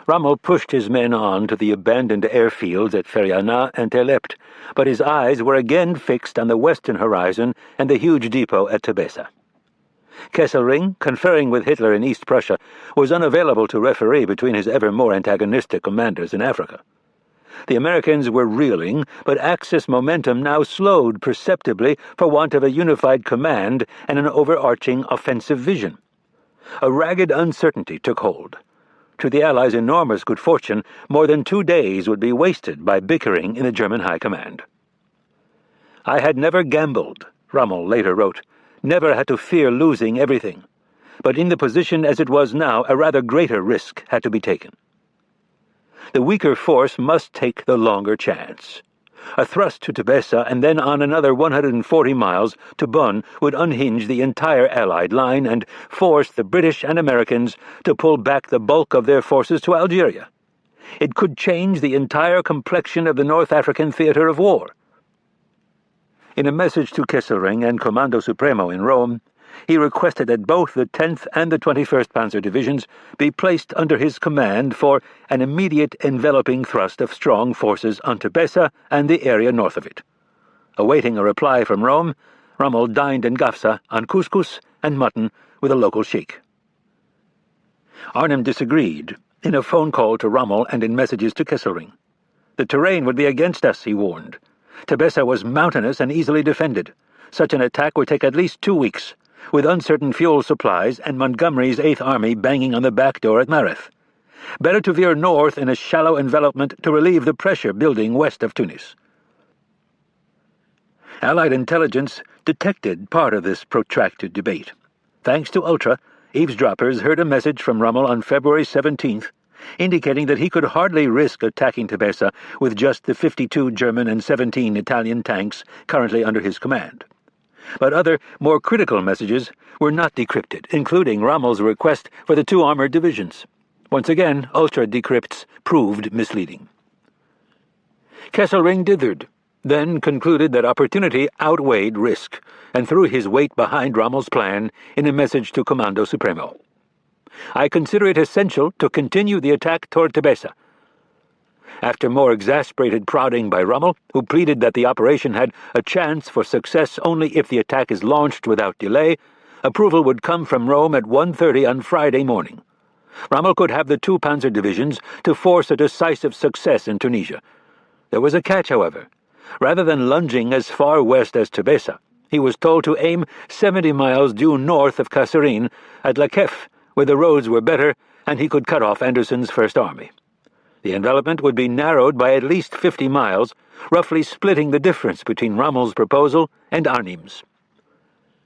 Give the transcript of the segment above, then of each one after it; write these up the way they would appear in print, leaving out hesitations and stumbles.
Rommel pushed his men on to the abandoned airfields at Feriana and Telept, but his eyes were again fixed on the western horizon and the huge depot at Tebessa. Kesselring, conferring with Hitler in East Prussia, was unavailable to referee between his ever more antagonistic commanders in Africa. The Americans were reeling, but Axis momentum now slowed perceptibly for want of a unified command and an overarching offensive vision. A ragged uncertainty took hold. To the Allies' enormous good fortune, more than 2 days would be wasted by bickering in the German High Command. "I had never gambled," Rommel later wrote, "never had to fear losing everything. But in the position as it was now, a rather greater risk had to be taken. The weaker force must take the longer chance. A thrust to Tebessa and then on another 140 miles to Bonn would unhinge the entire Allied line and force the British and Americans to pull back the bulk of their forces to Algeria. It could change the entire complexion of the North African theater of war." In a message to Kesselring and Comando Supremo in Rome, he requested that both the 10th and the 21st Panzer Divisions be placed under his command for an immediate enveloping thrust of strong forces on Tebessa and the area north of it. Awaiting a reply from Rome, Rommel dined in Gafsa on couscous and mutton with a local sheikh. Arnhem disagreed, in a phone call to Rommel and in messages to Kesselring. The terrain would be against us, he warned. Tebessa was mountainous and easily defended. Such an attack would take at least 2 weeks, with uncertain fuel supplies and Montgomery's 8th Army banging on the back door at Mareth. Better to veer north in a shallow envelopment to relieve the pressure building west of Tunis. Allied intelligence detected part of this protracted debate. Thanks to Ultra, eavesdroppers heard a message from Rommel on February 17th, indicating that he could hardly risk attacking Tebessa with just the 52 German and 17 Italian tanks currently under his command. But other, more critical messages were not decrypted, including Rommel's request for the 2 armored divisions. Once again, ultra-decrypts proved misleading. Kesselring dithered, then concluded that opportunity outweighed risk, and threw his weight behind Rommel's plan in a message to Comando Supremo. "I consider it essential to continue the attack toward Tebessa." After more exasperated prodding by Rommel, who pleaded that the operation had a chance for success only if the attack is launched without delay, approval would come from Rome at 1:30 on Friday morning. Rommel could have the 2 panzer divisions to force a decisive success in Tunisia. There was a catch, however. Rather than lunging as far west as Tebessa, he was told to aim 70 miles due north of Kasserine at La Kef, where the roads were better and he could cut off Anderson's First Army. The envelopment would be narrowed by at least 50 miles, roughly splitting the difference between Rommel's proposal and Arnhem's.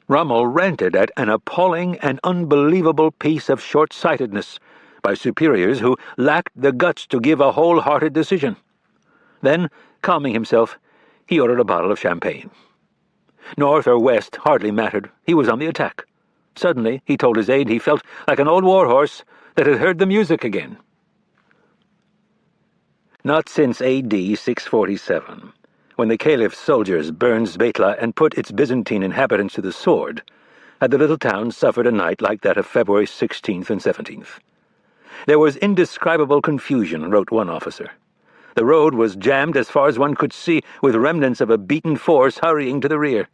Rommel ranted at an appalling and unbelievable piece of short-sightedness by superiors who lacked the guts to give a wholehearted decision. Then, calming himself, he ordered a bottle of champagne. North or west hardly mattered. He was on the attack. Suddenly, he told his aide, he felt like an old warhorse that had heard the music again. Not since A.D. 647, when the Caliph's soldiers burned Zbeitla and put its Byzantine inhabitants to the sword, had the little town suffered a night like that of February 16th and 17th. There was indescribable confusion, wrote one officer. The road was jammed as far as one could see, with remnants of a beaten force hurrying to the rear.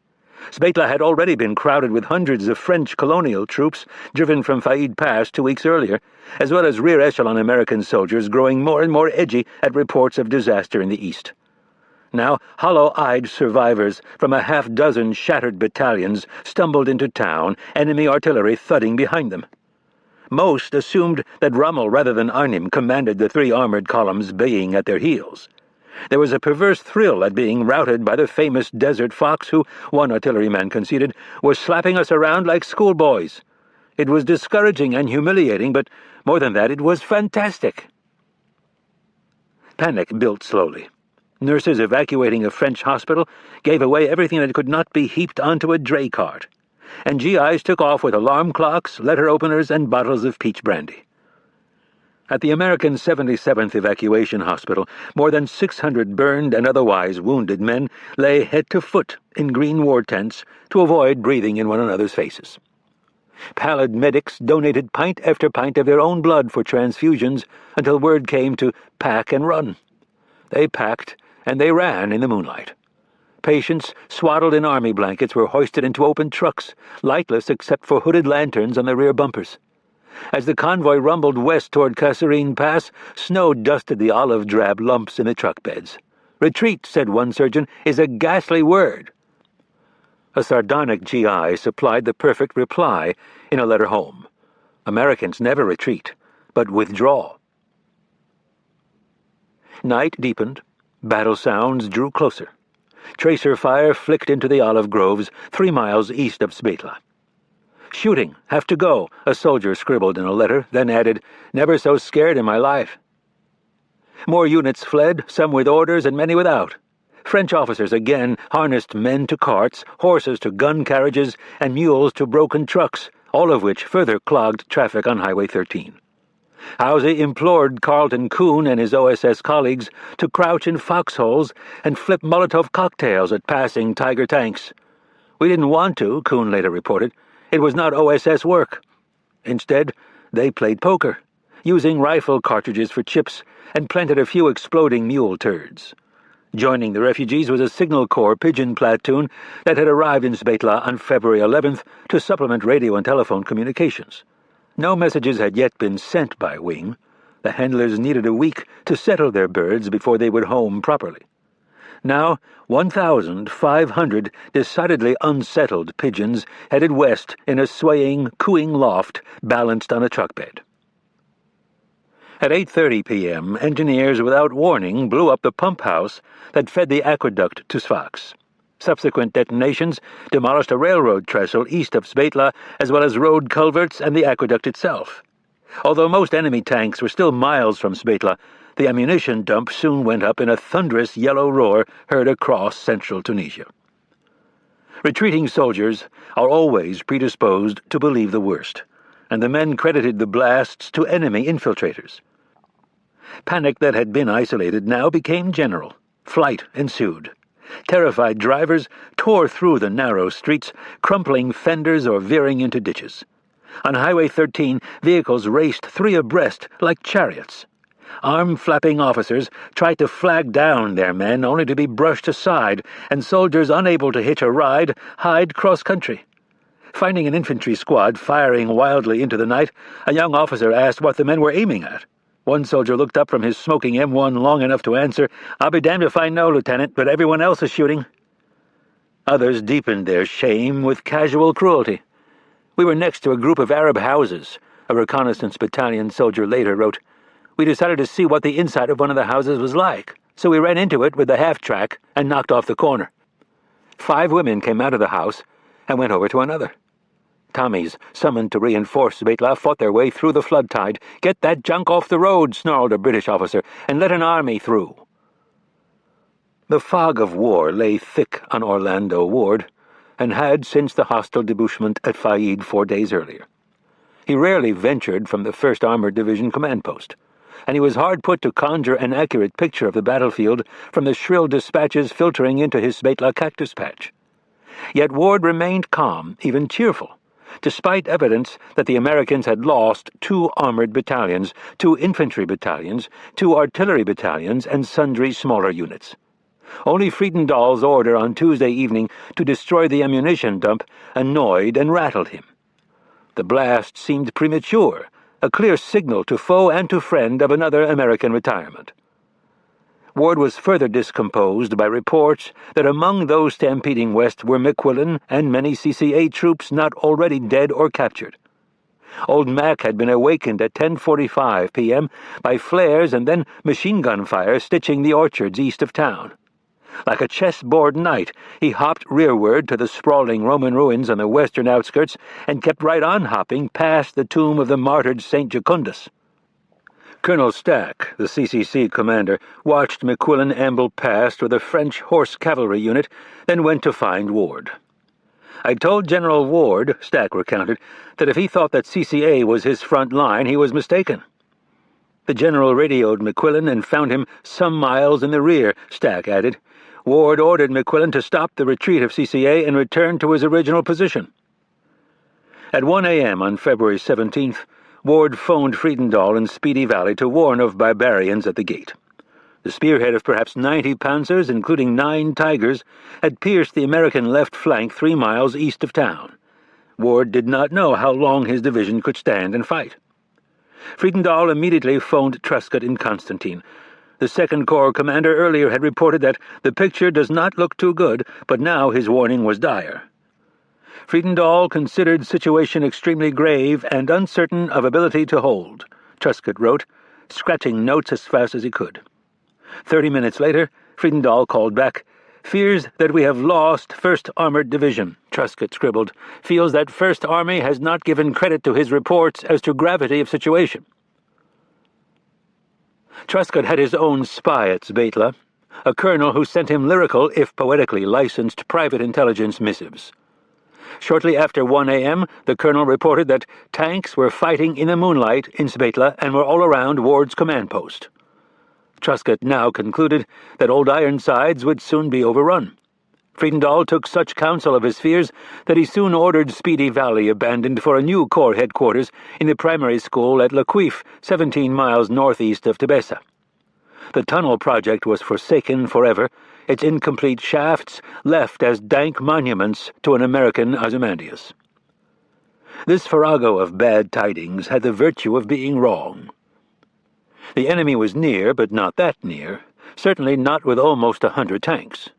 Zbeitla had already been crowded with hundreds of French colonial troops driven from Faid Pass 2 weeks earlier, as well as rear-echelon American soldiers growing more and more edgy at reports of disaster in the east. Now, hollow-eyed survivors from a half-dozen shattered battalions stumbled into town, enemy artillery thudding behind them. Most assumed that Rommel rather than Arnhem commanded the 3 armored columns baying at their heels. There was a perverse thrill at being routed by the famous Desert Fox who, one artilleryman conceded, was slapping us around like schoolboys. It was discouraging and humiliating, but more than that, it was fantastic. Panic built slowly. Nurses evacuating a French hospital gave away everything that could not be heaped onto a dray cart, and GIs took off with alarm clocks, letter openers, and bottles of peach brandy. At the American 77th Evacuation Hospital, more than 600 burned and otherwise wounded men lay head to foot in green war tents to avoid breathing in one another's faces. Pallid medics donated pint after pint of their own blood for transfusions until word came to pack and run. They packed, and they ran in the moonlight. Patients, swaddled in army blankets, were hoisted into open trucks, lightless except for hooded lanterns on the rear bumpers. As the convoy rumbled west toward Kasserine Pass, snow dusted the olive-drab lumps in the truck beds. "Retreat," said one surgeon, "is a ghastly word." A sardonic GI supplied the perfect reply in a letter home. Americans never retreat, but withdraw. Night deepened. Battle sounds drew closer. Tracer fire flicked into the olive groves 3 miles east of Svetla. "Shooting. Have to go," a soldier scribbled in a letter, then added, "Never so scared in my life." More units fled, some with orders and many without. French officers again harnessed men to carts, horses to gun carriages, and mules to broken trucks, all of which further clogged traffic on Highway 13. Housey implored Carlton Kuhn and his OSS colleagues to crouch in foxholes and flip Molotov cocktails at passing Tiger tanks. "We didn't want to," Kuhn later reported. "It was not OSS work." Instead, they played poker, using rifle cartridges for chips, and planted a few exploding mule turds. Joining the refugees was a Signal Corps pigeon platoon that had arrived in Svetla on February 11th to supplement radio and telephone communications. No messages had yet been sent by Wing. The handlers needed a week to settle their birds before they would home properly. Now, 1,500 decidedly unsettled pigeons headed west in a swaying, cooing loft balanced on a truck bed. At 8:30 p.m., engineers without warning blew up the pump house that fed the aqueduct to Sfax. Subsequent detonations demolished a railroad trestle east of Svetla, as well as road culverts and the aqueduct itself. Although most enemy tanks were still miles from Svetla, the ammunition dump soon went up in a thunderous yellow roar heard across central Tunisia. Retreating soldiers are always predisposed to believe the worst, and the men credited the blasts to enemy infiltrators. Panic that had been isolated now became general. Flight ensued. Terrified drivers tore through the narrow streets, crumpling fenders or veering into ditches. On Highway 13, vehicles raced 3 abreast like chariots. Arm-flapping officers tried to flag down their men only to be brushed aside, and soldiers unable to hitch a ride hide cross-country. Finding an infantry squad firing wildly into the night, a young officer asked what the men were aiming at. One soldier looked up from his smoking M1 long enough to answer, "I'll be damned if I know, Lieutenant, but everyone else is shooting." Others deepened their shame with casual cruelty. "We were next to a group of Arab houses," a reconnaissance battalion soldier later wrote. "We decided to see what the inside of one of the houses was like, so we ran into it with the half-track and knocked off the corner. 5 women came out of the house and went over to another. Tommies, summoned to reinforce Svetla, fought their way through the flood tide. 'Get that junk off the road,' snarled a British officer, 'and let an army through.'" The fog of war lay thick on Orlando Ward, and had since the hostile debouchement at Faid 4 days earlier. He rarely ventured from the 1st Armored Division command post, and he was hard put to conjure an accurate picture of the battlefield from the shrill dispatches filtering into his Svetla cactus patch. Yet Ward remained calm, even cheerful, despite evidence that the Americans had lost 2 armored battalions, 2 infantry battalions, 2 artillery battalions, and sundry smaller units. Only Friedendahl's order on Tuesday evening to destroy the ammunition dump annoyed and rattled him. The blast seemed premature, a clear signal to foe and to friend of another American retirement. Ward was further discomposed by reports that among those stampeding west were McQuillan and many CCA troops not already dead or captured. Old Mac had been awakened at 10:45 p.m. by flares and then machine gun fire stitching the orchards east of town. Like a chessboard knight, he hopped rearward to the sprawling Roman ruins on the western outskirts and kept right on hopping past the tomb of the martyred St. Jacundus. Colonel Stack, the CCC commander, watched McQuillan amble past with a French horse cavalry unit, then went to find Ward. "I told General Ward," Stack recounted, "that if he thought that CCA was his front line, he was mistaken." The general radioed McQuillan and found him some miles in the rear, Stack added. Ward ordered McQuillan to stop the retreat of CCA and return to his original position. At 1 a.m. on February 17th, Ward phoned Friedendahl in Speedy Valley to warn of barbarians at the gate. The spearhead of perhaps 90 panzers, including 9 Tigers, had pierced the American left flank 3 miles east of town. Ward did not know how long his division could stand and fight. Friedendahl immediately phoned Truscott in Constantine. The Second Corps commander earlier had reported that the picture does not look too good, but now his warning was dire. Friedendahl considered situation extremely grave and uncertain of ability to hold, Truscott wrote, scratching notes as fast as he could. 30 minutes later, Friedendahl called back. "Fears that we have lost 1st Armored Division," Truscott scribbled. "Feels that 1st Army has not given credit to his reports as to gravity of situation." Truscott had his own spy at Zbetla, a colonel who sent him lyrical, if poetically licensed, private intelligence missives. Shortly after 1 a.m., the colonel reported that tanks were fighting in the moonlight in Zbetla and were all around Ward's command post. Truscott now concluded that Old Ironsides would soon be overrun. Friedendahl took such counsel of his fears that he soon ordered Speedy Valley abandoned for a new Corps headquarters in the primary school at Laquif, 17 miles northeast of Tebessa. The tunnel project was forsaken forever, its incomplete shafts left as dank monuments to an American Ozymandias. This farrago of bad tidings had the virtue of being wrong. The enemy was near, but not that near, certainly not with almost 100 tanks.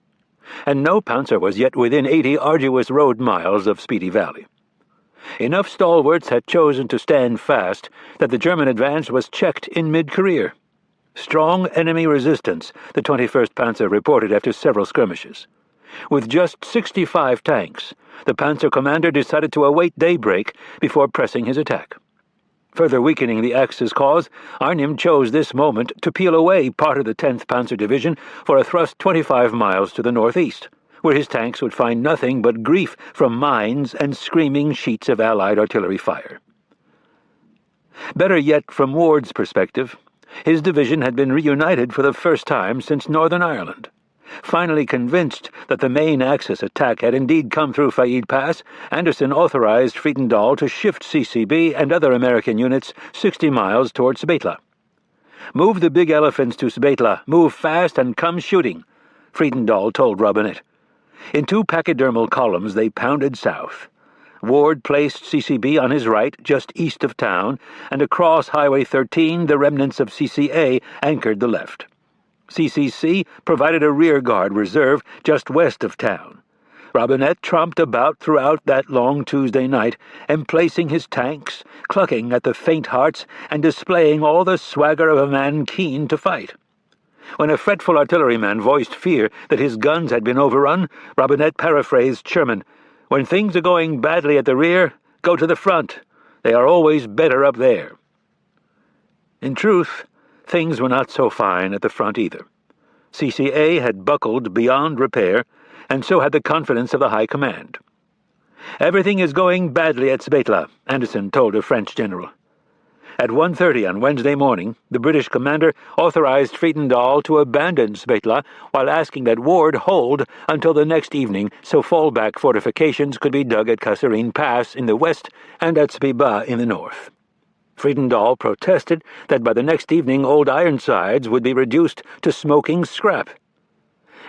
And no panzer was yet within 80 arduous road miles of Speedy Valley. Enough stalwarts had chosen to stand fast that the German advance was checked in mid-career. Strong enemy resistance, the 21st Panzer reported after several skirmishes. With just 65 tanks, the Panzer commander decided to await daybreak before pressing his attack. Further weakening the Axis cause, Arnim chose this moment to peel away part of the 10th Panzer Division for a thrust 25 miles to the northeast, where his tanks would find nothing but grief from mines and screaming sheets of Allied artillery fire. Better yet, from Ward's perspective, his division had been reunited for the first time since Northern Ireland. Finally convinced that the main Axis attack had indeed come through Faid Pass, Anderson authorized Friedendahl to shift CCB and other American units 60 miles towards Zbetla. "Move the big elephants to Zbetla, move fast and come shooting," Friedendahl told Robinette. In 2 pachydermal columns they pounded south. Ward placed CCB on his right, just east of town, and across Highway 13 the remnants of CCA anchored the left. CCC provided a rearguard reserve just west of town. Robinette tromped about throughout that long Tuesday night, emplacing his tanks, clucking at the faint hearts, and displaying all the swagger of a man keen to fight. When a fretful artilleryman voiced fear that his guns had been overrun, Robinette paraphrased Sherman, "When things are going badly at the rear, go to the front. They are always better up there." In truth, things were not so fine at the front either. CCA had buckled beyond repair, and so had the confidence of the High Command. "Everything is going badly at Zbetla," Anderson told a French general. At 1:30 on Wednesday morning, the British commander authorized Friedendahl to abandon Zbetla while asking that Ward hold until the next evening so fallback fortifications could be dug at Kasserine Pass in the west and at Spiba in the north. Friedendahl protested that by the next evening Old Ironsides would be reduced to smoking scrap.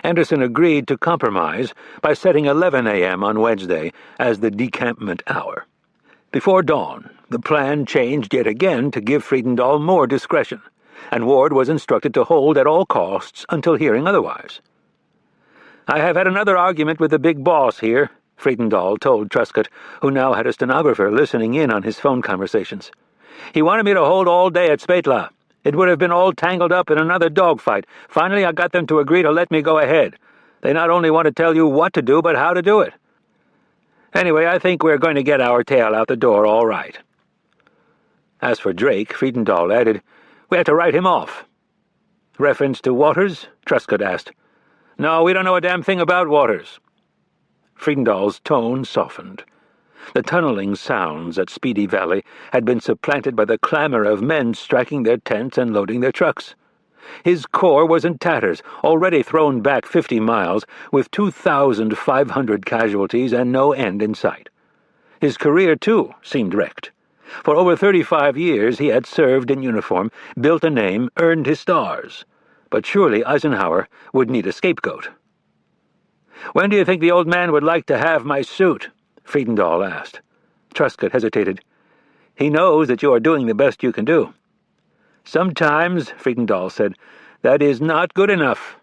Anderson agreed to compromise by setting 11 a.m. on Wednesday as the decampment hour. Before dawn, the plan changed yet again to give Friedendahl more discretion, and Ward was instructed to hold at all costs until hearing otherwise. "I have had another argument with the big boss here," Friedendahl told Truscott, who now had a stenographer listening in on his phone conversations. "He wanted me to hold all day at Zbetla. It would have been all tangled up in another dogfight. Finally, I got them to agree to let me go ahead. They not only want to tell you what to do, but how to do it. Anyway, I think we're going to get our tail out the door all right." As for Drake, Friedendahl added, "We have to write him off." "Reference to Waters?" Truscott asked. "No, we don't know a damn thing about Waters." Friedendahl's tone softened. The tunneling sounds at Speedy Valley had been supplanted by the clamor of men striking their tents and loading their trucks. His corps was in tatters, already thrown back 50 miles, with 2,500 casualties and no end in sight. His career, too, seemed wrecked. For over 35 years he had served in uniform, built a name, earned his stars. But surely Eisenhower would need a scapegoat. "When do you think the old man would like to have my suit?" Friedendahl asked. Truscott hesitated. "He knows that you are doing the best you can do." "Sometimes," Friedendahl said, "that is not good enough."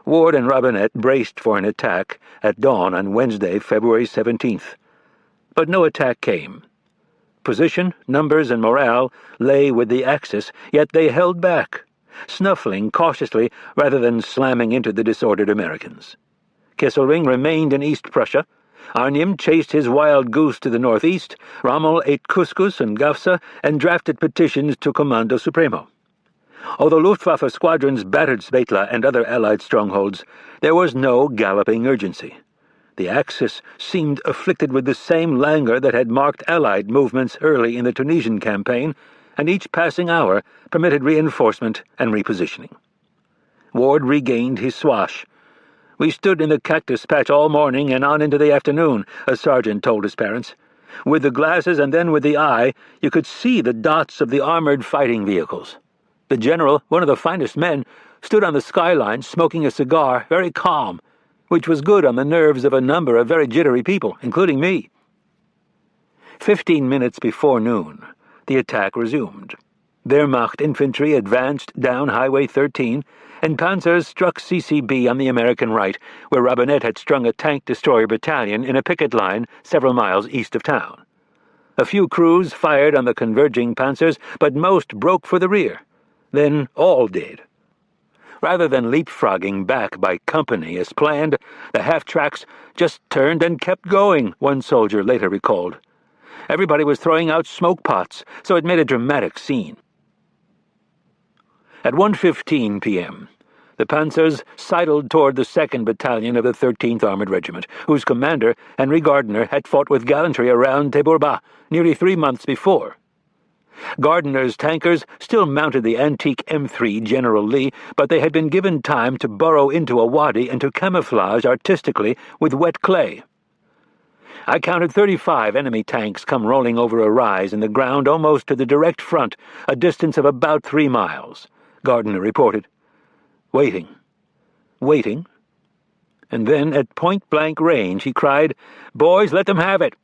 Ward and Robinette braced for an attack at dawn on Wednesday, February 17th. But no attack came. Position, numbers, and morale lay with the Axis, yet they held back, snuffling cautiously rather than slamming into the disordered Americans. Kesselring remained in East Prussia. Arnim chased his wild goose to the northeast. Rommel ate couscous and gafsa and drafted petitions to Comando Supremo. Although Luftwaffe squadrons battered Svetla and other Allied strongholds, there was no galloping urgency. The Axis seemed afflicted with the same languor that had marked Allied movements early in the Tunisian campaign, and each passing hour permitted reinforcement and repositioning. Ward regained his swash. "We stood in the cactus patch all morning and on into the afternoon," a sergeant told his parents. "With the glasses and then with the eye, you could see the dots of the armored fighting vehicles. The general, one of the finest men, stood on the skyline smoking a cigar, very calm, which was good on the nerves of a number of very jittery people, including me." 15 minutes before noon, the attack resumed. Wehrmacht infantry advanced down Highway 13, and panzers struck CCB on the American right, where Robinette had strung a tank-destroyer battalion in a picket line several miles east of town. A few crews fired on the converging panzers, but most broke for the rear. Then all did. Rather than leapfrogging back by company as planned, the half-tracks just turned and kept going, one soldier later recalled. Everybody was throwing out smoke pots, so it made a dramatic scene. At 1:15 p.m., the panzers sidled toward the 2nd Battalion of the 13th Armored Regiment, whose commander, Henry Gardner, had fought with gallantry around Teburba nearly 3 months before. Gardner's tankers still mounted the antique M3 General Lee, but they had been given time to burrow into a wadi and to camouflage artistically with wet clay. "I counted 35 enemy tanks come rolling over a rise in the ground almost to the direct front, a distance of about 3 miles, Gardner reported. Waiting. And then, at point-blank range, he cried, 'Boys, let them have it!'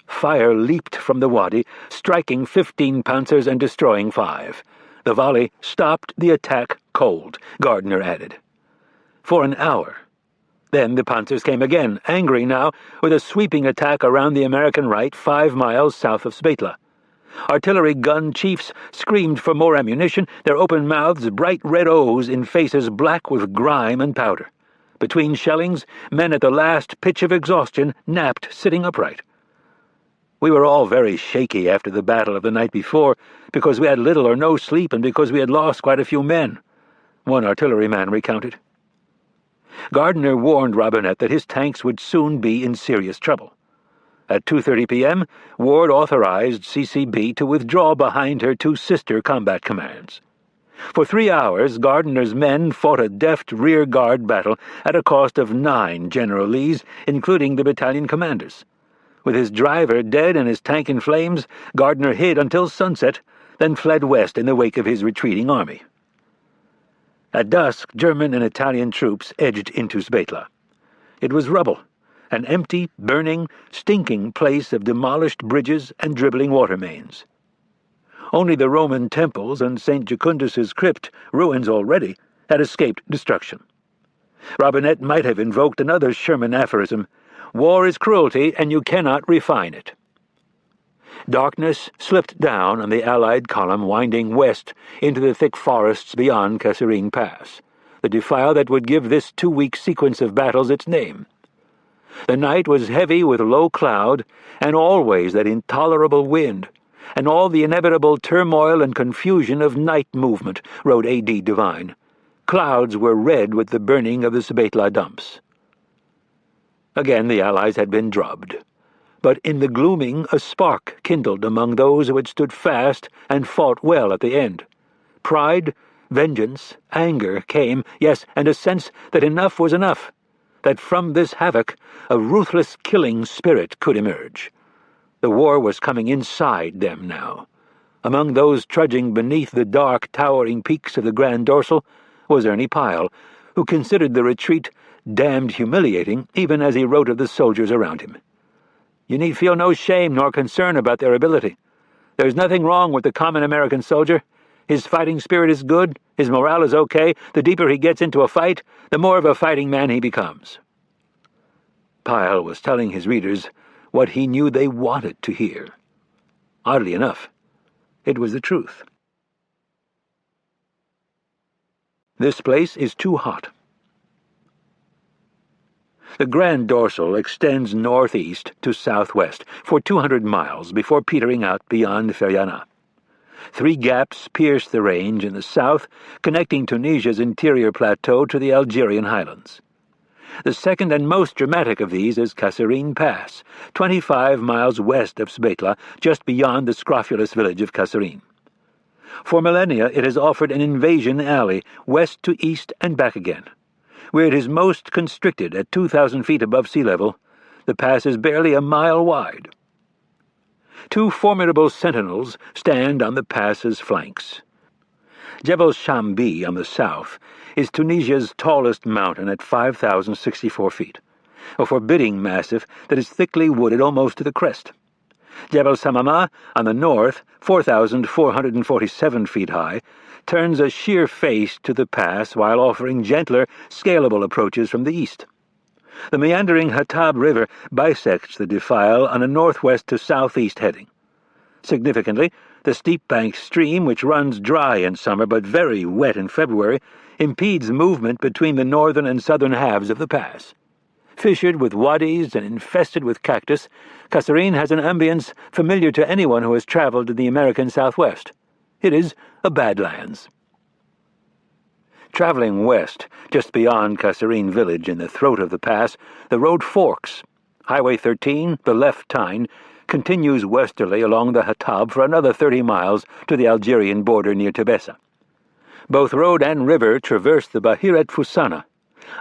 Fire leaped from the wadi, striking 15 panzers and destroying 5. The volley stopped the attack cold, Gardner added. For an hour. Then the panzers came again, angry now, with a sweeping attack around the American right 5 miles south of Svetla. Artillery gun chiefs screamed for more ammunition, their open mouths bright red O's in faces black with grime and powder. Between shellings, men at the last pitch of exhaustion napped sitting upright. We were all very shaky after the battle of the night before, because we had little or no sleep and because we had lost quite a few men, one artilleryman recounted. Gardner warned Robinette that his tanks would soon be in serious trouble. At 2:30 p.m., Ward authorized CCB to withdraw behind her 2 sister combat commands. For 3 hours, Gardner's men fought a deft rear-guard battle at a cost of 9 General Lees, including the battalion commanders. With his driver dead and his tank in flames, Gardner hid until sunset, then fled west in the wake of his retreating army. At dusk, German and Italian troops edged into Svetla. It was rubble, an empty, burning, stinking place of demolished bridges and dribbling water mains. Only the Roman temples and St. Jacundus's crypt, ruins already, had escaped destruction. Robinette might have invoked another Sherman aphorism, "War is cruelty, and you cannot refine it." Darkness slipped down on the Allied column winding west into the thick forests beyond Kesselring Pass, the defile that would give this 2-week sequence of battles its name. The night was heavy with low cloud, and always that intolerable wind, and all the inevitable turmoil and confusion of night movement, wrote A.D. Devine. Clouds were red with the burning of the Svetla dumps. Again the Allies had been drubbed. But in the glooming a spark kindled among those who had stood fast and fought well at the end. Pride, vengeance, anger came, yes, and a sense that enough was enough. that from this havoc a ruthless killing spirit could emerge. The war was coming inside them now. Among those trudging beneath the dark, towering peaks of the Grand Dorsal was Ernie Pyle, who considered the retreat damned humiliating even as he wrote of the soldiers around him. "You need feel no shame nor concern about their ability. There's nothing wrong with the common American soldier. His fighting spirit is good, his morale is okay. The deeper he gets into a fight, the more of a fighting man he becomes." Pyle was telling his readers what he knew they wanted to hear. Oddly enough, it was the truth. This place is too hot. The Grand Dorsal extends northeast to southwest for 200 miles before petering out beyond Feriana. 3 gaps pierce the range in the south, connecting Tunisia's interior plateau to the Algerian highlands. The second and most dramatic of these is Kasserine Pass, 25 miles west of Sbetla, just beyond the scrofulous village of Kasserine. For millennia it has offered an invasion alley, west to east and back again. Where it is most constricted at 2,000 feet above sea level, the pass is barely a mile wide. 2 formidable sentinels stand on the pass's flanks. Jebel Shambi on the south is Tunisia's tallest mountain at 5,064 feet, a forbidding massif that is thickly wooded almost to the crest. Jebel Samama on the north, 4,447 feet high, turns a sheer face to the pass while offering gentler, scalable approaches from the east. The meandering Hatab River bisects the defile on a northwest to southeast heading. Significantly, the steep-banked stream, which runs dry in summer but very wet in February, impedes movement between the northern and southern halves of the pass. Fissured with wadis and infested with cactus, Kasserine has an ambience familiar to anyone who has traveled to the American Southwest. It is a Badlands. Traveling west, just beyond Kasserine village in the throat of the pass, the road forks. Highway 13, the left tine, continues westerly along the Hatab for another 30 miles to the Algerian border near Tebessa. Both road and river traverse the Bahiret Fusana,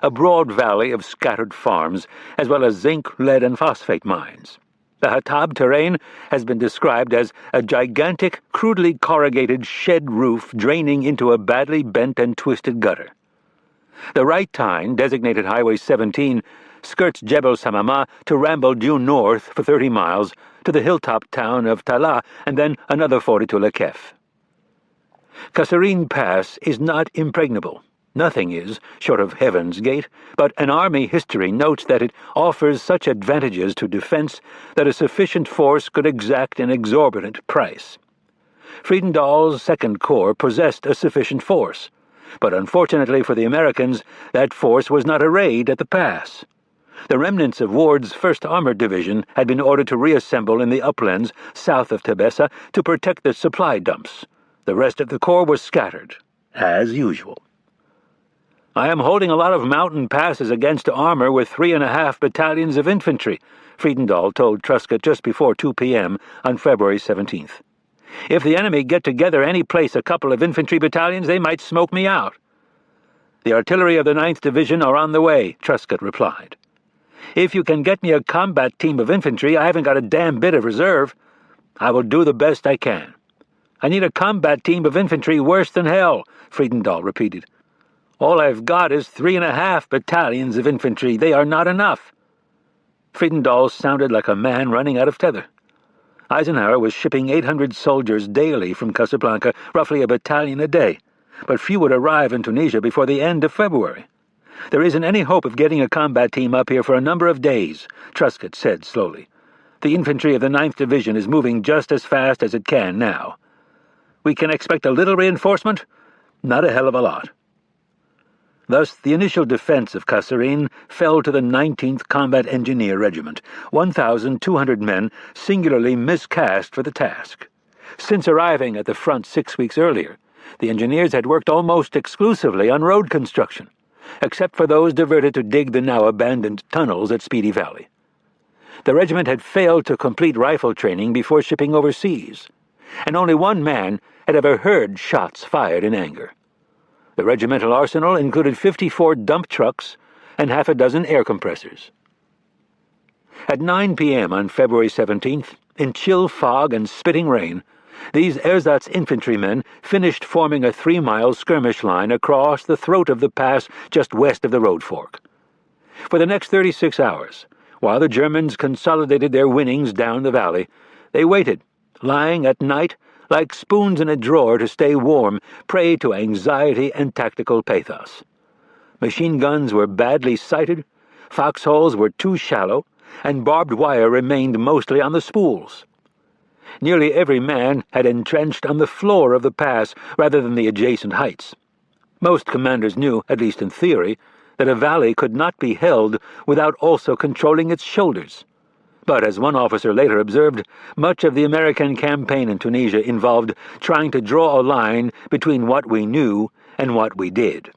a broad valley of scattered farms, as well as zinc, lead, and phosphate mines. The Hatab terrain has been described as a gigantic, crudely corrugated shed roof draining into a badly bent and twisted gutter. The right tine, designated Highway 17, skirts Jebel Samama to ramble due north for 30 miles to the hilltop town of Tala and then another 40 to Lekef. Kasserine Pass is not impregnable. Nothing is, short of Heaven's Gate, but an army history notes that it offers such advantages to defense that a sufficient force could exact an exorbitant price. Friedendahl's Second Corps possessed a sufficient force, but unfortunately for the Americans, that force was not arrayed at the pass. The remnants of Ward's 1st Armored Division had been ordered to reassemble in the uplands south of Tebessa to protect the supply dumps. The rest of the corps was scattered, as usual. "I am holding a lot of mountain passes against armor with 3.5 battalions of infantry," Friedendahl told Truscott just before 2 p.m. on February 17th. "If the enemy get together any place a couple of infantry battalions, they might smoke me out." "The artillery of the 9th Division are on the way," Truscott replied. "If you can get me a combat team of infantry, I haven't got a damn bit of reserve. I will do the best I can." "I need a combat team of infantry worse than hell," Friedendahl repeated. "All I've got is 3.5 battalions of infantry. They are not enough." Friedendahl sounded like a man running out of tether. Eisenhower was shipping 800 soldiers daily from Casablanca, roughly a battalion a day, but few would arrive in Tunisia before the end of February. "There isn't any hope of getting a combat team up here for a number of days," Truscott said slowly. "The infantry of the 9th Division is moving just as fast as it can now. We can expect a little reinforcement? Not a hell of a lot." Thus, the initial defense of Kasserine fell to the 19th Combat Engineer Regiment, 1,200 men singularly miscast for the task. Since arriving at the front 6 weeks earlier, the engineers had worked almost exclusively on road construction, except for those diverted to dig the now abandoned tunnels at Speedy Valley. The regiment had failed to complete rifle training before shipping overseas, and only one man had ever heard shots fired in anger. The regimental arsenal included 54 dump trucks, and half a dozen air compressors. At 9 p.m. on February 17th, in chill fog and spitting rain, these ersatz infantrymen finished forming a 3-mile skirmish line across the throat of the pass just west of the road fork. For the next 36 hours, while the Germans consolidated their winnings down the valley, they waited, lying at night like spoons in a drawer to stay warm, prey to anxiety and tactical pathos. Machine guns were badly sighted, foxholes were too shallow, and barbed wire remained mostly on the spools. Nearly every man had entrenched on the floor of the pass rather than the adjacent heights. Most commanders knew, at least in theory, that a valley could not be held without also controlling its shoulders. But as one officer later observed, much of the American campaign in Tunisia involved trying to draw a line between what we knew and what we did.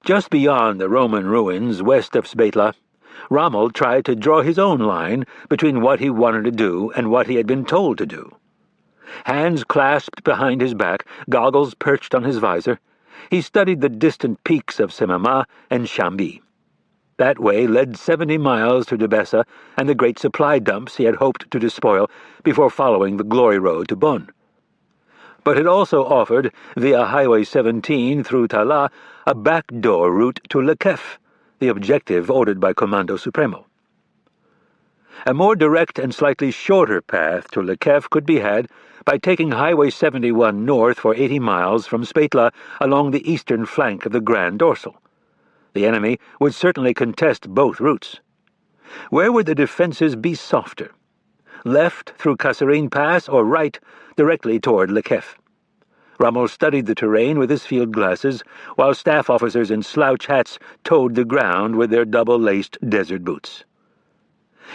Just beyond the Roman ruins west of Svetla, Rommel tried to draw his own line between what he wanted to do and what he had been told to do. Hands clasped behind his back, goggles perched on his visor, he studied the distant peaks of Semama and Chambi. That way led 70 miles to Debessa and the great supply dumps he had hoped to despoil before following the glory road to Bonn. But it also offered, via Highway 17 through Tala, a backdoor route to Le Kef, the objective ordered by Comando Supremo. A more direct and slightly shorter path to Le Kef could be had by taking Highway 71 north for 80 miles from Svetla along the eastern flank of the Grand Dorsal. The enemy would certainly contest both routes. Where would the defenses be softer? Left through Kasserine Pass or right directly toward Le Kef? Rommel studied the terrain with his field glasses, while staff officers in slouch hats toed the ground with their double-laced desert boots.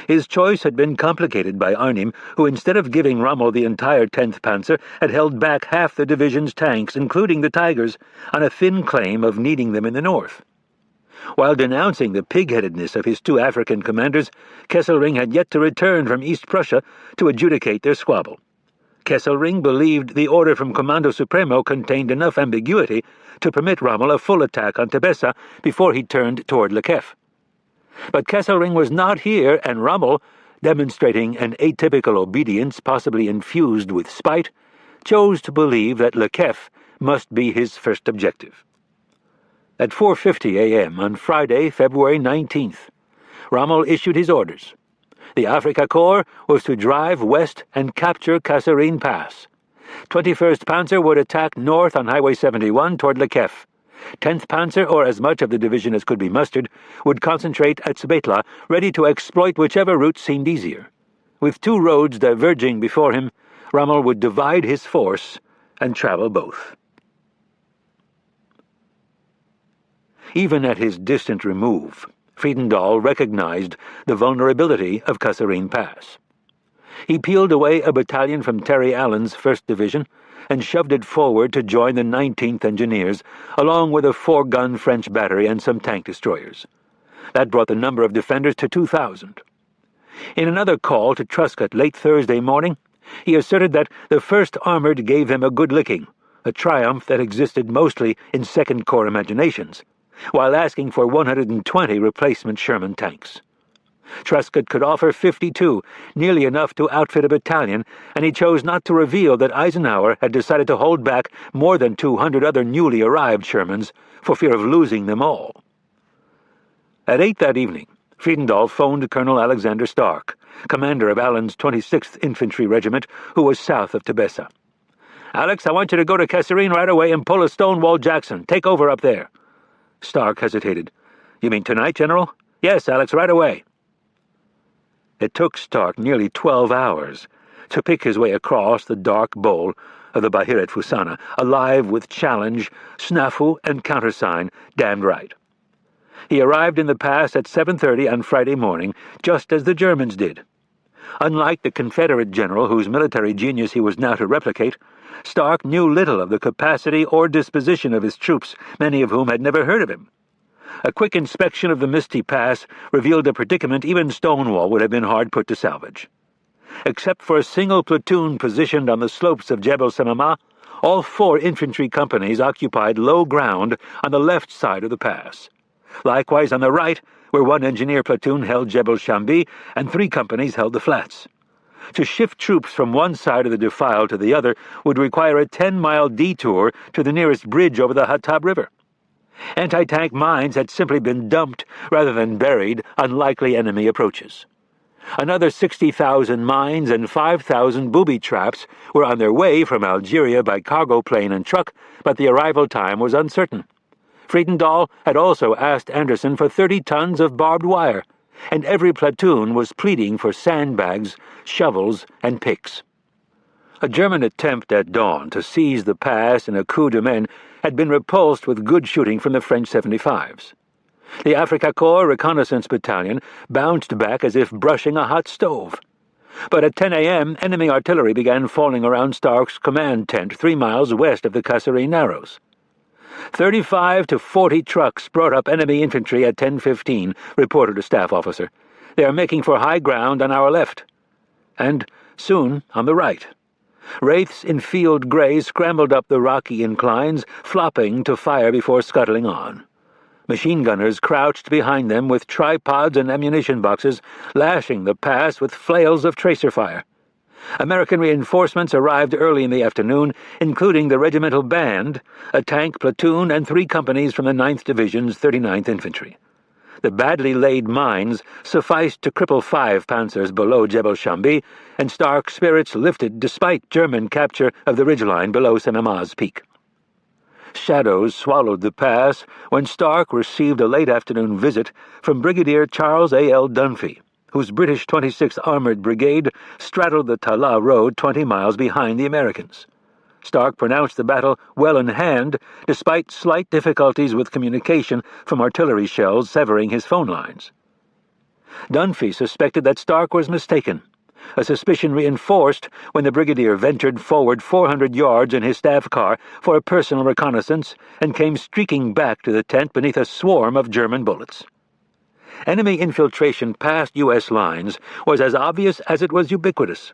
His choice had been complicated by Arnim, who instead of giving Rommel the entire 10th Panzer, had held back half the division's tanks, including the Tigers, on a thin claim of needing them in the north. While denouncing the pig-headedness of his two African commanders, Kesselring had yet to return from East Prussia to adjudicate their squabble. Kesselring believed the order from Comando Supremo contained enough ambiguity to permit Rommel a full attack on Tebessa before he turned toward Le Kef. But Kesselring was not here, and Rommel, demonstrating an atypical obedience possibly infused with spite, chose to believe that Le Kef must be his first objective. At 4:50 a.m. on Friday, February 19th, Rommel issued his orders. The Afrika Korps was to drive west and capture Kasserine Pass. 21st Panzer would attack north on Highway 71 toward Le Kef. 10th Panzer, or as much of the division as could be mustered, would concentrate at Svetla, ready to exploit whichever route seemed easier. With two roads diverging before him, Rommel would divide his force and travel both. Even at his distant remove, Friedendahl recognized the vulnerability of Kasserine Pass. He peeled away a battalion from Terry Allen's 1st Division and shoved it forward to join the 19th Engineers, along with a 4-gun French battery and some tank destroyers. That brought the number of defenders to 2,000. In another call to Truscott late Thursday morning, he asserted that the 1st Armored gave them a good licking, a triumph that existed mostly in Second Corps imaginations, while asking for 120 replacement Sherman tanks. Truscott could offer 52, nearly enough to outfit a battalion, and he chose not to reveal that Eisenhower had decided to hold back more than 200 other newly arrived Shermans for fear of losing them all. At 8 that evening, Friedendahl phoned Colonel Alexander Stark, commander of Allen's 26th Infantry Regiment, who was south of Tebessa. "Alex, I want you to go to Kasserine right away and pull a Stonewall Jackson. Take over up there." Stark hesitated. "You mean tonight, General?" "Yes, Alex, right away." It took Stark nearly 12 hours to pick his way across the dark bowl of the Bahiret Fusana, alive with challenge, snafu, and countersign, damned right. He arrived in the pass at 7:30 on Friday morning, just as the Germans did. Unlike the Confederate general whose military genius he was now to replicate, Stark knew little of the capacity or disposition of his troops, many of whom had never heard of him. A quick inspection of the misty pass revealed a predicament even Stonewall would have been hard put to salvage. Except for a single platoon positioned on the slopes of Jebel Semama, all 4 infantry companies occupied low ground on the left side of the pass. Likewise on the right, where 1 engineer platoon held Jebel Shambi and 3 companies held the flats. To shift troops from one side of the defile to the other would require a 10-mile detour to the nearest bridge over the Hattab River. Anti-tank mines had simply been dumped rather than buried on likely enemy approaches. Another 60,000 mines and 5,000 booby traps were on their way from Algeria by cargo plane and truck, but the arrival time was uncertain. Friedendahl had also asked Anderson for 30 tons of barbed wire, and every platoon was pleading for sandbags, shovels, and picks. A German attempt at dawn to seize the pass in a coup de main had been repulsed with good shooting from the French 75s. The Afrika Korps Reconnaissance Battalion bounced back as if brushing a hot stove. But at 10 a.m., enemy artillery began falling around Stark's command tent 3 miles west of the Kasserine Narrows. 35 to 40 trucks brought up enemy infantry at 10:15, reported a staff officer. They are making for high ground on our left. And soon on the right. Wraiths in field grey scrambled up the rocky inclines, flopping to fire before scuttling on. Machine gunners crouched behind them with tripods and ammunition boxes, lashing the pass with flails of tracer fire. American reinforcements arrived early in the afternoon, including the regimental band, a tank platoon, and 3 companies from the 9th Division's 39th Infantry. The badly laid mines sufficed to cripple 5 panzers below Jebel Shambi, and Stark's spirits lifted despite German capture of the ridgeline below Semama's peak. Shadows swallowed the pass when Stark received a late-afternoon visit from Brigadier Charles A.L. Dunphy, whose British 26th Armored Brigade straddled the Tala Road 20 miles behind the Americans. Stark pronounced the battle well in hand, despite slight difficulties with communication from artillery shells severing his phone lines. Dunphy suspected that Stark was mistaken, a suspicion reinforced when the brigadier ventured forward 400 yards in his staff car for a personal reconnaissance and came streaking back to the tent beneath a swarm of German bullets. Enemy infiltration past U.S. lines was as obvious as it was ubiquitous.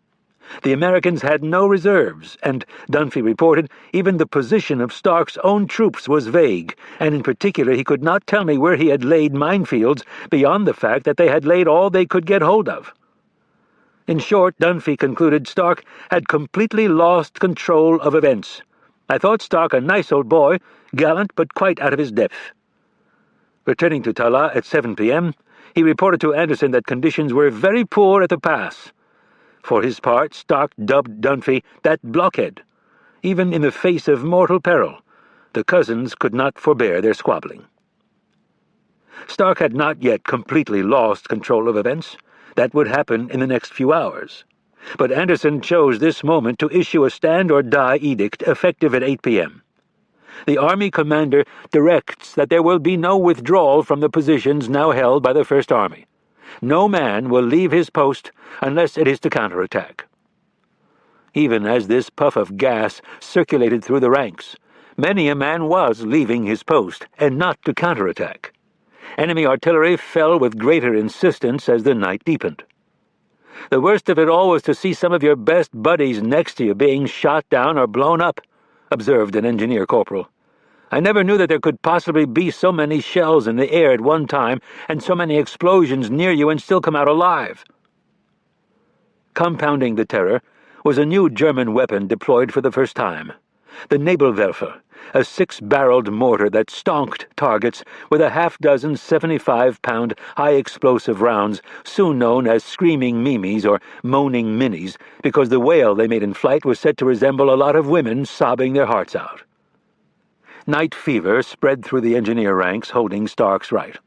The Americans had no reserves, and, Dunphy reported, even the position of Stark's own troops was vague, and in particular he could not tell me where he had laid minefields beyond the fact that they had laid all they could get hold of. In short, Dunphy concluded Stark had completely lost control of events. I thought Stark a nice old boy, gallant but quite out of his depth. Returning to Tala at 7 p.m., he reported to Anderson that conditions were very poor at the pass. For his part, Stark dubbed Dunphy that blockhead. Even in the face of mortal peril, the cousins could not forbear their squabbling. Stark had not yet completely lost control of events. That would happen in the next few hours. But Anderson chose this moment to issue a stand-or-die edict effective at 8 p.m. The Army commander directs that there will be no withdrawal from the positions now held by the First Army. No man will leave his post unless it is to counterattack. Even as this puff of gas circulated through the ranks, many a man was leaving his post, and not to counterattack. Enemy artillery fell with greater insistence as the night deepened. The worst of it all was to see some of your best buddies next to you being shot down or blown up, observed an engineer corporal. I never knew that there could possibly be so many shells in the air at one time and so many explosions near you and still come out alive. Compounding the terror was a new German weapon deployed for the first time, the Nebelwerfer, a 6-barreled mortar that stonked targets with a half-dozen 75-pound high-explosive rounds, soon known as Screaming Mimis or Moaning Minis, because the wail they made in flight was said to resemble a lot of women sobbing their hearts out. Night fever spread through the engineer ranks holding Stark's right.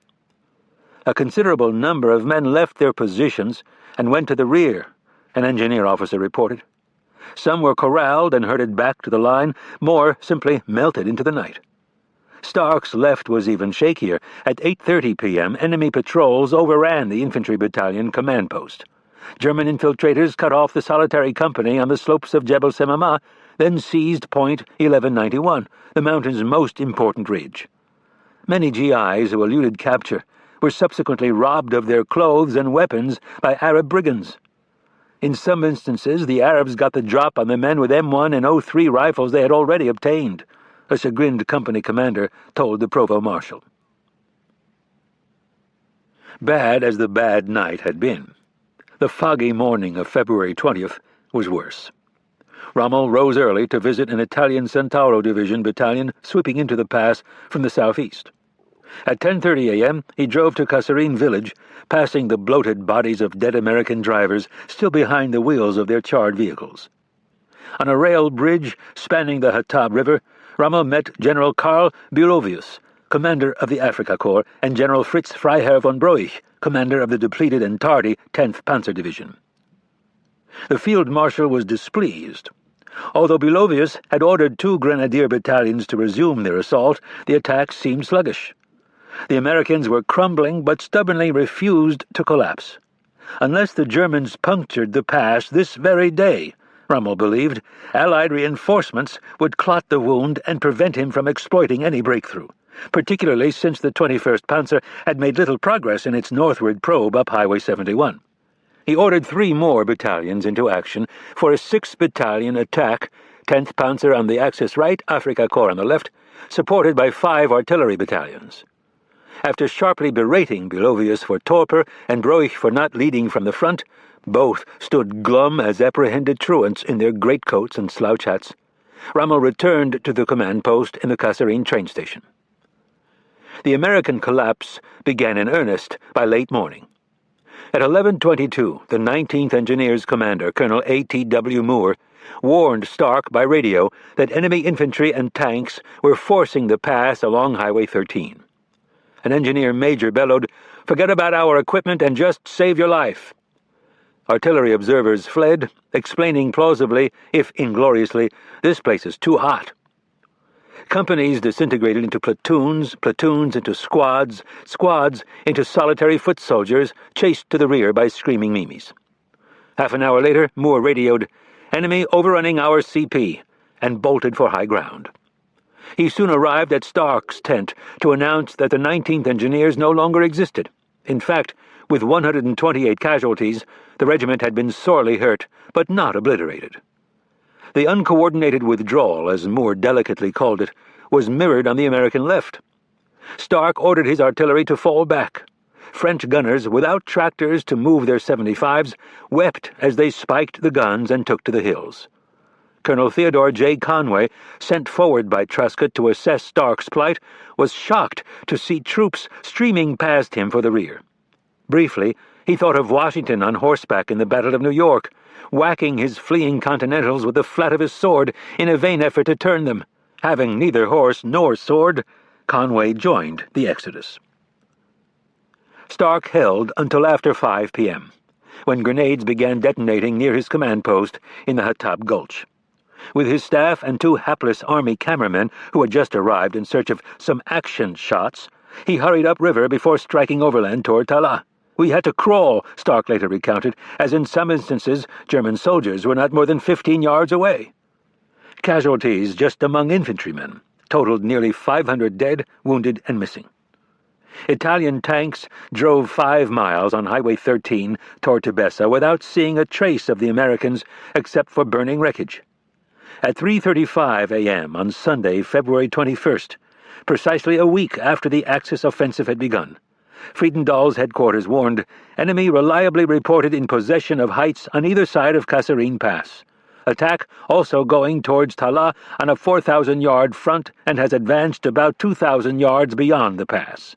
A considerable number of men left their positions and went to the rear, an engineer officer reported. Some were corralled and herded back to the line, more simply melted into the night. Stark's left was even shakier. At 8:30 p.m., enemy patrols overran the infantry battalion command post. German infiltrators cut off the solitary company on the slopes of Jebel Semama, then seized Point 1191, the mountain's most important ridge. Many GIs who eluded capture were subsequently robbed of their clothes and weapons by Arab brigands. In some instances, the Arabs got the drop on the men with M1 and O3 rifles they had already obtained, a chagrined company commander told the provost marshal. Bad as the bad night had been, the foggy morning of February 20th was worse. Rommel rose early to visit an Italian Centauro Division battalion sweeping into the pass from the southeast. At 10:30 a.m., he drove to Kasserine village, passing the bloated bodies of dead American drivers still behind the wheels of their charred vehicles. On a rail bridge spanning the Hatab River, Rommel met General Karl Bulovius, commander of the Afrika Korps, and General Fritz Freiherr von Broich, commander of the depleted and tardy 10th Panzer Division. The field marshal was displeased. Although Bulovius had ordered 2 grenadier battalions to resume their assault, the attack seemed sluggish. The Americans were crumbling but stubbornly refused to collapse. Unless the Germans punctured the pass this very day, Rommel believed, Allied reinforcements would clot the wound and prevent him from exploiting any breakthrough, particularly since the 21st Panzer had made little progress in its northward probe up Highway 71. He ordered 3 more battalions into action for a 6-battalion attack, 10th Panzer on the Axis right, Afrika Korps on the left, supported by 5 artillery battalions. After sharply berating Bulovius for torpor and Broich for not leading from the front, both stood glum as apprehended truants in their greatcoats and slouch hats. Rommel returned to the command post in the Kasserine train station. The American collapse began in earnest by late morning. At 11:22, the 19th Engineers commander, Colonel A.T.W. Moore, warned Stark by radio that enemy infantry and tanks were forcing the pass along Highway 13. An engineer major bellowed, "Forget about our equipment and just save your life." Artillery observers fled, explaining plausibly, if ingloriously, "This place is too hot." Companies disintegrated into platoons, platoons into squads, squads into solitary foot soldiers chased to the rear by screaming Mimis. Half an hour later, Moore radioed, "Enemy overrunning our CP," and bolted for high ground. He soon arrived at Stark's tent to announce that the 19th Engineers no longer existed. In fact, with 128 casualties, the regiment had been sorely hurt, but not obliterated. The uncoordinated withdrawal, as Moore delicately called it, was mirrored on the American left. Stark ordered his artillery to fall back. French gunners, without tractors to move their 75s, wept as they spiked the guns and took to the hills. Colonel Theodore J. Conway, sent forward by Truscott to assess Stark's plight, was shocked to see troops streaming past him for the rear. Briefly, he thought of Washington on horseback in the Battle of New York, whacking his fleeing Continentals with the flat of his sword in a vain effort to turn them. Having neither horse nor sword, Conway joined the exodus. Stark held until after 5 p.m., when grenades began detonating near his command post in the Hatab Gulch. With his staff and 2 hapless Army cameramen who had just arrived in search of some action shots, he hurried upriver before striking overland toward Talah. "We had to crawl," Stark later recounted, as in some instances German soldiers were not more than 15 yards away. Casualties just among infantrymen totaled nearly 500 dead, wounded, and missing. Italian tanks drove 5 miles on Highway 13 toward Tebessa without seeing a trace of the Americans except for burning wreckage. At 3:35 a.m. on Sunday, February 21st, precisely a week after the Axis offensive had begun, Friedendahl's headquarters warned, "Enemy reliably reported in possession of heights on either side of Kasserine Pass. Attack also going towards Talah on a 4,000-yard front and has advanced about 2,000 yards beyond the pass."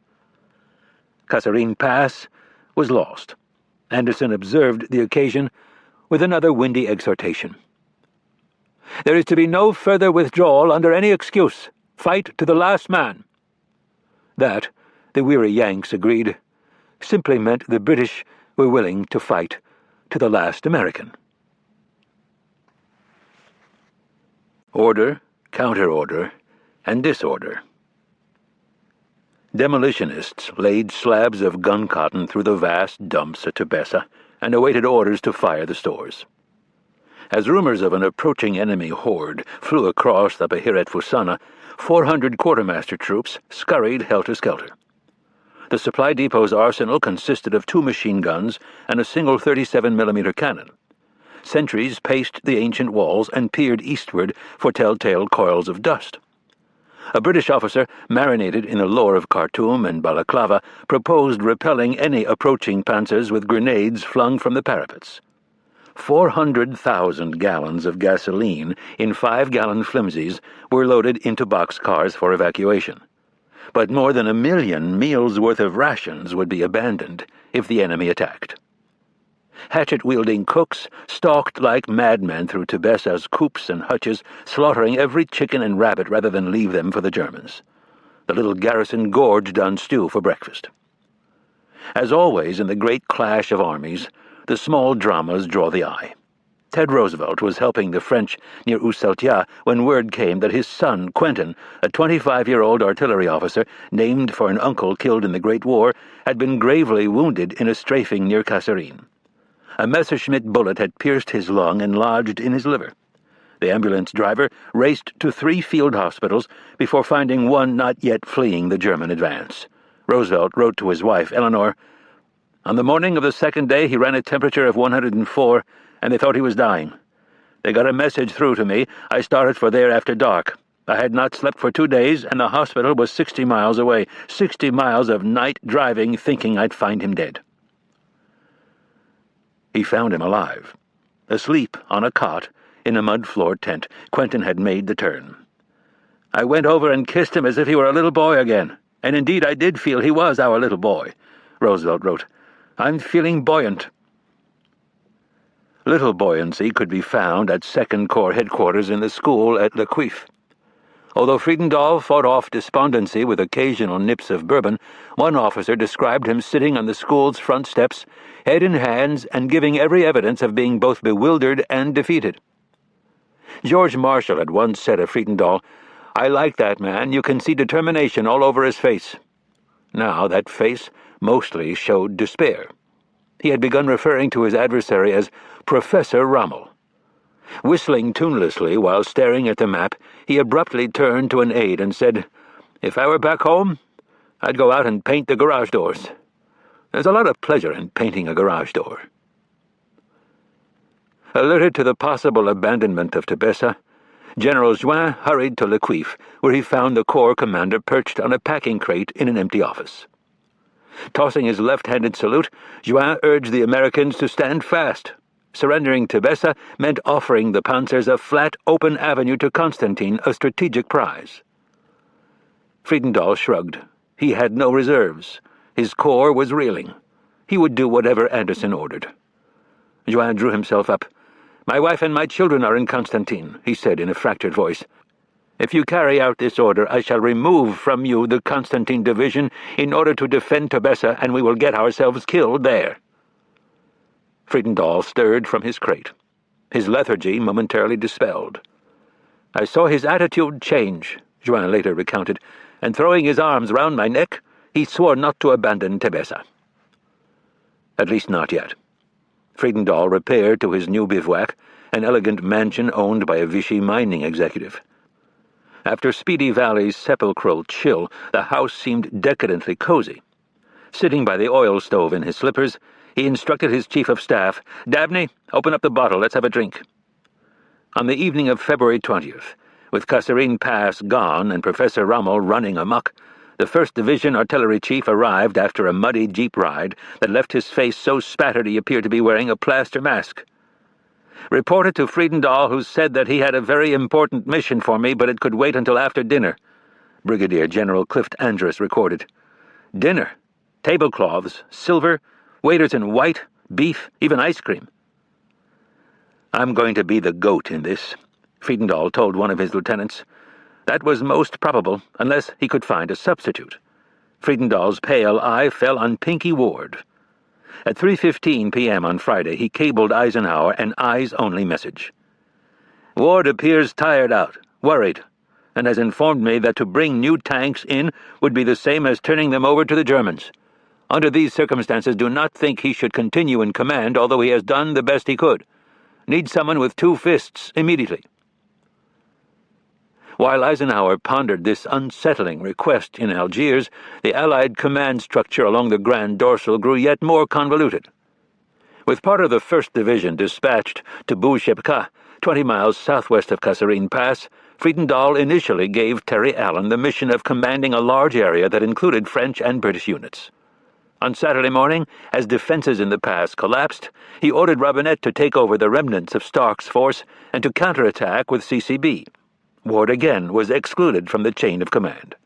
Kasserine Pass was lost. Anderson observed the occasion with another windy exhortation. "There is to be no further withdrawal under any excuse. Fight to the last man." That, the weary Yanks agreed, simply meant the British were willing to fight to the last American. Order, counter-order, and disorder. Demolitionists laid slabs of gun cotton through the vast dumps at Tebessa and awaited orders to fire the stores. As rumors of an approaching enemy horde flew across the Bahir Fusana, 400 quartermaster troops scurried helter-skelter. The supply depot's arsenal consisted of 2 machine guns and a single 37mm cannon. Sentries paced the ancient walls and peered eastward for telltale coils of dust. A British officer, marinated in the lore of Khartoum and Balaclava, proposed repelling any approaching panzers with grenades flung from the parapets. 400,000 gallons of gasoline in 5-gallon flimsies were loaded into boxcars for evacuation. But more than 1 million meals' worth of rations would be abandoned if the enemy attacked. Hatchet-wielding cooks stalked like madmen through Tebesa's coops and hutches, slaughtering every chicken and rabbit rather than leave them for the Germans. The little garrison gorged on stew for breakfast. As always in the great clash of armies, the small dramas draw the eye. Ted Roosevelt was helping the French near Usaltia when word came that his son, Quentin, a 25-year-old artillery officer named for an uncle killed in the Great War, had been gravely wounded in a strafing near Kasserine. A Messerschmitt bullet had pierced his lung and lodged in his liver. The ambulance driver raced to 3 field hospitals before finding one not yet fleeing the German advance. Roosevelt wrote to his wife, Eleanor, "On the morning of the second day he ran a temperature of 104, and they thought he was dying. They got a message through to me. I started for there after dark. I had not slept for 2 days, and the hospital was 60 miles away. 60 miles of night driving, thinking I'd find him dead." He found him alive. Asleep on a cot in a mud-floored tent, Quentin had made the turn. "I went over and kissed him as if he were a little boy again, and indeed I did feel he was our little boy," Roosevelt wrote. "I'm feeling buoyant." Little buoyancy could be found at Second Corps headquarters in the school at Le Cuif. Although Friedendahl fought off despondency with occasional nips of bourbon, one officer described him sitting on the school's front steps, head in hands, and giving every evidence of being both bewildered and defeated. George Marshall had once said of Friedendahl, "I like that man. You can see determination all over his face." Now that face mostly showed despair. He had begun referring to his adversary as Professor Rommel. Whistling tunelessly while staring at the map, he abruptly turned to an aide and said, "If I were back home, I'd go out and paint the garage doors. There's a lot of pleasure in painting a garage door." Alerted to the possible abandonment of Tebessa, General Juin hurried to Le Cuif, where he found the Corps commander perched on a packing crate in an empty office. Tossing his left-handed salute, Juin urged the Americans to stand fast. Surrendering Tebessa meant offering the panzers a flat, open avenue to Constantine, a strategic prize. Friedendahl shrugged. He had no reserves. His corps was reeling. He would do whatever Anderson ordered. Juin drew himself up. "My wife and my children are in Constantine," he said in a fractured voice. "If you carry out this order, I shall remove from you the Constantine division in order to defend Tebessa, and we will get ourselves killed there." Friedendahl stirred from his crate, his lethargy momentarily dispelled. "I saw his attitude change," Juin later recounted, "and throwing his arms round my neck, he swore not to abandon Tebessa." At least not yet. Friedendahl repaired to his new bivouac, an elegant mansion owned by a Vichy mining executive. After Speedy Valley's sepulchral chill, the house seemed decadently cozy. Sitting by the oil stove in his slippers, he instructed his chief of staff, "Dabney, open up the bottle, let's have a drink." On the evening of February 20th, with Kasserine Pass gone and Professor Rommel running amok, the 1st Division artillery chief arrived after a muddy jeep ride that left his face so spattered he appeared to be wearing a plaster mask. "Reported to Friedendahl, who said that he had a very important mission for me, but it could wait until after dinner," Brigadier General Clift Andrus recorded. "Dinner, tablecloths, silver, waiters in white, beef, even ice cream." "I'm going to be the goat in this," Friedendahl told one of his lieutenants. That was most probable, unless he could find a substitute. Friedendahl's pale eye fell on Pinky Ward. At 3:15 p.m. on Friday, he cabled Eisenhower an eyes-only message. "Ward appears tired out, worried, and has informed me that to bring new tanks in would be the same as turning them over to the Germans. Under these circumstances, do not think he should continue in command, although he has done the best he could. Need someone with 2 fists immediately." While Eisenhower pondered this unsettling request in Algiers, the Allied command structure along the Grand Dorsal grew yet more convoluted. With part of the 1st Division dispatched to Bouchepka, 20 miles southwest of Kasserine Pass, Friedendahl initially gave Terry Allen the mission of commanding a large area that included French and British units. On Saturday morning, as defenses in the pass collapsed, he ordered Robinette to take over the remnants of Stark's force and to counterattack with CCB. Ward again was excluded from the chain of command.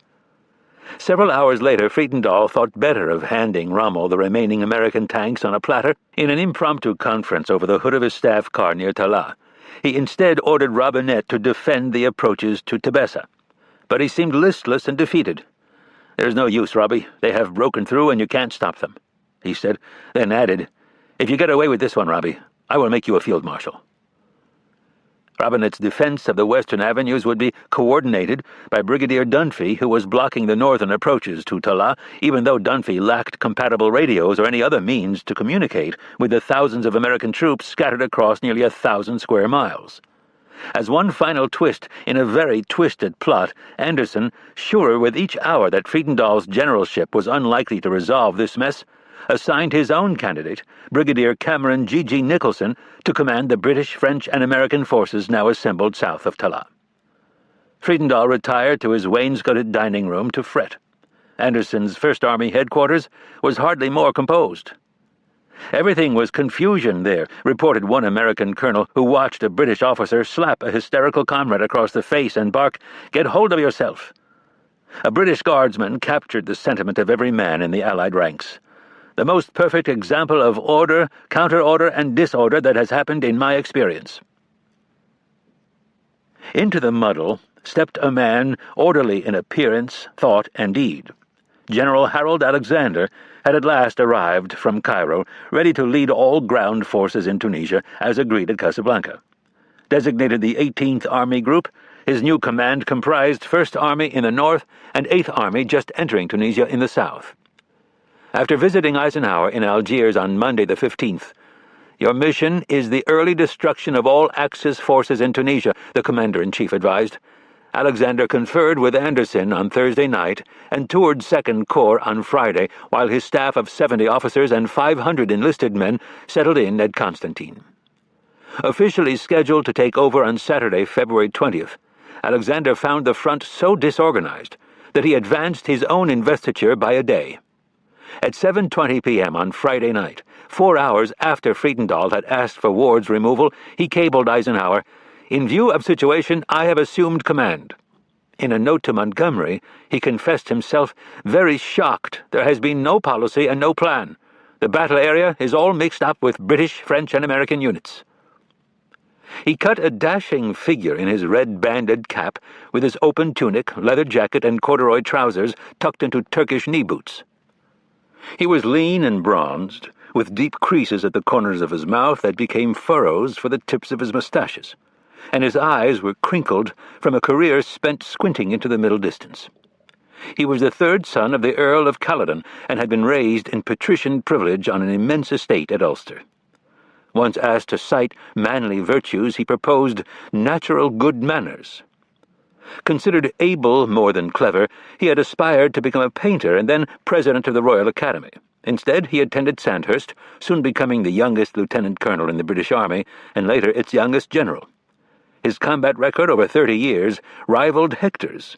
Several hours later, Friedendahl thought better of handing Rommel the remaining American tanks on a platter in an impromptu conference over the hood of his staff car near Talas. He instead ordered Robinette to defend the approaches to Tebessa. But he seemed listless and defeated. "There's no use, Robbie. They have broken through and you can't stop them," he said, then added, "If you get away with this one, Robbie, I will make you a field marshal." Robinette's defense of the western avenues would be coordinated by Brigadier Dunphy, who was blocking the northern approaches to Talas, even though Dunphy lacked compatible radios or any other means to communicate with the thousands of American troops scattered across nearly 1,000 square miles. As one final twist in a very twisted plot, Anderson, sure with each hour that Friedendahl's generalship was unlikely to resolve this mess, assigned his own candidate, Brigadier Cameron G.G. Nicholson, to command the British, French, and American forces now assembled south of Talas. Friedendahl retired to his wainscoted dining room to fret. Anderson's First Army headquarters was hardly more composed. "Everything was confusion there," reported one American colonel who watched a British officer slap a hysterical comrade across the face and bark, "Get hold of yourself." A British guardsman captured the sentiment of every man in the Allied ranks. "The most perfect example of order, counter-order, and disorder that has happened in my experience." Into the muddle stepped a man orderly in appearance, thought, and deed. General Harold Alexander had at last arrived from Cairo, ready to lead all ground forces in Tunisia, as agreed at Casablanca. Designated the 18th Army Group, his new command comprised 1st Army in the north and 8th Army just entering Tunisia in the south. After visiting Eisenhower in Algiers on Monday the 15th, "Your mission is the early destruction of all Axis forces in Tunisia," the Commander-in-Chief advised. Alexander conferred with Anderson on Thursday night and toured 2nd Corps on Friday, while his staff of 70 officers and 500 enlisted men settled in at Constantine. Officially scheduled to take over on Saturday, February 20th, Alexander found the front so disorganized that he advanced his own investiture by a day. At 7:20 p.m. on Friday night, 4 hours after Friedendahl had asked for Ward's removal, he cabled Eisenhower, "In view of situation, I have assumed command." In a note to Montgomery, he confessed himself very shocked. "There has been no policy and no plan. The battle area is all mixed up with British, French, and American units." He cut a dashing figure in his red-banded cap, with his open tunic, leather jacket, and corduroy trousers tucked into Turkish knee boots. He was lean and bronzed, with deep creases at the corners of his mouth that became furrows for the tips of his mustaches, and his eyes were crinkled from a career spent squinting into the middle distance. He was the 3rd son of the Earl of Caledon, and had been raised in patrician privilege on an immense estate at Ulster. Once asked to cite manly virtues, he proposed natural good manners. Considered able more than clever, he had aspired to become a painter and then president of the Royal Academy. Instead, he attended Sandhurst, soon becoming the youngest lieutenant colonel in the British Army, and later its youngest general. His combat record over 30 years rivaled Hector's.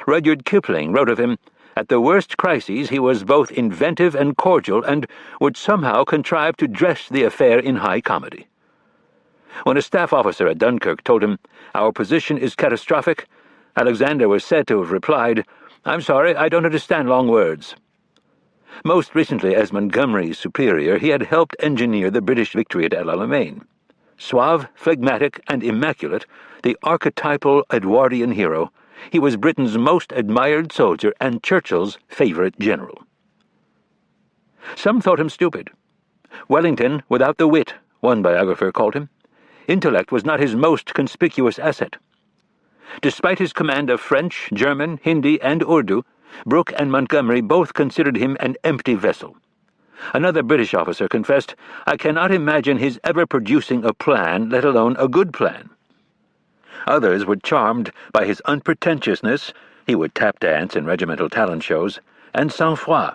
Rudyard Kipling wrote of him, "At the worst crises he was both inventive and cordial, and would somehow contrive to dress the affair in high comedy." When a staff officer at Dunkirk told him, "Our position is catastrophic," Alexander was said to have replied, "I'm sorry, I don't understand long words." Most recently, as Montgomery's superior, he had helped engineer the British victory at El Alamein. Suave, phlegmatic, and immaculate, the archetypal Edwardian hero, he was Britain's most admired soldier and Churchill's favorite general. Some thought him stupid. Wellington without the wit, one biographer called him. Intellect was not his most conspicuous asset. Despite his command of French, German, Hindi, and Urdu, Brooke and Montgomery both considered him an empty vessel. Another British officer confessed, "I cannot imagine his ever producing a plan, let alone a good plan." Others were charmed by his unpretentiousness — he would tap dance in regimental talent shows — and sang-froid.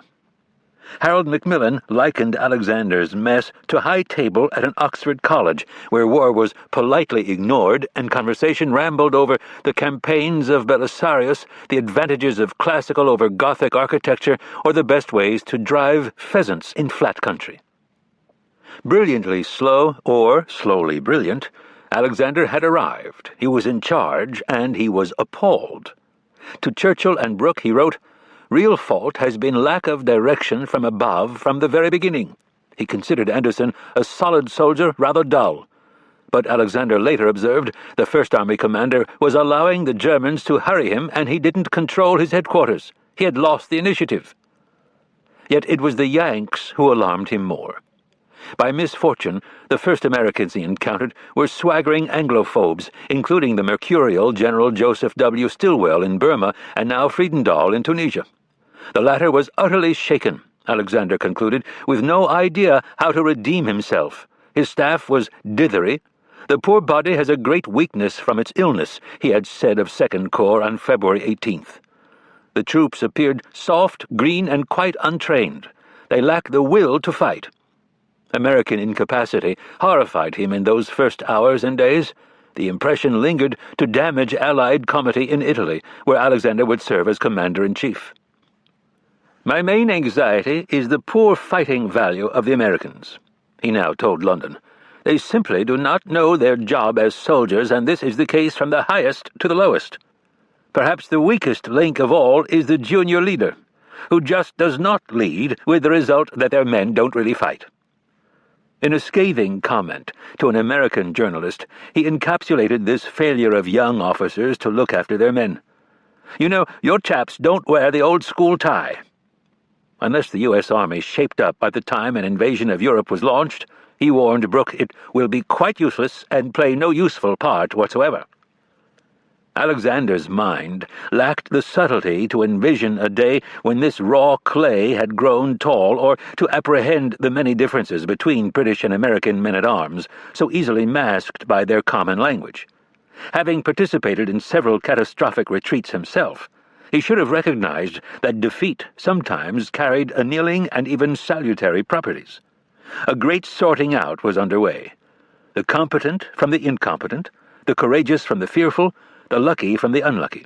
Harold Macmillan likened Alexander's mess to a high table at an Oxford college, where war was politely ignored and conversation rambled over the campaigns of Belisarius, the advantages of classical over Gothic architecture, or the best ways to drive pheasants in flat country. Brilliantly slow, or slowly brilliant, Alexander had arrived. He was in charge, and he was appalled. To Churchill and Brooke he wrote, "Real fault has been lack of direction from above from the very beginning." He considered Anderson a solid soldier, rather dull. But Alexander later observed the First Army commander was allowing the Germans to hurry him, and he didn't control his headquarters. He had lost the initiative. Yet it was the Yanks who alarmed him more. By misfortune, the first Americans he encountered were swaggering Anglophobes, including the mercurial General Joseph W. Stilwell in Burma and now Friedendahl in Tunisia. The latter was utterly shaken, Alexander concluded, with no idea how to redeem himself. His staff was dithery. "The poor body has a great weakness from its illness," he had said of Second Corps on February 18th. The troops appeared soft, green, and quite untrained. They lacked the will to fight. American incapacity horrified him in those first hours and days. The impression lingered to damage Allied comity in Italy, where Alexander would serve as commander-in-chief. "My main anxiety is the poor fighting value of the Americans," he now told London. "They simply do not know their job as soldiers, and this is the case from the highest to the lowest. Perhaps the weakest link of all is the junior leader, who just does not lead, with the result that their men don't really fight." In a scathing comment to an American journalist, he encapsulated this failure of young officers to look after their men. "You know, your chaps don't wear the old-school tie." Unless the U.S. Army shaped up by the time an invasion of Europe was launched, he warned Brooke, it will be quite useless and play no useful part whatsoever. Alexander's mind lacked the subtlety to envision a day when this raw clay had grown tall, or to apprehend the many differences between British and American men-at-arms, so easily masked by their common language. Having participated in several catastrophic retreats himself, he should have recognized that defeat sometimes carried annealing and even salutary properties. A great sorting out was underway. The competent from the incompetent, the courageous from the fearful, the lucky from the unlucky.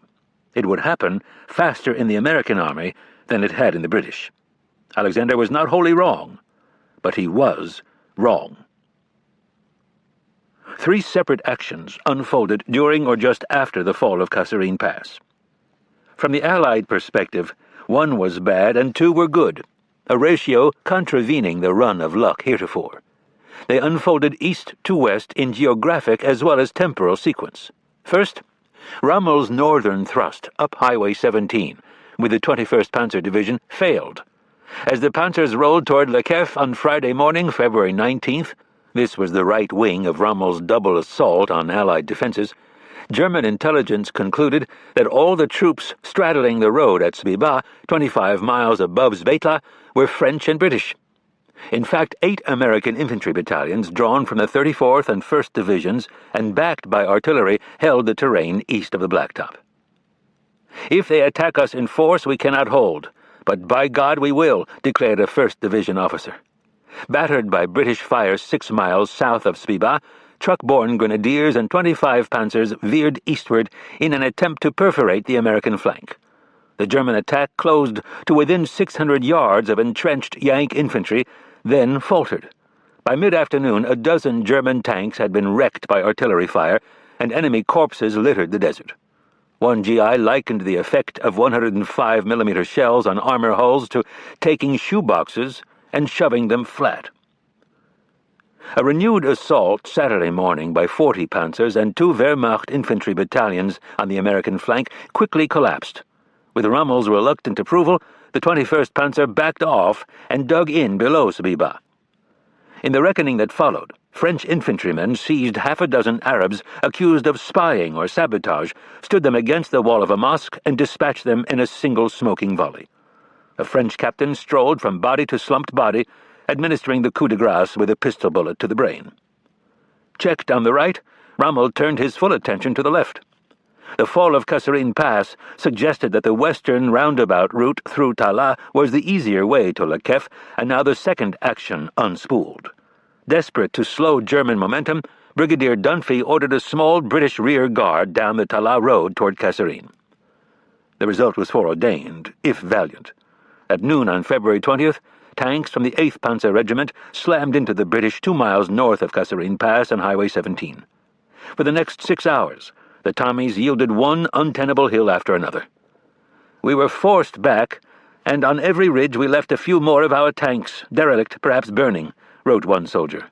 It would happen faster in the American army than it had in the British. Alexander was not wholly wrong, but he was wrong. 3 separate actions unfolded during or just after the fall of Kasserine Pass. From the Allied perspective, 1 was bad and 2 were good, a ratio contravening the run of luck heretofore. They unfolded east to west in geographic as well as temporal sequence. First, Rommel's northern thrust up Highway 17 with the 21st Panzer Division failed. As the panzers rolled toward Le Kef on Friday morning, February 19th, this was the right wing of Rommel's double assault on Allied defenses, German intelligence concluded that all the troops straddling the road at Sbiba, 25 miles above Zbetla, were French and British. In fact, 8 American infantry battalions drawn from the 34th and 1st Divisions and backed by artillery held the terrain east of the Blacktop. "If they attack us in force, we cannot hold, but by God we will," declared a 1st Division officer. Battered by British fire 6 miles south of Sbiba, truck-borne grenadiers and 25 panzers veered eastward in an attempt to perforate the American flank. The German attack closed to within 600 yards of entrenched Yank infantry, then faltered. By mid-afternoon, a dozen German tanks had been wrecked by artillery fire, and enemy corpses littered the desert. One GI likened the effect of 105mm shells on armor hulls to taking shoeboxes and shoving them flat. A renewed assault Saturday morning by 40 panzers and 2 Wehrmacht infantry battalions on the American flank quickly collapsed. With Rommel's reluctant approval, the 21st Panzer backed off and dug in below Sbiba. In the reckoning that followed, French infantrymen seized 6 Arabs accused of spying or sabotage, stood them against the wall of a mosque, and dispatched them in a single smoking volley. A French captain strolled from body to slumped body, administering the coup de grace with a pistol bullet to the brain. Checked on the right, Rommel turned his full attention to the left. The fall of Kasserine Pass suggested that the western roundabout route through Talas was the easier way to Le Kef, and now the second action unspooled. Desperate to slow German momentum, Brigadier Dunphy ordered a small British rear guard down the Talas road toward Kasserine. The result was foreordained, if valiant. At noon on February 20th, tanks from the 8th Panzer Regiment slammed into the British 2 miles north of Kasserine Pass on Highway 17. For the next 6 hours, the Tommies yielded one untenable hill after another. We were forced back, and on every ridge we left a few more of our tanks, derelict, perhaps burning, wrote one soldier.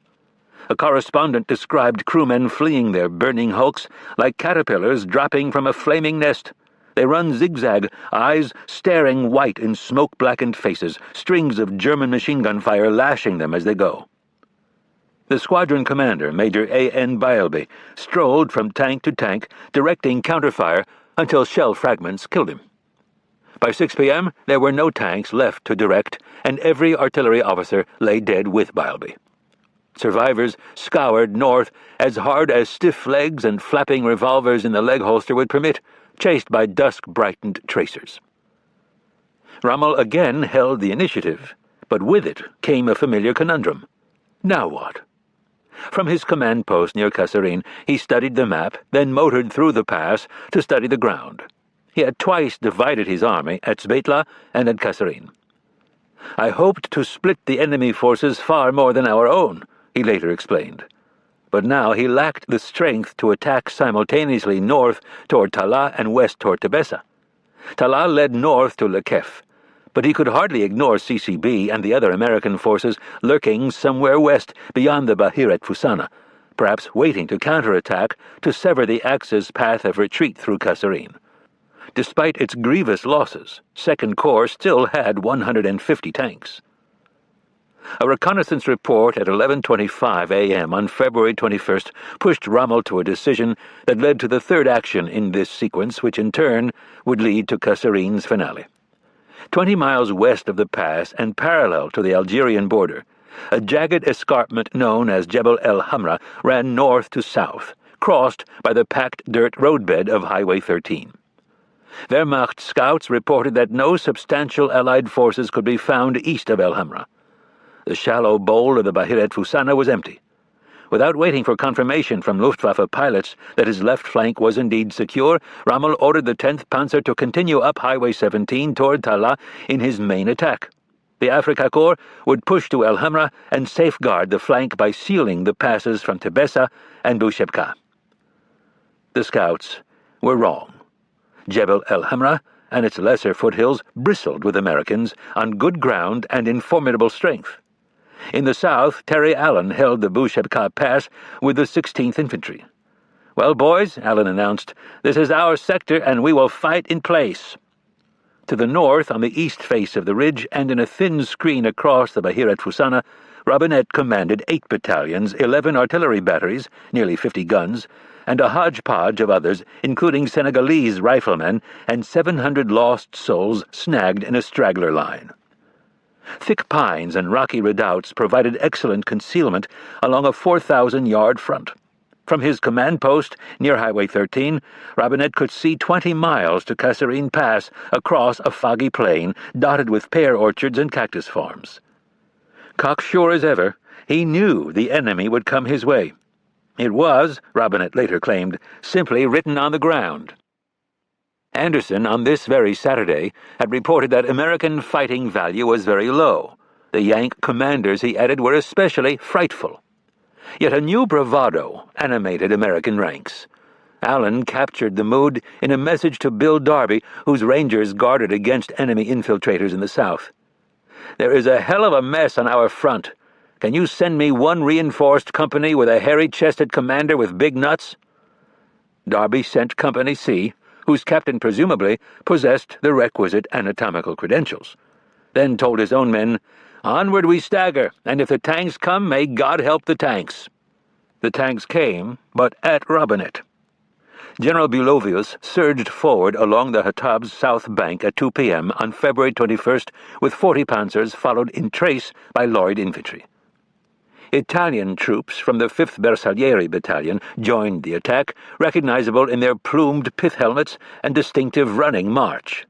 A correspondent described crewmen fleeing their burning hulks like caterpillars dropping from a flaming nest. They run zigzag, eyes staring white in smoke-blackened faces, strings of German machine gun fire lashing them as they go. The squadron commander, Major A.N. Bileby, strolled from tank to tank, directing counterfire until shell fragments killed him. By 6 p.m., there were no tanks left to direct, and every artillery officer lay dead with Bileby. Survivors scoured north as hard as stiff legs and flapping revolvers in the leg holster would permit, chased by dusk-brightened tracers. Rommel again held the initiative, but with it came a familiar conundrum. Now what? From his command post near Kasserine, he studied the map, then motored through the pass to study the ground. He had twice divided his army at Svetla and at Kasserine. "I hoped to split the enemy forces far more than our own," he later explained. But now he lacked the strength to attack simultaneously north toward Talas and west toward Tebessa. Talas led north to Le Kef, but he could hardly ignore CCB and the other American forces lurking somewhere west beyond the Bahir et Fusana, perhaps waiting to counterattack to sever the Axis path of retreat through Kasserine. Despite its grievous losses, Second Corps still had 150 tanks. A reconnaissance report at 11:25 a.m. on February 21st pushed Rommel to a decision that led to the third action in this sequence, which in turn would lead to Kasserine's finale. 20 miles west of the pass and parallel to the Algerian border, a jagged escarpment known as Jebel el Hamra ran north to south, crossed by the packed dirt roadbed of Highway 13. Wehrmacht scouts reported that no substantial Allied forces could be found east of El Hamra. The shallow bowl of the Bahir et Fusana was empty. Without waiting for confirmation from Luftwaffe pilots that his left flank was indeed secure, Rommel ordered the 10th Panzer to continue up Highway 17 toward Talas in his main attack. The Afrika Korps would push to El Hamra and safeguard the flank by sealing the passes from Tebessa and Bouchebka. The scouts were wrong. Jebel el Hamra and its lesser foothills bristled with Americans on good ground and in formidable strength. In the south, Terry Allen held the Bouchebka Pass with the 16th Infantry. "Well, boys," Allen announced, "this is our sector and we will fight in place." To the north, on the east face of the ridge and in a thin screen across the Bahir et Fusana, Robinette commanded 8 battalions, 11 artillery batteries, nearly 50 guns, and a hodgepodge of others, including Senegalese riflemen and 700 lost souls snagged in a straggler line. Thick pines and rocky redoubts provided excellent concealment along a 4,000-yard front. From his command post near Highway 13, Robinette could see 20 miles to Kasserine Pass across a foggy plain dotted with pear orchards and cactus farms. Cocksure as ever, he knew the enemy would come his way. It was, Robinette later claimed, simply written on the ground. Anderson, on this very Saturday, had reported that American fighting value was very low. The Yank commanders, he added, were especially frightful. Yet a new bravado animated American ranks. Allen captured the mood in a message to Bill Darby, whose Rangers guarded against enemy infiltrators in the south. "There is a hell of a mess on our front. Can you send me one reinforced company with a hairy-chested commander with big nuts?" Darby sent Company C, whose captain presumably possessed the requisite anatomical credentials, then told his own men, "Onward we stagger, and if the tanks come, may God help the tanks." The tanks came, but at Robinette. General Bulovius surged forward along the Hatab's south bank at 2 p.m. on February 21st with 40 panzers followed in trace by Lloyd infantry. Italian troops from the 5th Bersaglieri Battalion joined the attack, recognizable in their plumed pith helmets and distinctive running march.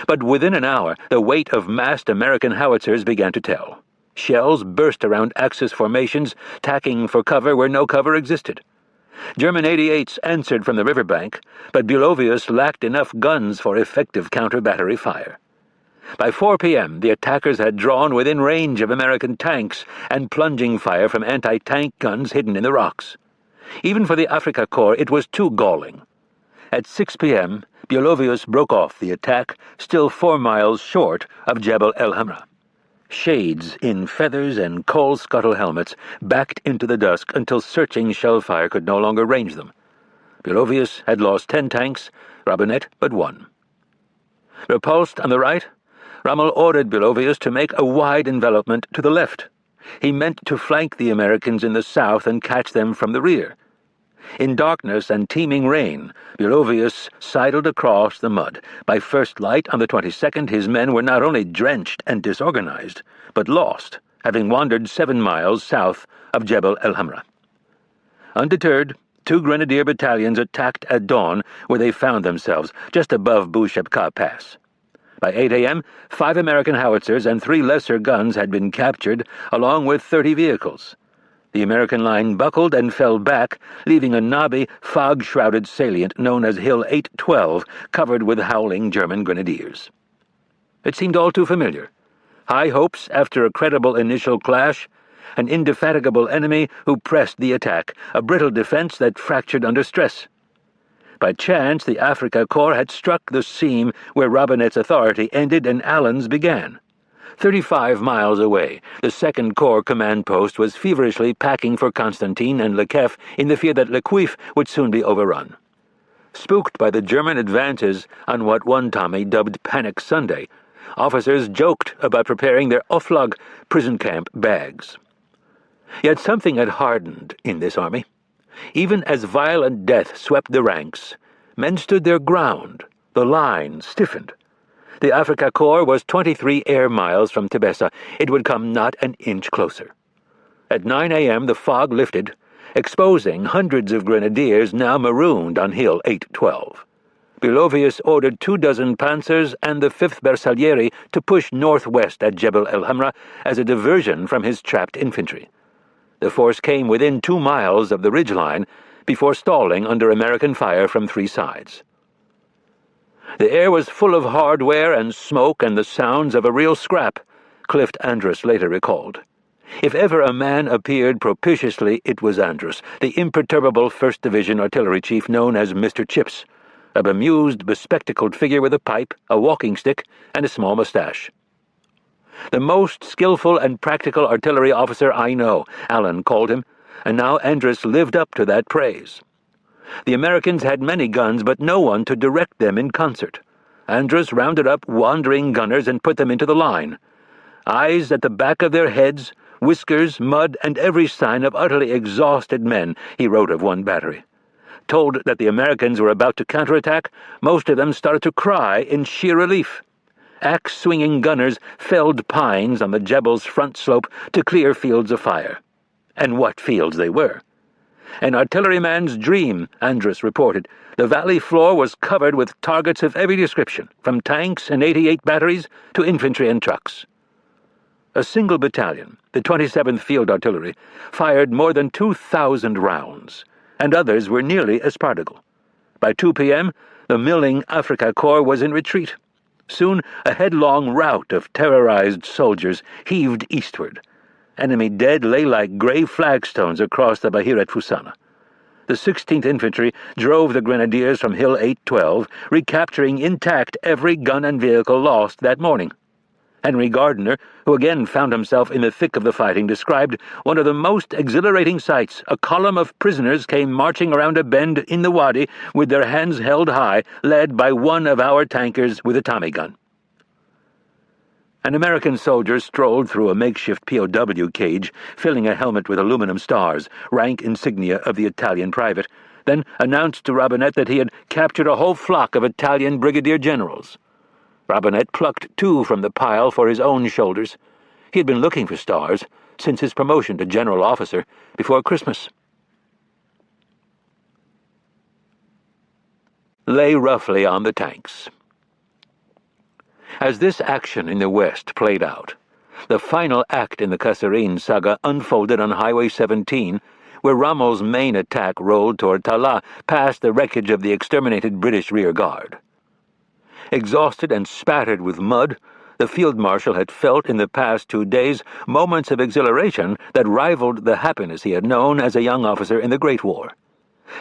But within an hour, the weight of massed American howitzers began to tell. Shells burst around Axis formations, tacking for cover where no cover existed. German 88s answered from the riverbank, but Bulovius lacked enough guns for effective counter-battery fire. By 4 p.m., the attackers had drawn within range of American tanks and plunging fire from anti-tank guns hidden in the rocks. Even for the Afrika Korps, it was too galling. At 6 p.m., Bulovius broke off the attack, still 4 miles short of Jebel el Hamra. Shades in feathers and coal scuttle helmets backed into the dusk until searching shell fire could no longer range them. Bulovius had lost 10 tanks, Robinette but 1. Repulsed on the right, Rommel ordered Bulovius to make a wide envelopment to the left. He meant to flank the Americans in the south and catch them from the rear. In darkness and teeming rain, Bulovius sidled across the mud. By first light on the 22nd, his men were not only drenched and disorganized, but lost, having wandered 7 miles south of Jebel el Hamra. Undeterred, 2 grenadier battalions attacked at dawn, where they found themselves just above Bouchebka Pass. By 8 a.m., 5 American howitzers and 3 lesser guns had been captured, along with 30 vehicles. The American line buckled and fell back, leaving a knobby, fog-shrouded salient known as Hill 812, covered with howling German grenadiers. It seemed all too familiar. High hopes after a credible initial clash, an indefatigable enemy who pressed the attack, a brittle defense that fractured under stress. By chance, the Afrika Korps had struck the seam where Robinette's authority ended and Allen's began. 35 miles away, the 2nd Corps command post was feverishly packing for Constantine and Le Queif in the fear that Le Queif would soon be overrun. Spooked by the German advances on what one Tommy dubbed Panic Sunday, officers joked about preparing their Oflag prison camp bags. Yet something had hardened in this army. Even as violent death swept the ranks, men stood their ground, the line stiffened. The Afrika Korps was 23 air miles from Tebessa. It would come not an inch closer. At 9 a.m. the fog lifted, exposing hundreds of grenadiers now marooned on Hill 812. Bulovius ordered 24 panzers and the 5th Bersaglieri to push northwest at Jebel el Hamra as a diversion from his trapped infantry. The force came within 2 miles of the ridgeline before stalling under American fire from 3 sides. The air was full of hardware and smoke and the sounds of a real scrap, Clift Andrus later recalled. If ever a man appeared propitiously, it was Andrus, the imperturbable 1st Division artillery chief known as Mr. Chips, a bemused, bespectacled figure with a pipe, a walking stick, and a small mustache. "The most skillful and practical artillery officer I know," Allen called him, and now Andrus lived up to that praise. The Americans had many guns, but no one to direct them in concert. Andrus rounded up wandering gunners and put them into the line. Eyes at the back of their heads, whiskers, mud, and every sign of utterly exhausted men, he wrote of one battery. Told that the Americans were about to counterattack, most of them started to cry in sheer relief. Axe-swinging gunners felled pines on the Jebel's front slope to clear fields of fire. And what fields they were! An artilleryman's dream, Andrus reported. The valley floor was covered with targets of every description, from tanks and 88 batteries to infantry and trucks. A single battalion, the 27th Field Artillery, fired more than 2,000 rounds, and others were nearly as prodigal. By 2 p.m., the milling Afrika Korps was in retreat. Soon, a headlong rout of terrorized soldiers heaved eastward. Enemy dead lay like gray flagstones across the Bahiret Fusana. The 16th Infantry drove the Grenadiers from Hill 812, recapturing intact every gun and vehicle lost that morning. Henry Gardner, who again found himself in the thick of the fighting, described one of the most exhilarating sights. A column of prisoners came marching around a bend in the wadi with their hands held high, led by one of our tankers with a Tommy gun. An American soldier strolled through a makeshift POW cage, filling a helmet with aluminum stars, rank insignia of the Italian private, then announced to Robinette that he had captured a whole flock of Italian brigadier generals. Robinette plucked 2 from the pile for his own shoulders. He had been looking for stars, since his promotion to general officer before Christmas. Lay roughly on the tanks. As this action in the west played out, the final act in the Kasserine saga unfolded on Highway 17, where Rommel's main attack rolled toward Talas, past the wreckage of the exterminated British rear guard. Exhausted and spattered with mud, the field marshal had felt in the past 2 days moments of exhilaration that rivaled the happiness he had known as a young officer in the Great War.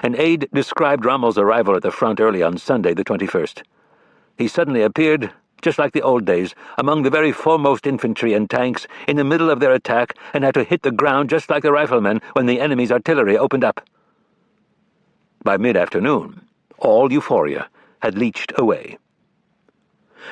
An aide described Rommel's arrival at the front early on Sunday, the 21st. He suddenly appeared, just like the old days, among the very foremost infantry and tanks in the middle of their attack, and had to hit the ground just like the riflemen when the enemy's artillery opened up. By mid-afternoon, all euphoria had leached away.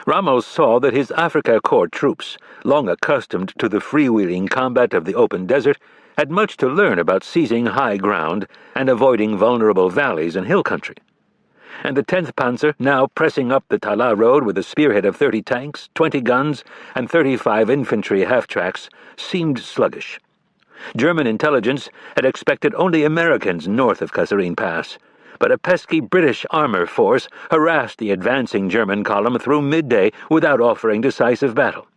Rommel saw that his Afrika Korps troops, long accustomed to the freewheeling combat of the open desert, had much to learn about seizing high ground and avoiding vulnerable valleys and hill country. And the 10th Panzer, now pressing up the Talas road with a spearhead of 30 tanks, 20 guns, and 35 infantry half-tracks, seemed sluggish. German intelligence had expected only Americans north of Kasserine Pass, but a pesky British armor force harassed the advancing German column through midday without offering decisive battle.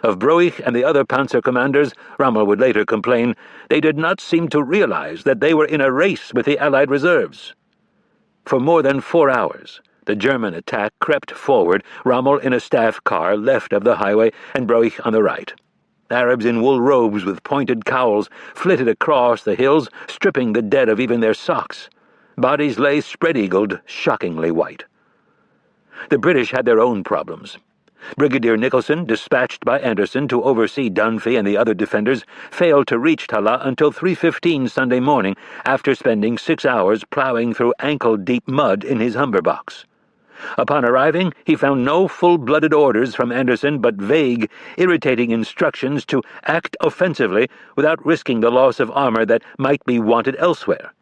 Of Broich and the other panzer commanders, Rommel would later complain, they did not seem to realize that they were in a race with the Allied reserves. For more than 4 hours, the German attack crept forward, Rommel in a staff car left of the highway and Broich on the right. Arabs in wool robes with pointed cowls flitted across the hills, stripping the dead of even their socks. Bodies lay spread-eagled, shockingly white. The British had their own problems. Brigadier Nicholson, dispatched by Anderson to oversee Dunphy and the other defenders, failed to reach Talas until 3:15 Sunday morning, after spending 6 hours plowing through ankle-deep mud in his Humber box. Upon arriving, he found no full-blooded orders from Anderson, but vague, irritating instructions to act offensively without risking the loss of armor that might be wanted elsewhere.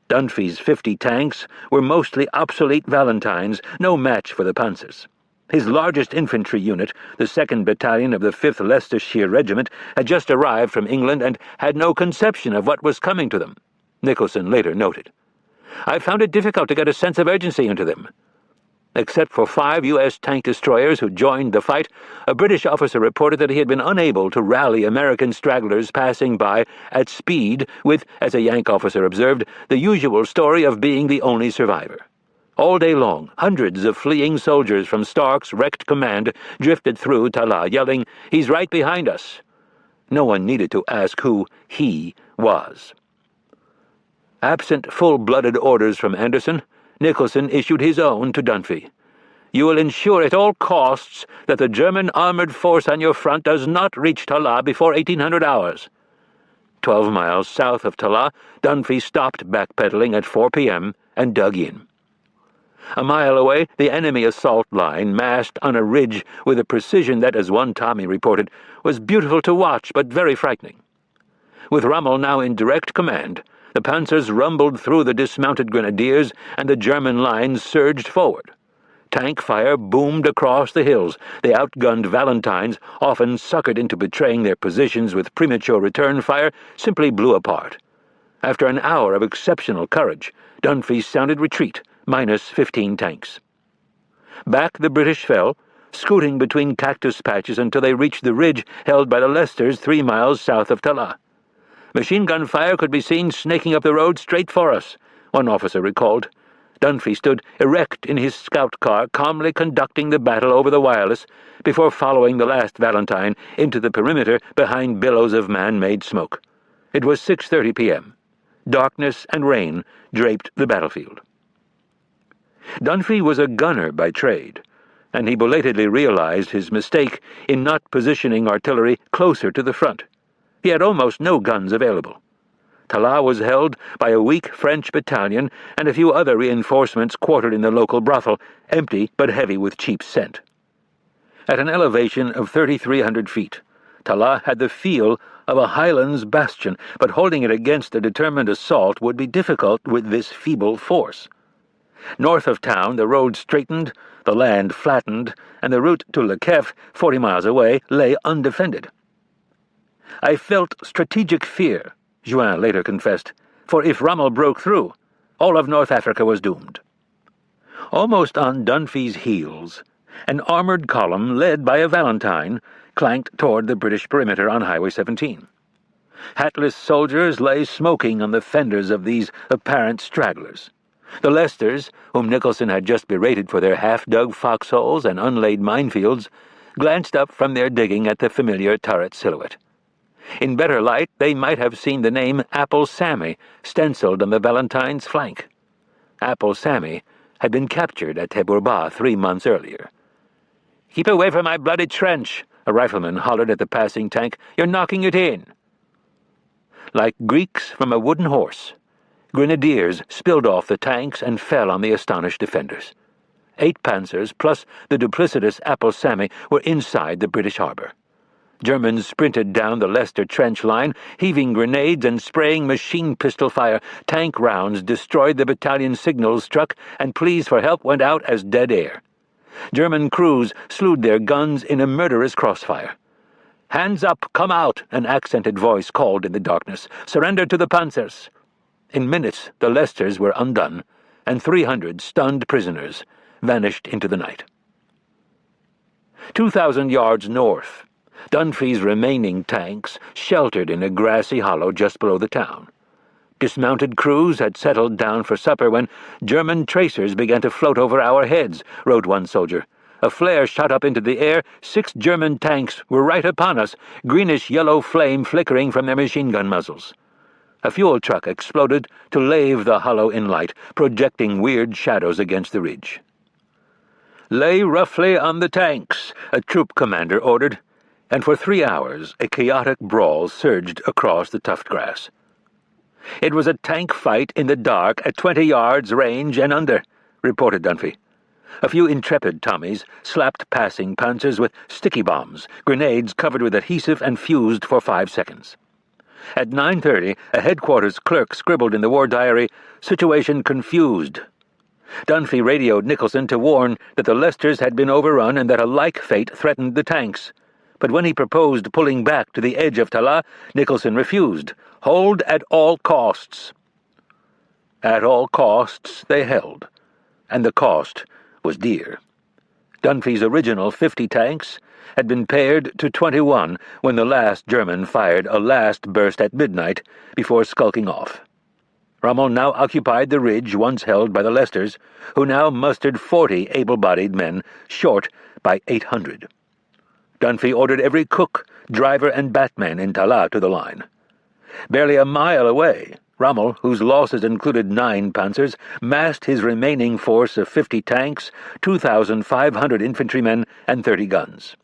Dunphy's 50 tanks were mostly obsolete Valentines, no match for the Panzers. His largest infantry unit, the 2nd Battalion of the 5th Leicestershire Regiment, had just arrived from England and had no conception of what was coming to them, Nicholson later noted. I found it difficult to get a sense of urgency into them. Except for 5 U.S. tank destroyers who joined the fight, a British officer reported that he had been unable to rally American stragglers passing by at speed with, as a Yank officer observed, the usual story of being the only survivor. All day long, hundreds of fleeing soldiers from Stark's wrecked command drifted through Talas, yelling, "He's right behind us." No one needed to ask who he was. Absent full-blooded orders from Anderson, Nicholson issued his own to Dunphy. "You will ensure at all costs that the German armored force on your front does not reach Talas before 1800 hours. 12 miles south of Talas, Dunphy stopped backpedaling at 4 p.m. and dug in. A mile away, the enemy assault line massed on a ridge with a precision that, as one Tommy reported, was beautiful to watch but very frightening. With Rommel now in direct command, the panzers rumbled through the dismounted grenadiers, and the German lines surged forward. Tank fire boomed across the hills. The outgunned Valentines, often suckered into betraying their positions with premature return fire, simply blew apart. After an hour of exceptional courage, Dunphy sounded retreat, minus 15 tanks. Back the British fell, scooting between cactus patches until they reached the ridge held by the Leicesters 3 miles south of Talas. Machine gun fire could be seen snaking up the road straight for us, one officer recalled. Dunphy stood erect in his scout car, calmly conducting the battle over the wireless, before following the last Valentine into the perimeter behind billows of man-made smoke. It was 6:30 p.m. Darkness and rain draped the battlefield. Dunphy was a gunner by trade, and he belatedly realized his mistake in not positioning artillery closer to the front. He had almost no guns available. Talas was held by a weak French battalion and a few other reinforcements quartered in the local brothel, empty but heavy with cheap scent. At an elevation of 3,300 feet, Talas had the feel of a Highlands bastion, but holding it against a determined assault would be difficult with this feeble force. North of town, the road straightened, the land flattened, and the route to Le Queff, 40 miles away, lay undefended. "I felt strategic fear," Juin later confessed, "for if Rommel broke through, all of North Africa was doomed." Almost on Dunphy's heels, an armored column led by a Valentine clanked toward the British perimeter on Highway 17. Hatless soldiers lay smoking on the fenders of these apparent stragglers. The Leicesters, whom Nicholson had just berated for their half-dug foxholes and unlaid minefields, glanced up from their digging at the familiar turret silhouette. In better light, they might have seen the name Apple Sammy stenciled on the Valentine's flank. Apple Sammy had been captured at Tebourba 3 months earlier. "Keep away from my bloody trench," a rifleman hollered at the passing tank. "You're knocking it in." Like Greeks from a wooden horse, grenadiers spilled off the tanks and fell on the astonished defenders. 8 panzers, plus the duplicitous Apple Sammy, were inside the British harbor. Germans sprinted down the Leicester trench line, heaving grenades and spraying machine pistol fire. Tank rounds destroyed the battalion signals truck, and pleas for help went out as dead air. German crews slewed their guns in a murderous crossfire. "Hands up, come out," an accented voice called in the darkness. "Surrender to the panzers." In minutes, the Leicesters were undone, and 300 stunned prisoners vanished into the night. 2,000 yards north, Dunphy's remaining tanks sheltered in a grassy hollow just below the town. Dismounted crews had settled down for supper when German tracers began to float over our heads, wrote one soldier. A flare shot up into the air. 6 German tanks were right upon us, greenish-yellow flame flickering from their machine gun muzzles. A fuel truck exploded to lave the hollow in light, projecting weird shadows against the ridge. "Lay roughly on the tanks," a troop commander ordered, and for 3 hours a chaotic brawl surged across the tough grass. "It was a tank fight in the dark at 20 yards range and under," reported Dunphy. A few intrepid Tommies slapped passing panzers with sticky bombs, grenades covered with adhesive and fused for 5 seconds. At 9:30, a headquarters clerk scribbled in the war diary, "Situation confused." Dunphy radioed Nicholson to warn that the Leicesters had been overrun and that a like fate threatened the tanks. But when he proposed pulling back to the edge of Talas, Nicholson refused. "Hold at all costs." At all costs they held, and the cost was dear. Dunphy's original 50 tanks had been pared to 21 when the last German fired a last burst at midnight before skulking off. Rommel now occupied the ridge once held by the Leicesters, who now mustered 40 able-bodied men, short by 800. Dunphy ordered every cook, driver, and batman in Talas to the line. Barely a mile away, Rommel, whose losses included 9 panzers, massed his remaining force of 50 tanks, 2,500 infantrymen, and 30 guns.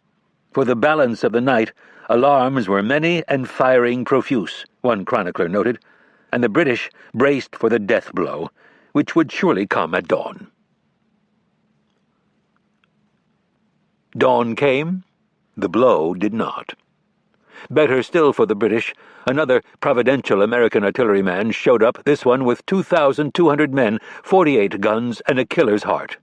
For the balance of the night, alarms were many and firing profuse, one chronicler noted, and the British braced for the death blow, which would surely come at dawn. Dawn came. The blow did not. Better still for the British, another providential American artilleryman showed up, this one with 2,200 men, 48 guns, and a killer's heart.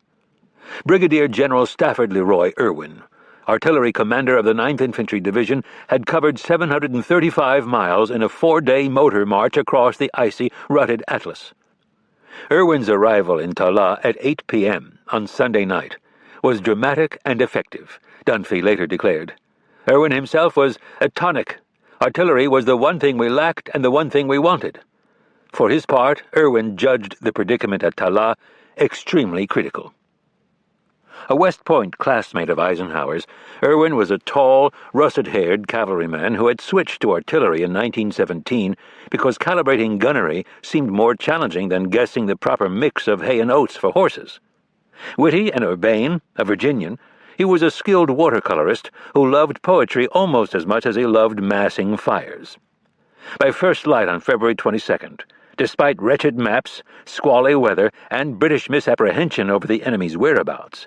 Brigadier General Stafford Leroy Irwin, artillery commander of the 9th Infantry Division, had covered 735 miles in a 4-day motor march across the icy, rutted Atlas. Irwin's arrival in Talas at 8 p.m. on Sunday night was dramatic and effective, Dunphy later declared. Irwin himself was a tonic. Artillery was the one thing we lacked and the one thing we wanted. For his part, Irwin judged the predicament at Talas extremely critical. A West Point classmate of Eisenhower's, Irwin was a tall, russet-haired cavalryman who had switched to artillery in 1917 because calibrating gunnery seemed more challenging than guessing the proper mix of hay and oats for horses. Witty and urbane, a Virginian, he was a skilled watercolorist who loved poetry almost as much as he loved massing fires. By first light on February 22nd, despite wretched maps, squally weather, and British misapprehension over the enemy's whereabouts,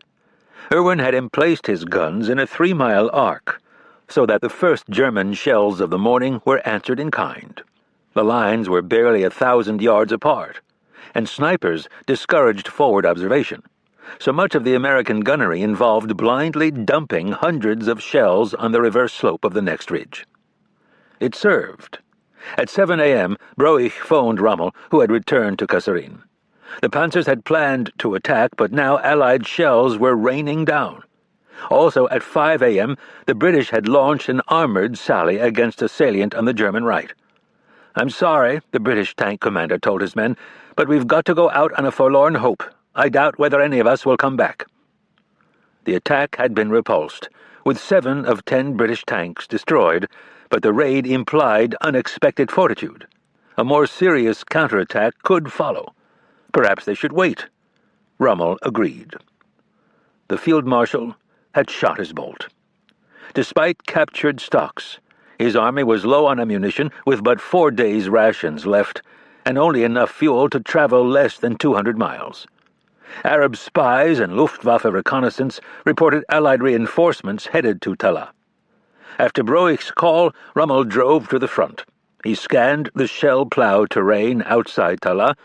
Irwin had emplaced his guns in a 3-mile arc, so that the first German shells of the morning were answered in kind. The lines were barely 1,000 yards apart, and snipers discouraged forward observation. So much of the American gunnery involved blindly dumping hundreds of shells on the reverse slope of the next ridge. It served. At 7 a.m., Broich phoned Rommel, who had returned to Kasserine. The Panzers had planned to attack, but now Allied shells were raining down. Also, at 5 a.m., the British had launched an armored sally against a salient on the German right. "I'm sorry," the British tank commander told his men, "but we've got to go out on a forlorn hope. I doubt whether any of us will come back." The attack had been repulsed, with 7 of 10 British tanks destroyed, but the raid implied unexpected fortitude. A more serious counterattack could follow. Perhaps they should wait. Rommel agreed. The field marshal had shot his bolt. Despite captured stocks, his army was low on ammunition, with but 4 days' rations left, and only enough fuel to travel less than 200 miles. Arab spies and Luftwaffe reconnaissance reported Allied reinforcements headed to Talas. After Broich's call, Rommel drove to the front. He scanned the shell-plowed terrain outside Talas,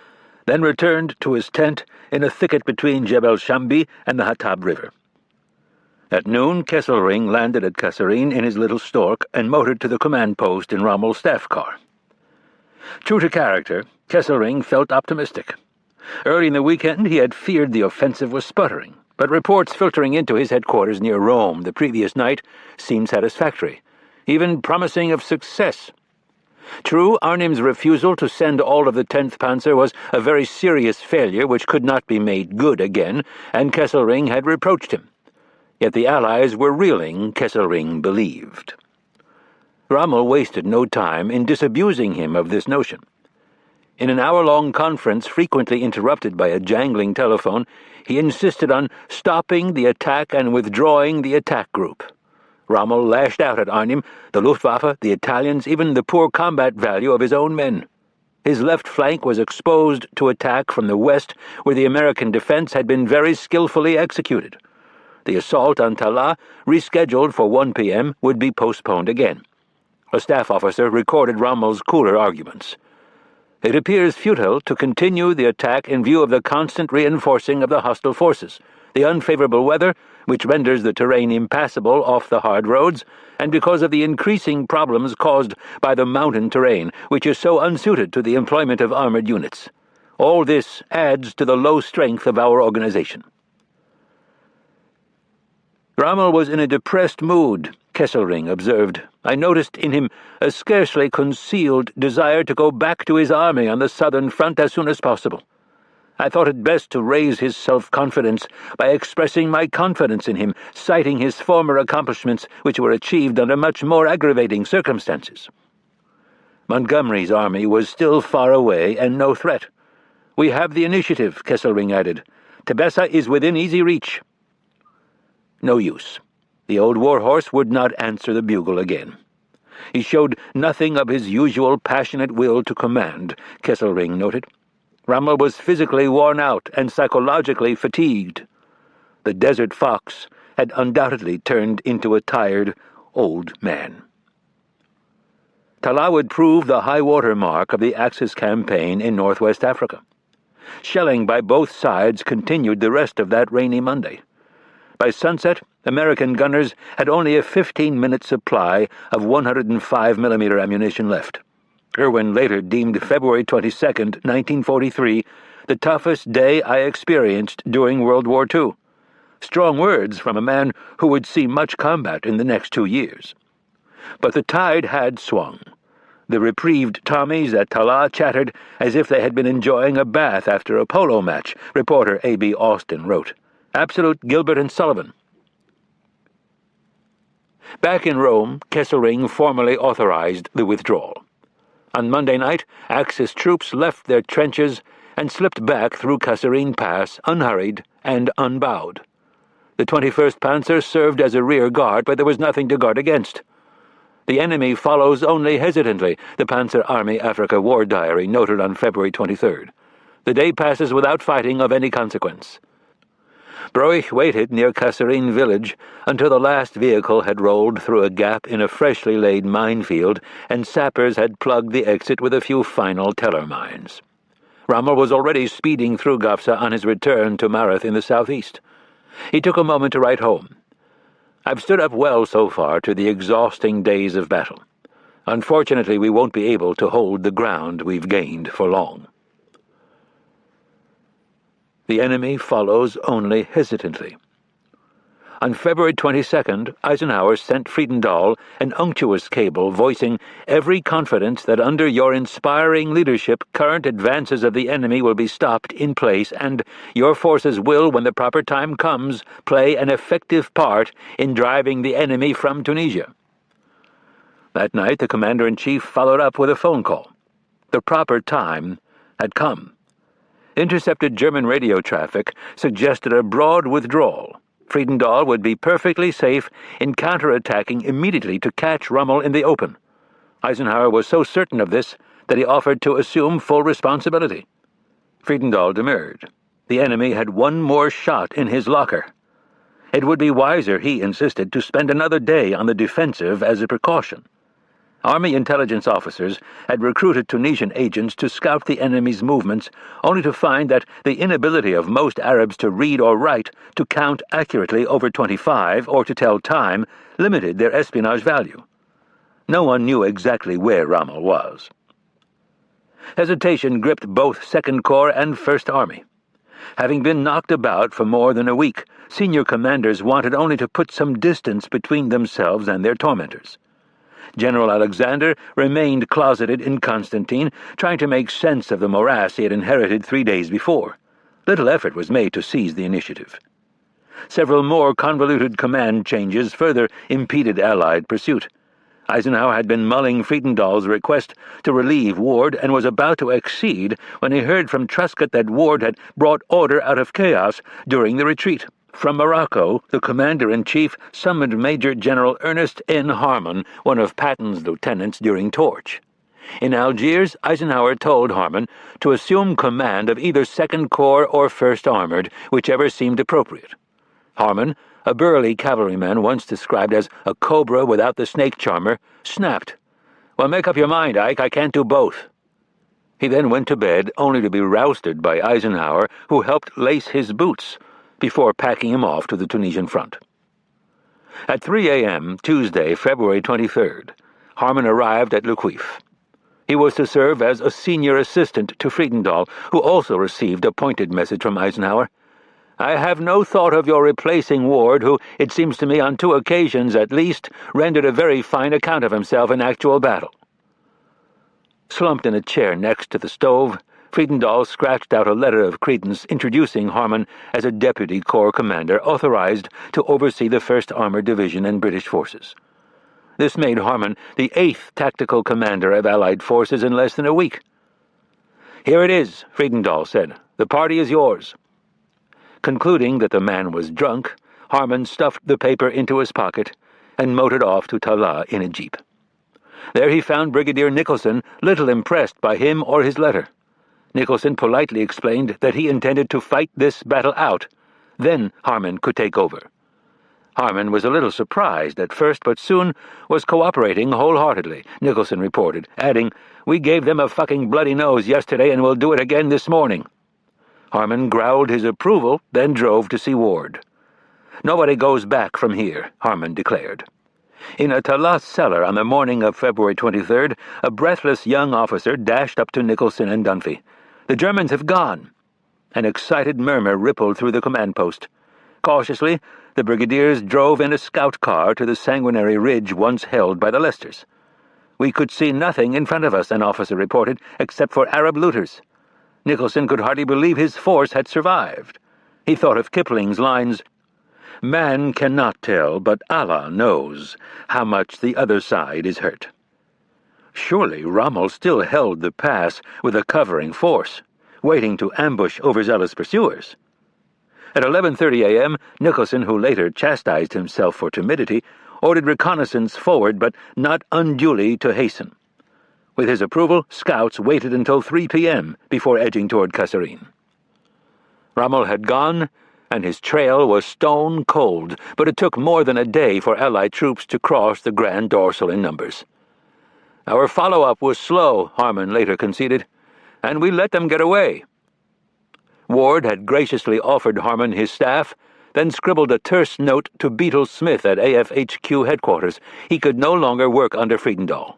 then returned to his tent in a thicket between Jebel Shambi and the Hatab River. At noon, Kesselring landed at Kasserine in his little stork and motored to the command post in Rommel's staff car. True to character, Kesselring felt optimistic. Early in the weekend, he had feared the offensive was sputtering, but reports filtering into his headquarters near Rome the previous night seemed satisfactory, even promising of success. True, Arnim's refusal to send all of the 10th Panzer was a very serious failure which could not be made good again, and Kesselring had reproached him. Yet the Allies were reeling, Kesselring believed. Rommel wasted no time in disabusing him of this notion. In an hour-long conference frequently interrupted by a jangling telephone, he insisted on stopping the attack and withdrawing the attack group. Rommel lashed out at Arnim, the Luftwaffe, the Italians, even the poor combat value of his own men. His left flank was exposed to attack from the west, where the American defense had been very skillfully executed. The assault on Talas, rescheduled for 1 p.m., would be postponed again. A staff officer recorded Rommel's cooler arguments. "It appears futile to continue the attack in view of the constant reinforcing of the hostile forces, the unfavorable weather, which renders the terrain impassable off the hard roads, and because of the increasing problems caused by the mountain terrain, which is so unsuited to the employment of armored units. All this adds to the low strength of our organization." Rommel was in a depressed mood, Kesselring observed. "I noticed in him a scarcely concealed desire to go back to his army on the southern front as soon as possible. I thought it best to raise his self-confidence by expressing my confidence in him, citing his former accomplishments which were achieved under much more aggravating circumstances." Montgomery's army was still far away and no threat. "We have the initiative," Kesselring added. "Tebessa is within easy reach." No use. The old warhorse would not answer the bugle again. He showed nothing of his usual passionate will to command, Kesselring noted. Rommel was physically worn out and psychologically fatigued. The desert fox had undoubtedly turned into a tired, old man. Talas would prove the high-water mark of the Axis campaign in northwest Africa. Shelling by both sides continued the rest of that rainy Monday. By sunset, American gunners had only a 15-minute supply of 105mm ammunition left. Irwin later deemed February 22, 1943, the toughest day I experienced during World War II. Strong words from a man who would see much combat in the next 2 years. But the tide had swung. The reprieved Tommies at Talas chattered as if they had been enjoying a bath after a polo match, reporter A.B. Austin wrote. Absolute Gilbert and Sullivan. Back in Rome, Kesselring formally authorized the withdrawal. On Monday night, Axis troops left their trenches and slipped back through Kasserine Pass, unhurried and unbowed. The 21st Panzer served as a rear guard, but there was nothing to guard against. The enemy follows only hesitantly, the Panzer Army Africa War Diary noted on February 23rd. The day passes without fighting of any consequence. Broich waited near Kasserine village until the last vehicle had rolled through a gap in a freshly laid minefield and sappers had plugged the exit with a few final teller mines. Rommel was already speeding through Gafsa on his return to Marath in the southeast. He took a moment to write home. "I've stood up well so far to the exhausting days of battle. Unfortunately, we won't be able to hold the ground we've gained for long. The enemy follows only hesitantly. On February 22nd, Eisenhower sent Friedendahl an unctuous cable voicing every confidence that under your inspiring leadership current advances of the enemy will be stopped in place and your forces will, when the proper time comes, play an effective part in driving the enemy from Tunisia. That night, the Commander-in-Chief followed up with a phone call. The proper time had come. Intercepted German radio traffic suggested a broad withdrawal. Friedendahl would be perfectly safe in counterattacking immediately to catch Rommel in the open. Eisenhower was so certain of this that he offered to assume full responsibility. Friedendahl demurred. The enemy had one more shot in his locker. It would be wiser, he insisted, to spend another day on the defensive as a precaution. Army intelligence officers had recruited Tunisian agents to scout the enemy's movements, only to find that the inability of most Arabs to read or write, to count accurately over 25, or to tell time, limited their espionage value. No one knew exactly where Rommel was. Hesitation gripped both Second Corps and First Army. Having been knocked about for more than a week, senior commanders wanted only to put some distance between themselves and their tormentors. General Alexander remained closeted in Constantine, trying to make sense of the morass he had inherited 3 days before. Little effort was made to seize the initiative. Several more convoluted command changes further impeded Allied pursuit. Eisenhower had been mulling Friedendahl's request to relieve Ward and was about to accede when he heard from Truscott that Ward had brought order out of chaos during the retreat. From Morocco, the Commander-in-Chief summoned Major General Ernest N. Harmon, one of Patton's lieutenants during Torch. In Algiers, Eisenhower told Harmon to assume command of either Second Corps or First Armored, whichever seemed appropriate. Harmon, a burly cavalryman once described as a cobra without the snake charmer, snapped. "Well, make up your mind, Ike, I can't do both." He then went to bed, only to be rousted by Eisenhower, who helped lace his boots, before packing him off to the Tunisian front. At 3 a.m., Tuesday, February 23rd, Harmon arrived at Le Quif. He was to serve as a senior assistant to Friedendahl, who also received a pointed message from Eisenhower. "I have no thought of your replacing Ward, who, it seems to me on 2 occasions at least, rendered a very fine account of himself in actual battle." Slumped in a chair next to the stove, Friedendahl scratched out a letter of credence introducing Harmon as a deputy corps commander authorized to oversee the 1st Armored Division and British forces. This made Harmon the 8th tactical commander of Allied forces in less than a week. "Here it is," Friedendahl said. "The party is yours." Concluding that the man was drunk, Harmon stuffed the paper into his pocket and motored off to Talas in a jeep. There he found Brigadier Nicholson, little impressed by him or his letter. Nicholson politely explained that he intended to fight this battle out. Then Harmon could take over. Harmon was a little surprised at first, but soon was cooperating wholeheartedly, Nicholson reported, adding, "We gave them a fucking bloody nose yesterday and we'll do it again this morning." Harmon growled his approval, then drove to see Ward. "Nobody goes back from here," Harmon declared. In a Talas cellar on the morning of February 23rd, a breathless young officer dashed up to Nicholson and Dunphy. "The Germans have gone." An excited murmur rippled through the command post. Cautiously, the brigadiers drove in a scout car to the sanguinary ridge once held by the Leicesters. "We could see nothing in front of us," an officer reported, "except for Arab looters." Nicholson could hardly believe his force had survived. He thought of Kipling's lines, "Man cannot tell, but Allah knows how much the other side is hurt." Surely Rommel still held the pass with a covering force, waiting to ambush overzealous pursuers. At 11:30 a.m., Nicholson, who later chastised himself for timidity, ordered reconnaissance forward, but not unduly to hasten. With his approval, scouts waited until 3 p.m. before edging toward Kasserine. Rommel had gone, and his trail was stone cold, but it took more than a day for Allied troops to cross the Grand Dorsal in numbers. "Our follow-up was slow," Harmon later conceded, "and we let them get away." Ward had graciously offered Harmon his staff, then scribbled a terse note to Beetle Smith at AFHQ headquarters. He could no longer work under Friedendahl.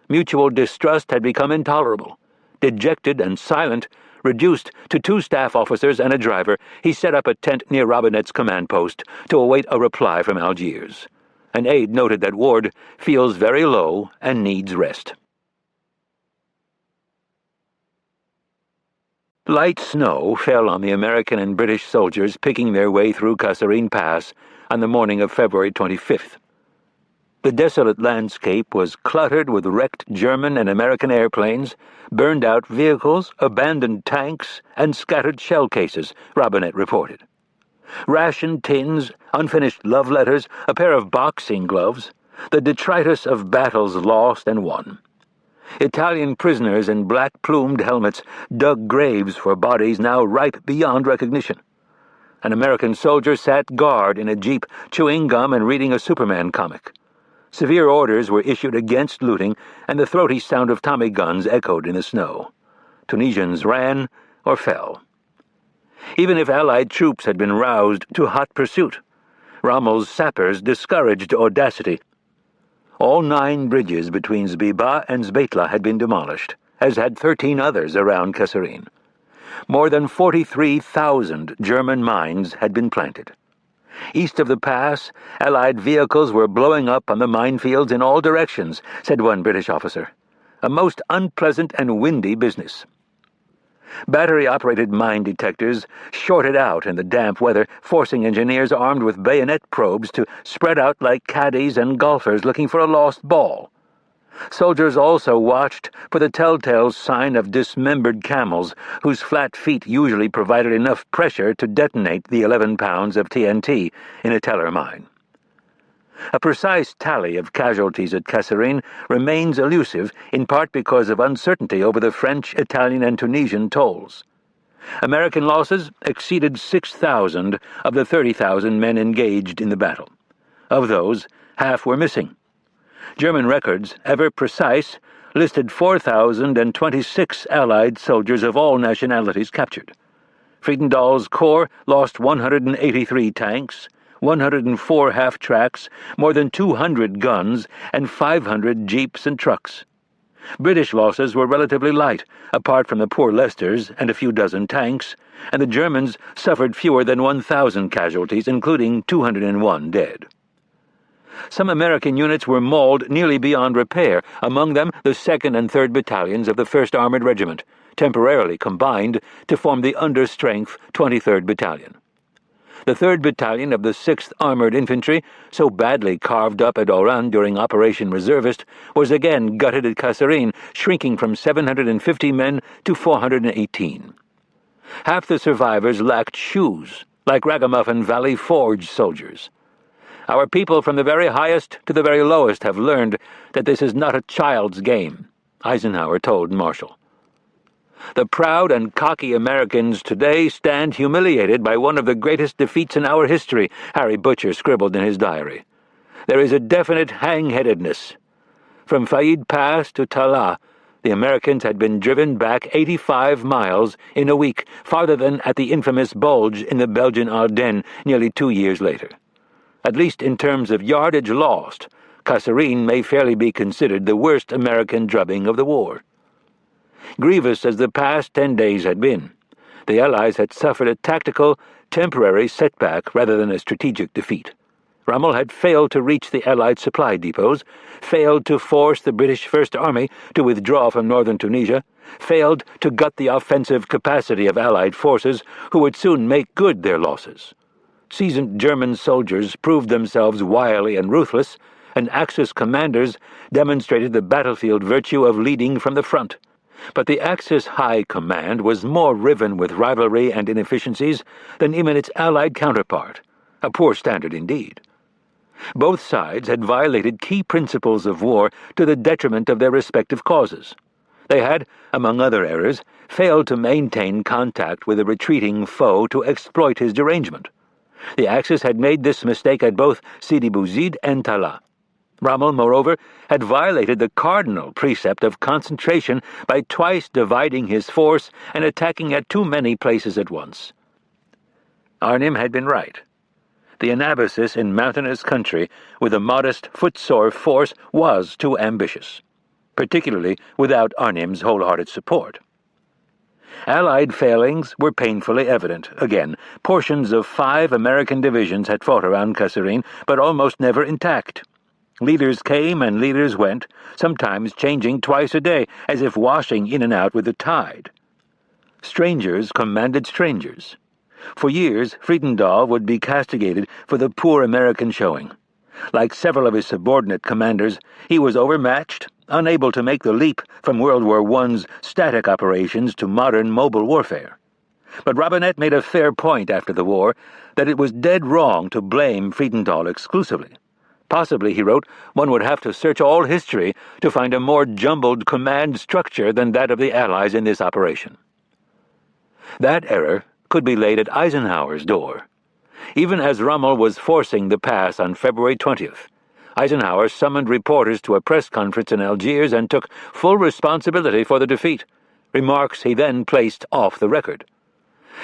Mutual distrust had become intolerable. Dejected and silent, reduced to 2 staff officers and a driver, he set up a tent near Robinet's command post to await a reply from Algiers. An aide noted that Ward feels very low and needs rest. Light snow fell on the American and British soldiers picking their way through Kasserine Pass on the morning of February 25th. The desolate landscape was cluttered with wrecked German and American airplanes, burned-out vehicles, abandoned tanks, and scattered shell cases, Robinet reported. Ration tins, unfinished love letters, a pair of boxing gloves, the detritus of battles lost and won. Italian prisoners in black-plumed helmets dug graves for bodies now ripe beyond recognition. An American soldier sat guard in a jeep, chewing gum and reading a Superman comic. Severe orders were issued against looting, and the throaty sound of Tommy guns echoed in the snow. Tunisians ran or fell. Even if Allied troops had been roused to hot pursuit, Rommel's sappers discouraged audacity. All 9 bridges between Zbiba and Zbetla had been demolished, as had 13 others around Kasserine. More than 43,000 German mines had been planted. East of the pass, Allied vehicles were blowing up on the minefields in all directions, said one British officer. A most unpleasant and windy business. Battery-operated mine detectors shorted out in the damp weather, forcing engineers armed with bayonet probes to spread out like caddies and golfers looking for a lost ball. Soldiers also watched for the telltale sign of dismembered camels, whose flat feet usually provided enough pressure to detonate the 11 pounds of TNT in a Teller mine. A precise tally of casualties at Kasserine remains elusive, in part because of uncertainty over the French, Italian, and Tunisian tolls. American losses exceeded 6,000 of the 30,000 men engaged in the battle. Of those, half were missing. German records, ever precise, listed 4,026 Allied soldiers of all nationalities captured. Friedendahl's corps lost 183 tanks, 104 half-tracks, more than 200 guns, and 500 jeeps and trucks. British losses were relatively light, apart from the poor Leicesters and a few dozen tanks, and the Germans suffered fewer than 1,000 casualties, including 201 dead. Some American units were mauled nearly beyond repair, among them the 2nd and 3rd Battalions of the 1st Armored Regiment, temporarily combined to form the understrength 23rd Battalion. The 3rd Battalion of the 6th Armored Infantry, so badly carved up at Oran during Operation Reservist, was again gutted at Kasserine, shrinking from 750 men to 418. Half the survivors lacked shoes, like Ragamuffin Valley Forge soldiers. Our people from the very highest to the very lowest have learned that this is not a child's game, Eisenhower told Marshall. The proud and cocky Americans today stand humiliated by one of the greatest defeats in our history, Harry Butcher scribbled in his diary. There is a definite hang-headedness. From Faid Pass to Talah, the Americans had been driven back 85 miles in a week, farther than at the infamous bulge in the Belgian Ardennes nearly 2 years later. At least in terms of yardage lost, Kasserine may fairly be considered the worst American drubbing of the war. Grievous as the past 10 days had been, the Allies had suffered a tactical, temporary setback rather than a strategic defeat. Rommel had failed to reach the Allied supply depots, failed to force the British First Army to withdraw from northern Tunisia, failed to gut the offensive capacity of Allied forces who would soon make good their losses. Seasoned German soldiers proved themselves wily and ruthless, and Axis commanders demonstrated the battlefield virtue of leading from the front. But the Axis High Command was more riven with rivalry and inefficiencies than even its Allied counterpart, a poor standard indeed. Both sides had violated key principles of war to the detriment of their respective causes. They had, among other errors, failed to maintain contact with a retreating foe to exploit his derangement. The Axis had made this mistake at both Sidi Bouzid and Talah. Rommel, moreover, had violated the cardinal precept of concentration by twice dividing his force and attacking at too many places at once. Arnim had been right. The anabasis in mountainous country with a modest, footsore force was too ambitious. particularly without Arnim's wholehearted support. Allied failings were painfully evident. Again, portions of 5 American divisions had fought around Kasserine, but almost never intact. Leaders came and leaders went, sometimes changing twice a day, as if washing in and out with the tide. Strangers commanded strangers. For years, Friedendahl would be castigated for the poor American showing. Like several of his subordinate commanders, he was overmatched, unable to make the leap from World War I's static operations to modern mobile warfare. But Robinette made a fair point after the war that it was dead wrong to blame Friedendahl exclusively. Possibly, he wrote, one would have to search all history to find a more jumbled command structure than that of the Allies in this operation. That error could be laid at Eisenhower's door. Even as Rommel was forcing the pass on February 20th, Eisenhower summoned reporters to a press conference in Algiers and took full responsibility for the defeat, remarks he then placed off the record.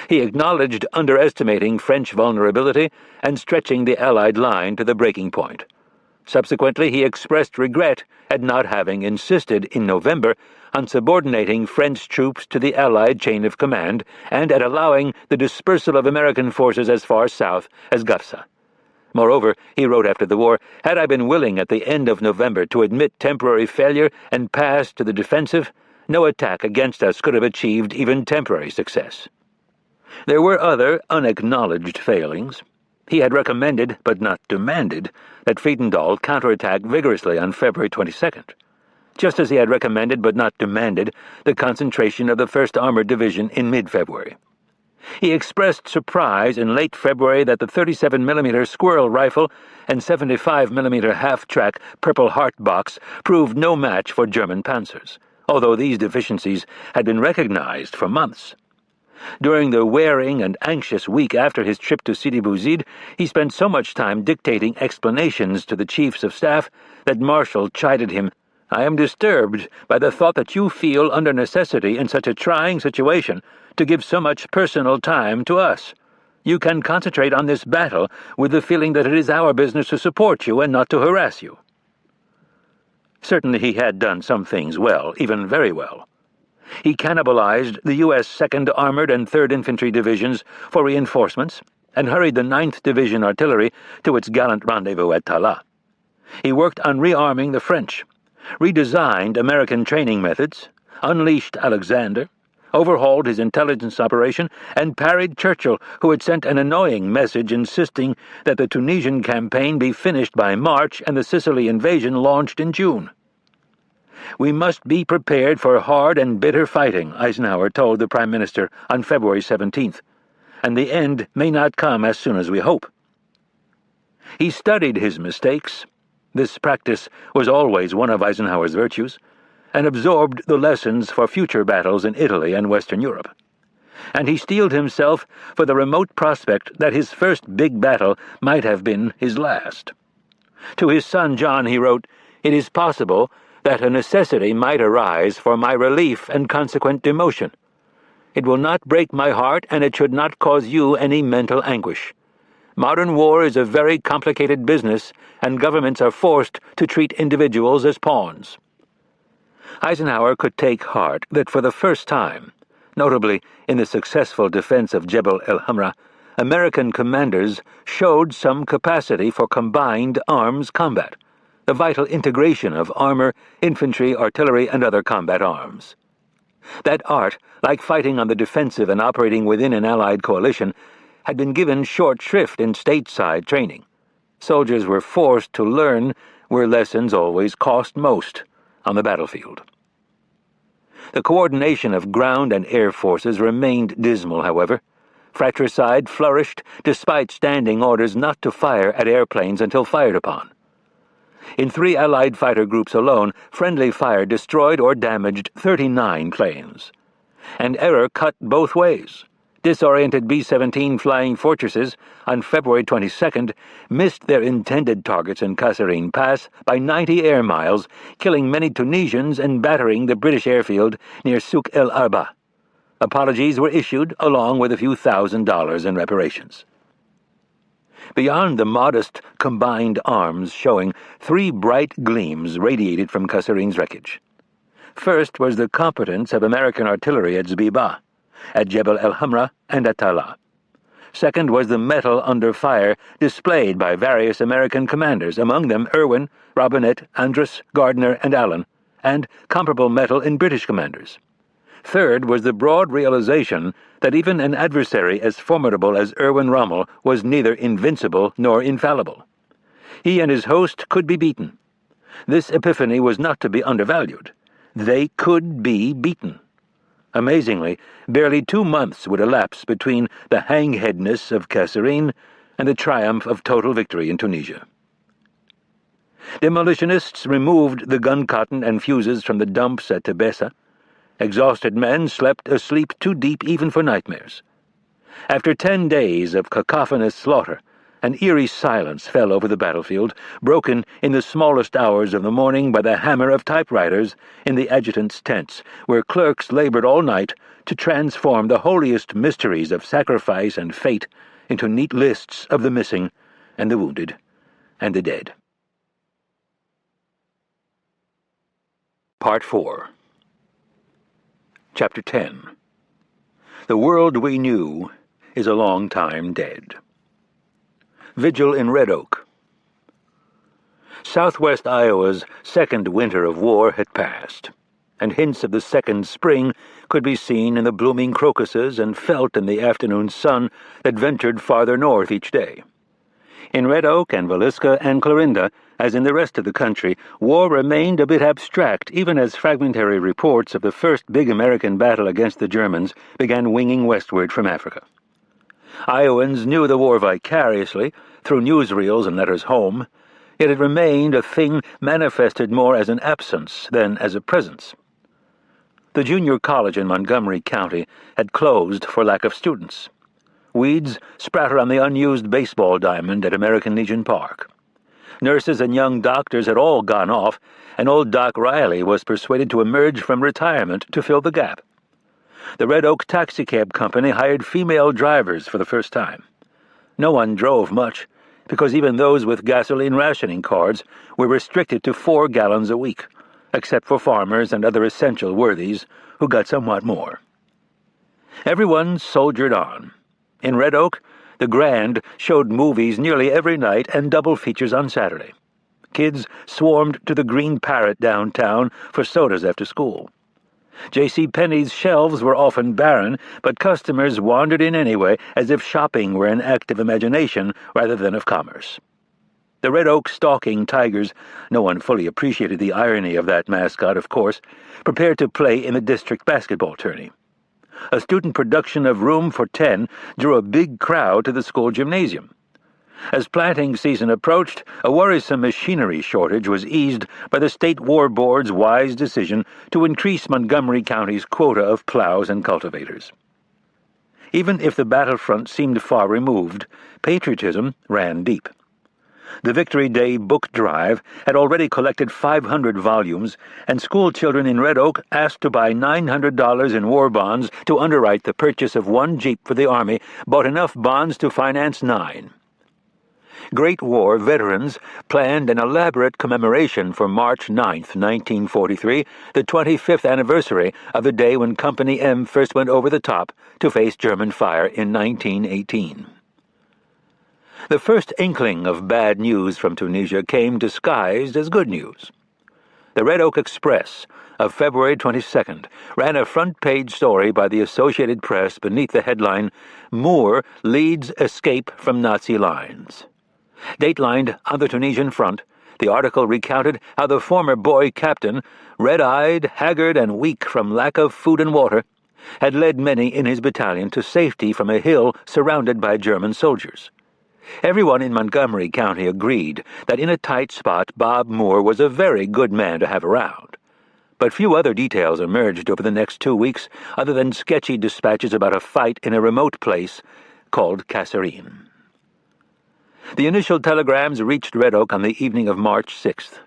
He acknowledged underestimating French vulnerability and stretching the Allied line to the breaking point. Subsequently, he expressed regret at not having insisted in November on subordinating French troops to the Allied chain of command and at allowing the dispersal of American forces as far south as Gafsa. Moreover, he wrote after the war, had I been willing at the end of November to admit temporary failure and pass to the defensive, no attack against us could have achieved even temporary success. There were other unacknowledged failings. He had recommended, but not demanded, that Friedendahl counterattack vigorously on February 22nd, just as he had recommended, but not demanded, the concentration of the 1st Armored Division in mid-February. He expressed surprise in late February that the 37mm Squirrel rifle and 75mm half-track Purple Heart box proved no match for German panzers, although these deficiencies had been recognized for months. During the wearing and anxious week after his trip to Sidi Bouzid, he spent so much time dictating explanations to the chiefs of staff that Marshall chided him. I am disturbed by the thought that you feel under necessity in such a trying situation to give so much personal time to us. You can concentrate on this battle with the feeling that it is our business to support you and not to harass you. Certainly he had done some things well, even very well. He cannibalized the U.S. 2nd Armored and 3rd Infantry Divisions for reinforcements and hurried the 9th Division Artillery to its gallant rendezvous at Talas. He worked on rearming the French, redesigned American training methods, unleashed Alexander, overhauled his intelligence operation, and parried Churchill, who had sent an annoying message insisting that the Tunisian campaign be finished by March and the Sicily invasion launched in June. We must be prepared for hard and bitter fighting, Eisenhower told the Prime Minister on February 17th, and the end may not come as soon as we hope. He studied his mistakes. This practice was always one of Eisenhower's virtues, and absorbed the lessons for future battles in Italy and Western Europe. And he steeled himself for the remote prospect that his first big battle might have been his last. To his son John he wrote, "It is possible that a necessity might arise for my relief and consequent demotion. It will not break my heart, and it should not cause you any mental anguish. Modern war is a very complicated business, and governments are forced to treat individuals as pawns." Eisenhower could take heart that for the first time, notably in the successful defense of Jebel el-Hamra, American commanders showed some capacity for combined arms combat, the vital integration of armor, infantry, artillery, and other combat arms. That art, like fighting on the defensive and operating within an Allied coalition, had been given short shrift in stateside training. Soldiers were forced to learn where lessons always cost most, on the battlefield. The coordination of ground and air forces remained dismal, however. Fratricide flourished despite standing orders not to fire at airplanes until fired upon. In 3 Allied fighter groups alone, friendly fire destroyed or damaged 39 planes. And error cut both ways. Disoriented B-17 Flying Fortresses on February 22nd missed their intended targets in Kasserine Pass by 90 air miles, killing many Tunisians and battering the British airfield near Souk el Arba. Apologies were issued, along with a few $1,000s in reparations. Beyond the modest combined arms showing, 3 bright gleams radiated from Kasserine's wreckage. First was the competence of American artillery at Zbiba, at Jebel el-Hamra, and at Tala. Second was the mettle under fire displayed by various American commanders, among them Irwin, Robinette, Andrus, Gardner, and Allen, and comparable mettle in British commanders. Third was the broad realization that even an adversary as formidable as Erwin Rommel was neither invincible nor infallible. He and his host could be beaten. This epiphany was not to be undervalued. They could be beaten. Amazingly, barely 2 months would elapse between the hangheadness of Kasserine and the triumph of total victory in Tunisia. Demolitionists removed the gun cotton and fuses from the dumps at Tebessa. Exhausted men slept a sleep too deep even for nightmares. After 10 days of cacophonous slaughter, an eerie silence fell over the battlefield, broken in the smallest hours of the morning by the hammer of typewriters in the adjutant's tents, where clerks labored all night to transform the holiest mysteries of sacrifice and fate into neat lists of the missing and the wounded and the dead. Part 4. Chapter 10. The world we knew is a long time dead. Vigil in Red Oak. Southwest Iowa's second winter of war had passed, and hints of the second spring could be seen in the blooming crocuses and felt in the afternoon sun that ventured farther north each day. In Red Oak and Villisca and Clarinda, as in the rest of the country, war remained a bit abstract even as fragmentary reports of the first big American battle against the Germans began winging westward from Africa. Iowans knew the war vicariously, through newsreels and letters home, yet it remained a thing manifested more as an absence than as a presence. The junior college in Montgomery County had closed for lack of students. Weeds sprouted on the unused baseball diamond at American Legion Park. Nurses and young doctors had all gone off, and old Doc Riley was persuaded to emerge from retirement to fill the gap. The Red Oak Taxicab Company hired female drivers for the first time. No one drove much, because even those with gasoline rationing cards were restricted to 4 gallons a week, except for farmers and other essential worthies who got somewhat more. Everyone soldiered on. In Red Oak, the Grand showed movies nearly every night and double features on Saturday. Kids swarmed to the Green Parrot downtown for sodas after school. J.C. Penney's shelves were often barren, but customers wandered in anyway, as if shopping were an act of imagination rather than of commerce. The Red Oak stalking Tigers, no one fully appreciated the irony of that mascot, of course, prepared to play in the district basketball tourney. A student production of Room for 10 drew a big crowd to the school gymnasium. As planting season approached, a worrisome machinery shortage was eased by the State War Board's wise decision to increase Montgomery County's quota of plows and cultivators. Even if the battlefront seemed far removed, patriotism ran deep. The Victory Day book drive had already collected 500 volumes, and school children in Red Oak asked to buy $900 in war bonds to underwrite the purchase of 1 Jeep for the Army, bought enough bonds to finance 9. Great War veterans planned an elaborate commemoration for March 9, 1943, the 25th anniversary of the day when Company M first went over the top to face German fire in 1918. The first inkling of bad news from Tunisia came disguised as good news. The Red Oak Express of February 22nd ran a front-page story by the Associated Press beneath the headline, "Moore Leads Escape from Nazi Lines." Datelined on the Tunisian front, the article recounted how the former boy captain, red-eyed, haggard, and weak from lack of food and water, had led many in his battalion to safety from a hill surrounded by German soldiers. Everyone in Montgomery County agreed that in a tight spot Bob Moore was a very good man to have around. But few other details emerged over the next 2 weeks other than sketchy dispatches about a fight in a remote place called Kasserine. The initial telegrams reached Red Oak on the evening of March 6th.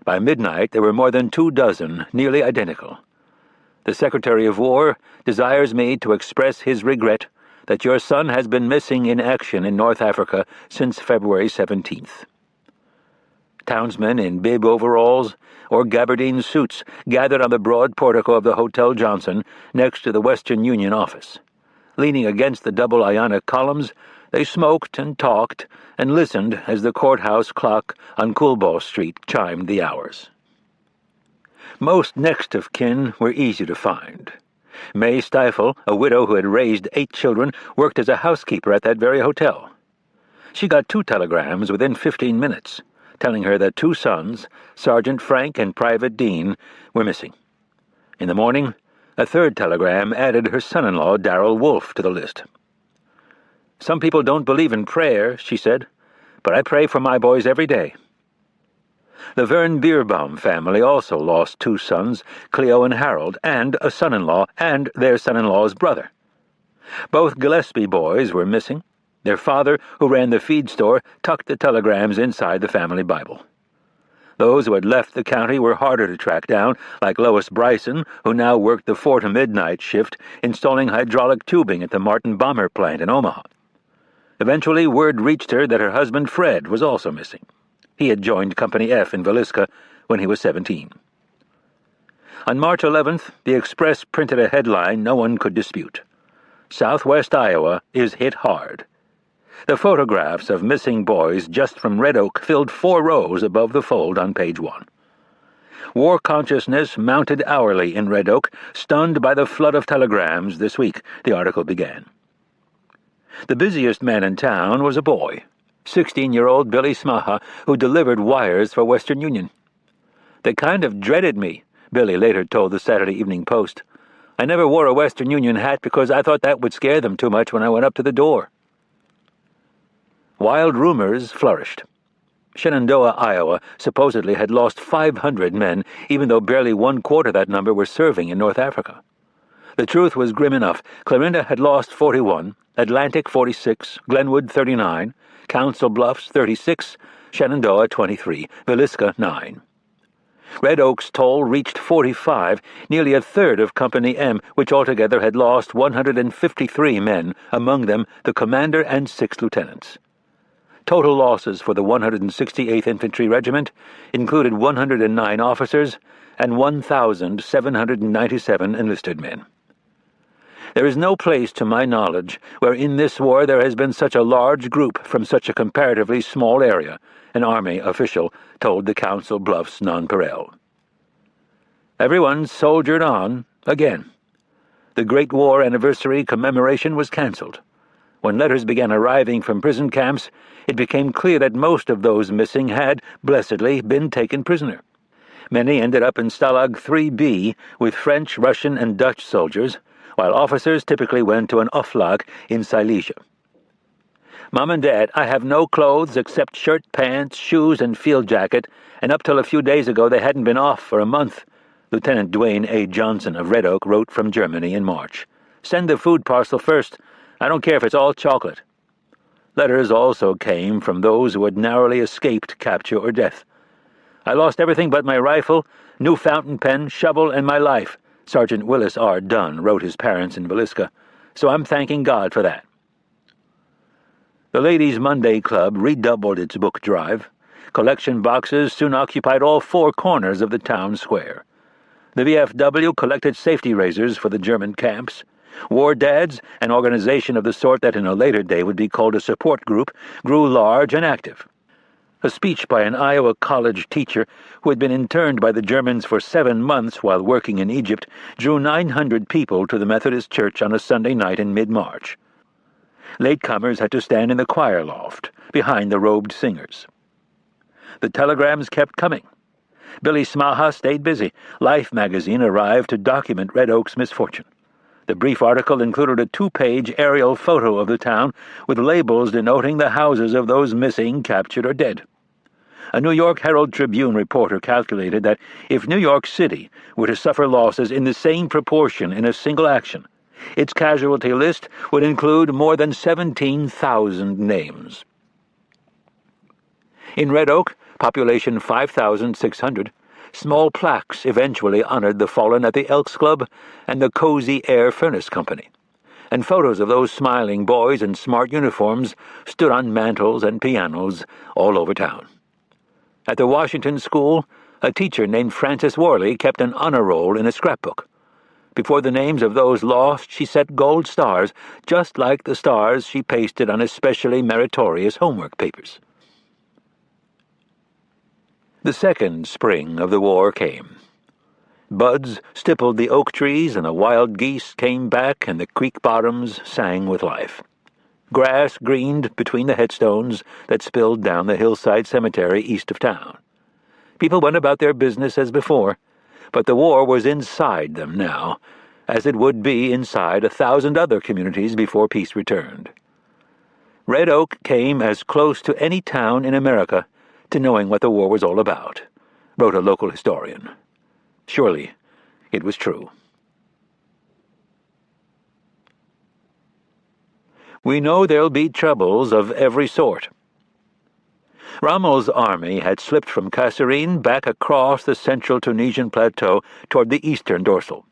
By midnight, there were more than 24, nearly identical. "The Secretary of War desires me to express his regret that your son has been missing in action in North Africa since February 17th. Townsmen in bib overalls or gabardine suits gathered on the broad portico of the Hotel Johnson next to the Western Union office. Leaning against the double Ionic columns, they smoked and talked and listened as the courthouse clock on Coolball Street chimed the hours. Most next of kin were easy to find. May Stifel, a widow who had raised 8 children, worked as a housekeeper at that very hotel. She got 2 telegrams within 15 minutes, telling her that 2 sons, Sergeant Frank and Private Dean, were missing. In the morning, a 3rd telegram added her son-in-law, Darrell Wolfe, to the list. "Some people don't believe in prayer," she said, "but I pray for my boys every day." The Vern Bierbaum family also lost 2 sons, Cleo and Harold, and a son-in-law and their son-in-law's brother. Both Gillespie boys were missing. Their father, who ran the feed store, tucked the telegrams inside the family Bible. Those who had left the county were harder to track down, like Lois Bryson, who now worked the 4 to midnight shift, installing hydraulic tubing at the Martin Bomber plant in Omaha. Eventually, word reached her that her husband Fred was also missing. He had joined Company F in Villisca when he was 17. On March 11th, the Express printed a headline no one could dispute. "Southwest Iowa is hit hard." The photographs of missing boys just from Red Oak filled 4 rows above the fold on page 1. War consciousness mounted hourly in Red Oak, stunned by the flood of telegrams this week, the article began. The busiest man in town was a boy, 16-year-old Billy Smaha, who delivered wires for Western Union. "They kind of dreaded me," Billy later told the Saturday Evening Post. "I never wore a Western Union hat because I thought that would scare them too much when I went up to the door." Wild rumors flourished. Shenandoah, Iowa, supposedly had lost 500 men, even though barely 1/4 that number were serving in North Africa. The truth was grim enough. Clarinda had lost 41, Atlantic 46, Glenwood 39, Council Bluffs 36, Shenandoah 23, Villisca 9. Red Oak's toll reached 45, nearly a third of Company M, which altogether had lost 153 men, among them the commander and 6 lieutenants. Total losses for the 168th Infantry Regiment included 109 officers and 1,797 enlisted men. There is no place, to my knowledge, where in this war there has been such a large group from such a comparatively small area, an Army official told the Council Bluffs Nonpareil. Everyone soldiered on again. The Great War Anniversary commemoration was cancelled. When letters began arriving from prison camps, it became clear that most of those missing had, blessedly, been taken prisoner. Many ended up in Stalag 3B with French, Russian, and Dutch soldiers, while officers typically went to an Oflag in Silesia. "Mom and Dad, I have no clothes except shirt, pants, shoes, and field jacket, and up till a few days ago they hadn't been off for a month," Lieutenant Dwayne A. Johnson of Red Oak wrote from Germany in March. "Send the food parcel first. I don't care if it's all chocolate." Letters also came from those who had narrowly escaped capture or death. "I lost everything but my rifle, new fountain pen, shovel, and my life," Sergeant Willis R. Dunn wrote his parents in Villisca, "so I'm thanking God for that." The Ladies' Monday Club redoubled its book drive. Collection boxes soon occupied all 4 corners of the town square. The VFW collected safety razors for the German camps. War Dads, an organization of the sort that in a later day would be called a support group, grew large and active. A speech by an Iowa college teacher who had been interned by the Germans for 7 months while working in Egypt drew 900 people to the Methodist Church on a Sunday night in mid-March. Latecomers had to stand in the choir loft, behind the robed singers. The telegrams kept coming. Billy Smaha stayed busy. Life magazine arrived to document Red Oak's misfortune. The brief article included a 2-page aerial photo of the town with labels denoting the houses of those missing, captured, or dead. A New York Herald Tribune reporter calculated that if New York City were to suffer losses in the same proportion in a single action, its casualty list would include more than 17,000 names. In Red Oak, population 5,600, small plaques eventually honored the fallen at the Elks Club and the Cozy Air Furnace Company, and photos of those smiling boys in smart uniforms stood on mantels and pianos all over town. At the Washington School, a teacher named Frances Worley kept an honor roll in a scrapbook. Before the names of those lost, she set gold stars, just like the stars she pasted on especially meritorious homework papers. The second spring of the war came. Buds stippled the oak trees, and the wild geese came back, and the creek bottoms sang with life. Grass greened between the headstones that spilled down the hillside cemetery east of town. People went about their business as before, but the war was inside them now, as it would be inside 1,000 other communities before peace returned. Red Oak came as close to any town in America to knowing what the war was all about, wrote a local historian. Surely, it was true. We know there'll be troubles of every sort. Rommel's army had slipped from Kasserine back across the central Tunisian plateau toward the eastern dorsal.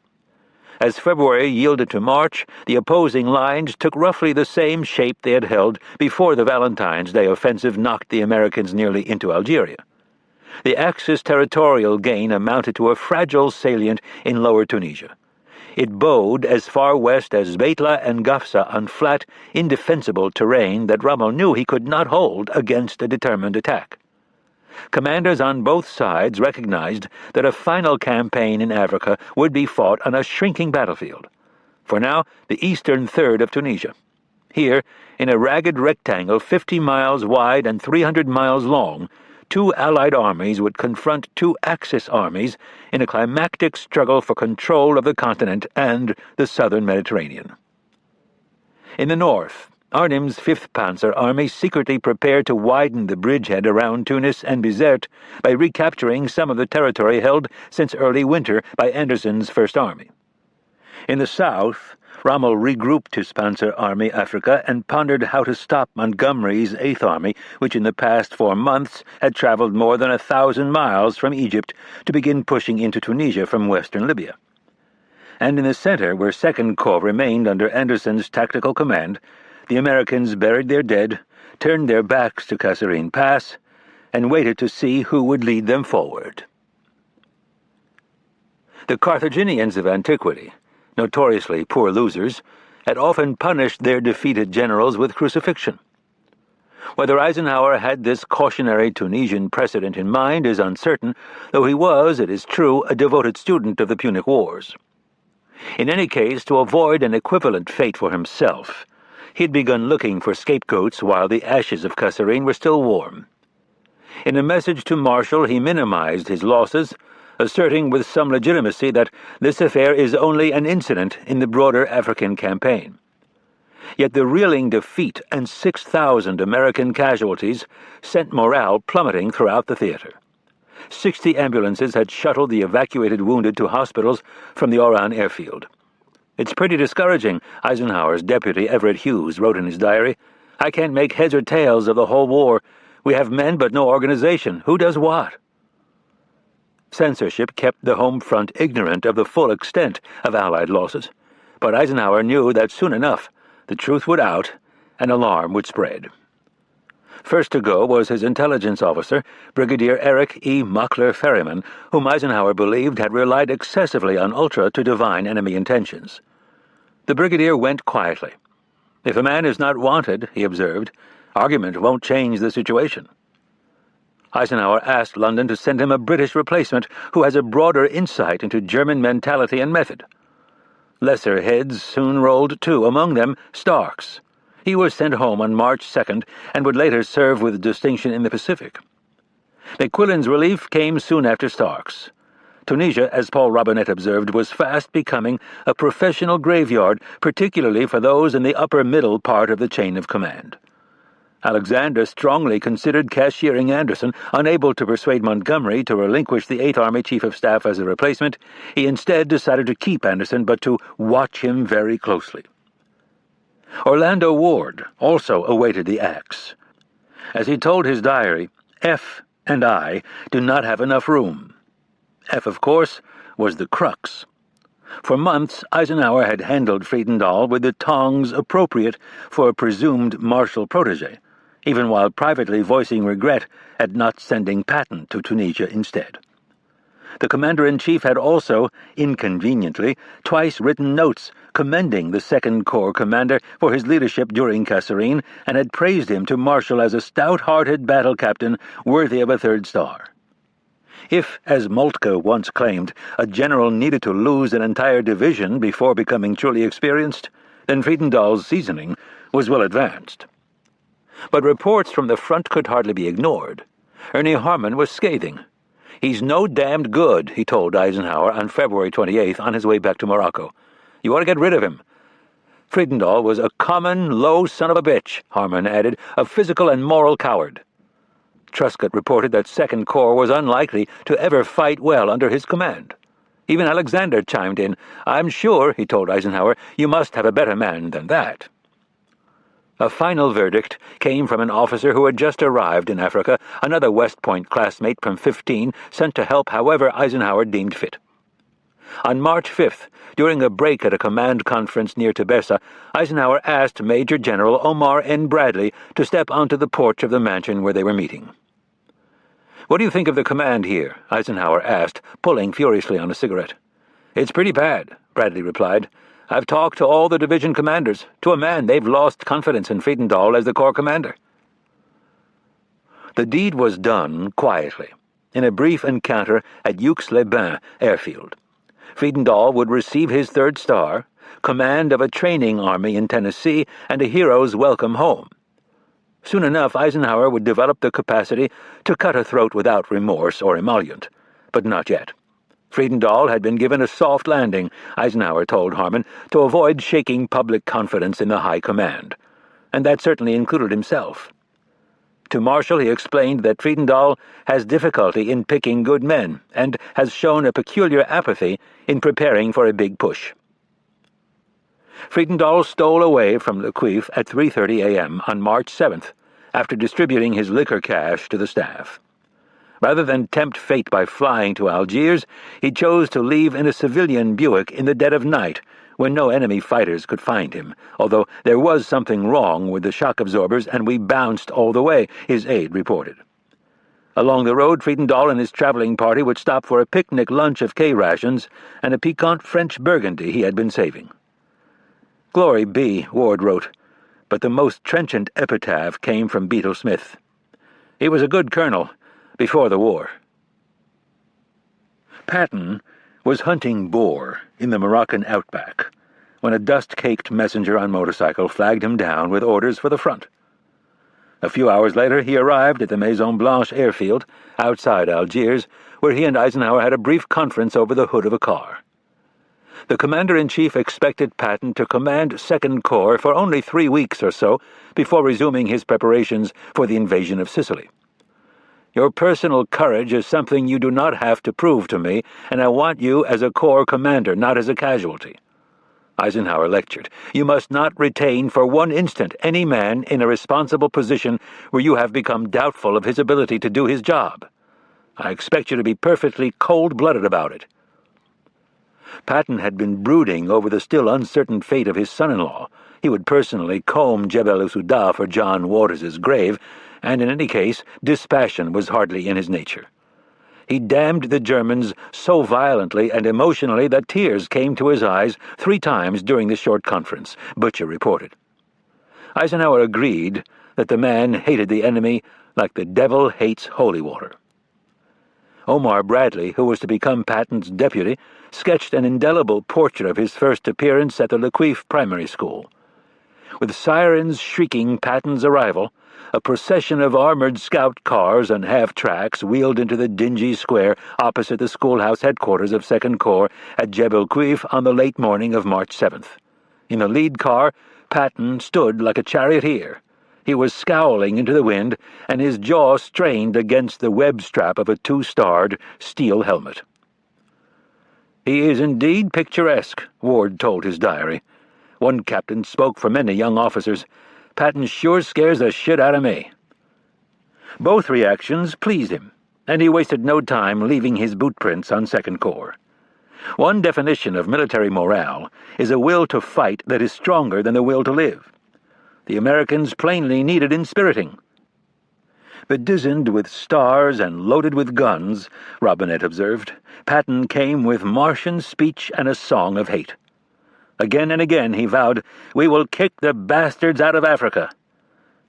As February yielded to March, the opposing lines took roughly the same shape they had held before the Valentine's Day offensive knocked the Americans nearly into Algeria. The Axis territorial gain amounted to a fragile salient in lower Tunisia. It bowed as far west as Beitla and Gafsa on flat, indefensible terrain that Rommel knew he could not hold against a determined attack. Commanders on both sides recognized that a final campaign in Africa would be fought on a shrinking battlefield. For now, the eastern third of Tunisia. Here, in a ragged rectangle 50 miles wide and 300 miles long, two Allied armies would confront two Axis armies in a climactic struggle for control of the continent and the southern Mediterranean. In the north, Arnim's 5th Panzer Army secretly prepared to widen the bridgehead around Tunis and Bizerte by recapturing some of the territory held since early winter by Anderson's First Army. In the south, Rommel regrouped his Panzer Army Africa and pondered how to stop Montgomery's 8th Army, which in the past 4 months had traveled more than 1,000 miles from Egypt to begin pushing into Tunisia from western Libya. And in the center, where 2nd Corps remained under Anderson's tactical command, the Americans buried their dead, turned their backs to Kasserine Pass, and waited to see who would lead them forward. The Carthaginians of antiquity, notoriously poor losers, had often punished their defeated generals with crucifixion. Whether Eisenhower had this cautionary Tunisian precedent in mind is uncertain, though he was, it is true, a devoted student of the Punic Wars. In any case, to avoid an equivalent fate for himself, he had begun looking for scapegoats while the ashes of Kasserine were still warm. In a message to Marshall, he minimized his losses, asserting with some legitimacy that this affair is only an incident in the broader African campaign. Yet the reeling defeat and 6,000 American casualties sent morale plummeting throughout the theater. 60 ambulances had shuttled the evacuated wounded to hospitals from the Oran airfield. "It's pretty discouraging," Eisenhower's deputy Everett Hughes wrote in his diary. "I can't make heads or tails of the whole war. We have men but no organization. Who does what?" Censorship kept the home front ignorant of the full extent of Allied losses, but Eisenhower knew that soon enough the truth would out and alarm would spread. First to go was his intelligence officer, Brigadier Eric E. Mockler Ferryman, whom Eisenhower believed had relied excessively on Ultra to divine enemy intentions. The brigadier went quietly. "If a man is not wanted," he observed, "argument won't change the situation." Eisenhower asked London to send him a British replacement who has a broader insight into German mentality and method. Lesser heads soon rolled too, among them Starks. He was sent home on March 2nd and would later serve with distinction in the Pacific. McQuillan's relief came soon after Starks. Tunisia, as Paul Robinette observed, was fast becoming a professional graveyard, particularly for those in the upper middle part of the chain of command. Alexander strongly considered cashiering Anderson. Unable to persuade Montgomery to relinquish the 8th Army Chief of Staff as a replacement, he instead decided to keep Anderson but to watch him very closely. Orlando Ward also awaited the axe. As he told his diary, F and I do not have enough room. F, of course, was the crux. For months, Eisenhower had handled Friedendahl with the tongs appropriate for a presumed Marshall protege. even while privately voicing regret at not sending Patton to Tunisia instead. The Commander-in-Chief had also, inconveniently, twice written notes commending the Second Corps commander for his leadership during Kasserine and had praised him to Marshall as a stout-hearted battle captain worthy of a third star. If, as Moltke once claimed, a general needed to lose an entire division before becoming truly experienced, then Friedendahl's seasoning was well advanced. But reports from the front could hardly be ignored. Ernie Harman was scathing. "He's no damned good," he told Eisenhower on February 28th on his way back to Morocco. "You ought to get rid of him." Friedendahl was a common, low son of a bitch, Harman added, a physical and moral coward. Truscott reported that Second Corps was unlikely to ever fight well under his command. Even Alexander chimed in. "I'm sure," he told Eisenhower, "you must have a better man than that." A final verdict came from an officer who had just arrived in Africa, another West Point classmate from 15, sent to help however Eisenhower deemed fit. On March 5th, during a break at a command conference near Tebessa, Eisenhower asked Major General Omar N. Bradley to step onto the porch of the mansion where they were meeting. "What do you think of the command here?" Eisenhower asked, pulling furiously on a cigarette. "It's pretty bad," Bradley replied. "I've talked to all the division commanders. To a man, they've lost confidence in Friedendahl as the Corps commander." The deed was done quietly, in a brief encounter atEux-les-Bains airfield. Friedendahl would receive his third star, command of a training army in Tennessee, and a hero's welcome home. Soon enough, Eisenhower would develop the capacity to cut a throat without remorse or emollient, but not yet. Friedendahl had been given a soft landing, Eisenhower told Harman, to avoid shaking public confidence in the high command, and that certainly included himself. To Marshall he explained that Friedendahl has difficulty in picking good men and has shown a peculiar apathy in preparing for a big push. Friedendahl stole away from Le Cuif at 3:30 a.m. on March 7th, after distributing his liquor cash to the staff. Rather than tempt fate by flying to Algiers, he chose to leave in a civilian Buick in the dead of night, when no enemy fighters could find him, although there was something wrong with the shock absorbers and we bounced all the way, his aide reported. Along the road, Friedendahl and his traveling party would stop for a picnic lunch of K-rations and a piquant French Burgundy he had been saving. "Glory be," Ward wrote, but the most trenchant epitaph came from Beetle Smith. "He was a good colonel before the war." Patton was hunting boar in the Moroccan outback when a dust-caked messenger on motorcycle flagged him down with orders for the front. A few hours later he arrived at the Maison Blanche airfield outside Algiers, where he and Eisenhower had a brief conference over the hood of a car. The Commander-in-Chief expected Patton to command Second Corps for only 3 weeks or so before resuming his preparations for the invasion of Sicily. "Your personal courage is something you do not have to prove to me, and I want you as a Corps commander, not as a casualty." Eisenhower lectured. "You must not retain for one instant any man in a responsible position where you have become doubtful of his ability to do his job. I expect you to be perfectly cold-blooded about it." Patton had been brooding over the still uncertain fate of his son-in-law. He would personally comb Jebel Souda for John Waters's grave, and in any case, dispassion was hardly in his nature. He damned the Germans so violently and emotionally that tears came to his eyes 3 times during the short conference, Butcher reported. Eisenhower agreed that the man hated the enemy like the devil hates holy water. Omar Bradley, who was to become Patton's deputy, sketched an indelible portrait of his first appearance at the Le Cuif primary school. With sirens shrieking Patton's arrival, a procession of armored scout cars and half-tracks wheeled into the dingy square opposite the schoolhouse headquarters of Second Corps at Jebel Cuif on the late morning of March 7th. In the lead car, Patton stood like a charioteer. He was scowling into the wind, and his jaw strained against the web strap of a 2-starred steel helmet. "He is indeed picturesque," Ward told his diary. One captain spoke for many young officers. "Patton sure scares the shit out of me." Both reactions pleased him, and he wasted no time leaving his bootprints on Second Corps. One definition of military morale is a will to fight that is stronger than the will to live. The Americans plainly needed inspiriting, Bedizened with stars and loaded with guns, Robinette observed, Patton came with Martian speech and a song of hate. Again and again he vowed, "We will kick the bastards out of Africa."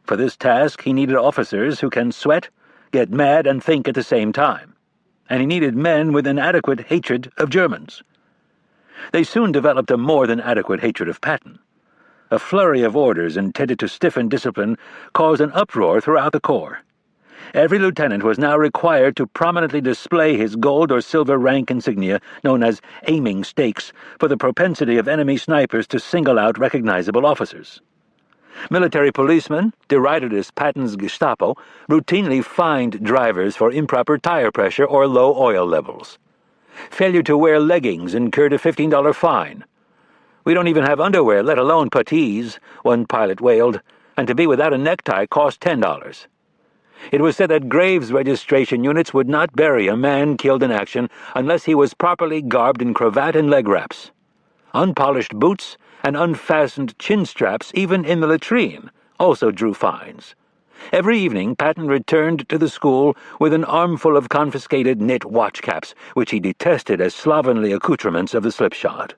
For this task he needed officers who can sweat, get mad, and think at the same time. And he needed men with an adequate hatred of Germans. They soon developed a more than adequate hatred of Patton. A flurry of orders intended to stiffen discipline caused an uproar throughout the Corps. Every lieutenant was now required to prominently display his gold or silver rank insignia, known as aiming stakes, for the propensity of enemy snipers to single out recognizable officers. Military policemen, derided as Patton's Gestapo, routinely fined drivers for improper tire pressure or low oil levels. Failure to wear leggings incurred a $15 fine. "We don't even have underwear, let alone puttees," one pilot wailed, and to be without a necktie cost $10. It was said that graves registration units would not bury a man killed in action unless he was properly garbed in cravat and leg wraps. Unpolished boots and unfastened chin straps, even in the latrine, also drew fines. Every evening Patton returned to the school with an armful of confiscated knit watch caps, which he detested as slovenly accoutrements of the slipshod.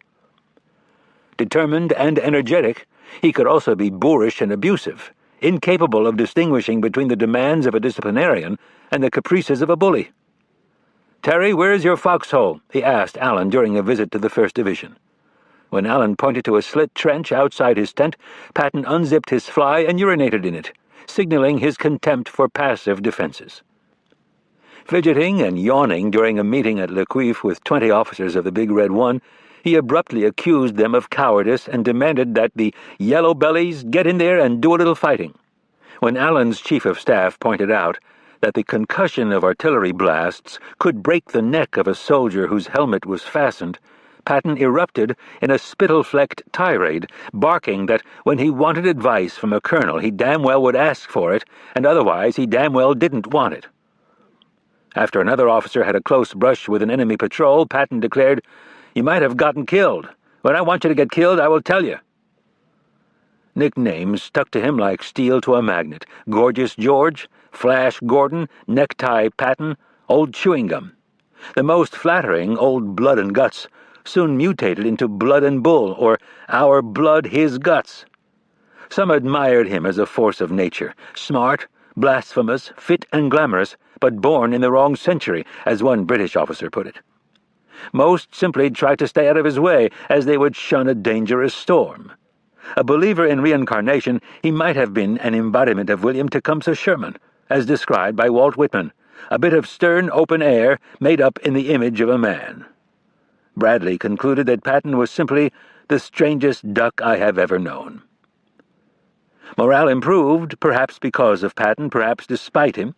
Determined and energetic, he could also be boorish and abusive, incapable of distinguishing between the demands of a disciplinarian and the caprices of a bully. "Terry, where's your foxhole?" he asked Allen during a visit to the 1st Division. When Allen pointed to a slit trench outside his tent, Patton unzipped his fly and urinated in it, signaling his contempt for passive defenses. Fidgeting and yawning during a meeting at Le Cuif with 20 officers of the Big Red One, he abruptly accused them of cowardice and demanded that the yellow bellies get in there and do a little fighting. When Allen's chief of staff pointed out that the concussion of artillery blasts could break the neck of a soldier whose helmet was fastened, Patton erupted in a spittle-flecked tirade, barking that when he wanted advice from a colonel he damn well would ask for it, and otherwise he damn well didn't want it. After another officer had a close brush with an enemy patrol, Patton declared, "You might have gotten killed. When I want you to get killed, I will tell you." Nicknames stuck to him like steel to a magnet: Gorgeous George, Flash Gordon, Necktie Patton, Old Chewing Gum. The most flattering, Old Blood and Guts, soon mutated into Blood and Bull, or Our Blood, His Guts. Some admired him as a force of nature, smart, blasphemous, fit and glamorous, but born in the wrong century, as one British officer put it. Most simply tried to stay out of his way, as they would shun a dangerous storm. A believer in reincarnation, he might have been an embodiment of William Tecumseh Sherman, as described by Walt Whitman, a bit of stern open air made up in the image of a man. Bradley concluded that Patton was simply the strangest duck I have ever known. Morale improved, perhaps because of Patton, perhaps despite him.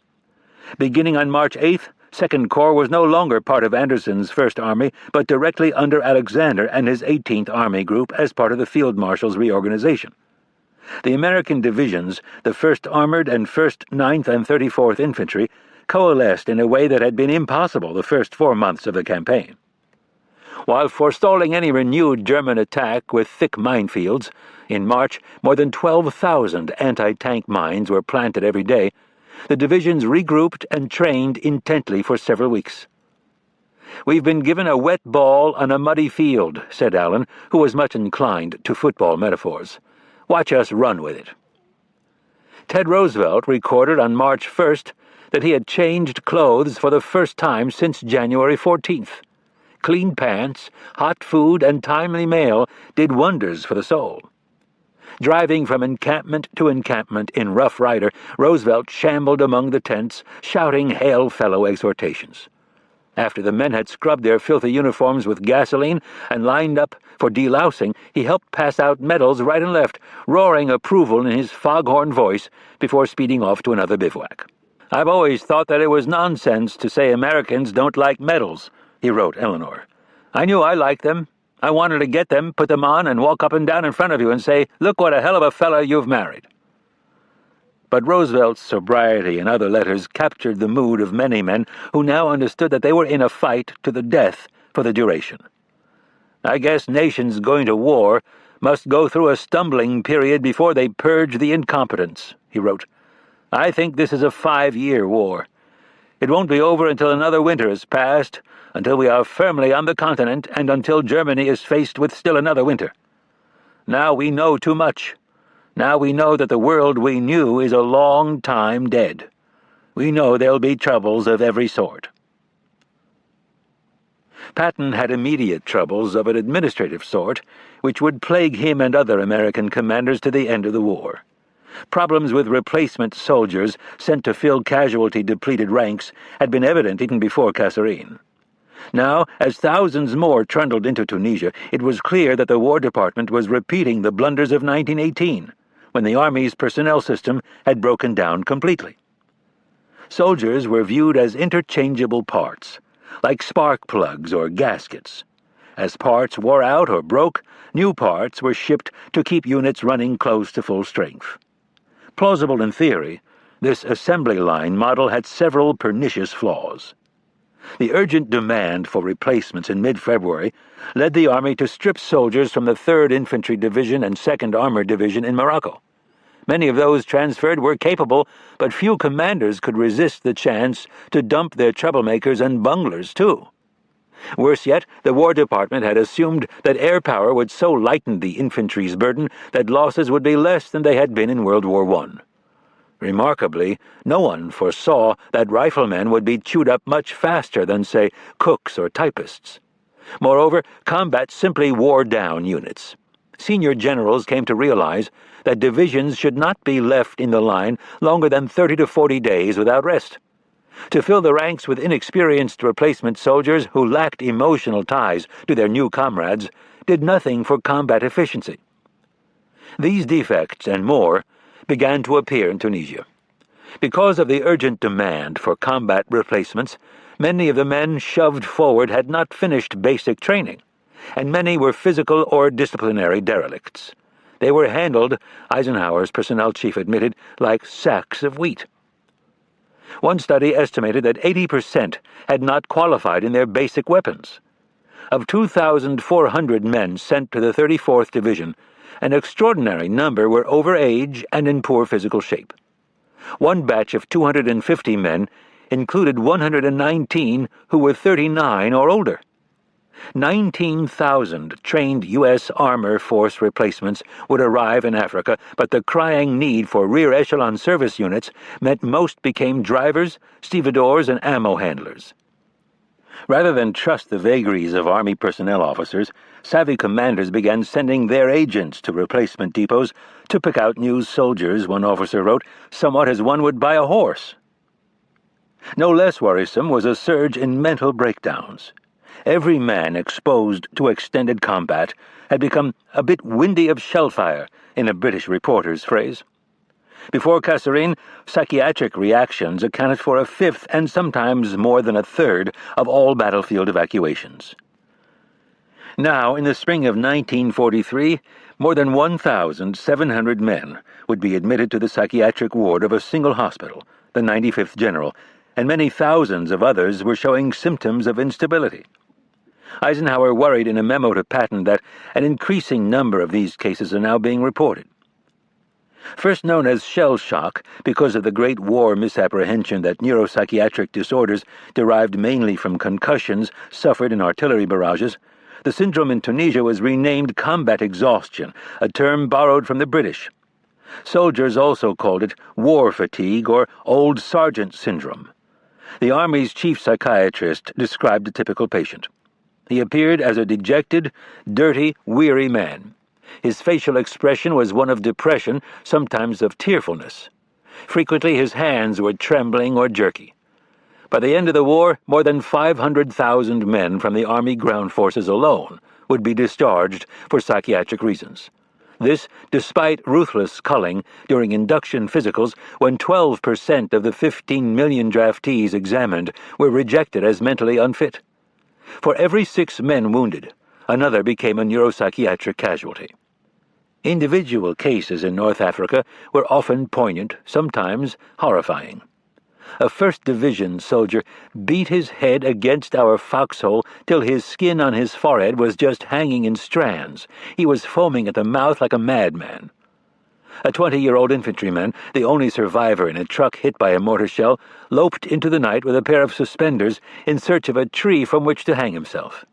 Beginning on March 8th, 2nd Corps was no longer part of Anderson's 1st Army, but directly under Alexander and his 18th Army Group as part of the Field Marshal's reorganization. The American divisions, the 1st Armored and 1st, 9th, and 34th Infantry, coalesced in a way that had been impossible the first 4 months of the campaign. While forestalling any renewed German attack with thick minefields, in March more than 12,000 anti-tank mines were planted every day. The divisions regrouped and trained intently for several weeks. "We've been given a wet ball on a muddy field," said Allen, who was much inclined to football metaphors. "Watch us run with it." Ted Roosevelt recorded on March 1st that he had changed clothes for the first time since January 14th. Clean pants, hot food, and timely mail did wonders for the soul. Driving from encampment to encampment in Rough Rider, Roosevelt shambled among the tents, shouting hail-fellow exhortations. After the men had scrubbed their filthy uniforms with gasoline and lined up for delousing, he helped pass out medals right and left, roaring approval in his foghorn voice before speeding off to another bivouac. "I've always thought that it was nonsense to say Americans don't like medals," he wrote Eleanor. "I knew I liked them. I wanted to get them, put them on, and walk up and down in front of you and say, 'Look what a hell of a fella you've married.'" But Roosevelt's sobriety and other letters captured the mood of many men who now understood that they were in a fight to the death for the duration. "I guess nations going to war must go through a stumbling period before they purge the incompetents," he wrote. I think this is a 5-year war. It won't be over until another winter has passed, until we are firmly on the continent, and until Germany is faced with still another winter. Now we know too much. Now we know that the world we knew is a long time dead. We know there'll be troubles of every sort. Patton had immediate troubles of an administrative sort, which would plague him and other American commanders to the end of the war. Problems with replacement soldiers sent to fill casualty-depleted ranks had been evident even before Kasserine. Now, as thousands more trundled into Tunisia, it was clear that the War Department was repeating the blunders of 1918, when the Army's personnel system had broken down completely. Soldiers were viewed as interchangeable parts, like spark plugs or gaskets. As parts wore out or broke, new parts were shipped to keep units running close to full strength. Plausible in theory, this assembly line model had several pernicious flaws. The urgent demand for replacements in mid-February led the Army to strip soldiers from the 3rd Infantry Division and 2nd Armored Division in Morocco. Many of those transferred were capable, but few commanders could resist the chance to dump their troublemakers and bunglers, too. Worse yet, the War Department had assumed that air power would so lighten the infantry's burden that losses would be less than they had been in World War I. Remarkably, no one foresaw that riflemen would be chewed up much faster than, say, cooks or typists. Moreover, combat simply wore down units. Senior generals came to realize that divisions should not be left in the line longer than 30 to 40 days without rest. To fill the ranks with inexperienced replacement soldiers who lacked emotional ties to their new comrades did nothing for combat efficiency. These defects and more began to appear in Tunisia. Because of the urgent demand for combat replacements, many of the men shoved forward had not finished basic training, and many were physical or disciplinary derelicts. They were handled, Eisenhower's personnel chief admitted, like sacks of wheat. One study estimated that 80% had not qualified in their basic weapons. Of 2,400 men sent to the 34th Division, an extraordinary number were over age and in poor physical shape. One batch of 250 men included 119 who were 39 or older. 19,000 trained U.S. Armor Force replacements would arrive in Africa, but the crying need for rear echelon service units meant most became drivers, stevedores, and ammo handlers. Rather than trust the vagaries of Army personnel officers, savvy commanders began sending their agents to replacement depots to pick out new soldiers, one officer wrote, somewhat as one would buy a horse. No less worrisome was a surge in mental breakdowns. Every man exposed to extended combat had become a bit windy of shellfire, in a British reporter's phrase. Before Kasserine, psychiatric reactions accounted for a fifth and sometimes more than a third of all battlefield evacuations. Now, in the spring of 1943, more than 1,700 men would be admitted to the psychiatric ward of a single hospital, the 95th General, and many thousands of others were showing symptoms of instability. Eisenhower worried in a memo to Patton that an increasing number of these cases are now being reported. First known as shell shock because of the Great War misapprehension that neuropsychiatric disorders derived mainly from concussions suffered in artillery barrages, the syndrome in Tunisia was renamed combat exhaustion, a term borrowed from the British. Soldiers also called it war fatigue or old sergeant syndrome. The Army's chief psychiatrist described the typical patient. He appeared as a dejected, dirty, weary man. His facial expression was one of depression, sometimes of tearfulness. Frequently his hands were trembling or jerky. By the end of the war, more than 500,000 men from the Army ground forces alone would be discharged for psychiatric reasons. This despite ruthless culling during induction physicals when 12% of the 15 million draftees examined were rejected as mentally unfit. For every 6 men wounded, another became a neuropsychiatric casualty. Individual cases in North Africa were often poignant, sometimes horrifying. A 1st Division soldier beat his head against our foxhole till his skin on his forehead was just hanging in strands. He was foaming at the mouth like a madman. A 20-year-old infantryman, the only survivor in a truck hit by a mortar shell, loped into the night with a pair of suspenders in search of a tree from which to hang himself.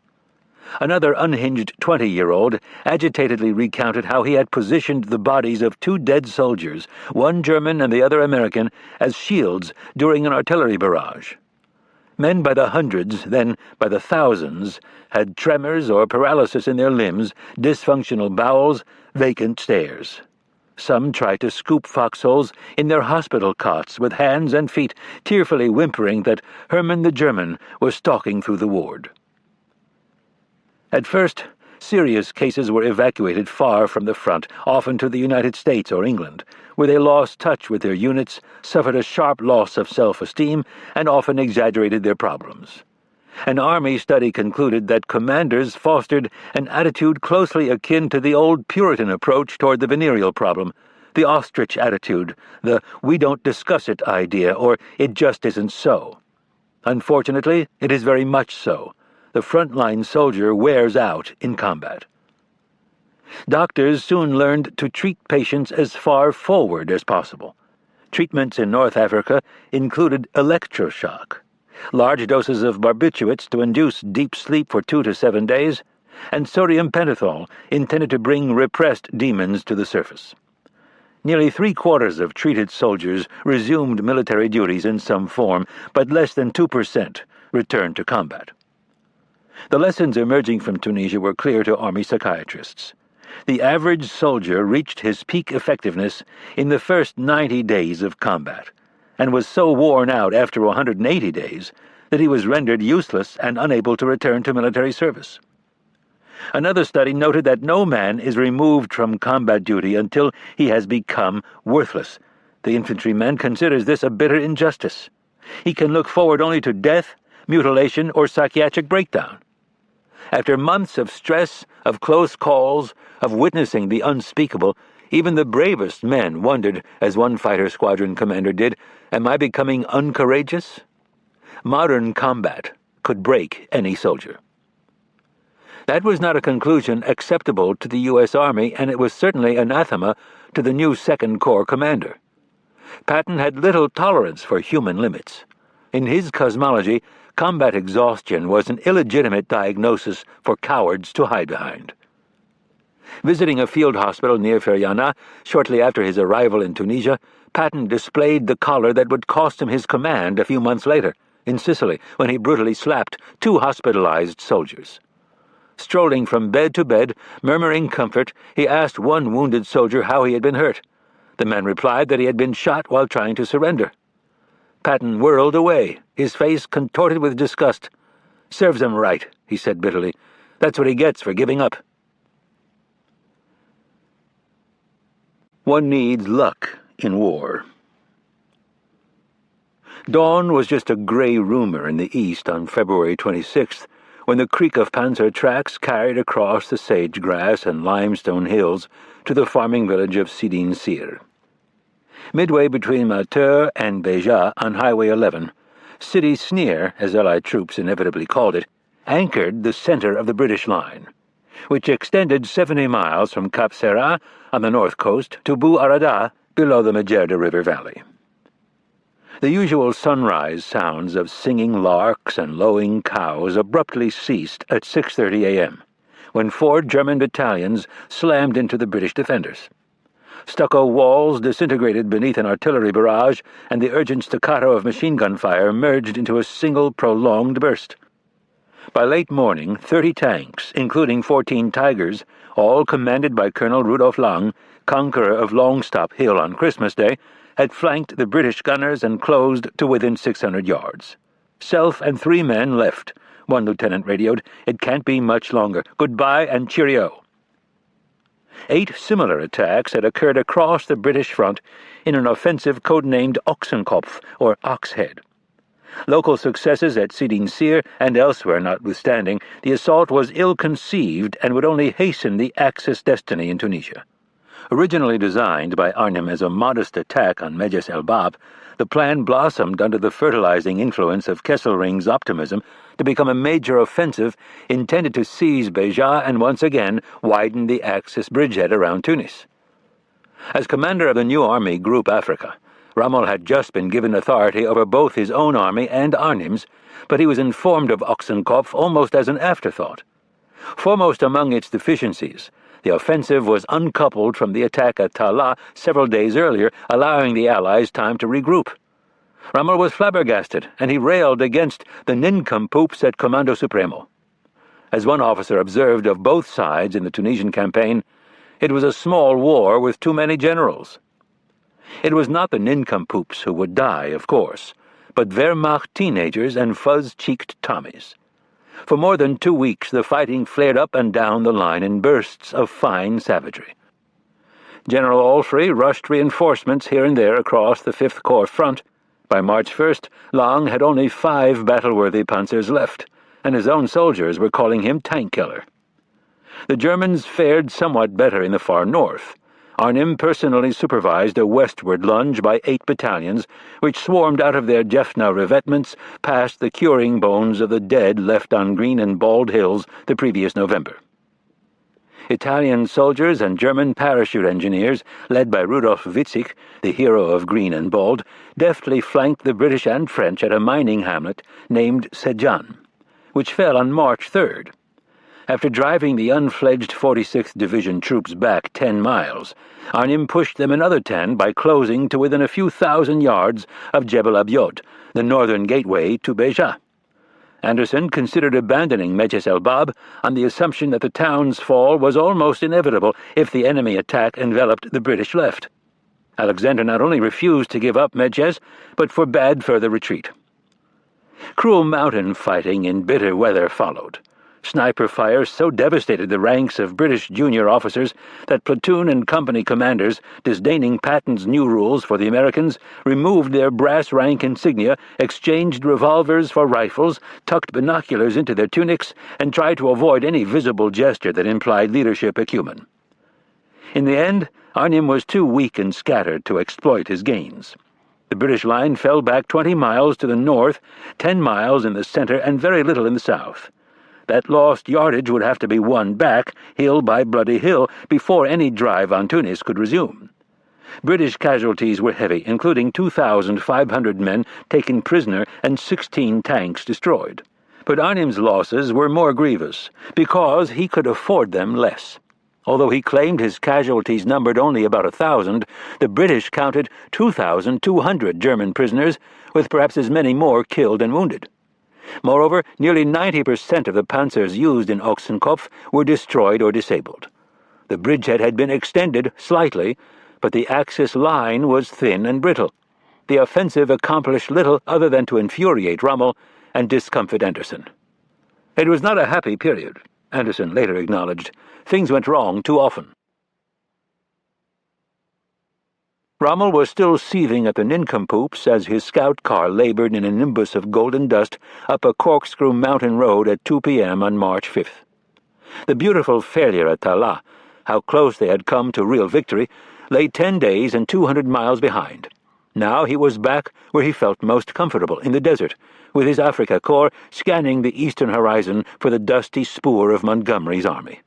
Another unhinged 20-year-old agitatedly recounted how he had positioned the bodies of two dead soldiers, one German and the other American, as shields during an artillery barrage. Men by the hundreds, then by the thousands, had tremors or paralysis in their limbs, dysfunctional bowels, vacant stares. Some tried to scoop foxholes in their hospital cots with hands and feet, tearfully whimpering that Hermann the German was stalking through the ward. At first, serious cases were evacuated far from the front, often to the United States or England, where they lost touch with their units, suffered a sharp loss of self-esteem, and often exaggerated their problems. An Army study concluded that commanders fostered an attitude closely akin to the old Puritan approach toward the venereal problem, the ostrich attitude, the "we don't discuss it" idea, or "it just isn't so." Unfortunately, it is very much so. The frontline soldier wears out in combat. Doctors soon learned to treat patients as far forward as possible. Treatments in North Africa included electroshock, large doses of barbiturates to induce deep sleep for 2 to 7 days, and sodium pentothal intended to bring repressed demons to the surface. Nearly 3/4 of treated soldiers resumed military duties in some form, but less than 2% returned to combat. The lessons emerging from Tunisia were clear to Army psychiatrists. The average soldier reached his peak effectiveness in the first 90 days of combat, and was so worn out after 180 days that he was rendered useless and unable to return to military service. Another study noted that no man is removed from combat duty until he has become worthless. The infantryman considers this a bitter injustice. He can look forward only to death, mutilation, or psychiatric breakdown. After months of stress, of close calls, of witnessing the unspeakable, even the bravest men wondered, as one fighter squadron commander did, "Am I becoming uncourageous?" Modern combat could break any soldier. That was not a conclusion acceptable to the U.S. Army, and it was certainly anathema to the new Second Corps commander. Patton had little tolerance for human limits. In his cosmology, combat exhaustion was an illegitimate diagnosis for cowards to hide behind. Visiting a field hospital near Feryana shortly after his arrival in Tunisia, Patton displayed the collar that would cost him his command a few months later, in Sicily, when he brutally slapped 2 hospitalized soldiers. Strolling from bed to bed, murmuring comfort, he asked one wounded soldier how he had been hurt. The man replied that he had been shot while trying to surrender. Patton whirled away, his face contorted with disgust. "Serves him right," he said bitterly. "That's what he gets for giving up." One needs luck in war. Dawn was just a gray rumor in the east on February 26th, when the creak of panzer tracks carried across the sage-grass and limestone hills to the farming village of Sidin Sir. Midway between Mateur and Beja on Highway 11, Sidi Sneer, as Allied troops inevitably called it, anchored the center of the British line, which extended 70 miles from Cap Serra on the north coast to Bu Arada below the Majerda River Valley. The usual sunrise sounds of singing larks and lowing cows abruptly ceased at 6:30 a.m., when 4 German battalions slammed into the British defenders. Stucco walls disintegrated beneath an artillery barrage, and the urgent staccato of machine gun fire merged into a single prolonged burst. By late morning, 30 tanks, including 14 Tigers, all commanded by Colonel Rudolf Lang, conqueror of Longstop Hill on Christmas Day, had flanked the British gunners and closed to within 600 yards. Self and 3 men left. One lieutenant radioed, "It can't be much longer. Goodbye and cheerio." 8 similar attacks had occurred across the British front in an offensive codenamed Ochsenkopf, or Oxhead. Local successes at Sidin Sir and elsewhere notwithstanding, the assault was ill-conceived and would only hasten the Axis destiny in Tunisia. Originally designed by Arnhem as a modest attack on Mejes el Bab, the plan blossomed under the fertilizing influence of Kesselring's optimism to become a major offensive intended to seize Beja and once again widen the Axis bridgehead around Tunis. As commander of the new army, Group Africa, Rommel had just been given authority over both his own army and Arnhim's, but he was informed of Ochsenkopf almost as an afterthought. Foremost among its deficiencies, the offensive was uncoupled from the attack at Talas several days earlier, allowing the Allies time to regroup. Rommel was flabbergasted, and he railed against the nincompoops at Comando Supremo. As one officer observed of both sides in the Tunisian campaign, it was a small war with too many generals. It was not the nincompoops who would die, of course, but Wehrmacht teenagers and fuzz-cheeked Tommies. For more than 2 weeks, the fighting flared up and down the line in bursts of fine savagery. General Olfrey rushed reinforcements here and there across the Fifth Corps front. By March 1st, Lang had only 5 battle-worthy panzers left, and his own soldiers were calling him tank killer. The Germans fared somewhat better in the far north. Arnhem personally supervised a westward lunge by 8 battalions, which swarmed out of their Jaffna revetments past the curing bones of the dead left on Green and Bald Hills the previous November. Italian soldiers and German parachute engineers, led by Rudolf Witzig, the hero of Green and Bald, deftly flanked the British and French at a mining hamlet named Sejan, which fell on March 3rd. After driving the unfledged 46th Division troops back 10 miles, Arnhem pushed them another 10 by closing to within a few thousand yards of Jebel Abyod, the northern gateway to Beja. Anderson considered abandoning Medjes el Bab on the assumption that the town's fall was almost inevitable if the enemy attack enveloped the British left. Alexander not only refused to give up Medjes, but forbade further retreat. Cruel mountain fighting in bitter weather followed. Sniper fire so devastated the ranks of British junior officers that platoon and company commanders, disdaining Patton's new rules for the Americans, removed their brass rank insignia, exchanged revolvers for rifles, tucked binoculars into their tunics, and tried to avoid any visible gesture that implied leadership acumen. In the end, Arnhem was too weak and scattered to exploit his gains. The British line fell back 20 miles to the north, 10 miles in the center, and very little in the south. That lost yardage would have to be won back, hill by bloody hill, before any drive on Tunis could resume. British casualties were heavy, including 2,500 men taken prisoner and 16 tanks destroyed. But Arnhem's losses were more grievous, because he could afford them less. Although he claimed his casualties numbered only about 1,000, the British counted 2,200 German prisoners, with perhaps as many more killed and wounded. Moreover, nearly 90% of the panzers used in Ochsenkopf were destroyed or disabled. The bridgehead had been extended slightly, but the Axis line was thin and brittle. The offensive accomplished little other than to infuriate Rommel and discomfit Anderson. It was not a happy period, Anderson later acknowledged. Things went wrong too often. Rommel was still seething at the nincompoops as his scout car labored in a nimbus of golden dust up a corkscrew mountain road at 2 p.m. on March 5th. The beautiful failure at Talas, how close they had come to real victory, lay 10 days and 200 miles behind. Now he was back where he felt most comfortable, in the desert, with his Africa Corps scanning the eastern horizon for the dusty spoor of Montgomery's army.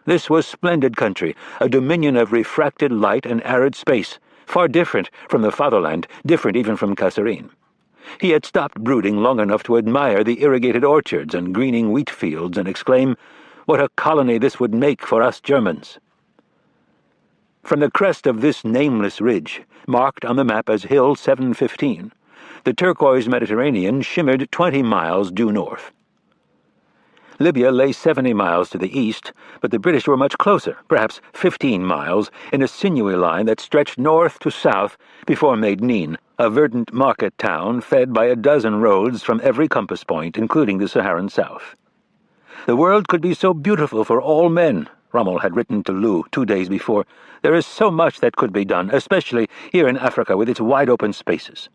This was splendid country, a dominion of refracted light and arid space, far different from the fatherland, different even from Kasserine. He had stopped brooding long enough to admire the irrigated orchards and greening wheat fields and exclaim, "What a colony this would make for us Germans!" From the crest of this nameless ridge, marked on the map as Hill 715, the turquoise Mediterranean shimmered 20 miles due north. Libya lay 70 miles to the east, but the British were much closer, perhaps 15 miles, in a sinewy line that stretched north to south before Medellin, a verdant market town fed by a dozen roads from every compass point, including the Saharan south. "The world could be so beautiful for all men," Rommel had written to Lou 2 days before. "There is so much that could be done, especially here in Africa with its wide-open spaces."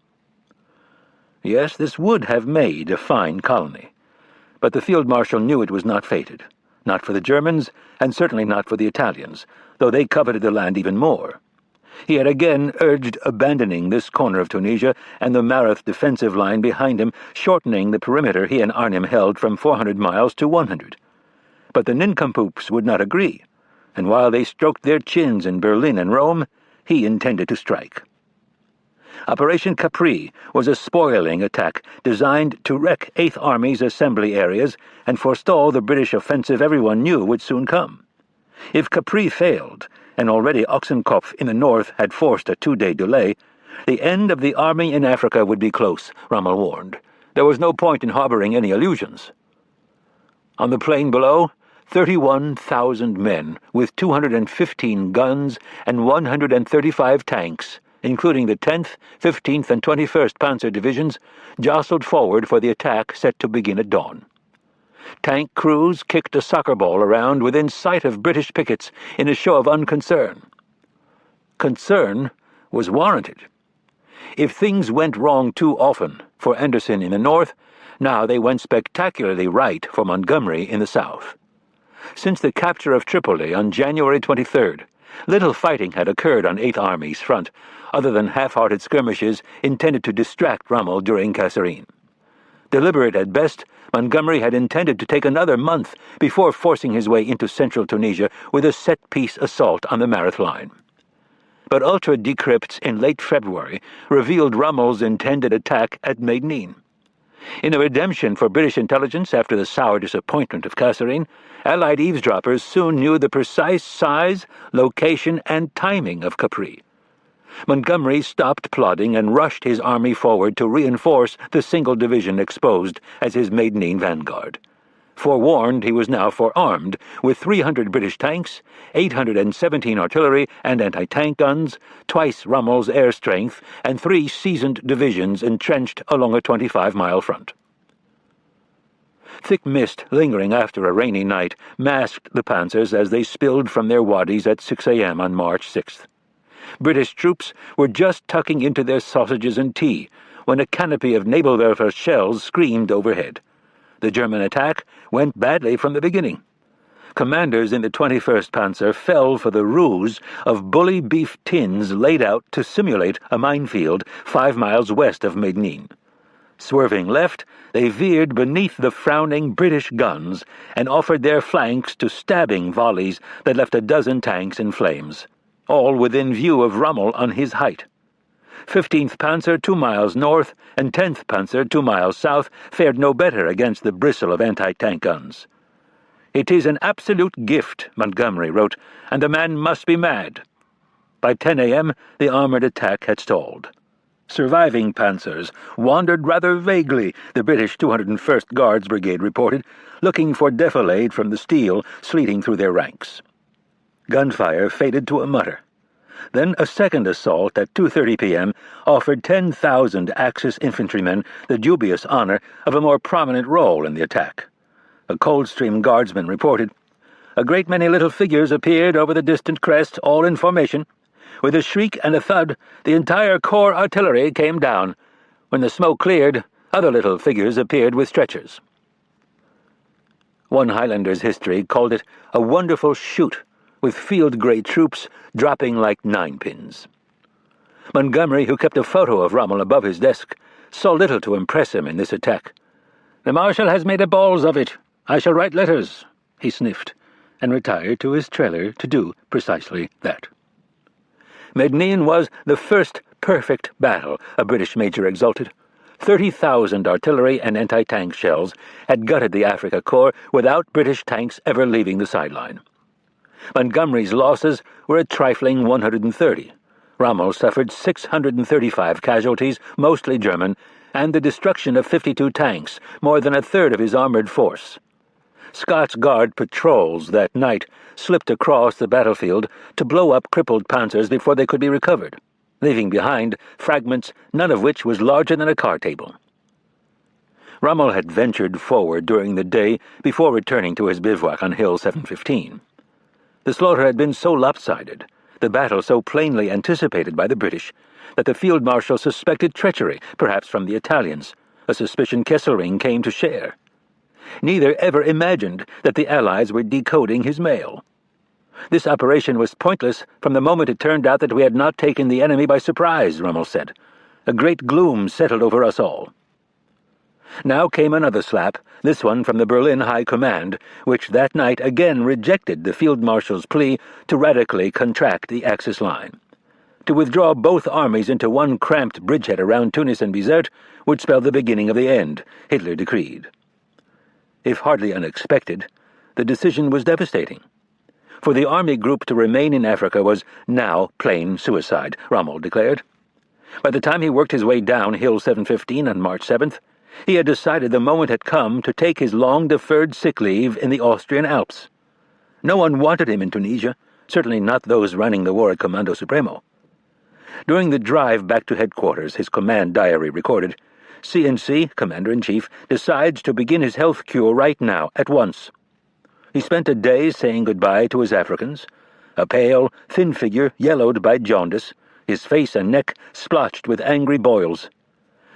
Yes, this would have made a fine colony. But the field marshal knew it was not fated, not for the Germans, and certainly not for the Italians, though they coveted the land even more. He had again urged abandoning this corner of Tunisia and the Marath defensive line behind him, shortening the perimeter he and Arnhem held from 400 miles to 100. But the nincompoops would not agree, and while they stroked their chins in Berlin and Rome, he intended to strike. Operation Capri was a spoiling attack designed to wreck Eighth Army's assembly areas and forestall the British offensive everyone knew would soon come. If Capri failed, and already Ochsenkopf in the north had forced a 2-day delay, the end of the army in Africa would be close, Rommel warned. There was no point in harboring any illusions. On the plain below, 31,000 men with 215 guns and 135 tanks, including the 10th, 15th, and 21st Panzer Divisions, jostled forward for the attack set to begin at dawn. Tank crews kicked a soccer ball around within sight of British pickets in a show of unconcern. Concern was warranted. If things went wrong too often for Anderson in the north, now they went spectacularly right for Montgomery in the south. Since the capture of Tripoli on January 23rd, little fighting had occurred on Eighth Army's front, other than half-hearted skirmishes intended to distract Rommel during Kasserine. Deliberate at best, Montgomery had intended to take another month before forcing his way into central Tunisia with a set-piece assault on the Mareth line. But ultra-decrypts in late February revealed Rommel's intended attack at Medellin. In a redemption for British intelligence after the sour disappointment of Kasserine, Allied eavesdroppers soon knew the precise size, location, and timing of Capri. Montgomery stopped plodding and rushed his army forward to reinforce the single division exposed as his Medellin vanguard. Forewarned, he was now forearmed with 300 British tanks, 817 artillery and anti-tank guns, twice Rommel's air strength, and 3 seasoned divisions entrenched along a 25-mile front. Thick mist lingering after a rainy night masked the panzers as they spilled from their wadis at 6 a.m. on March 6th. British troops were just tucking into their sausages and tea when a canopy of Nebelwerfer shells screamed overhead. The German attack went badly from the beginning. Commanders in the 21st Panzer fell for the ruse of bully beef tins laid out to simulate a minefield 5 miles west of Medellin. Swerving left, they veered beneath the frowning British guns and offered their flanks to stabbing volleys that left a dozen tanks in flames, all within view of Rommel on his height. 15th Panzer 2 miles north and 10th Panzer 2 miles south fared no better against the bristle of anti-tank guns. "It is an absolute gift," Montgomery wrote, "and the man must be mad." By 10 a.m., the armored attack had stalled. Surviving panzers wandered rather vaguely, the British 201st Guards Brigade reported, looking for defilade from the steel sleeting through their ranks. Gunfire faded to a mutter. Then a second assault at 2:30 p.m. offered 10,000 Axis infantrymen the dubious honor of a more prominent role in the attack. A Coldstream Guardsman reported, "A great many little figures appeared over the distant crest, all in formation. With a shriek and a thud, the entire corps artillery came down. When the smoke cleared, other little figures appeared with stretchers." One Highlander's history called it a wonderful shoot, with field-grey troops dropping like ninepins. Montgomery, who kept a photo of Rommel above his desk, saw little to impress him in this attack. "The Marshal has made a balls of it. I shall write letters," he sniffed, and retired to his trailer to do precisely that. Medellin was the first perfect battle, a British major exulted. 30,000 artillery and anti-tank shells had gutted the Afrika Korps without British tanks ever leaving the sideline. Montgomery's losses were a trifling 130. Rommel suffered 635 casualties, mostly German, and the destruction of 52 tanks, more than a third of his armored force. Scots Guard patrols that night slipped across the battlefield to blow up crippled panzers before they could be recovered, leaving behind fragments none of which was larger than a card table. Rommel had ventured forward during the day before returning to his bivouac on Hill 715. The slaughter had been so lopsided, the battle so plainly anticipated by the British, that the Field Marshal suspected treachery, perhaps from the Italians, a suspicion Kesselring came to share. Neither ever imagined that the Allies were decoding his mail. "This operation was pointless from the moment it turned out that we had not taken the enemy by surprise," Rommel said. "A great gloom settled over us all." Now came another slap, this one from the Berlin High Command, which that night again rejected the Field Marshal's plea to radically contract the Axis line. To withdraw both armies into one cramped bridgehead around Tunis and Bizerte would spell the beginning of the end, Hitler decreed. If hardly unexpected, the decision was devastating. For the army group to remain in Africa was now plain suicide, Rommel declared. By the time he worked his way down Hill 715 on March 7th, he had decided the moment had come to take his long-deferred sick leave in the Austrian Alps. No one wanted him in Tunisia, certainly not those running the war at Comando Supremo. During the drive back to headquarters, his command diary recorded, CNC, Commander-in-Chief, decides to begin his health cure right now, at once. He spent a day saying goodbye to his Africans, a pale, thin figure yellowed by jaundice, his face and neck splotched with angry boils.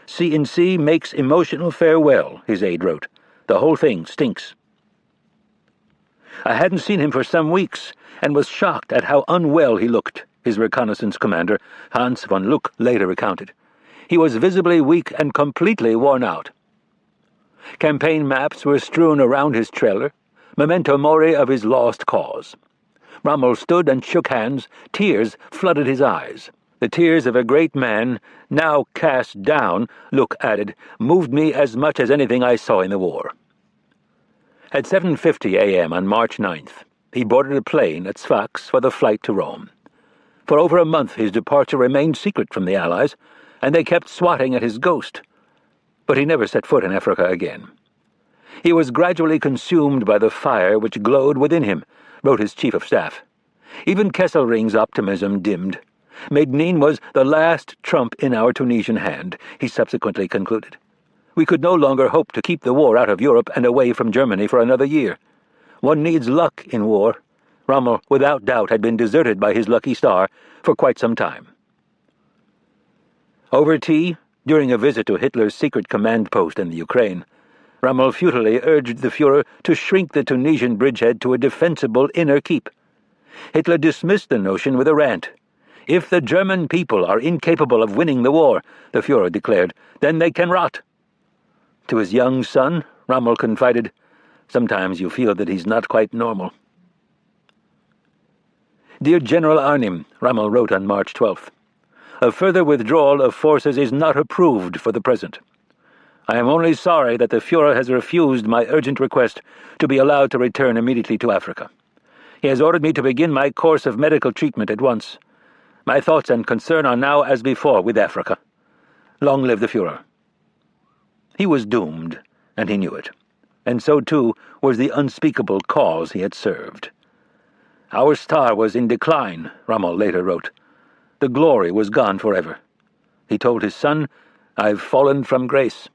CNC makes emotional farewell, his aide wrote. The whole thing stinks. I hadn't seen him for some weeks, and was shocked at how unwell he looked, his reconnaissance commander, Hans von Luck, later recounted. He was visibly weak and completely worn out. Campaign maps were strewn around his trailer, memento mori of his lost cause. Rommel stood and shook hands. Tears flooded his eyes. The tears of a great man, now cast down, Luck added, moved me as much as anything I saw in the war. At 7:50 a.m. on March 9th, he boarded a plane at Sfax for the flight to Rome. For over a month his departure remained secret from the Allies, and they kept swatting at his ghost. But he never set foot in Africa again. He was gradually consumed by the fire which glowed within him, wrote his chief of staff. Even Kesselring's optimism dimmed. Medellin was the last trump in our Tunisian hand, he subsequently concluded. We could no longer hope to keep the war out of Europe and away from Germany for another year. One needs luck in war. Rommel, without doubt, had been deserted by his lucky star for quite some time. Over tea, during a visit to Hitler's secret command post in the Ukraine, Rommel futilely urged the Führer to shrink the Tunisian bridgehead to a defensible inner keep. Hitler dismissed the notion with a rant. If the German people are incapable of winning the war, the Führer declared, then they can rot. To his young son, Rommel confided, sometimes you feel that he's not quite normal. Dear General Arnim, Rommel wrote on March 12th, a further withdrawal of forces is not approved for the present. I am only sorry that the Führer has refused my urgent request to be allowed to return immediately to Africa. He has ordered me to begin my course of medical treatment at once. My thoughts and concern are now as before with Africa. Long live the Führer. He was doomed, and he knew it, and so too was the unspeakable cause he had served. Our star was in decline, Rommel later wrote. The glory was gone forever. He told his son, I've fallen from grace.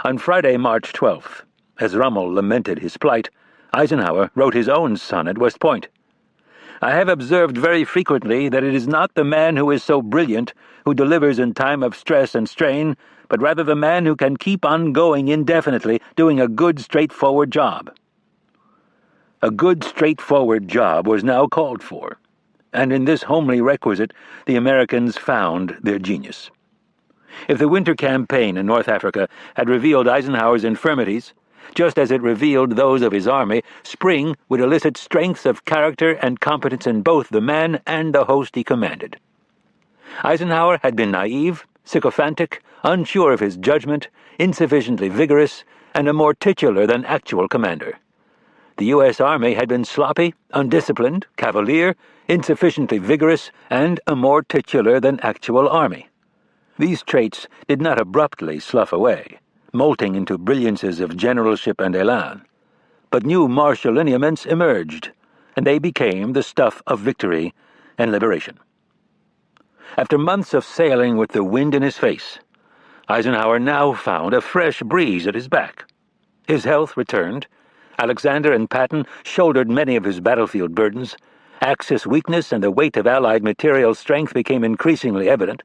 On Friday, March 12th, as Rommel lamented his plight, Eisenhower wrote his own son at West Point. I have observed very frequently that it is not the man who is so brilliant who delivers in time of stress and strain, but rather the man who can keep on going indefinitely, doing a good, straightforward job. A good, straightforward job was now called for, and in this homely requisite the Americans found their genius. If the winter campaign in North Africa had revealed Eisenhower's infirmities, just as it revealed those of his army, spring would elicit strengths of character and competence in both the man and the host he commanded. Eisenhower had been naive, sycophantic, unsure of his judgment, insufficiently vigorous, and a more titular than actual commander. The U.S. Army had been sloppy, undisciplined, cavalier, insufficiently vigorous, and a more titular than actual army. These traits did not abruptly slough away, molting into brilliances of generalship and elan, but new martial lineaments emerged, and they became the stuff of victory and liberation. After months of sailing with the wind in his face, Eisenhower now found a fresh breeze at his back. His health returned. Alexander and Patton shouldered many of his battlefield burdens. Axis weakness and the weight of Allied material strength became increasingly evident.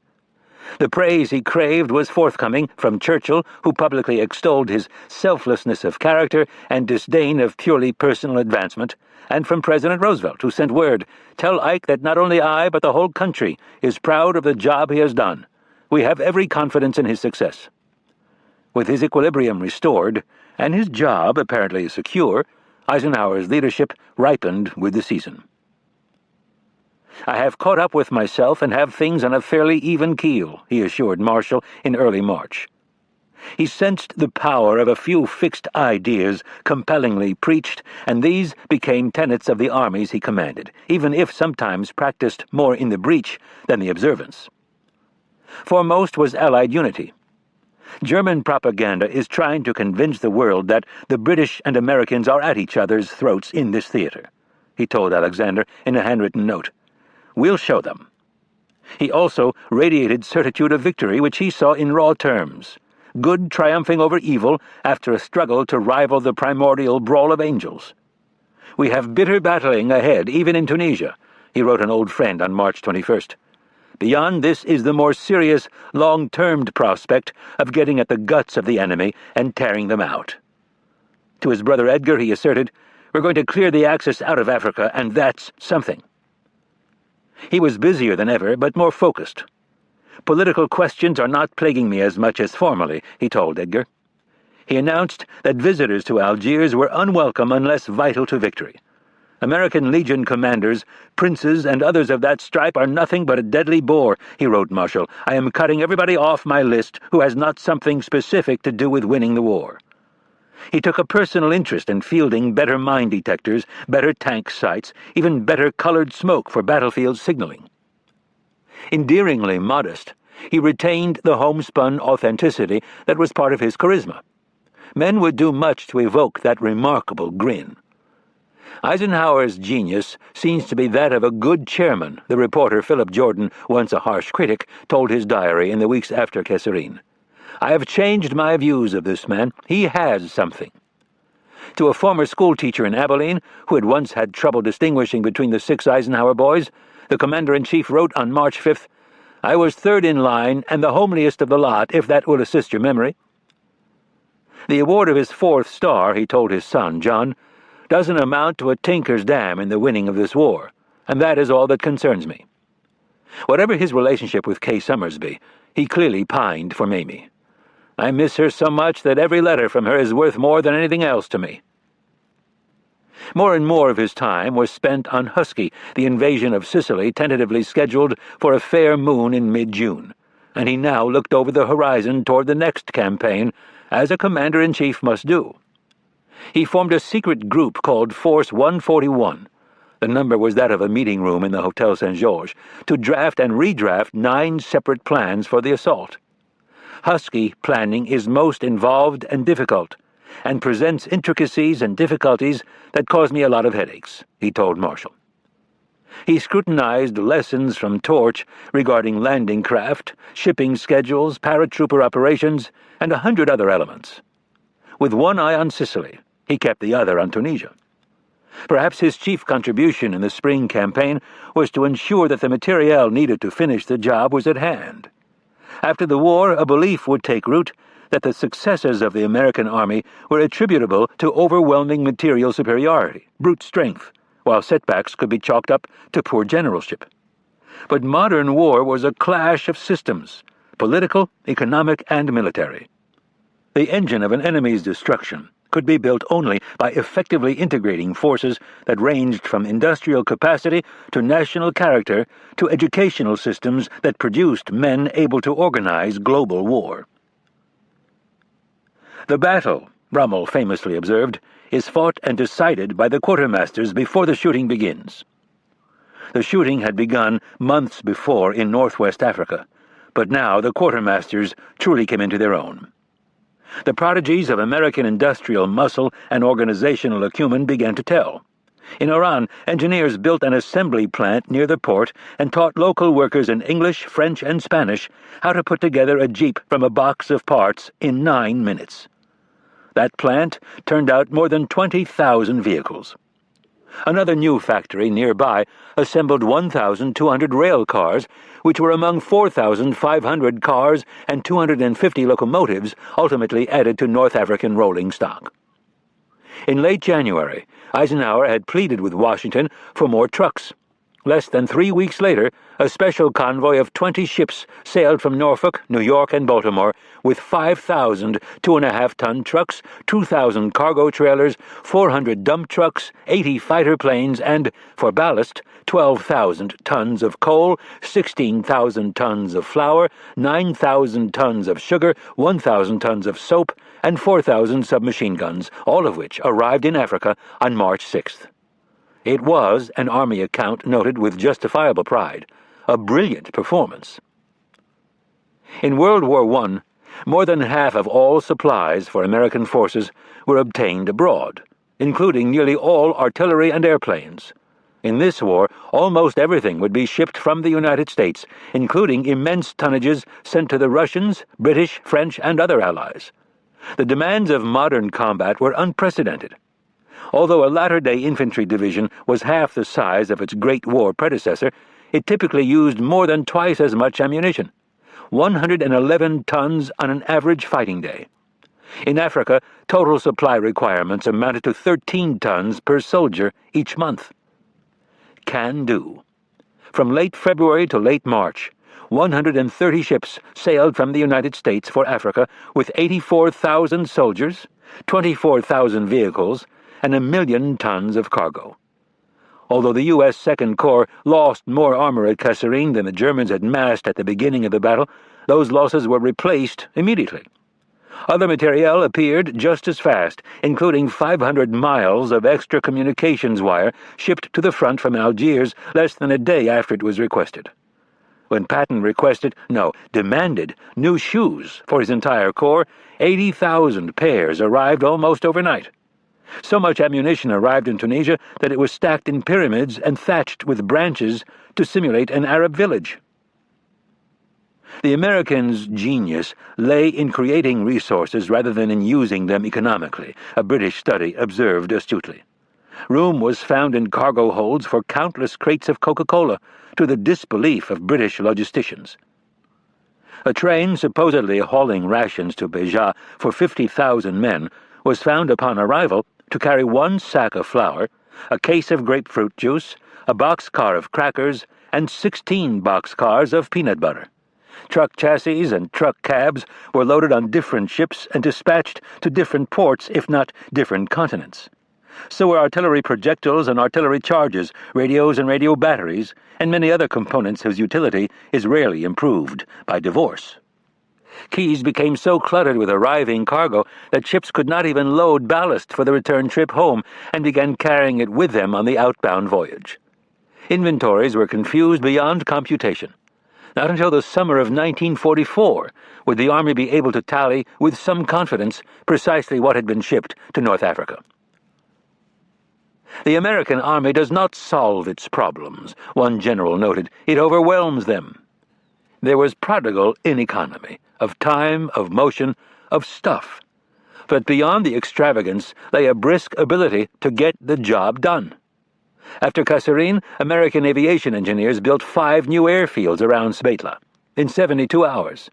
The praise he craved was forthcoming from Churchill, who publicly extolled his selflessness of character and disdain of purely personal advancement, and from President Roosevelt, who sent word, "Tell Ike that not only I, but the whole country is proud of the job he has done. We have every confidence in his success." With his equilibrium restored, and his job apparently secure, Eisenhower's leadership ripened with the season. "I have caught up with myself and have things on a fairly even keel," he assured Marshall in early March. He sensed the power of a few fixed ideas compellingly preached, and these became tenets of the armies he commanded, even if sometimes practiced more in the breach than the observance. Foremost was Allied unity. "German propaganda is trying to convince the world that the British and Americans are at each other's throats in this theater," he told Alexander in a handwritten note. "We'll show them." He also radiated certitude of victory, which he saw in raw terms: good triumphing over evil after a struggle to rival the primordial brawl of angels. "We have bitter battling ahead, even in Tunisia," he wrote an old friend on March 21st. "Beyond this is the more serious, long-termed prospect of getting at the guts of the enemy and tearing them out." To his brother Edgar he asserted, "We're going to clear the Axis out of Africa, and that's something." He was busier than ever, but more focused. "Political questions are not plaguing me as much as formerly," he told Edgar. He announced that visitors to Algiers were unwelcome unless vital to victory. "American Legion commanders, princes, and others of that stripe are nothing but a deadly bore," he wrote Marshall. "I am cutting everybody off my list who has not something specific to do with winning the war." He took a personal interest in fielding better mine detectors, better tank sights, even better colored smoke for battlefield signaling. Endearingly modest, he retained the homespun authenticity that was part of his charisma. Men would do much to evoke that remarkable grin. "Eisenhower's genius seems to be that of a good chairman," the reporter Philip Jordan, once a harsh critic, told his diary in the weeks after Kesserin. "I have changed my views of this man. He has something." To a former schoolteacher in Abilene, who had once had trouble distinguishing between the 6 Eisenhower boys, the commander-in-chief wrote on March 5th, "I was third in line and the homeliest of the lot, if that will assist your memory." The award of his 4th star, he told his son, John, "doesn't amount to a tinker's dam in the winning of this war, and that is all that concerns me." Whatever his relationship with Kay Summersby, he clearly pined for Mamie. "I miss her so much that every letter from her is worth more than anything else to me." More and more of his time was spent on Husky, the invasion of Sicily tentatively scheduled for a fair moon in mid-June, and he now looked over the horizon toward the next campaign, as a commander-in-chief must do. He formed a secret group called Force 141. The number was that of a meeting room in the Hotel St. Georges, to draft and redraft 9 separate plans for the assault. Husky planning is most involved and difficult, and presents intricacies and difficulties that cause me a lot of headaches, he told Marshall. He scrutinized lessons from Torch regarding landing craft, shipping schedules, paratrooper operations, and 100 other elements. With one eye on Sicily, he kept the other on Tunisia. Perhaps his chief contribution in the spring campaign was to ensure that the materiel needed to finish the job was at hand. After the war, a belief would take root that the successes of the American Army were attributable to overwhelming material superiority, brute strength, while setbacks could be chalked up to poor generalship. But modern war was a clash of systems, political, economic, and military. The engine of an enemy's destruction could be built only by effectively integrating forces that ranged from industrial capacity to national character to educational systems that produced men able to organize global war. "The battle," Rommel famously observed, "is fought and decided by the quartermasters before the shooting begins." The shooting had begun months before in northwest Africa, but now the quartermasters truly came into their own. The prodigies of American industrial muscle and organizational acumen began to tell. In Iran, engineers built an assembly plant near the port and taught local workers in English, French, and Spanish how to put together a jeep from a box of parts in 9 minutes. That plant turned out more than 20,000 vehicles. Another new factory nearby assembled 1,200 rail cars, which were among 4,500 cars and 250 locomotives ultimately added to North African rolling stock. In late January, Eisenhower had pleaded with Washington for more trucks. Less than 3 weeks later, a special convoy of 20 ships sailed from Norfolk, New York, and Baltimore with 5,000 2.5-ton trucks, 2,000 cargo trailers, 400 dump trucks, 80 fighter planes, and, for ballast, 12,000 tons of coal, 16,000 tons of flour, 9,000 tons of sugar, 1,000 tons of soap, and 4,000 submachine guns, all of which arrived in Africa on March 6th. It was, an Army account noted with justifiable pride, a brilliant performance. In World War I, more than half of all supplies for American forces were obtained abroad, including nearly all artillery and airplanes. In this war, almost everything would be shipped from the United States, including immense tonnages sent to the Russians, British, French, and other allies. The demands of modern combat were unprecedented. Although a latter-day infantry division was half the size of its Great War predecessor, it typically used more than twice as much ammunition, 111 tons on an average fighting day. In Africa, total supply requirements amounted to 13 tons per soldier each month. Can do. From late February to late March, 130 ships sailed from the United States for Africa with 84,000 soldiers, 24,000 vehicles, and 1 million tons of cargo. Although the U.S. Second Corps lost more armor at Kasserine than the Germans had massed at the beginning of the battle, those losses were replaced immediately. Other materiel appeared just as fast, including 500 miles of extra communications wire shipped to the front from Algiers less than a day after it was requested. When Patton demanded new shoes for his entire corps, 80,000 pairs arrived almost overnight. So much ammunition arrived in Tunisia that it was stacked in pyramids and thatched with branches to simulate an Arab village. The Americans' genius lay in creating resources rather than in using them economically, a British study observed astutely. Room was found in cargo holds for countless crates of Coca-Cola, to the disbelief of British logisticians. A train supposedly hauling rations to Béja for 50,000 men was found upon arrival to carry 1 sack of flour, a case of grapefruit juice, a boxcar of crackers, and 16 boxcars of peanut butter. Truck chassis and truck cabs were loaded on different ships and dispatched to different ports, if not different continents. So were artillery projectiles and artillery charges, radios and radio batteries, and many other components whose utility is rarely improved by divorce. Quays became so cluttered with arriving cargo that ships could not even load ballast for the return trip home and began carrying it with them on the outbound voyage. Inventories were confused beyond computation. Not until the summer of 1944 would the Army be able to tally with some confidence precisely what had been shipped to North Africa. The American Army does not solve its problems, one general noted. It overwhelms them. There was prodigal ineconomy, of time, of motion, of stuff. But beyond the extravagance lay a brisk ability to get the job done. After Kasserine, American aviation engineers built 5 new airfields around Svetla in 72 hours.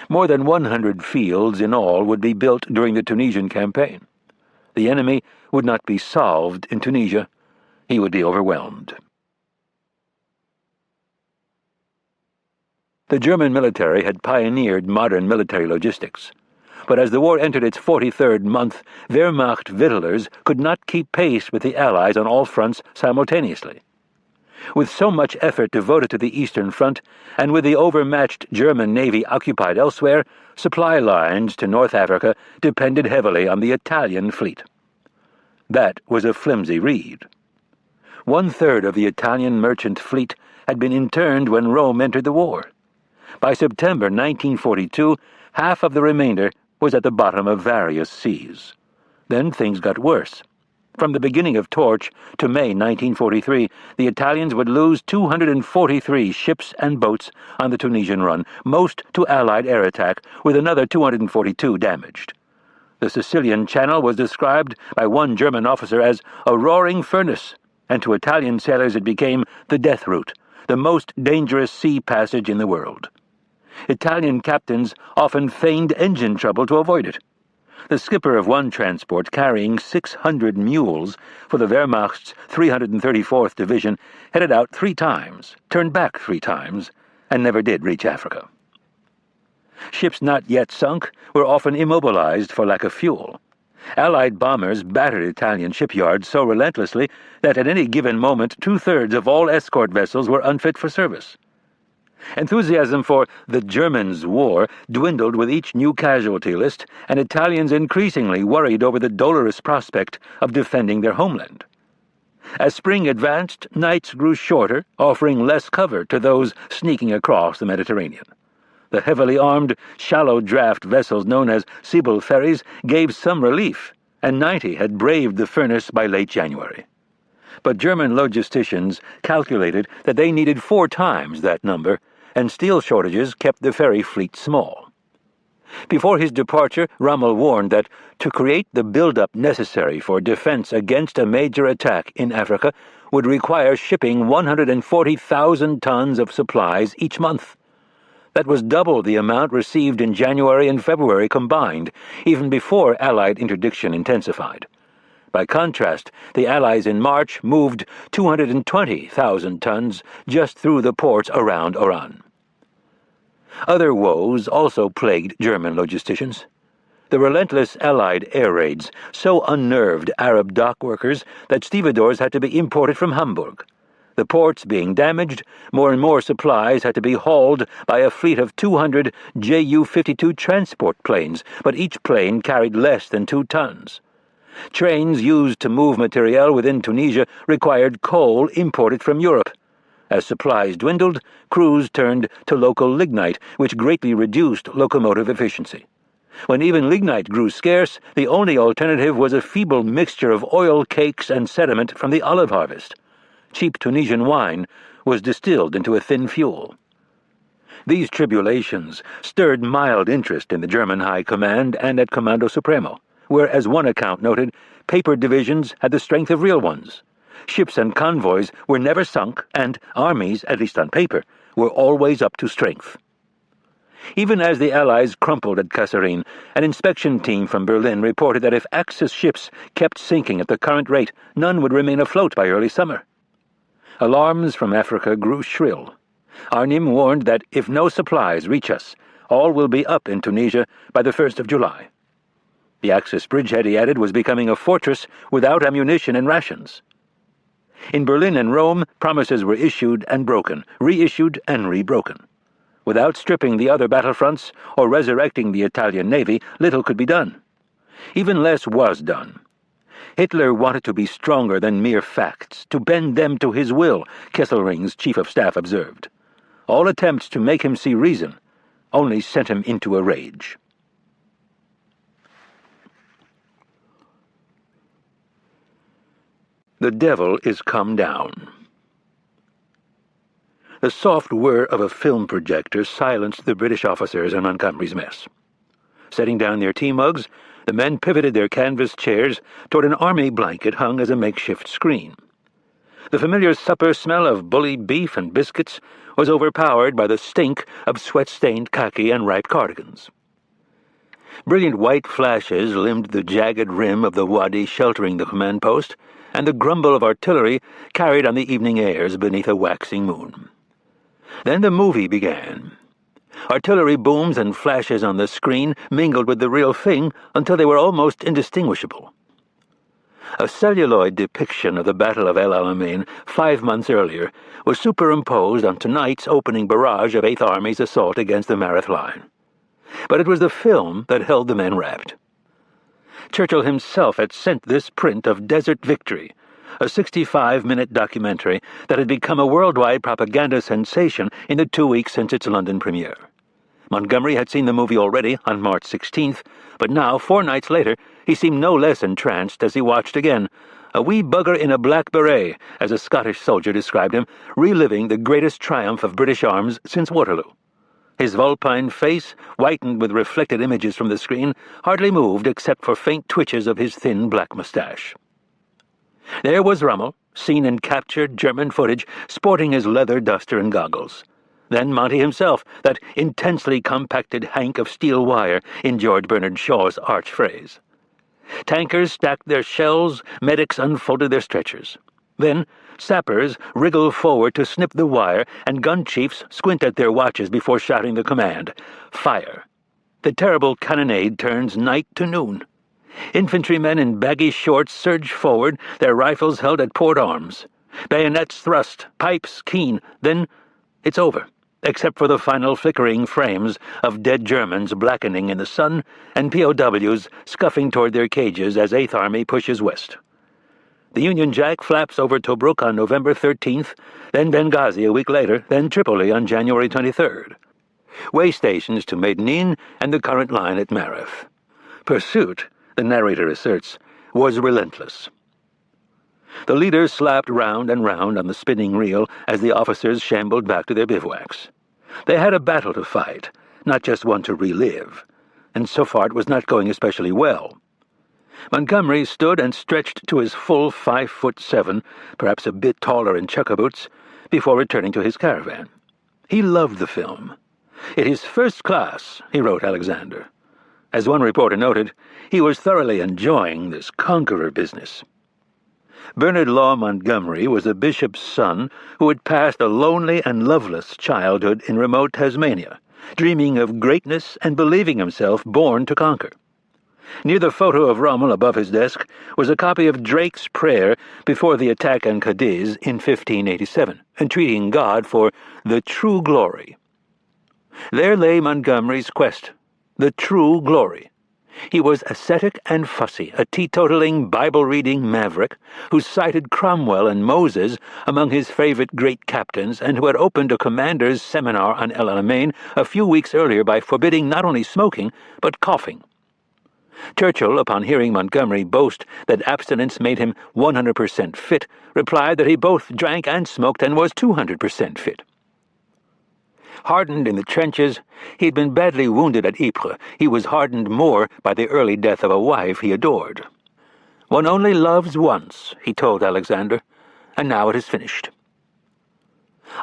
More than 100 fields in all would be built during the Tunisian campaign. The enemy would not be solved in Tunisia. He would be overwhelmed. The German military had pioneered modern military logistics. But as the war entered its 43rd month, Wehrmacht whittlers could not keep pace with the Allies on all fronts simultaneously. With so much effort devoted to the Eastern Front, and with the overmatched German Navy occupied elsewhere, supply lines to North Africa depended heavily on the Italian fleet. That was a flimsy reed. 1/3 of the Italian merchant fleet had been interned when Rome entered the war. By September 1942, half of the remainder was at the bottom of various seas. Then things got worse. From the beginning of Torch to May 1943, the Italians would lose 243 ships and boats on the Tunisian run, most to Allied air attack, with another 242 damaged. The Sicilian Channel was described by one German officer as a roaring furnace, and to Italian sailors it became the death route, the most dangerous sea passage in the world. Italian captains often feigned engine trouble to avoid it. The skipper of one transport carrying 600 mules for the Wehrmacht's 334th Division headed out 3 times, turned back 3 times, and never did reach Africa. Ships not yet sunk were often immobilized for lack of fuel. Allied bombers battered Italian shipyards so relentlessly that at any given moment 2/3 of all escort vessels were unfit for service. Enthusiasm for the Germans' war dwindled with each new casualty list, and Italians increasingly worried over the dolorous prospect of defending their homeland. As spring advanced, nights grew shorter, offering less cover to those sneaking across the Mediterranean. The heavily armed, shallow-draft vessels known as Sibyl ferries gave some relief, and 90 had braved the furnace by late January. But German logisticians calculated that they needed 4 times that number, and steel shortages kept the ferry fleet small. Before his departure, Rommel warned that to create the build-up necessary for defense against a major attack in Africa would require shipping 140,000 tons of supplies each month. That was double the amount received in January and February combined, even before Allied interdiction intensified. By contrast, the Allies in March moved 220,000 tons just through the ports around Oran. Other woes also plagued German logisticians. The relentless Allied air raids so unnerved Arab dock workers that stevedores had to be imported from Hamburg. The ports being damaged, more and more supplies had to be hauled by a fleet of 200 Ju-52 transport planes, but each plane carried less than 2 tons. Trains used to move materiel within Tunisia required coal imported from Europe. As supplies dwindled, crews turned to local lignite, which greatly reduced locomotive efficiency. When even lignite grew scarce, the only alternative was a feeble mixture of oil cakes and sediment from the olive harvest. Cheap Tunisian wine was distilled into a thin fuel. These tribulations stirred mild interest in the German High Command and at Comando Supremo, where, as one account noted, paper divisions had the strength of real ones. Ships and convoys were never sunk, and armies, at least on paper, were always up to strength. Even as the Allies crumpled at Kasserine, an inspection team from Berlin reported that if Axis ships kept sinking at the current rate, none would remain afloat by early summer. Alarms from Africa grew shrill. Arnim warned that if no supplies reach us, all will be up in Tunisia by the 1st of July. The Axis bridgehead, he added, was becoming a fortress without ammunition and rations. In Berlin and Rome, promises were issued and broken, reissued and rebroken. Without stripping the other battlefronts or resurrecting the Italian Navy, little could be done. Even less was done. Hitler wanted to be stronger than mere facts, to bend them to his will, Kesselring's chief of staff observed. All attempts to make him see reason only sent him into a rage. The devil is come down. The soft whir of a film projector silenced the British officers in Montgomery's mess. Setting down their tea mugs, the men pivoted their canvas chairs toward an army blanket hung as a makeshift screen. The familiar supper smell of bully beef and biscuits was overpowered by the stink of sweat-stained khaki and ripe cardigans. Brilliant white flashes limned the jagged rim of the wadi sheltering the command post, and the grumble of artillery carried on the evening airs beneath a waxing moon. Then the movie began. Artillery booms and flashes on the screen mingled with the real thing until they were almost indistinguishable. A celluloid depiction of the Battle of El Alamein 5 months earlier was superimposed on tonight's opening barrage of Eighth Army's assault against the Mareth Line. But it was the film that held the men rapt. Churchill himself had sent this print of Desert Victory, a 65-minute documentary that had become a worldwide propaganda sensation in the 2 weeks since its London premiere. Montgomery had seen the movie already on March 16th, but now, 4 nights later, he seemed no less entranced as he watched again, a wee bugger in a black beret, as a Scottish soldier described him, reliving the greatest triumph of British arms since Waterloo. His vulpine face, whitened with reflected images from the screen, hardly moved except for faint twitches of his thin black moustache. There was Rommel, seen in captured German footage, sporting his leather duster and goggles. Then Monty himself, that intensely compacted hank of steel wire in George Bernard Shaw's arch phrase. Tankers stacked their shells, medics unfolded their stretchers. Then sappers wriggled forward to snip the wire, and gun chiefs squint at their watches before shouting the command, "Fire!" The terrible cannonade turns night to noon. Infantrymen in baggy shorts surge forward, their rifles held at port arms. Bayonets thrust, pipes keen, then it's over, except for the final flickering frames of dead Germans blackening in the sun and POWs scuffing toward their cages as Eighth Army pushes west. The Union Jack flaps over Tobruk on November 13th, then Benghazi a week later, then Tripoli on January 23rd. Way stations to Medellin and the current line at Marif. Pursuit, the narrator asserts, was relentless. The leaders slapped round and round on the spinning reel as the officers shambled back to their bivouacs. They had a battle to fight, not just one to relive, and so far it was not going especially well. Montgomery stood and stretched to his full 5'7", perhaps a bit taller in chukka boots, before returning to his caravan. He loved the film. "It is first class," he wrote Alexander. As one reporter noted, he was thoroughly enjoying this conqueror business. Bernard Law Montgomery was a bishop's son who had passed a lonely and loveless childhood in remote Tasmania, dreaming of greatness and believing himself born to conquer. Near the photo of Rommel above his desk was a copy of Drake's prayer before the attack on Cadiz in 1587, entreating God for the true glory. There lay Montgomery's quest, the true glory. He was ascetic and fussy, a teetotaling, Bible-reading maverick who cited Cromwell and Moses among his favorite great captains and who had opened a commander's seminar on El Alamein a few weeks earlier by forbidding not only smoking, but coughing. Churchill, upon hearing Montgomery boast that abstinence made him 100% fit, replied that he both drank and smoked and was 200% fit. Hardened in the trenches, he had been badly wounded at Ypres. He was hardened more by the early death of a wife he adored. "One only loves once," he told Alexander, "and now it is finished."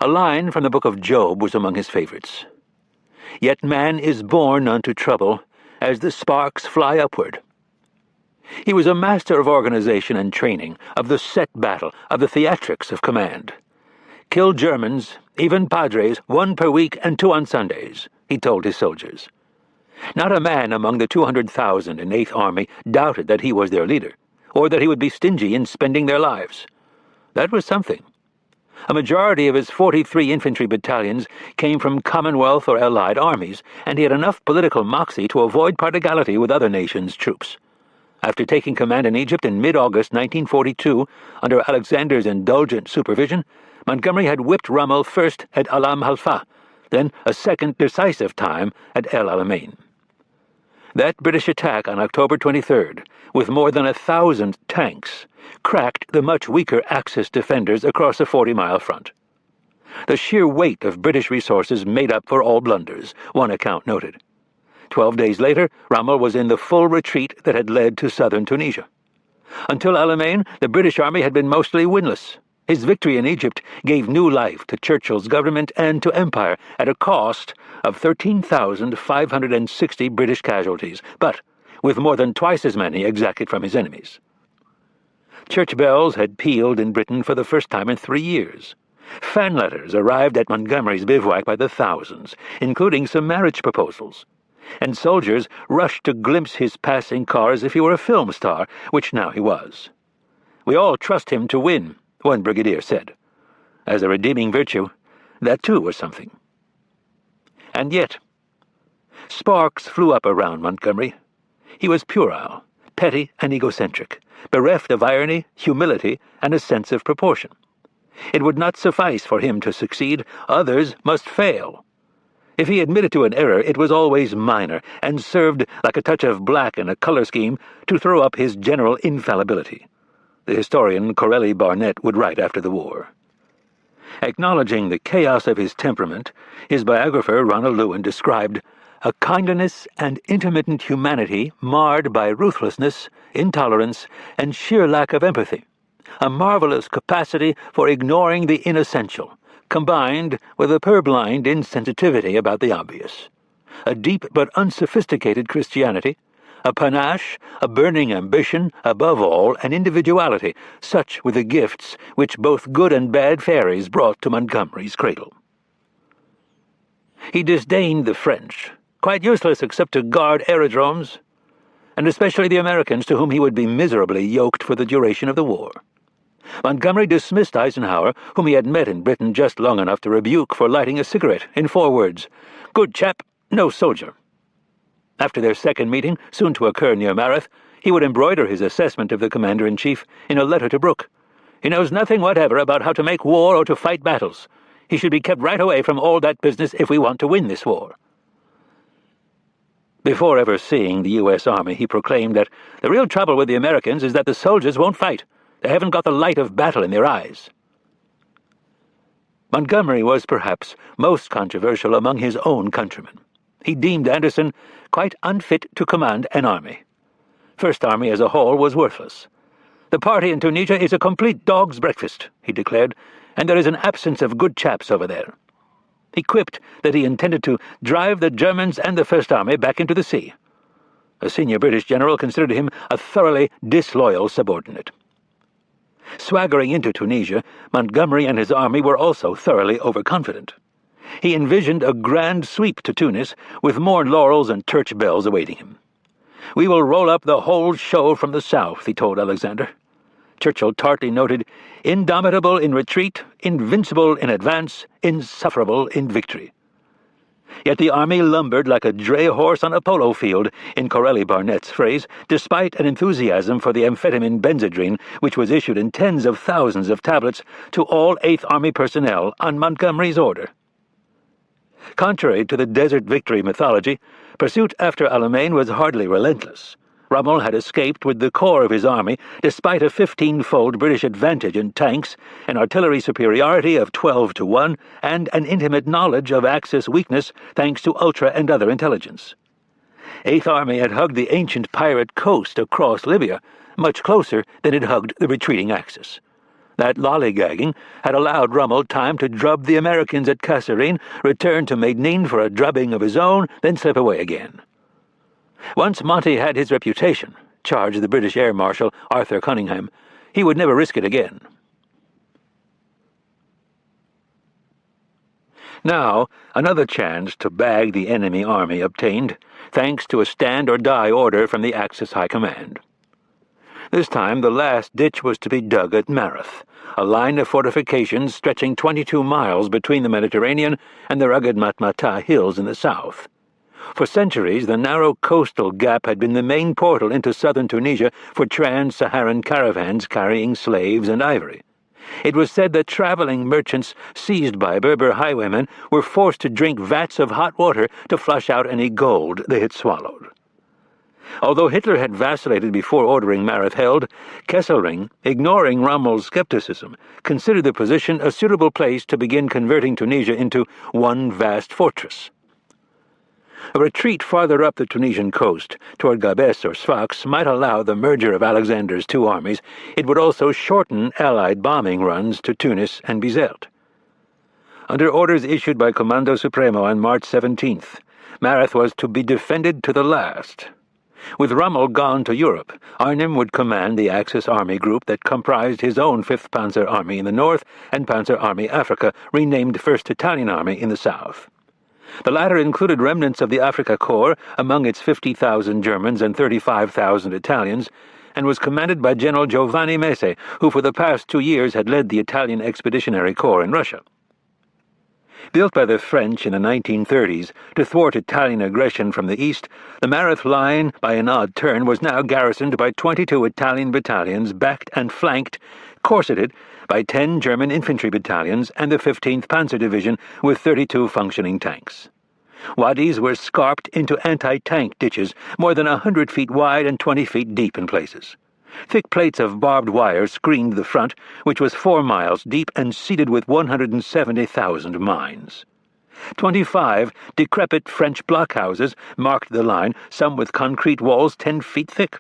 A line from the book of Job was among his favorites. "Yet man is born unto trouble, as the sparks fly upward." He was a master of organization and training, of the set battle, of the theatrics of command. "Kill Germans, even padres, 1 per week and 2 on Sundays," he told his soldiers. Not a man among the 200,000 in Eighth Army doubted that he was their leader, or that he would be stingy in spending their lives. That was something. A majority of his 43 infantry battalions came from Commonwealth or Allied armies, and he had enough political moxie to avoid partiality with other nations' troops. After taking command in Egypt in mid-August 1942, under Alexander's indulgent supervision, Montgomery had whipped Rommel first at Alam Halfa, then a second decisive time at El Alamein. That British attack on October 23rd, with more than 1,000 tanks, cracked the much weaker Axis defenders across a 40-mile front. The sheer weight of British resources made up for all blunders, one account noted. 12 days later, Rommel was in the full retreat that had led to southern Tunisia. Until Alamein, the British army had been mostly winless. His victory in Egypt gave new life to Churchill's government and to empire at a cost of 13,560 British casualties, but with more than twice as many exacted from his enemies. Church bells had pealed in Britain for the first time in 3 years. Fan letters arrived at Montgomery's bivouac by the thousands, including some marriage proposals. And soldiers rushed to glimpse his passing car as if he were a film star, which now he was. "We all trust him to win," one brigadier said. As a redeeming virtue, that too was something. And yet, sparks flew up around Montgomery. He was puerile, petty and egocentric, bereft of irony, humility, and a sense of proportion. It would not suffice for him to succeed. Others must fail. If he admitted to an error, it was always minor, and served, like a touch of black in a color scheme, to throw up his general infallibility. The historian Corelli Barnett would write after the war. Acknowledging the chaos of his temperament, his biographer Ronald Lewin described a kindliness and intermittent humanity marred by ruthlessness, intolerance, and sheer lack of empathy, a marvelous capacity for ignoring the inessential, combined with a purblind insensitivity about the obvious, a deep but unsophisticated Christianity, a panache, a burning ambition, above all, an individuality. Such were the gifts which both good and bad fairies brought to Montgomery's cradle. He disdained the French, quite useless except to guard aerodromes. and especially the Americans, to whom he would be miserably yoked for the duration of the war. Montgomery dismissed Eisenhower, whom he had met in Britain just long enough to rebuke for lighting a cigarette, in 4 words: "Good chap, no soldier." After their second meeting, soon to occur near Marath, he would embroider his assessment of the Commander-in-Chief in a letter to Brooke. "He knows nothing whatever about how to make war or to fight battles. He should be kept right away from all that business if we want to win this war." Before ever seeing the U.S. Army, he proclaimed that the real trouble with the Americans is that the soldiers won't fight. They haven't got the light of battle in their eyes. Montgomery was perhaps most controversial among his own countrymen. He deemed Anderson quite unfit to command an army. First Army as a whole was worthless. "The party in Tunisia is a complete dog's breakfast," he declared, "and there is an absence of good chaps over there." He quipped that he intended to drive the Germans and the First Army back into the sea. A senior British general considered him a thoroughly disloyal subordinate. Swaggering into Tunisia, Montgomery and his army were also thoroughly overconfident. He envisioned a grand sweep to Tunis, with more laurels and church bells awaiting him. "We will roll up the whole show from the south," he told Alexander. Churchill tartly noted, "Indomitable in retreat, invincible in advance, insufferable in victory." Yet the army lumbered like a dray horse on a polo field, in Corelli Barnett's phrase, despite an enthusiasm for the amphetamine Benzedrine, which was issued in tens of thousands of tablets to all 8th Army personnel on Montgomery's order. Contrary to the Desert Victory mythology, pursuit after Alamein was hardly relentless. Rommel had escaped with the core of his army, despite a 15-fold British advantage in tanks, an artillery superiority of 12 to 1, and an intimate knowledge of Axis weakness thanks to Ultra and other intelligence. 8th Army had hugged the ancient pirate coast across Libya, much closer than it hugged the retreating Axis. That lollygagging had allowed Rommel time to drub the Americans at Kasserine, return to Medellin for a drubbing of his own, then slip away again. Once Monty had his reputation, charged the British Air Marshal Arthur Cunningham, he would never risk it again. Now, another chance to bag the enemy army obtained, thanks to a stand-or-die order from the Axis High Command. This time the last ditch was to be dug at Marath, a line of fortifications stretching 22 miles between the Mediterranean and the rugged Matmata hills in the south. For centuries, the narrow coastal gap had been the main portal into southern Tunisia for trans-Saharan caravans carrying slaves and ivory. It was said that traveling merchants seized by Berber highwaymen were forced to drink vats of hot water to flush out any gold they had swallowed. Although Hitler had vacillated before ordering Marath held, Kesselring, ignoring Rommel's skepticism, considered the position a suitable place to begin converting Tunisia into one vast fortress. A retreat farther up the Tunisian coast, toward Gabes or Sfax, might allow the merger of Alexander's 2 armies. It would also shorten Allied bombing runs to Tunis and Bizerte. Under orders issued by Comando Supremo on March 17th, Marath was to be defended to the last. With Rommel gone to Europe, Arnim would command the Axis army group that comprised his own 5th Panzer Army in the north and Panzer Army Africa, renamed 1st Italian Army in the south. The latter included remnants of the Africa Corps among its 50,000 Germans and 35,000 Italians, and was commanded by General Giovanni Mese, who for the past 2 years had led the Italian Expeditionary Corps in Russia. Built by the French in the 1930s to thwart Italian aggression from the east, the Marath line, by an odd turn, was now garrisoned by 22 Italian battalions backed and flanked, corseted, by 10 German infantry battalions and the 15th Panzer Division with 32 functioning tanks. Wadis were scarped into anti-tank ditches more than 100 feet wide and 20 feet deep in places. Thick plates of barbed wire screened the front, which was 4 miles deep and seeded with 170,000 mines. 25 decrepit French blockhouses marked the line, some with concrete walls 10 feet thick.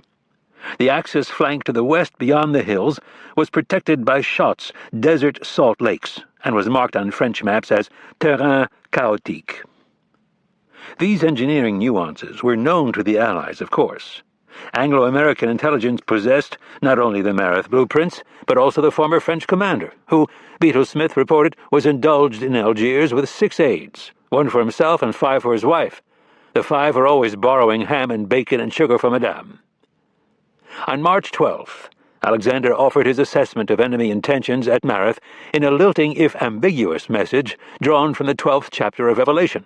The Axis flank to the west beyond the hills was protected by Schott's desert salt lakes and was marked on French maps as terrain chaotique. These engineering nuances were known to the Allies, of course. Anglo-American intelligence possessed not only the Marath blueprints, but also the former French commander, who, Beetle Smith reported, was indulged in Algiers with 6 aides, 1 for himself and 5 for his wife. The 5 were always borrowing ham and bacon and sugar from Madame. On March 12th, Alexander offered his assessment of enemy intentions at Mareth in a lilting if ambiguous message drawn from the 12th chapter of Revelation.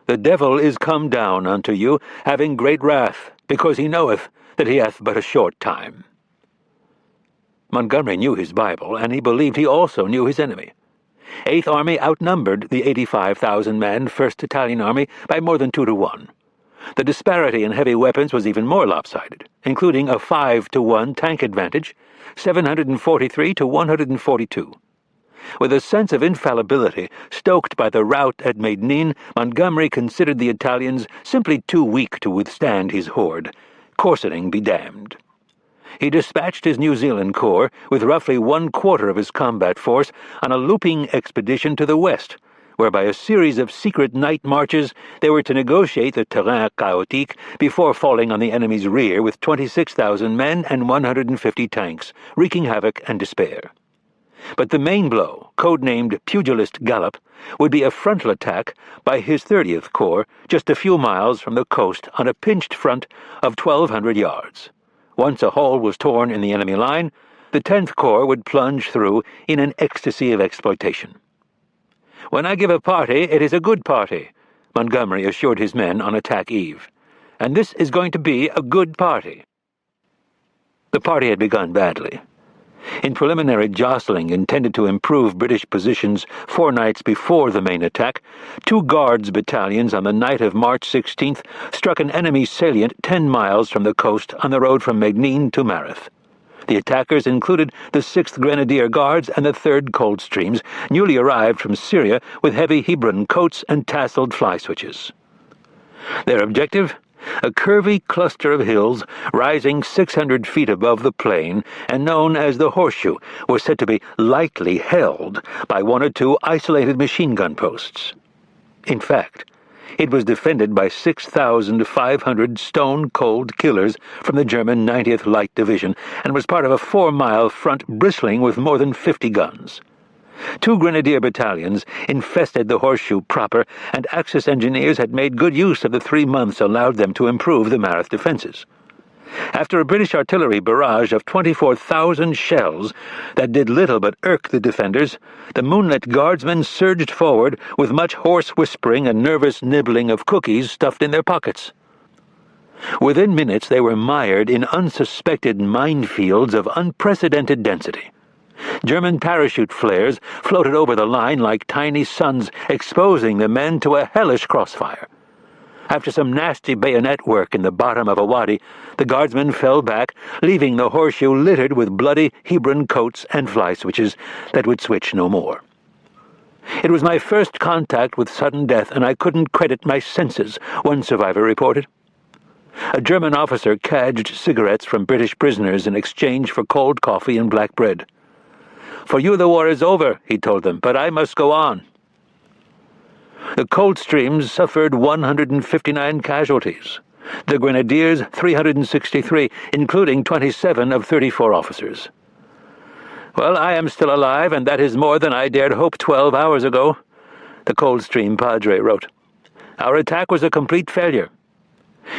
"The devil is come down unto you, having great wrath, because he knoweth that he hath but a short time." Montgomery knew his Bible, and he believed he also knew his enemy. Eighth Army outnumbered the 85,000-man 1st Italian Army by more than 2 to 1. The disparity in heavy weapons was even more lopsided, including a 5 to 1 tank advantage, 743 to 142. With a sense of infallibility stoked by the rout at Medellin, Montgomery considered the Italians simply too weak to withstand his horde. Corseting be damned. He dispatched his New Zealand Corps with roughly 1/4 of his combat force on a looping expedition to the west, where by a series of secret night marches they were to negotiate the terrain chaotique before falling on the enemy's rear with 26,000 men and 150 tanks, wreaking havoc and despair. But the main blow, codenamed Pugilist Gallop, would be a frontal attack by his 30th Corps just a few miles from the coast on a pinched front of 1,200 yards. Once a hole was torn in the enemy line, the 10th Corps would plunge through in an ecstasy of exploitation. "When I give a party, it is a good party," Montgomery assured his men on attack eve. "And this is going to be a good party." The party had begun badly. In preliminary jostling intended to improve British positions 4 nights before the main attack, 2 Guards battalions on the night of March 16th struck an enemy salient 10 miles from the coast on the road from Medellin to Mareth. The attackers included the 6th Grenadier Guards and the 3rd Coldstreams, newly arrived from Syria with heavy Hebron coats and tasseled fly switches. Their objective? A curvy cluster of hills rising 600 feet above the plain and known as the Horseshoe was said to be lightly held by 1 or 2 isolated machine gun posts. In fact, it was defended by 6,500 stone-cold killers from the German 90th Light Division and was part of a 4-mile front bristling with more than 50 guns. 2 Grenadier battalions infested the Horseshoe proper, and Axis engineers had made good use of the 3 months allowed them to improve the Mareth defenses. After a British artillery barrage of 24,000 shells that did little but irk the defenders, the moonlit guardsmen surged forward with much hoarse whispering and nervous nibbling of cookies stuffed in their pockets. Within minutes they were mired in unsuspected minefields of unprecedented density. German parachute flares floated over the line like tiny suns, exposing the men to a hellish crossfire. After some nasty bayonet work in the bottom of a wadi, the guardsmen fell back, leaving the Horseshoe littered with bloody Hebron coats and fly switches that would switch no more. "It was my first contact with sudden death, and I couldn't credit my senses," one survivor reported. A German officer cadged cigarettes from British prisoners in exchange for cold coffee and black bread. "For you the war is over," he told them, "but I must go on." The Coldstreams suffered 159 casualties. The Grenadiers 363, including 27 of 34 officers. "Well, I am still alive, and that is more than I dared hope 12 hours ago," the Coldstream Padre wrote. "Our attack was a complete failure.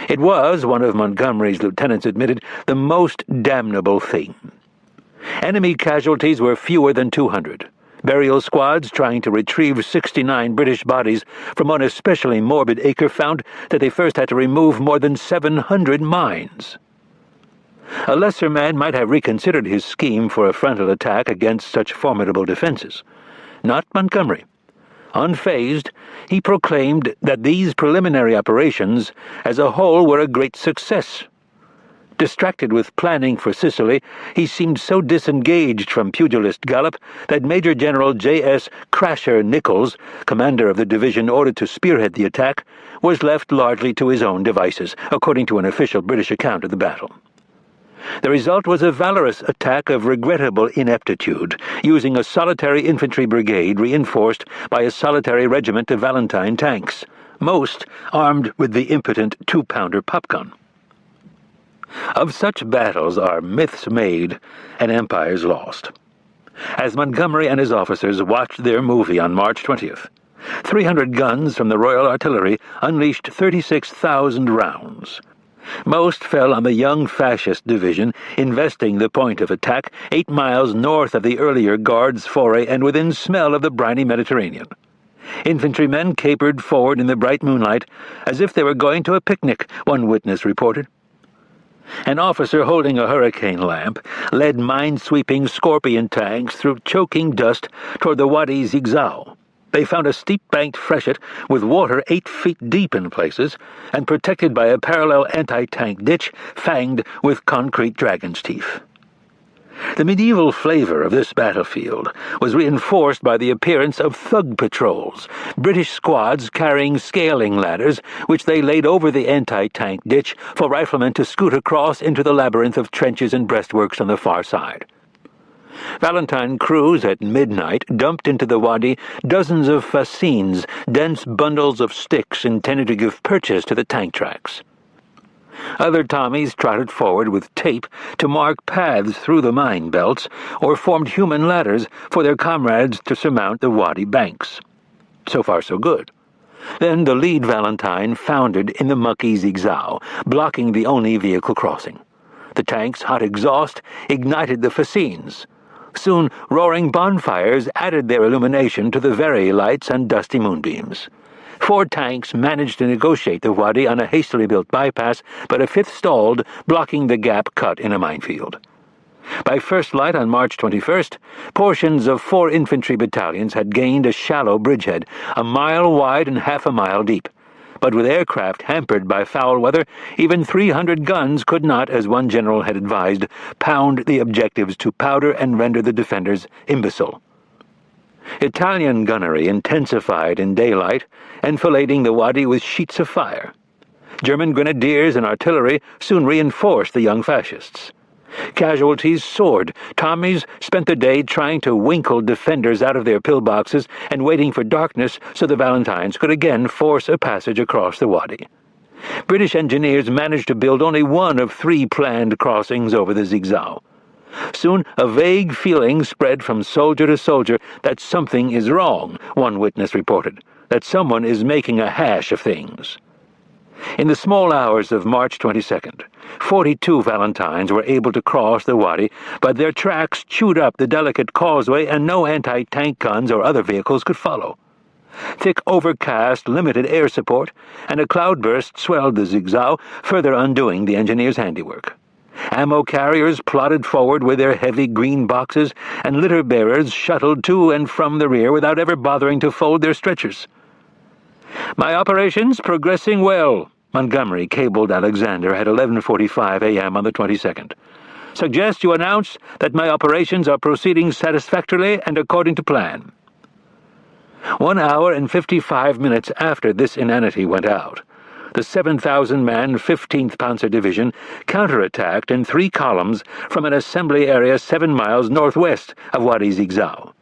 It was," one of Montgomery's lieutenants admitted, "the most damnable thing." Enemy casualties were fewer than 200. Burial squads trying to retrieve 69 British bodies from one especially morbid acre found that they first had to remove more than 700 mines. A lesser man might have reconsidered his scheme for a frontal attack against such formidable defenses. Not Montgomery. Unfazed, he proclaimed that these preliminary operations as a whole were a great success. Distracted with planning for Sicily, he seemed so disengaged from Pugilist Gallop that Major General J.S. Crasher Nichols, commander of the division ordered to spearhead the attack, was left largely to his own devices, according to an official British account of the battle. The result was a valorous attack of regrettable ineptitude, using a solitary infantry brigade reinforced by a solitary regiment of Valentine tanks, most armed with the impotent 2-pounder popgun. Of such battles are myths made and empires lost. As Montgomery and his officers watched their movie on March 20th, 300 guns from the Royal Artillery unleashed 36,000 rounds. Most fell on the young fascist division, investing the point of attack 8 miles north of the earlier Guards' foray and within smell of the briny Mediterranean. Infantrymen capered forward in the bright moonlight, as if they were going to a picnic, one witness reported. An officer holding a hurricane lamp led mine-sweeping Scorpion tanks through choking dust toward the Wadi Zigzao. They found a steep-banked freshet with water 8 feet deep in places and protected by a parallel anti-tank ditch fanged with concrete dragon's teeth. The medieval flavor of this battlefield was reinforced by the appearance of thug patrols, British squads carrying scaling ladders, which they laid over the anti-tank ditch for riflemen to scoot across into the labyrinth of trenches and breastworks on the far side. Valentine crews at midnight dumped into the wadi dozens of fascines, dense bundles of sticks intended to give purchase to the tank tracks. Other Tommies trotted forward with tape to mark paths through the mine belts or formed human ladders for their comrades to surmount the wadi banks. So far so good. Then the lead Valentine foundered in the mucky Zigzao, blocking the only vehicle crossing. The tank's hot exhaust ignited the fascines. Soon roaring bonfires added their illumination to the very lights and dusty moonbeams. 4 tanks managed to negotiate the wadi on a hastily built bypass, but a 5th stalled, blocking the gap cut in a minefield. By first light on March 21st, portions of 4 infantry battalions had gained a shallow bridgehead, a mile wide and half a mile deep. But with aircraft hampered by foul weather, even 300 guns could not, as one general had advised, pound the objectives to powder and render the defenders imbecile. Italian gunnery intensified in daylight, enfilading the wadi with sheets of fire. German grenadiers and artillery soon reinforced the young fascists. Casualties soared. Tommies spent the day trying to winkle defenders out of their pillboxes and waiting for darkness so the Valentines could again force a passage across the wadi. British engineers managed to build only 1 of 3 planned crossings over the Zigzao. Soon a vague feeling spread from soldier to soldier that something is wrong, one witness reported, that someone is making a hash of things. In the small hours of March 22nd, 42 Valentines were able to cross the wadi, but their tracks chewed up the delicate causeway and no anti-tank guns or other vehicles could follow. Thick overcast limited air support, and a cloudburst swelled the Zigzao, further undoing the engineers' handiwork. Ammo carriers plodded forward with their heavy green boxes, and litter bearers shuttled to and from the rear without ever bothering to fold their stretchers. "My operations progressing well," Montgomery cabled Alexander at 11:45 a.m. on the 22nd. "Suggest you announce that my operations are proceeding satisfactorily and according to plan." 1 hour and 55 minutes after this inanity went out, the 7,000-man 15th Panzer Division counterattacked in 3 columns from an assembly area 7 miles northwest of Wadi Zigzao.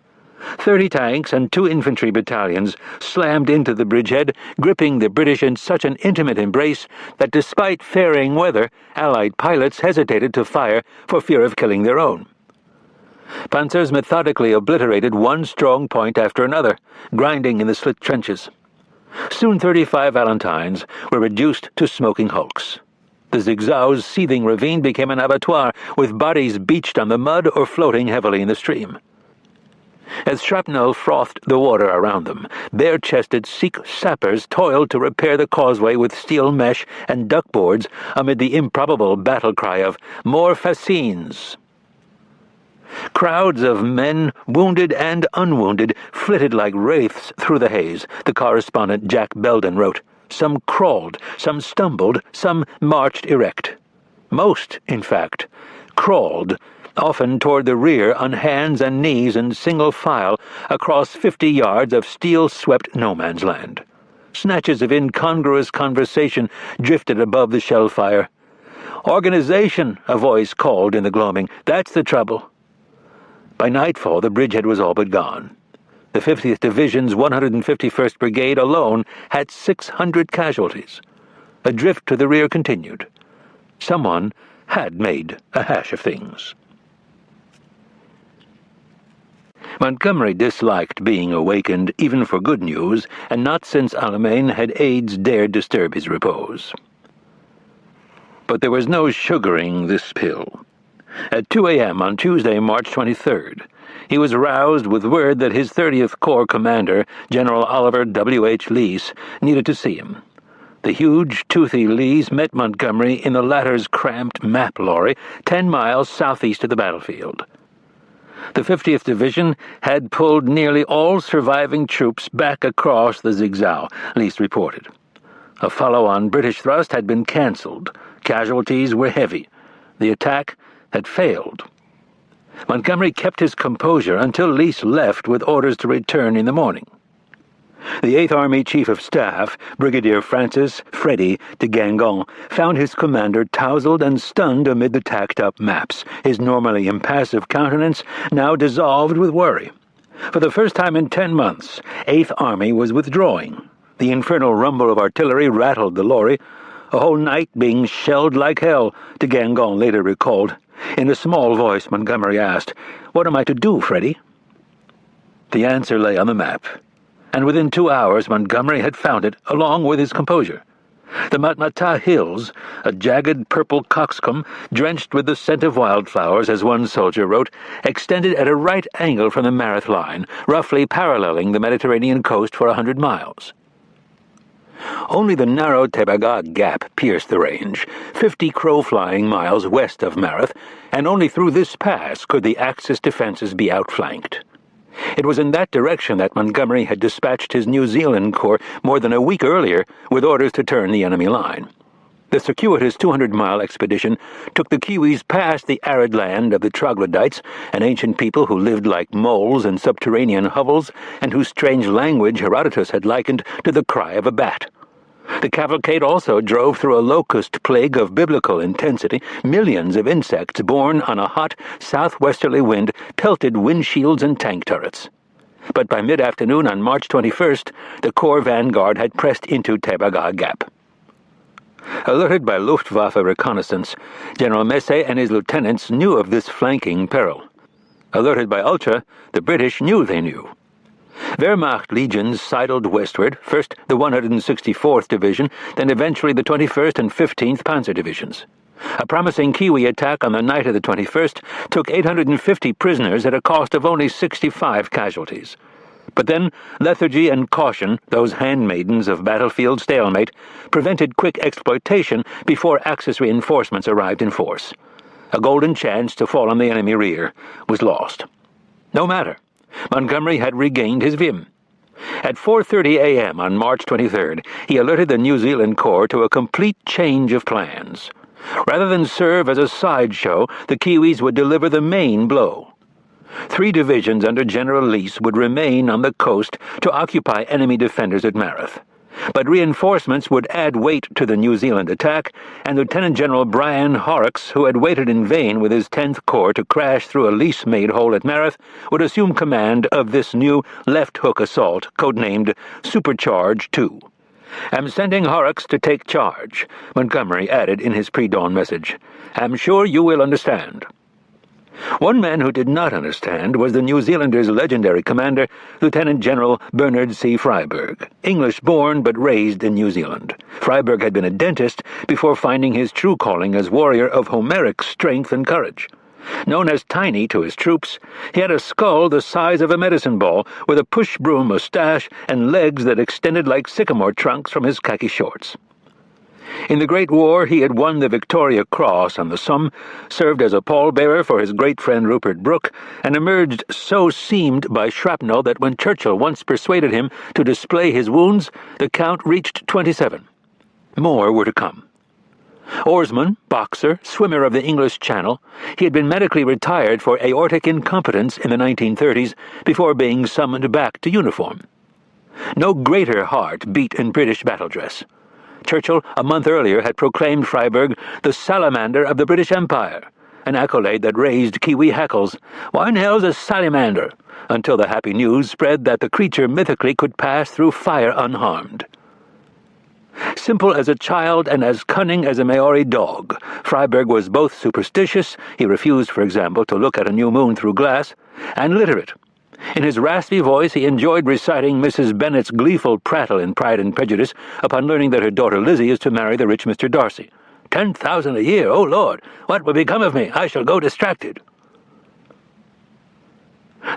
30 tanks and 2 infantry battalions slammed into the bridgehead, gripping the British in such an intimate embrace that despite fairing weather, Allied pilots hesitated to fire for fear of killing their own. Panzers methodically obliterated one strong point after another, grinding in the slit trenches. Soon 35 Valentines were reduced to smoking hulks. The Zigzao's seething ravine became an abattoir, with bodies beached on the mud or floating heavily in the stream. As shrapnel frothed the water around them, bare-chested Sikh sappers toiled to repair the causeway with steel mesh and duckboards amid the improbable battle cry of "More fascines!" Crowds of men, wounded and unwounded, flitted like wraiths through the haze, the correspondent Jack Belden wrote. Some crawled, some stumbled, some marched erect. Most, in fact, crawled, often toward the rear on hands and knees in single file across 50 yards of steel-swept no-man's land. Snatches of incongruous conversation drifted above the shell fire. "Organization," a voice called in the gloaming. "That's the trouble." By nightfall, the bridgehead was all but gone. The 50th Division's 151st Brigade alone had 600 casualties. A drift to the rear continued. Someone had made a hash of things. Montgomery disliked being awakened even for good news, and not since Alamein had aides dared disturb his repose. But there was no sugaring this pill. At 2 a.m. on Tuesday, March 23rd, he was roused with word that his 30th Corps commander, General Oliver W.H. Leese, needed to see him. The huge, toothy Leese met Montgomery in the latter's cramped map lorry 10 miles southeast of the battlefield. The 50th Division had pulled nearly all surviving troops back across the Zigzag, Leese reported. A follow-on British thrust had been cancelled. Casualties were heavy. The attack had failed. Montgomery kept his composure until Leese left with orders to return in the morning. The 8th Army Chief of Staff, Brigadier Francis Freddy de Gangon, found his commander tousled and stunned amid the tacked-up maps, his normally impassive countenance now dissolved with worry. For the first time in 10 months, 8th Army was withdrawing. The infernal rumble of artillery rattled the lorry, a whole night being shelled like hell, de Gangon later recalled. In a small voice, Montgomery asked, "What am I to do, Freddy?" The answer lay on the map, and within 2 hours Montgomery had found it, along with his composure. The Matmata Hills, a jagged purple coxcomb, drenched with the scent of wildflowers, as one soldier wrote, extended at a right angle from the Mareth line, roughly paralleling the Mediterranean coast for 100 miles. Only the narrow Tebaga Gap pierced the range, 50 crow-flying miles west of Mareth, and only through this pass could the Axis defenses be outflanked. It was in that direction that Montgomery had dispatched his New Zealand Corps more than a week earlier with orders to turn the enemy line. The circuitous 200-mile expedition took the Kiwis past the arid land of the troglodytes, an ancient people who lived like moles in subterranean hovels and whose strange language Herodotus had likened to the cry of a bat. The cavalcade also drove through a locust plague of biblical intensity. Millions of insects borne on a hot, southwesterly wind pelted windshields and tank turrets. But by mid-afternoon on March 21st, the Corps vanguard had pressed into Tebaga Gap. Alerted by Luftwaffe reconnaissance, General Messe and his lieutenants knew of this flanking peril. Alerted by Ultra, the British knew they knew. Wehrmacht legions sidled westward, first the 164th Division, then eventually the 21st and 15th Panzer Divisions. A promising Kiwi attack on the night of the 21st took 850 prisoners at a cost of only 65 casualties. But then lethargy and caution, those handmaidens of battlefield stalemate, prevented quick exploitation before Axis reinforcements arrived in force. A golden chance to fall on the enemy rear was lost. No matter. Montgomery had regained his vim. At 4:30 a.m. on March 23rd, he alerted the New Zealand Corps to a complete change of plans. Rather than serve as a sideshow, the Kiwis would deliver the main blow. 3 divisions under General Leese would remain on the coast to occupy enemy defenders at Mareth. But reinforcements would add weight to the New Zealand attack, and Lieutenant General Brian Horrocks, who had waited in vain with his 10th Corps to crash through a Leese-made hole at Mareth, would assume command of this new left hook assault, codenamed Supercharge 2. "Am sending Horrocks to take charge," Montgomery added in his pre-dawn message. "Am sure you will understand." One man who did not understand was the New Zealanders' legendary commander, Lieutenant General Bernard C. Freyberg, English-born but raised in New Zealand. Freyberg had been a dentist before finding his true calling as warrior of Homeric strength and courage. Known as Tiny to his troops, he had a skull the size of a medicine ball, with a push-broom mustache and legs that extended like sycamore trunks from his khaki shorts. In the Great War, he had won the Victoria Cross on the Somme, served as a pallbearer for his great friend Rupert Brooke, and emerged so seamed by shrapnel that when Churchill once persuaded him to display his wounds, the count reached 27. More were to come. Oarsman, boxer, swimmer of the English Channel, he had been medically retired for aortic incompetence in the 1930s before being summoned back to uniform. No greater heart beat in British battle dress. Churchill, a month earlier, had proclaimed Freyberg the salamander of the British Empire, an accolade that raised Kiwi hackles. "Why in hell's a salamander?" until the happy news spread that the creature mythically could pass through fire unharmed. Simple as a child and as cunning as a Maori dog, Freyberg was both superstitious — he refused, for example, to look at a new moon through glass — and literate. In his raspy voice he enjoyed reciting Mrs. Bennet's gleeful prattle in Pride and Prejudice upon learning that her daughter Lizzie is to marry the rich Mr. Darcy. 10,000 a year, oh Lord! What will become of me? I shall go distracted."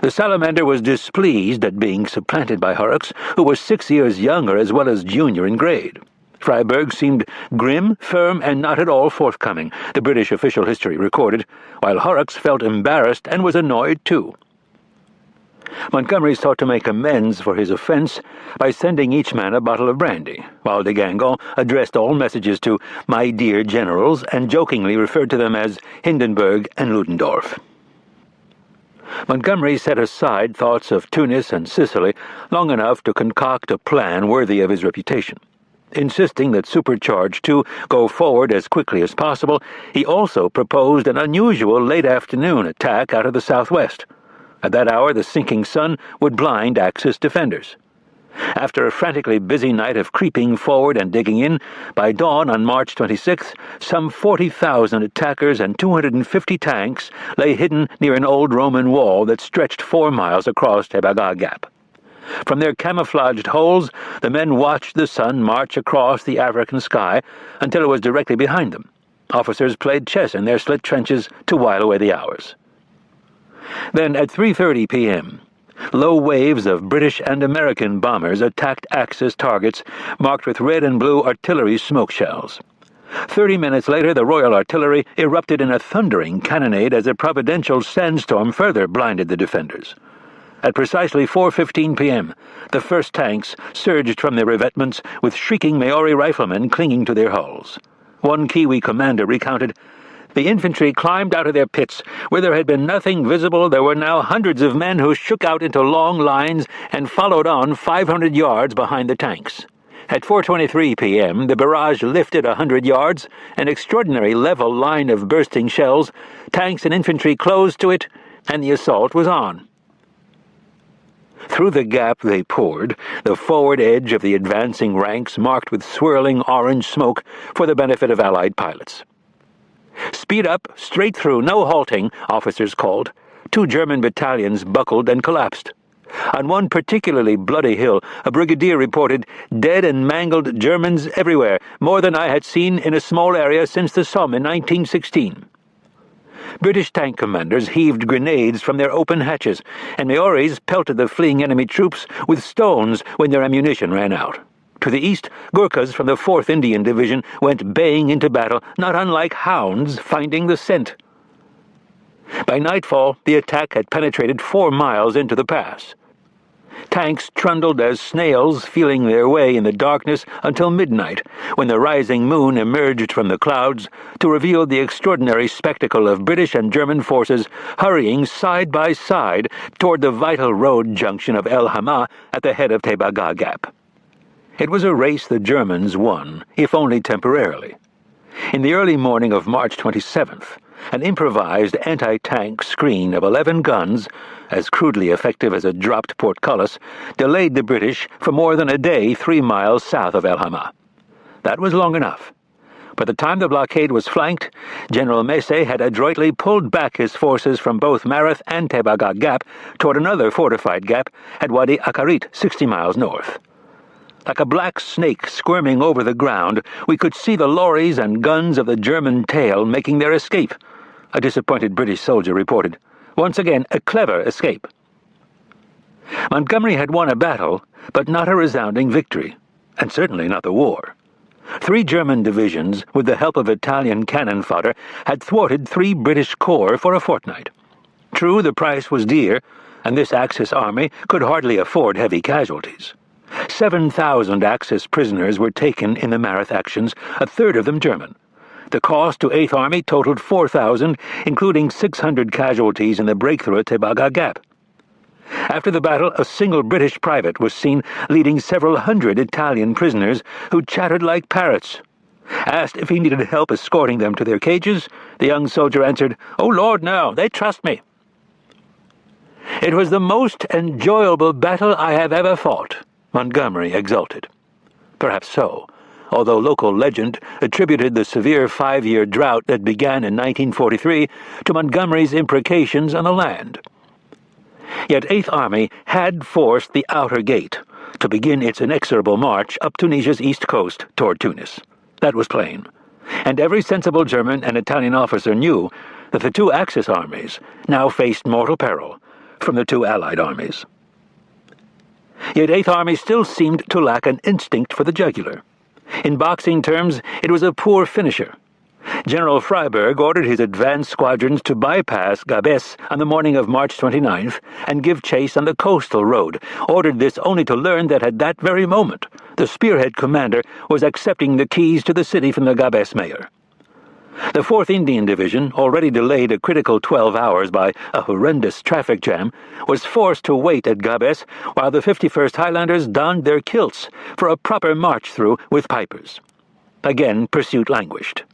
The salamander was displeased at being supplanted by Horrocks, who was 6 years younger as well as junior in grade. Freyberg seemed grim, firm, and not at all forthcoming, the British official history recorded, while Horrocks felt embarrassed and was annoyed too. Montgomery sought to make amends for his offense by sending each man a bottle of brandy, while de Gangon addressed all messages to "my dear generals" and jokingly referred to them as Hindenburg and Ludendorff. Montgomery set aside thoughts of Tunis and Sicily long enough to concoct a plan worthy of his reputation. Insisting that Supercharge 2 go forward as quickly as possible, he also proposed an unusual late-afternoon attack out of the southwest. At that hour, the sinking sun would blind Axis defenders. After a frantically busy night of creeping forward and digging in, by dawn on March 26th, some 40,000 attackers and 250 tanks lay hidden near an old Roman wall that stretched 4 miles across Tebaga Gap. From their camouflaged holes, the men watched the sun march across the African sky until it was directly behind them. Officers played chess in their slit trenches to while away the hours. Then, at 3:30 p.m., low waves of British and American bombers attacked Axis targets marked with red and blue artillery smoke shells. 30 minutes later, the Royal Artillery erupted in a thundering cannonade as a providential sandstorm further blinded the defenders. At precisely 4:15 p.m., the first tanks surged from their revetments with shrieking Maori riflemen clinging to their hulls. One Kiwi commander recounted, "The infantry climbed out of their pits. Where there had been nothing visible, there were now hundreds of men who shook out into long lines and followed on 500 yards behind the tanks. At 4:23 p.m., the barrage lifted 100 yards, an extraordinary level line of bursting shells. Tanks and infantry closed to it, and the assault was on." Through the gap they poured, the forward edge of the advancing ranks marked with swirling orange smoke for the benefit of Allied pilots. "Speed up, straight through, no halting," officers called. 2 German battalions buckled and collapsed. On one particularly bloody hill, a brigadier reported, "Dead and mangled Germans everywhere, more than I had seen in a small area since the Somme in 1916. British tank commanders heaved grenades from their open hatches, and Maoris pelted the fleeing enemy troops with stones when their ammunition ran out. To the east, Gurkhas from the 4th Indian Division went baying into battle, not unlike hounds finding the scent. By nightfall, the attack had penetrated 4 miles into the pass. Tanks trundled as snails, feeling their way in the darkness until midnight, when the rising moon emerged from the clouds to reveal the extraordinary spectacle of British and German forces hurrying side by side toward the vital road junction of El Hama at the head of Tebaga Gap. It was a race the Germans won, if only temporarily. In the early morning of March 27th, an improvised anti-tank screen of 11 guns, as crudely effective as a dropped portcullis, delayed the British for more than a day 3 miles south of El Hama. That was long enough. By the time the blockade was flanked, General Messe had adroitly pulled back his forces from both Mareth and Tebaga Gap toward another fortified gap at Wadi Akarit, 60 miles north. Like a black snake squirming over the ground, we could see the lorries and guns of the German tail making their escape, a disappointed British soldier reported. Once again, a clever escape. Montgomery had won a battle, but not a resounding victory, and certainly not the war. 3 German divisions, with the help of Italian cannon fodder, had thwarted 3 British corps for a fortnight. True, the price was dear, and this Axis army could hardly afford heavy casualties. 7,000 Axis prisoners were taken in the Mareth actions, a third of them German. The cost to 8th Army totaled 4,000, including 600 casualties in the breakthrough at Tebaga Gap. After the battle, a single British private was seen leading several hundred Italian prisoners who chattered like parrots. Asked if he needed help escorting them to their cages, the young soldier answered, "Oh Lord, no, they trust me." "It was the most enjoyable battle I have ever fought," Montgomery exulted. Perhaps so, although local legend attributed the severe 5-year drought that began in 1943 to Montgomery's imprecations on the land. Yet 8th Army had forced the outer gate to begin its inexorable march up Tunisia's east coast toward Tunis. That was plain. and every sensible German and Italian officer knew that the two Axis armies now faced mortal peril from the two Allied armies. Yet Eighth Army still seemed to lack an instinct for the jugular. In boxing terms, it was a poor finisher. General Freiberg ordered his advanced squadrons to bypass Gabes on the morning of March 29th and give chase on the coastal road, ordered this only to learn that at that very moment, the spearhead commander was accepting the keys to the city from the Gabes mayor. The 4th Indian Division, already delayed a critical 12 hours by a horrendous traffic jam, was forced to wait at Gabes while the 51st Highlanders donned their kilts for a proper march-through with pipers. Again, pursuit languished.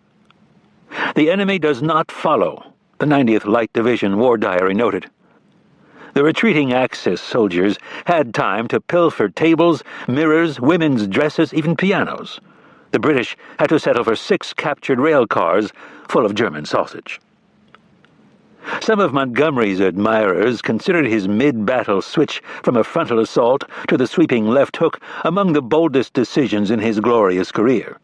The enemy does not follow, the 90th Light Division War Diary noted. The retreating Axis soldiers had time to pilfer tables, mirrors, women's dresses, even pianos. The British had to settle for 6 captured rail cars full of German sausage. Some of Montgomery's admirers considered his mid-battle switch from a frontal assault to the sweeping left hook among the boldest decisions in his glorious career.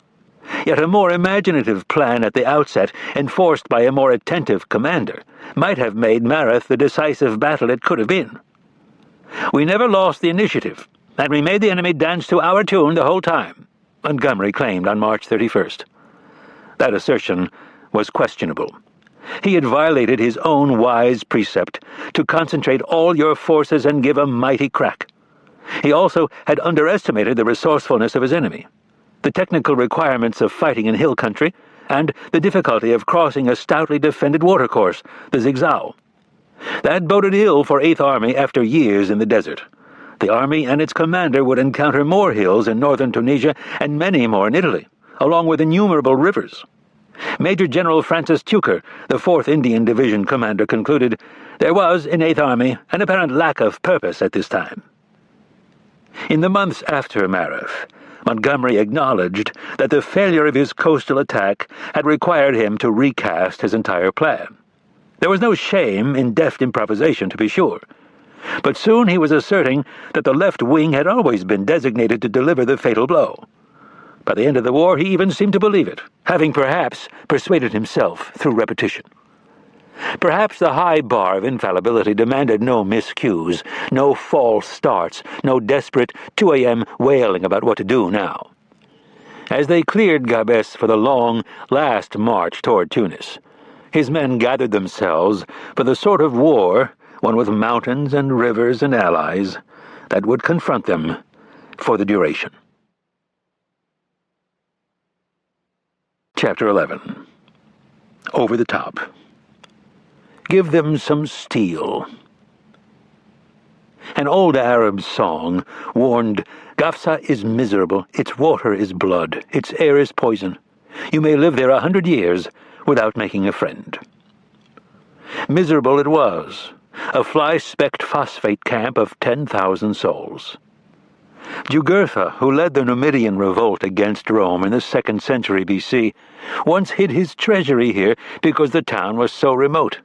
Yet a more imaginative plan at the outset, enforced by a more attentive commander, might have made Mareth the decisive battle it could have been. "We never lost the initiative, and we made the enemy dance to our tune the whole time," Montgomery claimed on March 31st. That assertion was questionable. He had violated his own wise precept to concentrate all your forces and give a mighty crack. He also had underestimated the resourcefulness of his enemy, the technical requirements of fighting in hill country, and the difficulty of crossing a stoutly defended watercourse, the Zigzag. That boded ill for Eighth Army after years in the desert. The army and its commander would encounter more hills in northern Tunisia and many more in Italy, along with innumerable rivers. Major General Francis Tucker, the 4th Indian Division commander, concluded there was, in Eighth Army, an apparent lack of purpose at this time. In the months after Mareth, Montgomery acknowledged that the failure of his coastal attack had required him to recast his entire plan. There was no shame in deft improvisation, to be sure, but soon he was asserting that the left wing had always been designated to deliver the fatal blow. By the end of the war, he even seemed to believe it, having perhaps persuaded himself through repetition. Perhaps the high bar of infallibility demanded no miscues, no false starts, no desperate 2 a.m. wailing about what to do now. As they cleared Gabes for the long, last march toward Tunis, his men gathered themselves for the sort of war, one with mountains and rivers and allies, that would confront them for the duration. Chapter 11. Over the Top. Give them some steel. An old Arab song warned, Gafsa is miserable, its water is blood, its air is poison. You may live there 100 years without making a friend. Miserable it was, a fly-specked phosphate camp of 10,000 souls. Jugurtha, who led the Numidian revolt against Rome in the 2nd century BC, once hid his treasury here because the town was so remote.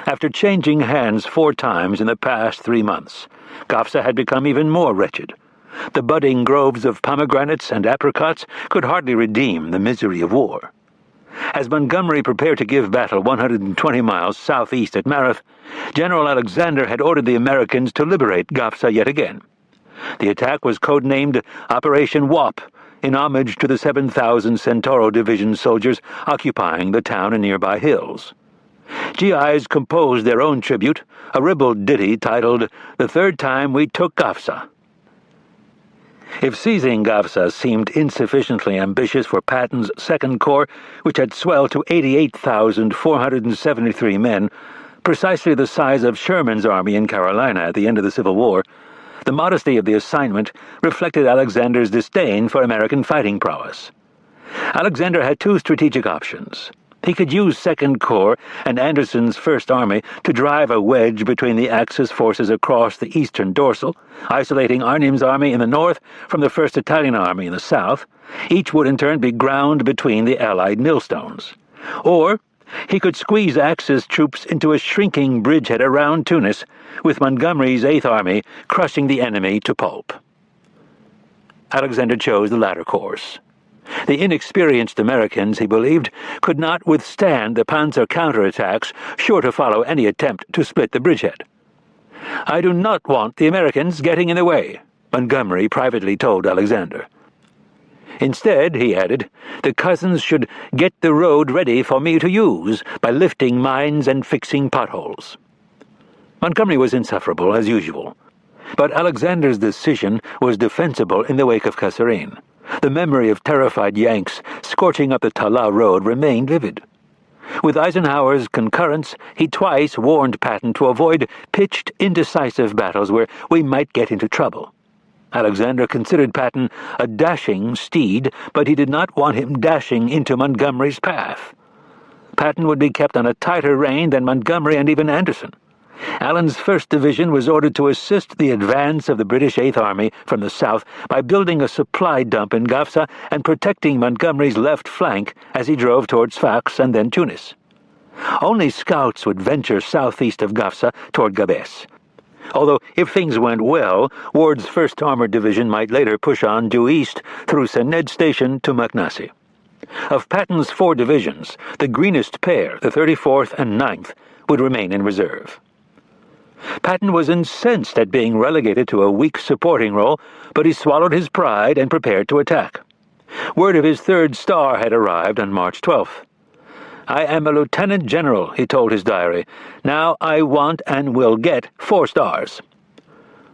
After changing hands 4 times in the past 3 months, Gafsa had become even more wretched. The budding groves of pomegranates and apricots could hardly redeem the misery of war. As Montgomery prepared to give battle 120 miles southeast at Mareth, General Alexander had ordered the Americans to liberate Gafsa yet again. The attack was codenamed Operation Wap, in homage to the 7,000 Centauro Division soldiers occupying the town and nearby hills. GIs composed their own tribute, a ribald ditty titled The Third Time We Took Gafsa. If seizing Gafsa seemed insufficiently ambitious for Patton's Second Corps, which had swelled to 88,473 men, precisely the size of Sherman's army in Carolina at the end of the Civil War, the modesty of the assignment reflected Alexander's disdain for American fighting prowess. Alexander had 2 strategic options. He could use Second Corps and Anderson's First Army to drive a wedge between the Axis forces across the eastern dorsal, isolating Arnim's army in the north from the 1st Italian Army in the south. Each would in turn be ground between the Allied millstones. Or he could squeeze Axis troops into a shrinking bridgehead around Tunis, with Montgomery's 8th Army crushing the enemy to pulp. Alexander chose the latter course. The inexperienced Americans, he believed, could not withstand the panzer counterattacks sure to follow any attempt to split the bridgehead. "I do not want the Americans getting in the way," Montgomery privately told Alexander. Instead, he added, the cousins should get the road ready for me to use by lifting mines and fixing potholes. Montgomery was insufferable, as usual. But Alexander's decision was defensible in the wake of Kasserine. The memory of terrified Yanks scorching up the Tala road remained vivid. With Eisenhower's concurrence, he twice warned Patton to avoid pitched, indecisive battles where we might get into trouble. Alexander considered Patton a dashing steed, but he did not want him dashing into Montgomery's path. Patton would be kept on a tighter rein than Montgomery and even Anderson. Allen's 1st Division was ordered to assist the advance of the British 8th Army from the south by building a supply dump in Gafsa and protecting Montgomery's left flank as he drove towards Sfax and then Tunis. Only scouts would venture southeast of Gafsa toward Gabes. Although, if things went well, Ward's 1st Armored Division might later push on due east through Sened Station to Maknassi. Of Patton's 4 divisions, the greenest pair, the 34th and 9th, would remain in reserve. Patton was incensed at being relegated to a weak supporting role, but he swallowed his pride and prepared to attack. Word of his 3rd star had arrived on March 12th. "I am a lieutenant general," he told his diary. "Now I want and will get 4 stars.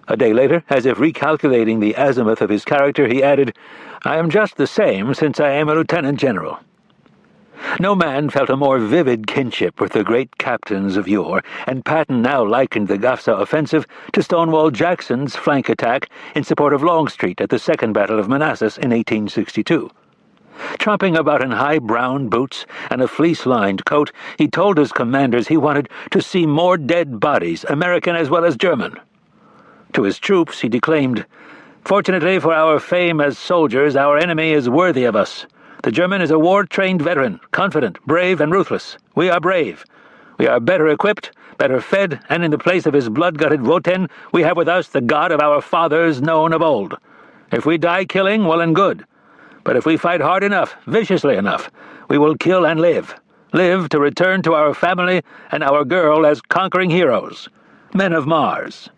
A day later, as if recalculating the azimuth of his character, he added, "I am just the same since I am a lieutenant general." No man felt a more vivid kinship with the great captains of yore, and Patton now likened the Gafsa offensive to Stonewall Jackson's flank attack in support of Longstreet at the Second Battle of Manassas in 1862. Tromping about in high brown boots and a fleece-lined coat, he told his commanders he wanted to see more dead bodies, American as well as German. To his troops he declaimed, "Fortunately for our fame as soldiers, our enemy is worthy of us. The German is a war-trained veteran, confident, brave, and ruthless. We are brave. We are better equipped, better fed, and in the place of his blood-gutted Wotan, we have with us the God of our fathers known of old. If we die killing, well and good. But if we fight hard enough, viciously enough, we will kill and live. Live to return to our family and our girl as conquering heroes, men of Mars."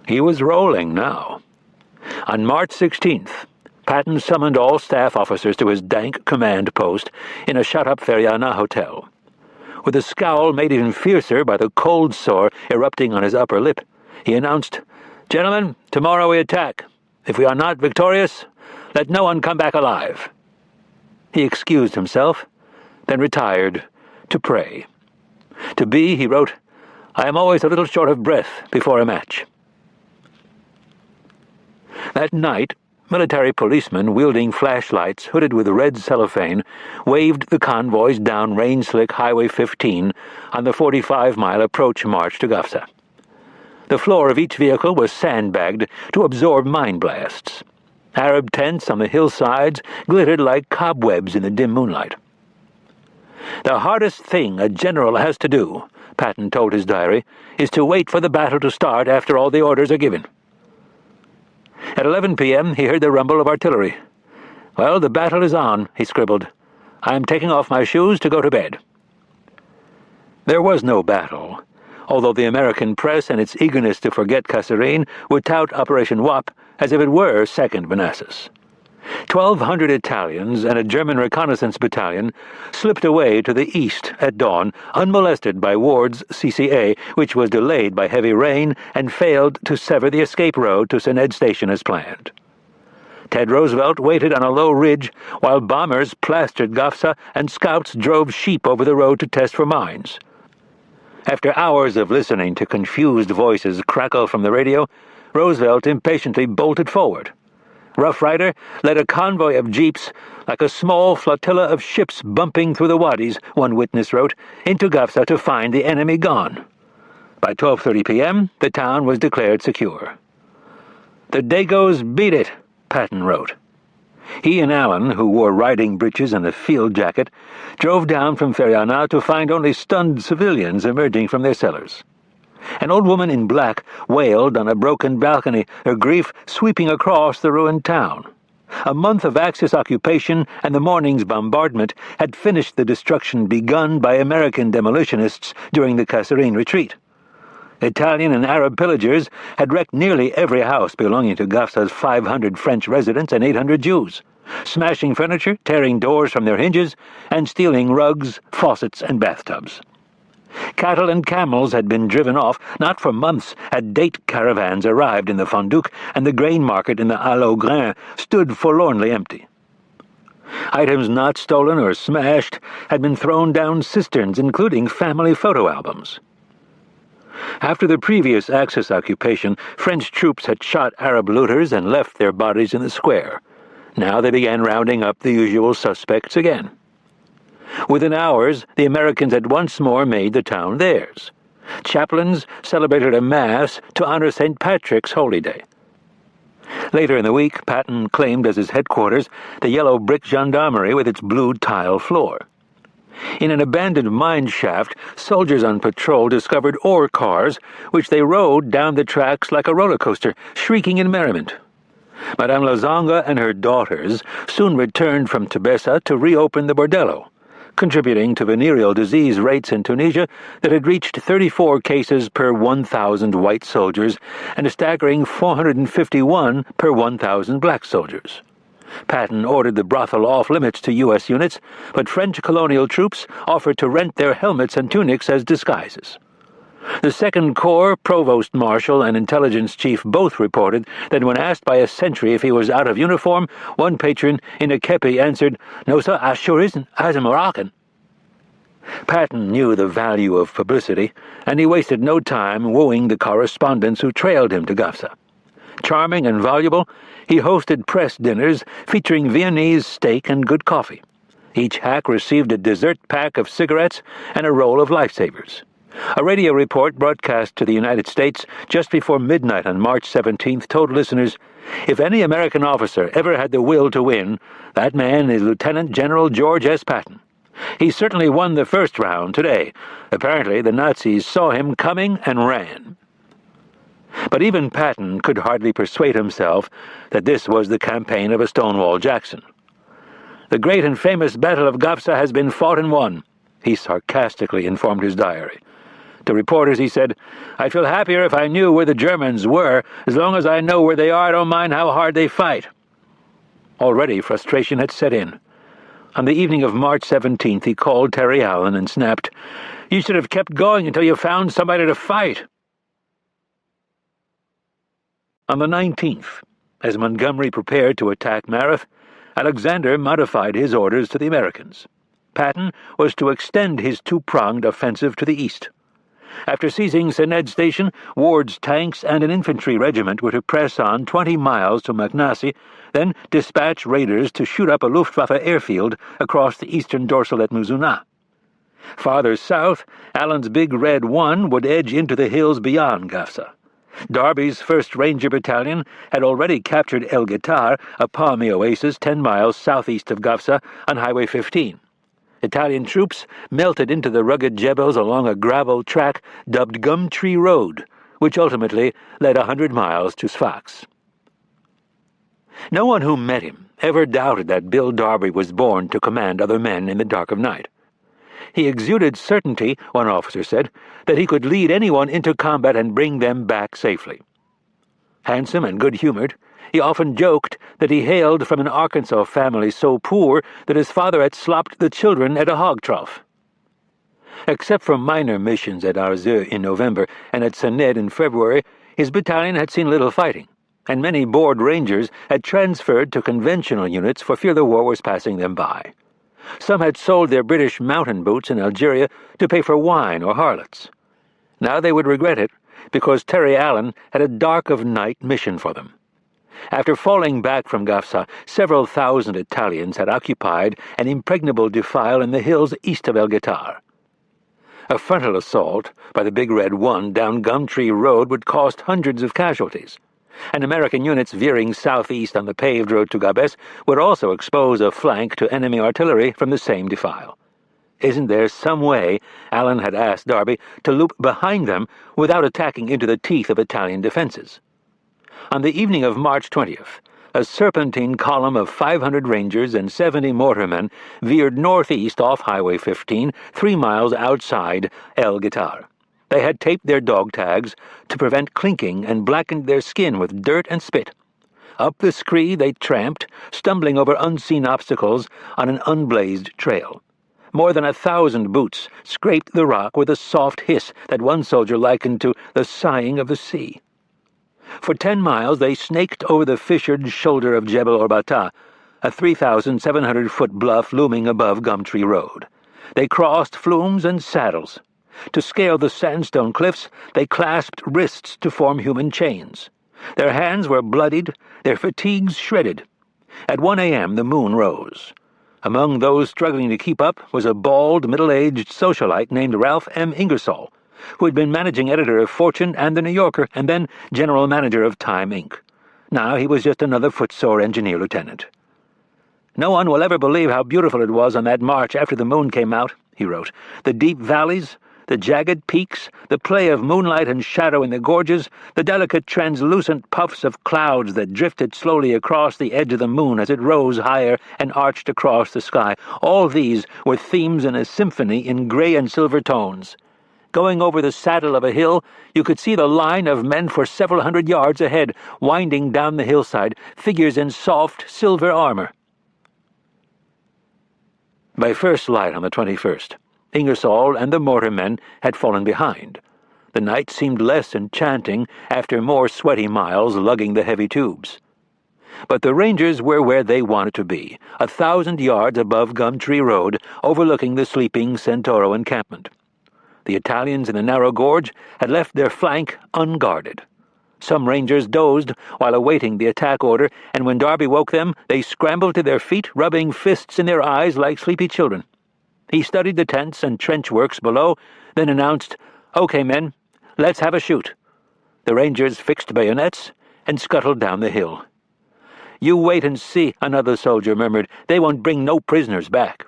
He was rolling now. On March 16th, Patton summoned all staff officers to his dank command post in a shut-up Feriana hotel. With a scowl made even fiercer by the cold sore erupting on his upper lip, he announced, "Gentlemen, tomorrow we attack. If we are not victorious, let no one come back alive." He excused himself, then retired to pray. To B, he wrote, "I am always a little short of breath before a match." That night, military policemen wielding flashlights hooded with red cellophane waved the convoys down rain-slick Highway 15 on the 45-mile approach march to Gafsa. The floor of each vehicle was sandbagged to absorb mine blasts. Arab tents on the hillsides glittered like cobwebs in the dim moonlight. "The hardest thing a general has to do," Patton told his diary, "is to wait for the battle to start after all the orders are given." At 11 p.m. he heard the rumble of artillery. "Well, the battle is on," he scribbled. "I am taking off my shoes to go to bed." There was no battle, although the American press and its eagerness to forget Kasserine would tout Operation Wap as if it were Second Manassas. 1,200 Italians and a German reconnaissance battalion slipped away to the east at dawn, unmolested by Ward's CCA, which was delayed by heavy rain and failed to sever the escape road to Sened Station as planned. Ted Roosevelt waited on a low ridge while bombers plastered Gafsa and scouts drove sheep over the road to test for mines. After hours of listening to confused voices crackle from the radio, Roosevelt impatiently bolted forward. Rough Rider led a convoy of jeeps like a small flotilla of ships bumping through the wadis, one witness wrote, into Gafsa to find the enemy gone. By 12:30 p.m., the town was declared secure. "The Dagos beat it," Patton wrote. He and Allen, who wore riding breeches and a field jacket, drove down from Feriana to find only stunned civilians emerging from their cellars. An old woman in black wailed on a broken balcony, her grief sweeping across the ruined town. A month of Axis occupation and the morning's bombardment had finished the destruction begun by American demolitionists during the Kasserine retreat. Italian and Arab pillagers had wrecked nearly every house belonging to Gafsa's 500 French residents and 800 Jews, smashing furniture, tearing doors from their hinges, and stealing rugs, faucets, and bathtubs. Cattle and camels had been driven off. Not for months had date caravans arrived in the Fondouk, and the grain market in the Halle aux Grains stood forlornly empty. Items not stolen or smashed had been thrown down cisterns, including family photo albums. After the previous Axis occupation, French troops had shot Arab looters and left their bodies in the square. Now they began rounding up the usual suspects again. Within hours, the Americans had once more made the town theirs. Chaplains celebrated a Mass to honor St. Patrick's holy day. Later in the week, Patton claimed as his headquarters the yellow brick gendarmerie with its blue tile floor. In an abandoned mine shaft, soldiers on patrol discovered ore cars, which they rode down the tracks like a roller coaster, shrieking in merriment. Madame Lazanga and her daughters soon returned from Tebessa to reopen the bordello, contributing to venereal disease rates in Tunisia that had reached 34 cases per 1,000 white soldiers and a staggering 451 per 1,000 black soldiers. Patton ordered the brothel off-limits to U.S. units, but French colonial troops offered to rent their helmets and tunics as disguises. The Second Corps Provost Marshal and Intelligence Chief both reported that when asked by a sentry if he was out of uniform, one patron in a kepi answered, "No, sir, I sure isn't. I's a Moroccan." Patton knew the value of publicity, and he wasted no time wooing the correspondents who trailed him to Gafsa. Charming and voluble, he hosted press dinners featuring Viennese steak and good coffee. Each hack received a dessert pack of cigarettes and a roll of lifesavers. A radio report broadcast to the United States just before midnight on March 17th told listeners, "If any American officer ever had the will to win, that man is Lieutenant General George S. Patton. He certainly won the first round today. Apparently the Nazis saw him coming and ran." But even Patton could hardly persuade himself that this was the campaign of a Stonewall Jackson. "The great and famous Battle of Gafsa has been fought and won," he sarcastically informed his diary. To reporters he said, "I'd feel happier if I knew where the Germans were. As long as I know where they are, I don't mind how hard they fight." Already frustration had set in. On the evening of March 17th he called Terry Allen and snapped, "You should have kept going until you found somebody to fight." On the 19th, as Montgomery prepared to attack Mareth, Alexander modified his orders to the Americans. Patton was to extend his two-pronged offensive to the east. After seizing Sened Station, Ward's tanks and an infantry regiment were to press on 20 miles to Magnasi, then dispatch raiders to shoot up a Luftwaffe airfield across the eastern dorsal at Muzuna. Farther south, Allen's Big Red 1 would edge into the hills beyond Gafsa. Darby's 1st Ranger Battalion had already captured El Guitar, a palmy oasis 10 miles southeast of Gafsa on Highway 15. Italian troops melted into the rugged jebels along a gravel track dubbed Gumtree Road, which ultimately led 100 miles to Sfax. No one who met him ever doubted that Bill Darby was born to command other men in the dark of night. He exuded certainty, one officer said, that he could lead anyone into combat and bring them back safely. Handsome and good-humored, he often joked that he hailed from an Arkansas family so poor that his father had slopped the children at a hog trough. Except for minor missions at Arzeux in November and at Sened in February, his battalion had seen little fighting, and many bored rangers had transferred to conventional units for fear the war was passing them by. Some had sold their British mountain boots in Algeria to pay for wine or harlots. Now they would regret it, because Terry Allen had a dark-of-night mission for them. After falling back from Gafsa, several thousand Italians had occupied an impregnable defile in the hills east of El Guitar. A frontal assault by the Big Red 1 down Gumtree Road would cost hundreds of casualties, and American units veering southeast on the paved road to Gabes would also expose a flank to enemy artillery from the same defile. Isn't there some way, Allen had asked Darby, to loop behind them without attacking into the teeth of Italian defenses? On the evening of March 20th, A serpentine column of 500 Rangers and 70 mortarmen veered northeast off Highway 15, 3 miles outside El Guitar. They had taped their dog tags to prevent clinking and blackened their skin with dirt and spit. Up the scree they tramped, stumbling over unseen obstacles on an unblazed trail. More than 1,000 boots scraped the rock with a soft hiss that one soldier likened to the sighing of the sea. For 10 miles they snaked over the fissured shoulder of Jebel Orbata, a 3,700-foot bluff looming above Gumtree Road. They crossed flumes and saddles. To scale the sandstone cliffs, they clasped wrists to form human chains. Their hands were bloodied, their fatigues shredded. At 1 a.m. the moon rose. Among those struggling to keep up was a bald, middle-aged socialite named Ralph M. Ingersoll, who had been managing editor of Fortune and The New Yorker and then general manager of Time, Inc. Now he was just another footsore engineer lieutenant. "No one will ever believe how beautiful it was on that march after the moon came out," he wrote. "The deep valleys, the jagged peaks, the play of moonlight and shadow in the gorges, the delicate translucent puffs of clouds that drifted slowly across the edge of the moon as it rose higher and arched across the sky. All these were themes in a symphony in gray and silver tones. Going over the saddle of a hill, you could see the line of men for several hundred yards ahead, winding down the hillside, figures in soft silver armor." By first light on the 21st, Ingersoll and the mortarmen had fallen behind. The night seemed less enchanting after more sweaty miles lugging the heavy tubes. But the Rangers were where they wanted to be, 1,000 yards above Gumtree Road, overlooking the sleeping Centauro encampment. The Italians in the narrow gorge had left their flank unguarded. Some Rangers dozed while awaiting the attack order, and when Darby woke them, they scrambled to their feet, rubbing fists in their eyes like sleepy children. He studied the tents and trench works below, then announced, "Okay, men, let's have a shoot." The Rangers fixed bayonets and scuttled down the hill. "You wait and see," another soldier murmured. "They won't bring no prisoners back."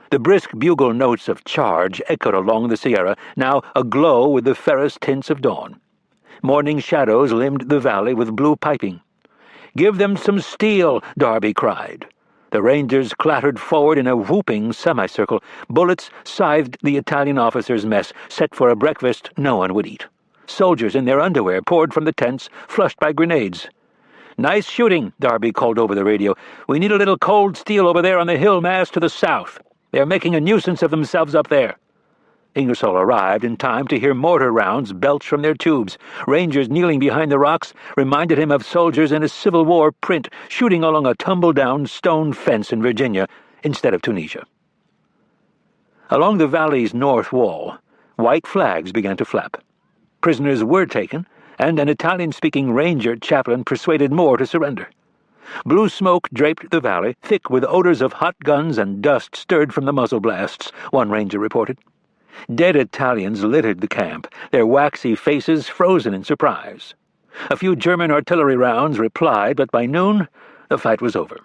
The brisk bugle notes of charge echoed along the Sierra, now aglow with the ferrous tints of dawn. Morning shadows limned the valley with blue piping. "Give them some steel," Darby cried. The Rangers clattered forward in a whooping semicircle. Bullets scythed the Italian officers' mess, set for a breakfast no one would eat. Soldiers in their underwear poured from the tents, flushed by grenades. "Nice shooting," Darby called over the radio. "We need a little cold steel over there on the hill mass to the south. They're making a nuisance of themselves up there." Ingersoll arrived in time to hear mortar rounds belch from their tubes. Rangers kneeling behind the rocks reminded him of soldiers in a Civil War print shooting along a tumble-down stone fence in Virginia instead of Tunisia. Along the valley's north wall, white flags began to flap. Prisoners were taken, and an Italian-speaking Ranger chaplain persuaded more to surrender. Blue smoke draped the valley, thick with odors of hot guns and dust stirred from the muzzle blasts, one ranger reported. Dead Italians littered the camp, their waxy faces frozen in surprise. A few German artillery rounds replied, but by noon the fight was over.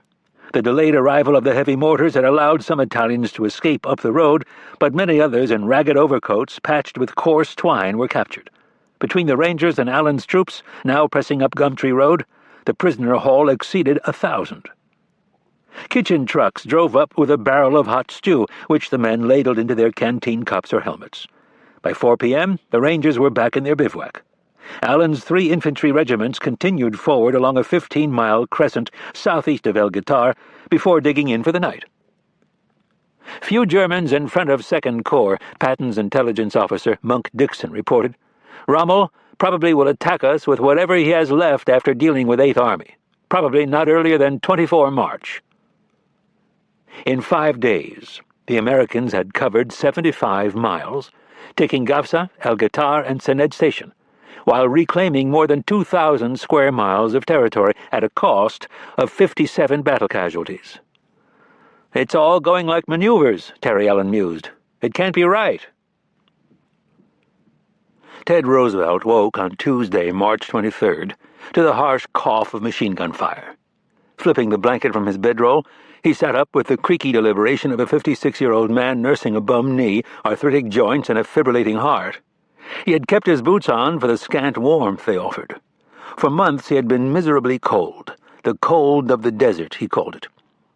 The delayed arrival of the heavy mortars had allowed some Italians to escape up the road, but many others in ragged overcoats patched with coarse twine were captured. Between the Rangers and Allen's troops, now pressing up Gumtree Road, the prisoner haul exceeded 1,000. Kitchen trucks drove up with a barrel of hot stew, which the men ladled into their canteen cups or helmets. By 4 p.m., the Rangers were back in their bivouac. Allen's 3 infantry regiments continued forward along a 15-mile crescent southeast of El Guitar before digging in for the night. "Few Germans in front of 2nd Corps," Patton's intelligence officer, Monk Dixon, reported. "Rommel probably will attack us with whatever he has left after dealing with 8th Army. Probably not earlier than 24 March. In 5 days, the Americans had covered 75 miles, taking Gafsa, El Guitar, and Sened Station, while reclaiming more than 2,000 square miles of territory at a cost of 57 battle casualties. "It's all going like maneuvers," Terry Allen mused. "It can't be right." Ted Roosevelt woke on Tuesday, March 23rd, to the harsh cough of machine gun fire. Flipping the blanket from his bedroll, he sat up with the creaky deliberation of a 56-year-old man nursing a bum knee, arthritic joints, and a fibrillating heart. He had kept his boots on for the scant warmth they offered. For months he had been miserably cold, The cold of the desert, he called it.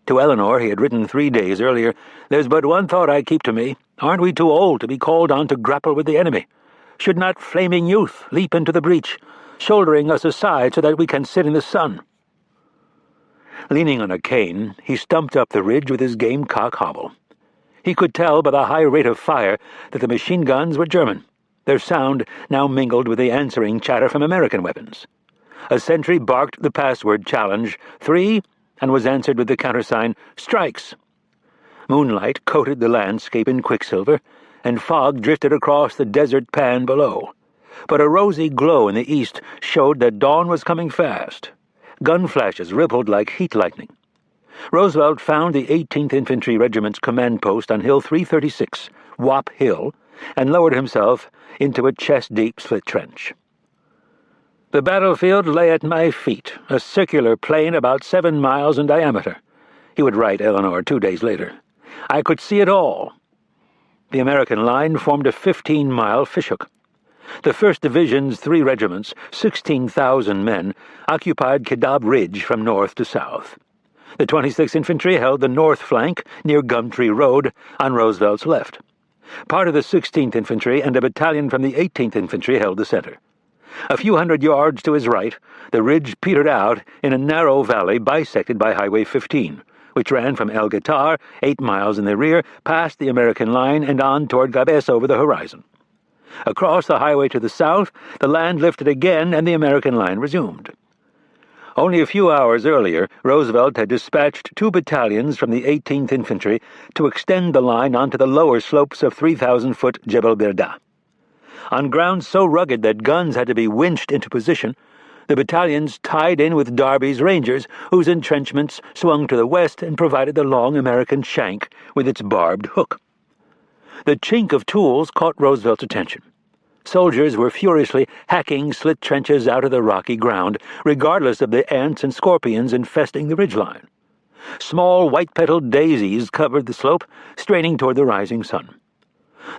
To Eleanor, he had written 3 days earlier, "There's but one thought I keep to me. Aren't we too old to be called on to grapple with the enemy? Should not flaming youth leap into the breach, shouldering us aside so that we can sit in the sun?" Leaning on a cane, he stumped up the ridge with his gamecock hobble. He could tell by the high rate of fire that the machine guns were German, their sound now mingled with the answering chatter from American weapons. A sentry barked the password challenge, 3, and was answered with the countersign, "Strikes." Moonlight coated the landscape in quicksilver, and fog drifted across the desert pan below. But a rosy glow in the east showed that dawn was coming fast. Gun flashes rippled like heat lightning. Roosevelt found the 18th Infantry Regiment's command post on Hill 336, Wap Hill, and lowered himself into a chest-deep slit trench. The battlefield lay at my feet, a circular plain about 7 miles in diameter. He would write Eleanor 2 days later. I could see it all. The American line formed a 15-mile fishhook. The 1st Division's 3 regiments, 16,000 men, occupied Kedab Ridge from north to south. The 26th Infantry held the north flank near Gumtree Road on Roosevelt's left. Part of the 16th Infantry and a battalion from the 18th Infantry held the center. A few hundred yards to his right, the ridge petered out in a narrow valley bisected by Highway 15, which ran from El Guitar, 8 miles in the rear, past the American line and on toward Gabes over the horizon. Across the highway to the south, the land lifted again and the American line resumed. Only a few hours earlier, Roosevelt had dispatched 2 battalions from the 18th Infantry to extend the line onto the lower slopes of 3,000-foot Jebel Birda. On ground so rugged that guns had to be winched into position, the battalions tied in with Darby's Rangers, whose entrenchments swung to the west and provided the long American shank with its barbed hook. The chink of tools caught Roosevelt's attention. Soldiers were furiously hacking slit trenches out of the rocky ground, regardless of the ants and scorpions infesting the ridgeline. Small white-petaled daisies covered the slope, straining toward the rising sun.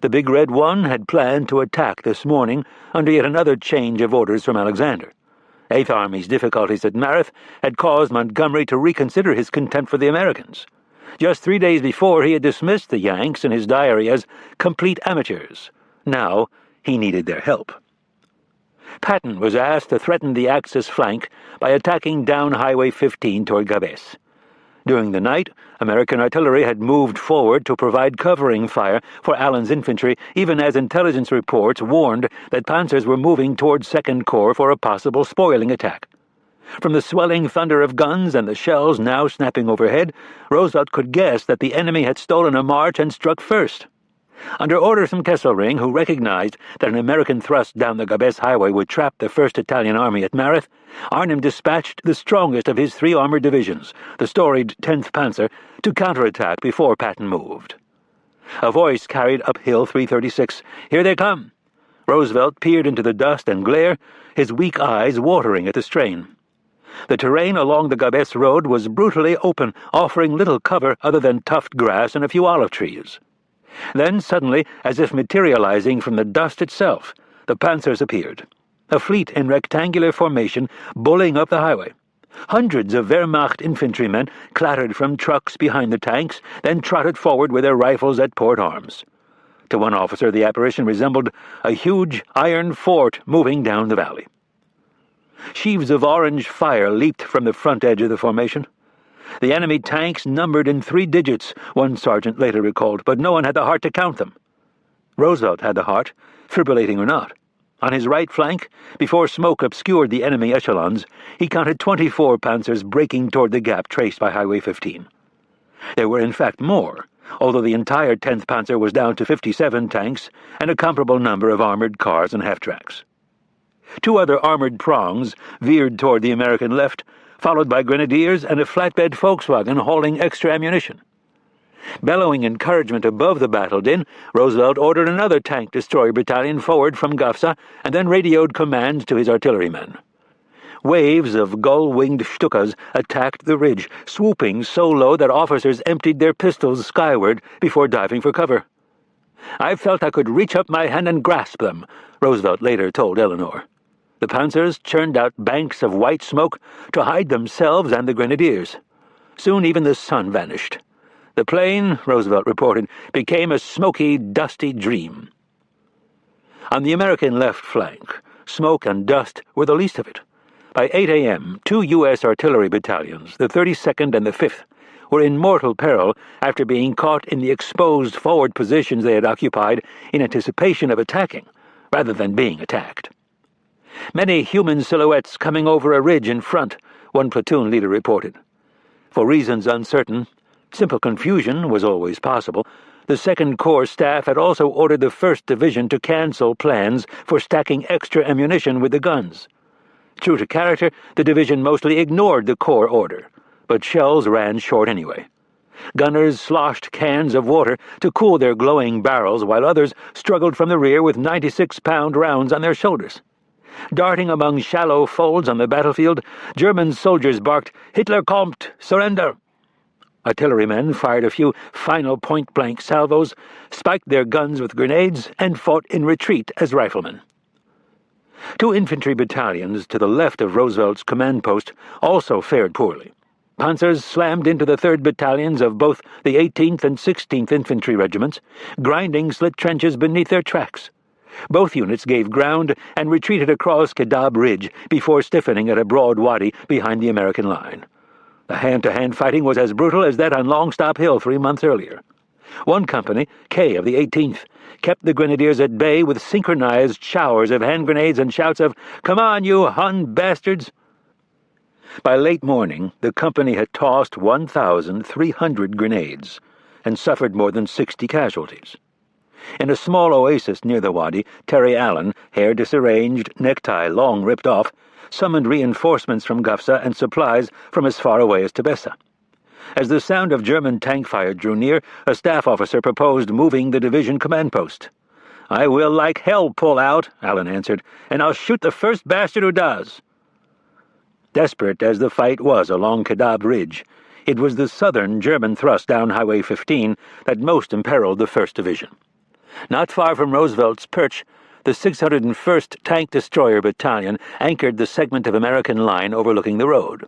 The Big Red One had planned to attack this morning under yet another change of orders from Alexander. Eighth Army's difficulties at Mareth had caused Montgomery to reconsider his contempt for the Americans. Just 3 days before, he had dismissed the Yanks in his diary as complete amateurs. Now, he needed their help. Patton was asked to threaten the Axis flank by attacking down Highway 15 toward Gabes. During the night, American artillery had moved forward to provide covering fire for Allen's infantry, even as intelligence reports warned that panzers were moving toward Second Corps for a possible spoiling attack. From the swelling thunder of guns and the shells now snapping overhead, Roosevelt could guess that the enemy had stolen a march and struck first. Under orders from Kesselring, who recognized that an American thrust down the Gabes Highway would trap the 1st Italian Army at Mareth, Arnhem dispatched the strongest of his 3 armored divisions, the storied 10th Panzer, to counterattack before Patton moved. A voice carried up Hill 336, "Here they come!" Roosevelt peered into the dust and glare, his weak eyes watering at the strain. The terrain along the Gabes Road was brutally open, offering little cover other than tuft grass and a few olive trees. Then, suddenly, as if materializing from the dust itself, the panzers appeared, a fleet in rectangular formation bullying up the highway. Hundreds of Wehrmacht infantrymen clattered from trucks behind the tanks, then trotted forward with their rifles at port arms. To one officer, the apparition resembled a huge iron fort moving down the valley. Sheaves of orange fire leaped from the front edge of the formation. The enemy tanks numbered in 3 digits, one sergeant later recalled, but no one had the heart to count them. Roosevelt had the heart, fibrillating or not. On his right flank, before smoke obscured the enemy echelons, he counted 24 panzers breaking toward the gap traced by Highway 15. There were in fact more, although the entire 10th Panzer was down to 57 tanks and a comparable number of armored cars and half-tracks. 2 other armored prongs veered toward the American left, followed by grenadiers and a flatbed Volkswagen hauling extra ammunition. Bellowing encouragement above the battle din, Roosevelt ordered another tank destroyer battalion forward from Gafsa and then radioed commands to his artillerymen. Waves of gull-winged Stukas attacked the ridge, swooping so low that officers emptied their pistols skyward before diving for cover. "I felt I could reach up my hand and grasp them," Roosevelt later told Eleanor. The panzers churned out banks of white smoke to hide themselves and the grenadiers. Soon even the sun vanished. The plain, Roosevelt reported, became a smoky, dusty dream. On the American left flank, smoke and dust were the least of it. By 8 a.m., 2 U.S. artillery battalions, the 32nd and the 5th, were in mortal peril after being caught in the exposed forward positions they had occupied in anticipation of attacking, rather than being attacked. Many human silhouettes coming over a ridge in front, one platoon leader reported. For reasons uncertain, simple confusion was always possible, the 2nd Corps staff had also ordered the 1st Division to cancel plans for stacking extra ammunition with the guns. True to character, the division mostly ignored the Corps order, but shells ran short anyway. Gunners sloshed cans of water to cool their glowing barrels, while others struggled from the rear with 96-pound rounds on their shoulders. Darting among shallow folds on the battlefield, German soldiers barked, "Hitler kommt! Surrender!" Artillerymen fired a few final point-blank salvos, spiked their guns with grenades, and fought in retreat as riflemen. 2 infantry battalions to the left of Roosevelt's command post also fared poorly. Panzers slammed into the 3rd battalions of both the 18th and 16th Infantry regiments, grinding slit trenches beneath their tracks. Both units gave ground and retreated across Kedab Ridge before stiffening at a broad wadi behind the American line. The hand-to-hand fighting was as brutal as that on Long Stop Hill 3 months earlier. One company, K of the 18th, kept the grenadiers at bay with synchronized showers of hand grenades and shouts of, "Come on, you Hun bastards!" By late morning, the company had tossed 1,300 grenades and suffered more than 60 casualties. In a small oasis near the wadi, Terry Allen, hair disarranged, necktie long ripped off, summoned reinforcements from Gafsa and supplies from as far away as Tebessa. As the sound of German tank fire drew near, a staff officer proposed moving the division command post. "I will like hell pull out," Allen answered, "and I'll shoot the first bastard who does." Desperate as the fight was along Kedab Ridge, it was the southern German thrust down Highway 15 that most imperiled the 1st Division. Not far from Roosevelt's perch, the 601st Tank Destroyer Battalion anchored the segment of American line overlooking the road.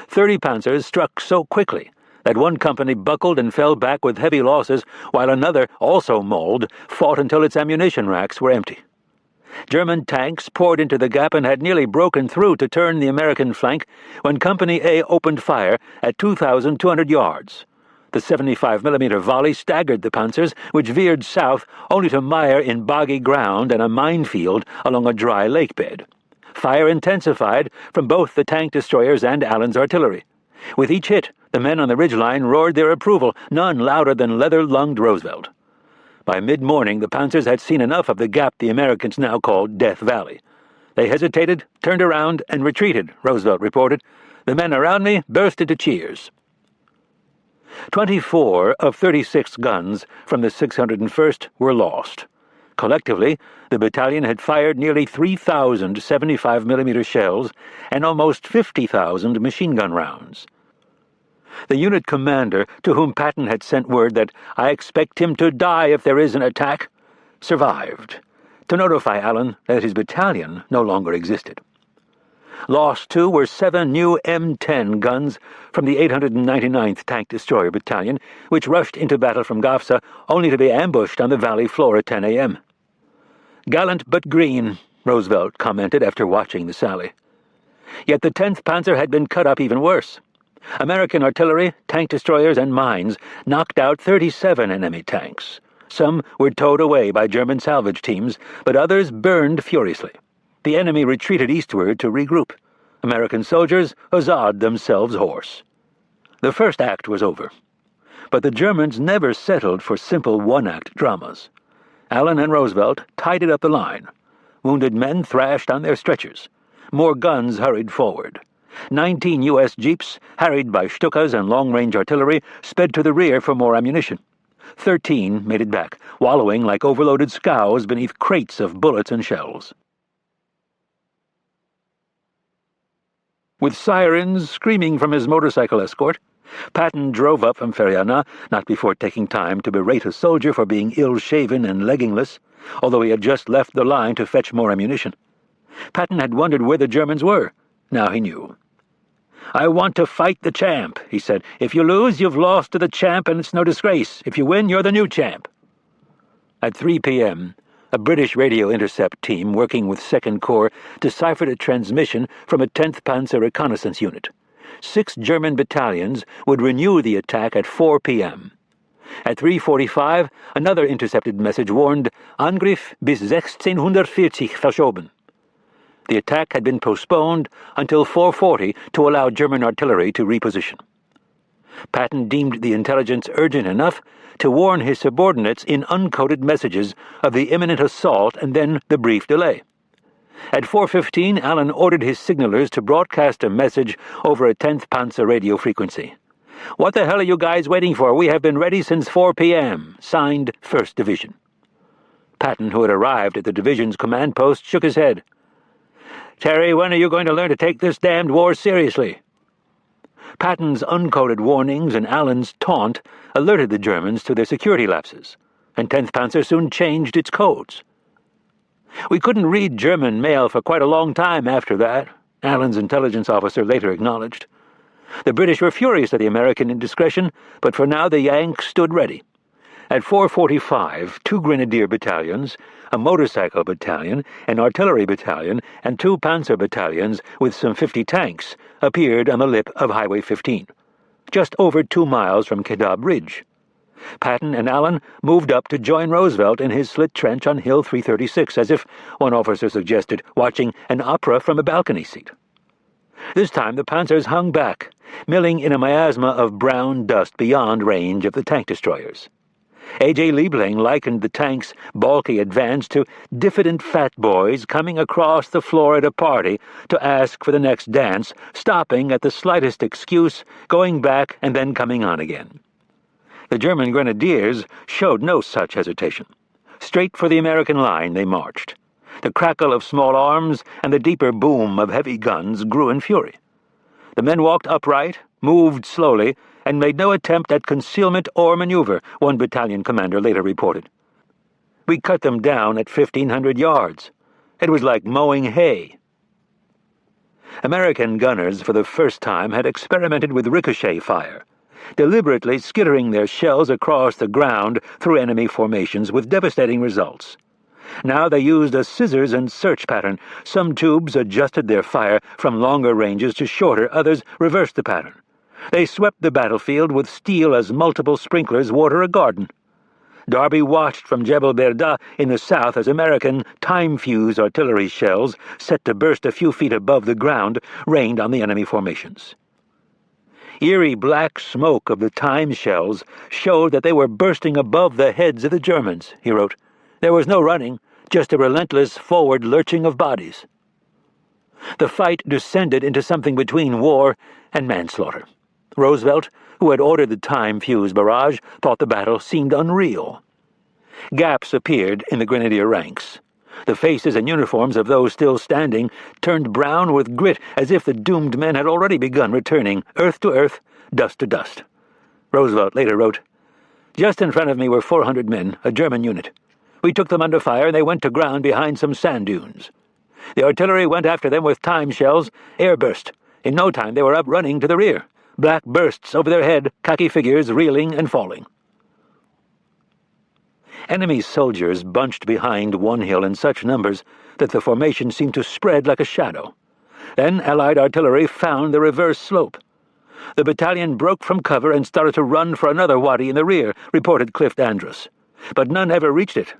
30 panzers struck so quickly that one company buckled and fell back with heavy losses, while another, also mauled, fought until its ammunition racks were empty. German tanks poured into the gap and had nearly broken through to turn the American flank when Company A opened fire at 2,200 yards. The 75mm volley staggered the panzers, which veered south only to mire in boggy ground and a minefield along a dry lake bed. Fire intensified from both the tank destroyers and Allen's artillery. With each hit, the men on the ridgeline roared their approval, none louder than leather-lunged Roosevelt. By mid-morning, the panzers had seen enough of the gap the Americans now called Death Valley. They hesitated, turned around, and retreated, Roosevelt reported. The men around me burst into cheers. 24 of 36 guns from the 601st were lost. Collectively, the battalion had fired nearly 3,000 75mm shells and almost 50,000 machine gun rounds. The unit commander, to whom Patton had sent word that "I expect him to die if there is an attack," survived, to notify Allen that his battalion no longer existed. Lost, too, were 7 new M10 guns from the 899th Tank Destroyer Battalion, which rushed into battle from Gafsa, only to be ambushed on the valley floor at 10 a.m. "Gallant but green," Roosevelt commented after watching the sally. Yet the 10th Panzer had been cut up even worse. American artillery, tank destroyers, and mines knocked out 37 enemy tanks. Some were towed away by German salvage teams, but others burned furiously. The enemy retreated eastward to regroup. American soldiers huzzaed themselves hoarse. The first act was over. But the Germans never settled for simple one-act dramas. Allen and Roosevelt tidied up the line. Wounded men thrashed on their stretchers. More guns hurried forward. 19 U.S. jeeps, harried by Stukas and long-range artillery, sped to the rear for more ammunition. 13 made it back, wallowing like overloaded scows beneath crates of bullets and shells. With sirens screaming from his motorcycle escort, Patton drove up from Feriana, not before taking time to berate a soldier for being ill-shaven and leggingless, although he had just left the line to fetch more ammunition. Patton had wondered where the Germans were. Now he knew. "I want to fight the champ," he said. "If you lose, you've lost to the champ, and it's no disgrace. If you win, you're the new champ." At 3 p.m., a British radio intercept team working with 2nd Corps deciphered a transmission from a 10th Panzer reconnaissance unit. 6 German battalions would renew the attack at 4 p.m. At 3:45, another intercepted message warned, "Angriff bis 1640 verschoben." The attack had been postponed until 4:40 to allow German artillery to reposition. Patton deemed the intelligence urgent enough to warn his subordinates in uncoded messages of the imminent assault and then the brief delay. At 4:15, Allen ordered his signalers to broadcast a message over a 10th Panzer radio frequency. "What the hell are you guys waiting for? We have been ready since 4 p.m. Signed, 1st Division." Patton, who had arrived at the division's command post, shook his head. "Terry, when are you going to learn to take this damned war seriously?" Patton's uncoded warnings and Allen's taunt alerted the Germans to their security lapses, and 10th Panzer soon changed its codes. "We couldn't read German mail for quite a long time after that," Allen's intelligence officer later acknowledged. The British were furious at the American indiscretion, but for now the Yanks stood ready. At 4:45, 2 grenadier battalions, a motorcycle battalion, an artillery battalion, and 2 panzer battalions with some 50 tanks appeared on the lip of Highway 15, just over 2 miles from Kedab Ridge. Patton and Allen moved up to join Roosevelt in his slit trench on Hill 336, as if, one officer suggested, watching an opera from a balcony seat. This time the panzers hung back, milling in a miasma of brown dust beyond range of the tank destroyers. A.J. Liebling likened the tank's bulky advance to diffident fat boys coming across the floor at a party to ask for the next dance, stopping at the slightest excuse, going back and then coming on again. The German grenadiers showed no such hesitation. Straight for the American line they marched. The crackle of small arms and the deeper boom of heavy guns grew in fury. The men walked upright, moved slowly, and made no attempt at concealment or maneuver, one battalion commander later reported. "We cut them down at 1,500 yards. It was like mowing hay." American gunners for the first time had experimented with ricochet fire, deliberately skittering their shells across the ground through enemy formations with devastating results. Now they used a scissors and search pattern. Some tubes adjusted their fire from longer ranges to shorter, others reversed the pattern. They swept the battlefield with steel as multiple sprinklers water a garden. Darby watched from Jebel Berda in the south as American time-fuse artillery shells, set to burst a few feet above the ground, rained on the enemy formations. Eerie black smoke of the time shells showed that they were bursting above the heads of the Germans, he wrote. There was no running, just a relentless forward lurching of bodies. The fight descended into something between war and manslaughter. Roosevelt, who had ordered the time-fuse barrage, thought the battle seemed unreal. Gaps appeared in the grenadier ranks. The faces and uniforms of those still standing turned brown with grit, as if the doomed men had already begun returning, earth to earth, dust to dust. Roosevelt later wrote, "Just in front of me were 400 men, a German unit. We took them under fire and they went to ground behind some sand dunes. The artillery went after them with time shells, air burst. In no time they were up running to the rear. Black bursts over their head, khaki figures reeling and falling." Enemy soldiers bunched behind one hill in such numbers that the formation seemed to spread like a shadow. Then Allied artillery found the reverse slope. The battalion broke from cover and started to run for another wadi in the rear, reported Clift Andrus. But none ever reached it.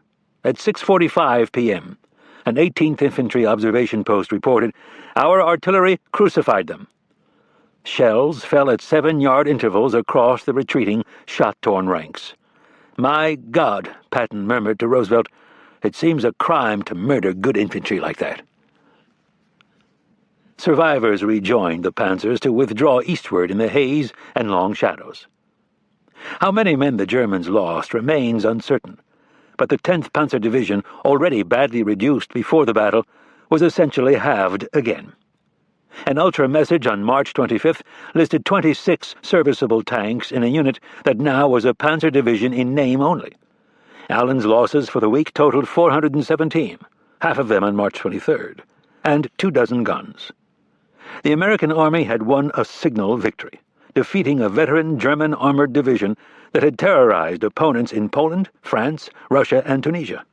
At 6:45 p.m., an 18th Infantry observation post reported, "Our artillery crucified them." Shells fell at 7-yard intervals across the retreating, shot-torn ranks. "My God," Patton murmured to Roosevelt, "it seems a crime to murder good infantry like that." Survivors rejoined the panzers to withdraw eastward in the haze and long shadows. How many men the Germans lost remains uncertain, but the 10th Panzer Division, already badly reduced before the battle, was essentially halved again. An ultra message on March 25th listed 26 serviceable tanks in a unit that now was a Panzer Division in name only. Allen's losses for the week totaled 417, half of them on March 23rd. and 24 guns. The American army had won a signal victory, defeating a veteran German armored division that had terrorized opponents in Poland, France, Russia, and Tunisia.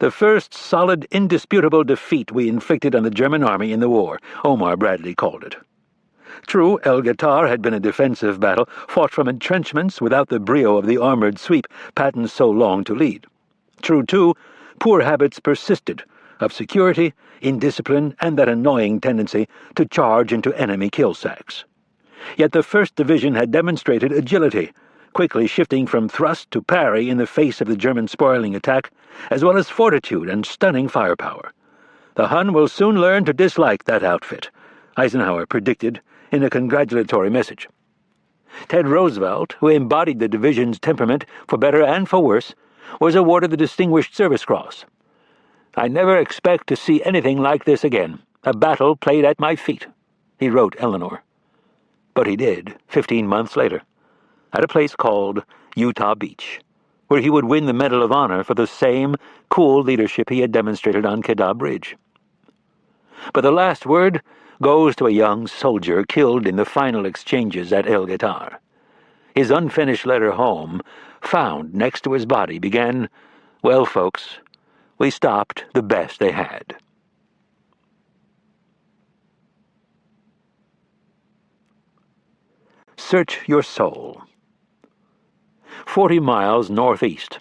The first solid, indisputable defeat we inflicted on the German army in the war, Omar Bradley called it. True, El Guettar had been a defensive battle, fought from entrenchments without the brio of the armored sweep Patton so longed to lead. True, too, poor habits persisted, of security, indiscipline, and that annoying tendency to charge into enemy kill sacks. Yet the 1st Division had demonstrated agility, quickly shifting from thrust to parry in the face of the German spoiling attack, as well as fortitude and stunning firepower. The Hun will soon learn to dislike that outfit, Eisenhower predicted in a congratulatory message. Ted Roosevelt, who embodied the division's temperament for better and for worse, was awarded the Distinguished Service Cross. "I never expect to see anything like this again, a battle played at my feet," he wrote Eleanor. But he did, 15 months later, at a place called Utah Beach, where he would win the Medal of Honor for the same cool leadership he had demonstrated on Kedah Bridge. But the last word goes to a young soldier killed in the final exchanges at El Guettar. His unfinished letter home, found next to his body, began, "Well, folks, we stopped the best they had." Search your soul. 40 miles northeast,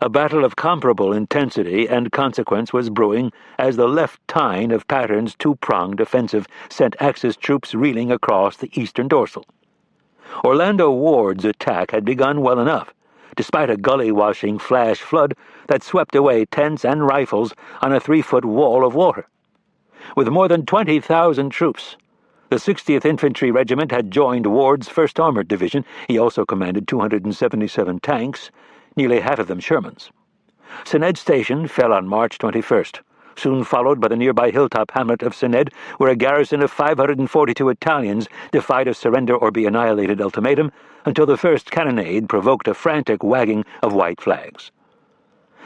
a battle of comparable intensity and consequence was brewing as the left tine of Patton's two-pronged offensive sent Axis troops reeling across the eastern dorsal. Orlando Ward's attack had begun well enough, despite a gully-washing flash flood that swept away tents and rifles on a 3-foot wall of water. With more than 20,000 troops, the 60th Infantry Regiment had joined Ward's 1st Armored Division. He also commanded 277 tanks, nearly half of them Shermans. Sened Station fell on March 21st, soon followed by the nearby hilltop hamlet of Sened, where a garrison of 542 Italians defied a surrender or be annihilated ultimatum until the first cannonade provoked a frantic wagging of white flags.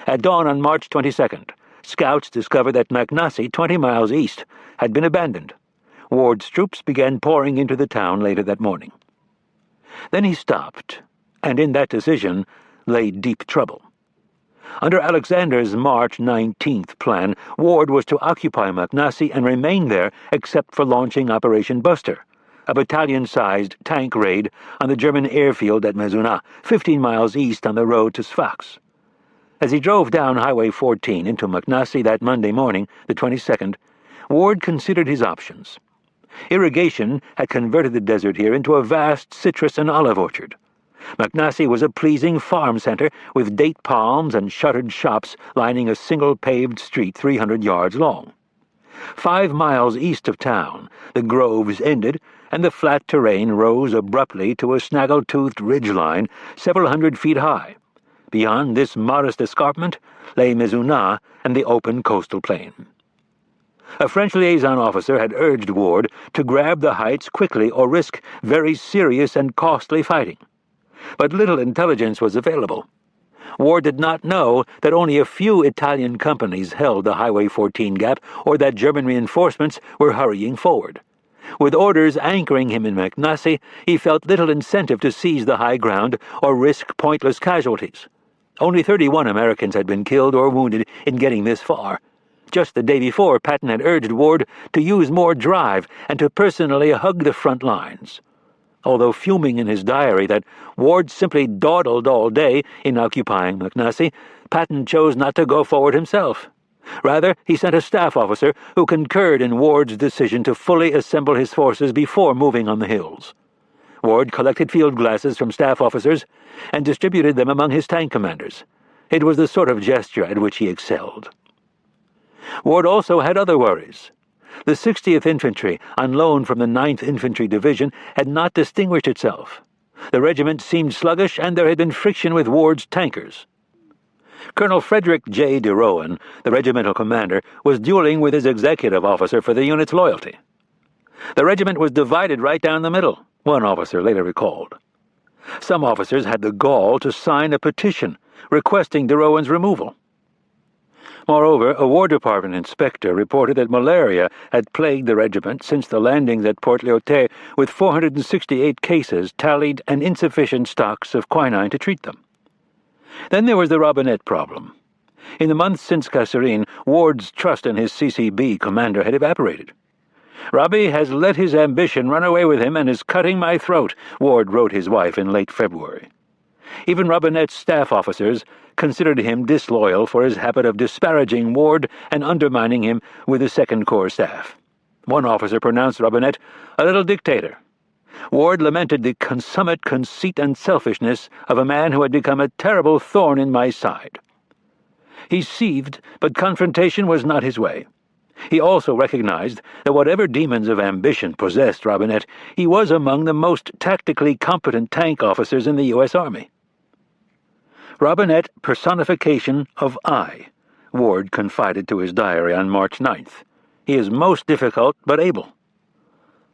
At dawn on March 22nd, scouts discovered that McNassie, 20 miles east, had been abandoned. Ward's troops began pouring into the town later that morning. Then he stopped, and in that decision lay deep trouble. Under Alexander's March 19th plan, Ward was to occupy McNassie and remain there except for launching Operation Buster, a battalion-sized tank raid on the German airfield at Mezuna, 15 miles east on the road to Sfax. As he drove down Highway 14 into McNassie that Monday morning, the 22nd, Ward considered his options. Irrigation had converted the desert here into a vast citrus and olive orchard. McNassie was a pleasing farm center with date palms and shuttered shops lining a single paved street 300 yards long. 5 miles east of town, the groves ended, and the flat terrain rose abruptly to a snaggle-toothed ridgeline several hundred feet high. Beyond this modest escarpment lay Mezuna and the open coastal plain. A French liaison officer had urged Ward to grab the heights quickly or risk very serious and costly fighting. But little intelligence was available. Ward did not know that only a few Italian companies held the Highway 14 gap or that German reinforcements were hurrying forward. With orders anchoring him in McNassie, he felt little incentive to seize the high ground or risk pointless casualties. Only 31 Americans had been killed or wounded in getting this far. Just the day before, Patton had urged Ward to use more drive and to personally hug the front lines. Although fuming in his diary that Ward simply dawdled all day in occupying McNassie, Patton chose not to go forward himself. Rather, he sent a staff officer who concurred in Ward's decision to fully assemble his forces before moving on the hills. Ward collected field glasses from staff officers and distributed them among his tank commanders. It was the sort of gesture at which he excelled. Ward also had other worries. The 60th Infantry, on loan from the 9th Infantry Division, had not distinguished itself. The regiment seemed sluggish, and there had been friction with Ward's tankers. Colonel Frederick J. DeRowan, the regimental commander, was dueling with his executive officer for the unit's loyalty. The regiment was divided right down the middle, one officer later recalled. Some officers had the gall to sign a petition requesting DeRowan's removal. Moreover, a War Department inspector reported that malaria had plagued the regiment since the landings at Port Lyautey, with 468 cases tallied and insufficient stocks of quinine to treat them. Then there was the Robinette problem. In the months since Kasserine, Ward's trust in his CCB commander had evaporated. "Robbie has let his ambition run away with him and is cutting my throat," Ward wrote his wife in late February. Even Robinette's staff officers considered him disloyal for his habit of disparaging Ward and undermining him with the Second Corps staff. One officer pronounced Robinette a little dictator. Ward lamented the consummate conceit and selfishness of a man who had become a terrible thorn in my side. He seethed, but confrontation was not his way. He also recognized that whatever demons of ambition possessed Robinette, he was among the most tactically competent tank officers in the U.S. Army. "Robinette, personification of I," Ward confided to his diary on March 9th. "He is most difficult but able."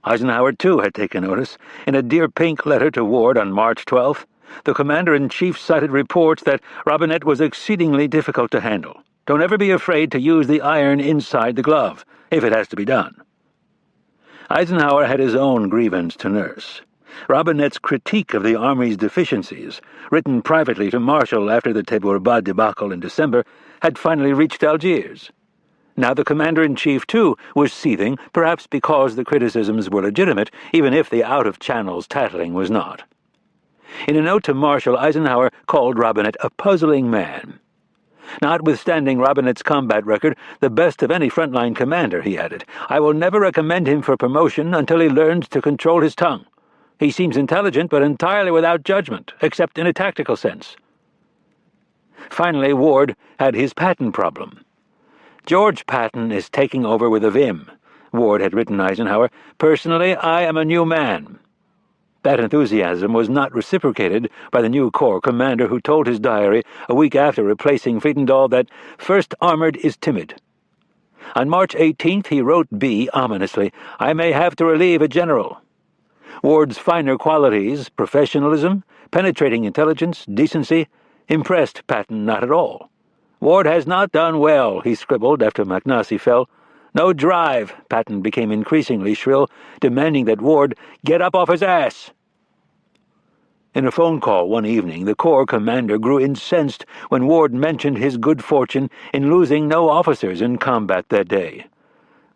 Eisenhower, too, had taken notice. In a dear pink letter to Ward on March 12th, the commander-in-chief cited reports that Robinette was exceedingly difficult to handle. "Don't ever be afraid to use the iron inside the glove, if it has to be done." Eisenhower had his own grievance to nurse. Robinette's critique of the Army's deficiencies, written privately to Marshall after the Tebourba debacle in December, had finally reached Algiers. Now the commander-in-chief, too, was seething, perhaps because the criticisms were legitimate, even if the out-of-channels tattling was not. In a note to Marshall, Eisenhower called Robinette a puzzling man. "Notwithstanding Robinette's combat record, the best of any frontline commander," he added, "I will never recommend him for promotion until he learns to control his tongue. He seems intelligent, but entirely without judgment, except in a tactical sense." Finally, Ward had his Patton problem. "George Patton is taking over with a vim," Ward had written Eisenhower. "Personally, I am a new man." That enthusiasm was not reciprocated by the new Corps commander, who told his diary a week after replacing Friedendahl that "First Armored is timid." On March 18th he wrote B ominously, "I may have to relieve a general." Ward's finer qualities, professionalism, penetrating intelligence, decency, impressed Patton not at all. "Ward has not done well," he scribbled after McNassie fell. "No drive," Patton became increasingly shrill, demanding that Ward get up off his ass. In a phone call one evening, the Corps commander grew incensed when Ward mentioned his good fortune in losing no officers in combat that day.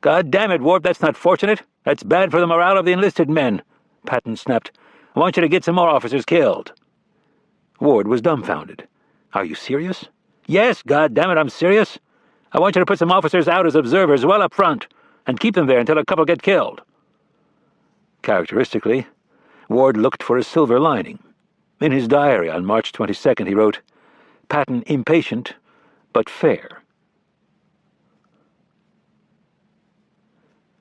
"God damn it, Ward, that's not fortunate. That's bad for the morale of the enlisted men," Patton snapped. "I want you to get some more officers killed." Ward was dumbfounded. "Are you serious?" "Yes, God damn it, I'm serious. I want you to put some officers out as observers well up front, and keep them there until a couple get killed." Characteristically, Ward looked for a silver lining. In his diary on March 22nd he wrote, "Patton impatient, but fair."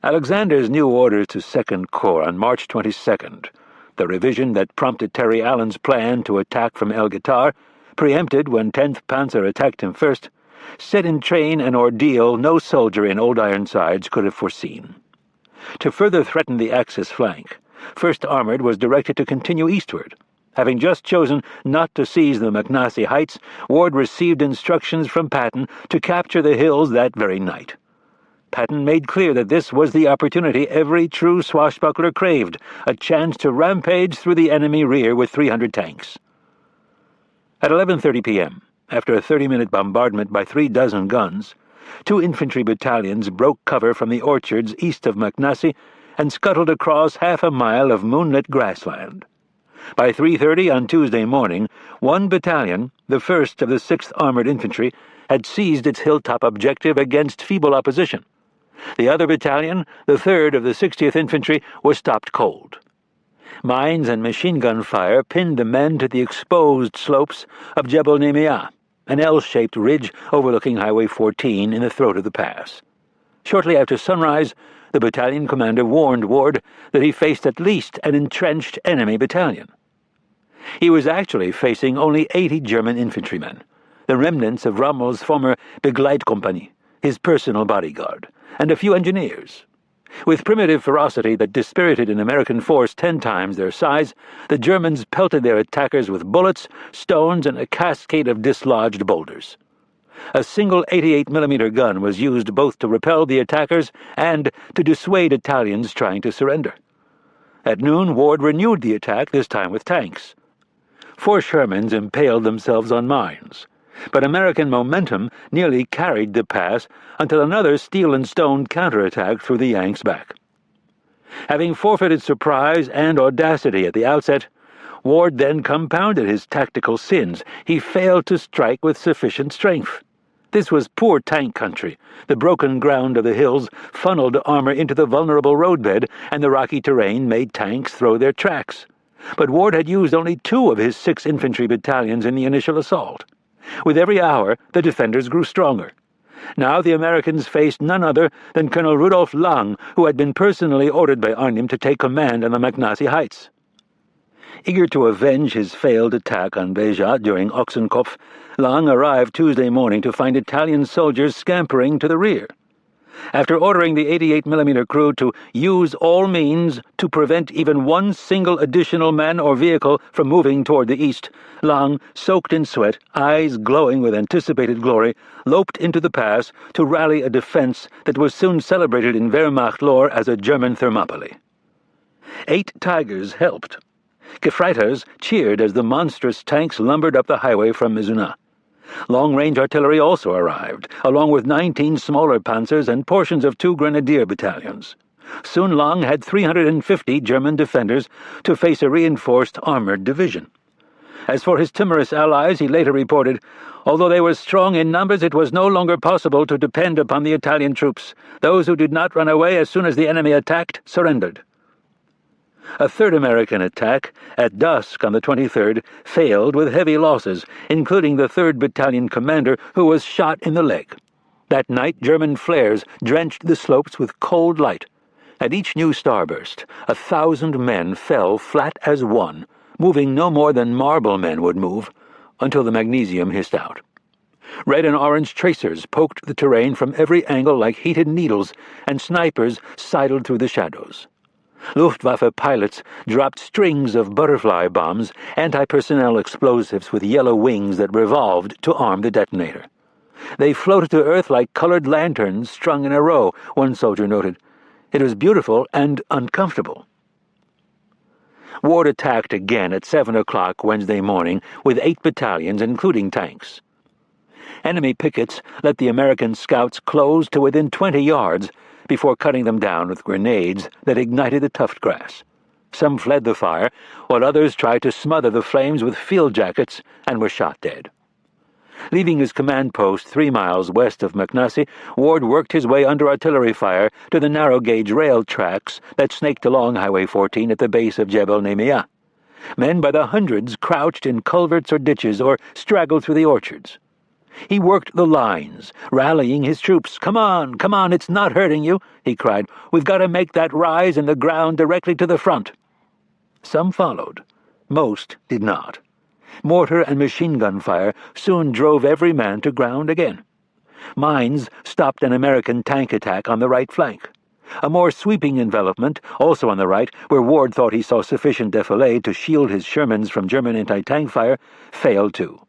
Alexander's new orders to Second Corps on March 22nd, the revision that prompted Terry Allen's plan to attack from El Guitar, preempted when 10th Panzer attacked him first, set in train an ordeal no soldier in Old Ironsides could have foreseen. To further threaten the Axis flank, 1st Armored was directed to continue eastward. Having just chosen not to seize the McNassie Heights, Ward received instructions from Patton to capture the hills that very night. Patton made clear that this was the opportunity every true swashbuckler craved, a chance to rampage through the enemy rear with 300 tanks. At 11:30 p.m., after a 30-minute bombardment by 36 guns, 2 infantry battalions broke cover from the orchards east of McNassie and scuttled across half a mile of moonlit grassland. By 3:30 on Tuesday morning, 1 battalion, the 1st of the 6th Armored Infantry, had seized its hilltop objective against feeble opposition. The other battalion, the 3rd of the 60th Infantry, was stopped cold. Mines and machine gun fire pinned the men to the exposed slopes of Jebel Nemiyah, an L-shaped ridge overlooking Highway 14 in the throat of the pass. Shortly after sunrise, the battalion commander warned Ward that he faced at least an entrenched enemy battalion. He was actually facing only 80 German infantrymen, the remnants of Rommel's former Begleitkompanie, his personal bodyguard, and a few engineers. With primitive ferocity that dispirited an American force 10 times their size, the Germans pelted their attackers with bullets, stones, and a cascade of dislodged boulders. A single 88mm gun was used both to repel the attackers and to dissuade Italians trying to surrender. At noon, Ward renewed the attack, this time with tanks. 4 Shermans impaled themselves on mines, but American momentum nearly carried the pass until another steel and stone counterattack threw the Yanks back. Having forfeited surprise and audacity at the outset, Ward then compounded his tactical sins. He failed to strike with sufficient strength. This was poor tank country. The broken ground of the hills funneled armor into the vulnerable roadbed, and the rocky terrain made tanks throw their tracks. But Ward had used only 2 of his 6 infantry battalions in the initial assault. With every hour, the defenders grew stronger. Now the Americans faced none other than Colonel Rudolf Lang, who had been personally ordered by Arnim to take command on the McNassie Heights. Eager to avenge his failed attack on Beja during Ochsenkopf, Lang arrived Tuesday morning to find Italian soldiers scampering to the rear. After ordering the 88mm crew to use all means to prevent even one single additional man or vehicle from moving toward the east, Lang, soaked in sweat, eyes glowing with anticipated glory, loped into the pass to rally a defense that was soon celebrated in Wehrmacht lore as a German Thermopylae. 8 Tigers helped. Gefreiters cheered as the monstrous tanks lumbered up the highway from Mizuna. Long-range artillery also arrived, along with 19 smaller panzers and portions of 2 grenadier battalions. Soon Lang had 350 German defenders to face a reinforced armored division. As for his timorous allies, he later reported, although they were strong in numbers, it was no longer possible to depend upon the Italian troops. Those who did not run away as soon as the enemy attacked surrendered. A third American attack, at dusk on the 23rd, failed with heavy losses, including the 3rd Battalion commander, who was shot in the leg. That night, German flares drenched the slopes with cold light. At each new starburst, 1,000 men fell flat as one, moving no more than marble men would move, until the magnesium hissed out. Red and orange tracers poked the terrain from every angle like heated needles, and snipers sidled through the shadows. Luftwaffe pilots dropped strings of butterfly bombs, anti-personnel explosives with yellow wings that revolved to arm the detonator. They floated to earth like colored lanterns strung in a row, one soldier noted. It was beautiful and uncomfortable. Ward attacked again at 7 o'clock Wednesday morning with 8 battalions, including tanks. Enemy pickets let the American scouts close to within 20 yards before cutting them down with grenades that ignited the tuft grass. Some fled the fire, while others tried to smother the flames with field jackets and were shot dead. Leaving his command post 3 miles west of McNassie, Ward worked his way under artillery fire to the narrow-gauge rail tracks that snaked along Highway 14 at the base of Jebel Nemiyah. Men by the hundreds crouched in culverts or ditches or straggled through the orchards. He worked the lines, rallying his troops. Come on, it's not hurting you," he cried. "We've got to make that rise in the ground directly to the front." Some followed. Most did not. Mortar and machine gun fire soon drove every man to ground again. Mines stopped an American tank attack on the right flank. A more sweeping envelopment, also on the right, where Ward thought he saw sufficient defilade to shield his Shermans from German anti-tank fire, failed too.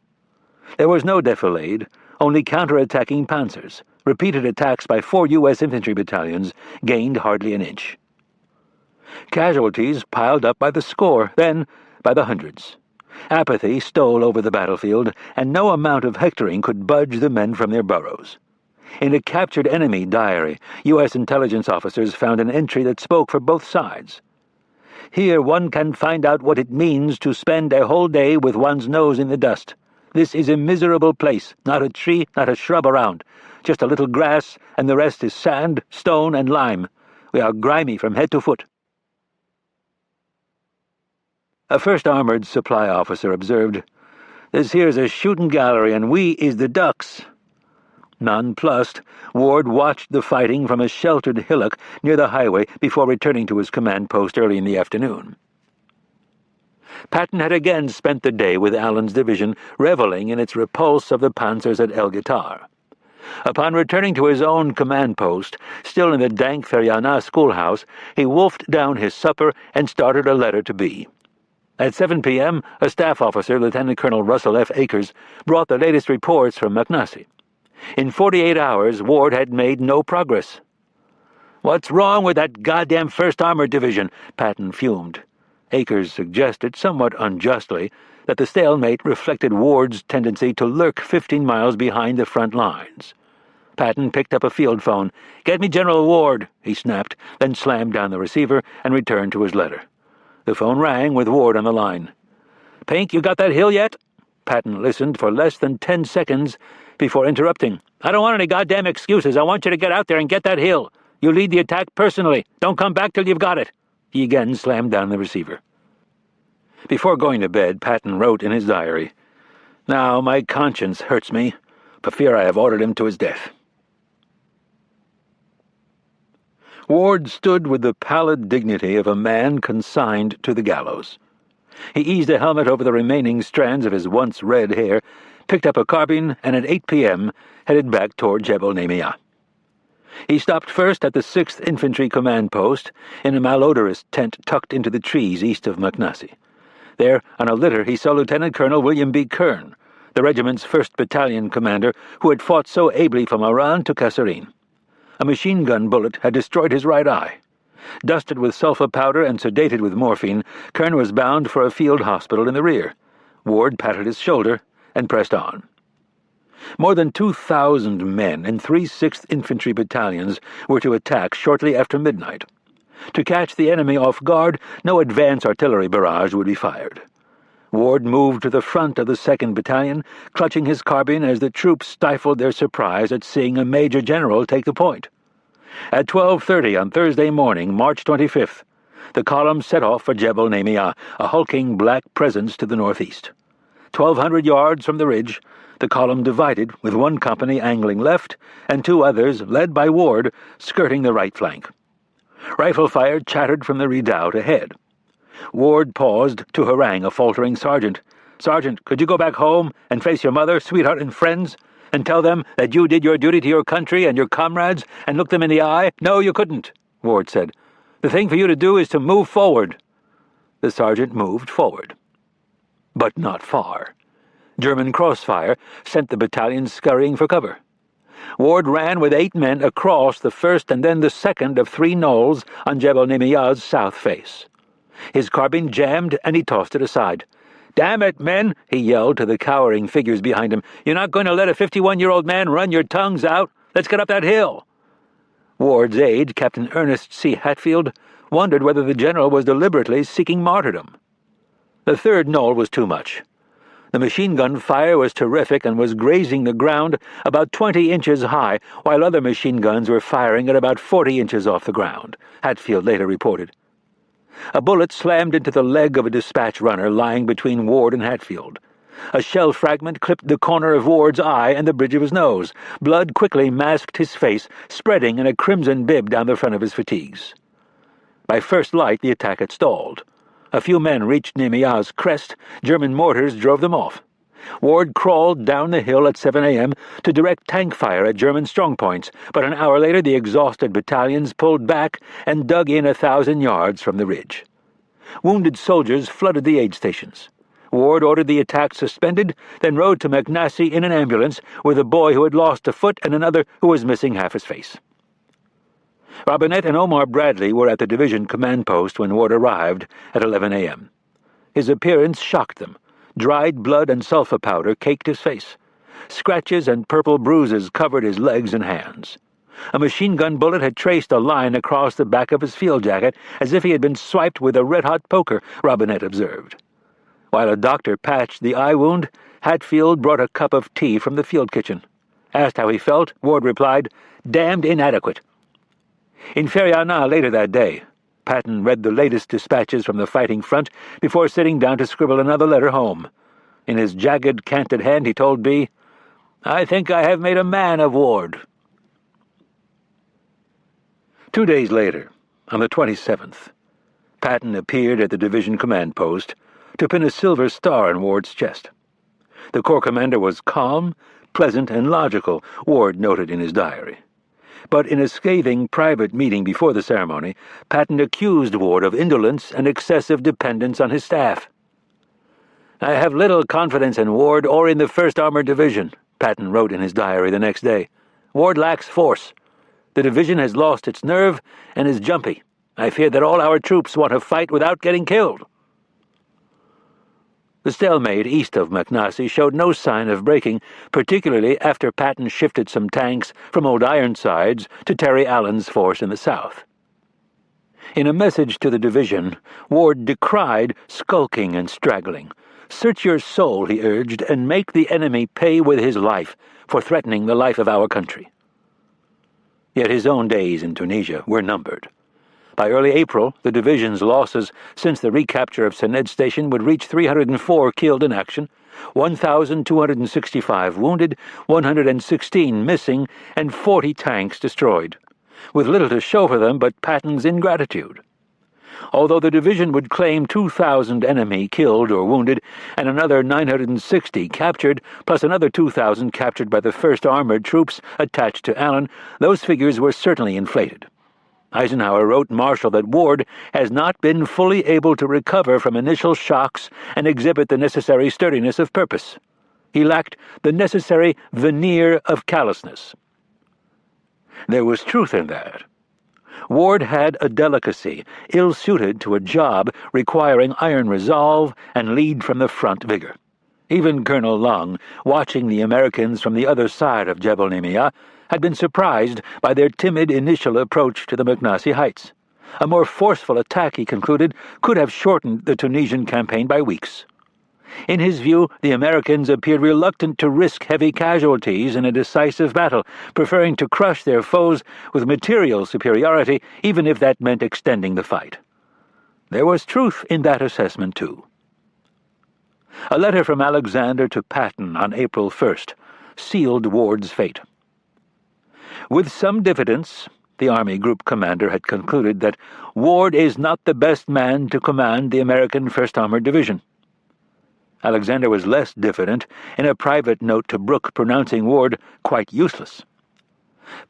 There was no defilade, only counter-attacking panzers. Repeated attacks by 4 U.S. infantry battalions gained hardly an inch. Casualties piled up by the score, then by the hundreds. Apathy stole over the battlefield, and no amount of hectoring could budge the men from their burrows. In a captured enemy diary, U.S. intelligence officers found an entry that spoke for both sides. "Here one can find out what it means to spend a whole day with one's nose in the dust. This is a miserable place, not a tree, not a shrub around. Just a little grass, and the rest is sand, stone, and lime. We are grimy from head to foot." A 1st Armored Supply officer observed, "This here's a shooting gallery, and we is the ducks." Nonplussed, Ward watched the fighting from a sheltered hillock near the highway before returning to his command post early in the afternoon. Patton had again spent the day with Allen's division, reveling in its repulse of the panzers at El Guitar. Upon returning to his own command post, still in the dank Feryana schoolhouse, he wolfed down his supper and started a letter to B. At 7 p.m., a staff officer, Lieutenant Colonel Russell F. Akers, brought the latest reports from McNassie. In 48 hours, Ward had made no progress. "What's wrong with that goddamn 1st Armored Division?" Patton fumed. Akers suggested, somewhat unjustly, that the stalemate reflected Ward's tendency to lurk 15 miles behind the front lines. Patton picked up a field phone. "Get me General Ward," he snapped, then slammed down the receiver and returned to his letter. The phone rang with Ward on the line. "Pink, you got that hill yet?" Patton listened for less than 10 seconds before interrupting. "I don't want any goddamn excuses. I want you to get out there and get that hill. You lead the attack personally. Don't come back till you've got it." He again slammed down the receiver. Before going to bed, Patton wrote in his diary, "Now my conscience hurts me, for fear I have ordered him to his death." Ward stood with the pallid dignity of a man consigned to the gallows. He eased a helmet over the remaining strands of his once red hair, picked up a carbine, and at 8 p.m. headed back toward Jebel Nemiyah. He stopped first at the 6th Infantry Command Post, in a malodorous tent tucked into the trees east of Maknasi. There, on a litter, he saw Lieutenant Colonel William B. Kern, the regiment's 1st Battalion commander, who had fought so ably from Oran to Kasserine. A machine-gun bullet had destroyed his right eye. Dusted with sulfa powder and sedated with morphine, Kern was bound for a field hospital in the rear. Ward patted his shoulder and pressed on. More than 2,000 men and 3 6th Infantry battalions were to attack shortly after midnight. To catch the enemy off guard, no advance artillery barrage would be fired. Ward moved to the front of the 2nd Battalion, clutching his carbine as the troops stifled their surprise at seeing a major general take the point. At 12:30 on Thursday morning, March 25th, the column set off for Jebel Nemiyah, a hulking black presence to the northeast. 1,200 yards from the ridge, the column divided, with one company angling left and 2 others, led by Ward, skirting the right flank. Rifle fire chattered from the redoubt ahead. Ward paused to harangue a faltering sergeant. "Sergeant, could you go back home and face your mother, sweetheart, and friends, and tell them that you did your duty to your country and your comrades and look them in the eye?" "No, you couldn't," Ward said. "The thing for you to do is to move forward." The sergeant moved forward. But not far. German crossfire sent the battalion scurrying for cover. Ward ran with 8 men across the first and then the second of 3 knolls on Jebel Nemiyah's south face. His carbine jammed, and he tossed it aside. "Damn it, men!" he yelled to the cowering figures behind him. "You're not going to let a 51-year-old man run your tongues out? Let's get up that hill!" Ward's aide, Captain Ernest C. Hatfield, wondered whether the general was deliberately seeking martyrdom. The 3rd knoll was too much. The machine-gun fire was terrific and was grazing the ground about 20 inches high, while other machine guns were firing at about 40 inches off the ground, Hatfield later reported. A bullet slammed into the leg of a dispatch runner lying between Ward and Hatfield. A shell fragment clipped the corner of Ward's eye and the bridge of his nose. Blood quickly masked his face, spreading in a crimson bib down the front of his fatigues. By first light, the attack had stalled. A few men reached Nemiyah's crest. German mortars drove them off. Ward crawled down the hill at 7 a.m. to direct tank fire at German strongpoints, but an hour later the exhausted battalions pulled back and dug in 1,000 yards from the ridge. Wounded soldiers flooded the aid stations. Ward ordered the attack suspended, then rode to Maknasi in an ambulance with a boy who had lost a foot and another who was missing half his face. Robinette and Omar Bradley were at the division command post when Ward arrived at 11 a.m. His appearance shocked them. Dried blood and sulfa powder caked his face. Scratches and purple bruises covered his legs and hands. A machine-gun bullet had traced a line across the back of his field jacket as if he had been swiped with a red-hot poker, Robinette observed. While a doctor patched the eye wound, Hatfield brought a cup of tea from the field kitchen. Asked how he felt, Ward replied, "Damned inadequate." In Feryana later that day, Patton read the latest dispatches from the fighting front before sitting down to scribble another letter home. In his jagged, canted hand he told B, "I think I have made a man of Ward." 2 days later, on the 27th, Patton appeared at the division command post to pin a silver star on Ward's chest. The corps commander was calm, pleasant, and logical, Ward noted in his diary. But in a scathing private meeting before the ceremony, Patton accused Ward of indolence and excessive dependence on his staff. "I have little confidence in Ward or in the 1st Armored Division," Patton wrote in his diary the next day. "Ward lacks force. The division has lost its nerve and is jumpy. I fear that all our troops want to fight without getting killed." The stalemate east of McNassie showed no sign of breaking, particularly after Patton shifted some tanks from Old Ironsides to Terry Allen's force in the south. In a message to the division, Ward decried skulking and straggling. "Search your soul," he urged, "and make the enemy pay with his life for threatening the life of our country." Yet his own days in Tunisia were numbered. By early April, the division's losses since the recapture of Sened Station would reach 304 killed in action, 1,265 wounded, 116 missing, and 40 tanks destroyed, with little to show for them but Patton's ingratitude. Although the division would claim 2,000 enemy killed or wounded and another 960 captured, plus another 2,000 captured by the 1st Armored Troops attached to Allen, those figures were certainly inflated. Eisenhower wrote Marshall that Ward has not been fully able to recover from initial shocks and exhibit the necessary sturdiness of purpose. He lacked the necessary veneer of callousness. There was truth in that. Ward had a delicacy ill-suited to a job requiring iron resolve and lead-from-the-front vigor. Even Colonel Long, watching the Americans from the other side of Jebel Nemiyah, had been surprised by their timid initial approach to the McNassie Heights. A more forceful attack, he concluded, could have shortened the Tunisian campaign by weeks. In his view, the Americans appeared reluctant to risk heavy casualties in a decisive battle, preferring to crush their foes with material superiority, even if that meant extending the fight. There was truth in that assessment, too. A letter from Alexander to Patton on April 1st sealed Ward's fate. With some diffidence, the Army Group commander had concluded that Ward is not the best man to command the American 1st Armored Division. Alexander was less diffident in a private note to Brooke pronouncing Ward quite useless.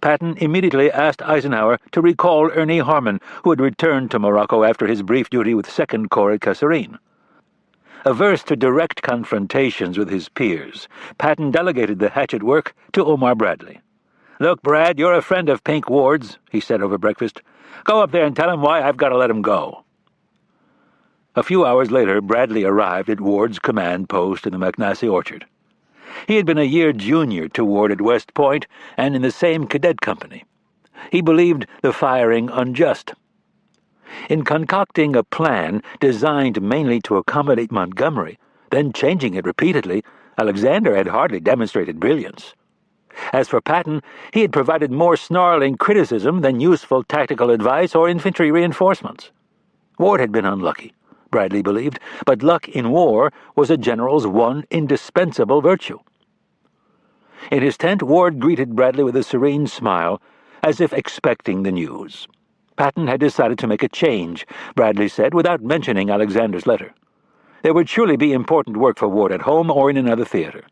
Patton immediately asked Eisenhower to recall Ernie Harmon, who had returned to Morocco after his brief duty with 2nd Corps at Kasserine. Averse to direct confrontations with his peers, Patton delegated the hatchet work to Omar Bradley. "Look, Brad, you're a friend of Pink Ward's," he said over breakfast. "Go up there and tell him why I've got to let him go." A few hours later, Bradley arrived at Ward's command post in the McNassie Orchard. He had been a year junior to Ward at West Point and in the same cadet company. He believed the firing unjust. In concocting a plan designed mainly to accommodate Montgomery, then changing it repeatedly, Alexander had hardly demonstrated brilliance. As for Patton, he had provided more snarling criticism than useful tactical advice or infantry reinforcements. Ward had been unlucky, Bradley believed, but luck in war was a general's one indispensable virtue. In his tent, Ward greeted Bradley with a serene smile, as if expecting the news. Patton had decided to make a change, Bradley said, without mentioning Alexander's letter. There would surely be important work for Ward at home or in another theater.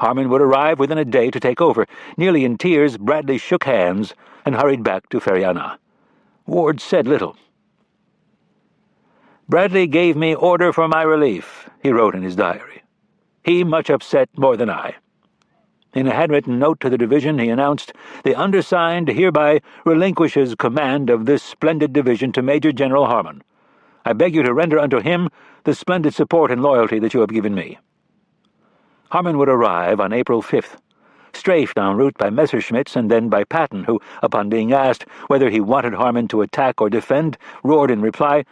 Harmon would arrive within a day to take over. Nearly in tears, Bradley shook hands and hurried back to Feriana. Ward said little. "Bradley gave me order for my relief," he wrote in his diary. "He much upset more than I." In a handwritten note to the division, he announced, "The undersigned hereby relinquishes command of this splendid division to Major General Harmon. I beg you to render unto him the splendid support and loyalty that you have given me." Harmon would arrive on April 5th, strafed en route by Messerschmitts and then by Patton, who, upon being asked whether he wanted Harmon to attack or defend, roared in reply,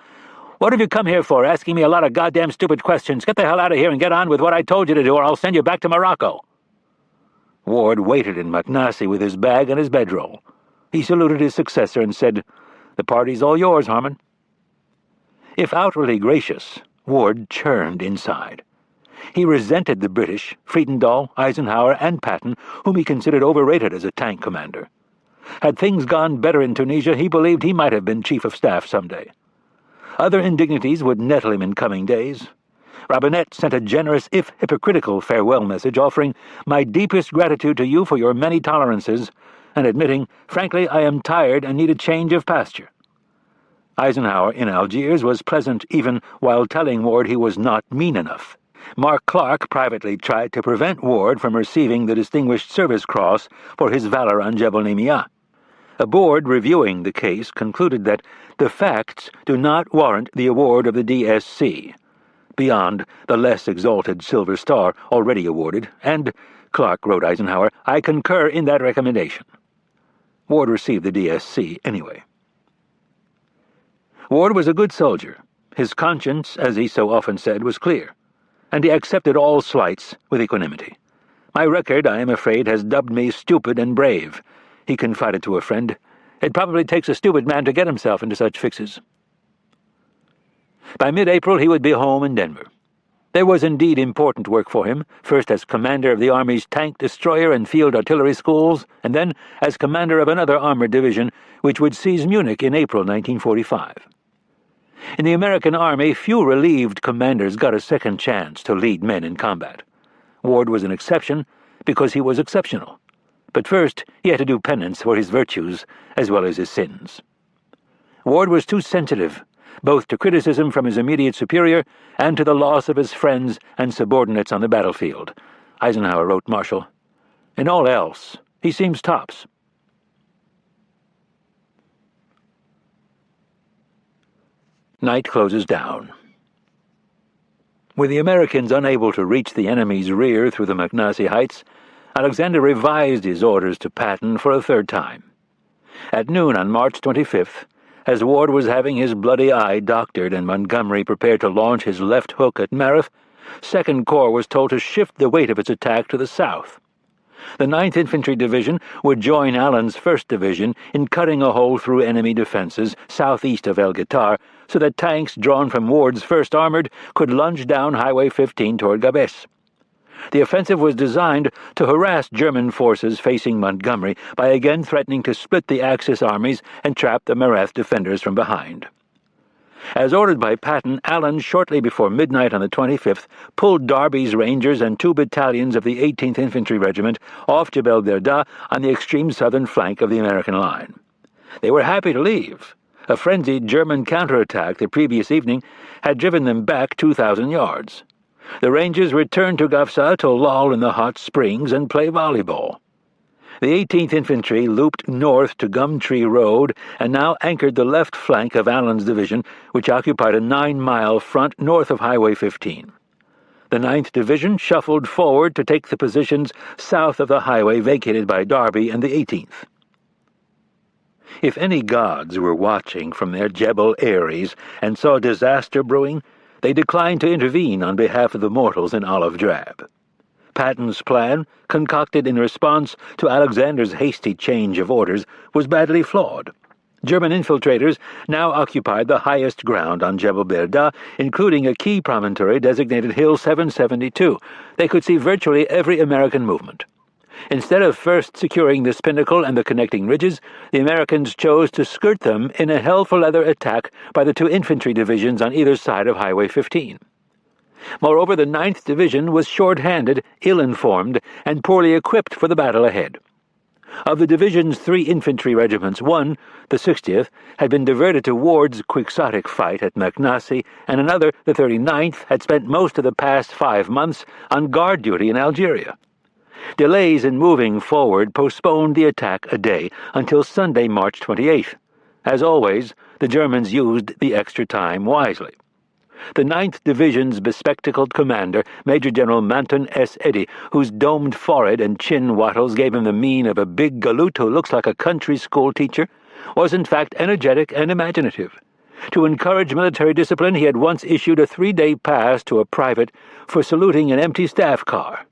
"What have you come here for, asking me a lot of goddamn stupid questions? Get the hell out of here and get on with what I told you to do, or I'll send you back to Morocco." Ward waited in McNassie with his bag and his bedroll. He saluted his successor and said, "The party's all yours, Harmon." If outwardly gracious, Ward churned inside. He resented the British, Friedendall, Eisenhower, and Patton, whom he considered overrated as a tank commander. Had things gone better in Tunisia, he believed he might have been chief of staff someday. Other indignities would nettle him in coming days. Robinette sent a generous, if hypocritical, farewell message offering my deepest gratitude to you for your many tolerances, and admitting, "Frankly, I am tired and need a change of pasture." Eisenhower in Algiers was pleasant even while telling Ward he was not mean enough. Mark Clark privately tried to prevent Ward from receiving the Distinguished Service Cross for his valor on Jebel Nimiyah. A board reviewing the case concluded that the facts do not warrant the award of the DSC, beyond the less exalted Silver Star already awarded, and, Clark wrote Eisenhower, "I concur in that recommendation." Ward received the DSC anyway. Ward was a good soldier. His conscience, as he so often said, was clear, and he accepted all slights with equanimity. "My record, I am afraid, has dubbed me stupid and brave," he confided to a friend. "It probably takes a stupid man to get himself into such fixes." By mid-April he would be home in Denver. There was indeed important work for him, first as commander of the Army's tank destroyer and field artillery schools, and then as commander of another armored division, which would seize Munich in April 1945. In the American Army, few relieved commanders got a second chance to lead men in combat. Ward was an exception because he was exceptional. But first, he had to do penance for his virtues as well as his sins. Ward was too sensitive, both to criticism from his immediate superior and to the loss of his friends and subordinates on the battlefield. Eisenhower wrote Marshall, "In all else, he seems tops." Night closes down. With the Americans unable to reach the enemy's rear through the McNassee Heights, Alexander revised his orders to Patton for a third time. At noon on March 25th, as Ward was having his bloody eye doctored and Montgomery prepared to launch his left hook at Mareth, Second Corps was told to shift the weight of its attack to the south. The 9th Infantry Division would join Allen's 1st Division in cutting a hole through enemy defenses southeast of El Guitar so that tanks drawn from Ward's 1st Armored could lunge down Highway 15 toward Gabes. The offensive was designed to harass German forces facing Montgomery by again threatening to split the Axis armies and trap the Mareth defenders from behind. As ordered by Patton, Allen, shortly before midnight on the 25th, pulled Darby's Rangers and 2 battalions of the 18th Infantry Regiment off Jebel Derda on the extreme southern flank of the American line. They were happy to leave. A frenzied German counterattack the previous evening had driven them back 2,000 yards. The Rangers returned to Gafsa to loll in the hot springs and play volleyball. The 18th Infantry looped north to Gumtree Road and now anchored the left flank of Allen's division, which occupied a 9-mile front north of Highway 15. The 9th Division shuffled forward to take the positions south of the highway vacated by Darby and the 18th. If any gods were watching from their Jebel Eyries and saw disaster brewing, they declined to intervene on behalf of the mortals in olive drab. Patton's plan, concocted in response to Alexander's hasty change of orders, was badly flawed. German infiltrators now occupied the highest ground on Jebel Berda, including a key promontory designated Hill 772. They could see virtually every American movement. Instead of first securing this pinnacle and the connecting ridges, the Americans chose to skirt them in a hell-for-leather attack by the 2 infantry divisions on either side of Highway 15. Moreover, the 9th Division was short-handed, ill-informed, and poorly equipped for the battle ahead. Of the division's 3 infantry regiments, one, the 60th, had been diverted to Ward's quixotic fight at McNassee, and another, the 39th, had spent most of the past 5 months on guard duty in Algeria. Delays in moving forward postponed the attack a day until Sunday, March 28th. As always, the Germans used the extra time wisely. The 9th Division's bespectacled commander, Major General Manton S. Eddy, whose domed forehead and chin wattles gave him the mien of a big galoot who looks like a country school teacher, was in fact energetic and imaginative. To encourage military discipline, he had once issued a 3-day pass to a private for saluting an empty staff car.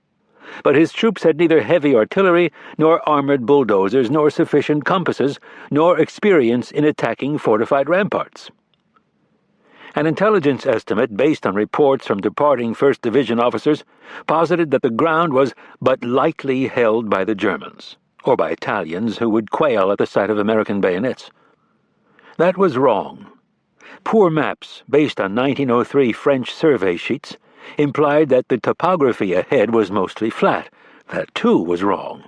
But his troops had neither heavy artillery, nor armored bulldozers, nor sufficient compasses, nor experience in attacking fortified ramparts. An intelligence estimate based on reports from departing 1st Division officers posited that the ground was but lightly held by the Germans, or by Italians who would quail at the sight of American bayonets. That was wrong. Poor maps, based on 1903 French survey sheets, implied that the topography ahead was mostly flat. That, too, was wrong.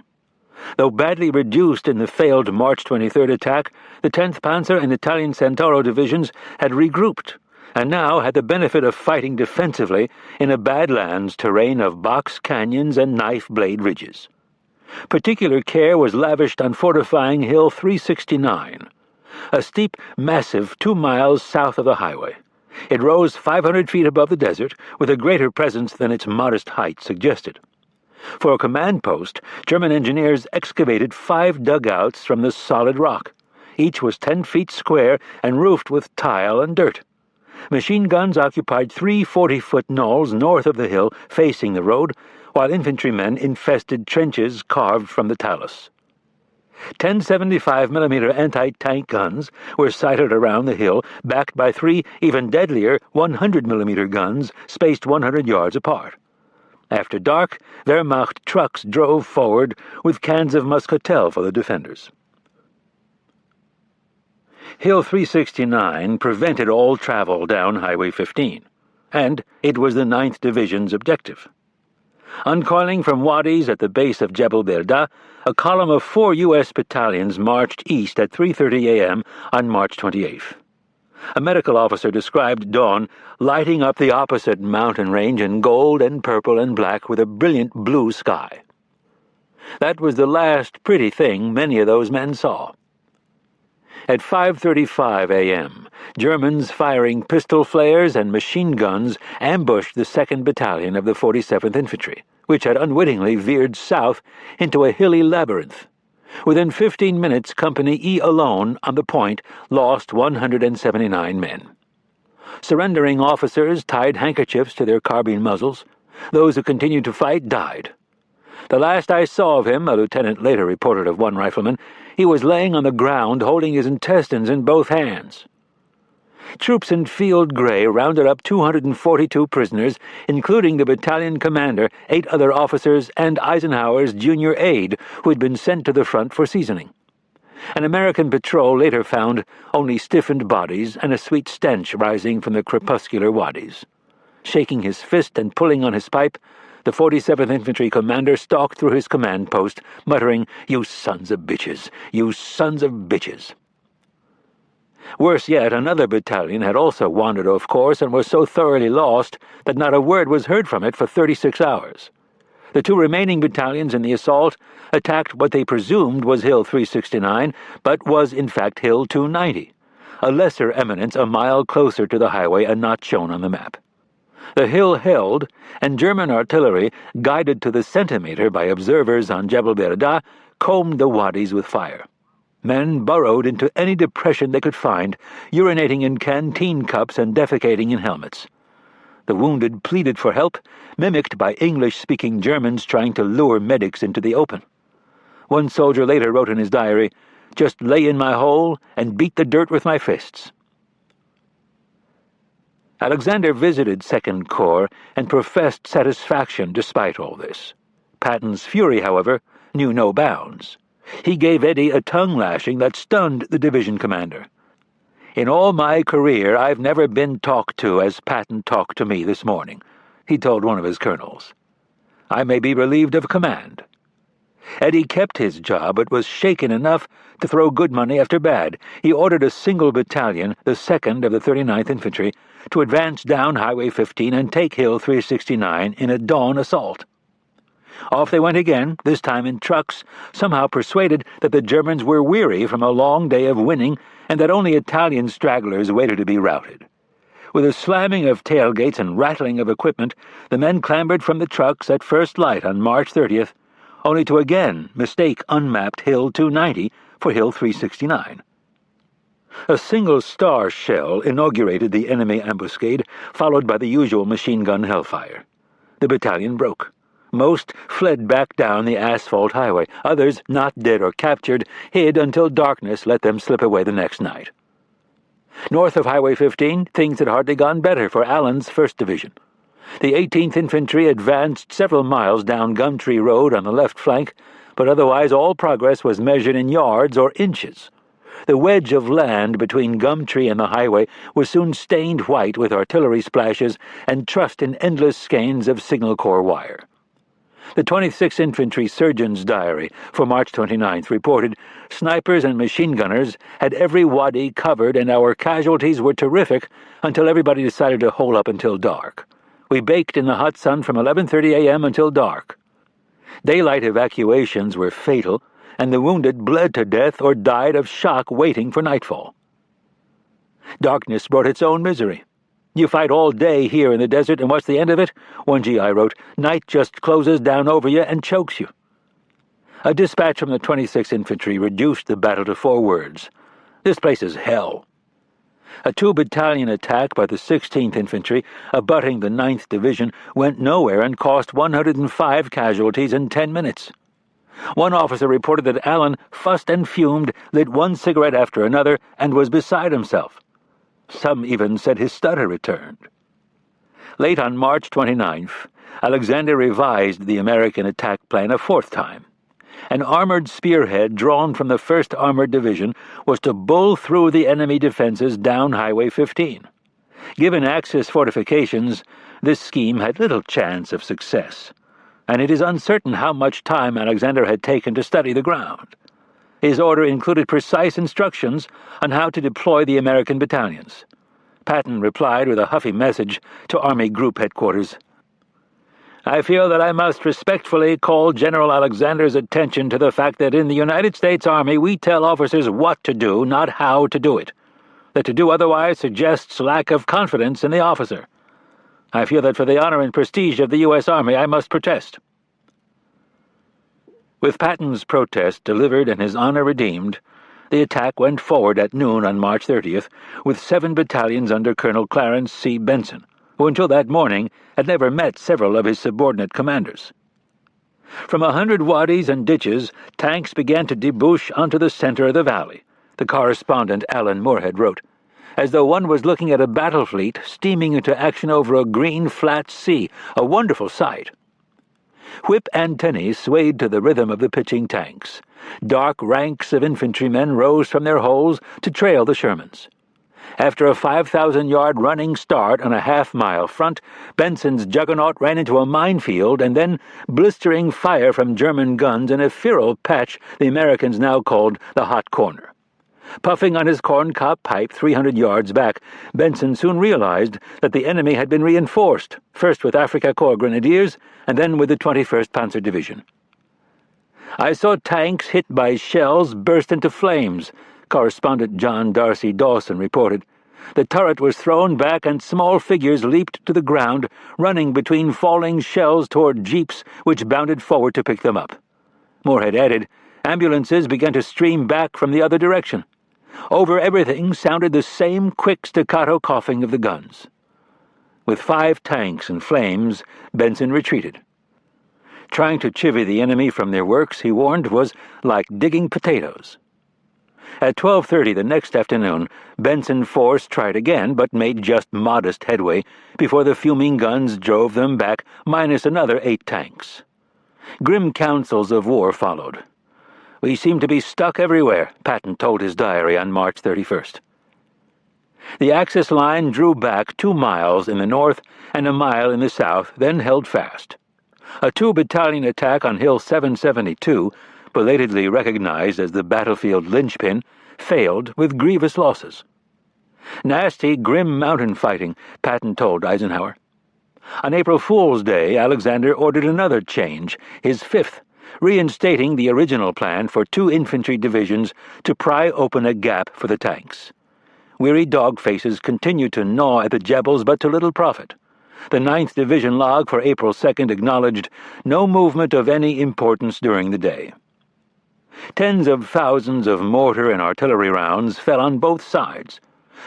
Though badly reduced in the failed March 23rd attack, the 10th Panzer and Italian Centauro divisions had regrouped, and now had the benefit of fighting defensively in a Badlands terrain of box canyons and knife-blade ridges. Particular care was lavished on fortifying Hill 369, a steep massif 2 miles south of the highway. It rose 500 feet above the desert, with a greater presence than its modest height suggested. For a command post, German engineers excavated 5 dugouts from the solid rock. Each was 10 feet square and roofed with tile and dirt. Machine guns occupied 3 40-foot knolls north of the hill facing the road, while infantrymen infested trenches carved from the talus. 10 75mm anti-tank guns were sighted around the hill, backed by 3 even deadlier 100mm guns spaced 100 yards apart. After dark, Wehrmacht trucks drove forward with cans of muscatel for the defenders. Hill 369 prevented all travel down Highway 15, and it was the 9th Division's objective. Uncoiling from wadis at the base of Jebel Berda, a column of 4 U.S. battalions marched east at 3:30 a.m. on March 28th. A medical officer described dawn lighting up the opposite mountain range in gold and purple and black with a brilliant blue sky. That was the last pretty thing many of those men saw. At 5:35 a.m., Germans firing pistol flares and machine guns ambushed the 2nd Battalion of the 47th Infantry, which had unwittingly veered south into a hilly labyrinth. Within 15 minutes, Company E alone, on the point, lost 179 men. Surrendering officers tied handkerchiefs to their carbine muzzles. Those who continued to fight died. The last I saw of him, a lieutenant later reported of one rifleman, he was laying on the ground holding his intestines in both hands. Troops in field gray rounded up 242 prisoners, including the battalion commander, 8 other officers, and Eisenhower's junior aide, who had been sent to the front for seasoning. An American patrol later found only stiffened bodies and a sweet stench rising from the crepuscular wadis. Shaking his fist and pulling on his pipe, the 47th Infantry commander stalked through his command post, muttering, "You sons of bitches! You sons of bitches!" Worse yet, another battalion had also wandered off course and was so thoroughly lost that not a word was heard from it for 36 hours. The 2 remaining battalions in the assault attacked what they presumed was Hill 369, but was in fact Hill 290, a lesser eminence a mile closer to the highway and not shown on the map. The hill held, and German artillery, guided to the centimeter by observers on Jebel Berda, combed the wadis with fire. Men burrowed into any depression they could find, urinating in canteen cups and defecating in helmets. The wounded pleaded for help, mimicked by English-speaking Germans trying to lure medics into the open. One soldier later wrote in his diary, "Just lay in my hole and beat the dirt with my fists." Alexander visited 2nd Corps and professed satisfaction despite all this. Patton's fury, however, knew no bounds. He gave Eddie a tongue-lashing that stunned the division commander. "In all my career, I've never been talked to as Patton talked to me this morning," he told one of his colonels. "I may be relieved of command." Eddie kept his job, but was shaken enough to throw good money after bad. He ordered a single battalion, the 2nd of the 39th Infantry, to advance down Highway 15 and take Hill 369 in a dawn assault. Off they went again, this time in trucks, somehow persuaded that the Germans were weary from a long day of winning and that only Italian stragglers waited to be routed. With a slamming of tailgates and rattling of equipment, the men clambered from the trucks at first light on March 30th, only to again mistake unmapped Hill 290 for Hill 369. A single star shell inaugurated the enemy ambuscade, followed by the usual machine gun hellfire. The battalion broke. Most fled back down the asphalt highway. Others, not dead or captured, hid until darkness let them slip away the next night. North of Highway 15, things had hardly gone better for Allen's 1st Division. The 18th Infantry advanced several miles down Gumtree Road on the left flank, but otherwise all progress was measured in yards or inches. The wedge of land between Gumtree and the highway was soon stained white with artillery splashes and trussed in endless skeins of Signal Corps wire. The 26th Infantry Surgeon's Diary for March 29th reported, snipers and machine gunners had every wadi covered and our casualties were terrific until everybody decided to hole up until dark. We baked in the hot sun from 11:30 a.m. until dark. Daylight evacuations were fatal, and the wounded bled to death or died of shock waiting for nightfall. Darkness brought its own misery. You fight all day here in the desert, and what's the end of it? One GI wrote, night just closes down over you and chokes you. A dispatch from the 26th Infantry reduced the battle to 4 words. This place is hell. A 2-battalion attack by the 16th Infantry, abutting the 9th Division, went nowhere and cost 105 casualties in 10 minutes. One officer reported that Allen fussed and fumed, lit one cigarette after another, and was beside himself. Some even said his stutter returned. Late on March 29th, Alexander revised the American attack plan a 4th time. An armored spearhead drawn from the 1st Armored Division was to bull through the enemy defenses down Highway 15. Given Axis fortifications, this scheme had little chance of success, and it is uncertain how much time Alexander had taken to study the ground. His order included precise instructions on how to deploy the American battalions. Patton replied with a huffy message to Army Group Headquarters. I feel that I must respectfully call General Alexander's attention to the fact that in the United States Army we tell officers what to do, not how to do it. That to do otherwise suggests lack of confidence in the officer. I feel that for the honor and prestige of the U.S. Army I must protest. With Patton's protest delivered and his honor redeemed, the attack went forward at noon on March 30th with 7 battalions under Colonel Clarence C. Benson, who until that morning had never met several of his subordinate commanders. From 100 wadis and ditches, tanks began to debouch onto the center of the valley, the correspondent Alan Moorhead wrote, as though one was looking at a battle fleet steaming into action over a green, flat sea, a wonderful sight. Whip antennae swayed to the rhythm of the pitching tanks. Dark ranks of infantrymen rose from their holes to trail the Shermans. After a 5,000-yard running start on a half-mile front, Benson's juggernaut ran into a minefield and then blistering fire from German guns in a feral patch the Americans now called the Hot Corner. Puffing on his corncob pipe 300 yards back, Benson soon realized that the enemy had been reinforced, first with Afrika Korps Grenadiers and then with the 21st Panzer Division. I saw tanks hit by shells burst into flames, correspondent John Darcy Dawson reported. The turret was thrown back and small figures leaped to the ground, running between falling shells toward jeeps which bounded forward to pick them up. Moorhead added, ambulances began to stream back from the other direction. Over everything sounded the same quick staccato coughing of the guns. With 5 tanks in flames, Benson retreated. Trying to chivvy the enemy from their works, he warned, was like digging potatoes. At 12:30 the next afternoon, Benson Force tried again, but made just modest headway before the fuming guns drove them back, minus another 8 tanks. Grim counsels of war followed. We seem to be stuck everywhere, Patton told his diary on March 31st. The Axis line drew back 2 miles in the north and a mile in the south, then held fast. A 2-battalion attack on Hill 772, belatedly recognized as the battlefield linchpin, failed with grievous losses. Nasty, grim mountain fighting, Patton told Eisenhower. On April Fool's Day, Alexander ordered another change, his 5th, reinstating the original plan for 2 infantry divisions to pry open a gap for the tanks. Weary dog faces continued to gnaw at the jebbles, but to little profit. The 9th Division log for April 2nd acknowledged no movement of any importance during the day. Tens of thousands of mortar and artillery rounds fell on both sides.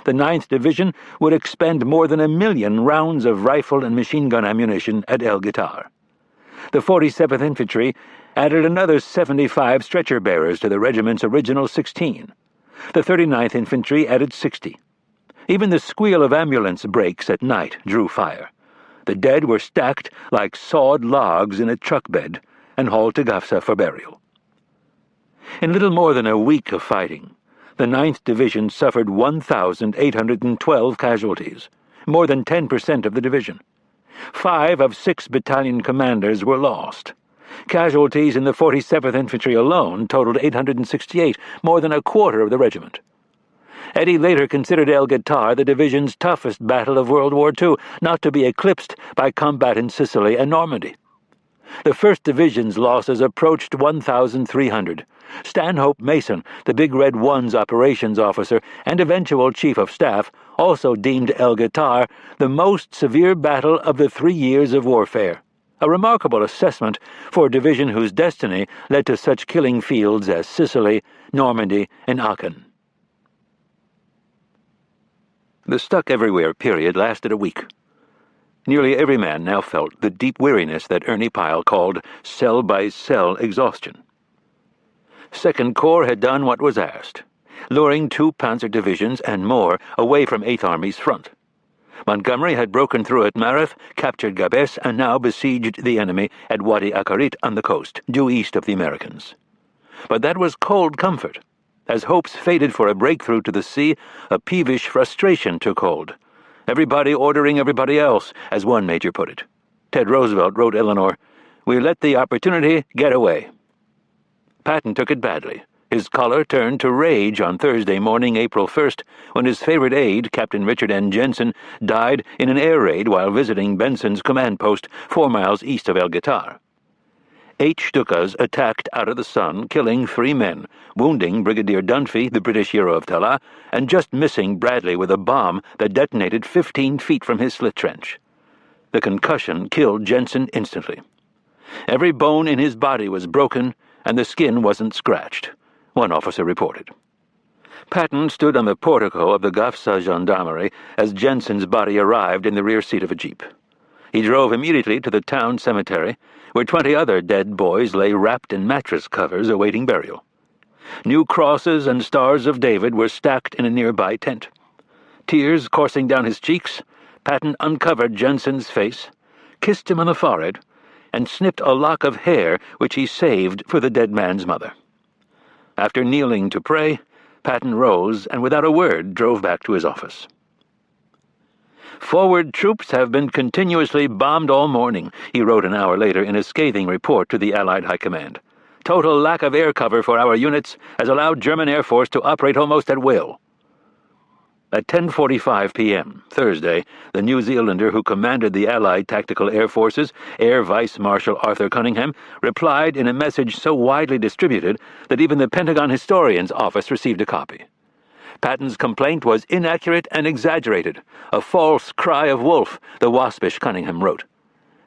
The 9th Division would expend more than 1 million rounds of rifle and machine gun ammunition at El Guitar. The 47th Infantry added another 75 stretcher-bearers to the regiment's original 16. The 39th Infantry added 60. Even the squeal of ambulance brakes at night drew fire. The dead were stacked like sawed logs in a truck bed and hauled to Gafsa for burial. In little more than a week of fighting, the 9th Division suffered 1,812 casualties, more than 10% of the division. 5 of 6 battalion commanders were lost. Casualties in the 47th Infantry alone totaled 868, more than a quarter of the regiment. Eddy later considered El Guitar the division's toughest battle of World War II, not to be eclipsed by combat in Sicily and Normandy. The 1st Division's losses approached 1,300. Stanhope Mason, the Big Red One's operations officer and eventual chief of staff, also deemed El Guitar the most severe battle of the 3 years of warfare. A remarkable assessment for a division whose destiny led to such killing fields as Sicily, Normandy, and Aachen. The stuck-everywhere period lasted a week. Nearly every man now felt the deep weariness that Ernie Pyle called cell-by-cell exhaustion. Second Corps had done what was asked, luring 2 panzer divisions and more away from 8th Army's front. Montgomery had broken through at Mareth, captured Gabes, and now besieged the enemy at Wadi Akarit on the coast, due east of the Americans. But that was cold comfort. As hopes faded for a breakthrough to the sea, a peevish frustration took hold. Everybody ordering everybody else, as one major put it. Ted Roosevelt wrote Eleanor, "We let the opportunity get away." Patton took it badly. His choler turned to rage on Thursday morning, April 1st, when his favorite aide, Captain Richard N. Jensen, died in an air raid while visiting Benson's command post 4 miles east of El Guitar. 8 Stukas attacked out of the sun, killing 3 men, wounding Brigadier Dunphy, the British hero of Talas, and just missing Bradley with a bomb that detonated 15 feet from his slit trench. The concussion killed Jensen instantly. Every bone in his body was broken, and the skin wasn't scratched, one officer reported. Patton stood on the portico of the Gafsa Gendarmerie as Jensen's body arrived in the rear seat of a jeep. He drove immediately to the town cemetery, where 20 other dead boys lay wrapped in mattress covers awaiting burial. New crosses and stars of David were stacked in a nearby tent. Tears coursing down his cheeks, Patton uncovered Jensen's face, kissed him on the forehead, and snipped a lock of hair which he saved for the dead man's mother. After kneeling to pray, Patton rose and without a word drove back to his office. "Forward troops have been continuously bombed all morning," he wrote an hour later in a scathing report to the Allied High Command. "Total lack of air cover for our units has allowed German Air Force to operate almost at will." At 10:45 p.m., Thursday, the New Zealander who commanded the Allied Tactical Air Forces, Air Vice Marshal Arthur Cunningham, replied in a message so widely distributed that even the Pentagon Historian's Office received a copy. Patton's complaint was inaccurate and exaggerated, a false cry of wolf, the waspish Cunningham wrote.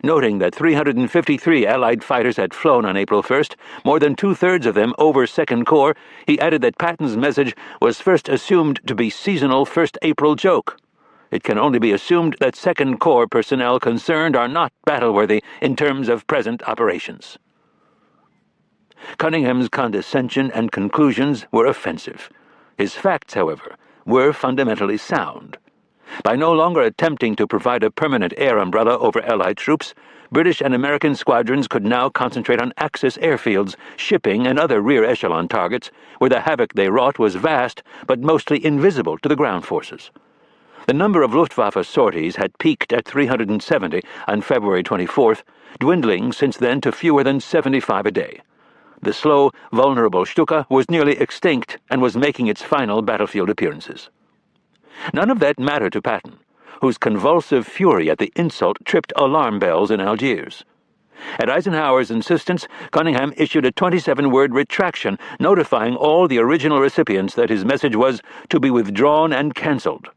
Noting that 353 Allied fighters had flown on April 1st, more than 2/3 of them over Second Corps, he added that Patton's message was first assumed to be seasonal 1st April joke. It can only be assumed that Second Corps personnel concerned are not battle-worthy in terms of present operations. Cunningham's condescension and conclusions were offensive. His facts, however, were fundamentally sound. By no longer attempting to provide a permanent air umbrella over Allied troops, British and American squadrons could now concentrate on Axis airfields, shipping, and other rear echelon targets, where the havoc they wrought was vast but mostly invisible to the ground forces. The number of Luftwaffe sorties had peaked at 370 on February 24th, dwindling since then to fewer than 75 a day. The slow, vulnerable Stuka was nearly extinct and was making its final battlefield appearances. None of that mattered to Patton, whose convulsive fury at the insult tripped alarm bells in Algiers. At Eisenhower's insistence, Cunningham issued a 27-word retraction notifying all the original recipients that his message was to be withdrawn and cancelled.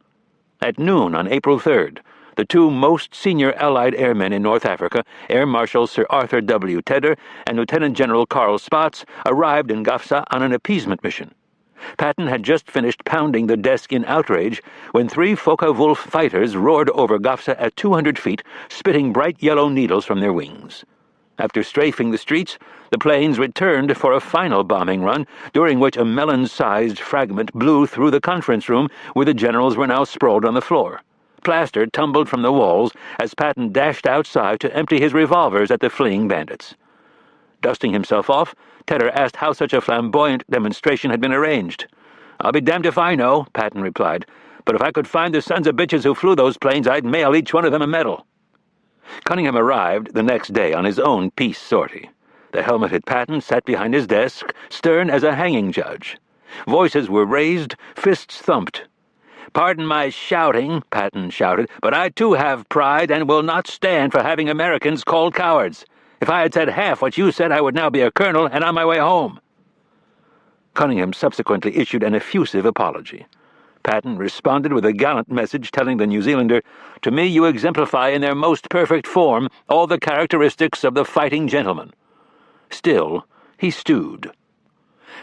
At noon on April 3rd, the 2 most senior Allied airmen in North Africa, Air Marshal Sir Arthur W. Tedder and Lieutenant General Karl Spaatz, arrived in Gafsa on an appeasement mission. Patton had just finished pounding the desk in outrage when 3 Focke-Wulf fighters roared over Gafsa at 200 feet, spitting bright yellow needles from their wings. After strafing the streets, the planes returned for a final bombing run, during which a melon-sized fragment blew through the conference room where the generals were now sprawled on the floor. Plaster tumbled from the walls as Patton dashed outside to empty his revolvers at the fleeing bandits. Dusting himself off, Tedder asked how such a flamboyant demonstration had been arranged. "I'll be damned if I know," Patton replied, "but if I could find the sons of bitches who flew those planes, I'd mail each one of them a medal." Cunningham arrived the next day on his own peace sortie. The helmeted Patton sat behind his desk, stern as a hanging judge. Voices were raised, fists thumped. "Pardon my shouting," Patton shouted, "but I too have pride and will not stand for having Americans called cowards. If I had said half what you said, I would now be a colonel and on my way home." Cunningham subsequently issued an effusive apology. Patton responded with a gallant message telling the New Zealander, "To me you exemplify in their most perfect form all the characteristics of the fighting gentleman." Still, he stewed.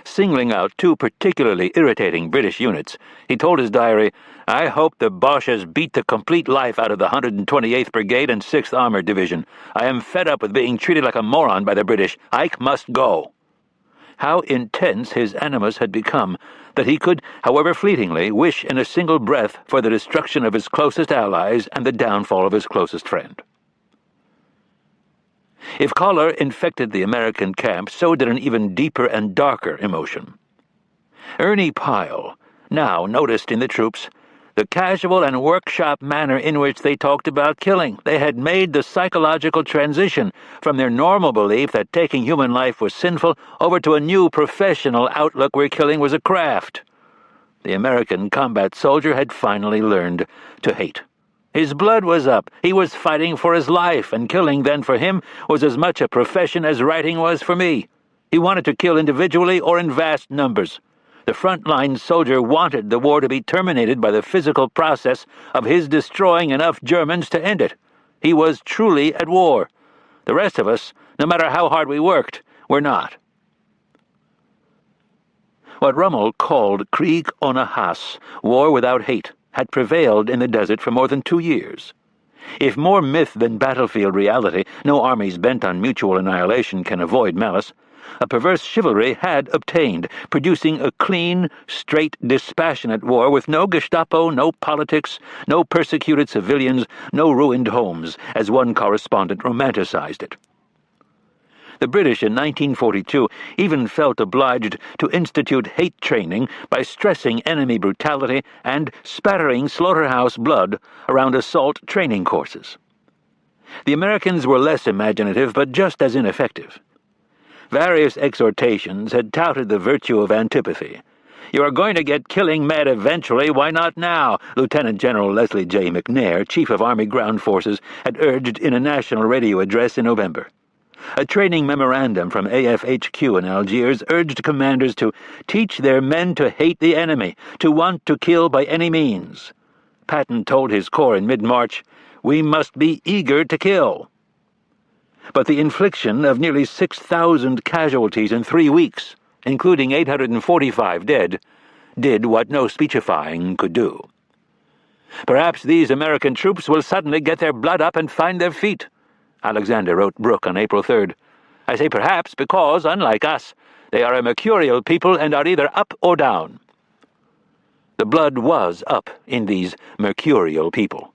Singling out two particularly irritating British units, he told his diary, "I hope the Boches beat the complete life out of the 128th Brigade and 6th Armored Division. I am fed up with being treated like a moron by the British. Ike must go." How intense his animus had become that he could, however fleetingly, wish in a single breath for the destruction of his closest allies and the downfall of his closest friend. If choler infected the American camp, so did an even deeper and darker emotion. Ernie Pyle now noticed in the troops the casual and workshop manner in which they talked about killing. They had made the psychological transition from their normal belief that taking human life was sinful over to a new professional outlook where killing was a craft. The American combat soldier had finally learned to hate. His blood was up. He was fighting for his life, and killing then for him was as much a profession as writing was for me. He wanted to kill individually or in vast numbers. The front-line soldier wanted the war to be terminated by the physical process of his destroying enough Germans to end it. He was truly at war. The rest of us, no matter how hard we worked, were not. What Rommel called Krieg ohne Hass, war without hate, had prevailed in the desert for more than 2 years. If more myth than battlefield reality, no armies bent on mutual annihilation can avoid malice, a perverse chivalry had obtained, producing a clean, straight, dispassionate war with no Gestapo, no politics, no persecuted civilians, no ruined homes, as one correspondent romanticized it. The British in 1942 even felt obliged to institute hate training by stressing enemy brutality and spattering slaughterhouse blood around assault training courses. The Americans were less imaginative, but just as ineffective. Various exhortations had touted the virtue of antipathy. "You are going to get killing mad eventually, why not now?" Lieutenant General Leslie J. McNair, Chief of Army Ground Forces, had urged in a national radio address in November. A training memorandum from AFHQ in Algiers urged commanders to teach their men to hate the enemy, to want to kill by any means. Patton told his corps in mid-March, "We must be eager to kill." But the infliction of nearly 6,000 casualties in 3 weeks, including 845 dead, did what no speechifying could do. "Perhaps these American troops will suddenly get their blood up and find their feet," Alexander wrote Brooke on April 3rd. "I say perhaps because, unlike us, they are a mercurial people and are either up or down." The blood was up in these mercurial people.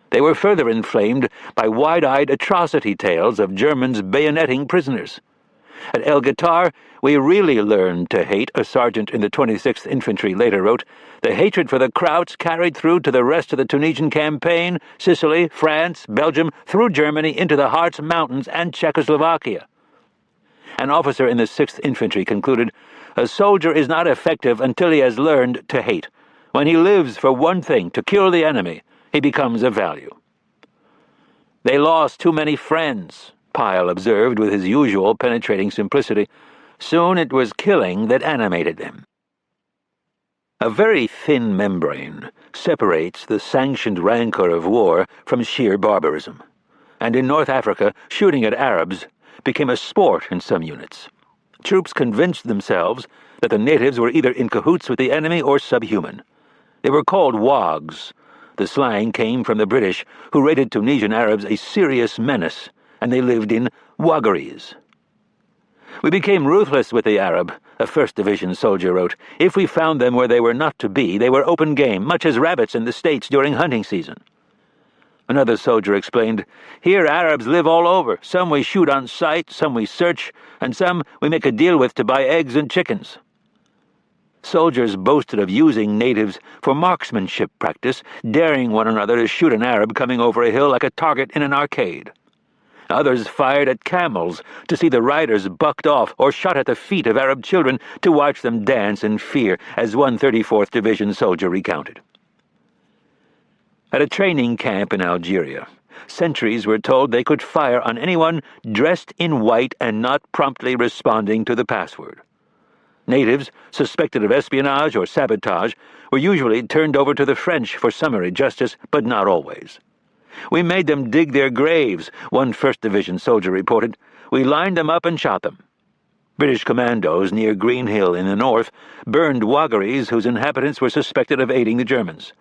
They were further inflamed by wide-eyed atrocity tales of Germans bayoneting prisoners. At El Guitar, "We really learned to hate," a sergeant in the 26th Infantry later wrote. "The hatred for the Krauts carried through to the rest of the Tunisian campaign, Sicily, France, Belgium, through Germany into the Harz Mountains and Czechoslovakia." An officer in the 6th Infantry concluded, "A soldier is not effective until he has learned to hate. When he lives for one thing, to kill the enemy, he becomes of value." "They lost too many friends," Pyle observed with his usual penetrating simplicity. Soon it was killing that animated them. A very thin membrane separates the sanctioned rancor of war from sheer barbarism. And in North Africa, shooting at Arabs became a sport in some units. Troops convinced themselves that the natives were either in cahoots with the enemy or subhuman. They were called wogs. The slang came from the British, who rated Tunisian Arabs a serious menace, and they lived in waggeries. "We became ruthless with the Arab," a 1st Division soldier wrote. "If we found them where they were not to be, they were open game, much as rabbits in the States during hunting season." Another soldier explained, "Here Arabs live all over. Some we shoot on sight, some we search, and some we make a deal with to buy eggs and chickens." Soldiers boasted of using natives for marksmanship practice, daring one another to shoot an Arab coming over a hill like a target in an arcade. Others fired at camels to see the riders bucked off, or shot at the feet of Arab children to watch them dance in fear, as one 34th Division soldier recounted. At a training camp in Algeria, sentries were told they could fire on anyone dressed in white and not promptly responding to the password. Natives suspected of espionage or sabotage were usually turned over to the French for summary justice, but not always. "We made them dig their graves," one 1st Division soldier reported. "We lined them up and shot them." British commandos near Green Hill in the north burned waggeries whose inhabitants were suspected of aiding the Germans.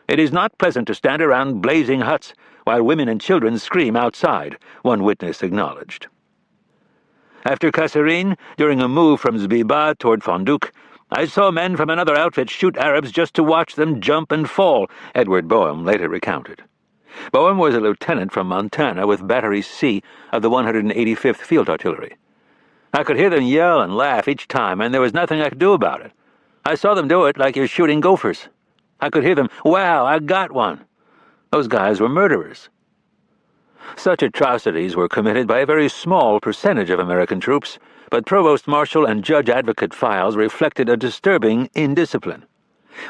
"It is not pleasant to stand around blazing huts while women and children scream outside," one witness acknowledged. After Kasserine, during a move from Zbiba toward Fondouk, "I saw men from another outfit shoot Arabs just to watch them jump and fall," Edward Boehm later recounted. Boehm was a lieutenant from Montana with Battery C of the 185th Field Artillery. "I could hear them yell and laugh each time, and there was nothing I could do about it. I saw them do it like you're shooting gophers. I could hear them, 'Wow, I got one.' Those guys were murderers." Such atrocities were committed by a very small percentage of American troops, but Provost Marshal and Judge Advocate files reflected a disturbing indiscipline.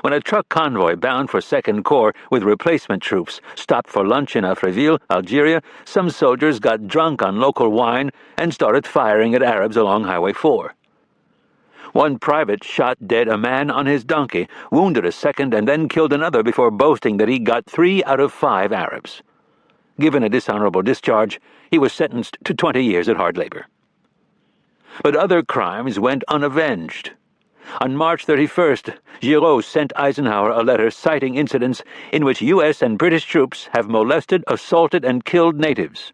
When a truck convoy bound for 2nd Corps with replacement troops stopped for lunch in Afriville, Algeria, some soldiers got drunk on local wine and started firing at Arabs along Highway 4. One private shot dead a man on his donkey, wounded a second, and then killed another before boasting that he got 3 out of 5 Arabs. Given a dishonorable discharge, he was sentenced to 20 years at hard labor. But other crimes went unavenged. On March 31st, Giraud sent Eisenhower a letter citing incidents in which U.S. and British troops have molested, assaulted, and killed natives.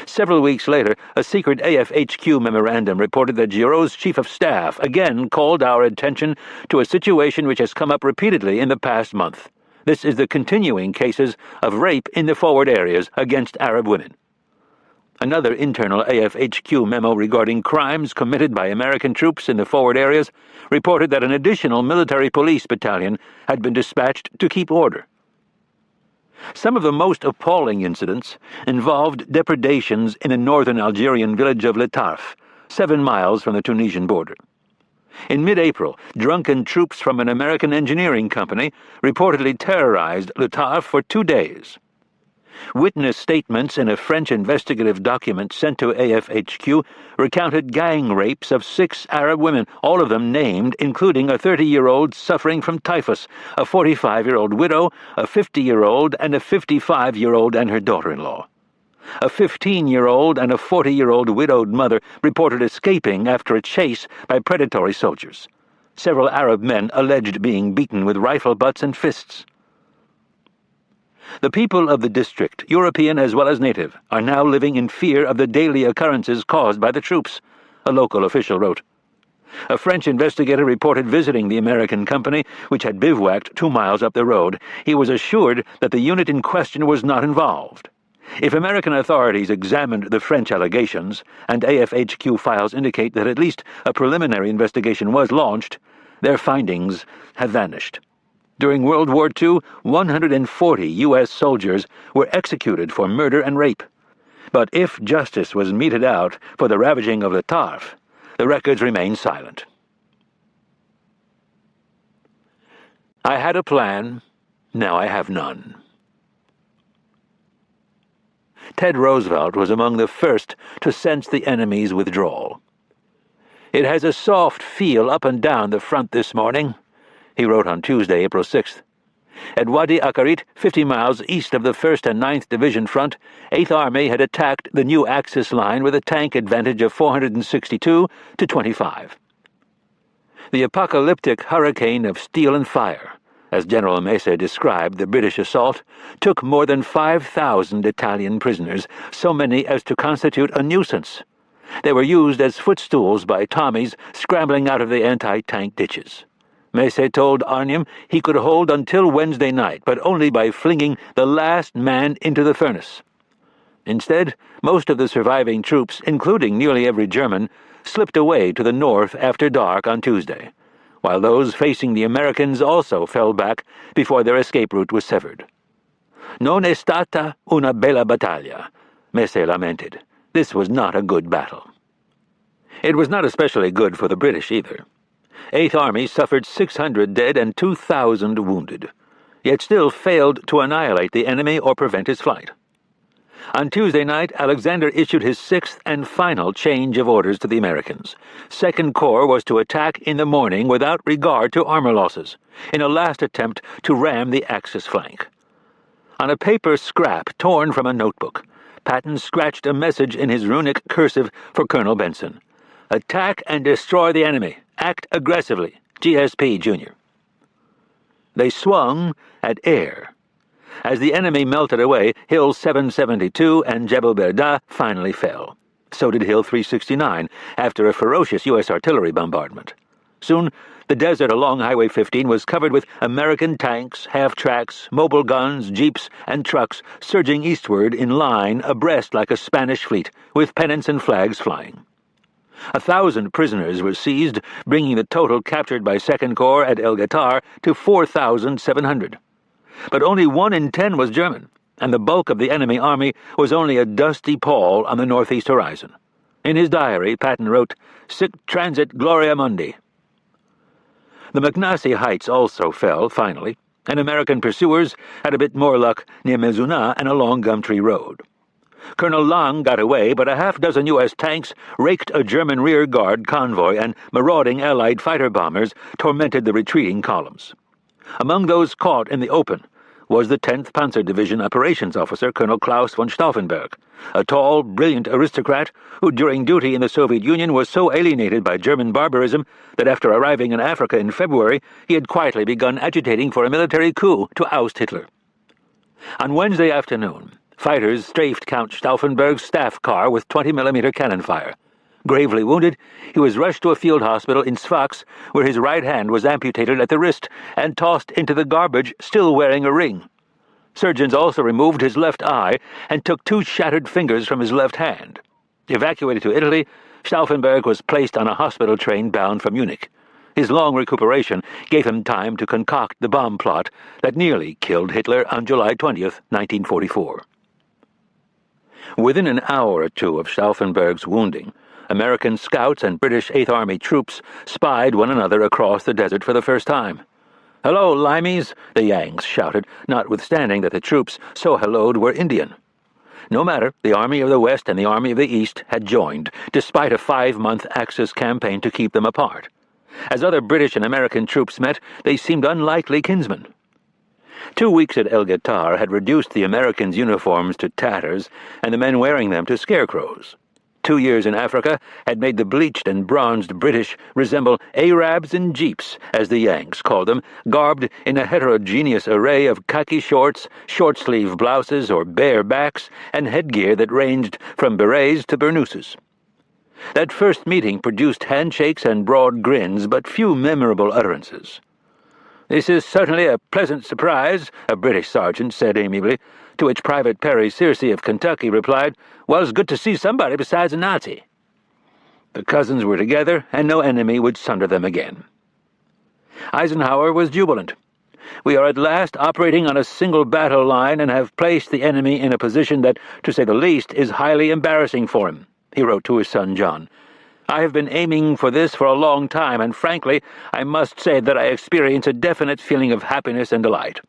Several weeks later, a secret AFHQ memorandum reported that Giraud's chief of staff again called our attention to a situation which has come up repeatedly in the past month. This is the continuing cases of rape in the forward areas against Arab women. Another internal AFHQ memo regarding crimes committed by American troops in the forward areas reported that an additional military police battalion had been dispatched to keep order. Some of the most appalling incidents involved depredations in the northern Algerian village of Le Tarf, 7 miles from the Tunisian border. In mid-April, drunken troops from an American engineering company reportedly terrorized Le Tarf for 2 days. Witness statements in a French investigative document sent to AFHQ recounted gang rapes of 6 Arab women, all of them named, including a 30-year-old suffering from typhus, a 45-year-old widow, a 50-year-old, and a 55-year-old and her daughter-in-law. A 15-year-old and a 40-year-old widowed mother reported escaping after a chase by predatory soldiers. Several Arab men alleged being beaten with rifle butts and fists. The people of the district, European as well as native, are now living in fear of the daily occurrences caused by the troops, a local official wrote. A French investigator reported visiting the American company, which had bivouacked 2 miles up the road. He was assured that the unit in question was not involved. If American authorities examined the French allegations, and AFHQ files indicate that at least a preliminary investigation was launched, their findings have vanished. During World War II, 140 U.S. soldiers were executed for murder and rape. But if justice was meted out for the ravaging of Le Tarf, the records remain silent. I had a plan, now I have none. Ted Roosevelt was among the first to sense the enemy's withdrawal. "It has a soft feel up and down the front this morning," he wrote on Tuesday, April 6th. At Wadi Akarit, 50 miles east of the 1st and 9th Division front, 8th Army had attacked the new Axis line with a tank advantage of 462 to 25. The apocalyptic hurricane of steel and fire, as General Mesa described the British assault, took more than 5,000 Italian prisoners, so many as to constitute a nuisance. They were used as footstools by Tommies scrambling out of the anti-tank ditches. Mesa told Arnim he could hold until Wednesday night, but only by flinging the last man into the furnace. Instead, most of the surviving troops, including nearly every German, slipped away to the north after dark on Tuesday, while those facing the Americans also fell back before their escape route was severed. Non è stata una bella battaglia. Massey lamented. This was not a good battle. It was not especially good for the British either. Eighth Army suffered 600 dead and 2,000 wounded, yet still failed to annihilate the enemy or prevent his flight. On Tuesday night, Alexander issued his sixth and final change of orders to the Americans. Second Corps was to attack in the morning without regard to armor losses, in a last attempt to ram the Axis flank. On a paper scrap torn from a notebook, Patton scratched a message in his runic cursive for Colonel Benson. "Attack and destroy the enemy. Act aggressively. GSP, Jr." They swung at air. As the enemy melted away, Hill 772 and Jebel Berda finally fell. So did Hill 369, after a ferocious U.S. artillery bombardment. Soon, the desert along Highway 15 was covered with American tanks, half-tracks, mobile guns, jeeps, and trucks surging eastward in line abreast like a Spanish fleet, with pennants and flags flying. 1,000 prisoners were seized, bringing the total captured by Second Corps at El Ghatar to 4,700. But only 1 in 10 was German, and the bulk of the enemy army was only a dusty pall on the northeast horizon. In his diary, Patton wrote, "Sic transit gloria mundi." The McNassie Heights also fell, finally, and American pursuers had a bit more luck near Mezuna and along Gumtree Road. Colonel Lang got away, but a half-dozen U.S. tanks raked a German rear-guard convoy, and marauding Allied fighter-bombers tormented the retreating columns. Among those caught in the open was the 10th Panzer Division operations officer, Colonel Klaus von Stauffenberg, a tall, brilliant aristocrat who during duty in the Soviet Union was so alienated by German barbarism that after arriving in Africa in February, he had quietly begun agitating for a military coup to oust Hitler. On Wednesday afternoon, fighters strafed Count Stauffenberg's staff car with 20mm cannon fire. Gravely wounded, he was rushed to a field hospital in Sfax, where his right hand was amputated at the wrist and tossed into the garbage, still wearing a ring. Surgeons also removed his left eye and took 2 shattered fingers from his left hand. Evacuated to Italy, Stauffenberg was placed on a hospital train bound for Munich. His long recuperation gave him time to concoct the bomb plot that nearly killed Hitler on July 20th, 1944. Within an hour or two of Stauffenberg's wounding, American scouts and British Eighth Army troops spied one another across the desert for the first time. "Hello, limeys," the Yanks shouted, notwithstanding that the troops so helloed were Indian. No matter, the Army of the West and the Army of the East had joined, despite a 5-month Axis campaign to keep them apart. As other British and American troops met, they seemed unlikely kinsmen. 2 weeks at El Ghatar had reduced the Americans' uniforms to tatters and the men wearing them to scarecrows. 2 years in Africa had made the bleached and bronzed British resemble Arabs in jeeps, as the Yanks called them, garbed in a heterogeneous array of khaki shorts, short-sleeve blouses or bare backs, and headgear that ranged from berets to burnouses. That first meeting produced handshakes and broad grins, but few memorable utterances. "This is certainly a pleasant surprise," a British sergeant said amiably, to which Private Perry Searcy of Kentucky replied, "Well, it's good to see somebody besides a Nazi." The cousins were together, and no enemy would sunder them again. Eisenhower was jubilant. "We are at last operating on a single battle line and have placed the enemy in a position that, to say the least, is highly embarrassing for him," he wrote to his son John. "I have been aiming for this for a long time, and frankly, I must say that I experience a definite feeling of happiness and delight."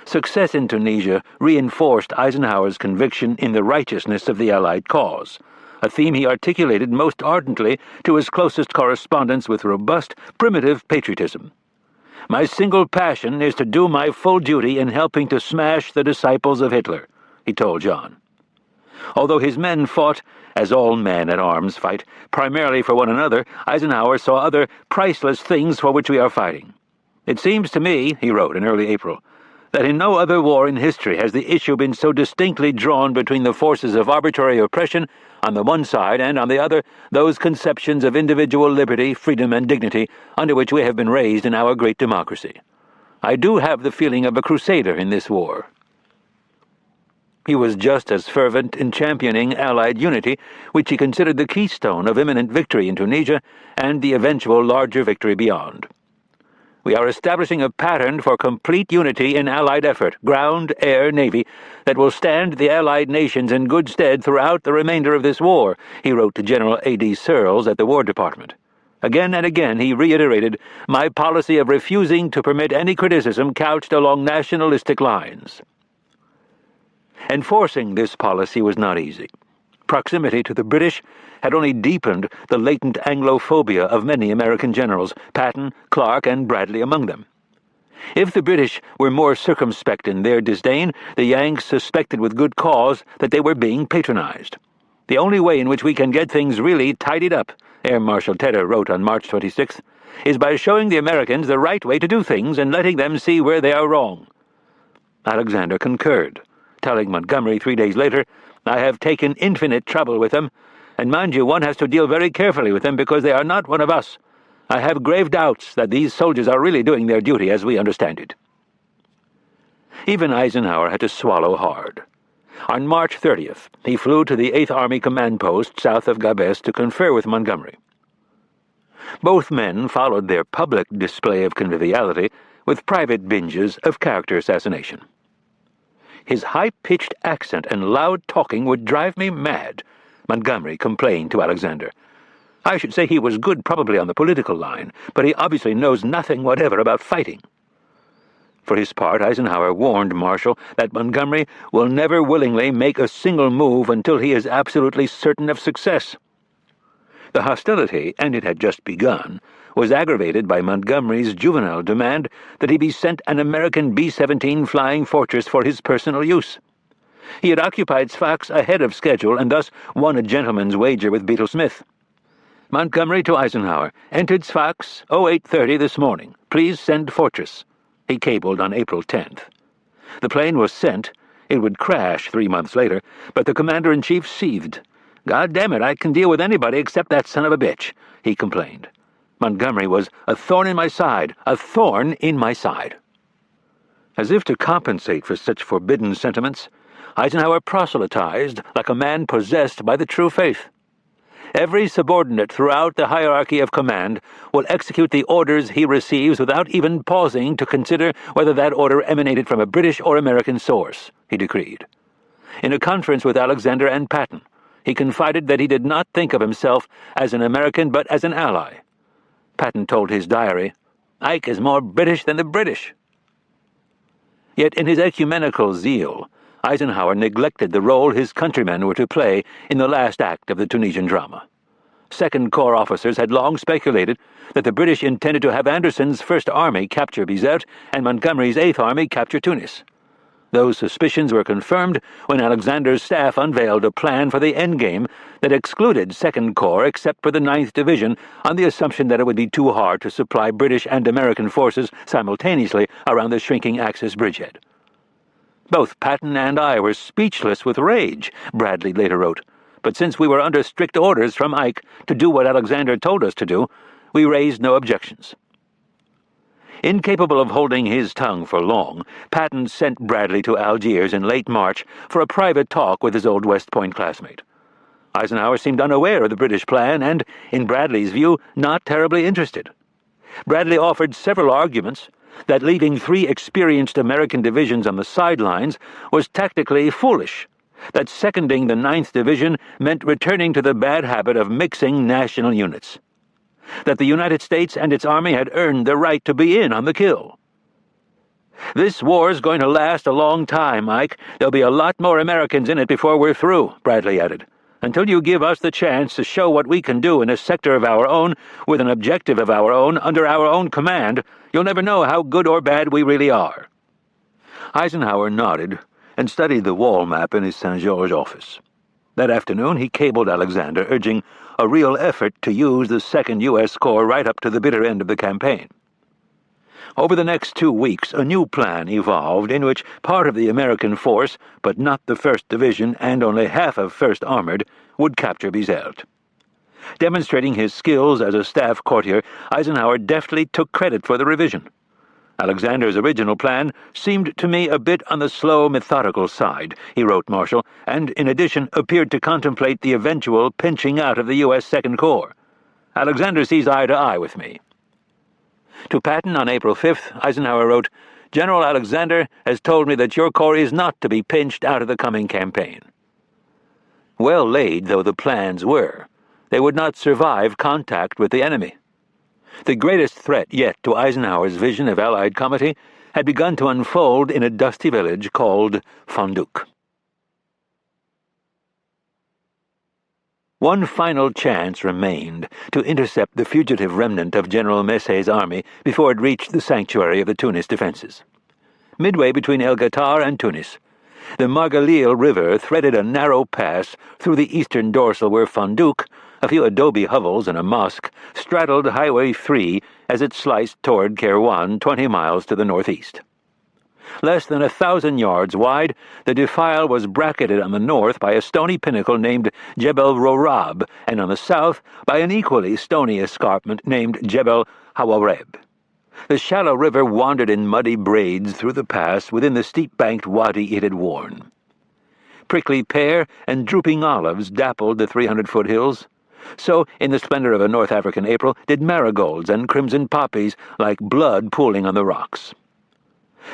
Success in Tunisia reinforced Eisenhower's conviction in the righteousness of the Allied cause, a theme he articulated most ardently to his closest correspondents with robust, primitive patriotism. "My single passion is to do my full duty in helping to smash the disciples of Hitler," he told John. Although his men fought, as all men at arms fight, primarily for one another, Eisenhower saw other priceless things for which we are fighting. "It seems to me," he wrote in early April, "that in no other war in history has the issue been so distinctly drawn between the forces of arbitrary oppression on the one side and, on the other, those conceptions of individual liberty, freedom, and dignity under which we have been raised in our great democracy. I do have the feeling of a crusader in this war." He was just as fervent in championing Allied unity, which he considered the keystone of imminent victory in Tunisia and the eventual larger victory beyond. We are establishing a pattern for complete unity in Allied effort, ground, air, Navy, that will stand the Allied nations in good stead throughout the remainder of this war, he wrote to General A.D. Searles at the War Department. Again and again he reiterated my policy of refusing to permit any criticism couched along nationalistic lines. Enforcing this policy was not easy. Proximity to the British had only deepened the latent Anglophobia of many American generals, Patton, Clark, and Bradley among them. If the British were more circumspect in their disdain, the Yanks suspected with good cause that they were being patronized. The only way in which we can get things really tidied up, Air Marshal Tedder wrote on March 26th, is by showing the Americans the right way to do things and letting them see where they are wrong. Alexander concurred, telling Montgomery 3 days later, I have taken infinite trouble with them, and mind you, one has to deal very carefully with them because they are not one of us. I have grave doubts that these soldiers are really doing their duty as we understand it. Even Eisenhower had to swallow hard. On March 30th, he flew to the 8th Army Command Post south of Gabes to confer with Montgomery. Both men followed their public display of conviviality with private binges of character assassination. His high-pitched accent and loud talking would drive me mad, Montgomery complained to Alexander. I should say he was good probably on the political line, but he obviously knows nothing whatever about fighting. For his part, Eisenhower warned Marshall that Montgomery will never willingly make a single move until he is absolutely certain of success. The hostility, and it had just begun, was aggravated by Montgomery's juvenile demand that he be sent an American B-17 Flying Fortress for his personal use. He had occupied Sfax ahead of schedule and thus won a gentleman's wager with Beetle Smith. Montgomery to Eisenhower, entered Sfax 0830 this morning. Please send Fortress. He cabled on April 10th. The plane was sent. It would crash 3 months later, but the commander-in-chief seethed. God damn it, I can deal with anybody except that son of a bitch, he complained. Montgomery was a thorn in my side, a thorn in my side. As if to compensate for such forbidden sentiments, Eisenhower proselytized like a man possessed by the true faith. Every subordinate throughout the hierarchy of command will execute the orders he receives without even pausing to consider whether that order emanated from a British or American source, he decreed. In a conference with Alexander and Patton, he confided that he did not think of himself as an American but as an ally. Patton told his diary, Ike is more British than the British. Yet in his ecumenical zeal, Eisenhower neglected the role his countrymen were to play in the last act of the Tunisian drama. Second Corps officers had long speculated that the British intended to have Anderson's First Army capture Bizerte and Montgomery's Eighth Army capture Tunis. Those suspicions were confirmed when Alexander's staff unveiled a plan for the endgame that excluded Second Corps except for the 9th Division on the assumption that it would be too hard to supply British and American forces simultaneously around the shrinking Axis bridgehead. Both Patton and I were speechless with rage, Bradley later wrote, but since we were under strict orders from Ike to do what Alexander told us to do, we raised no objections. Incapable of holding his tongue for long, Patton sent Bradley to Algiers in late March for a private talk with his old West Point classmate. Eisenhower seemed unaware of the British plan and, in Bradley's view, not terribly interested. Bradley offered several arguments that leaving 3 experienced American divisions on the sidelines was tactically foolish, that seconding the 9th Division meant returning to the bad habit of mixing national units, that the United States and its army had earned the right to be in on the kill. This war's going to last a long time, Ike. There'll be a lot more Americans in it before we're through, Bradley added. Until you give us the chance to show what we can do in a sector of our own, with an objective of our own, under our own command, you'll never know how good or bad we really are. Eisenhower nodded and studied the wall map in his St. George office. That afternoon he cabled Alexander, urging a real effort to use the 2nd U.S. Corps right up to the bitter end of the campaign. Over the next 2 weeks, a new plan evolved in which part of the American force, but not the 1st Division and only half of 1st Armored, would capture Bizerte. Demonstrating his skills as a staff courtier, Eisenhower deftly took credit for the revision. Alexander's original plan seemed to me a bit on the slow, methodical side, he wrote Marshall, and in addition appeared to contemplate the eventual pinching out of the U.S. Second Corps. Alexander sees eye to eye with me. To Patton on April 5th, Eisenhower wrote, "General Alexander has told me that your corps is not to be pinched out of the coming campaign." Well laid though the plans were, they would not survive contact with the enemy. The greatest threat yet to Eisenhower's vision of Allied comity had begun to unfold in a dusty village called Fonduque. One final chance remained to intercept the fugitive remnant of General Messé's army before it reached the sanctuary of the Tunis defenses. Midway between El Ghâtar and Tunis, the Margalil River threaded a narrow pass through the eastern dorsal where Fonduque, a few adobe hovels and a mosque, straddled Highway 3 as it sliced toward Kairouan 20 miles to the northeast. Less than 1,000 yards wide, the defile was bracketed on the north by a stony pinnacle named Jebel Rorab, and on the south by an equally stony escarpment named Jebel Hawareb. The shallow river wandered in muddy braids through the pass within the steep-banked wadi it had worn. Prickly pear and drooping olives dappled the 300-foot hills. So, in the splendor of a North African April, did marigolds and crimson poppies like blood pooling on the rocks.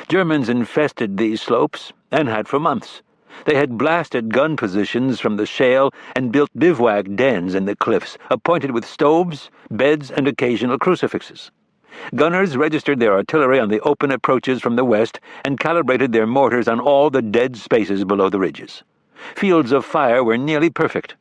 Germans infested these slopes, and had for months. They had blasted gun positions from the shale and built bivouac dens in the cliffs, appointed with stoves, beds, and occasional crucifixes. Gunners registered their artillery on the open approaches from the west and calibrated their mortars on all the dead spaces below the ridges. Fields of fire were nearly perfect.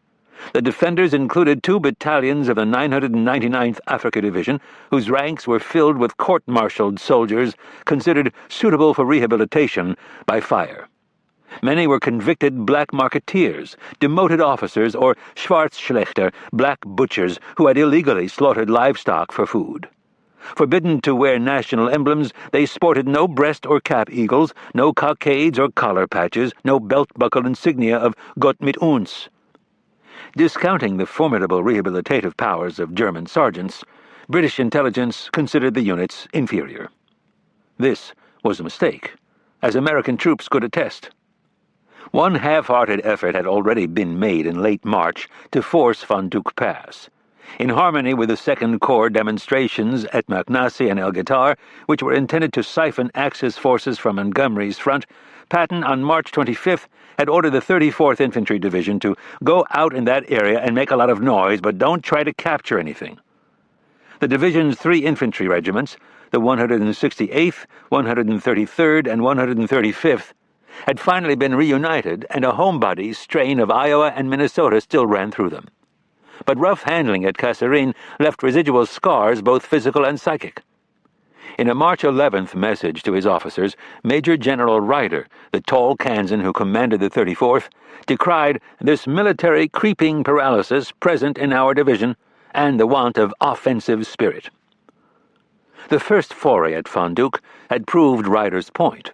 The defenders included 2 battalions of the 999th Africa Division, whose ranks were filled with court-martialed soldiers considered suitable for rehabilitation by fire. Many were convicted black marketeers, demoted officers, or Schwarzschlechter, black butchers who had illegally slaughtered livestock for food. Forbidden to wear national emblems, they sported no breast or cap eagles, no cockades or collar patches, no belt-buckle insignia of Gott mit uns. Discounting the formidable rehabilitative powers of German sergeants, British intelligence considered the units inferior. This was a mistake, as American troops could attest. One half-hearted effort had already been made in late March to force Fonduque Pass. In harmony with the Second Corps demonstrations at Maknassi and El Ghâtar, which were intended to siphon Axis forces from Montgomery's front, Patton on March 25th had ordered the 34th Infantry Division to go out in that area and make a lot of noise, but don't try to capture anything. The division's 3 infantry regiments, the 168th, 133rd, and 135th, had finally been reunited, and a homebody strain of Iowa and Minnesota still ran through them. But rough handling at Kasserine left residual scars, both physical and psychic. In a March 11th message to his officers, Major General Ryder, the tall Kansan who commanded the 34th, decried this military creeping paralysis present in our division and the want of offensive spirit. The first foray at Fonduque had proved Ryder's point.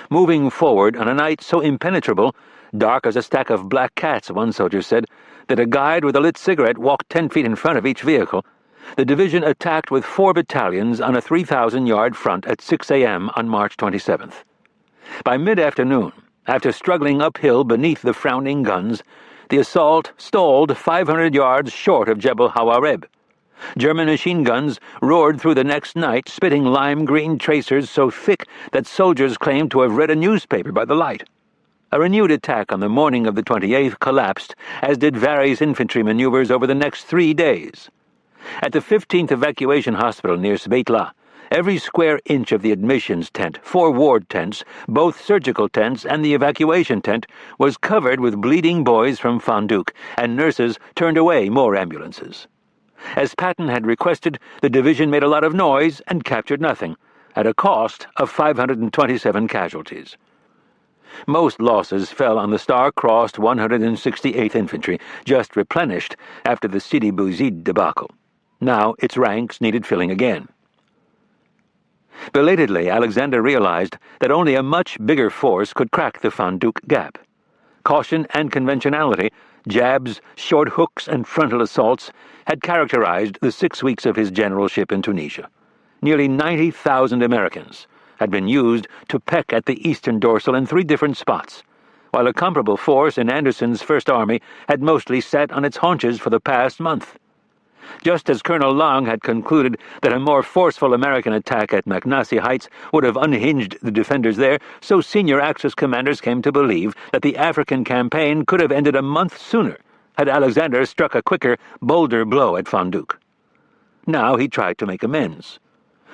Moving forward on a night so impenetrable, dark as a stack of black cats, one soldier said, that a guide with a lit cigarette walked 10 feet in front of each vehicle, the division attacked with 4 battalions on a 3,000-yard front at 6 a.m. on March 27th. By mid-afternoon, after struggling uphill beneath the frowning guns, the assault stalled 500 yards short of Jebel Hawareb. German machine guns roared through the next night, spitting lime-green tracers so thick that soldiers claimed to have read a newspaper by the light. A renewed attack on the morning of the 28th collapsed, as did various infantry maneuvers over the next 3 days. At the 15th Evacuation Hospital near Sbeitla, every square inch of the admissions tent, 4 ward tents, both surgical tents and the evacuation tent, was covered with bleeding boys from Fonduque, and nurses turned away more ambulances. As Patton had requested, the division made a lot of noise and captured nothing, at a cost of 527 casualties. Most losses fell on the star-crossed 168th Infantry, just replenished after the Sidi Bouzid debacle. Now its ranks needed filling again. Belatedly, Alexander realized that only a much bigger force could crack the Fonduque gap. Caution and conventionality, jabs, short hooks, and frontal assaults had characterized the 6 weeks of his generalship in Tunisia. Nearly 90,000 Americans had been used to peck at the eastern dorsal in 3 different spots, while a comparable force in Anderson's First Army had mostly sat on its haunches for the past month. Just as Colonel Long had concluded that a more forceful American attack at Macnassi Heights would have unhinged the defenders there, so senior Axis commanders came to believe that the African campaign could have ended a month sooner had Alexander struck a quicker, bolder blow at Fonduc. Now he tried to make amends.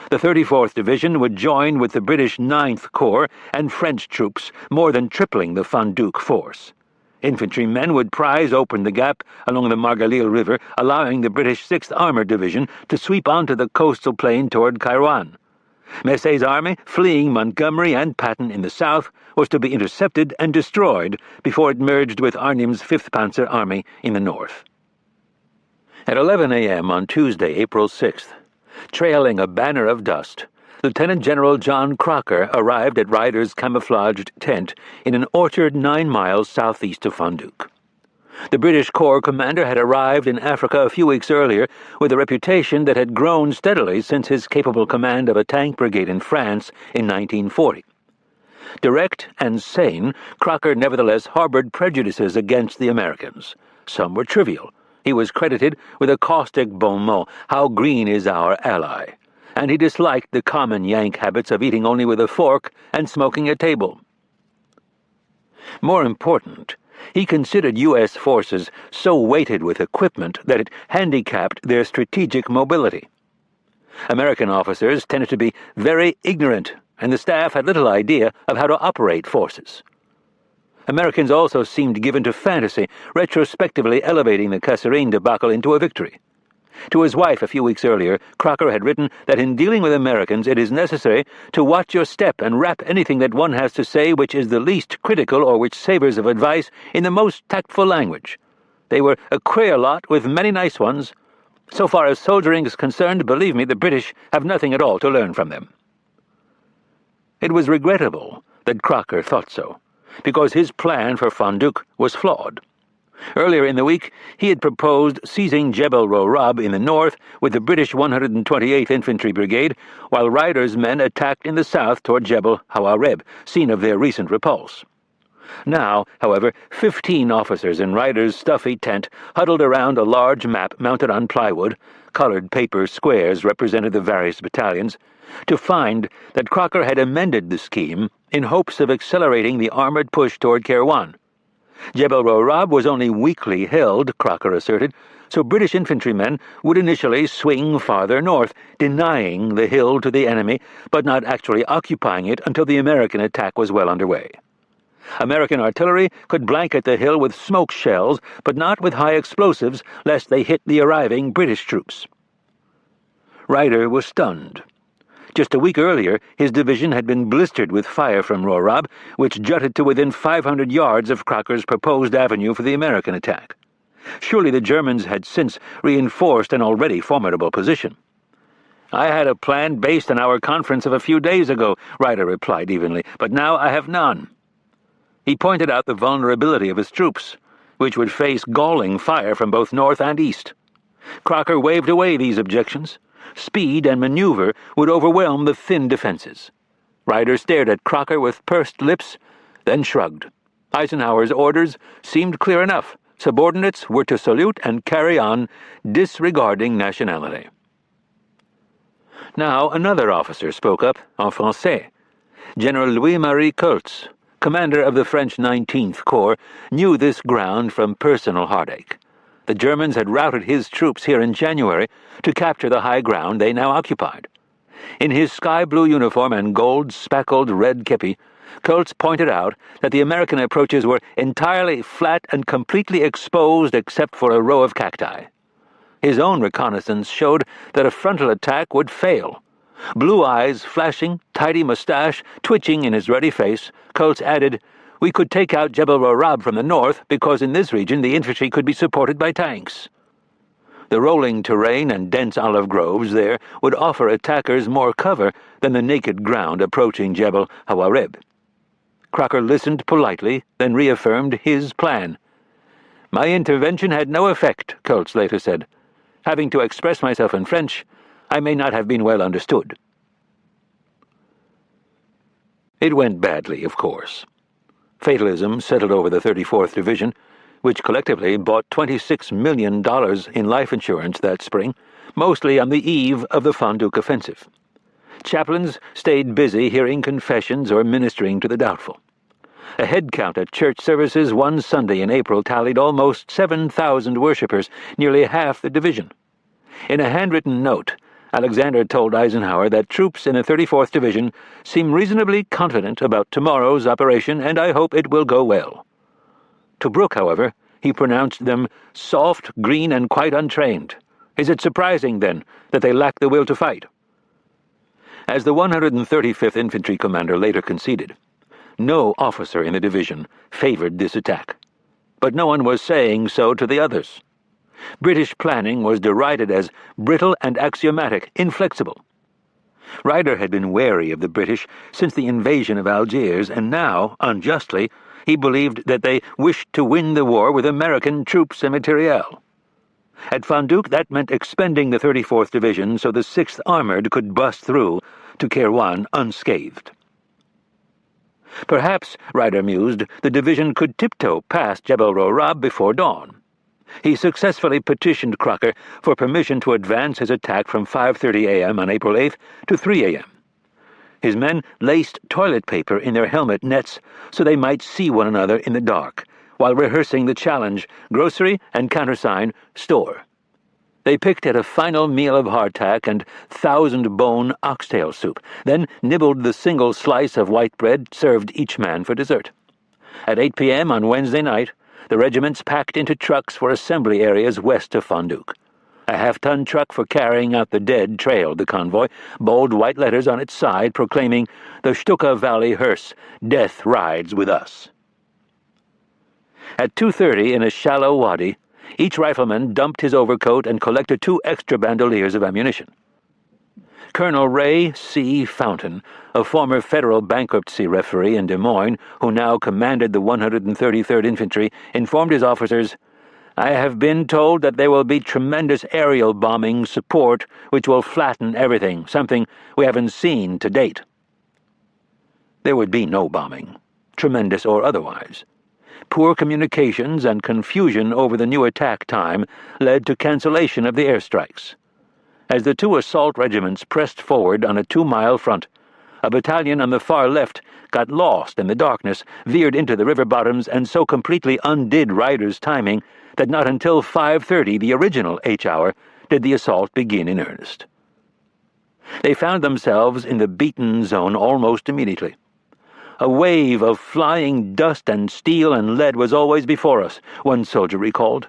The 34th Division would join with the British 9th Corps and French troops, more than tripling the Fonduc force. Infantrymen would prise open the gap along the Margalil River, allowing the British 6th Armoured Division to sweep onto the coastal plain toward Kairouan. Messé's army, fleeing Montgomery and Patton in the south, was to be intercepted and destroyed before it merged with Arnim's 5th Panzer Army in the north. At 11 a.m. on Tuesday, April 6th, trailing a banner of dust, Lieutenant General John Crocker arrived at Ryder's camouflaged tent in an orchard 9 miles southeast of Fonduc. The British Corps commander had arrived in Africa a few weeks earlier with a reputation that had grown steadily since his capable command of a tank brigade in France in 1940. Direct and sane, Crocker nevertheless harbored prejudices against the Americans. Some were trivial. He was credited with a caustic bon mot, "How green is our ally," and he disliked the common Yank habits of eating only with a fork and smoking at table. More important, he considered U.S. forces so weighted with equipment that it handicapped their strategic mobility. American officers tended to be very ignorant, and the staff had little idea of how to operate forces. Americans also seemed given to fantasy, retrospectively elevating the Kasserine debacle into a victory. To his wife a few weeks earlier, Crocker had written that in dealing with Americans it is necessary to watch your step and wrap anything that one has to say which is the least critical or which savors of advice in the most tactful language. They were a queer lot with many nice ones. So far as soldiering is concerned, believe me, the British have nothing at all to learn from them. It was regrettable that Crocker thought so, because his plan for Fonduc was flawed. Earlier in the week, he had proposed seizing Jebel Rohrab in the north with the British 128th Infantry Brigade, while Ryder's men attacked in the south toward Jebel Hawareb, scene of their recent repulse. Now, however, 15 officers in Ryder's stuffy tent huddled around a large map mounted on plywood, colored paper squares represented the various battalions, to find that Crocker had amended the scheme in hopes of accelerating the armored push toward Kairouan. Jebel Rohrab was only weakly held, Crocker asserted, so British infantrymen would initially swing farther north, denying the hill to the enemy, but not actually occupying it until the American attack was well underway. American artillery could blanket the hill with smoke shells, but not with high explosives, lest they hit the arriving British troops. Ryder was stunned. Just a week earlier, his division had been blistered with fire from Rohrab, which jutted to within 500 yards of Crocker's proposed avenue for the American attack. Surely the Germans had since reinforced an already formidable position. "I had a plan based on our conference of a few days ago," Ryder replied evenly, "but now I have none." He pointed out the vulnerability of his troops, which would face galling fire from both north and east. Crocker waved away these objections. Speed and maneuver would overwhelm the thin defenses. Ryder stared at Crocker with pursed lips, then shrugged. Eisenhower's orders seemed clear enough. Subordinates were to salute and carry on, disregarding nationality. Now another officer spoke up, en français. General Louis-Marie Coltz, commander of the French 19th Corps, knew this ground from personal heartache. The Germans had routed his troops here in January to capture the high ground they now occupied. In his sky-blue uniform and gold-speckled red kepi, Coltz pointed out that the American approaches were entirely flat and completely exposed except for a row of cacti. His own reconnaissance showed that a frontal attack would fail. Blue eyes flashing, tidy mustache twitching in his ruddy face, Coltz added, "We could take out Jebel Rohrab from the north because in this region the infantry could be supported by tanks." The rolling terrain and dense olive groves there would offer attackers more cover than the naked ground approaching Jebel Hawareb. Crocker listened politely, then reaffirmed his plan. "My intervention had no effect," Coltz later said. "Having to express myself in French, I may not have been well understood." It went badly, of course. Fatalism settled over the 34th Division. which collectively bought $26 million in life insurance that spring, mostly on the eve of the Fondouk offensive. Chaplains stayed busy hearing confessions or ministering to the doubtful. A head count at church services one Sunday in April tallied almost 7,000 worshippers, nearly half the division. In a handwritten note, Alexander told Eisenhower that troops in the 34th Division seem reasonably confident about tomorrow's operation, and I hope it will go well. To Brooke, however, he pronounced them soft, green, and quite untrained. Is it surprising, then, that they lack the will to fight? As the 135th Infantry commander later conceded, no officer in the division favored this attack. But no one was saying so to the others. British planning was derided as brittle and axiomatic, inflexible. Ryder had been wary of the British since the invasion of Algiers, and now, unjustly, he believed that they wished to win the war with American troops and materiel. At Fondouk, that meant expending the 34th Division so the 6th Armored could bust through to Kairouan unscathed. Perhaps, Ryder mused, the division could tiptoe past Jebel Rorab before dawn. He successfully petitioned Crocker for permission to advance his attack from 5:30 a.m. on April 8th to 3 a.m. His men laced toilet paper in their helmet nets so they might see one another in the dark, while rehearsing the challenge, grocery and countersign, store. They picked at a final meal of hardtack and 1,000-bone oxtail soup, then nibbled the single slice of white bread served each man for dessert. At 8 p.m. on Wednesday night, the regiments packed into trucks for assembly areas west of Fondouk. A half-ton truck for carrying out the dead trailed the convoy, bold white letters on its side proclaiming, "The Stuka Valley hearse, death rides with us." At 2:30 in a shallow wadi, each rifleman dumped his overcoat and collected 2 extra bandoliers of ammunition. Colonel Ray C. Fountain, a former federal bankruptcy referee in Des Moines, who now commanded the 133rd Infantry, informed his officers, "I have been told that there will be tremendous aerial bombing support which will flatten everything, something we haven't seen to date." There would be no bombing, tremendous or otherwise. Poor communications and confusion over the new attack time led to cancellation of the airstrikes. As the 2 assault regiments pressed forward on a 2-mile front, a battalion on the far left got lost in the darkness, veered into the river bottoms, and so completely undid Ryder's timing that not until 5:30, the original H-hour, did the assault begin in earnest. They found themselves in the beaten zone almost immediately. A wave of flying dust and steel and lead was always before us, one soldier recalled.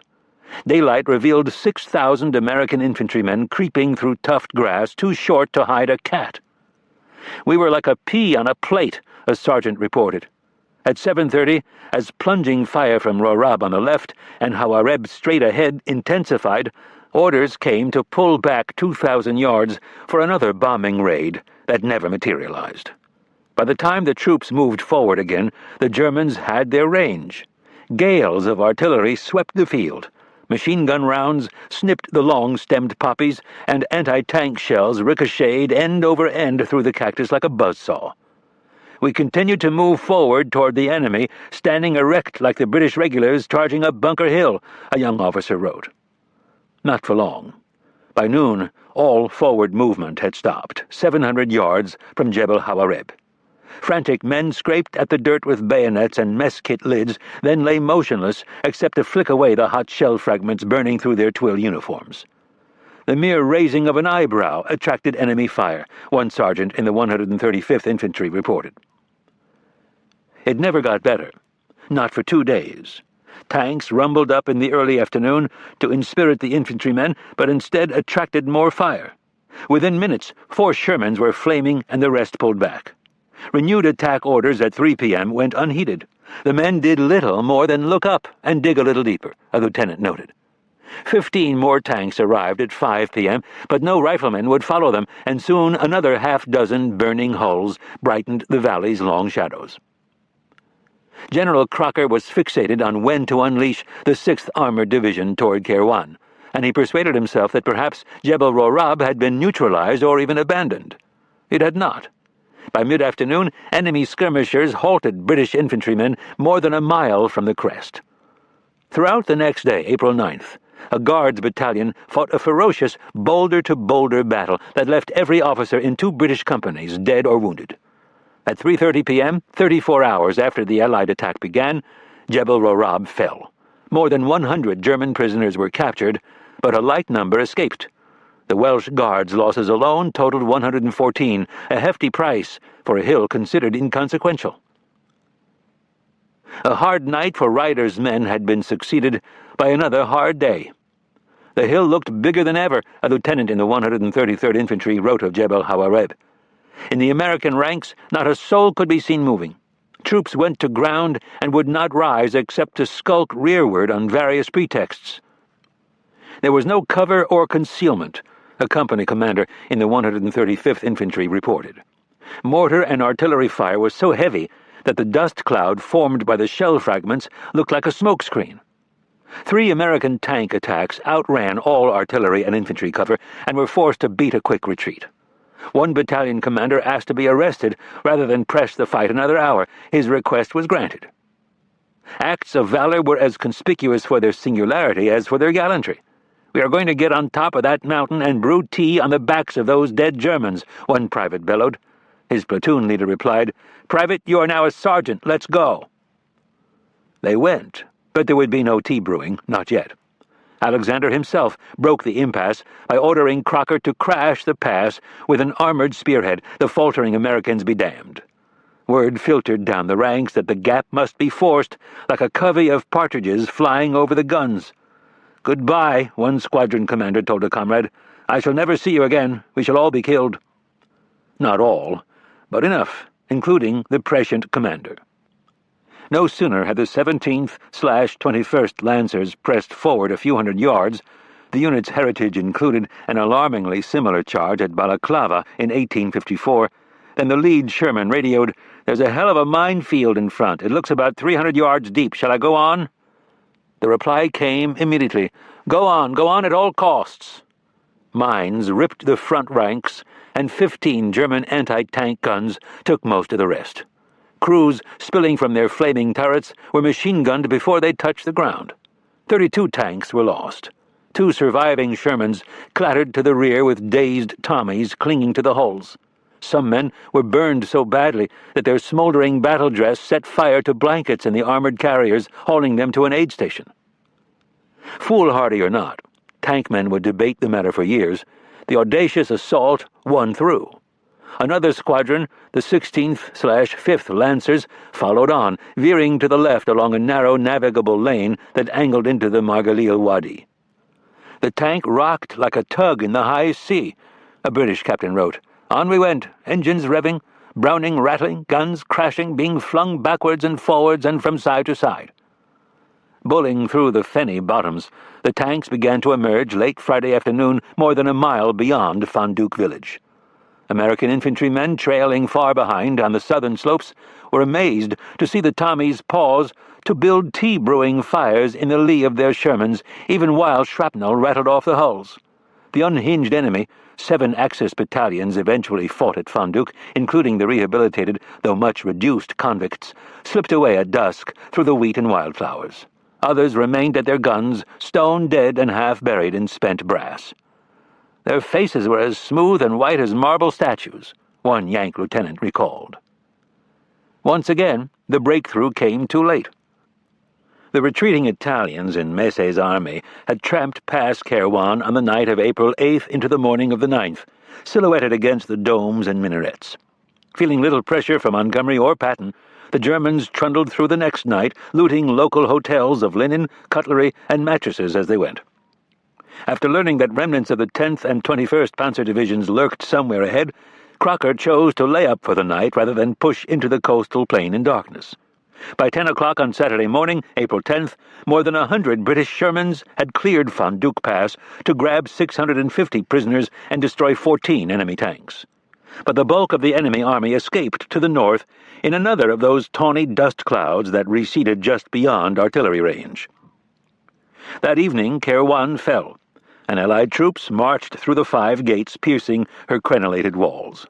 Daylight revealed 6,000 American infantrymen creeping through tough grass too short to hide a cat. "We were like a pea on a plate," a sergeant reported. At 7:30, as plunging fire from Rorab on the left and Hawareb straight ahead intensified, orders came to pull back 2,000 yards for another bombing raid that never materialized. By the time the troops moved forward again, the Germans had their range. Gales of artillery swept the field. Machine gun rounds snipped the long-stemmed poppies, and anti-tank shells ricocheted end over end through the cactus like a buzzsaw. We continued to move forward toward the enemy, standing erect like the British regulars charging up Bunker Hill, a young officer wrote. Not for long. By noon, all forward movement had stopped, 700 yards from Jebel Hawareb. Frantic men scraped at the dirt with bayonets and mess kit lids, then lay motionless except to flick away the hot shell fragments burning through their twill uniforms. The mere raising of an eyebrow attracted enemy fire, one sergeant in the 135th Infantry reported. It never got better. Not for 2 days. Tanks rumbled up in the early afternoon to inspirit the infantrymen, but instead attracted more fire. Within minutes, 4 Shermans were flaming and the rest pulled back. Renewed attack orders at 3 p.m. went unheeded. The men did little more than look up and dig a little deeper, a lieutenant noted. 15 more tanks arrived at 5 p.m., but no riflemen would follow them, and soon another half-dozen burning hulls brightened the valley's long shadows. General Crocker was fixated on when to unleash the 6th Armored Division toward Kairouan, and he persuaded himself that perhaps Jebel Rorab had been neutralized or even abandoned. It had not. By mid-afternoon, enemy skirmishers halted British infantrymen more than a mile from the crest. Throughout the next day, April 9th, a Guards battalion fought a ferocious boulder-to-boulder battle that left every officer in 2 British companies dead or wounded. At 3:30 p.m., 34 hours after the Allied attack began, Jebel Rorab fell. More than 100 German prisoners were captured, but a light number escaped. The Welsh Guards' losses alone totaled 114, a hefty price for a hill considered inconsequential. A hard night for Ryder's men had been succeeded by another hard day. The hill looked bigger than ever, a lieutenant in the 133rd Infantry wrote of Jebel Hawareb. In the American ranks, not a soul could be seen moving. Troops went to ground and would not rise except to skulk rearward on various pretexts. There was no cover or concealment, a company commander in the 135th Infantry reported. Mortar and artillery fire was so heavy that the dust cloud formed by the shell fragments looked like a smokescreen. 3 American tank attacks outran all artillery and infantry cover and were forced to beat a quick retreat. One battalion commander asked to be arrested rather than press the fight another hour. His request was granted. Acts of valor were as conspicuous for their singularity as for their gallantry. "We are going to get on top of that mountain and brew tea on the backs of those dead Germans," one private bellowed. His platoon leader replied, "Private, you are now a sergeant. Let's go." They went, but there would be no tea brewing, not yet. Alexander himself broke the impasse by ordering Crocker to crash the pass with an armored spearhead, the faltering Americans be damned. Word filtered down the ranks that the gap must be forced, like a covey of partridges flying over the guns. "Goodbye," one squadron commander told a comrade. "I shall never see you again. We shall all be killed." Not all, but enough, including the prescient commander. No sooner had the 17th/21st Lancers pressed forward a few hundred yards, the unit's heritage included an alarmingly similar charge at Balaclava in 1854, than the lead Sherman radioed, "There's a hell of a minefield in front. It looks about 300 yards deep. Shall I go on?" The reply came immediately, go on at all costs." Mines ripped the front ranks, and 15 German anti-tank guns took most of the rest. Crews, spilling from their flaming turrets, were machine-gunned before they touched the ground. 32 tanks were lost. 2 surviving Shermans clattered to the rear with dazed Tommies clinging to the hulls. Some men were burned so badly that their smoldering battle dress set fire to blankets in the armored carriers, hauling them to an aid station. Foolhardy or not, tankmen would debate the matter for years. The audacious assault won through. Another squadron, the 16th/5th Lancers, followed on, veering to the left along a narrow navigable lane that angled into the Margalil Wadi. "The tank rocked like a tug in the high sea," a British captain wrote. "On we went, engines revving, Browning rattling, guns crashing, being flung backwards and forwards and from side to side." Bulling through the fenny bottoms, the tanks began to emerge late Friday afternoon more than a mile beyond Fonduque village. American infantrymen trailing far behind on the southern slopes were amazed to see the Tommies pause to build tea-brewing fires in the lee of their Shermans, even while shrapnel rattled off the hulls. The unhinged enemy, 7 Axis battalions eventually fought at Fonduque, including the rehabilitated, though much reduced convicts, slipped away at dusk through the wheat and wildflowers. Others remained at their guns, stone dead and half buried in spent brass. Their faces were as smooth and white as marble statues, one Yank lieutenant recalled. Once again, the breakthrough came too late. The retreating Italians in Messe's army had tramped past Kairouan on the night of April 8th into the morning of the 9th, silhouetted against the domes and minarets. Feeling little pressure from Montgomery or Patton, the Germans trundled through the next night, looting local hotels of linen, cutlery, and mattresses as they went. After learning that remnants of the 10th and 21st Panzer Divisions lurked somewhere ahead, Crocker chose to lay up for the night rather than push into the coastal plain in darkness. By 10 o'clock on Saturday morning, April 10th, more than 100 British Shermans had cleared Fonduque Pass to grab 650 prisoners and destroy 14 enemy tanks. But the bulk of the enemy army escaped to the north in another of those tawny dust clouds that receded just beyond artillery range. That evening, Kairouan fell, and Allied troops marched through the 5 gates piercing her crenellated walls.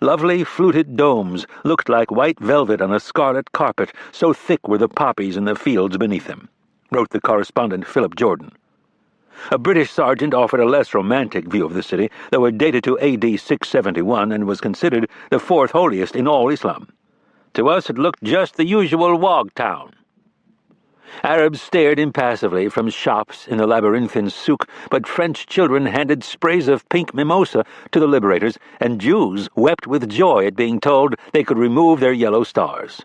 Lovely fluted domes looked like white velvet on a scarlet carpet, so thick were the poppies in the fields beneath them, wrote the correspondent Philip Jordan. A British sergeant offered a less romantic view of the city, though it dated to AD 671 and was considered the fourth holiest in all Islam. To us it looked just the usual wog town. Arabs stared impassively from shops in the labyrinthine souk, but French children handed sprays of pink mimosa to the liberators, and Jews wept with joy at being told they could remove their yellow stars.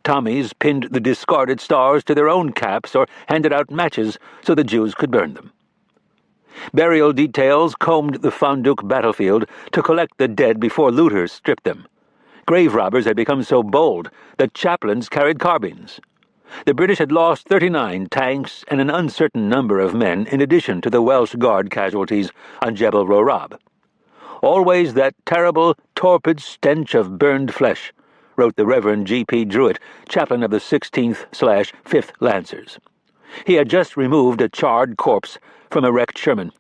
Tommies pinned the discarded stars to their own caps or handed out matches so the Jews could burn them. Burial details combed the Fondouk battlefield to collect the dead before looters stripped them. Grave robbers had become so bold that chaplains carried carbines. The British had lost 39 tanks and an uncertain number of men in addition to the Welsh Guard casualties on Jebel Rorab. Always that terrible, torpid stench of burned flesh, wrote the Reverend G.P. Druitt, chaplain of the 16th/5th Lancers. He had just removed a charred corpse from a wrecked Sherman.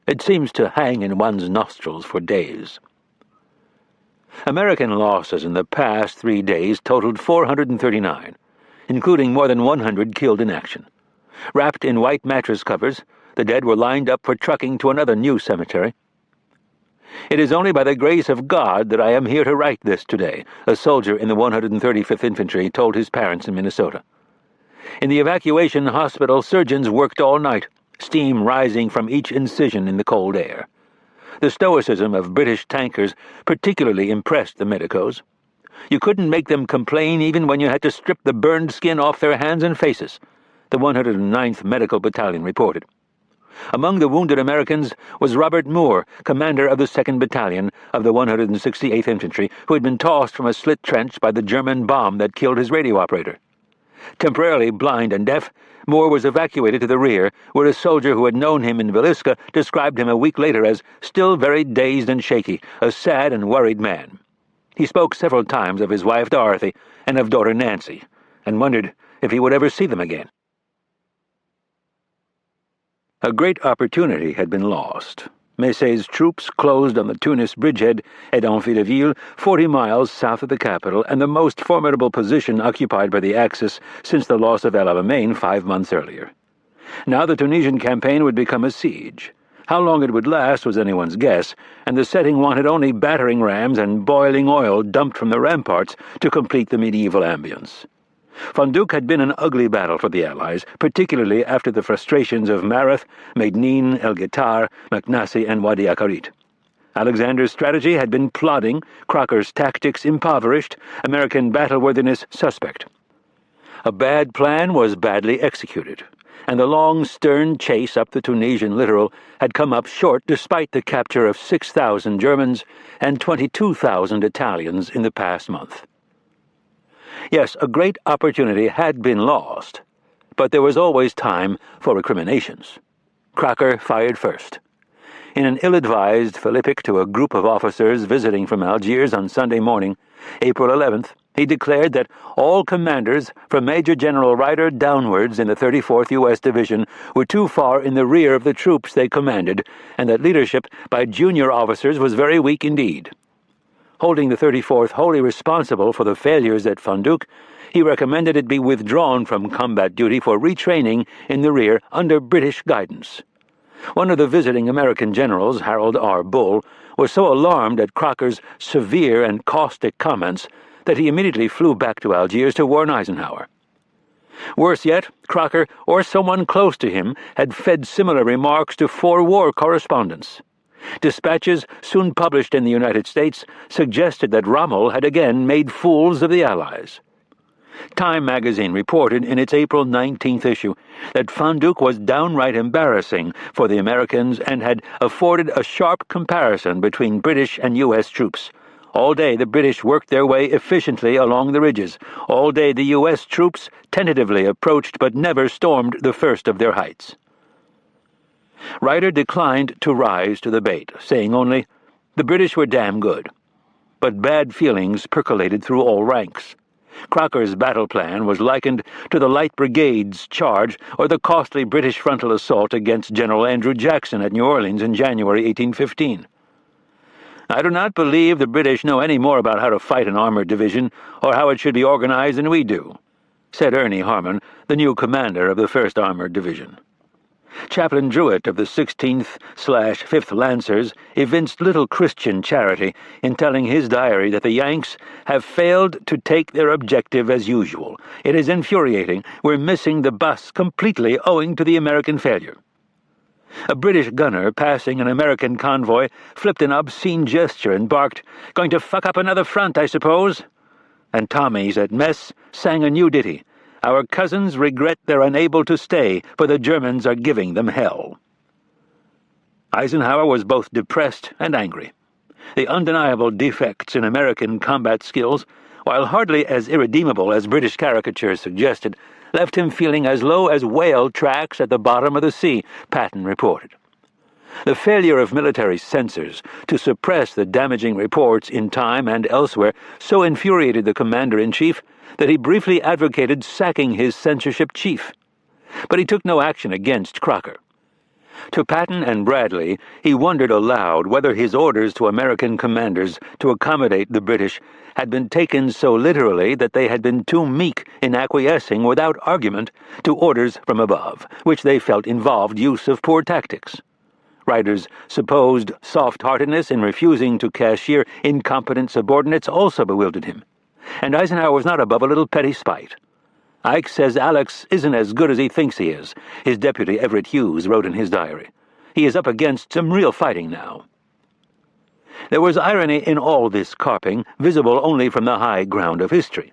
It seems to hang in one's nostrils for days. American losses in the past 3 days totaled 439, including more than 100 killed in action. Wrapped in white mattress covers, the dead were lined up for trucking to another new cemetery. "It is only by the grace of God that I am here to write this today," a soldier in the 135th Infantry told his parents in Minnesota. In the evacuation hospital, surgeons worked all night, steam rising from each incision in the cold air. The stoicism of British tankers particularly impressed the medicos. You couldn't make them complain even when you had to strip the burned skin off their hands and faces, the 109th Medical Battalion reported. Among the wounded Americans was Robert Moore, commander of the 2nd Battalion of the 168th Infantry, who had been tossed from a slit trench by the German bomb that killed his radio operator. Temporarily blind and deaf, Moore was evacuated to the rear, where a soldier who had known him in Villisca described him a week later as still very dazed and shaky, a sad and worried man. He spoke several times of his wife Dorothy and of daughter Nancy, and wondered if he would ever see them again. A great opportunity had been lost. Massey's troops closed on the Tunis bridgehead at Amphilaville, 40 miles south of the capital, and the most formidable position occupied by the Axis since the loss of El Alamein 5 months earlier. Now the Tunisian campaign would become a siege. How long it would last was anyone's guess, and the setting wanted only battering rams and boiling oil dumped from the ramparts to complete the medieval ambience. Fondouk had been an ugly battle for the Allies, particularly after the frustrations of Marath, Mednin, El Guitar, Maknassi, and Wadi Akarit. Alexander's strategy had been plodding, Crocker's tactics impoverished, American battleworthiness suspect. A bad plan was badly executed, and the long, stern chase up the Tunisian littoral had come up short despite the capture of 6,000 Germans and 22,000 Italians in the past month. Yes, a great opportunity had been lost, but there was always time for recriminations. Crocker fired first. In an ill-advised philippic to a group of officers visiting from Algiers on Sunday morning, April 11th, he declared that all commanders from Major General Ryder downwards in the 34th U.S. Division were too far in the rear of the troops they commanded, and that leadership by junior officers was very weak indeed. Holding the 34th wholly responsible for the failures at Fondouk, he recommended it be withdrawn from combat duty for retraining in the rear under British guidance. One of the visiting American generals, Harold R. Bull, was so alarmed at Crocker's severe and caustic comments that he immediately flew back to Algiers to warn Eisenhower. Worse yet, Crocker, or someone close to him, had fed similar remarks to 4 war correspondents. Dispatches soon published in the United States suggested that Rommel had again made fools of the Allies. Time magazine reported in its April 19th issue that Fondouk was downright embarrassing for the Americans and had afforded a sharp comparison between British and U.S. troops. All day the British worked their way efficiently along the ridges. All day the U.S. troops tentatively approached but never stormed the first of their heights. Ryder declined to rise to the bait, saying only, "The British were damn good." But bad feelings percolated through all ranks. Crocker's battle plan was likened to the Light Brigade's charge or the costly British frontal assault against General Andrew Jackson at New Orleans in January 1815. I do not believe the British know any more about how to fight an armored division or how it should be organized than we do," said Ernie Harmon, the new commander of the 1st Armored Division. Chaplain Druitt of the 16th/5th Lancers evinced little Christian charity in telling his diary that the Yanks have failed to take their objective as usual. "It is infuriating. We're missing the bus completely owing to the American failure." A British gunner passing an American convoy flipped an obscene gesture and barked, "Going to fuck up another front, I suppose?" And Tommies at mess sang a new ditty, "Our cousins regret they're unable to stay, for the Germans are giving them hell." Eisenhower was both depressed and angry. The undeniable defects in American combat skills, while hardly as irredeemable as British caricatures suggested, left him feeling as low as whale tracks at the bottom of the sea, Patton reported. The failure of military censors to suppress the damaging reports in time and elsewhere so infuriated the commander-in-chief that he briefly advocated sacking his censorship chief. But he took no action against Crocker. To Patton and Bradley, he wondered aloud whether his orders to American commanders to accommodate the British had been taken so literally that they had been too meek in acquiescing without argument to orders from above, which they felt involved use of poor tactics. Ryder's supposed soft-heartedness in refusing to cashier incompetent subordinates also bewildered him, and Eisenhower was not above a little petty spite. "Ike says Alex isn't as good as he thinks he is," his deputy Everett Hughes wrote in his diary. "He is up against some real fighting now." There was irony in all this carping, visible only from the high ground of history.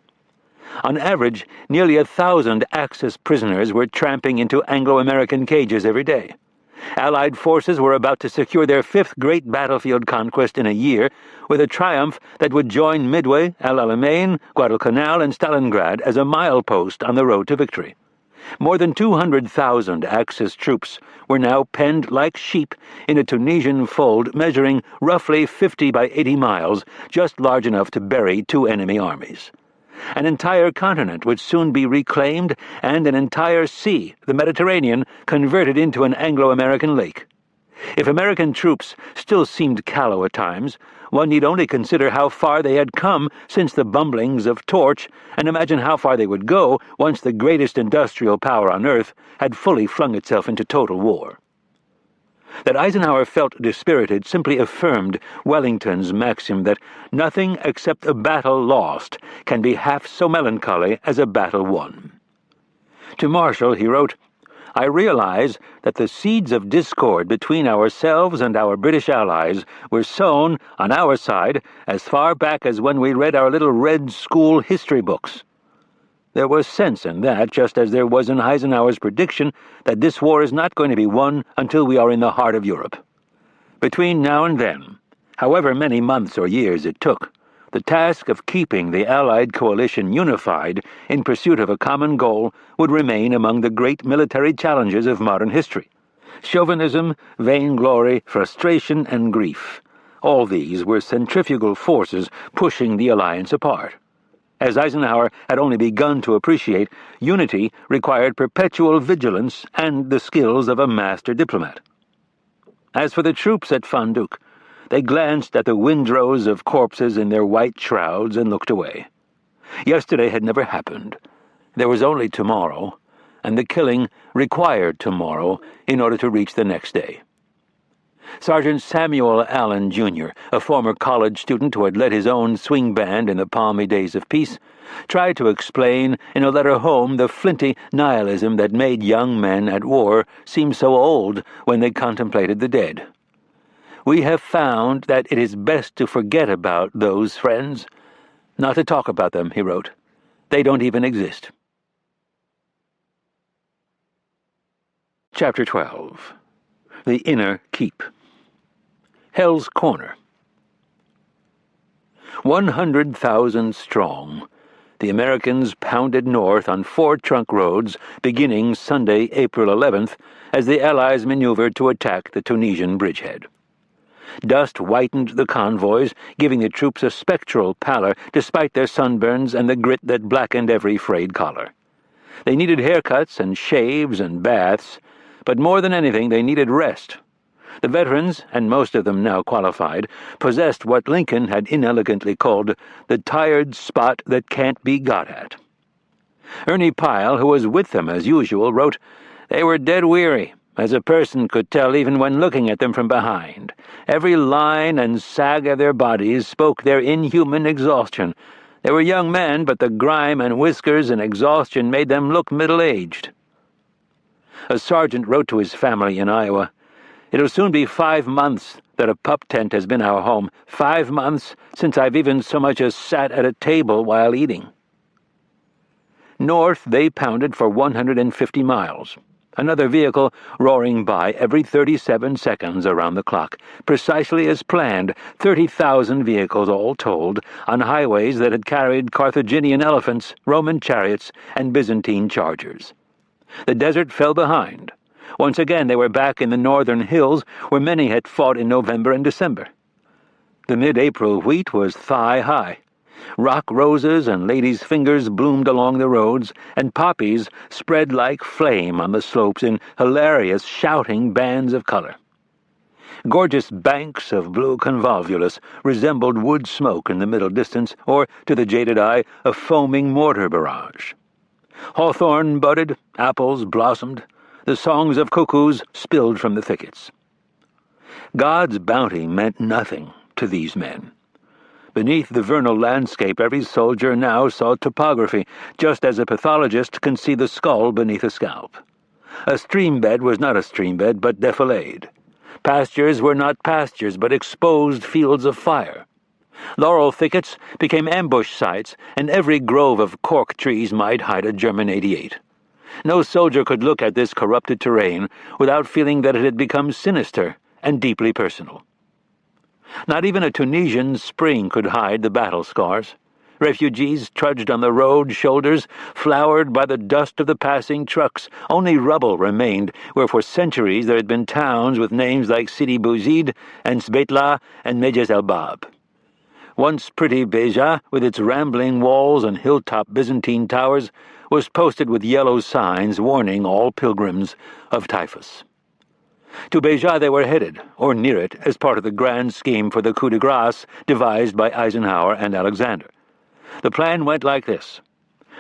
On average, nearly 1,000 Axis prisoners were tramping into Anglo-American cages every day. Allied forces were about to secure their 5th great battlefield conquest in a year, with a triumph that would join Midway, El Alamein, Guadalcanal, and Stalingrad as a milepost on the road to victory. More than 200,000 Axis troops were now penned like sheep in a Tunisian fold measuring roughly 50 by 80 miles, just large enough to bury 2 enemy armies. An entire continent would soon be reclaimed, and an entire sea, the Mediterranean, converted into an Anglo-American lake. If American troops still seemed callow at times, one need only consider how far they had come since the bumblings of Torch, and imagine how far they would go once the greatest industrial power on earth had fully flung itself into total war. That Eisenhower felt dispirited simply affirmed Wellington's maxim that nothing except a battle lost can be half so melancholy as a battle won. To Marshall he wrote, "I realize that the seeds of discord between ourselves and our British allies were sown on our side as far back as when we read our little red school history books. There was sense in that, just as there was in Eisenhower's prediction that this war is not going to be won until we are in the heart of Europe. Between now and then, however many months or years it took, the task of keeping the Allied coalition unified in pursuit of a common goal would remain among the great military challenges of modern history. Chauvinism, vainglory, frustration, and grief, all these were centrifugal forces pushing the alliance apart. As Eisenhower had only begun to appreciate, unity required perpetual vigilance and the skills of a master diplomat. As for the troops at Fonduc, they glanced at the windrows of corpses in their white shrouds and looked away. Yesterday had never happened. There was only tomorrow, and the killing required tomorrow in order to reach the next day. Sergeant Samuel Allen, Jr., a former college student who had led his own swing band in the palmy days of peace, tried to explain in a letter home the flinty nihilism that made young men at war seem so old when they contemplated the dead. "We have found that it is best to forget about those friends, not to talk about them," he wrote. "They don't even exist." Chapter 12. The Inner Keep. Hell's Corner. 100,000 strong, the Americans pounded north on 4 trunk roads beginning Sunday, April 11th, as the Allies maneuvered to attack the Tunisian bridgehead. Dust whitened the convoys, giving the troops a spectral pallor despite their sunburns and the grit that blackened every frayed collar. They needed haircuts and shaves and baths, but more than anything they needed rest. The veterans, and most of them now qualified, possessed what Lincoln had inelegantly called the tired spot that can't be got at. Ernie Pyle, who was with them as usual, wrote, "They were dead weary, as a person could tell even when looking at them from behind. Every line and sag of their bodies spoke their inhuman exhaustion. They were young men, but the grime and whiskers and exhaustion made them look middle-aged." A sergeant wrote to his family in Iowa, "It'll soon be 5 months that a pup tent has been our home. 5 months since I've even so much as sat at a table while eating." North they pounded for 150 miles. Another vehicle roaring by every 37 seconds around the clock, precisely as planned, 30,000 vehicles all told, on highways that had carried Carthaginian elephants, Roman chariots, and Byzantine chargers. The desert fell behind. Once again they were back in the northern hills where many had fought in November and December. The mid-April wheat was thigh-high. Rock roses and ladies' fingers bloomed along the roads, and poppies spread like flame on the slopes in hilarious, shouting bands of color. Gorgeous banks of blue convolvulus resembled wood smoke in the middle distance, or, to the jaded eye, a foaming mortar barrage. Hawthorn budded, apples blossomed, the songs of cuckoos spilled from the thickets. God's bounty meant nothing to these men. Beneath the vernal landscape every soldier now saw topography, just as a pathologist can see the skull beneath a scalp. A streambed was not a streambed, but defilade. Pastures were not pastures, but exposed fields of fire. Laurel thickets became ambush sites, and every grove of cork trees might hide a German 88. No soldier could look at this corrupted terrain without feeling that it had become sinister and deeply personal. Not even a Tunisian spring could hide the battle scars. Refugees trudged on the road shoulders, flowered by the dust of the passing trucks. Only rubble remained where for centuries there had been towns with names like Sidi Bouzid and Sbetla and Medjez el-Bab. Once pretty Beja, with its rambling walls and hilltop Byzantine towers, was posted with yellow signs warning all pilgrims of typhus. To Beja they were headed, or near it, as part of the grand scheme for the coup de grace devised by Eisenhower and Alexander. The plan went like this.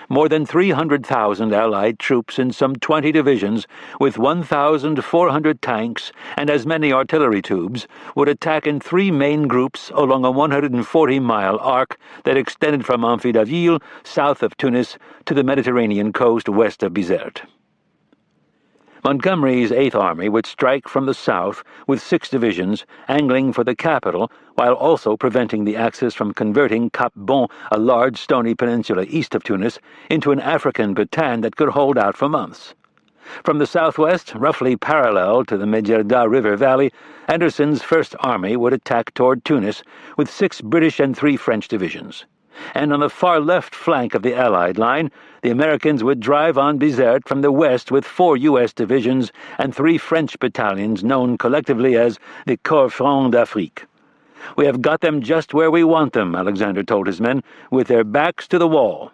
More than 300,000 Allied troops in some 20 divisions, with 1,400 tanks and as many artillery tubes, would attack in 3 main groups along a 140-mile arc that extended from Amphidaville, south of Tunis, to the Mediterranean coast west of Bizerte. Montgomery's Eighth Army would strike from the south with 6 divisions, angling for the capital, while also preventing the Axis from converting Cap Bon, a large stony peninsula east of Tunis, into an African Bataan that could hold out for months. From the southwest, roughly parallel to the Medjerda River Valley, Anderson's First Army would attack toward Tunis with 6 British and 3 French divisions. And on the far left flank of the Allied line, the Americans would drive on Bizerte from the west with 4 U.S. divisions and 3 French battalions known collectively as the Corps Franc d'Afrique. "We have got them just where we want them," Alexander told his men, "with their backs to the wall."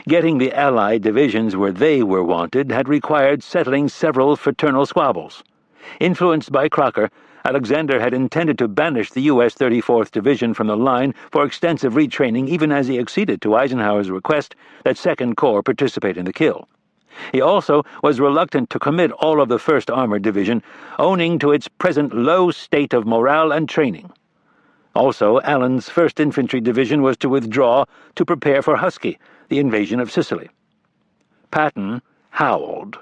Getting the Allied divisions where they were wanted had required settling several fraternal squabbles. Influenced by Crocker, Alexander had intended to banish the U.S. 34th Division from the line for extensive retraining even as he acceded to Eisenhower's request that Second Corps participate in the kill. He also was reluctant to commit all of the 1st Armored Division, owning to its present low state of morale and training. Also, Allen's 1st Infantry Division was to withdraw to prepare for Husky, the invasion of Sicily. Patton howled.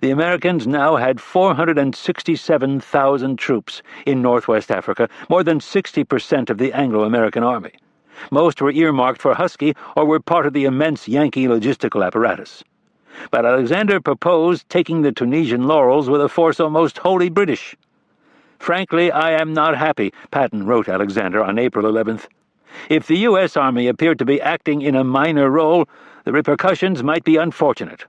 The Americans now had 467,000 troops in northwest Africa, more than 60% of the Anglo-American army. Most were earmarked for Husky or were part of the immense Yankee logistical apparatus. But Alexander proposed taking the Tunisian laurels with a force almost wholly British. "Frankly, I am not happy," Patton wrote Alexander on April 11th. "If the U.S. Army appeared to be acting in a minor role, the repercussions might be unfortunate."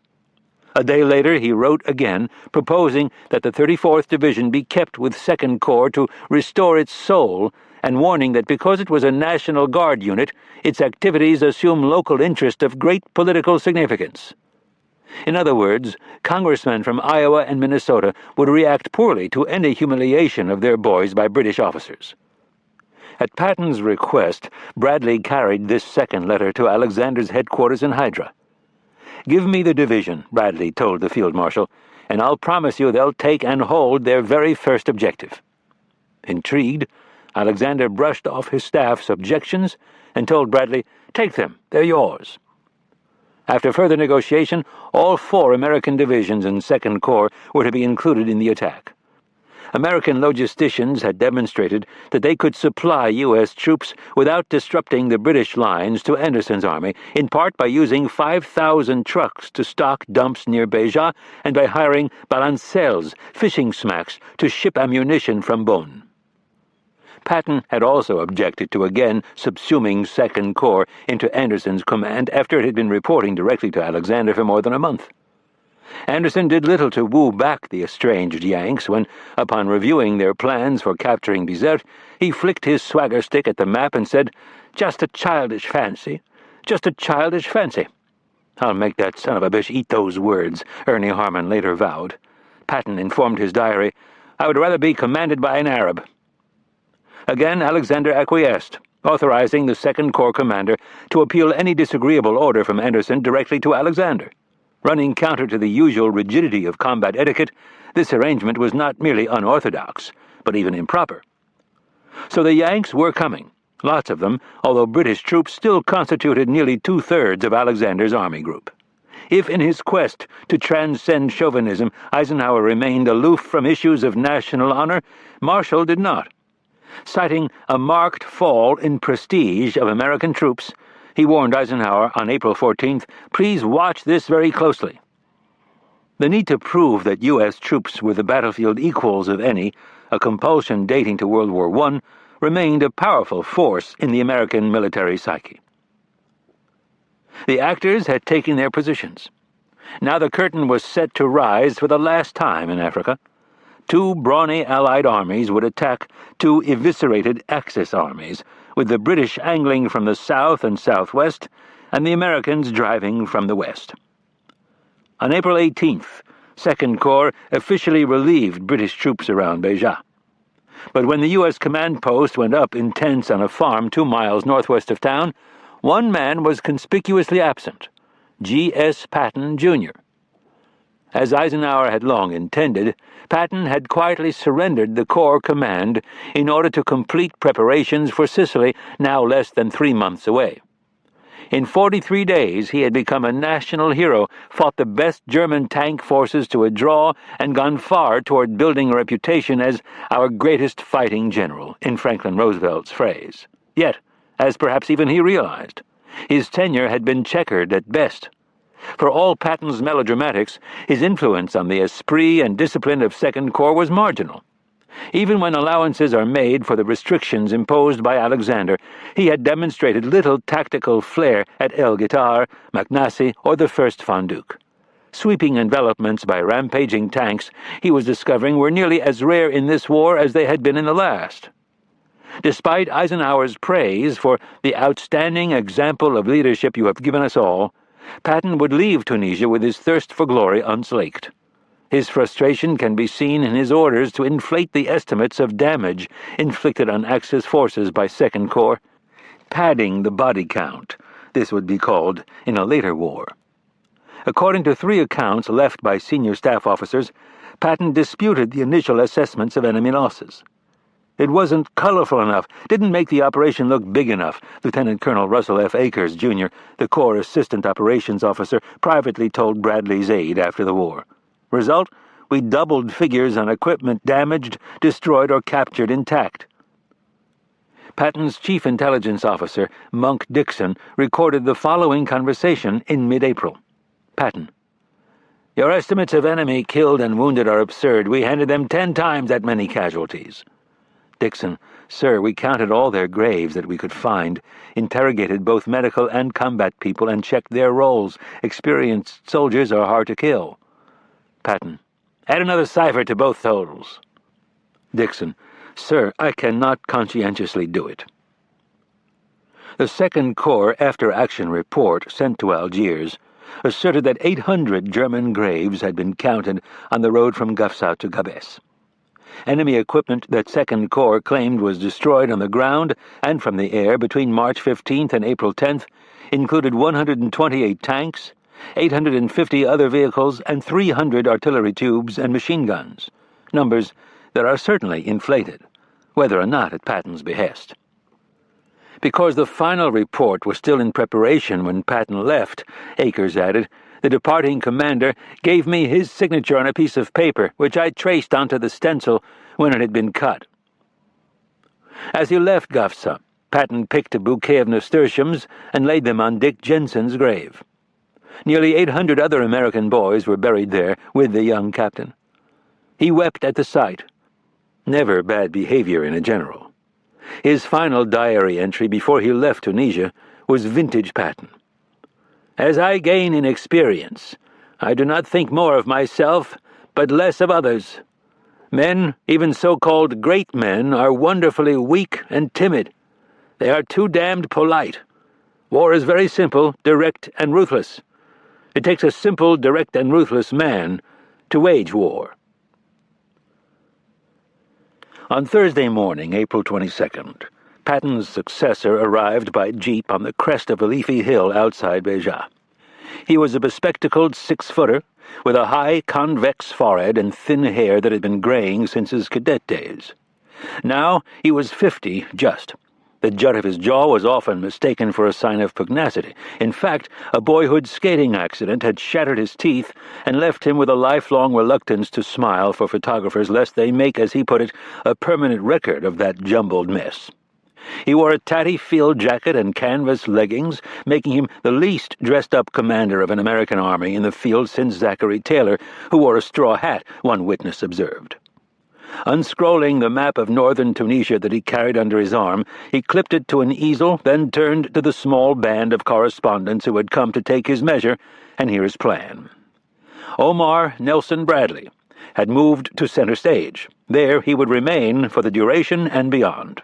A day later he wrote again, proposing that the 34th Division be kept with 2nd Corps to restore its soul, and warning that because it was a National Guard unit, its activities assume local interest of great political significance. In other words, congressmen from Iowa and Minnesota would react poorly to any humiliation of their boys by British officers. At Patton's request, Bradley carried this second letter to Alexander's headquarters in Hydra. "Give me the division," Bradley told the field marshal, "and I'll promise you they'll take and hold their very first objective." Intrigued, Alexander brushed off his staff's objections and told Bradley, "Take them, they're yours." After further negotiation, all 4 American divisions in Second Corps were to be included in the attack. American logisticians had demonstrated that they could supply U.S. troops without disrupting the British lines to Anderson's army, in part by using 5,000 trucks to stock dumps near Beja and by hiring balancelles, fishing smacks, to ship ammunition from Beaune. Patton had also objected to again subsuming Second Corps into Anderson's command after it had been reporting directly to Alexander for more than a month. Anderson did little to woo back the estranged Yanks when, upon reviewing their plans for capturing Bizerte, he flicked his swagger stick at the map and said, "Just a childish fancy. Just a childish fancy." "I'll make that son of a bitch eat those words," Ernie Harmon later vowed. Patton informed his diary, "I would rather be commanded by an Arab." Again, Alexander acquiesced, authorizing the Second Corps commander to appeal any disagreeable order from Anderson directly to Alexander. Running counter to the usual rigidity of combat etiquette, this arrangement was not merely unorthodox, but even improper. So the Yanks were coming, lots of them, although British troops still constituted nearly 2/3 of Alexander's army group. If in his quest to transcend chauvinism Eisenhower remained aloof from issues of national honor, Marshall did not. Citing a marked fall in prestige of American troops, he warned Eisenhower on April 14th, "Please watch this very closely." The need to prove that U.S. troops were the battlefield equals of any, a compulsion dating to World War I, remained a powerful force in the American military psyche. The actors had taken their positions. Now the curtain was set to rise for the last time in Africa. 2 brawny Allied armies would attack 2 eviscerated Axis armies, with the British angling from the south and southwest, and the Americans driving from the west. On April 18th, Second Corps officially relieved British troops around Beja. But when the U.S. command post went up in tents on a farm 2 miles northwest of town, one man was conspicuously absent, G.S. Patton, Jr. As Eisenhower had long intended, Patton had quietly surrendered the Corps command in order to complete preparations for Sicily, now less than 3 months away. In 43 days he had become a national hero, fought the best German tank forces to a draw, and gone far toward building a reputation as our greatest fighting general, in Franklin Roosevelt's phrase. Yet, as perhaps even he realized, his tenure had been checkered at best. For all Patton's melodramatics, his influence on the esprit and discipline of Second Corps was marginal. Even when allowances are made for the restrictions imposed by Alexander, he had demonstrated little tactical flair at El Guitar, McNassie, or the 1st Fonduc. Sweeping envelopments by rampaging tanks, he was discovering, were nearly as rare in this war as they had been in the last. Despite Eisenhower's praise for the outstanding example of leadership you have given us all, Patton would leave Tunisia with his thirst for glory unslaked. His frustration can be seen in his orders to inflate the estimates of damage inflicted on Axis forces by Second Corps, padding the body count, this would be called, in a later war. According to 3 accounts left by senior staff officers, Patton disputed the initial assessments of enemy losses. "It wasn't colorful enough, didn't make the operation look big enough," Lieutenant Colonel Russell F. Akers, Jr., the Corps Assistant Operations Officer, privately told Bradley's aide after the war. Result, we doubled figures on equipment damaged, destroyed, or captured intact. Patton's chief intelligence officer, Monk Dixon, recorded the following conversation in mid-April. Patton: "Your estimates of enemy killed and wounded are absurd. We handed them 10 times that many casualties." Dixon: "Sir, we counted all their graves that we could find, interrogated both medical and combat people, and checked their rolls. Experienced soldiers are hard to kill." Patton: "Add another cipher to both totals." Dixon: "Sir, I cannot conscientiously do it." The Second Corps after-action report sent to Algiers asserted that 800 German graves had been counted on the road from Gafsa to Gabes. Enemy equipment that Second Corps claimed was destroyed on the ground and from the air between March 15th and April 10th included 128 tanks, 850 other vehicles, and 300 artillery tubes and machine guns, numbers that are certainly inflated, whether or not at Patton's behest. Because the final report was still in preparation when Patton left, Akers added, the departing commander gave me his signature on a piece of paper, which I traced onto the stencil when it had been cut. As he left Gafsa, Patton picked a bouquet of nasturtiums and laid them on Dick Jensen's grave. Nearly 800 other American boys were buried there with the young captain. He wept at the sight. Never bad behavior in a general. His final diary entry before he left Tunisia was vintage Patton. As I gain in experience, I do not think more of myself, but less of others. Men, even so-called great men, are wonderfully weak and timid. They are too damned polite. War is very simple, direct, and ruthless. It takes a simple, direct, and ruthless man to wage war. On Thursday morning, April 22nd, Patton's successor arrived by jeep on the crest of a leafy hill outside Béja. He was a bespectacled 6-footer, with a high, convex forehead and thin hair that had been graying since his cadet days. Now he was 50, just. The jut of his jaw was often mistaken for a sign of pugnacity. In fact, a boyhood skating accident had shattered his teeth and left him with a lifelong reluctance to smile for photographers lest they make, as he put it, a permanent record of that jumbled mess. He wore a tatty field jacket and canvas leggings, making him the least dressed-up commander of an American army in the field since Zachary Taylor, who wore a straw hat, one witness observed. Unscrolling the map of northern Tunisia that he carried under his arm, he clipped it to an easel, then turned to the small band of correspondents who had come to take his measure and hear his plan. Omar Nelson Bradley had moved to center stage. There he would remain for the duration and beyond.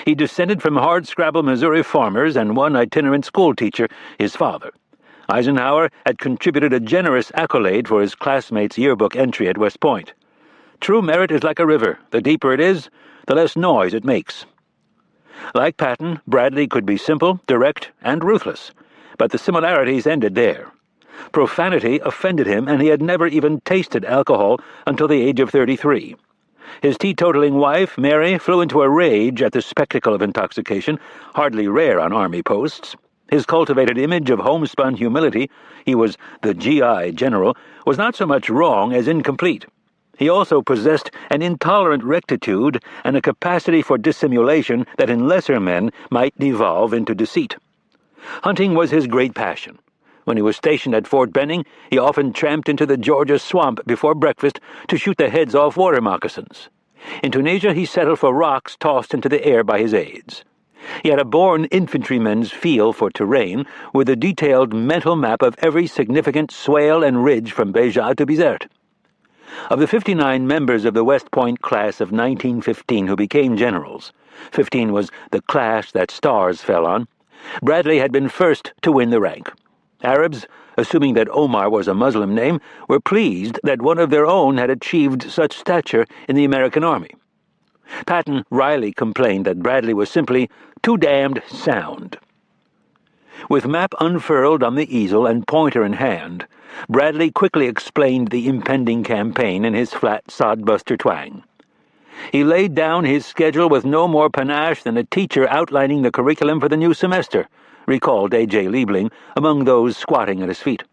He descended from hardscrabble Missouri farmers and one itinerant schoolteacher, his father. Eisenhower had contributed a generous accolade for his classmates' yearbook entry at West Point. True merit is like a river. The deeper it is, the less noise it makes. Like Patton, Bradley could be simple, direct, and ruthless, but the similarities ended there. Profanity offended him, and he had never even tasted alcohol until the age of 33. His teetotaling wife, Mary, flew into a rage at the spectacle of intoxication, hardly rare on army posts. His cultivated image of homespun humility, he was the GI general, was not so much wrong as incomplete. He also possessed an intolerant rectitude and a capacity for dissimulation that in lesser men might devolve into deceit. Hunting was his great passion. When he was stationed at Fort Benning, he often tramped into the Georgia swamp before breakfast to shoot the heads off water moccasins. In Tunisia, he settled for rocks tossed into the air by his aides. He had a born infantryman's feel for terrain, with a detailed mental map of every significant swale and ridge from Béja to Bizerte. Of the 59 members of the West Point class of 1915 who became generals, 15 was the class that stars fell on, Bradley had been first to win the rank. Arabs, assuming that Omar was a Muslim name, were pleased that one of their own had achieved such stature in the American army. Patton wryly complained that Bradley was simply too damned sound. With map unfurled on the easel and pointer in hand, Bradley quickly explained the impending campaign in his flat sodbuster twang. He laid down his schedule with no more panache than a teacher outlining the curriculum for the new semester, recalled A.J. Liebling among those squatting at his feet.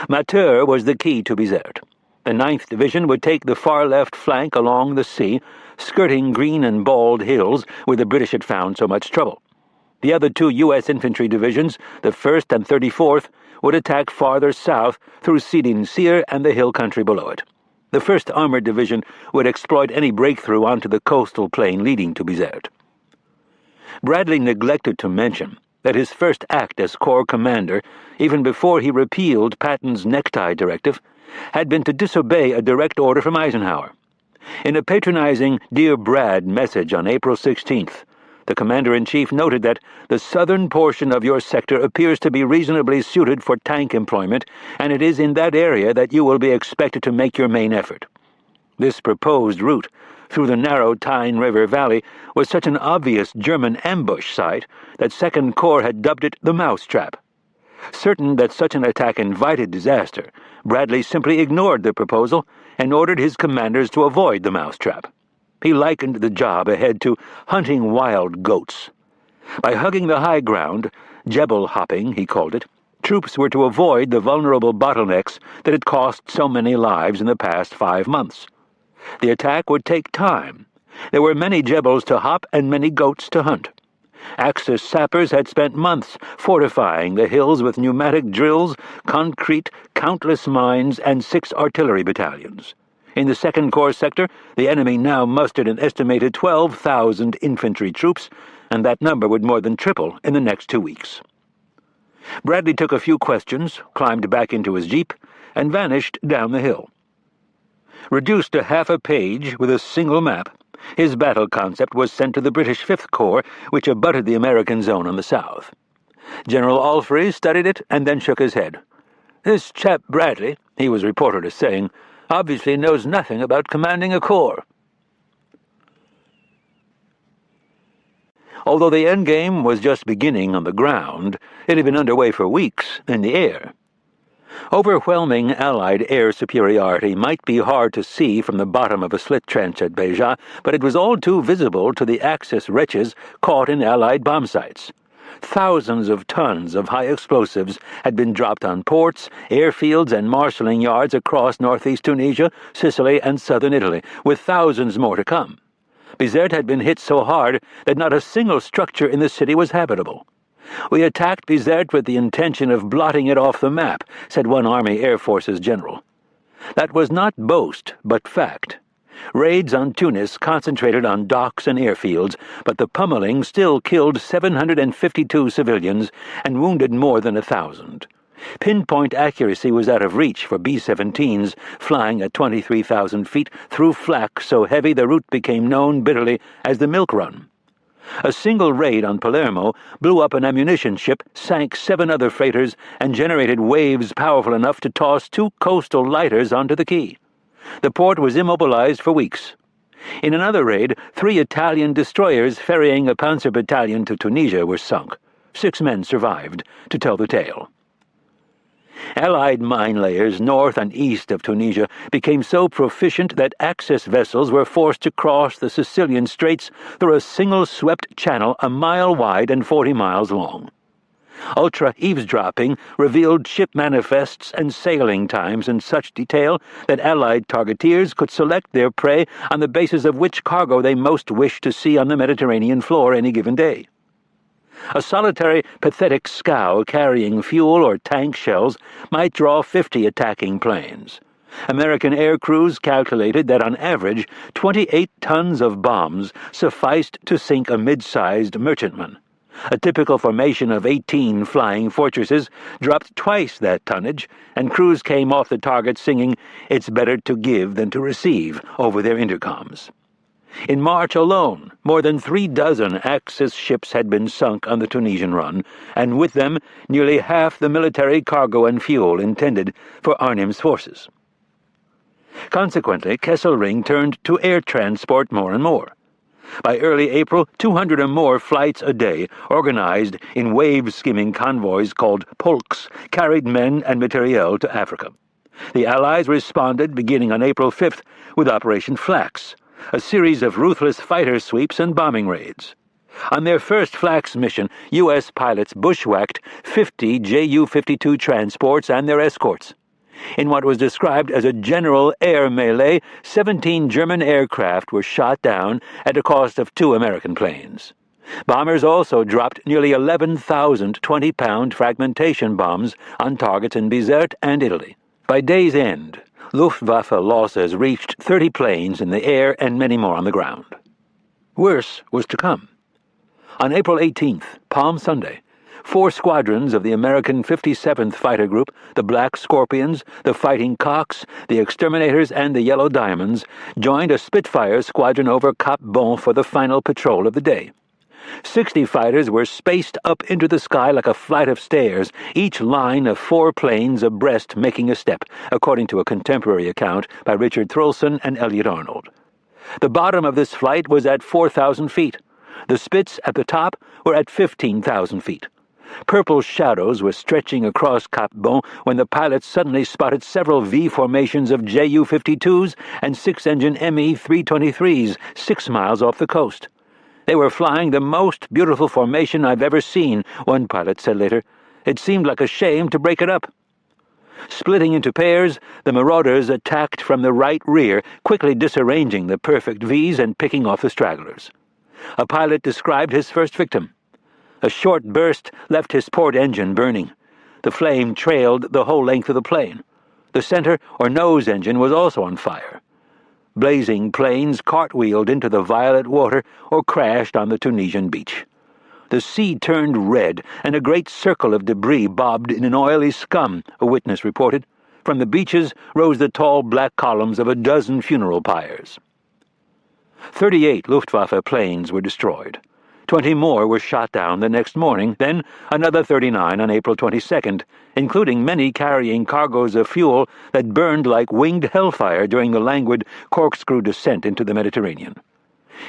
Mateur was the key to Bizerte. The 9th Division would take the far left flank along the sea, skirting green and bald hills where the British had found so much trouble. The other two U.S. infantry divisions, the 1st and 34th, would attack farther south through Sidin Sir and the hill country below it. The 1st Armored Division would exploit any breakthrough onto the coastal plain leading to Bizerte. Bradley neglected to mention that his first act as Corps commander, even before he repealed Patton's necktie directive, had been to disobey a direct order from Eisenhower. In a patronizing Dear Brad message on April 16th, The commander-in-chief noted that the southern portion of your sector appears to be reasonably suited for tank employment, and it is in that area that you will be expected to make your main effort. This proposed route through the narrow Tyne River Valley was such an obvious German ambush site that Second Corps had dubbed it the Mousetrap. Certain that such an attack invited disaster, Bradley simply ignored the proposal and ordered his commanders to avoid the mousetrap. He likened the job ahead to hunting wild goats. By hugging the high ground, jebel hopping, he called it, troops were to avoid the vulnerable bottlenecks that had cost so many lives in the past 5 months. The attack would take time. There were many jebels to hop and many goats to hunt. Axis sappers had spent months fortifying the hills with pneumatic drills, concrete, countless mines, and 6 artillery battalions. In the Second Corps sector, the enemy now mustered an estimated 12,000 infantry troops, and that number would more than triple in the next 2 weeks. Bradley took a few questions, climbed back into his jeep, and vanished down the hill. Reduced to half a page with a single map, his battle concept was sent to the British Fifth Corps, which abutted the American zone on the south. General Alfrey studied it and then shook his head. "This chap Bradley," he was reported as saying, "obviously knows nothing about commanding a corps." Although the endgame was just beginning on the ground, it had been underway for weeks in the air. Overwhelming Allied air superiority might be hard to see from the bottom of a slit trench at Beja, but it was all too visible to the Axis wretches caught in Allied bomb sites. Thousands of tons of high explosives had been dropped on ports, airfields, and marshalling yards across northeast Tunisia, Sicily, and southern Italy, with thousands more to come. Bizerte had been hit so hard that not a single structure in the city was habitable. "We attacked Bizerte with the intention of blotting it off the map," said one Army Air Forces general. That was not boast, but fact. Raids on Tunis concentrated on docks and airfields, but the pummeling still killed 752 civilians and wounded more than 1,000. Pinpoint accuracy was out of reach for B-17s, flying at 23,000 feet through flak so heavy the route became known bitterly as the Milk Run. A single raid on Palermo blew up an ammunition ship, sank 7 other freighters, and generated waves powerful enough to toss 2 coastal lighters onto the quay. The port was immobilized for weeks. In another raid, 3 Italian destroyers ferrying a panzer battalion to Tunisia were sunk. 6 men survived to tell the tale. Allied mine layers north and east of Tunisia became so proficient that Axis vessels were forced to cross the Sicilian Straits through a single swept channel a mile wide and 40 miles long. Ultra-eavesdropping revealed ship manifests and sailing times in such detail that Allied targeteers could select their prey on the basis of which cargo they most wished to see on the Mediterranean floor any given day. A solitary, pathetic scow carrying fuel or tank shells might draw 50 attacking planes. American air crews calculated that on average 28 tons of bombs sufficed to sink a mid-sized merchantman. A typical formation of 18 flying fortresses dropped twice that tonnage, and crews came off the target singing, "It's better to give than to receive," over their intercoms. In March alone, more than 36 Axis ships had been sunk on the Tunisian run, and with them nearly half the military cargo and fuel intended for Arnim's forces. Consequently, Kesselring turned to air transport more and more. By early April, 200 or more flights a day, organized in wave-skimming convoys called polks, carried men and materiel to Africa. The Allies responded beginning on April 5th with Operation Flax, a series of ruthless fighter sweeps and bombing raids. On their first Flax mission, U.S. pilots bushwhacked 50 Ju-52 transports and their escorts. In what was described as a general air melee, 17 German aircraft were shot down at a cost of 2 American planes. Bombers also dropped nearly 11,000 20-pound fragmentation bombs on targets in Bizerte and Italy. By day's end, Luftwaffe losses reached 30 planes in the air and many more on the ground. Worse was to come. On April 18th, Palm Sunday, 4 squadrons of the American 57th Fighter Group, the Black Scorpions, the Fighting Cocks, the Exterminators, and the Yellow Diamonds, joined a Spitfire squadron over Cap Bon for the final patrol of the day. 60 fighters were spaced up into the sky like a flight of stairs, each line of 4 planes abreast making a step, according to a contemporary account by Richard Thrulson and Elliot Arnold. The bottom of this flight was at 4,000 feet. The spits at the top were at 15,000 feet. Purple shadows were stretching across Cap Bon when the pilots suddenly spotted several V formations of Ju-52s and 6-engine Me-323s 6 miles off the coast. They were flying the most beautiful formation I've ever seen, one pilot said later. It seemed like a shame to break it up. Splitting into pairs, the marauders attacked from the right rear, quickly disarranging the perfect Vs and picking off the stragglers. A pilot described his first victim. A short burst left his port engine burning. The flame trailed the whole length of the plane. The center or nose engine was also on fire. Blazing planes cartwheeled into the violet water or crashed on the Tunisian beach. The sea turned red, and a great circle of debris bobbed in an oily scum, a witness reported. From the beaches rose the tall black columns of a dozen funeral pyres. 38 Luftwaffe planes were destroyed. 20 more were shot down the next morning, then another 39 on April 22nd, including many carrying cargoes of fuel that burned like winged hellfire during the languid corkscrew descent into the Mediterranean.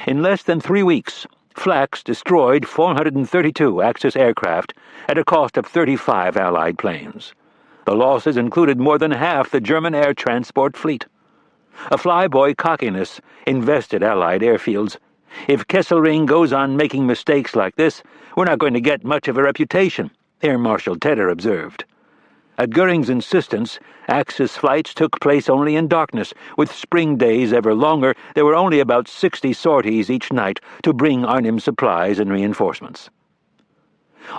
In less than 3 weeks, Flax destroyed 432 Axis aircraft at a cost of 35 Allied planes. The losses included more than half the German air transport fleet. A flyboy cockiness invested Allied airfields. If Kesselring goes on making mistakes like this, we're not going to get much of a reputation, Air Marshal Tedder observed. At Goering's insistence, Axis flights took place only in darkness. With spring days ever longer, there were only about 60 sorties each night to bring Arnhem supplies and reinforcements.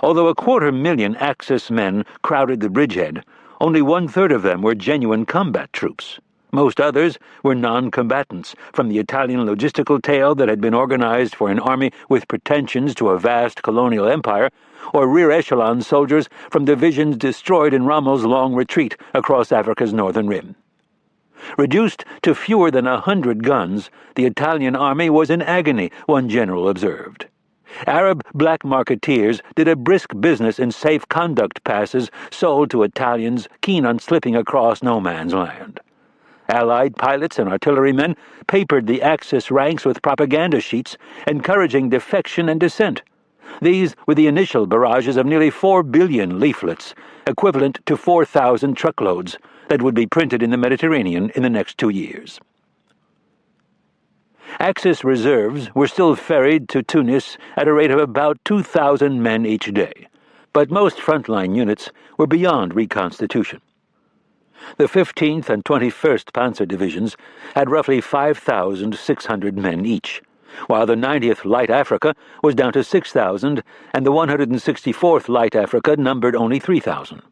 Although 250,000 Axis men crowded the bridgehead, only 1/3 of them were genuine combat troops. Most others were non-combatants, from the Italian logistical tail that had been organized for an army with pretensions to a vast colonial empire, or rear-echelon soldiers from divisions destroyed in Rommel's long retreat across Africa's northern rim. Reduced to fewer than 100 guns, the Italian army was in agony, one general observed. Arab black marketeers did a brisk business in safe conduct passes sold to Italians keen on slipping across no man's land. Allied pilots and artillerymen papered the Axis ranks with propaganda sheets encouraging defection and dissent. These were the initial barrages of nearly 4 billion leaflets, equivalent to 4,000 truckloads, that would be printed in the Mediterranean in the next 2 years. Axis reserves were still ferried to Tunis at a rate of about 2,000 men each day, but most frontline units were beyond reconstitution. The 15th and 21st Panzer Divisions had roughly 5,600 men each, while the 90th Light Africa was down to 6,000 and the 164th Light Africa numbered only 3,000.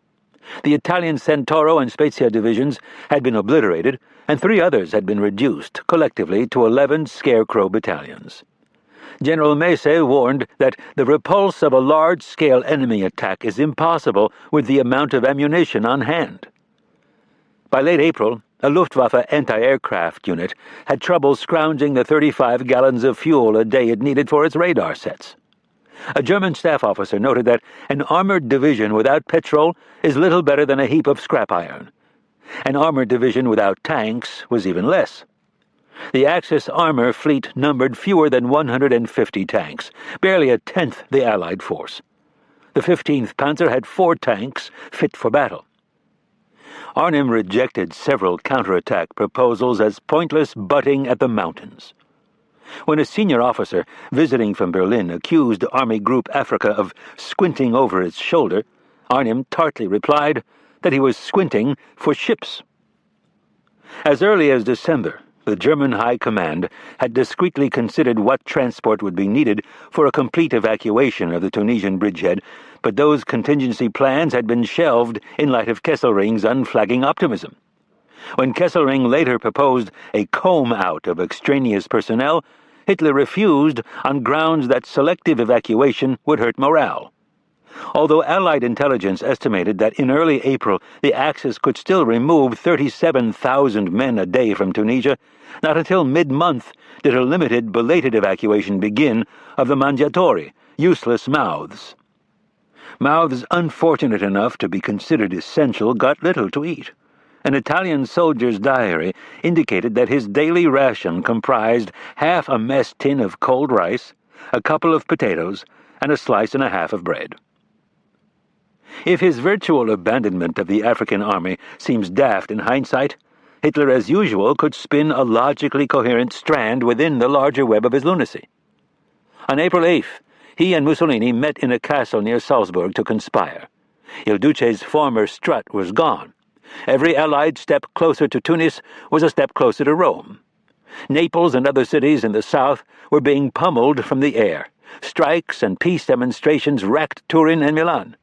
The Italian Centauro and Spezia divisions had been obliterated, and 3 others had been reduced, collectively to 11 scarecrow battalions. General Mace warned that the repulse of a large-scale enemy attack is impossible with the amount of ammunition on hand. By late April, a Luftwaffe anti-aircraft unit had trouble scrounging the 35 gallons of fuel a day it needed for its radar sets. A German staff officer noted that an armored division without petrol is little better than a heap of scrap iron. An armored division without tanks was even less. The Axis armor fleet numbered fewer than 150 tanks, barely a tenth the Allied force. The 15th Panzer had 4 tanks fit for battle. Arnhem rejected several counterattack proposals as pointless butting at the mountains. When a senior officer visiting from Berlin accused Army Group Africa of squinting over its shoulder, Arnhem tartly replied that he was squinting for ships. As early as December, the German High Command had discreetly considered what transport would be needed for a complete evacuation of the Tunisian bridgehead, but those contingency plans had been shelved in light of Kesselring's unflagging optimism. When Kesselring later proposed a comb-out of extraneous personnel, Hitler refused on grounds that selective evacuation would hurt morale. Although Allied intelligence estimated that in early April the Axis could still remove 37,000 men a day from Tunisia, not until mid-month did a limited, belated evacuation begin of the mangiatori, useless mouths. Mouths unfortunate enough to be considered essential got little to eat. An Italian soldier's diary indicated that his daily ration comprised half a mess tin of cold rice, a couple of potatoes, and a slice and a half of bread. If his virtual abandonment of the African army seems daft in hindsight, Hitler, as usual, could spin a logically coherent strand within the larger web of his lunacy. On April 8th, he and Mussolini met in a castle near Salzburg to conspire. Il Duce's former strut was gone. Every Allied step closer to Tunis was a step closer to Rome. Naples and other cities in the south were being pummeled from the air. Strikes and peace demonstrations wrecked Turin and Milan.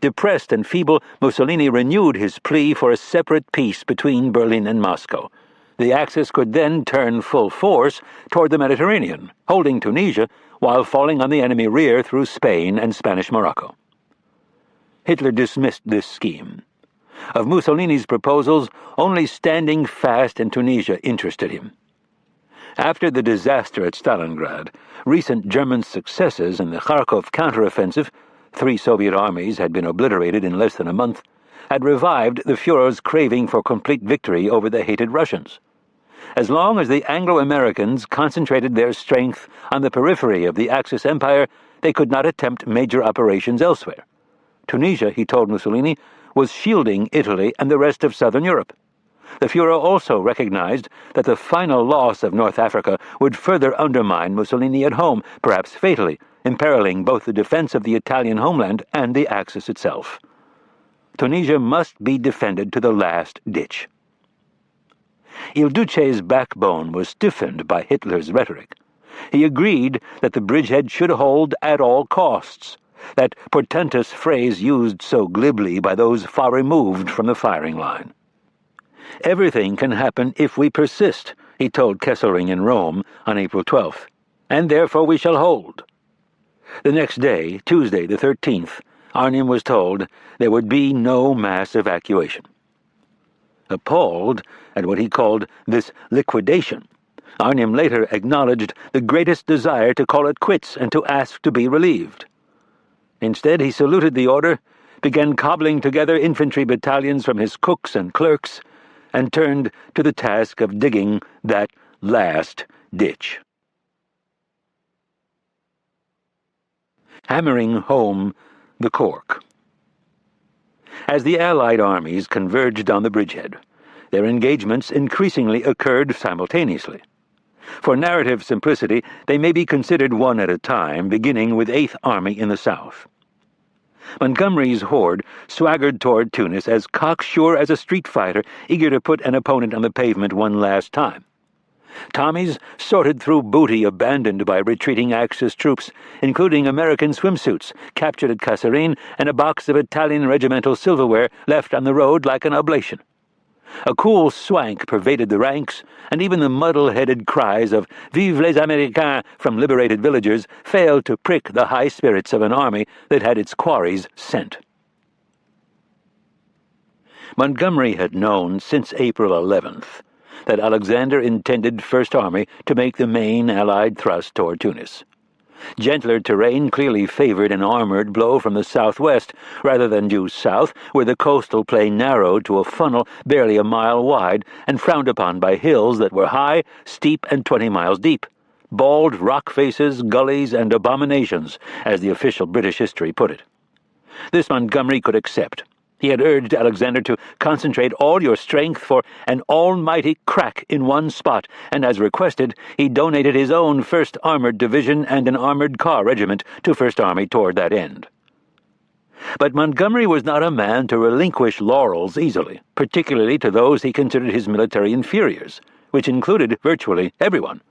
Depressed and feeble, Mussolini renewed his plea for a separate peace between Berlin and Moscow. The Axis could then turn full force toward the Mediterranean, holding Tunisia while falling on the enemy rear through Spain and Spanish Morocco. Hitler dismissed this scheme. Of Mussolini's proposals, only standing fast in Tunisia interested him. After the disaster at Stalingrad, recent German successes in the Kharkov counteroffensive, 3 Soviet armies had been obliterated in less than a month, had revived the Führer's craving for complete victory over the hated Russians. As long as the Anglo-Americans concentrated their strength on the periphery of the Axis empire, they could not attempt major operations elsewhere. Tunisia, he told Mussolini, was shielding Italy and the rest of southern Europe. The Führer also recognized that the final loss of North Africa would further undermine Mussolini at home, perhaps fatally, imperiling both the defense of the Italian homeland and the Axis itself. Tunisia must be defended to the last ditch. Il Duce's backbone was stiffened by Hitler's rhetoric. He agreed that the bridgehead should hold at all costs, that portentous phrase used so glibly by those far removed from the firing line. Everything can happen if we persist, he told Kesselring in Rome on April 12th, and therefore we shall hold. The next day, Tuesday the 13th, Arnim was told there would be no mass evacuation. Appalled at what he called this liquidation, Arnim later acknowledged the greatest desire to call it quits and to ask to be relieved. Instead, he saluted the order, began cobbling together infantry battalions from his cooks and clerks, and turned to the task of digging that last ditch. Hammering home the cork. As the Allied armies converged on the bridgehead, their engagements increasingly occurred simultaneously. For narrative simplicity, they may be considered one at a time, beginning with 8th Army in the south. Montgomery's horde swaggered toward Tunis as cocksure as a street fighter eager to put an opponent on the pavement one last time. Tommies sorted through booty abandoned by retreating Axis troops, including American swimsuits captured at Kasserine and a box of Italian regimental silverware left on the road like an oblation. A cool swank pervaded the ranks, and even the muddle-headed cries of "Vive les Américains" from liberated villagers failed to prick the high spirits of an army that had its quarries sent. Montgomery had known since April 11th that Alexander intended First Army to make the main Allied thrust toward Tunis. Gentler terrain clearly favored an armored blow from the southwest, rather than due south, where the coastal plain narrowed to a funnel barely a mile wide and frowned upon by hills that were high, steep, and 20 miles deep. Bald rock faces, gullies, and abominations, as the official British history put it. This Montgomery could accept. He had urged Alexander to concentrate all your strength for an almighty crack in one spot, and as requested, he donated his own 1st Armored Division and an armored car regiment to First Army toward that end. But Montgomery was not a man to relinquish laurels easily, particularly to those he considered his military inferiors, which included virtually everyone.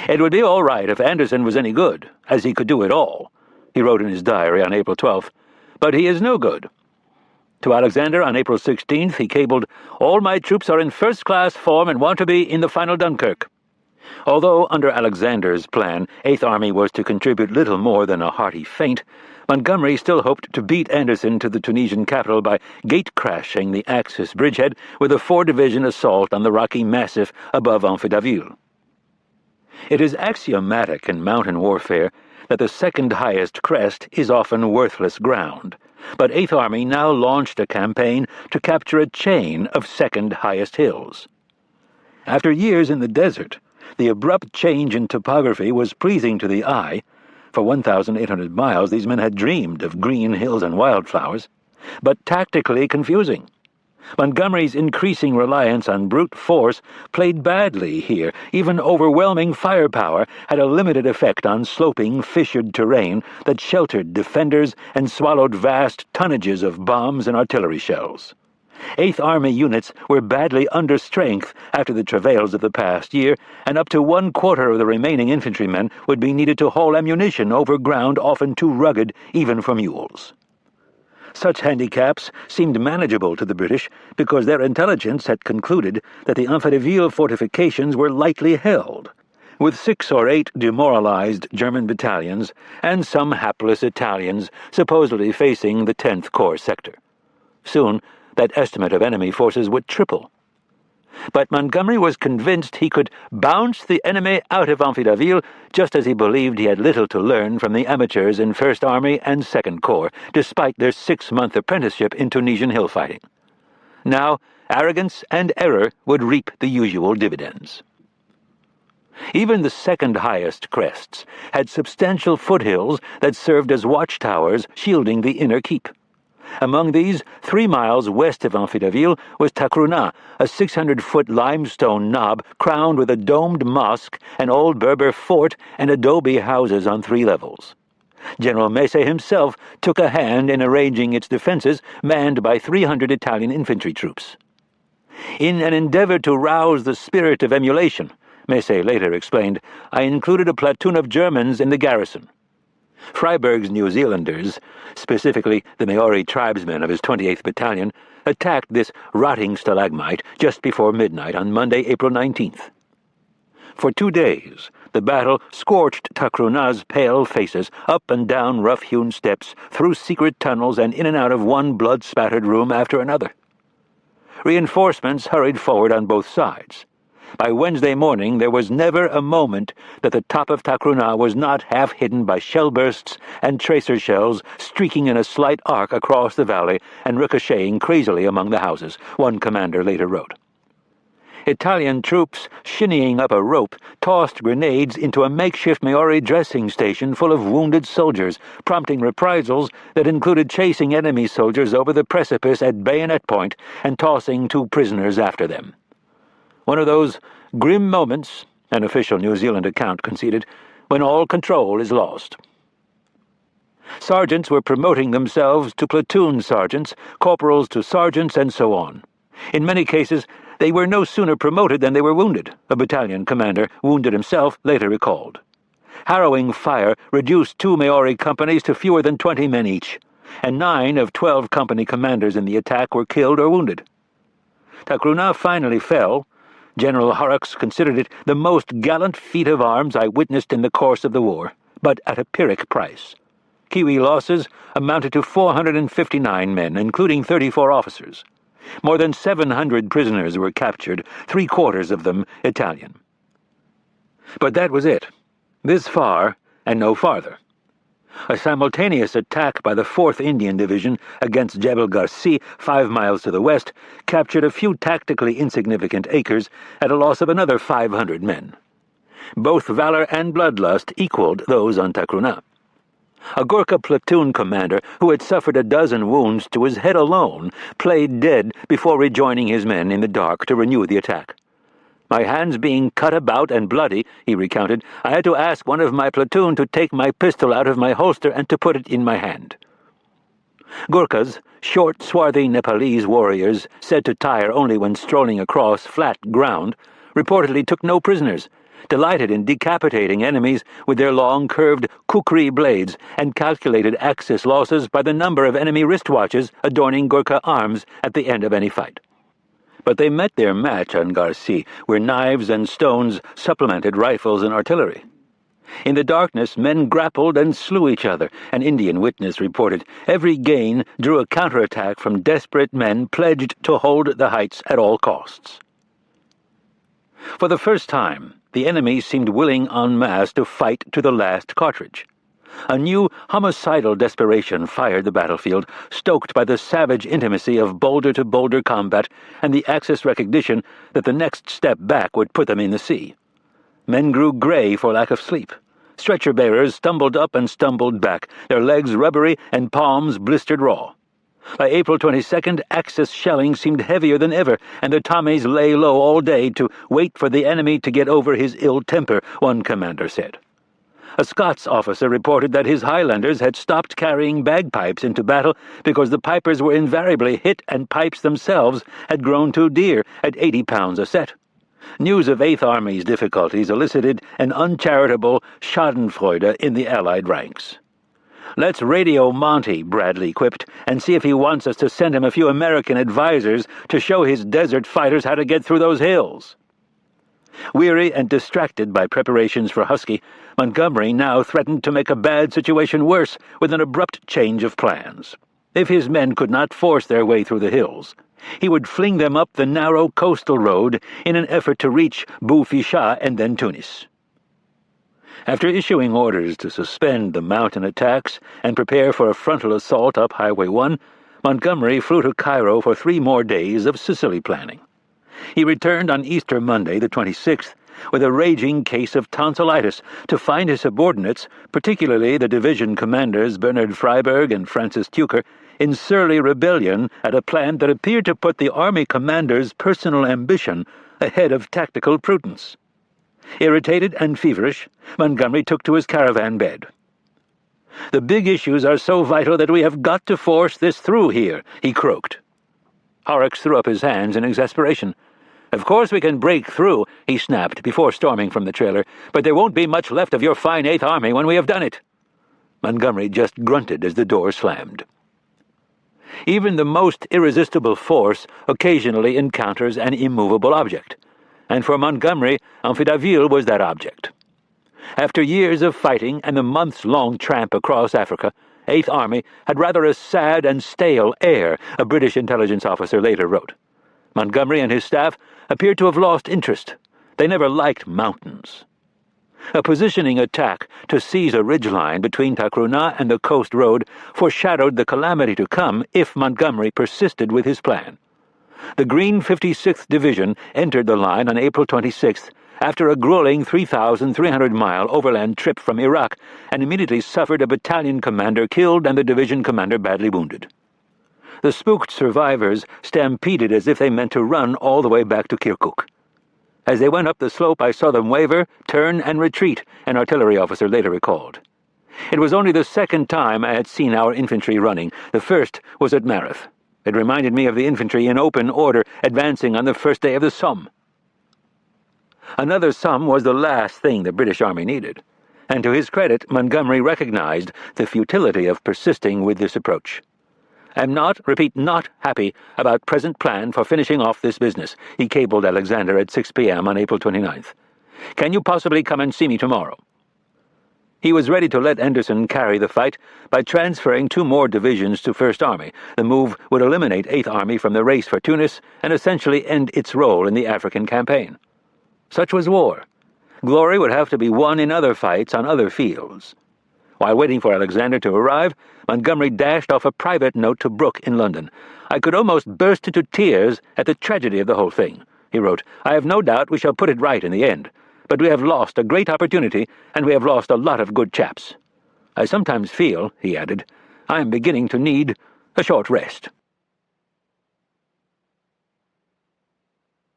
It would be all right if Anderson was any good, as he could do it all, he wrote in his diary on April 12th, but he is no good. To Alexander on April 16th, he cabled, "All my troops are in first-class form and want to be in the final Dunkirk." Although under Alexander's plan, 8th Army was to contribute little more than a hearty feint, Montgomery still hoped to beat Anderson to the Tunisian capital by gate-crashing the Axis bridgehead with a 4-division assault on the rocky massif above Amphittaville. It is axiomatic in mountain warfare that the second highest crest is often worthless ground, but 8th Army now launched a campaign to capture a chain of second highest hills. After years in the desert, the abrupt change in topography was pleasing to the eye. For 1,800 miles these men had dreamed of green hills and wildflowers, but tactically confusing. Montgomery's increasing reliance on brute force played badly here. Even overwhelming firepower had a limited effect on sloping, fissured terrain that sheltered defenders and swallowed vast tonnages of bombs and artillery shells. 8th Army units were badly under strength after the travails of the past year, and up to 1/4 of the remaining infantrymen would be needed to haul ammunition over ground often too rugged even for mules. Such handicaps seemed manageable to the British because their intelligence had concluded that the Amphittaville fortifications were lightly held, with 6 or 8 demoralized German battalions and some hapless Italians supposedly facing the 10th Corps sector. Soon, that estimate of enemy forces would triple. But Montgomery was convinced he could bounce the enemy out of Amphittaville, just as he believed he had little to learn from the amateurs in 1st Army and 2nd Corps, despite their 6-month apprenticeship in Tunisian hill fighting. Now, arrogance and error would reap the usual dividends. Even the second highest crests had substantial foothills that served as watchtowers shielding the inner keep. Among these, 3 miles west of Amphittaville, was Takruna, a 600-foot limestone knob crowned with a domed mosque, an old Berber fort, and adobe houses on 3 levels. General Mese himself took a hand in arranging its defenses, manned by 300 Italian infantry troops. In an endeavor to rouse the spirit of emulation, Mese later explained, I included a platoon of Germans in the garrison. Freiberg's New Zealanders, specifically the Maori tribesmen of his 28th Battalion, attacked this rotting stalagmite just before midnight on Monday, April 19th. For 2 days, the battle scorched Takruna's pale faces up and down rough-hewn steps, through secret tunnels, and in and out of one blood-spattered room after another. Reinforcements hurried forward on both sides. By Wednesday morning, there was never a moment that the top of Takruna was not half hidden by shell bursts and tracer shells streaking in a slight arc across the valley and ricocheting crazily among the houses, one commander later wrote. Italian troops, shinnying up a rope, tossed grenades into a makeshift Maori dressing station full of wounded soldiers, prompting reprisals that included chasing enemy soldiers over the precipice at bayonet point and tossing 2 prisoners after them. One of those grim moments, an official New Zealand account conceded, when all control is lost. Sergeants were promoting themselves to platoon sergeants, corporals to sergeants, and so on. In many cases, they were no sooner promoted than they were wounded, a battalion commander, wounded himself, later recalled. Harrowing fire reduced 2 Maori companies to fewer than 20 men each, and 9 of 12 company commanders in the attack were killed or wounded. Takruna finally fell. General Horrocks considered it the most gallant feat of arms I witnessed in the course of the war, but at a Pyrrhic price. Kiwi losses amounted to 459 men, including 34 officers. More than 700 prisoners were captured, 3/4 of them Italian. But that was it. This far, and no farther. A simultaneous attack by the 4th Indian Division against Jebel Garci, 5 miles to the west, captured a few tactically insignificant acres at a loss of another 500 men. Both valor and bloodlust equaled those on Takruna. A Gurkha platoon commander who had suffered a dozen wounds to his head alone played dead before rejoining his men in the dark to renew the attack. My hands being cut about and bloody, he recounted, I had to ask one of my platoon to take my pistol out of my holster and to put it in my hand. Gurkhas, short, swarthy Nepalese warriors, said to tire only when strolling across flat ground, reportedly took no prisoners, delighted in decapitating enemies with their long, curved kukri blades, and calculated Axis losses by the number of enemy wristwatches adorning Gurkha arms at the end of any fight. But they met their match on Garci, where knives and stones supplemented rifles and artillery. In the darkness, men grappled and slew each other. An Indian witness reported every gain drew a counterattack from desperate men pledged to hold the heights at all costs. For the first time, the enemy seemed willing en masse to fight to the last cartridge. A new homicidal desperation fired the battlefield, stoked by the savage intimacy of boulder-to-boulder combat and the Axis recognition that the next step back would put them in the sea. Men grew gray for lack of sleep. Stretcher-bearers stumbled up and stumbled back, their legs rubbery and palms blistered raw. By April 22nd, Axis shelling seemed heavier than ever, and the Tommies lay low all day to wait for the enemy to get over his ill temper, one commander said. A Scots officer reported that his Highlanders had stopped carrying bagpipes into battle because the pipers were invariably hit and pipes themselves had grown too dear at 80 pounds a set. News of Eighth Army's difficulties elicited an uncharitable schadenfreude in the Allied ranks. "Let's radio Monty," Bradley quipped, "and see if he wants us to send him a few American advisors to show his desert fighters how to get through those hills." Weary and distracted by preparations for Husky, Montgomery now threatened to make a bad situation worse with an abrupt change of plans. If his men could not force their way through the hills, he would fling them up the narrow coastal road in an effort to reach Bou-Fichat and then Tunis. After issuing orders to suspend the mountain attacks and prepare for a frontal assault up Highway 1, Montgomery flew to Cairo for 3 more days of Sicily planning. He returned on Easter Monday, the 26th, with a raging case of tonsillitis to find his subordinates, particularly the division commanders Bernard Freiberg and Francis Tucker, in surly rebellion at a plan that appeared to put the army commander's personal ambition ahead of tactical prudence. Irritated and feverish, Montgomery took to his caravan bed. "The big issues are so vital that we have got to force this through here," he croaked. Horrocks threw up his hands in exasperation. "Of course we can break through," he snapped before storming from the trailer, "but there won't be much left of your fine Eighth Army when we have done it." Montgomery just grunted as the door slammed. Even the most irresistible force occasionally encounters an immovable object, and for Montgomery, Amphittaville was that object. After years of fighting and the months-long tramp across Africa, Eighth Army had rather a sad and stale air, a British intelligence officer later wrote. Montgomery and his staff appeared to have lost interest. They never liked mountains. A positioning attack to seize a ridgeline between Takruna and the coast road foreshadowed the calamity to come if Montgomery persisted with his plan. The Green 56th Division entered the line on April 26th after a grueling 3,300-mile overland trip from Iraq and immediately suffered a battalion commander killed and the division commander badly wounded. The spooked survivors stampeded as if they meant to run all the way back to Kirkuk. As they went up the slope, I saw them waver, turn, and retreat, an artillery officer later recalled. It was only the second time I had seen our infantry running. The first was at Marath. It reminded me of the infantry in open order advancing on the first day of the Somme. Another Somme was the last thing the British Army needed, and to his credit, Montgomery recognized the futility of persisting with this approach. "I'm not, repeat, not happy about present plan for finishing off this business," he cabled Alexander at 6 p.m. on April 29th. "Can you possibly come and see me tomorrow?" He was ready to let Anderson carry the fight by transferring 2 more divisions to First Army. The move would eliminate Eighth Army from the race for Tunis and essentially end its role in the African campaign. Such was war. Glory would have to be won in other fights on other fields. While waiting for Alexander to arrive, Montgomery dashed off a private note to Brooke in London. "I could almost burst into tears at the tragedy of the whole thing," he wrote. "I have no doubt we shall put it right in the end. But we have lost a great opportunity, and we have lost a lot of good chaps. I sometimes feel," he added, "I am beginning to need a short rest."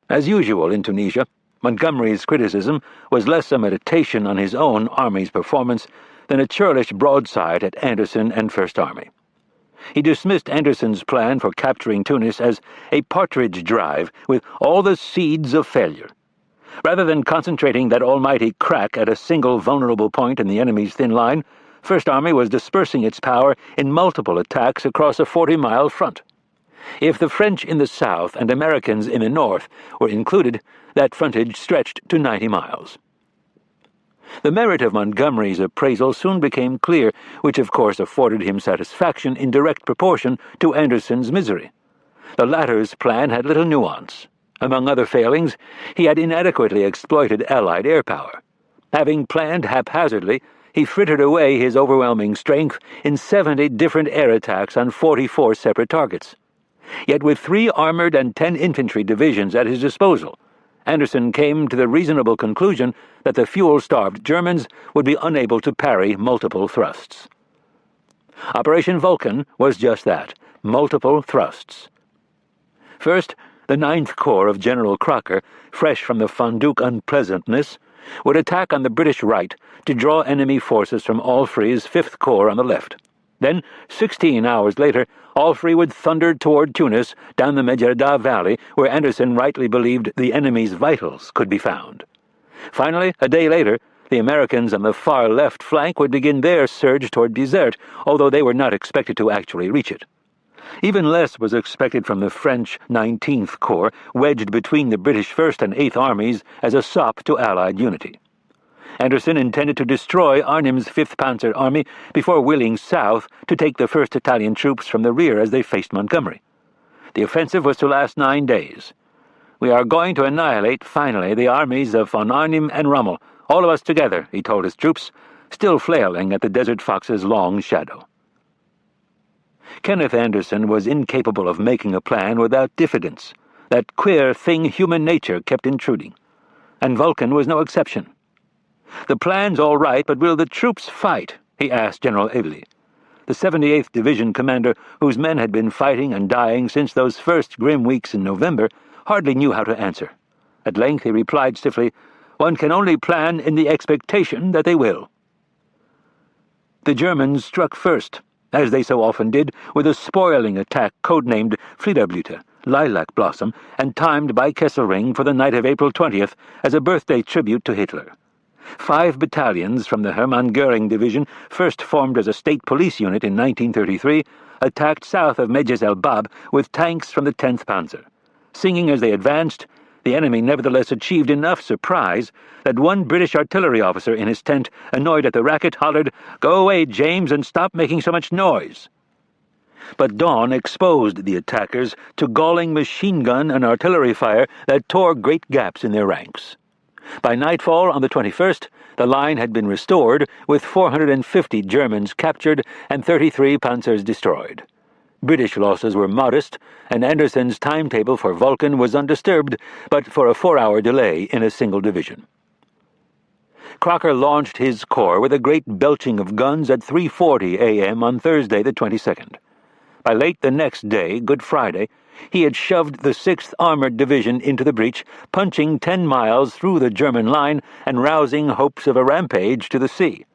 As usual in Tunisia, Montgomery's criticism was less a meditation on his own army's performance than a churlish broadside at Anderson and First Army. He dismissed Anderson's plan for capturing Tunis as a partridge drive with all the seeds of failure. Rather than concentrating that almighty crack at a single vulnerable point in the enemy's thin line, First Army was dispersing its power in multiple attacks across a 40-mile front. If the French in the south and Americans in the north were included, that frontage stretched to 90 miles. The merit of Montgomery's appraisal soon became clear, which of course afforded him satisfaction in direct proportion to Anderson's misery. The latter's plan had little nuance. Among other failings, he had inadequately exploited Allied air power. Having planned haphazardly, he frittered away his overwhelming strength in 70 different air attacks on 44 separate targets. Yet with 3 armored and 10 infantry divisions at his disposal, Anderson came to the reasonable conclusion that the fuel-starved Germans would be unable to parry multiple thrusts. Operation Vulcan was just that, multiple thrusts. First, the 9th Corps of General Crocker, fresh from the Fonduc unpleasantness, would attack on the British right to draw enemy forces from Allfrey's 5th Corps on the left. Then, 16 hours later, Allfrey would thunder toward Tunis down the Medjerda Valley, where Anderson rightly believed the enemy's vitals could be found. Finally, a day later, the Americans on the far left flank would begin their surge toward Bizerte, although they were not expected to actually reach it. Even less was expected from the French 19th Corps, wedged between the British 1st and 8th Armies as a sop to Allied unity. Anderson intended to destroy Arnim's 5th Panzer Army before wheeling south to take the 1st Italian troops from the rear as they faced Montgomery. The offensive was to last 9 days. "We are going to annihilate, finally, the armies of von Arnim and Rommel, all of us together," he told his troops, still flailing at the Desert Fox's long shadow. Kenneth Anderson was incapable of making a plan without diffidence, that queer thing human nature kept intruding. And Vulcan was no exception. "The plan's all right, but will the troops fight?" he asked General Ively. The 78th Division commander, whose men had been fighting and dying since those first grim weeks in November, hardly knew how to answer. At length he replied stiffly, "One can only plan in the expectation that they will." The Germans struck first, as they so often did, with a spoiling attack codenamed Fliederblüte, Lilac Blossom, and timed by Kesselring for the night of April 20th as a birthday tribute to Hitler. 5 battalions from the Hermann Göring Division, first formed as a state police unit in 1933, attacked south of Medjez el-Bab with tanks from the 10th Panzer. Singing as they advanced, the enemy nevertheless achieved enough surprise that one British artillery officer in his tent, annoyed at the racket, hollered, "Go away, James, and stop making so much noise." But dawn exposed the attackers to galling machine gun and artillery fire that tore great gaps in their ranks. By nightfall on the 21st, the line had been restored, with 450 Germans captured and 33 panzers destroyed. British losses were modest, and Anderson's timetable for Vulcan was undisturbed, but for a 4-hour delay in a single division. Crocker launched his corps with a great belching of guns at 3:40 a.m. on Thursday the 22nd. By late the next day, Good Friday, he had shoved the 6th Armored Division into the breach, punching 10 miles through the German line and rousing hopes of a rampage to the sea.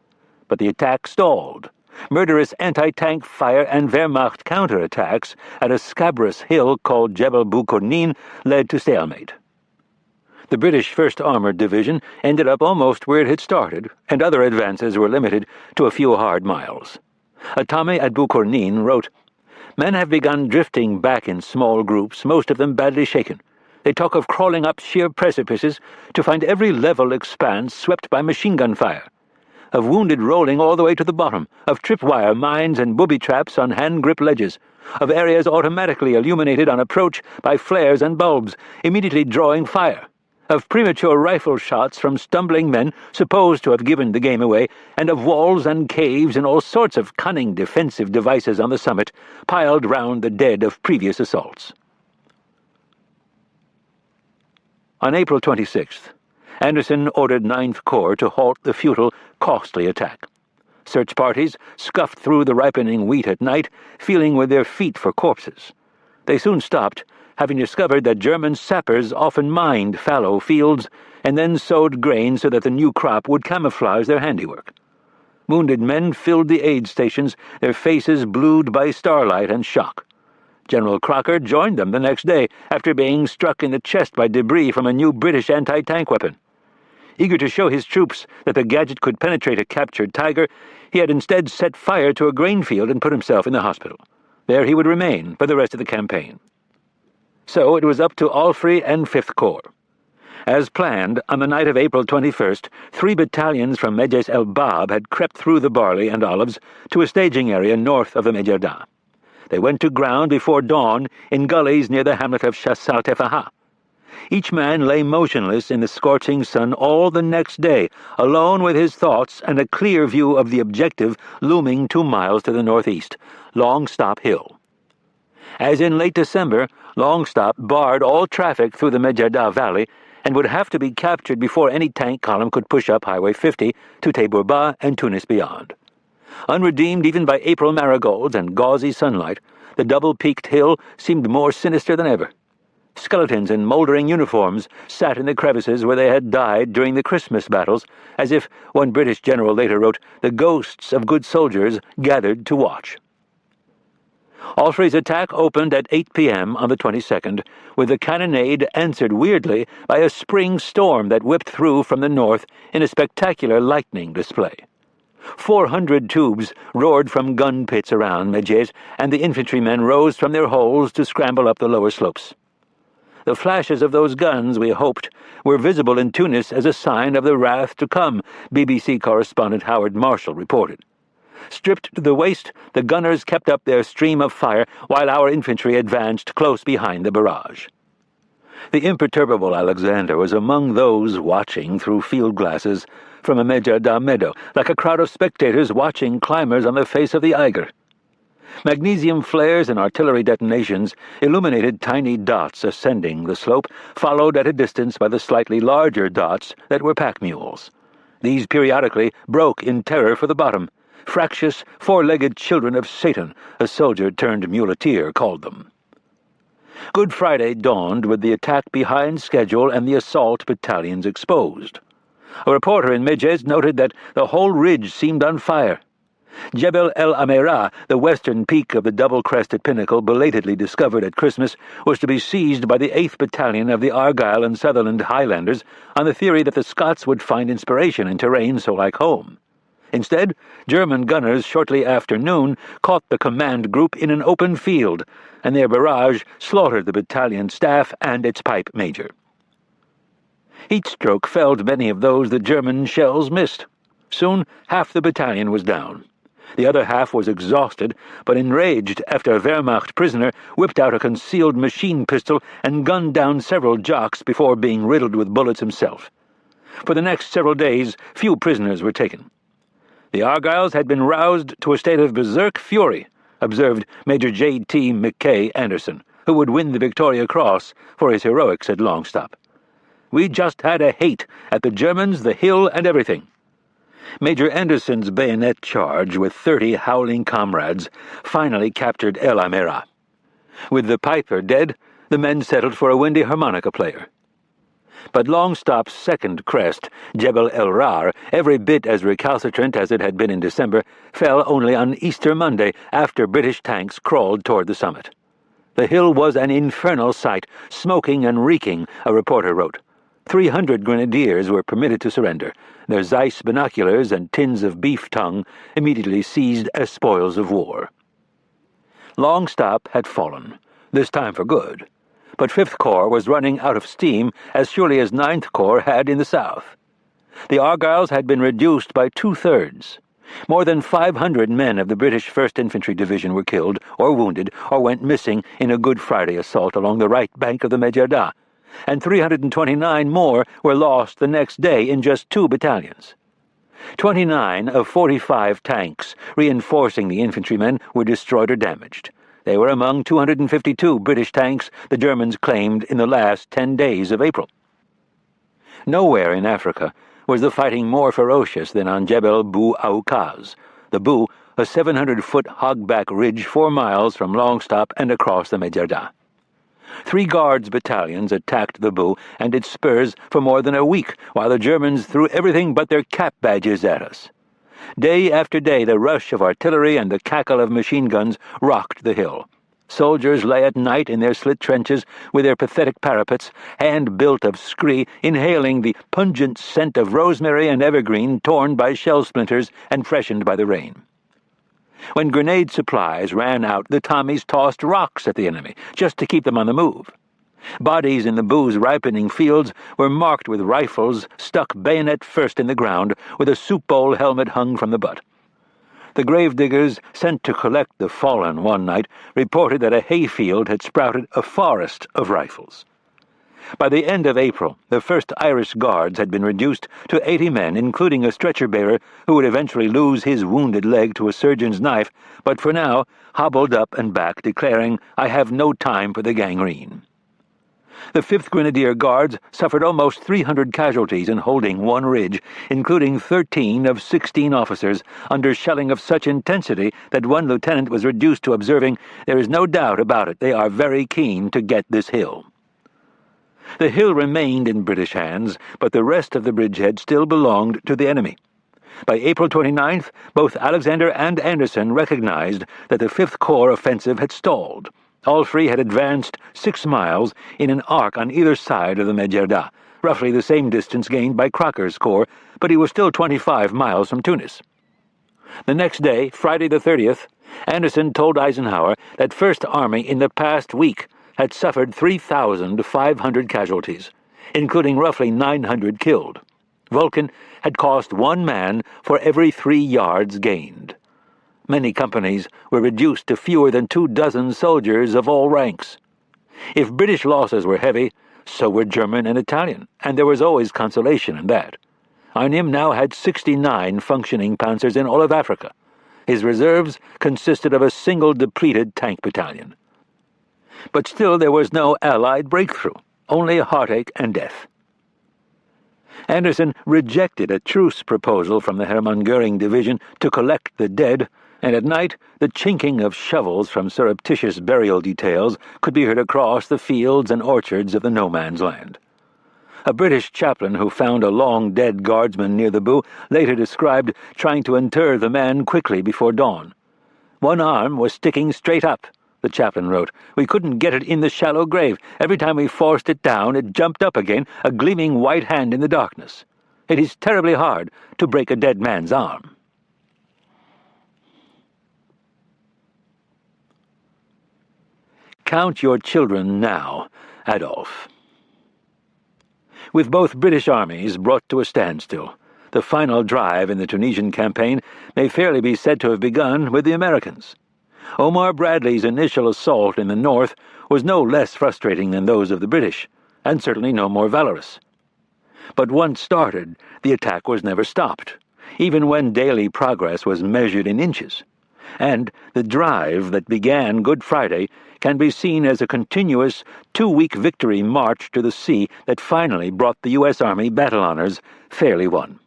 But the attack stalled. Murderous anti-tank fire and Wehrmacht counterattacks at a scabrous hill called Jebel Boukournin led to stalemate. The British 1st Armored Division ended up almost where it had started, and other advances were limited to a few hard miles. Atame at Boukournin wrote, "Men have begun drifting back in small groups, most of them badly shaken. They talk of crawling up sheer precipices to find every level expanse swept by machine-gun fire, of wounded rolling all the way to the bottom, of tripwire mines and booby traps on hand-grip ledges, of areas automatically illuminated on approach by flares and bulbs, immediately drawing fire, of premature rifle shots from stumbling men supposed to have given the game away, and of walls and caves and all sorts of cunning defensive devices on the summit, piled round the dead of previous assaults." On April 26th, Anderson ordered 9th Corps to halt the futile, costly attack. Search parties scuffed through the ripening wheat at night, feeling with their feet for corpses. They soon stopped, having discovered that German sappers often mined fallow fields and then sowed grain so that the new crop would camouflage their handiwork. Wounded men filled the aid stations, their faces blued by starlight and shock. General Crocker joined them the next day after being struck in the chest by debris from a new British anti-tank weapon. Eager to show his troops that the gadget could penetrate a captured tiger, he had instead set fire to a grain field and put himself in the hospital. There he would remain for the rest of the campaign. So it was up to Alfrey and Fifth Corps. As planned, on the night of April 21st, 3 battalions from Mejes el Bab had crept through the barley and olives to a staging area north of the Mejarda. They went to ground before dawn in gullies near the hamlet of Chassal Tefaha. Each man lay motionless in the scorching sun all the next day, alone with his thoughts and a clear view of the objective looming 2 miles to the northeast, Longstop Hill. As in late December, Longstop barred all traffic through the Mejarda Valley and would have to be captured before any tank column could push up Highway 50 to Teibourba and Tunis beyond. Unredeemed even by April marigolds and gauzy sunlight, the double-peaked hill seemed more sinister than ever. Skeletons in moldering uniforms sat in the crevices where they had died during the Christmas battles, as if, one British general later wrote, the ghosts of good soldiers gathered to watch. Alfrey's attack opened at 8 p.m. on the 22nd, with the cannonade answered weirdly by a spring storm that whipped through from the north in a spectacular lightning display. 400 tubes roared from gun pits around Mejes, and the infantrymen rose from their holes to scramble up the lower slopes. The flashes of those guns, we hoped, were visible in Tunis as a sign of the wrath to come, BBC correspondent Howard Marshall reported. Stripped to the waist, the gunners kept up their stream of fire while our infantry advanced close behind the barrage. The imperturbable Alexander was among those watching through field glasses from a Mejarda meadow, like a crowd of spectators watching climbers on the face of the Eiger. Magnesium flares and artillery detonations illuminated tiny dots ascending the slope, followed at a distance by the slightly larger dots that were pack mules. These periodically broke in terror for the bottom. Fractious, 4-legged children of Satan, a soldier-turned-muleteer called them. Good Friday dawned with the attack behind schedule and the assault battalions exposed. A reporter in Mejes noted that the whole ridge seemed on fire. Jebel el Ameira, the western peak of the double-crested pinnacle belatedly discovered at Christmas, was to be seized by the 8th Battalion of the Argyll and Sutherland Highlanders on the theory that the Scots would find inspiration in terrain so like home. Instead, German gunners shortly after noon caught the command group in an open field, and their barrage slaughtered the battalion staff and its pipe major. Heatstroke felled many of those the German shells missed. Soon, half the battalion was down. The other half was exhausted, but enraged after a Wehrmacht prisoner whipped out a concealed machine pistol and gunned down several Jocks before being riddled with bullets himself. For the next several days, few prisoners were taken. The Argylls had been roused to a state of berserk fury, observed Major J.T. McKay Anderson, who would win the Victoria Cross for his heroics at Longstop. We just had a hate at the Germans, the hill, and everything. Major Anderson's bayonet charge with 30 howling comrades finally captured El Ameira. With the piper dead, the men settled for a windy harmonica player. But Longstop's second crest, Jebel el Rar, every bit as recalcitrant as it had been in December, fell only on Easter Monday after British tanks crawled toward the summit. The hill was an infernal sight, smoking and reeking, a reporter wrote. 300 grenadiers were permitted to surrender, their Zeiss binoculars and tins of beef tongue immediately seized as spoils of war. Longstop had fallen, this time for good. But 5th Corps was running out of steam as surely as 9th Corps had in the south. The Argylls had been reduced by 2/3. More than 500 men of the British 1st Infantry Division were killed or wounded or went missing in a Good Friday assault along the right bank of the Mejarda, and 329 more were lost the next day in just 2 battalions. 29 of 45 tanks reinforcing the infantrymen were destroyed or damaged. They were among 252 British tanks the Germans claimed in the last 10 days of April. Nowhere in Africa was the fighting more ferocious than on Jebel Bu Aukaz, the Bu, a 700-foot hogback ridge 4 miles from Longstop and across the Mejarda. 3 Guards battalions attacked the Bu and its spurs for more than a week, while the Germans threw everything but their cap badges at us. Day after day, the rush of artillery and the cackle of machine guns rocked the hill. Soldiers lay at night in their slit trenches with their pathetic parapets, hand-built of scree, inhaling the pungent scent of rosemary and evergreen torn by shell splinters and freshened by the rain. When grenade supplies ran out, the Tommies tossed rocks at the enemy, just to keep them on the move. Bodies in the booze-ripening fields were marked with rifles stuck bayonet first in the ground, with a soup bowl helmet hung from the butt. The gravediggers sent to collect the fallen one night reported that a hayfield had sprouted a forest of rifles. By the end of April, the 1st Irish Guards had been reduced to 80 men, including a stretcher-bearer who would eventually lose his wounded leg to a surgeon's knife, but for now hobbled up and back, declaring, "I have no time for the gangrene." The 5th Grenadier Guards suffered almost 300 casualties in holding one ridge, including 13 of 16 officers, under shelling of such intensity that one lieutenant was reduced to observing, "There is no doubt about it, they are very keen to get this hill." The hill remained in British hands, but the rest of the bridgehead still belonged to the enemy. By April 29th, both Alexander and Anderson recognized that the 5th Corps offensive had stalled. All three had advanced 6 miles in an arc on either side of the Medjerda, roughly the same distance gained by Crocker's corps, but he was still 25 miles from Tunis. The next day, Friday the 30th, Anderson told Eisenhower that First Army in the past week had suffered 3,500 casualties, including roughly 900 killed. Vulcan had cost 1 man for every 3 yards gained. Many companies were reduced to fewer than 24 soldiers of all ranks. If British losses were heavy, so were German and Italian, and there was always consolation in that. Arnhem now had 69 functioning panzers in all of Africa. His reserves consisted of a single depleted tank battalion. But still there was no Allied breakthrough, only heartache and death. Anderson rejected a truce proposal from the Hermann Göring Division to collect the dead, and at night the chinking of shovels from surreptitious burial details could be heard across the fields and orchards of the no-man's land. A British chaplain who found a long-dead guardsman near the Boo later described trying to inter the man quickly before dawn. "One arm was sticking straight up," the chaplain wrote. "We couldn't get it in the shallow grave. Every time we forced it down, it jumped up again, a gleaming white hand in the darkness. It is terribly hard to break a dead man's arm." Count your children now, Adolf. With both British armies brought to a standstill, the final drive in the Tunisian campaign may fairly be said to have begun with the Americans. Omar Bradley's initial assault in the north was no less frustrating than those of the British, and certainly no more valorous. But once started, the attack was never stopped, even when daily progress was measured in inches. And the drive that began Good Friday can be seen as a continuous 2-week victory march to the sea that finally brought the U.S. Army battle honors fairly won.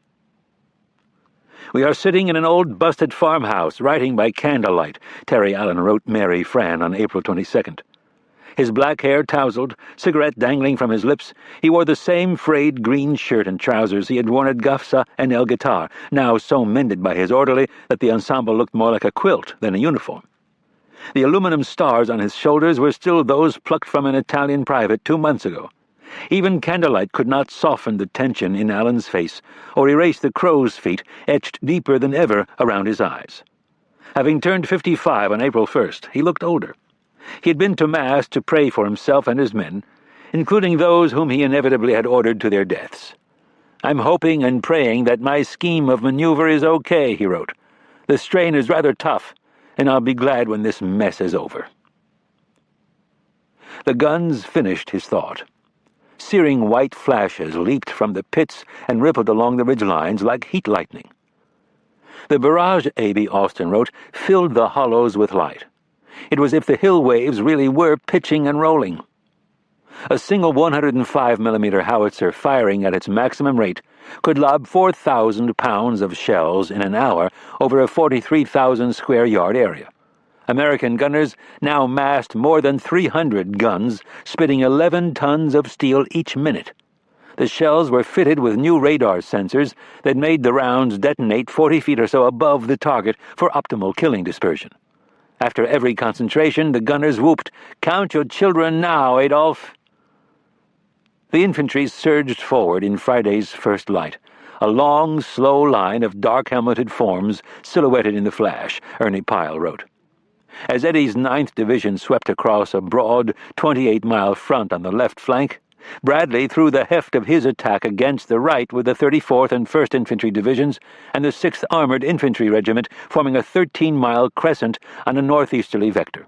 "We are sitting in an old busted farmhouse, writing by candlelight," Terry Allen wrote Mary Fran on April 22nd. His black hair tousled, cigarette dangling from his lips, he wore the same frayed green shirt and trousers he had worn at Gafsa and El Guitar, now so mended by his orderly that the ensemble looked more like a quilt than a uniform. The aluminum stars on his shoulders were still those plucked from an Italian private 2 months ago. Even candlelight could not soften the tension in Allen's face, or erase the crow's feet etched deeper than ever around his eyes. Having turned 55 on April 1st, he looked older. He had been to Mass to pray for himself and his men, including those whom he inevitably had ordered to their deaths. "I'm hoping and praying that my scheme of maneuver is okay," he wrote. "The strain is rather tough, and I'll be glad when this mess is over." The guns finished his thought. Searing white flashes leaped from the pits and rippled along the ridgelines like heat lightning. The barrage, A.B. Austin wrote, filled the hollows with light. It was as if the hill waves really were pitching and rolling. A single 105mm howitzer firing at its maximum rate could lob 4,000 pounds of shells in an hour over a 43,000 square yard area. American gunners now massed more than 300 guns, spitting 11 tons of steel each minute. The shells were fitted with new radar sensors that made the rounds detonate 40 feet or so above the target for optimal killing dispersion. After every concentration, the gunners whooped, "Count your children now, Adolf!" The infantry surged forward in Friday's first light, a long, slow line of dark-helmeted forms silhouetted in the flash, Ernie Pyle wrote. As Eddie's 9th Division swept across a broad, 28-mile front on the left flank, Bradley threw the heft of his attack against the right with the 34th and 1st Infantry Divisions and the 6th Armored Infantry Regiment forming a 13-mile crescent on a northeasterly vector.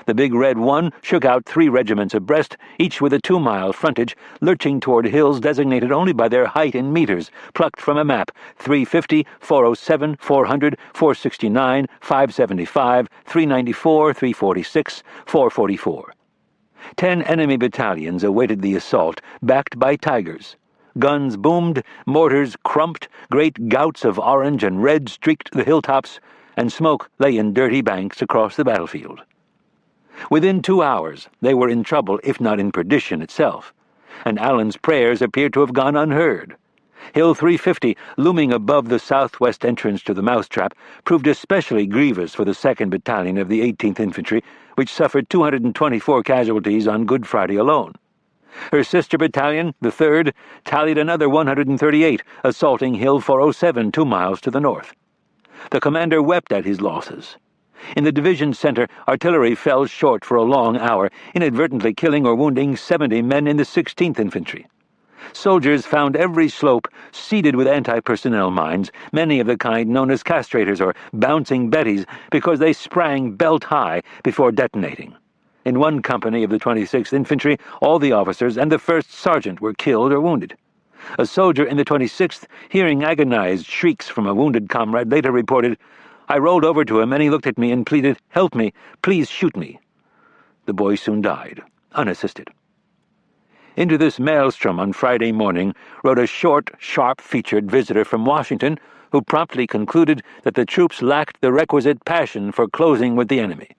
The Big Red One shook out 3 regiments abreast, each with a 2-mile frontage, lurching toward hills designated only by their height in meters, plucked from a map: 350, 407, 400, 469, 575, 394, 346, 444. 10 enemy battalions awaited the assault, backed by Tigers. Guns boomed, mortars crumped, great gouts of orange and red streaked the hilltops, and smoke lay in dirty banks across the battlefield. Within 2 hours, they were in trouble, if not in perdition itself, and Allen's prayers appeared to have gone unheard. Hill 350, looming above the southwest entrance to the Mousetrap, proved especially grievous for the 2nd Battalion of the 18th Infantry, which suffered 224 casualties on Good Friday alone. Her sister battalion, the 3rd, tallied another 138, assaulting Hill 407 2 miles to the north. The commander wept at his losses. In the division center, artillery fell short for a long hour, inadvertently killing or wounding 70 men in the 16th Infantry. Soldiers found every slope seeded with anti-personnel mines, many of the kind known as castrators or bouncing betties, because they sprang belt-high before detonating. In one company of the 26th Infantry, all the officers and the first sergeant were killed or wounded. A soldier in the 26th, hearing agonized shrieks from a wounded comrade, later reported, "I rolled over to him and he looked at me and pleaded, 'Help me, please shoot me.' The boy soon died, unassisted." Into this maelstrom on Friday morning rode a short, sharp-featured visitor from Washington who promptly concluded that the troops lacked the requisite passion for closing with the enemy.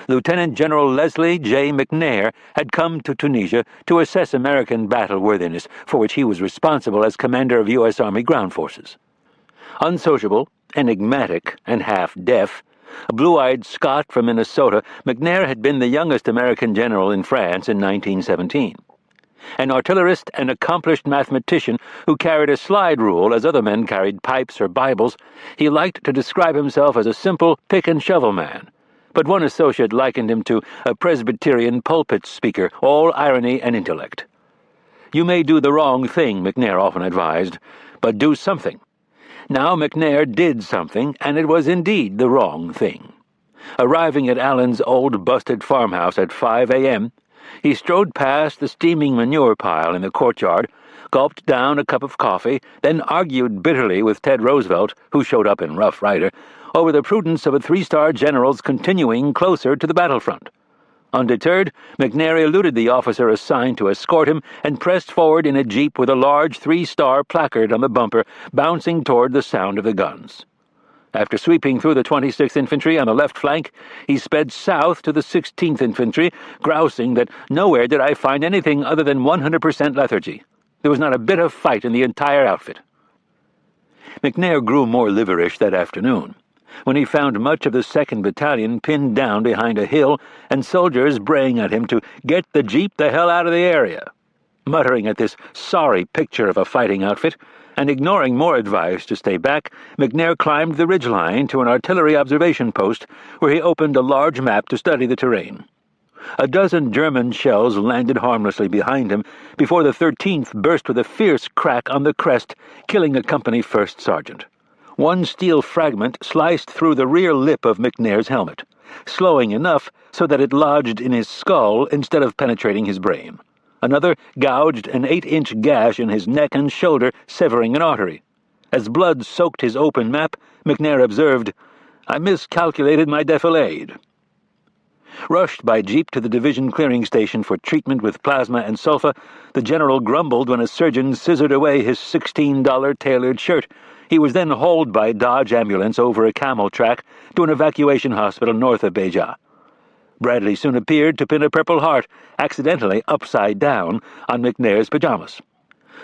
Lieutenant General Leslie J. McNair had come to Tunisia to assess American battle worthiness, for which he was responsible as commander of U.S. Army ground forces. Unsociable, enigmatic, and half-deaf, a blue-eyed Scot from Minnesota, McNair had been the youngest American general in France in 1917. An artillerist and accomplished mathematician who carried a slide rule as other men carried pipes or Bibles, he liked to describe himself as a simple pick-and-shovel man. But one associate likened him to a Presbyterian pulpit speaker, all irony and intellect. "You may do the wrong thing," McNair often advised, "but do something." Now McNair did something, and it was indeed the wrong thing. Arriving at Allen's old busted farmhouse at 5 a.m., he strode past the steaming manure pile in the courtyard, gulped down a cup of coffee, then argued bitterly with Ted Roosevelt, who showed up in Rough Rider, over the prudence of a 3-star general's continuing closer to the battlefront. Undeterred, McNair eluded the officer assigned to escort him and pressed forward in a jeep with a large 3-star placard on the bumper, bouncing toward the sound of the guns. After sweeping through the 26th Infantry on the left flank, he sped south to the 16th Infantry, grousing that nowhere did I find anything other than 100% lethargy. There was not a bit of fight in the entire outfit. McNair grew more liverish that afternoon, when he found much of the 2nd Battalion pinned down behind a hill and soldiers braying at him to get the jeep the hell out of the area. Muttering at this sorry picture of a fighting outfit, and ignoring more advice to stay back, McNair climbed the ridgeline to an artillery observation post where he opened a large map to study the terrain. A dozen German shells landed harmlessly behind him before the 13th burst with a fierce crack on the crest, killing a company first sergeant. One steel fragment sliced through the rear lip of McNair's helmet, slowing enough so that it lodged in his skull instead of penetrating his brain. Another gouged an 8-inch gash in his neck and shoulder, severing an artery. As blood soaked his open map, McNair observed, "I miscalculated my defilade." Rushed by jeep to the division clearing station for treatment with plasma and sulfa, the general grumbled when a surgeon scissored away his $16 tailored shirt. He was then hauled by Dodge ambulance over a camel track to an evacuation hospital north of Beja. Bradley soon appeared to pin a Purple Heart, accidentally upside down, on McNair's pajamas.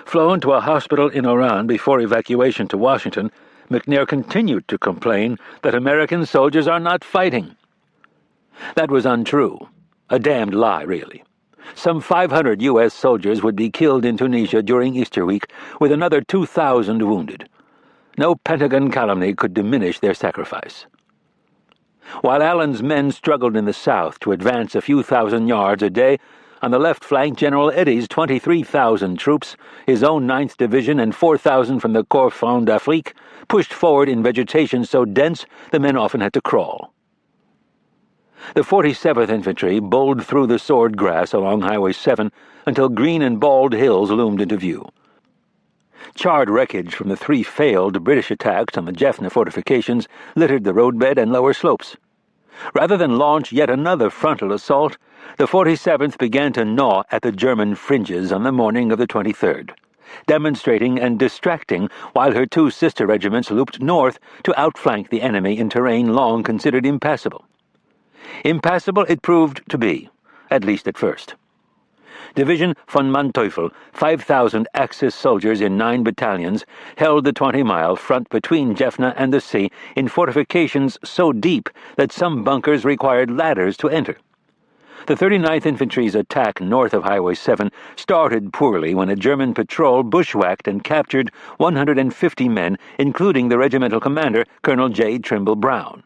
Flown to a hospital in Oran before evacuation to Washington, McNair continued to complain that American soldiers are not fighting. That was untrue. A damned lie, really. Some 500 U.S. soldiers would be killed in Tunisia during Easter week, with another 2,000 wounded. No Pentagon calumny could diminish their sacrifice. While Allen's men struggled in the south to advance a few thousand yards a day, on the left flank General Eddy's 23,000 troops, his own 9th Division and 4,000 from the Corps Franc d'Afrique, pushed forward in vegetation so dense the men often had to crawl. The 47th Infantry bowled through the sword grass along Highway 7 until green and bald hills loomed into view. Charred wreckage from the 3 failed British attacks on the Jaffna fortifications littered the roadbed and lower slopes. Rather than launch yet another frontal assault, the 47th began to gnaw at the German fringes on the morning of the 23rd, demonstrating and distracting while her 2 sister regiments looped north to outflank the enemy in terrain long considered impassable. Impassable it proved to be, at least at first. Division von Manteuffel, 5,000 Axis soldiers in 9 battalions, held the 20-mile front between Jaffna and the sea in fortifications so deep that some bunkers required ladders to enter. The 39th Infantry's attack north of Highway 7 started poorly when a German patrol bushwhacked and captured 150 men, including the regimental commander, Colonel J. Trimble Brown.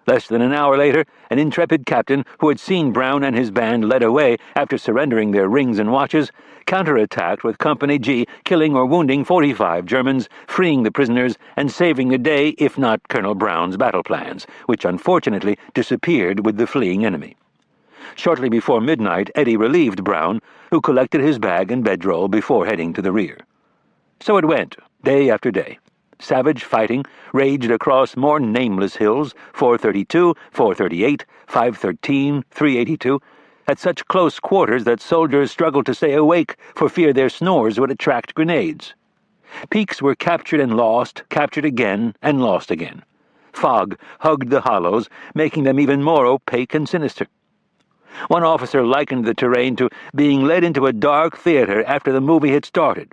Less than an hour later, an intrepid captain who had seen Brown and his band led away after surrendering their rings and watches, counterattacked with Company G, killing or wounding 45 Germans, freeing the prisoners, and saving the day, if not Colonel Brown's battle plans, which unfortunately disappeared with the fleeing enemy. Shortly before midnight, Eddy relieved Brown, who collected his bag and bedroll before heading to the rear. So it went, day after day. Savage fighting raged across more nameless hills, 432, 438, 513, 382, at such close quarters that soldiers struggled to stay awake for fear their snores would attract grenades. Peaks were captured and lost, captured again, and lost again. Fog hugged the hollows, making them even more opaque and sinister. One officer likened the terrain to being led into a dark theater after the movie had started.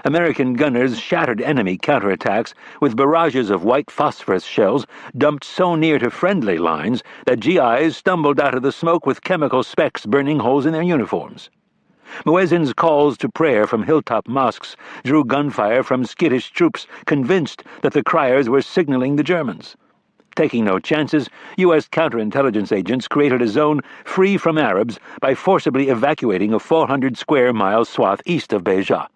American gunners shattered enemy counterattacks with barrages of white phosphorus shells dumped so near to friendly lines that GIs stumbled out of the smoke with chemical specks burning holes in their uniforms. Muezzin's calls to prayer from hilltop mosques drew gunfire from skittish troops, convinced that the criers were signaling the Germans. Taking no chances, U.S. counterintelligence agents created a zone free from Arabs by forcibly evacuating a 400-square-mile swath east of Beja.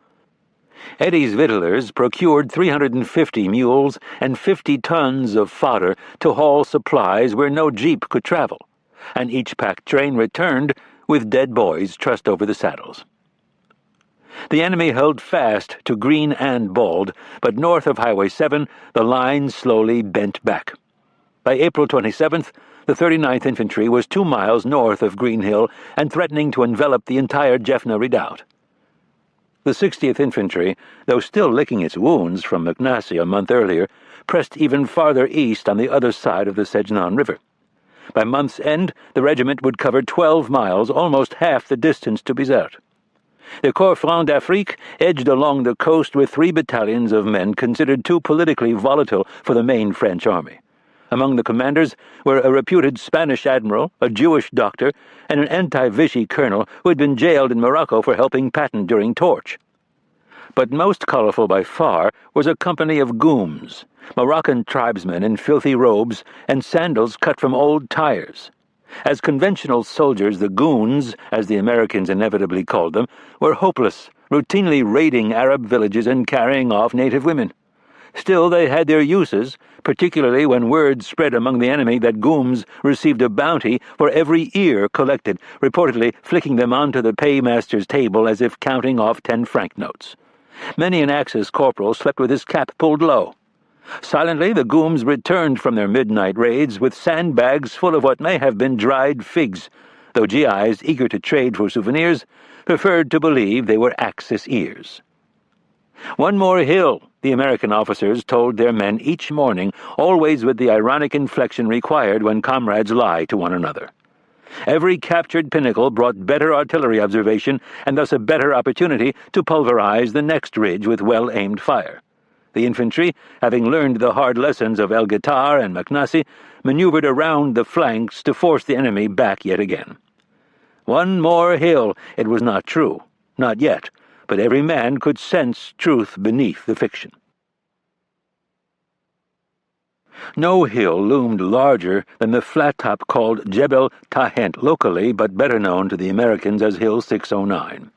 Eddy's victuallers procured 350 mules and 50 tons of fodder to haul supplies where no jeep could travel, and each packed train returned with dead boys trussed over the saddles. The enemy held fast to Green and Bald, but north of Highway 7, the line slowly bent back. By April 27th, the 39th Infantry was 2 miles north of Green Hill and threatening to envelop the entire Jaffna redoubt. The 60th Infantry, though still licking its wounds from McNassie a month earlier, pressed even farther east on the other side of the Sejnan River. By month's end, the regiment would cover 12 miles, almost half the distance to Bizerte. The Corps Franc d'Afrique edged along the coast with 3 battalions of men considered too politically volatile for the main French army. Among the commanders were a reputed Spanish admiral, a Jewish doctor, and an anti-Vichy colonel who had been jailed in Morocco for helping Patton during Torch. But most colorful by far was a company of gooms, Moroccan tribesmen in filthy robes and sandals cut from old tires. As conventional soldiers, the goons, as the Americans inevitably called them, were hopeless, routinely raiding Arab villages and carrying off native women. Still, they had their uses, particularly when word spread among the enemy that gooms received a bounty for every ear collected, reportedly flicking them onto the paymaster's table as if counting off 10-franc notes. Many an Axis corporal slept with his cap pulled low. Silently, the gooms returned from their midnight raids with sandbags full of what may have been dried figs, though GIs, eager to trade for souvenirs, preferred to believe they were Axis ears. "One more hill," the American officers told their men each morning, always with the ironic inflection required when comrades lie to one another. Every captured pinnacle brought better artillery observation and thus a better opportunity to pulverize the next ridge with well-aimed fire. The infantry, having learned the hard lessons of El Guitar and McNassie, maneuvered around the flanks to force the enemy back yet again. One more hill. It was not true. Not yet. But every man could sense truth beneath the fiction. No hill loomed larger than the flat top called Jebel Tahent locally, but better known to the Americans as Hill 609.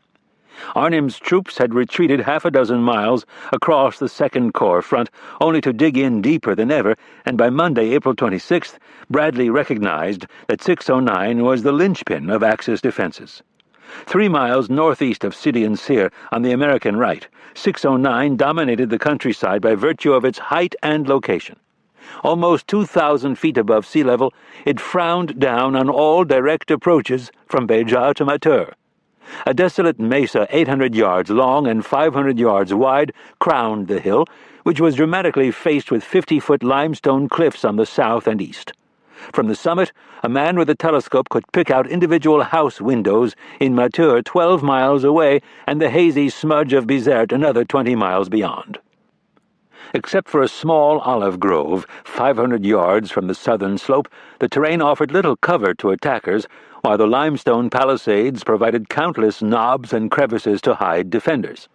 Arnim's troops had retreated half a dozen miles across the Second Corps front, only to dig in deeper than ever, and by Monday, April 26th, Bradley recognized that 609 was the linchpin of Axis defenses. 3 miles northeast of Sidi and Sir, on the American right, 609 dominated the countryside by virtue of its height and location. Almost 2,000 feet above sea level, it frowned down on all direct approaches from Beja to Matur. A desolate mesa 800 yards long and 500 yards wide crowned the hill, which was dramatically faced with 50-foot limestone cliffs on the south and east. From the summit, a man with a telescope could pick out individual house windows in Matur 12 miles away and the hazy smudge of Bizerte another 20 miles beyond. Except for a small olive grove 500 yards from the southern slope, the terrain offered little cover to attackers, while the limestone palisades provided countless knobs and crevices to hide defenders.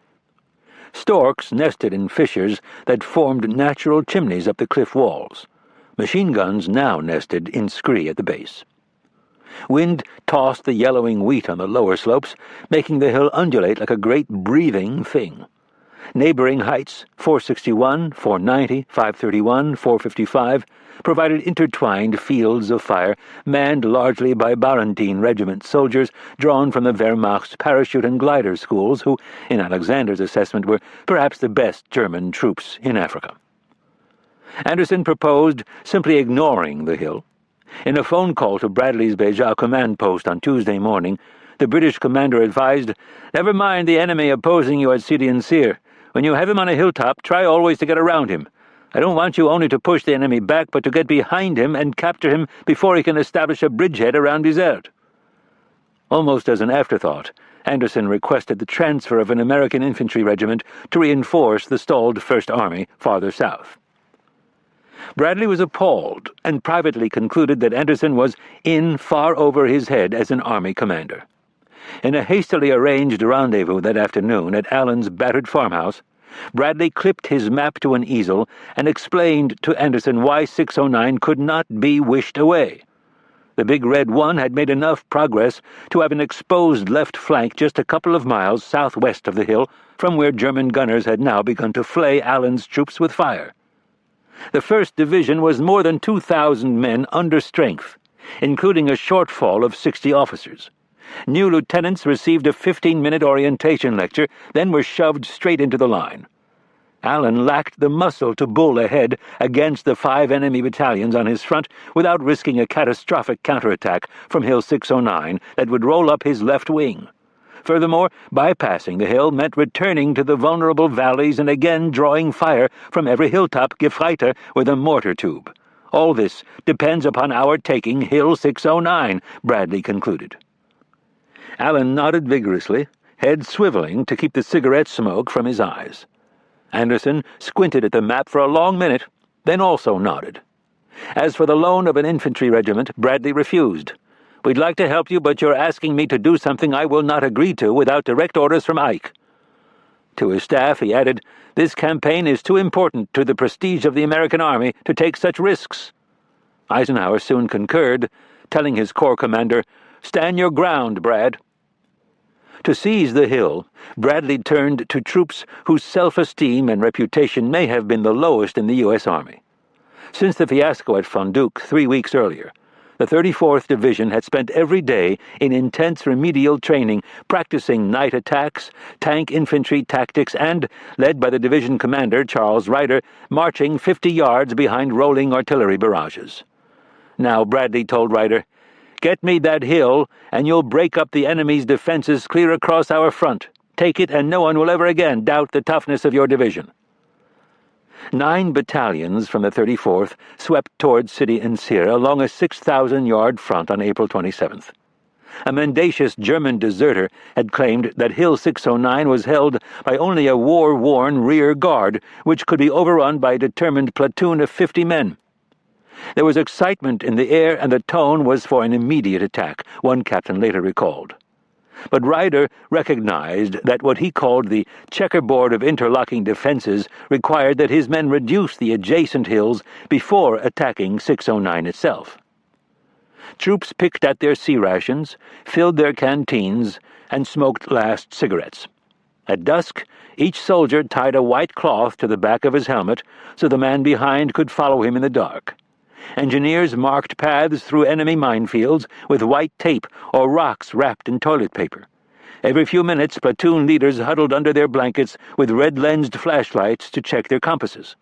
Storks nested in fissures that formed natural chimneys up the cliff walls. Machine guns now nested in scree at the base. Wind tossed the yellowing wheat on the lower slopes, making the hill undulate like a great breathing thing. Neighboring heights, 461, 490, 531, 455, provided intertwined fields of fire, manned largely by Barentine Regiment soldiers drawn from the Wehrmacht's parachute and glider schools, who, in Alexander's assessment, were perhaps the best German troops in Africa. Anderson proposed simply ignoring the hill. In a phone call to Bradley's Beja command post on Tuesday morning, the British commander advised, "Never mind the enemy opposing you at Sidi and Sir. When you have him on a hilltop, try always to get around him. I don't want you only to push the enemy back, but to get behind him and capture him before he can establish a bridgehead around Bizerte." Almost as an afterthought, Anderson requested the transfer of an American infantry regiment to reinforce the stalled First Army farther south. Bradley was appalled and privately concluded that Anderson was in far over his head as an army commander. In a hastily arranged rendezvous that afternoon at Allen's battered farmhouse, Bradley clipped his map to an easel and explained to Anderson why 609 could not be wished away. The Big Red One had made enough progress to have an exposed left flank just a couple of miles southwest of the hill, from where German gunners had now begun to flay Allen's troops with fire. The 1st Division was more than 2,000 men under strength, including a shortfall of 60 officers. New lieutenants received a 15-minute orientation lecture, then were shoved straight into the line. Allen lacked the muscle to bull ahead against the 5 enemy battalions on his front without risking a catastrophic counterattack from Hill 609 that would roll up his left wing. Furthermore, bypassing the hill meant returning to the vulnerable valleys and again drawing fire from every hilltop Gefreiter with a mortar tube. All this depends upon our taking Hill 609, Bradley concluded. Allen nodded vigorously, head swiveling to keep the cigarette smoke from his eyes. Anderson squinted at the map for a long minute, then also nodded. As for the loan of an infantry regiment, Bradley refused. "We'd like to help you, but you're asking me to do something I will not agree to without direct orders from Ike." To his staff, he added, "This campaign is too important to the prestige of the American Army to take such risks." Eisenhower soon concurred, telling his corps commander, "Stand your ground, Brad." To seize the hill, Bradley turned to troops whose self-esteem and reputation may have been the lowest in the U.S. Army. Since the fiasco at Fonduque 3 weeks earlier, the 34th Division had spent every day in intense remedial training, practicing night attacks, tank infantry tactics, and, led by the division commander, Charles Ryder, marching 50 yards behind rolling artillery barrages. Now Bradley told Ryder, "Get me that hill, and you'll break up the enemy's defenses clear across our front. Take it, and no one will ever again doubt the toughness of your division." 9 battalions from the 34th swept towards Sidi and Sir along a 6,000-yard front on April 27th. A mendacious German deserter had claimed that Hill 609 was held by only a war-worn rear guard, which could be overrun by a determined platoon of 50 men. There was excitement in the air, and the tone was for an immediate attack, one captain later recalled. But Ryder recognized that what he called the checkerboard of interlocking defenses required that his men reduce the adjacent hills before attacking 609 itself. Troops picked at their sea rations, filled their canteens, and smoked last cigarettes. At dusk, each soldier tied a white cloth to the back of his helmet so the man behind could follow him in the dark. Engineers marked paths through enemy minefields with white tape or rocks wrapped in toilet paper. Every few minutes, platoon leaders huddled under their blankets with red-lensed flashlights to check their compasses.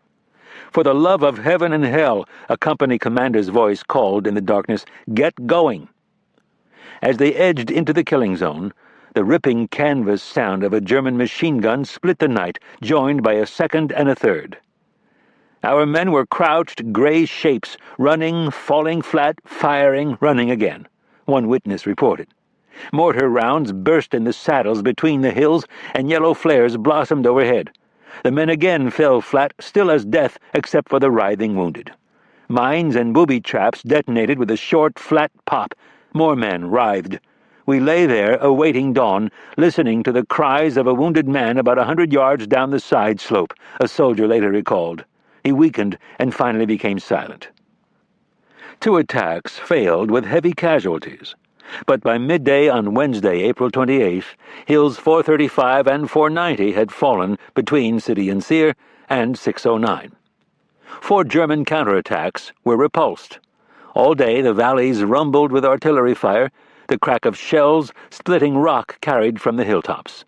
"For the love of heaven and hell," a company commander's voice called in the darkness, "get going." As they edged into the killing zone, the ripping canvas sound of a German machine gun split the night, joined by a second and a third. Our men were crouched gray shapes, running, falling flat, firing, running again, one witness reported. Mortar rounds burst in the saddles between the hills, and yellow flares blossomed overhead. The men again fell flat, still as death except for the writhing wounded. Mines and booby traps detonated with a short, flat pop. More men writhed. We lay there, awaiting dawn, listening to the cries of a wounded man about 100 yards down the side slope, a soldier later recalled. He weakened and finally became silent. 2 attacks failed with heavy casualties, but by midday on Wednesday, April 28th, Hills 435 and 490 had fallen between City and Sear and 609. 4 German counterattacks were repulsed. All day the valleys rumbled with artillery fire, the crack of shells splitting rock carried from the hilltops.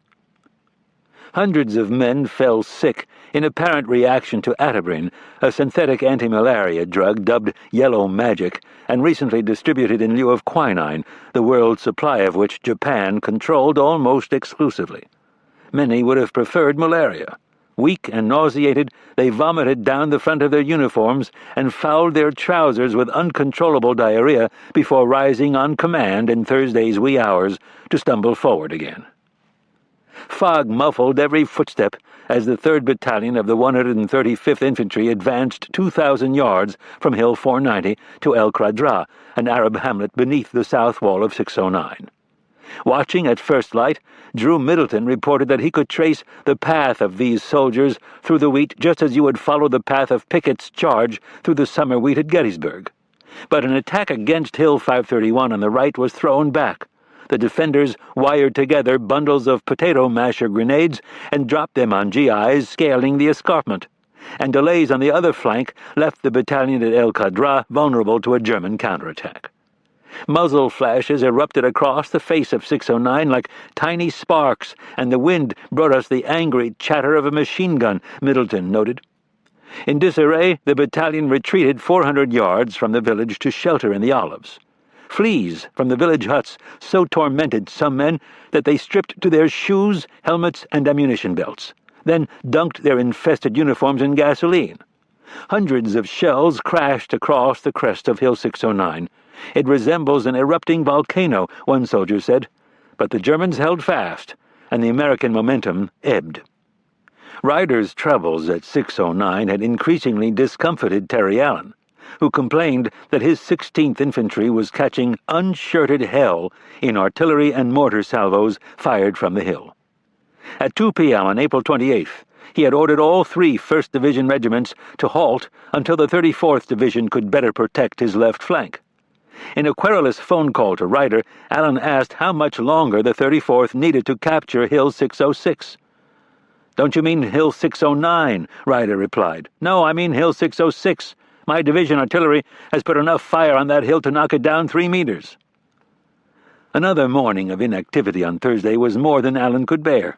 Hundreds of men fell sick in apparent reaction to Attabrin, a synthetic anti-malaria drug dubbed Yellow Magic and recently distributed in lieu of quinine, the world's supply of which Japan controlled almost exclusively. Many would have preferred malaria. Weak and nauseated, they vomited down the front of their uniforms and fouled their trousers with uncontrollable diarrhea before rising on command in Thursday's wee hours to stumble forward again. Fog muffled every footstep as the 3rd Battalion of the 135th Infantry advanced 2,000 yards from Hill 490 to El Qadra, an Arab hamlet beneath the south wall of 609. Watching at first light, Drew Middleton reported that he could trace the path of these soldiers through the wheat just as you would follow the path of Pickett's charge through the summer wheat at Gettysburg. But an attack against Hill 531 on the right was thrown back. The defenders wired together bundles of potato masher grenades and dropped them on GIs scaling the escarpment, and delays on the other flank left the battalion at El Qadra vulnerable to a German counterattack. Muzzle flashes erupted across the face of 609 like tiny sparks, and the wind brought us the angry chatter of a machine gun, Middleton noted. In disarray, the battalion retreated 400 yards from the village to shelter in the olives. Fleas from the village huts so tormented some men that they stripped to their shoes, helmets, and ammunition belts, then dunked their infested uniforms in gasoline. Hundreds of shells crashed across the crest of Hill 609. "It resembles an erupting volcano," one soldier said, but the Germans held fast, and the American momentum ebbed. Ryder's troubles at 609 had increasingly discomfited Terry Allen, who complained that his 16th Infantry was catching unshirted hell in artillery and mortar salvos fired from the hill. At 2 p.m. on April 28th, he had ordered all 3 1st Division regiments to halt until the 34th Division could better protect his left flank. In a querulous phone call to Ryder, Allen asked how much longer the 34th needed to capture Hill 606. "Don't you mean Hill 609?" Ryder replied. "No, I mean Hill 606. My division artillery has put enough fire on that hill to knock it down 3 meters." Another morning of inactivity on Thursday was more than Allen could bear.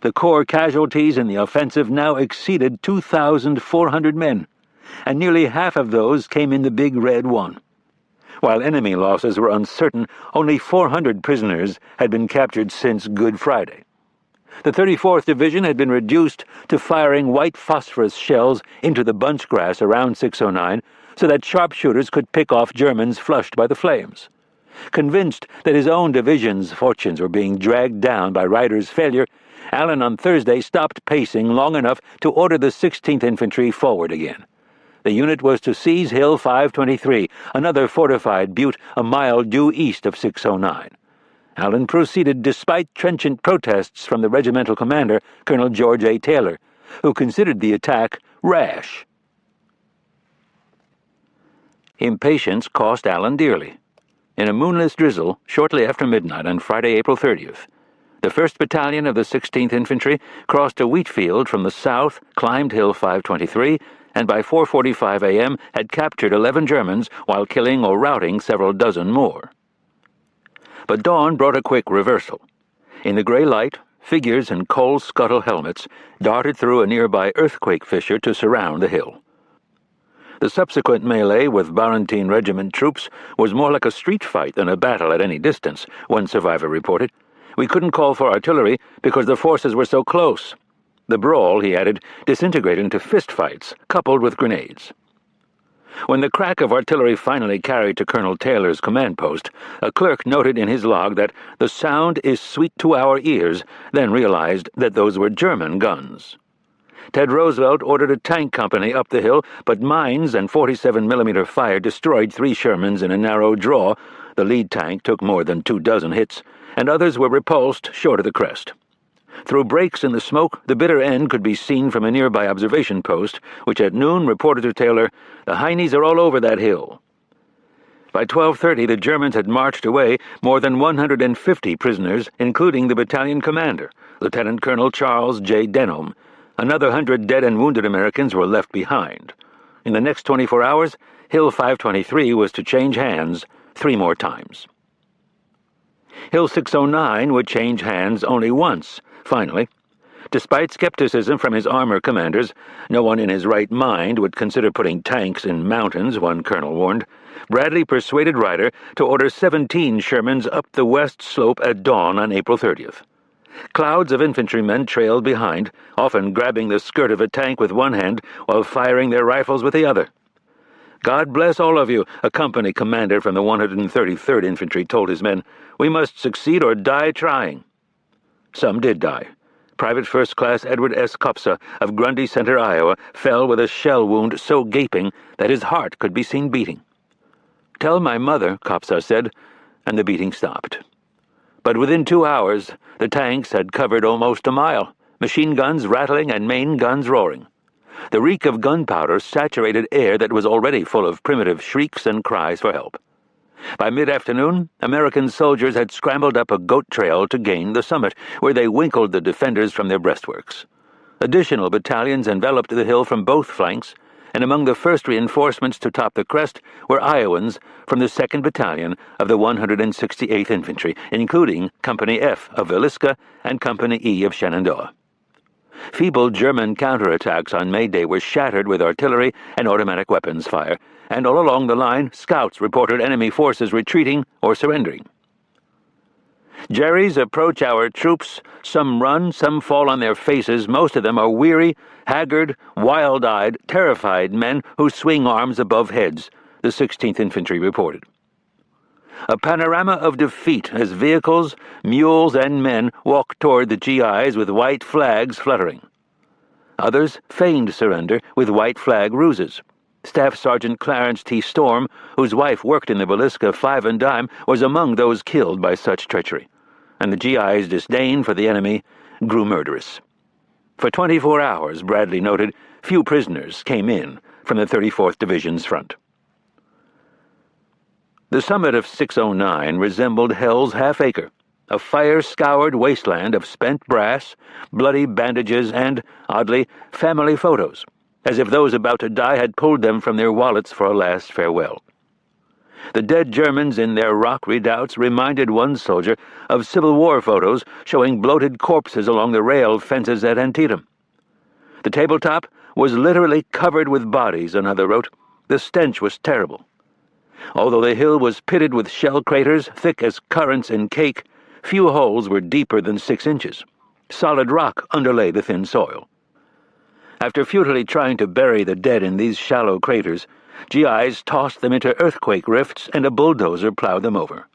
The Corps casualties in the offensive now exceeded 2,400 men, and nearly half of those came in the Big Red One. While enemy losses were uncertain, only 400 prisoners had been captured since Good Friday. The 34th Division had been reduced to firing white phosphorus shells into the bunch grass around 609 so that sharpshooters could pick off Germans flushed by the flames. Convinced that his own division's fortunes were being dragged down by Ryder's failure, Allen on Thursday stopped pacing long enough to order the 16th Infantry forward again. The unit was to seize Hill 523, another fortified butte a mile due east of 609. Allen proceeded despite trenchant protests from the regimental commander, Colonel George A. Taylor, who considered the attack rash. Impatience cost Allen dearly. In a moonless drizzle, shortly after midnight on Friday, April 30th, the 1st Battalion of the 16th Infantry crossed a wheat field from the south, climbed Hill 523, and by 4:45 a.m. had captured 11 Germans while killing or routing several dozen more. But dawn brought a quick reversal. In the gray light, figures in coal scuttle helmets darted through a nearby earthquake fissure to surround the hill. The subsequent melee with Barentine Regiment troops was more like a street fight than a battle at any distance, one survivor reported. We couldn't call for artillery because the forces were so close. The brawl, he added, disintegrated into fistfights, coupled with grenades. When the crack of artillery finally carried to Colonel Taylor's command post, a clerk noted in his log that the sound is sweet to our ears, then realized that those were German guns. Ted Roosevelt ordered a tank company up the hill, but mines and 47mm fire destroyed 3 Shermans in a narrow draw. The lead tank took more than 24 hits, and others were repulsed short of the crest. Through breaks in the smoke, the bitter end could be seen from a nearby observation post, which at noon reported to Taylor, "The Heinies are all over that hill." By 12:30, the Germans had marched away more than 150 prisoners, including the battalion commander, Lieutenant Colonel Charles J. Denholm. Another 100 dead and wounded Americans were left behind. In the next 24 hours, Hill 523 was to change hands 3 more times. Hill 609 would change hands only once, finally. Despite skepticism from his armor commanders, no one in his right mind would consider putting tanks in mountains, one colonel warned. Bradley persuaded Ryder to order 17 Shermans up the west slope at dawn on April 30th. Clouds of infantrymen trailed behind, often grabbing the skirt of a tank with one hand while firing their rifles with the other. "God bless all of you," a company commander from the 133rd Infantry told his men. "We must succeed or die trying." Some did die. Private First Class Edward S. Kopsa of Grundy Center, Iowa, fell with a shell wound so gaping that his heart could be seen beating. "Tell my mother," Kopsa said, and the beating stopped. But within 2 hours, the tanks had covered almost a mile, machine guns rattling and main guns roaring. The reek of gunpowder saturated air that was already full of primitive shrieks and cries for help. By mid-afternoon, American soldiers had scrambled up a goat trail to gain the summit, where they winkled the defenders from their breastworks. Additional battalions enveloped the hill from both flanks, and among the first reinforcements to top the crest were Iowans from the 2nd Battalion of the 168th Infantry, including Company F of Villisca and Company E of Shenandoah. Feeble German counterattacks on May Day were shattered with artillery and automatic weapons fire, and all along the line, scouts reported enemy forces retreating or surrendering. Jerry's approach our troops. Some run, some fall on their faces. Most of them are weary, haggard, wild-eyed, terrified men who swing arms above heads, the 16th Infantry reported. A panorama of defeat as vehicles, mules, and men walked toward the GIs with white flags fluttering. Others feigned surrender with white flag ruses. Staff Sergeant Clarence T. Storm, whose wife worked in the Villisca 5 and Dime, was among those killed by such treachery, and the GI's disdain for the enemy grew murderous. For 24 hours, Bradley noted, few prisoners came in from the 34th Division's front. The summit of 609 resembled Hell's half-acre, a fire-scoured wasteland of spent brass, bloody bandages, and, oddly, family photos, as if those about to die had pulled them from their wallets for a last farewell. The dead Germans in their rock redoubts reminded one soldier of Civil War photos showing bloated corpses along the rail fences at Antietam. The tabletop was literally covered with bodies, another wrote. The stench was terrible. Although the hill was pitted with shell craters thick as currants in cake, few holes were deeper than 6 inches. Solid rock underlay the thin soil. After futilely trying to bury the dead in these shallow craters, GIs tossed them into earthquake rifts and a bulldozer plowed them over.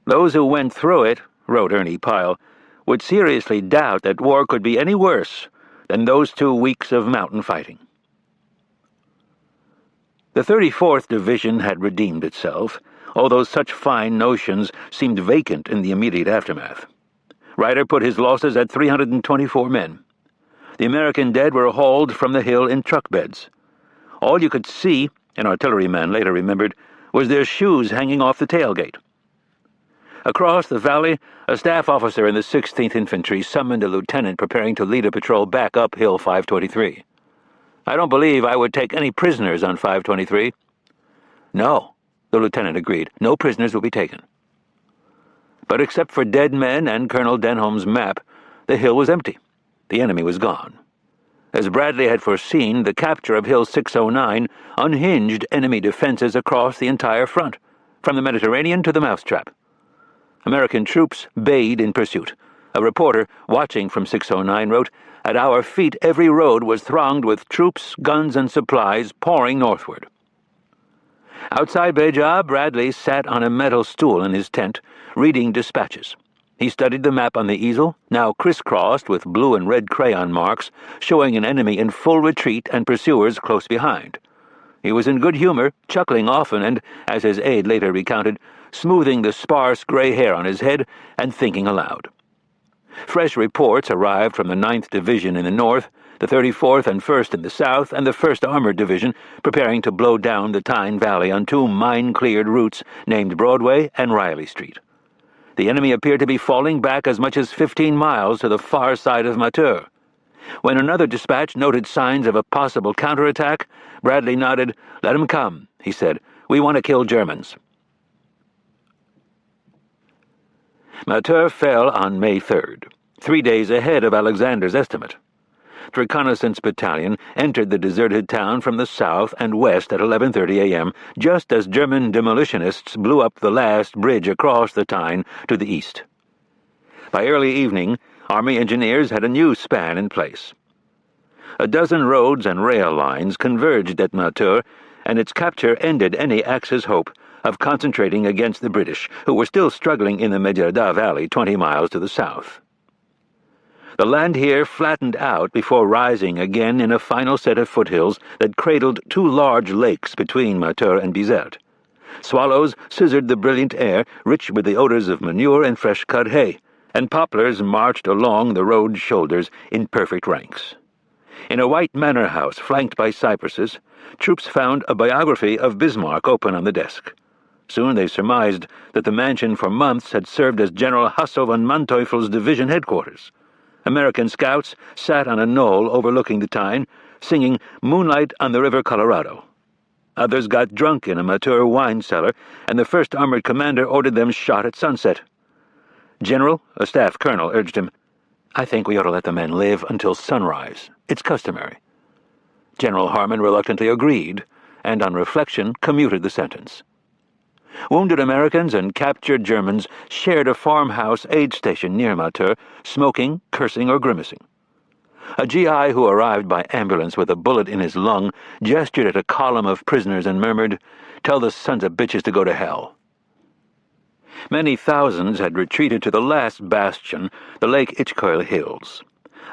Those who went through it, wrote Ernie Pyle, would seriously doubt that war could be any worse than those 2 weeks of mountain fighting. The 34th Division had redeemed itself, although such fine notions seemed vacant in the immediate aftermath. Ryder put his losses at 324 men. The American dead were hauled from the hill in truck beds. All you could see, an artilleryman later remembered, was their shoes hanging off the tailgate. Across the valley, a staff officer in the 16th Infantry summoned a lieutenant preparing to lead a patrol back up Hill 523. "I don't believe I would take any prisoners on 523. "No," the lieutenant agreed. "No prisoners will be taken." But except for dead men and Colonel Denholm's map, the hill was empty. The enemy was gone. As Bradley had foreseen, the capture of Hill 609 unhinged enemy defenses across the entire front, from the Mediterranean to the Mousetrap. American troops bayed in pursuit. A reporter, watching from 609, wrote, "At our feet every road was thronged with troops, guns, and supplies pouring northward." Outside Beja, Bradley sat on a metal stool in his tent, reading dispatches. He studied the map on the easel, now crisscrossed with blue and red crayon marks, showing an enemy in full retreat and pursuers close behind. He was in good humor, chuckling often and, as his aide later recounted, smoothing the sparse gray hair on his head and thinking aloud. Fresh reports arrived from the 9th Division in the north, the 34th and 1st in the south, and the 1st Armored Division, preparing to blow down the Tyne Valley on two mine-cleared routes named Broadway and Riley Street. The enemy appeared to be falling back as much as 15 miles to the far side of Mateur. When another dispatch noted signs of a possible counterattack, Bradley nodded. "Let 'em come," he said. "We want to kill Germans." Mateur fell on May 3rd, 3 days ahead of Alexander's estimate. The reconnaissance battalion entered the deserted town from the south and west at 11:30 a.m., just as German demolitionists blew up the last bridge across the Tyne to the east. By early evening, Army engineers had a new span in place. A dozen roads and rail lines converged at Mateur, and its capture ended any Axis hope of concentrating against the British, who were still struggling in the Medjerda Valley 20 miles to the south. The land here flattened out before rising again in a final set of foothills that cradled two large lakes between Mateur and Bizerte. Swallows scissored the brilliant air, rich with the odors of manure and fresh-cut hay, and poplars marched along the road shoulders in perfect ranks. In a white manor house flanked by cypresses, troops found a biography of Bismarck open on the desk. Soon they surmised that the mansion for months had served as General Hasso von Manteuffel's division headquarters. American scouts sat on a knoll overlooking the Tyne, singing "Moonlight on the River Colorado." Others got drunk in a Mateur wine cellar, and the 1st Armored Commander ordered them shot at sunset. "General," a staff colonel urged him, "I think we ought to let the men live until sunrise. It's customary." General Harmon reluctantly agreed, and on reflection commuted the sentence. Wounded Americans and captured Germans shared a farmhouse aid station near Mateur, smoking, cursing, or grimacing. A GI who arrived by ambulance with a bullet in his lung gestured at a column of prisoners and murmured, "Tell the sons of bitches to go to hell." Many thousands had retreated to the last bastion, the Lake Ichcoil Hills.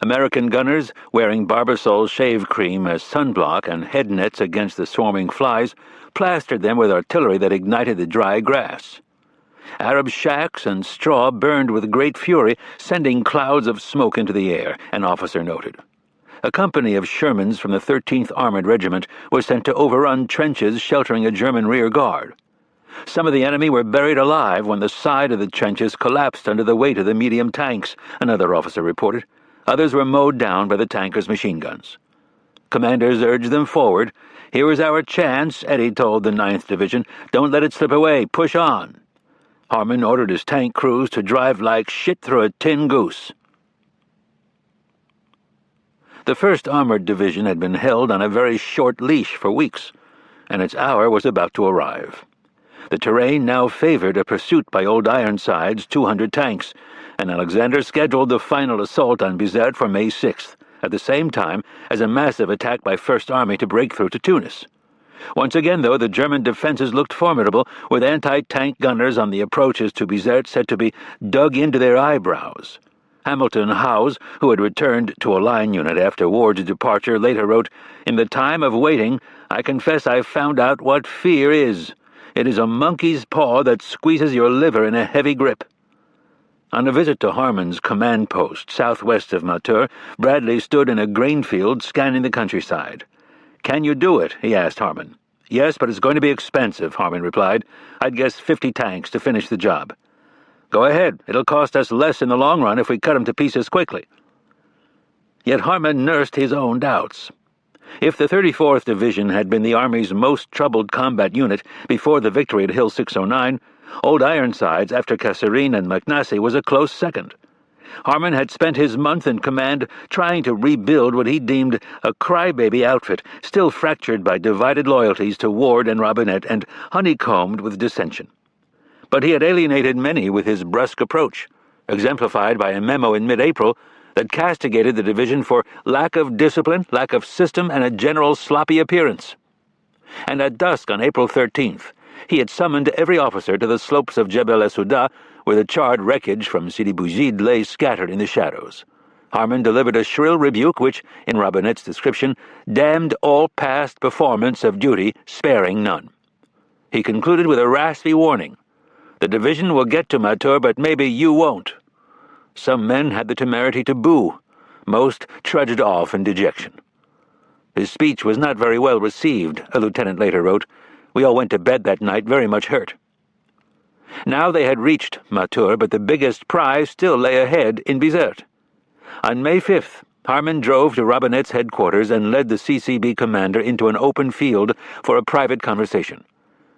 American gunners, wearing Barbasol shave cream as sunblock and head nets against the swarming flies, plastered them with artillery that ignited the dry grass. Arab shacks and straw burned with great fury, sending clouds of smoke into the air, an officer noted. A company of Shermans from the 13th Armored Regiment was sent to overrun trenches sheltering a German rear guard. Some of the enemy were buried alive when the side of the trenches collapsed under the weight of the medium tanks, another officer reported. Others were mowed down by the tankers' machine guns. Commanders urged them forward. "Here is our chance," Eddie told the 9th Division. "Don't let it slip away. Push on." Harmon ordered his tank crews to drive like shit through a tin goose. The 1st Armored Division had been held on a very short leash for weeks, and its hour was about to arrive. The terrain now favored a pursuit by Old Ironside's 200 tanks, and Alexander scheduled the final assault on Bizerte for May 6th, at the same time as a massive attack by 1st Army to break through to Tunis. Once again, though, the German defenses looked formidable, with anti-tank gunners on the approaches to Bizerte said to be dug into their eyebrows. Hamilton Howes, who had returned to a line unit after Ward's departure, later wrote, "In the time of waiting, I confess I've found out what fear is. It is a monkey's paw that squeezes your liver in a heavy grip." On a visit to Harman's command post southwest of Matur, Bradley stood in a grain field scanning the countryside. "Can you do it?" he asked Harman. "Yes, but it's going to be expensive," Harman replied. "I'd guess 50 tanks to finish the job." "Go ahead. It'll cost us less in the long run if we cut 'em to pieces quickly." Yet Harman nursed his own doubts. If the 34th Division had been the Army's most troubled combat unit before the victory at Hill 609, Old Ironsides after Kasserine and McNassie was a close second. Harman had spent his month in command trying to rebuild what he deemed a crybaby outfit, still fractured by divided loyalties to Ward and Robinette and honeycombed with dissension. But he had alienated many with his brusque approach, exemplified by a memo in mid-April that castigated the division for lack of discipline, lack of system, and a general sloppy appearance. And at dusk on April 13th, he had summoned every officer to the slopes of Jebel es-Souda, where the charred wreckage from Sidi Bouzid lay scattered in the shadows. Harman delivered a shrill rebuke which, in Robinette's description, damned all past performance of duty, sparing none. He concluded with a raspy warning. "The division will get to Matur, but maybe you won't." Some men had the temerity to boo. Most trudged off in dejection. His speech was not very well received, a lieutenant later wrote. "We all went to bed that night very much hurt." Now they had reached Matur, but the biggest prize still lay ahead in Bizerte. On May 5th, Harman drove to Robinette's headquarters and led the CCB commander into an open field for a private conversation.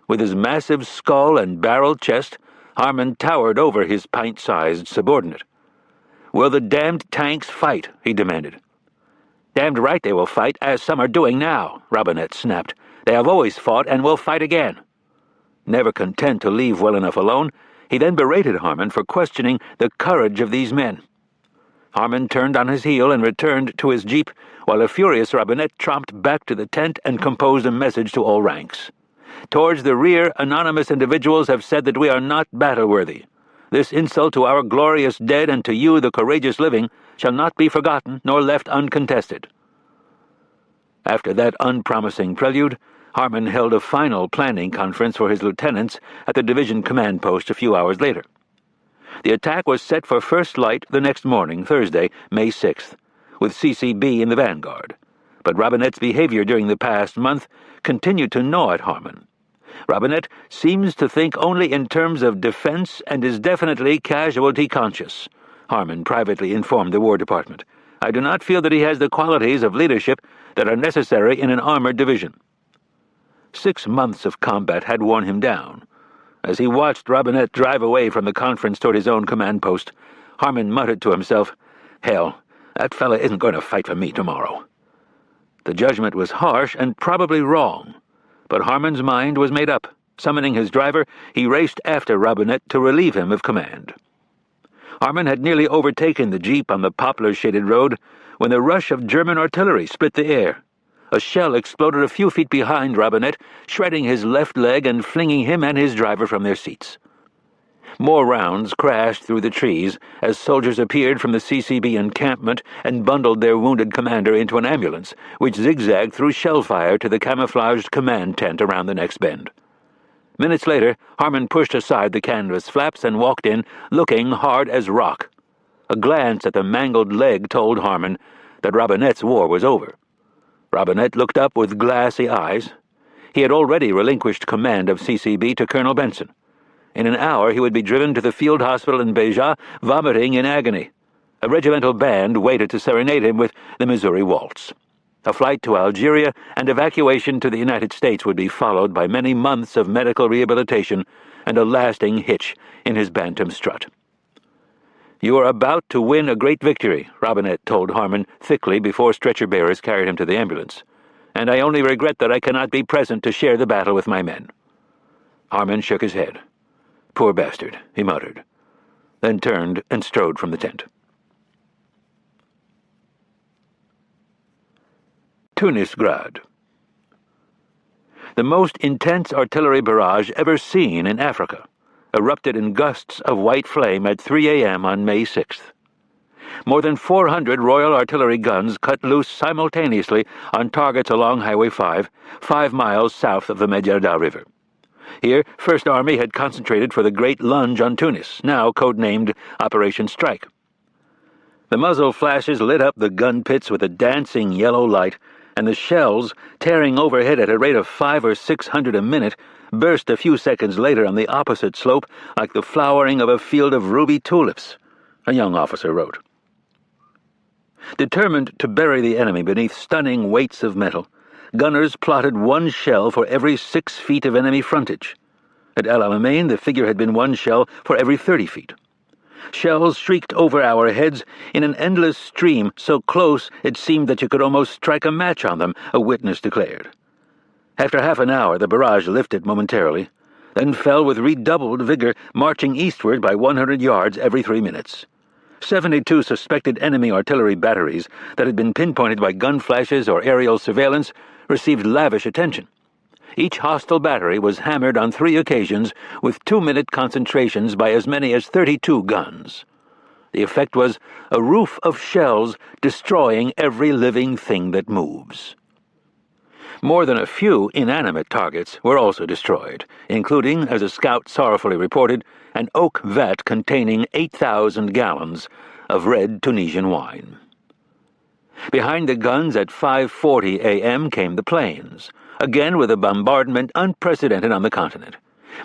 With his massive skull and barrel chest, Harman towered over his pint-sized subordinate. "Will the damned tanks fight?" he demanded. "Damned right they will fight, as some are doing now," Robinette snapped. "They have always fought and will fight again." Never content to leave well enough alone, he then berated Harman for questioning the courage of these men. Harman turned on his heel and returned to his jeep, while a furious Robinette tromped back to the tent and composed a message to all ranks. "Towards the rear, anonymous individuals have said that we are not battle-worthy. This insult to our glorious dead and to you, the courageous living, shall not be forgotten nor left uncontested." After that unpromising prelude, Harman held a final planning conference for his lieutenants at the division command post a few hours later. The attack was set for first light the next morning, Thursday, May 6th, with CCB in the vanguard. But Robinette's behavior during the past month continued to gnaw at Harman. Robinette seems to think only in terms of defense and is definitely casualty conscious, Harman privately informed the War Department. "I do not feel that he has the qualities of leadership that are necessary in an armored division." 6 months of combat had worn him down. As he watched Robinette drive away from the conference toward his own command post, Harman muttered to himself, "Hell, that fella isn't going to fight for me tomorrow." The judgment was harsh and probably wrong, but Harman's mind was made up. Summoning his driver, he raced after Robinette to relieve him of command. Harman had nearly overtaken the jeep on the poplar-shaded road when the rush of German artillery split the air. A shell exploded a few feet behind Robinette, shredding his left leg and flinging him and his driver from their seats. More rounds crashed through the trees as soldiers appeared from the CCB encampment and bundled their wounded commander into an ambulance, which zigzagged through shell fire to the camouflaged command tent around the next bend. Minutes later, Harman pushed aside the canvas flaps and walked in, looking hard as rock. A glance at the mangled leg told Harman that Robinette's war was over. Robinette looked up with glassy eyes. He had already relinquished command of CCB to Colonel Benson. In an hour he would be driven to the field hospital in Beja, vomiting in agony. A regimental band waited to serenade him with the Missouri Waltz. A flight to Algeria and evacuation to the United States would be followed by many months of medical rehabilitation and a lasting hitch in his bantam strut. "You are about to win a great victory," Robinette told Harman thickly before stretcher-bearers carried him to the ambulance. "And I only regret that I cannot be present to share the battle with my men." Harman shook his head. "Poor bastard," he muttered, then turned and strode from the tent. Tunisgrad. The most intense artillery barrage ever seen in Africa erupted in gusts of white flame at 3 a.m. on May 6th. More than 400 Royal Artillery guns cut loose simultaneously on targets along Highway 5, 5 miles south of the Medjerdá River. Here, First Army had concentrated for the Great Lunge on Tunis, now codenamed Operation Strike. The muzzle flashes lit up the gun pits with a dancing yellow light, and the shells, tearing overhead at a rate of 500 or 600 a minute, burst a few seconds later on the opposite slope like the flowering of a field of ruby tulips, a young officer wrote. Determined to bury the enemy beneath stunning weights of metal, gunners plotted 1 shell for every 6 feet of enemy frontage. At El Alamein, the figure had been 1 shell for every 30 feet. Shells shrieked over our heads in an endless stream so close it seemed that you could almost strike a match on them, a witness declared. After half an hour, the barrage lifted momentarily, then fell with redoubled vigor, marching eastward by 100 yards every 3 minutes. 72 suspected enemy artillery batteries that had been pinpointed by gun flashes or aerial surveillance received lavish attention. Each hostile battery was hammered on 3 occasions with 2-minute concentrations by as many as 32 guns. The effect was a roof of shells destroying every living thing that moves. More than a few inanimate targets were also destroyed, including, as a scout sorrowfully reported, an oak vat containing 8,000 gallons of red Tunisian wine. Behind the guns at 5:40 a.m. came the planes, again with a bombardment unprecedented on the continent.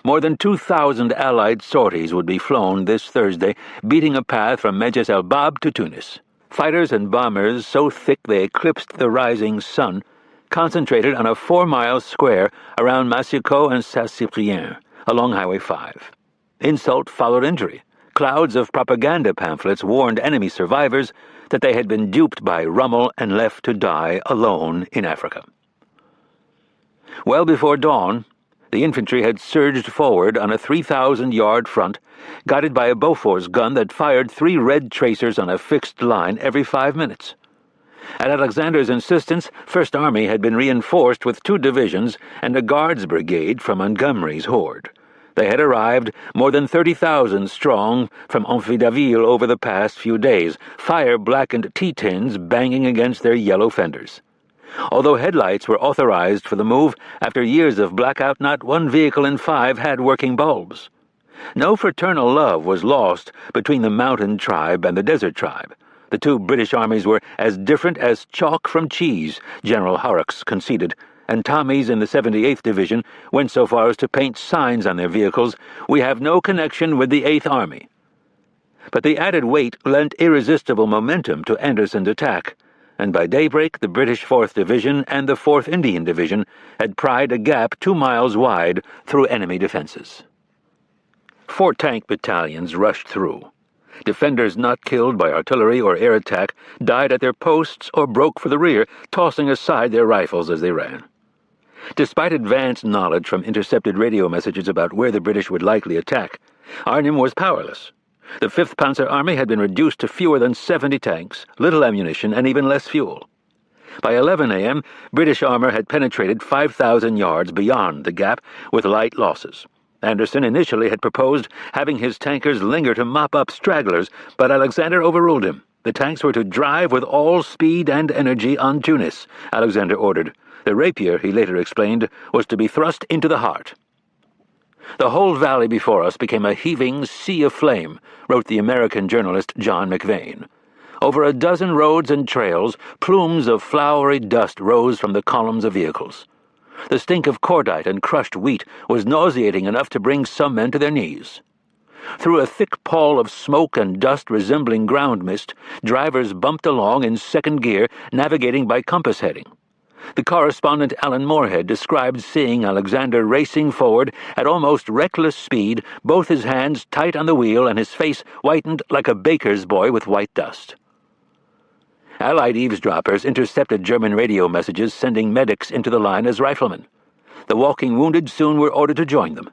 More than 2,000 Allied sorties would be flown this Thursday, beating a path from Medjez El Bab to Tunis. Fighters and bombers so thick they eclipsed the rising sun concentrated on a 4-mile square around Massico and Saint-Cyprien, along Highway 5. Insult followed injury. Clouds of propaganda pamphlets warned enemy survivors that they had been duped by Rommel and left to die alone in Africa. Well before dawn, the infantry had surged forward on a 3,000-yard front, guided by a Bofors gun that fired 3 red tracers on a fixed line every 5 minutes. At Alexander's insistence, First Army had been reinforced with 2 divisions and a Guards brigade from Montgomery's horde. They had arrived more than 30,000 strong from Amphidavyl over the past few days, fire-blackened T-tins banging against their yellow fenders. Although headlights were authorized for the move, after years of blackout not 1 vehicle in 5 had working bulbs. No fraternal love was lost between the mountain tribe and the desert tribe. The 2 British armies were as different as chalk from cheese, General Horrocks conceded, and Tommies in the 78th Division went so far as to paint signs on their vehicles, "We have no connection with the 8th Army." But the added weight lent irresistible momentum to Anderson's attack, and by daybreak the British 4th Division and the 4th Indian Division had pried a gap 2 miles wide through enemy defenses. 4 tank battalions rushed through. Defenders not killed by artillery or air attack died at their posts or broke for the rear, tossing aside their rifles as they ran. Despite advanced knowledge from intercepted radio messages about where the British would likely attack, Arnhem was powerless. The 5th Panzer Army had been reduced to fewer than 70 tanks, little ammunition, and even less fuel. By 11 a.m., British armor had penetrated 5,000 yards beyond the gap with light losses. Anderson initially had proposed having his tankers linger to mop up stragglers, but Alexander overruled him. The tanks were to drive with all speed and energy on Tunis, Alexander ordered. The rapier, he later explained, was to be thrust into the heart. "The whole valley before us became a heaving sea of flame," wrote the American journalist John McVane. Over a dozen roads and trails, plumes of flowery dust rose from the columns of vehicles. The stink of cordite and crushed wheat was nauseating enough to bring some men to their knees. Through a thick pall of smoke and dust resembling ground mist, drivers bumped along in second gear, navigating by compass heading. The correspondent Alan Moorhead described seeing Alexander racing forward at almost reckless speed, both his hands tight on the wheel and his face whitened like a baker's boy with white dust. Allied eavesdroppers intercepted German radio messages sending medics into the line as riflemen. The walking wounded soon were ordered to join them.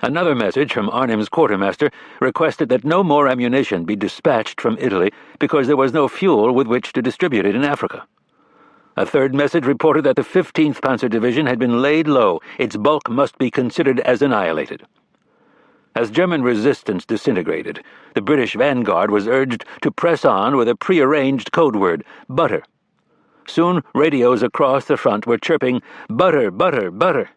Another message from Arnhem's quartermaster requested that no more ammunition be dispatched from Italy because there was no fuel with which to distribute it in Africa. A third message reported that the 15th Panzer Division had been laid low. Its bulk must be considered as annihilated. As German resistance disintegrated, the British vanguard was urged to press on with a prearranged code word, butter. Soon, radios across the front were chirping, butter, butter, butter.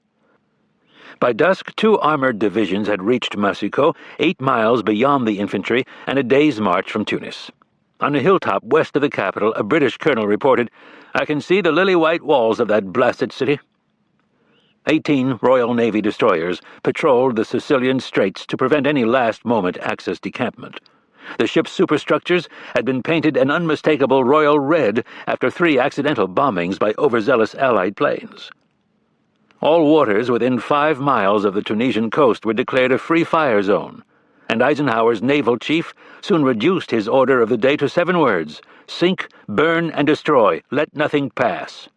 By dusk, 2 armored divisions had reached Massicot, 8 miles beyond the infantry and a day's march from Tunis. On a hilltop west of the capital, a British colonel reported, "I can see the lily-white walls of that blasted city." 18 Royal Navy destroyers patrolled the Sicilian Straits to prevent any last-moment Axis decampment. The ship's superstructures had been painted an unmistakable royal red after 3 accidental bombings by overzealous Allied planes. All waters within 5 miles of the Tunisian coast were declared a free fire zone, and Eisenhower's naval chief soon reduced his order of the day to 7 words: sink, burn, and destroy, let nothing pass.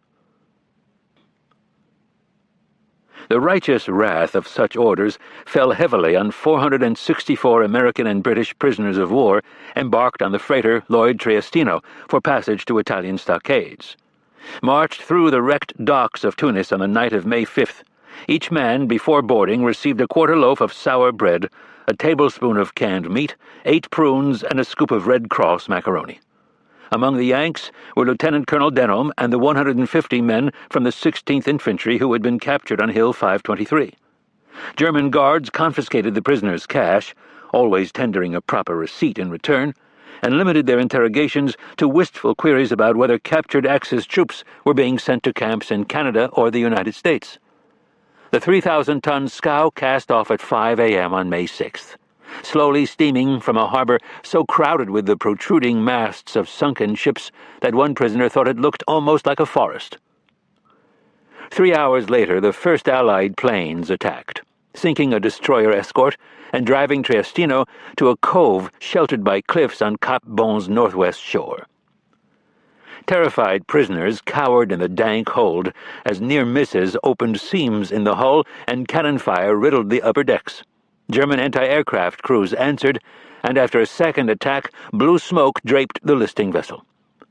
The righteous wrath of such orders fell heavily on 464 American and British prisoners of war embarked on the freighter Lloyd Triestino for passage to Italian stockades. Marched through the wrecked docks of Tunis on the night of May 5th, each man before boarding received a quarter loaf of sour bread, a tablespoon of canned meat, 8 prunes, and a scoop of Red Cross macaroni. Among the Yanks were Lieutenant Colonel Denholm and the 150 men from the 16th Infantry who had been captured on Hill 523. German guards confiscated the prisoners' cash, always tendering a proper receipt in return, and limited their interrogations to wistful queries about whether captured Axis troops were being sent to camps in Canada or the United States. The 3,000-ton scow cast off at 5 a.m. on May 6th. Slowly steaming from a harbor so crowded with the protruding masts of sunken ships that one prisoner thought it looked almost like a forest. 3 hours later, the first Allied planes attacked, sinking a destroyer escort and driving Triestino to a cove sheltered by cliffs on Cap Bon's northwest shore. Terrified prisoners cowered in the dank hold as near misses opened seams in the hull and cannon fire riddled the upper decks. German anti-aircraft crews answered, and after a second attack, blue smoke draped the listing vessel.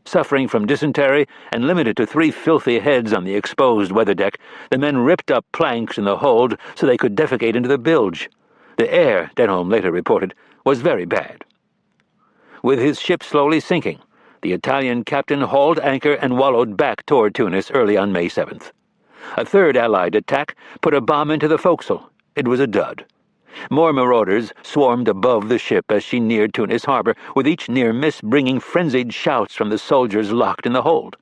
Suffering from dysentery and limited to 3 filthy heads on the exposed weather deck, the men ripped up planks in the hold so they could defecate into the bilge. The air, Denholm later reported, was very bad. With his ship slowly sinking, the Italian captain hauled anchor and wallowed back toward Tunis early on May 7th. A third Allied attack put a bomb into the forecastle. It was a dud. More marauders swarmed above the ship as she neared Tunis harbor, with each near miss bringing frenzied shouts from the soldiers locked in the hold.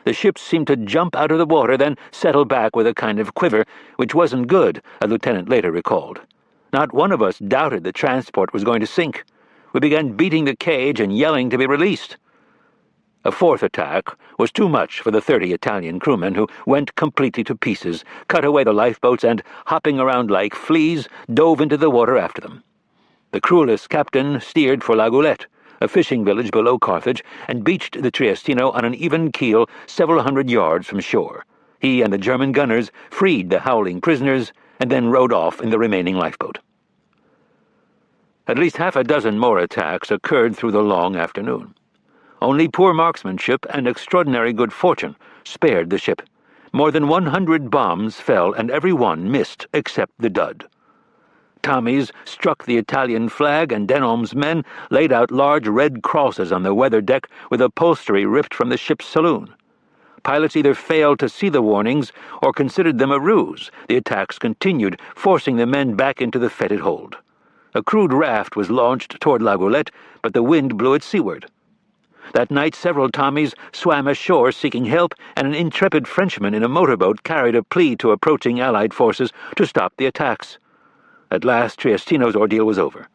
The ship seemed to jump out of the water, then settle back with a kind of quiver, which wasn't good, a lieutenant later recalled. Not one of us doubted the transport was going to sink. We began beating the cage and yelling to be released. A fourth attack was too much for the 30 Italian crewmen, who went completely to pieces, cut away the lifeboats, and, hopping around like fleas, dove into the water after them. The crewless captain steered for La Goulette, a fishing village below Carthage, and beached the Triestino on an even keel several hundred yards from shore. He and the German gunners freed the howling prisoners and then rowed off in the remaining lifeboat. At least half a dozen more attacks occurred through the long afternoon. Only poor marksmanship and extraordinary good fortune spared the ship. More than 100 bombs fell, and every one missed except the dud. Tommies struck the Italian flag, and Denholm's men laid out large red crosses on the weather deck with upholstery ripped from the ship's saloon. Pilots either failed to see the warnings or considered them a ruse. The attacks continued, forcing the men back into the fetid hold. A crude raft was launched toward La Goulette, but the wind blew it seaward. That night, several Tommies swam ashore seeking help, and an intrepid Frenchman in a motorboat carried a plea to approaching Allied forces to stop the attacks. At last, Triestino's ordeal was over.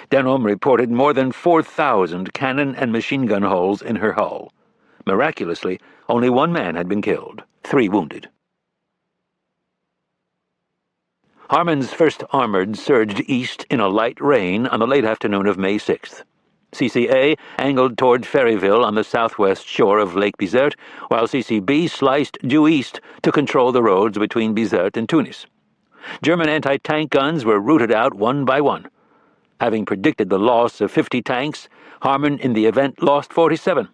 Denholm reported more than 4,000 cannon and machine gun holes in her hull. Miraculously, only 1 man had been killed, 3 wounded. Harman's First Armored surged east in a light rain on the late afternoon of May 6th. CCA angled toward Ferryville on the southwest shore of Lake Bizerte, while CCB sliced due east to control the roads between Bizerte and Tunis. German anti-tank guns were routed out one by one. Having predicted the loss of 50 tanks, Harman in the event lost 47.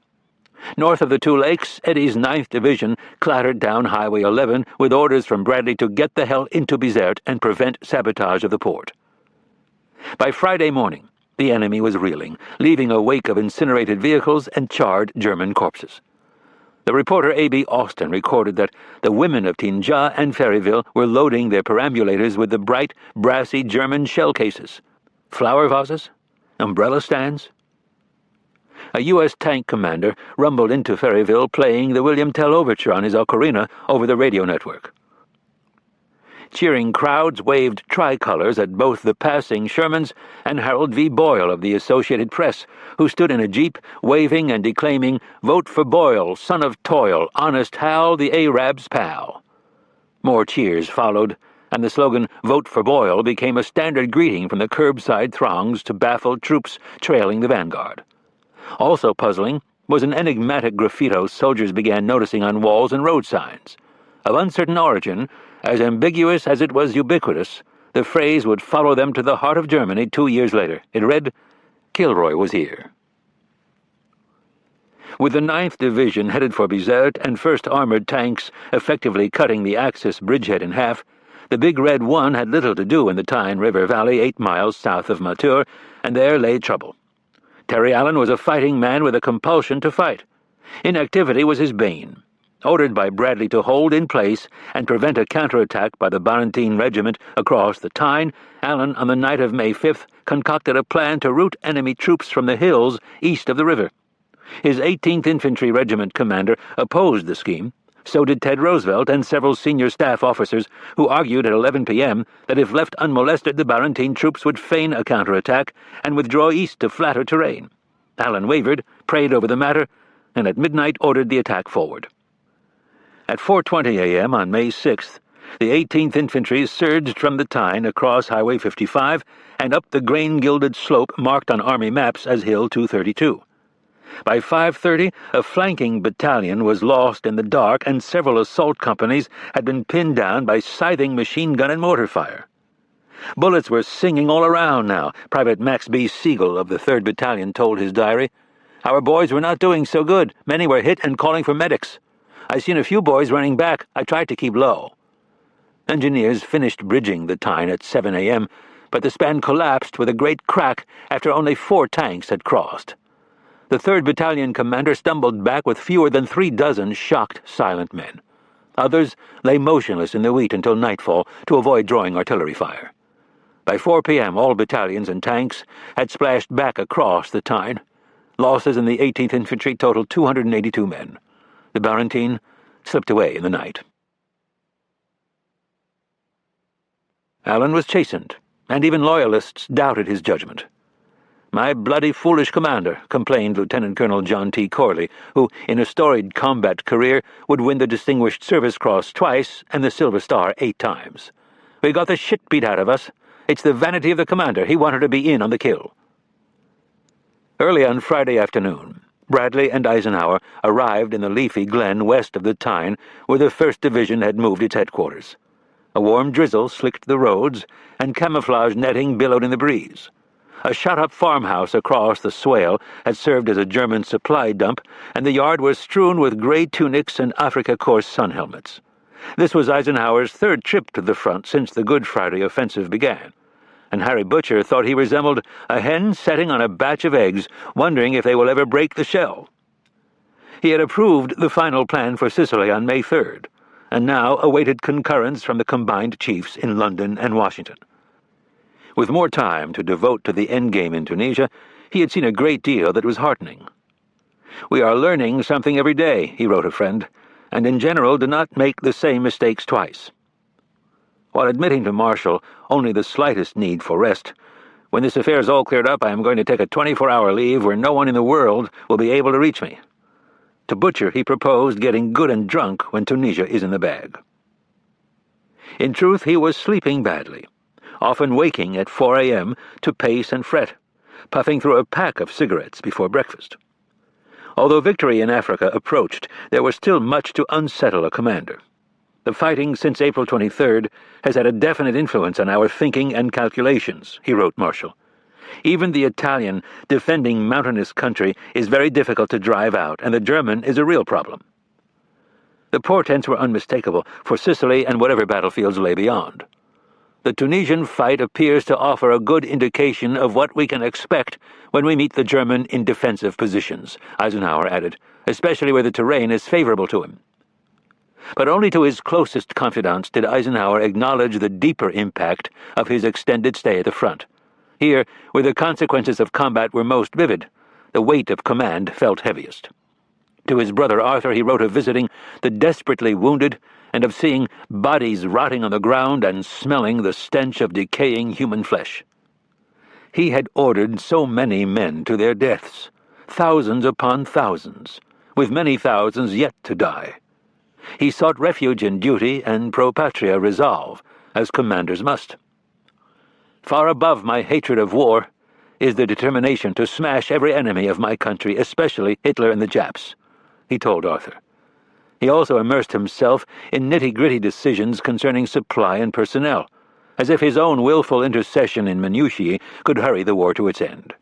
North of the 2 lakes, Eddy's 9th Division clattered down Highway 11 with orders from Bradley to get the hell into Bizerte and prevent sabotage of the port. By Friday morning, the enemy was reeling, leaving a wake of incinerated vehicles and charred German corpses. The reporter A.B. Austin recorded that the women of Tinja and Ferryville were loading their perambulators with the bright, brassy German shell cases, flower vases, umbrella stands. A U.S. tank commander rumbled into Ferryville playing the William Tell Overture on his ocarina over the radio network. Cheering crowds waved tricolors at both the passing Shermans and Harold V. Boyle of the Associated Press, who stood in a jeep waving and declaiming, "Vote for Boyle, son of toil, honest Hal, the Arab's pal." More cheers followed, and the slogan, "Vote for Boyle," became a standard greeting from the curbside throngs to baffled troops trailing the vanguard. Also puzzling was an enigmatic graffito soldiers began noticing on walls and road signs. Of uncertain origin, as ambiguous as it was ubiquitous, the phrase would follow them to the heart of Germany 2 years later. It read, "Kilroy was here." With the 9th Division headed for Bizerte and 1st Armored Tanks effectively cutting the Axis bridgehead in half, the Big Red One had little to do in the Tyne River Valley 8 miles south of Matur, and there lay trouble. Terry Allen was a fighting man with a compulsion to fight. Inactivity was his bane. Ordered by Bradley to hold in place and prevent a counterattack by the Barentine Regiment across the Tyne, Allen, on the night of May 5th, concocted a plan to rout enemy troops from the hills east of the river. His 18th Infantry Regiment commander opposed the scheme. So did Ted Roosevelt and several senior staff officers, who argued at 11 p.m. that if left unmolested, the Barentine troops would feign a counterattack and withdraw east to flatter terrain. Allen wavered, prayed over the matter, and at midnight ordered the attack forward. At 4:20 a.m. on May 6th, the 18th Infantry surged from the Tyne across Highway 55 and up the grain-gilded slope marked on Army maps as Hill 232. By 5:30, a flanking battalion was lost in the dark, and several assault companies had been pinned down by scything machine gun and mortar fire. Bullets were singing all around now, Private Max B. Siegel of the 3rd Battalion told his diary. "Our boys were not doing so good. Many were hit and calling for medics. I seen a few boys running back. I tried to keep low." Engineers finished bridging the Tyne at 7 a.m., but the span collapsed with a great crack after only 4 tanks had crossed. The 3rd Battalion commander stumbled back with fewer than 3 dozen shocked, silent men. Others lay motionless in the wheat until nightfall to avoid drawing artillery fire. By 4 p.m., all battalions and tanks had splashed back across the Tyne. Losses in the 18th Infantry totaled 282 men. The Barentine slipped away in the night. Allen was chastened, and even loyalists doubted his judgment. "My bloody foolish commander," complained Lieutenant Colonel John T. Corley, who, in a storied combat career, would win the Distinguished Service Cross twice and the Silver Star 8 times. "We got the shit beat out of us. It's the vanity of the commander. He wanted to be in on the kill." Early on Friday afternoon, Bradley and Eisenhower arrived in the leafy glen west of the Tyne, where the 1st Division had moved its headquarters. A warm drizzle slicked the roads, and camouflage netting billowed in the breeze. A shot-up farmhouse across the swale had served as a German supply dump, and the yard was strewn with gray tunics and Africa Corps sun helmets. This was Eisenhower's 3rd trip to the front since the Good Friday offensive began, and Harry Butcher thought he resembled a hen setting on a batch of eggs, wondering if they will ever break the shell. He had approved the final plan for Sicily on May 3rd, and now awaited concurrence from the combined chiefs in London and Washington. With more time to devote to the endgame in Tunisia, he had seen a great deal that was heartening. "We are learning something every day," he wrote a friend, "and in general do not make the same mistakes twice." While admitting to Marshall only the slightest need for rest, "When this affair is all cleared up, I am going to take a 24-hour leave where no one in the world will be able to reach me." To Butcher he proposed getting good and drunk when Tunisia is in the bag. In truth, he was sleeping badly, often waking at 4 a.m. to pace and fret, puffing through a pack of cigarettes before breakfast. Although victory in Africa approached, there was still much to unsettle a commander. "The fighting since April 23rd has had a definite influence on our thinking and calculations," he wrote Marshall. "Even the Italian defending mountainous country is very difficult to drive out, and the German is a real problem." The portents were unmistakable for Sicily and whatever battlefields lay beyond. The Tunisian fight appears to offer a good indication of what we can expect when we meet the German in defensive positions," Eisenhower added, "especially where the terrain is favorable to him." But only to his closest confidants did Eisenhower acknowledge the deeper impact of his extended stay at the front. Here, where the consequences of combat were most vivid, the weight of command felt heaviest. To his brother Arthur he wrote of visiting the desperately wounded and of seeing bodies rotting on the ground and smelling the stench of decaying human flesh. He had ordered so many men to their deaths, thousands upon thousands, with many thousands yet to die. He sought refuge in duty and pro patria resolve, as commanders must. "Far above my hatred of war is the determination to smash every enemy of my country, especially Hitler and the Japs," he told Arthur. He also immersed himself in nitty-gritty decisions concerning supply and personnel, as if his own willful intercession in minutiae could hurry the war to its end.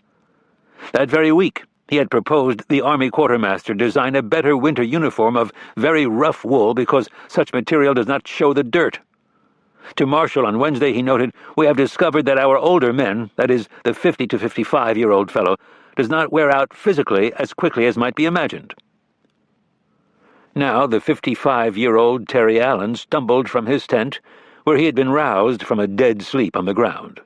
That very week, he had proposed the Army quartermaster design a better winter uniform of very rough wool because such material does not show the dirt. To Marshall on Wednesday he noted, "We have discovered that our older men, that is, the 50 to 55-year-old fellow, does not wear out physically as quickly as might be imagined." Now the 55-year-old Terry Allen stumbled from his tent, where he had been roused from a dead sleep on the ground.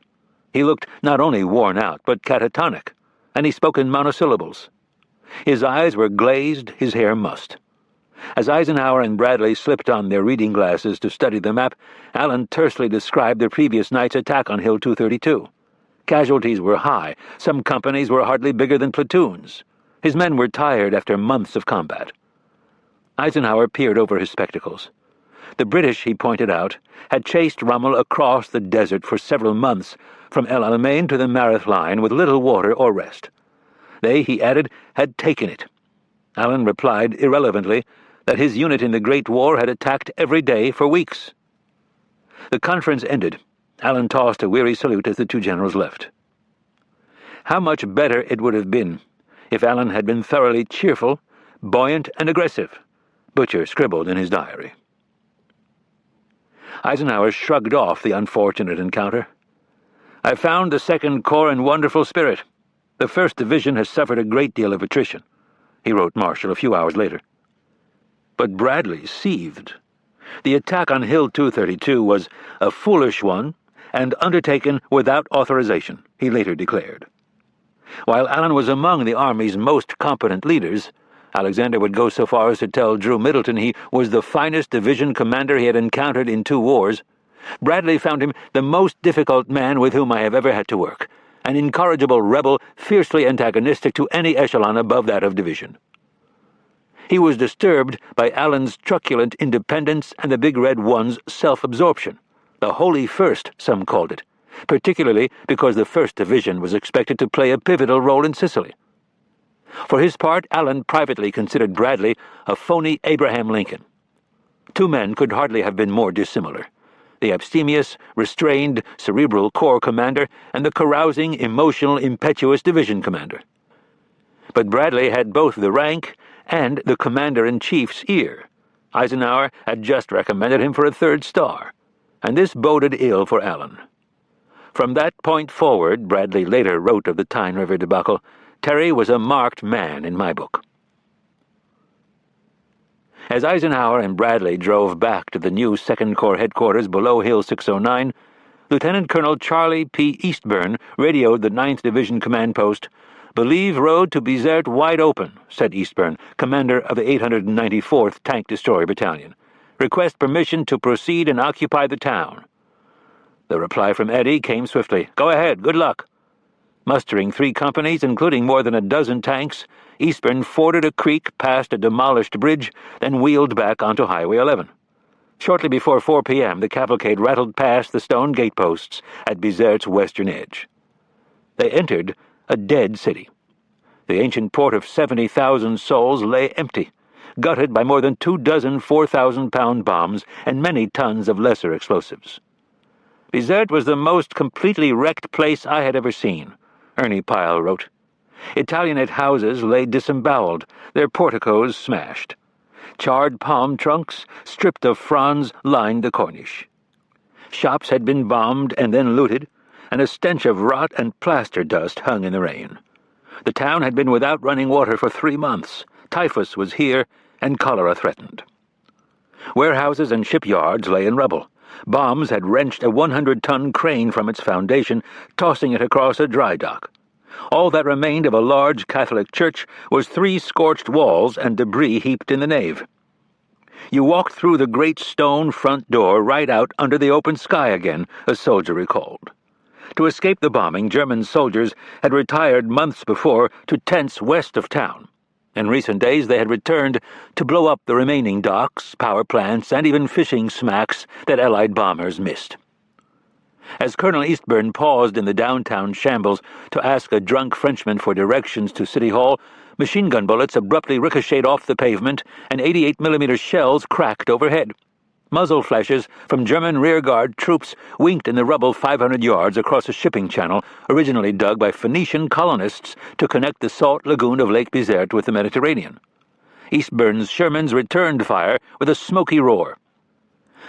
He looked not only worn out, but catatonic, and he spoke in monosyllables. His eyes were glazed, his hair mussed. As Eisenhower and Bradley slipped on their reading glasses to study the map, Allen tersely described the previous night's attack on Hill 232. Casualties were high. Some companies were hardly bigger than platoons. His men were tired after months of combat. Eisenhower peered over his spectacles. The British, he pointed out, had chased Rommel across the desert for several months, from El Alamein to the Mareth line, with little water or rest. They, he added, had taken it. Allen replied irrelevantly that his unit in the Great War had attacked every day for weeks. The conference ended. Allen tossed a weary salute as the two generals left. How much better it would have been if Allen had been thoroughly cheerful, buoyant, and aggressive, Butcher scribbled in his diary. Eisenhower shrugged off the unfortunate encounter. "I found the Second Corps in wonderful spirit. The 1st Division has suffered a great deal of attrition," he wrote Marshall a few hours later. But Bradley seethed. The attack on Hill 232 was a foolish one and undertaken without authorization, he later declared. While Allen was among the Army's most competent leaders, Alexander would go so far as to tell Drew Middleton he was the finest division commander he had encountered in 2 wars. Bradley found him the most difficult man with whom I have ever had to work, an incorrigible rebel fiercely antagonistic to any echelon above that of division. He was disturbed by Allen's truculent independence and the Big Red One's self-absorption. The Holy First, some called it, particularly because the 1st Division was expected to play a pivotal role in Sicily. For his part, Allen privately considered Bradley a phony Abraham Lincoln. Two men could hardly have been more dissimilar: the abstemious, restrained, cerebral Corps commander and the carousing, emotional, impetuous division commander. But Bradley had both the rank and the commander-in-chief's ear. Eisenhower had just recommended him for a 3rd star, and this boded ill for Allen. From that point forward, Bradley later wrote of the Tyne River debacle, "Terry was a marked man in my book." As Eisenhower and Bradley drove back to the new 2nd Corps headquarters below Hill 609, Lieutenant Colonel Charlie P. Eastburn radioed the 9th Division command post. "Believe road to Bizerte wide open," said Eastburn, commander of the 894th Tank Destroyer Battalion. "Request permission to proceed and occupy the town." The reply from Eddie came swiftly. "Go ahead, good luck." Mustering 3 companies, including more than a dozen tanks, Eastburn forded a creek past a demolished bridge, then wheeled back onto Highway 11. Shortly before 4 p.m., the cavalcade rattled past the stone gateposts at Bizerte's western edge. They entered a dead city. The ancient port of 70,000 souls lay empty, gutted by more than 24 4,000-pound bombs and many tons of lesser explosives. "Bizerte was the most completely wrecked place I had ever seen," Ernie Pyle wrote. Italianate houses lay disemboweled, their porticos smashed. Charred palm trunks, stripped of fronds, lined the corniche. Shops had been bombed and then looted, and a stench of rot and plaster dust hung in the rain. The town had been without running water for 3 months. Typhus was here, and cholera threatened. Warehouses and shipyards lay in rubble. Bombs had wrenched a 100-ton crane from its foundation, tossing it across a dry dock. All that remained of a large Catholic church was 3 scorched walls and debris heaped in the nave. You walked through the great stone front door right out under the open sky again, a soldier recalled. To escape the bombing, German soldiers had retired months before to tents west of town. In recent days, they had returned to blow up the remaining docks, power plants, and even fishing smacks that Allied bombers missed. As Colonel Eastburn paused in the downtown shambles to ask a drunk Frenchman for directions to City Hall, machine gun bullets abruptly ricocheted off the pavement and 88mm shells cracked overhead. Muzzle flashes from German rearguard troops winked in the rubble 500 yards across a shipping channel originally dug by Phoenician colonists to connect the salt lagoon of Lake Bizerte with the Mediterranean. Eastburn's Shermans returned fire with a smoky roar.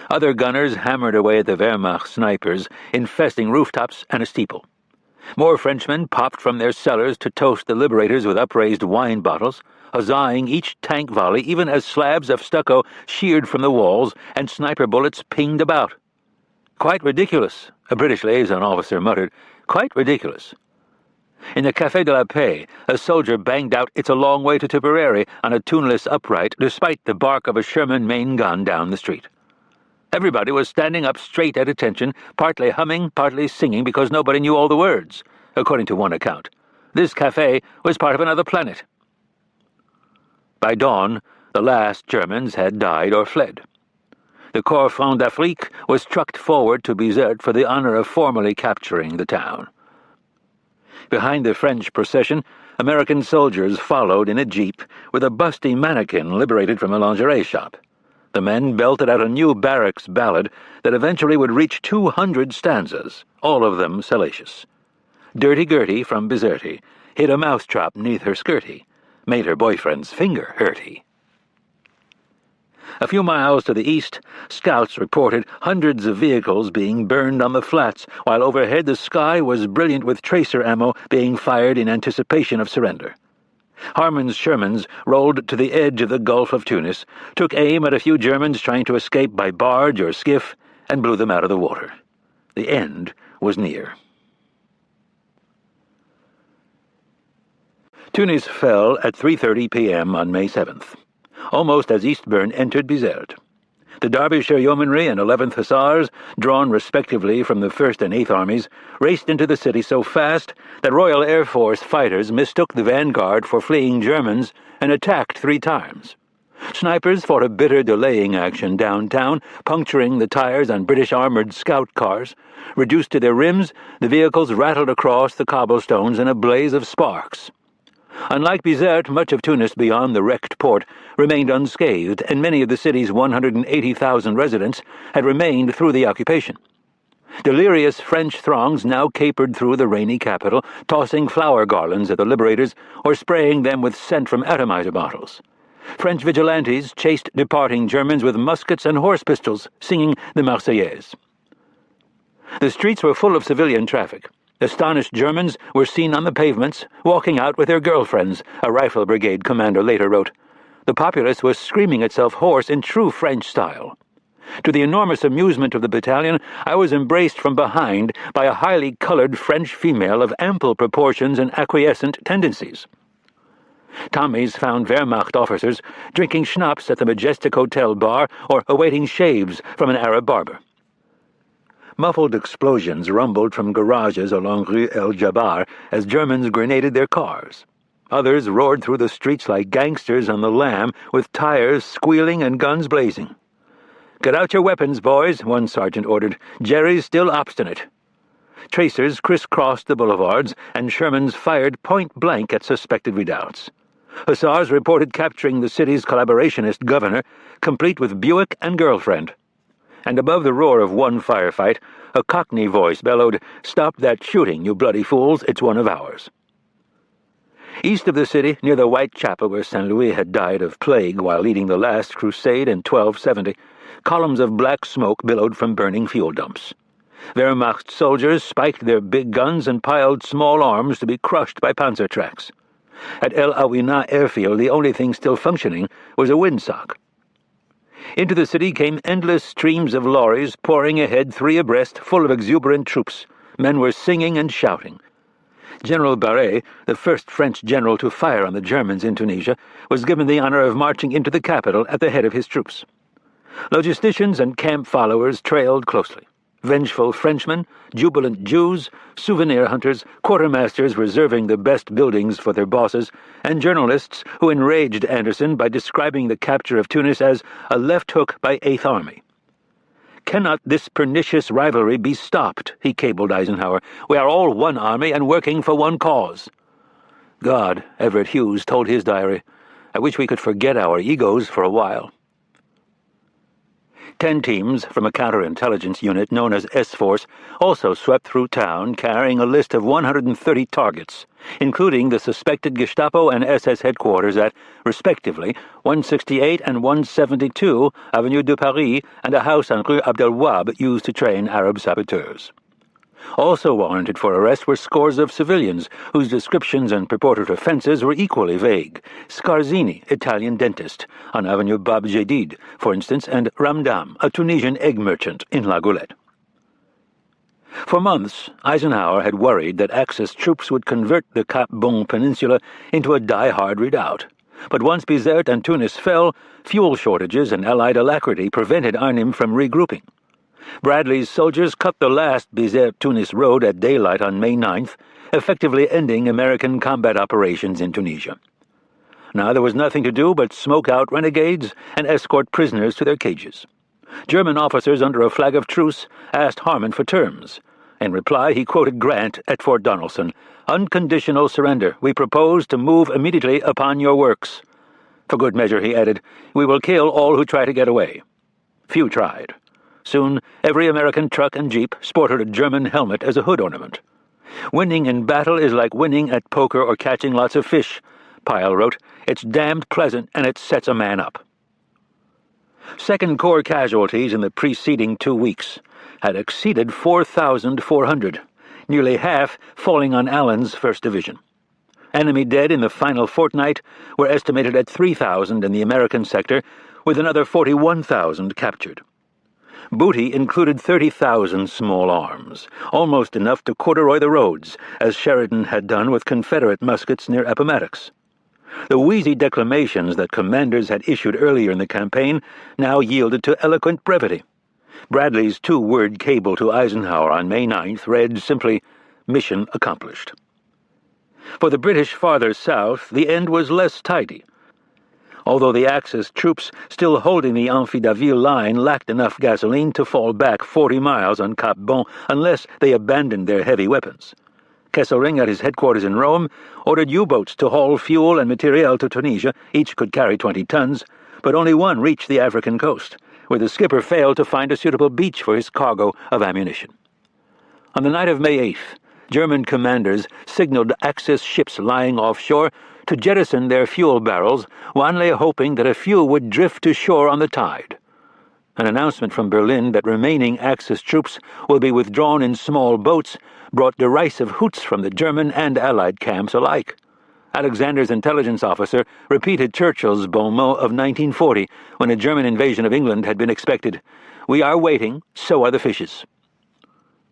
Other gunners hammered away at the Wehrmacht snipers, infesting rooftops and a steeple. More Frenchmen popped from their cellars to toast the liberators with upraised wine bottles, huzzahing each tank volley even as slabs of stucco sheared from the walls and sniper bullets pinged about. "Quite ridiculous," a British liaison officer muttered. "Quite ridiculous." In the Café de la Paix, a soldier banged out "It's a long way to Tipperary" on a tuneless upright despite the bark of a Sherman main gun down the street. Everybody was standing up straight at attention, partly humming, partly singing because nobody knew all the words, according to one account. This café was part of another planet. By dawn, the last Germans had died or fled. The Corps Franc d'Afrique was trucked forward to Bizerte for the honor of formally capturing the town. Behind the French procession, American soldiers followed in a jeep with a busty mannequin liberated from a lingerie shop. The men belted out a new barracks ballad that eventually would reach 200 stanzas, all of them salacious. Dirty Gertie from Bizerte hid a mousetrap neath her skirty, made her boyfriend's finger hurty. A few miles to the east, scouts reported hundreds of vehicles being burned on the flats, while overhead the sky was brilliant with tracer ammo being fired in anticipation of surrender. Harman's Shermans rolled to the edge of the Gulf of Tunis, took aim at a few Germans trying to escape by barge or skiff, and blew them out of the water. The end was near. Tunis fell at 3:30 p.m. on May 7th, almost as Eastburn entered Bizerte. The Derbyshire Yeomanry and 11th Hussars, drawn respectively from the 1st and 8th Armies, raced into the city so fast that Royal Air Force fighters mistook the vanguard for fleeing Germans and attacked 3 times. Snipers fought a bitter delaying action downtown, puncturing the tires on British armored scout cars. Reduced to their rims, the vehicles rattled across the cobblestones in a blaze of sparks. Unlike Bizerte, much of Tunis beyond the wrecked port remained unscathed, and many of the city's 180,000 residents had remained through the occupation. Delirious French throngs now capered through the rainy capital, tossing flower garlands at the liberators or spraying them with scent from atomizer bottles. French vigilantes chased departing Germans with muskets and horse pistols, singing the Marseillaise. The streets were full of civilian traffic. Astonished Germans were seen on the pavements, walking out with their girlfriends, a rifle brigade commander later wrote. The populace was screaming itself hoarse in true French style. To the enormous amusement of the battalion, I was embraced from behind by a highly colored French female of ample proportions and acquiescent tendencies. Tommies found Wehrmacht officers drinking schnapps at the Majestic Hotel bar or awaiting shaves from an Arab barber. Muffled explosions rumbled from garages along Rue El Jabbar as Germans grenaded their cars. Others roared through the streets like gangsters on the lam, with tires squealing and guns blazing. "Get out your weapons, boys," one sergeant ordered. "Jerry's still obstinate." Tracers crisscrossed the boulevards, and Shermans fired point-blank at suspected redoubts. Hussars reported capturing the city's collaborationist governor, complete with Buick and girlfriend. And above the roar of one firefight, a Cockney voice bellowed, "Stop that shooting, you bloody fools, it's one of ours." East of the city, near the White Chapel where St. Louis had died of plague while leading the last crusade in 1270, Columns of black smoke billowed from burning fuel dumps. Wehrmacht soldiers spiked their big guns and piled small arms to be crushed by panzer tracks. At El Awina airfield, the only thing still functioning was a windsock. Into the city came endless streams of lorries pouring ahead 3 abreast, full of exuberant troops. Men were singing and shouting. General Barré, the first French general to fire on the Germans in Tunisia, was given the honor of marching into the capital at the head of his troops. Logisticians and camp followers trailed closely. Vengeful Frenchmen, jubilant Jews, souvenir hunters, quartermasters reserving the best buildings for their bosses, and journalists who enraged Anderson by describing the capture of Tunis as a left hook by Eighth Army. "Cannot this pernicious rivalry be stopped?" he cabled Eisenhower. "We are all one army and working for one cause." God, Everett Hughes told his diary, "I wish we could forget our egos for a while." 10 teams from a counterintelligence unit known as S-Force also swept through town carrying a list of 130 targets, including the suspected Gestapo and SS headquarters at, respectively, 168 and 172 Avenue de Paris and a house on Rue Abdelwahb used to train Arab saboteurs. Also warranted for arrest were scores of civilians whose descriptions and purported offenses were equally vague. Scarzini, Italian dentist, on Avenue Bab Jedid, for instance, and Ramdam, a Tunisian egg merchant in La Goulette. For months, Eisenhower had worried that Axis troops would convert the Cap Bon Peninsula into a die-hard redoubt. But once Bizerte and Tunis fell, fuel shortages and Allied alacrity prevented Arnim from regrouping. Bradley's soldiers cut the last Bizerte-Tunis road at daylight on May 9th, effectively ending American combat operations in Tunisia. Now there was nothing to do but smoke out renegades and escort prisoners to their cages. German officers under a flag of truce asked Harman for terms. In reply, he quoted Grant at Fort Donelson, "Unconditional surrender. We propose to move immediately upon your works." For good measure, he added, "We will kill all who try to get away." Few tried. Soon, every American truck and jeep sported a German helmet as a hood ornament. "Winning in battle is like winning at poker or catching lots of fish," Pyle wrote. "It's damned pleasant, and it sets a man up." Second Corps casualties in the preceding 2 weeks had exceeded 4,400, nearly half falling on Allen's 1st Division. Enemy dead in the final fortnight were estimated at 3,000 in the American sector, with another 41,000 captured. Booty included 30,000 small arms, almost enough to corduroy the roads, as Sheridan had done with Confederate muskets near Appomattox. The wheezy declamations that commanders had issued earlier in the campaign now yielded to eloquent brevity. Bradley's 2-word cable to Eisenhower on May 9th read simply, "Mission accomplished." For the British farther south, the end was less tidy. Although the Axis troops still holding the Amphi-Daville line lacked enough gasoline to fall back 40 miles on Cap Bon unless they abandoned their heavy weapons. Kesselring, at his headquarters in Rome, ordered U-boats to haul fuel and materiel to Tunisia. Each could carry 20 tons, but only one reached the African coast, where the skipper failed to find a suitable beach for his cargo of ammunition. On the night of May 8th, German commanders signaled Axis ships lying offshore to jettison their fuel barrels, wanly hoping that a few would drift to shore on the tide. An announcement from Berlin that remaining Axis troops will be withdrawn in small boats brought derisive hoots from the German and Allied camps alike. Alexander's intelligence officer repeated Churchill's bon mot of 1940 when a German invasion of England had been expected. "We are waiting, so are the fishes."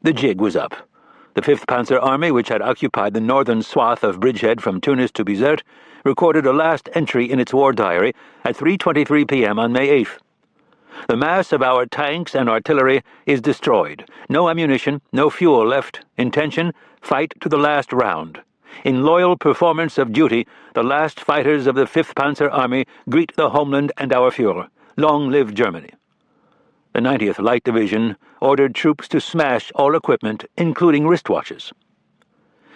The jig was up. The 5th Panzer Army, which had occupied the northern swath of bridgehead from Tunis to Bizerte, recorded a last entry in its war diary at 3:23 p.m. on May 8th. "The mass of our tanks and artillery is destroyed. No ammunition, no fuel left. Intention, fight to the last round. In loyal performance of duty, the last fighters of the 5th Panzer Army greet the homeland and our Führer. Long live Germany." The 90th Light Division ordered troops to smash all equipment, including wristwatches.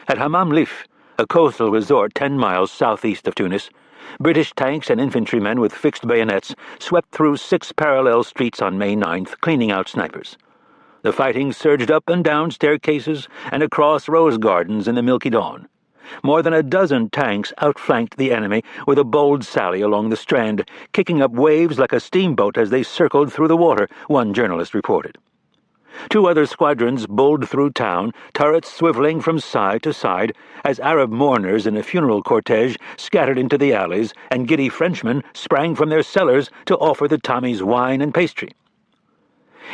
At Hammam Lif, a coastal resort 10 miles southeast of Tunis, British tanks and infantrymen with fixed bayonets swept through 6 parallel streets on May 9th, cleaning out snipers. The fighting surged up and down staircases and across rose gardens in the milky dawn. More than a dozen tanks outflanked the enemy with a bold sally along the strand, kicking up waves like a steamboat as they circled through the water, one journalist reported. Two other squadrons bowled through town, turrets swiveling from side to side, as Arab mourners in a funeral cortege scattered into the alleys, and giddy Frenchmen sprang from their cellars to offer the Tommies wine and pastry.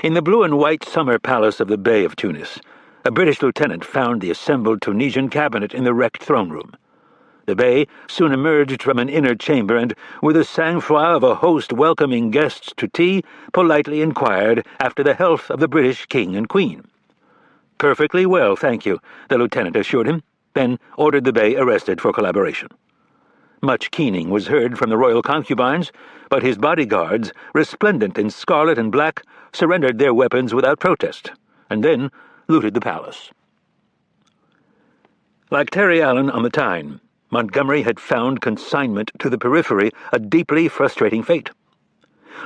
In the blue and white summer palace of the Bey of Tunis, a British lieutenant found the assembled Tunisian cabinet in the wrecked throne room. The Bey soon emerged from an inner chamber and, with the sang-froid of a host welcoming guests to tea, politely inquired after the health of the British king and queen. "Perfectly well, thank you," the lieutenant assured him, then ordered the Bey arrested for collaboration. Much keening was heard from the royal concubines, but his bodyguards, resplendent in scarlet and black, surrendered their weapons without protest, and then looted the palace. Like Terry Allen on the Tyne, Montgomery had found consignment to the periphery a deeply frustrating fate.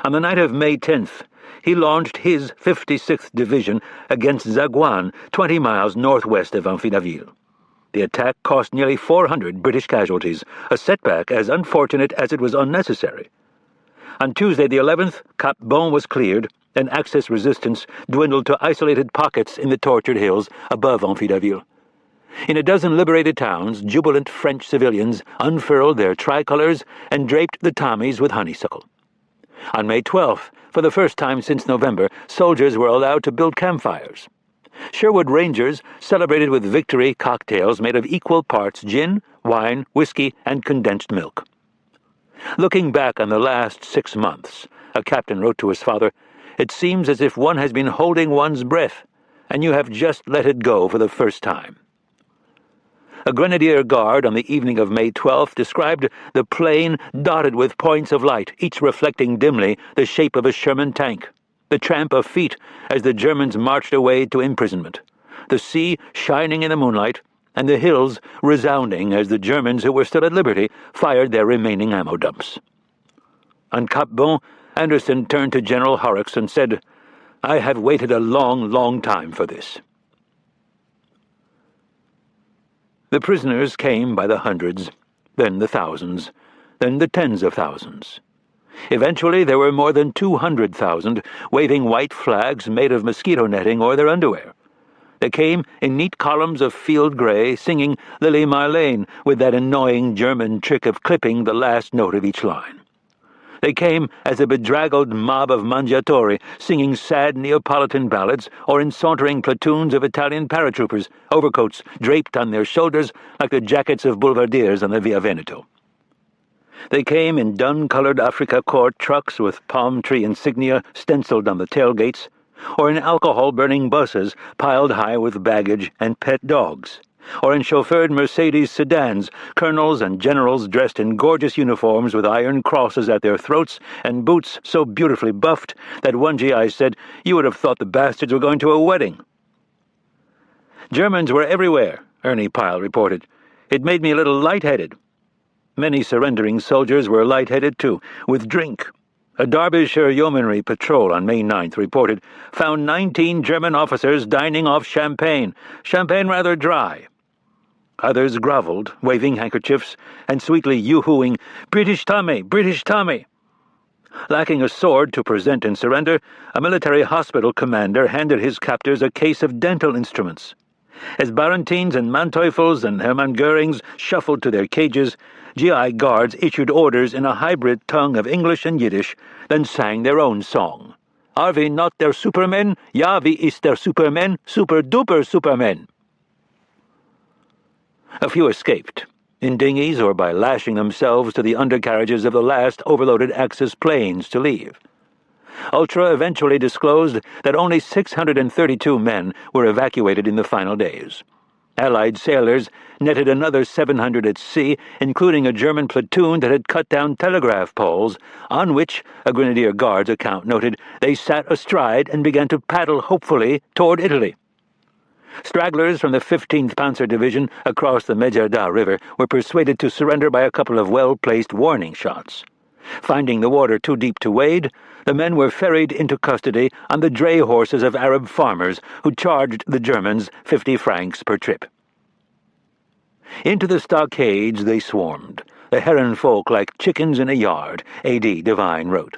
On the night of May 10th, he launched his 56th Division against Zaghouan, 20 miles northwest of Amphilaville. The attack cost nearly 400 British casualties, a setback as unfortunate as it was unnecessary. On Tuesday the 11th, Cap Bon was cleared, and Axis resistance dwindled to isolated pockets in the tortured hills above Amphilaville. In a dozen liberated towns, jubilant French civilians unfurled their tricolors and draped the Tommies with honeysuckle. On May 12th, for the first time since November, soldiers were allowed to build campfires. Sherwood Rangers celebrated with victory cocktails made of equal parts gin, wine, whiskey, and condensed milk. Looking back on the last 6 months, a captain wrote to his father, "It seems as if one has been holding one's breath, and you have just let it go for the first time." A grenadier guard on the evening of May 12th described the plain dotted with points of light, each reflecting dimly the shape of a Sherman tank, the tramp of feet as the Germans marched away to imprisonment, the sea shining in the moonlight, and the hills resounding as the Germans who were still at liberty fired their remaining ammo dumps. On Cap Bon, Anderson turned to General Horrocks and said, "I have waited a long, long time for this." The prisoners came by the hundreds, then the thousands, then the tens of thousands. Eventually there were more than 200,000 waving white flags made of mosquito netting or their underwear. They came in neat columns of field gray, singing Lily Marlene with that annoying German trick of clipping the last note of each line. They came as a bedraggled mob of mangiatori, singing sad Neapolitan ballads, or in sauntering platoons of Italian paratroopers, overcoats draped on their shoulders like the jackets of boulevardiers on the Via Veneto. They came in dun-colored Africa Corps trucks with palm tree insignia stenciled on the tailgates, or in alcohol-burning buses piled high with baggage and pet dogs, or in chauffeured Mercedes sedans, colonels and generals dressed in gorgeous uniforms with iron crosses at their throats and boots so beautifully buffed that one GI said you would have thought the bastards were going to a wedding. Germans were everywhere, Ernie Pyle reported. It made me a little lightheaded. Many surrendering soldiers were lightheaded too, with drink. A Derbyshire Yeomanry patrol on May 9th reported found 19 German officers dining off champagne rather dry. Others groveled, waving handkerchiefs, and sweetly yoo-hooing, "British Tommy! British Tommy!" Lacking a sword to present in surrender, a military hospital commander handed his captors a case of dental instruments. As Barentines and Manteufels and Hermann Goerings shuffled to their cages, GI guards issued orders in a hybrid tongue of English and Yiddish, then sang their own song. "Are we not der Supermen? Ja, wie ist der Superman? Super-duper Superman!" A few escaped, in dinghies or by lashing themselves to the undercarriages of the last overloaded Axis planes to leave. Ultra eventually disclosed that only 632 men were evacuated in the final days. Allied sailors netted another 700 at sea, including a German platoon that had cut down telegraph poles, on which, a Grenadier Guards account noted, they sat astride and began to paddle hopefully toward Italy. Stragglers from the 15th Panzer Division across the Megerda River were persuaded to surrender by a couple of well-placed warning shots. Finding the water too deep to wade, the men were ferried into custody on the dray horses of Arab farmers who charged the Germans 50 francs per trip. Into the stockades they swarmed, the heron folk like chickens in a yard, A.D. Devine wrote.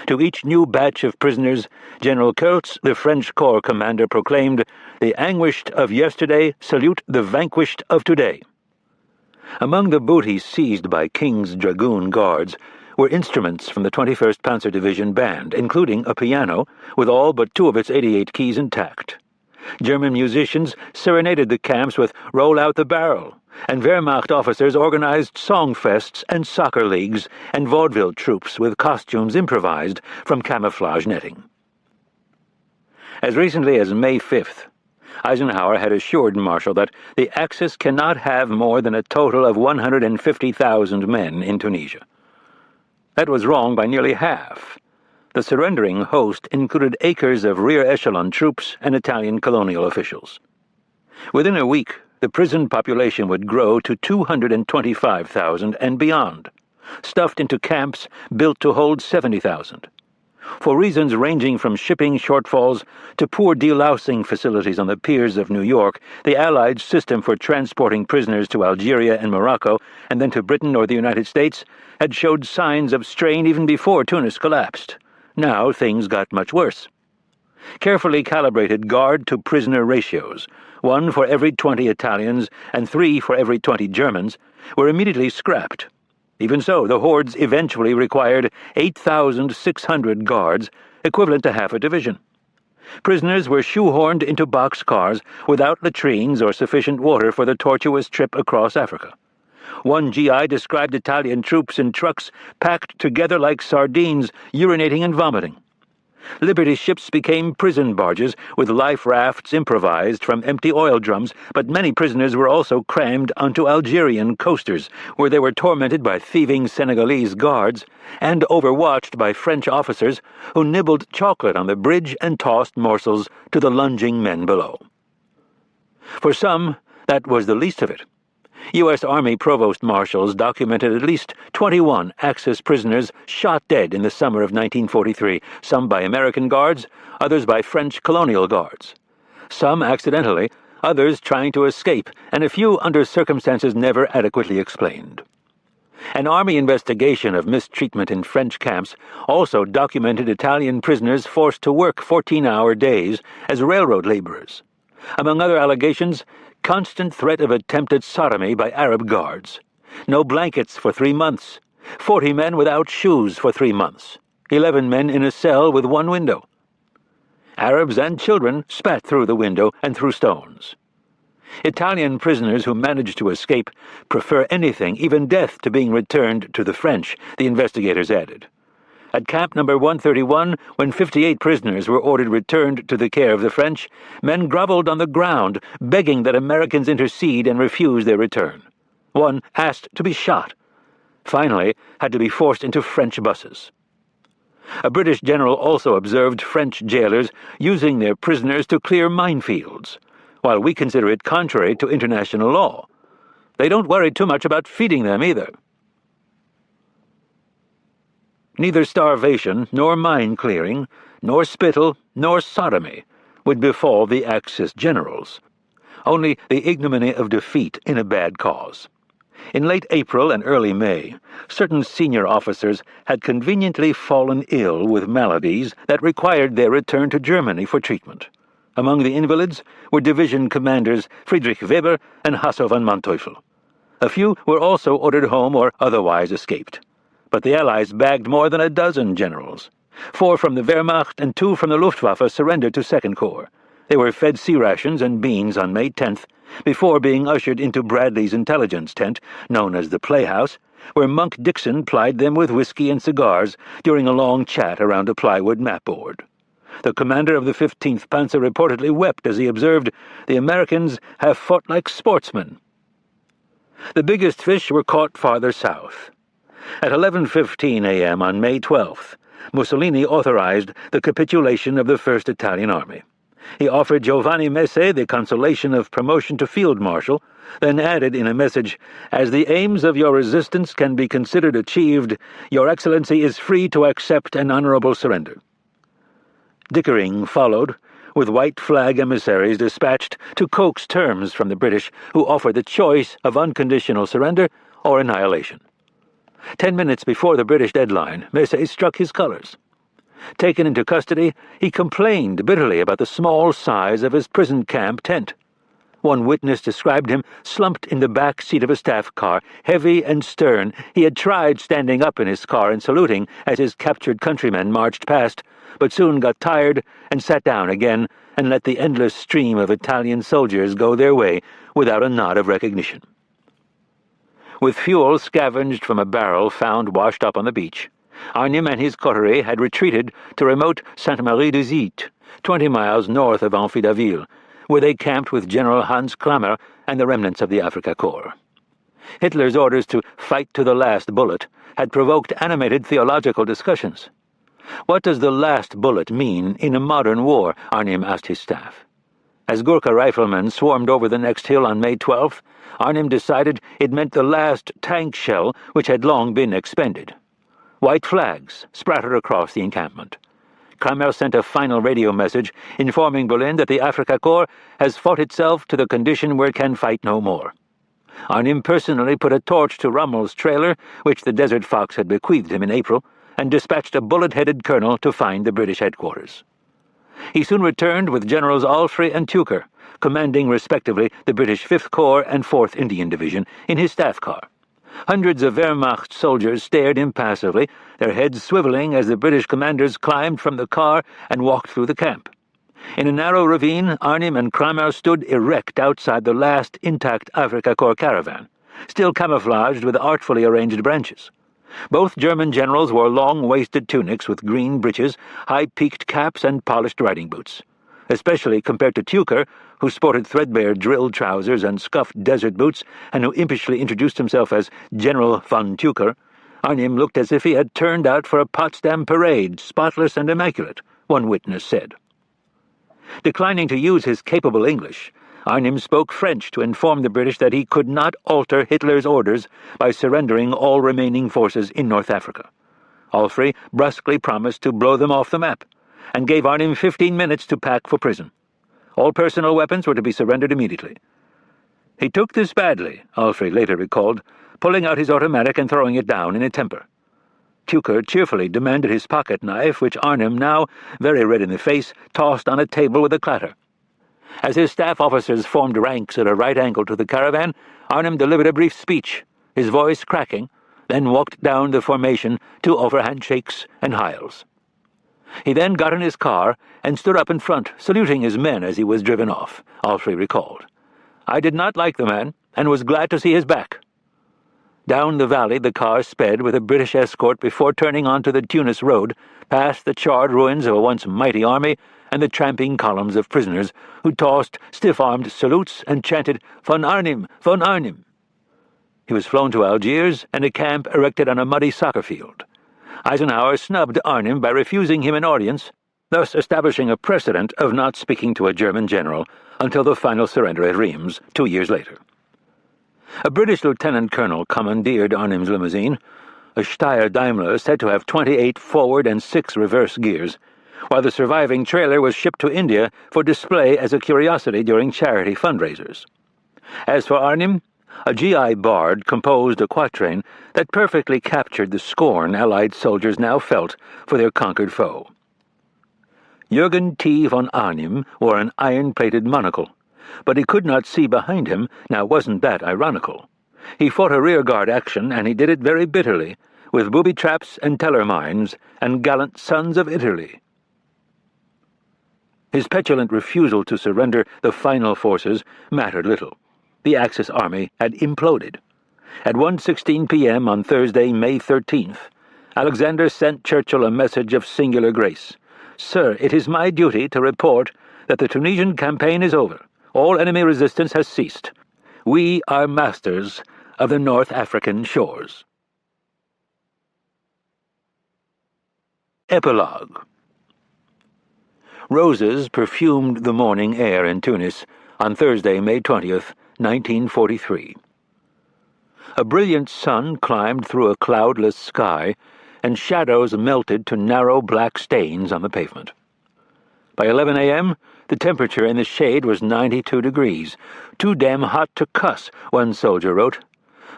To each new batch of prisoners, General Kurtz, the French corps commander, proclaimed, "The anguished of yesterday salute the vanquished of today." Among the booty seized by King's Dragoon Guards were instruments from the 21st Panzer Division band, including a piano, with all but 2 of its 88 keys intact. German musicians serenaded the camps with "Roll Out the Barrel," and Wehrmacht officers organized songfests and soccer leagues and vaudeville troupes with costumes improvised from camouflage netting. As recently as May 5th, Eisenhower had assured Marshall that the Axis cannot have more than a total of 150,000 men in Tunisia. That was wrong by nearly half. The surrendering host included acres of rear-echelon troops and Italian colonial officials. Within a week, the prison population would grow to 225,000 and beyond, stuffed into camps built to hold 70,000. For reasons ranging from shipping shortfalls to poor delousing facilities on the piers of New York, the Allied system for transporting prisoners to Algeria and Morocco, and then to Britain or the United States, had showed signs of strain even before Tunis collapsed. Now things got much worse. Carefully calibrated guard-to-prisoner ratios, 1 for every 20 Italians and 3 for every 20 Germans, were immediately scrapped. Even so, the hordes eventually required 8,600 guards, equivalent to half a division. Prisoners were shoehorned into boxcars without latrines or sufficient water for the tortuous trip across Africa. One GI described Italian troops in trucks packed together like sardines, urinating and vomiting. Liberty ships became prison barges with life rafts improvised from empty oil drums, but many prisoners were also crammed onto Algerian coasters, where they were tormented by thieving Senegalese guards and overwatched by French officers who nibbled chocolate on the bridge and tossed morsels to the lunging men below. For some, that was the least of it. U.S. Army provost marshals documented at least 21 Axis prisoners shot dead in the summer of 1943, some by American guards, others by French colonial guards. Some accidentally, others trying to escape, and a few under circumstances never adequately explained. An Army investigation of mistreatment in French camps also documented Italian prisoners forced to work 14-hour days as railroad laborers. Among other allegations, constant threat of attempted sodomy by Arab guards. No blankets for 3 months. 40 men without shoes for 3 months. 11 men in a cell with 1 window. Arabs and children spat through the window and threw stones. Italian prisoners who managed to escape prefer anything, even death, to being returned to the French, the investigators added. At Camp Number 131, when 58 prisoners were ordered returned to the care of the French, men groveled on the ground, begging that Americans intercede and refuse their return. One asked to be shot. Finally, had to be forced into French buses. A British general also observed French jailers using their prisoners to clear minefields, while we consider it contrary to international law. They don't worry too much about feeding them either. Neither starvation, nor mine-clearing, nor spittle, nor sodomy would befall the Axis generals. Only the ignominy of defeat in a bad cause. In late April and early May, certain senior officers had conveniently fallen ill with maladies that required their return to Germany for treatment. Among the invalids were division commanders Friedrich Weber and Hasso von Manteuffel. A few were also ordered home or otherwise escaped. But the Allies bagged more than a dozen generals. 4 from the Wehrmacht and 2 from the Luftwaffe surrendered to Second Corps. They were fed sea rations and beans on May 10th, before being ushered into Bradley's intelligence tent, known as the Playhouse, where Monk Dixon plied them with whiskey and cigars during a long chat around a plywood mapboard. The commander of the 15th Panzer reportedly wept as he observed, "The Americans have fought like sportsmen." The biggest fish were caught farther south. At 11:15 a.m. on May 12th, Mussolini authorized the capitulation of the 1st Italian Army. He offered Giovanni Messe the consolation of promotion to field marshal, then added in a message, "As the aims of your resistance can be considered achieved, Your Excellency is free to accept an honorable surrender." Dickering followed, with white flag emissaries dispatched to coax terms from the British, who offered the choice of unconditional surrender or annihilation. 10 minutes before the British deadline, Massey struck his colours. Taken into custody, he complained bitterly about the small size of his prison camp tent. One witness described him slumped in the back seat of a staff car, heavy and stern. He had tried standing up in his car and saluting as his captured countrymen marched past, but soon got tired and sat down again and let the endless stream of Italian soldiers go their way without a nod of recognition. With fuel scavenged from a barrel found washed up on the beach, Arnim and his coterie had retreated to remote Sainte-Marie-de-Zite, 20 miles north of Amphidaville, where they camped with General Hans Klammer and the remnants of the Afrika Korps. Hitler's orders to fight to the last bullet had provoked animated theological discussions. What does the last bullet mean in a modern war? Arnim asked his staff. As Gurkha riflemen swarmed over the next hill on May 12th, Arnim decided it meant the last tank shell which had long been expended. White flags sprattered across the encampment. Klammer sent a final radio message informing Berlin that the Afrika Korps has fought itself to the condition where it can fight no more. Arnim personally put a torch to Rommel's trailer, which the Desert Fox had bequeathed him in April, and dispatched a bullet-headed colonel to find the British headquarters. He soon returned with Generals Alfrey and Tucker, commanding respectively the British 5th Corps and 4th Indian Division, in his staff car. Hundreds of Wehrmacht soldiers stared impassively, their heads swiveling as the British commanders climbed from the car and walked through the camp. In a narrow ravine, Arnim and Klammer stood erect outside the last intact Afrika Korps caravan, still camouflaged with artfully arranged branches. Both German generals wore long-waisted tunics with green breeches, high-peaked caps, and polished riding boots. Especially compared to Tucker, who sported threadbare drill trousers and scuffed desert boots, and who impishly introduced himself as General von Tucker, Arnim looked as if he had turned out for a Potsdam parade, spotless and immaculate, one witness said. Declining to use his capable English, Arnim spoke French to inform the British that he could not alter Hitler's orders by surrendering all remaining forces in North Africa. Alfrey brusquely promised to blow them off the map, and gave Arnim 15 minutes to pack for prison. All personal weapons were to be surrendered immediately. He took this badly, Alfrey later recalled, pulling out his automatic and throwing it down in a temper. Tucker cheerfully demanded his pocket knife, which Arnim, now very red in the face, tossed on a table with a clatter. As his staff officers formed ranks at a right angle to the caravan, Arnim delivered a brief speech, his voice cracking, then walked down the formation to offer handshakes and hiles. He then got in his car and stood up in front, saluting his men as he was driven off, Alfrey recalled. I did not like the man, and was glad to see his back. Down the valley the car sped with a British escort before turning onto the Tunis road, past the charred ruins of a once mighty army and the tramping columns of prisoners who tossed stiff-armed salutes and chanted, Von Arnim! Von Arnim! He was flown to Algiers and a camp erected on a muddy soccer field. Eisenhower snubbed Arnim by refusing him an audience, thus establishing a precedent of not speaking to a German general until the final surrender at Reims 2 years later. A British lieutenant colonel commandeered Arnim's limousine, a Steyr Daimler said to have 28 forward and 6 reverse gears, while the surviving trailer was shipped to India for display as a curiosity during charity fundraisers. As for Arnim, a GI bard composed a quatrain that perfectly captured the scorn Allied soldiers now felt for their conquered foe. Jürgen T. von Arnim wore an iron-plated monocle, but he could not see behind him. Now wasn't that ironical? He fought a rearguard action, and he did it very bitterly, with booby traps and teller mines and gallant sons of Italy. His petulant refusal to surrender the final forces mattered little. The Axis army had imploded. At 1:16 p.m. on Thursday, May 13th, Alexander sent Churchill a message of singular grace. Sir, it is my duty to report that the Tunisian campaign is over. All enemy resistance has ceased. We are masters of the North African shores. Epilogue. Roses perfumed the morning air in Tunis on Thursday, May 20th, 1943. A brilliant sun climbed through a cloudless sky, and shadows melted to narrow black stains on the pavement. By 11 a.m., The temperature in the shade was 92 degrees. "Too damn hot to cuss," one soldier wrote.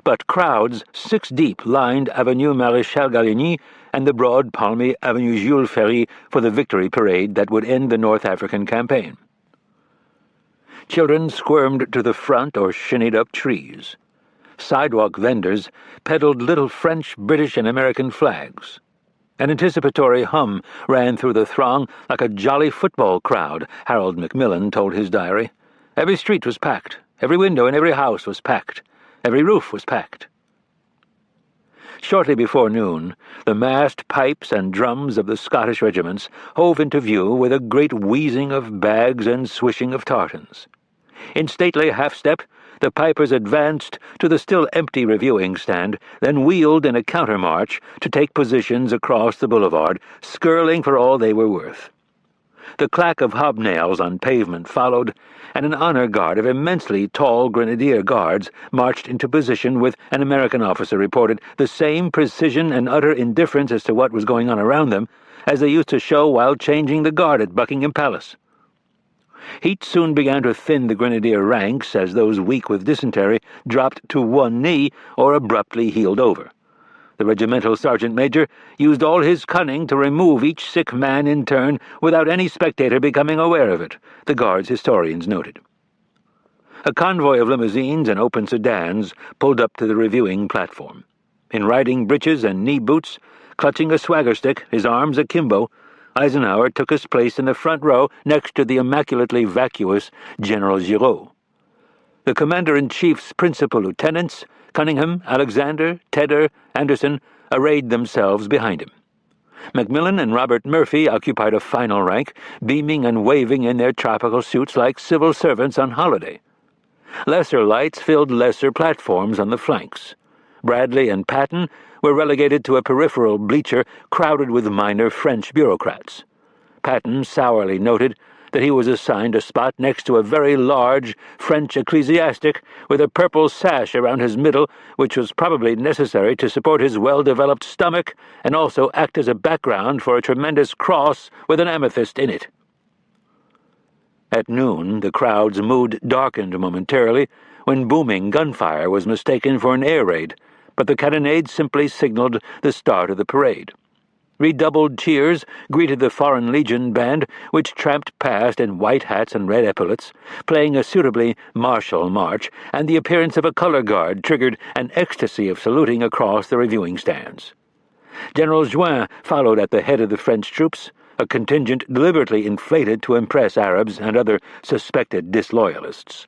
But crowds 6 deep lined Avenue Maréchal Gallieni and the broad, palmy Avenue Jules Ferry for the victory parade that would end the North African campaign. Children squirmed to the front or shinnied up trees. Sidewalk vendors peddled little French, British, and American flags. An anticipatory hum ran through the throng like a jolly football crowd, Harold Macmillan told his diary. Every street was packed. Every window in every house was packed. Every roof was packed. Shortly before noon, the massed pipes and drums of the Scottish regiments hove into view with a great wheezing of bags and swishing of tartans. In stately half-step, the pipers advanced to the still empty reviewing stand, then wheeled in a countermarch to take positions across the boulevard, skirling for all they were worth. The clack of hobnails on pavement followed, and an honor guard of immensely tall grenadier guards marched into position with, an American officer reported, the same precision and utter indifference as to what was going on around them as they used to show while changing the guard at Buckingham Palace. Heat soon began to thin the grenadier ranks as those weak with dysentery dropped to one knee or abruptly heeled over. The regimental sergeant-major used all his cunning to remove each sick man in turn without any spectator becoming aware of it, the Guards historians noted. A convoy of limousines and open sedans pulled up to the reviewing platform. In riding breeches and knee boots, clutching a swagger stick, his arms akimbo, Eisenhower took his place in the front row next to the immaculately vacuous General Giraud. The commander-in-chief's principal lieutenants, Cunningham, Alexander, Tedder, Anderson, arrayed themselves behind him. Macmillan and Robert Murphy occupied a final rank, beaming and waving in their tropical suits like civil servants on holiday. Lesser lights filled lesser platforms on the flanks. Bradley and Patton were relegated to a peripheral bleacher crowded with minor French bureaucrats. Patton sourly noted that he was assigned a spot next to a very large French ecclesiastic with a purple sash around his middle, which was probably necessary to support his well-developed stomach and also act as a background for a tremendous cross with an amethyst in it. At noon, the crowd's mood darkened momentarily when booming gunfire was mistaken for an air raid, but the cannonade simply signaled the start of the parade. Redoubled cheers greeted the Foreign Legion band, which tramped past in white hats and red epaulets, playing a suitably martial march, and the appearance of a color guard triggered an ecstasy of saluting across the reviewing stands. General Juin followed at the head of the French troops, a contingent deliberately inflated to impress Arabs and other suspected disloyalists.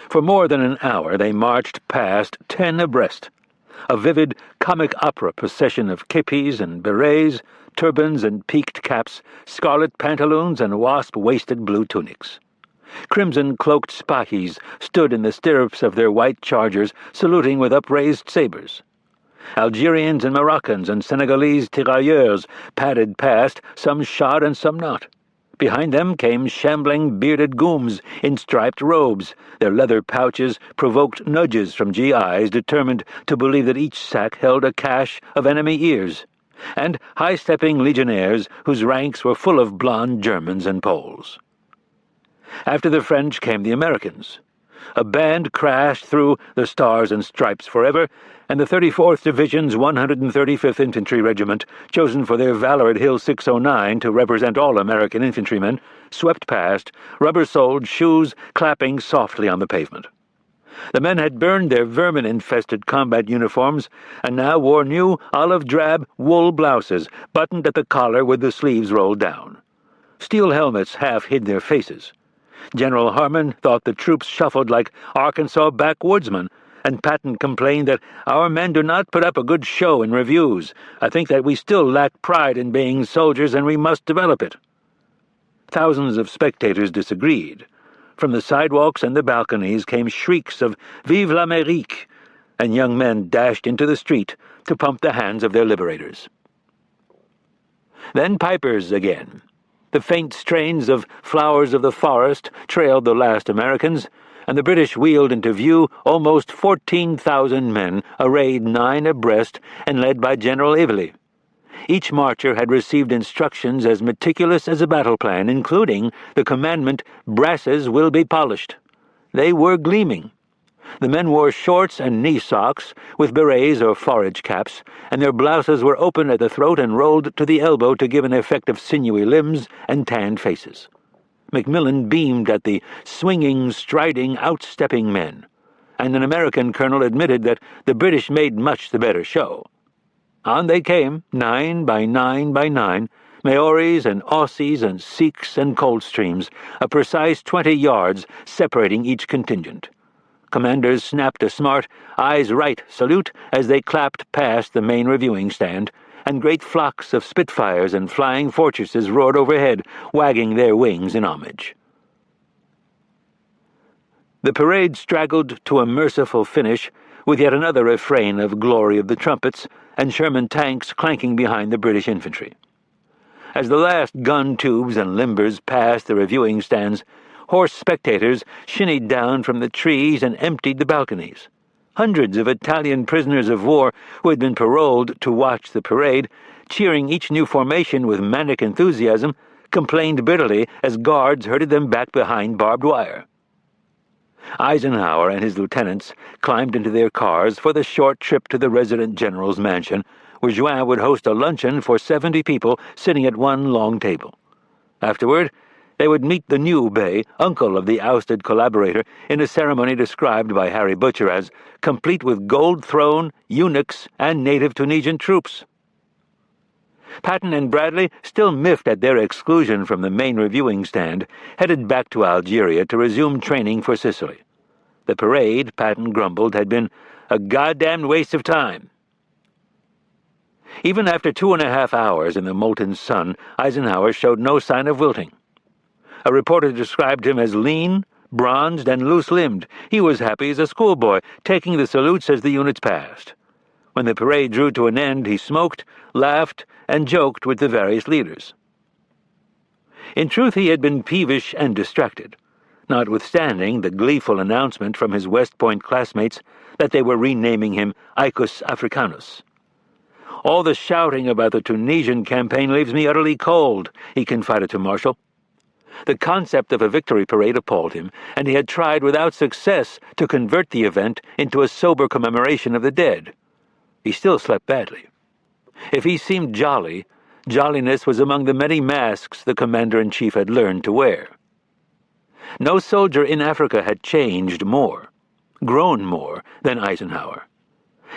For more than an hour they marched past 10 abreast, a vivid comic opera procession of kepis and berets, turbans and peaked caps, scarlet pantaloons and wasp-waisted blue tunics. Crimson-cloaked spahis stood in the stirrups of their white chargers, saluting with upraised sabres. Algerians and Moroccans and Senegalese tirailleurs padded past, some shod and some not. Behind them came shambling bearded gooms in striped robes. Their leather pouches provoked nudges from GIs determined to believe that each sack held a cache of enemy ears, and high-stepping legionnaires whose ranks were full of blond Germans and Poles. After the French came the Americans. A band crashed through the Stars and Stripes forever, and the 34th Division's 135th Infantry Regiment, chosen for their valor at Hill 609 to represent all American infantrymen, swept past, rubber-soled shoes clapping softly on the pavement. The men had burned their vermin-infested combat uniforms and now wore new olive-drab wool blouses, buttoned at the collar with the sleeves rolled down. Steel helmets half hid their faces. General Harmon thought the troops shuffled like Arkansas backwoodsmen, and Patton complained that our men do not put up a good show in reviews. I think that we still lack pride in being soldiers, and we must develop it. Thousands of spectators disagreed. From the sidewalks and the balconies came shrieks of "Vive l'Amérique!" and young men dashed into the street to pump the hands of their liberators. Then pipers again. The faint strains of Flowers of the Forest trailed the last Americans, and the British wheeled into view almost 14,000 men, arrayed 9 abreast and led by General Ively. Each marcher had received instructions as meticulous as a battle plan, including the commandment, "Brasses will be polished." They were gleaming. The men wore shorts and knee socks, with berets or forage caps, and their blouses were open at the throat and rolled to the elbow to give an effect of sinewy limbs and tanned faces. Macmillan beamed at the swinging, striding, outstepping men, and an American colonel admitted that the British made much the better show. On they came, 9 by 9 by 9, Maoris and Aussies and Sikhs and Coldstreams, a precise 20 yards separating each contingent. Commanders snapped a smart, eyes right salute as they clapped past the main reviewing stand, and great flocks of Spitfires and Flying Fortresses roared overhead, wagging their wings in homage. The parade straggled to a merciful finish, with yet another refrain of Glory of the Trumpets, and Sherman tanks clanking behind the British infantry. As the last gun tubes and limbers passed the reviewing stands, horse spectators shinnied down from the trees and emptied the balconies. Hundreds of Italian prisoners of war who had been paroled to watch the parade, cheering each new formation with manic enthusiasm, complained bitterly as guards herded them back behind barbed wire. Eisenhower and his lieutenants climbed into their cars for the short trip to the resident general's mansion, where Juin would host a luncheon for 70 people sitting at one long table. Afterward, they would meet the new Bey, uncle of the ousted collaborator, in a ceremony described by Harry Butcher as complete with gold throne, eunuchs, and native Tunisian troops. Patton and Bradley, still miffed at their exclusion from the main reviewing stand, headed back to Algeria to resume training for Sicily. The parade, Patton grumbled, had been a goddamned waste of time. Even after 2.5 hours in the molten sun, Eisenhower showed no sign of wilting. A reporter described him as lean, bronzed, and loose-limbed. He was happy as a schoolboy, taking the salutes as the units passed. When the parade drew to an end, he smoked, laughed, and joked with the various leaders. In truth, he had been peevish and distracted, notwithstanding the gleeful announcement from his West Point classmates that they were renaming him Icus Africanus. "All the shouting about the Tunisian campaign leaves me utterly cold," he confided to Marshall. The concept of a victory parade appalled him, and he had tried without success to convert the event into a sober commemoration of the dead. He still slept badly. If he seemed jolly, jolliness was among the many masks the commander-in-chief had learned to wear. No soldier in Africa had changed more, grown more, than Eisenhower.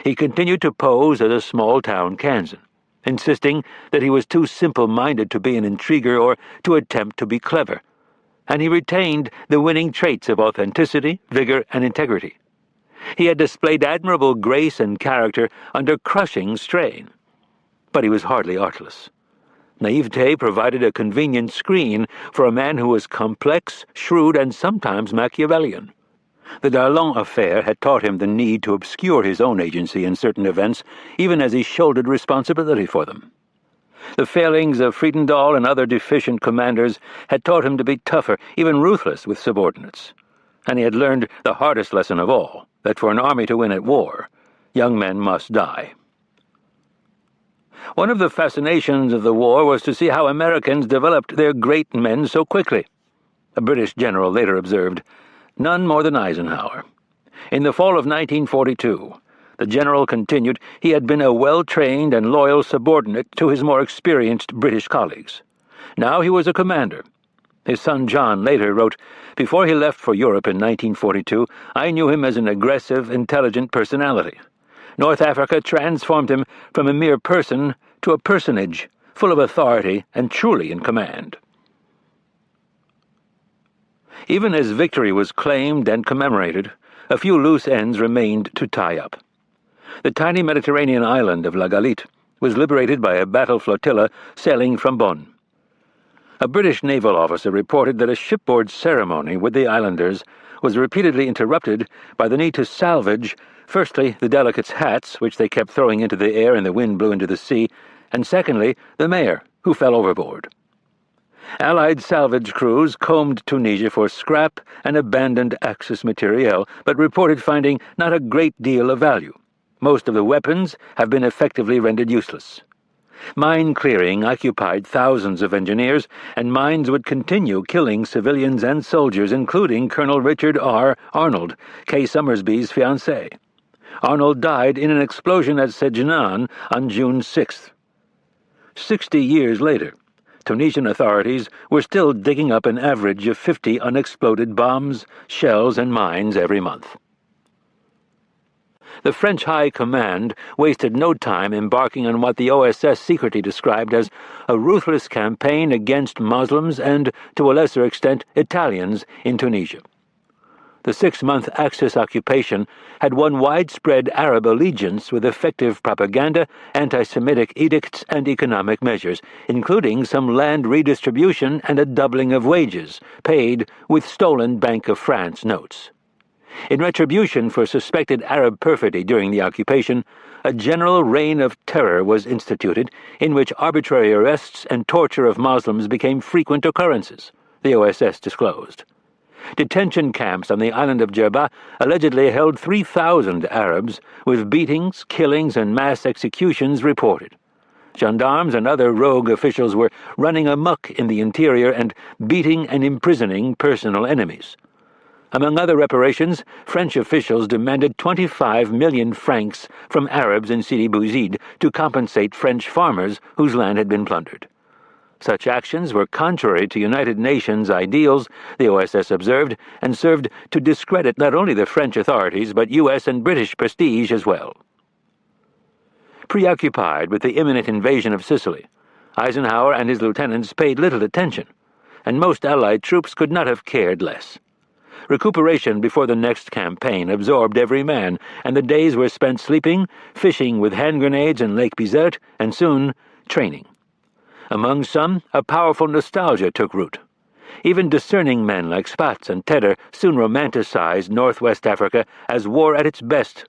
He continued to pose as a small-town Kansan, insisting that he was too simple-minded to be an intriguer or to attempt to be clever, and he retained the winning traits of authenticity, vigor, and integrity. He had displayed admirable grace and character under crushing strain, but he was hardly artless. Naivete provided a convenient screen for a man who was complex, shrewd, and sometimes Machiavellian. The Darlan affair had taught him the need to obscure his own agency in certain events, even as he shouldered responsibility for them. The failings of Friedendall and other deficient commanders had taught him to be tougher, even ruthless, with subordinates. And he had learned the hardest lesson of all, that for an army to win at war, young men must die. One of the fascinations of the war was to see how Americans developed their great men so quickly. A British general later observed, "None more than Eisenhower." In the fall of 1942, the general continued, he had been a well-trained and loyal subordinate to his more experienced British colleagues. Now he was a commander. His son John later wrote, "Before he left for Europe in 1942, I knew him as an aggressive, intelligent personality. North Africa transformed him from a mere person to a personage, full of authority and truly in command." Even as victory was claimed and commemorated, a few loose ends remained to tie up. The tiny Mediterranean island of La Galite was liberated by a battle flotilla sailing from Bonn. A British naval officer reported that a shipboard ceremony with the islanders was repeatedly interrupted by the need to salvage, firstly, the delegates' hats, which they kept throwing into the air and the wind blew into the sea, and secondly, the mayor, who fell overboard. Allied salvage crews combed Tunisia for scrap and abandoned Axis materiel, but reported finding not a great deal of value. Most of the weapons have been effectively rendered useless. Mine clearing occupied thousands of engineers, and mines would continue killing civilians and soldiers, including Colonel Richard R. Arnold, Kay Summersby's fiancé. Arnold died in an explosion at Sejnan on June 6th. 60 years later, Tunisian authorities were still digging up an average of 50 unexploded bombs, shells, and mines every month. The French High Command wasted no time embarking on what the OSS secretly described as a ruthless campaign against Muslims and, to a lesser extent, Italians in Tunisia. The 6-month Axis occupation had won widespread Arab allegiance with effective propaganda, anti-Semitic edicts, and economic measures, including some land redistribution and a doubling of wages, paid with stolen Bank of France notes. In retribution for suspected Arab perfidy during the occupation, a general reign of terror was instituted in which arbitrary arrests and torture of Muslims became frequent occurrences, the OSS disclosed. Detention camps on the island of Jerba allegedly held 3,000 Arabs, with beatings, killings, and mass executions reported. Gendarmes and other rogue officials were running amok in the interior and beating and imprisoning personal enemies. Among other reparations, French officials demanded 25 million francs from Arabs in Sidi Bouzid to compensate French farmers whose land had been plundered. Such actions were contrary to United Nations ideals, the OSS observed, and served to discredit not only the French authorities but U.S. and British prestige as well. Preoccupied with the imminent invasion of Sicily, Eisenhower and his lieutenants paid little attention, and most Allied troops could not have cared less. Recuperation before the next campaign absorbed every man, and the days were spent sleeping, fishing with hand grenades in Lake Bizerte, and soon training. Among some, a powerful nostalgia took root. Even discerning men like Spatz and Tedder soon romanticized Northwest Africa as war at its best,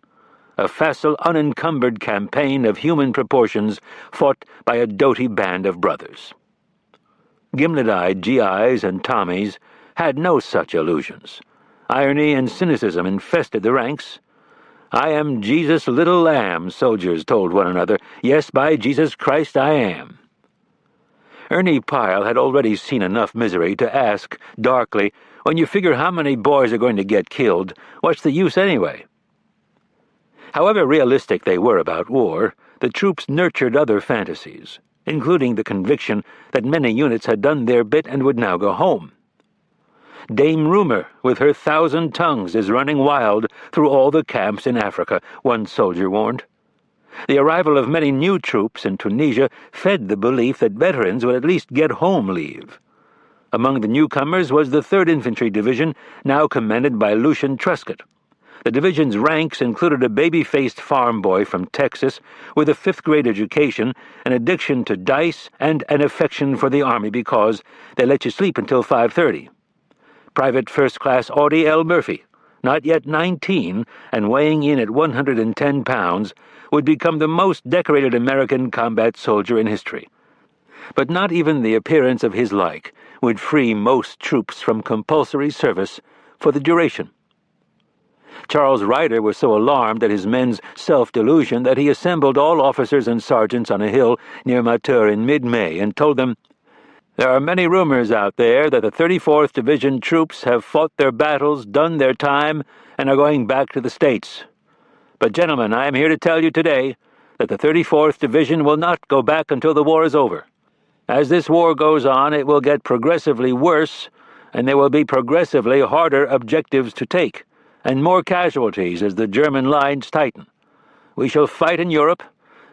a facile, unencumbered campaign of human proportions fought by a doughty band of brothers. Gimlet-eyed GIs and Tommies had no such illusions. Irony and cynicism infested the ranks. "I am Jesus' little lamb," soldiers told one another. "Yes, by Jesus Christ I am." Ernie Pyle had already seen enough misery to ask, darkly, "When you figure how many boys are going to get killed, what's the use anyway?" However realistic they were about war, the troops nurtured other fantasies, including the conviction that many units had done their bit and would now go home. "Dame Rumor, with her 1,000 tongues, is running wild through all the camps in Africa," one soldier warned. The arrival of many new troops in Tunisia fed the belief that veterans would at least get home leave. Among the newcomers was the 3rd Infantry Division, now commanded by Lucian Truscott. The division's ranks included a baby-faced farm boy from Texas with a 5th-grade education, an addiction to dice, and an affection for the Army because they let you sleep until 5:30. Private First Class Audie L. Murphy, not yet 19 and weighing in at 110 pounds, would become the most decorated American combat soldier in history. But not even the appearance of his like would free most troops from compulsory service for the duration. Charles Ryder was so alarmed at his men's self-delusion that he assembled all officers and sergeants on a hill near Matur in mid-May and told them, "There are many rumors out there that the 34th Division troops have fought their battles, done their time, and are going back to the States. But, gentlemen, I am here to tell you today that the 34th Division will not go back until the war is over. As this war goes on, it will get progressively worse, and there will be progressively harder objectives to take, and more casualties as the German lines tighten. We shall fight in Europe,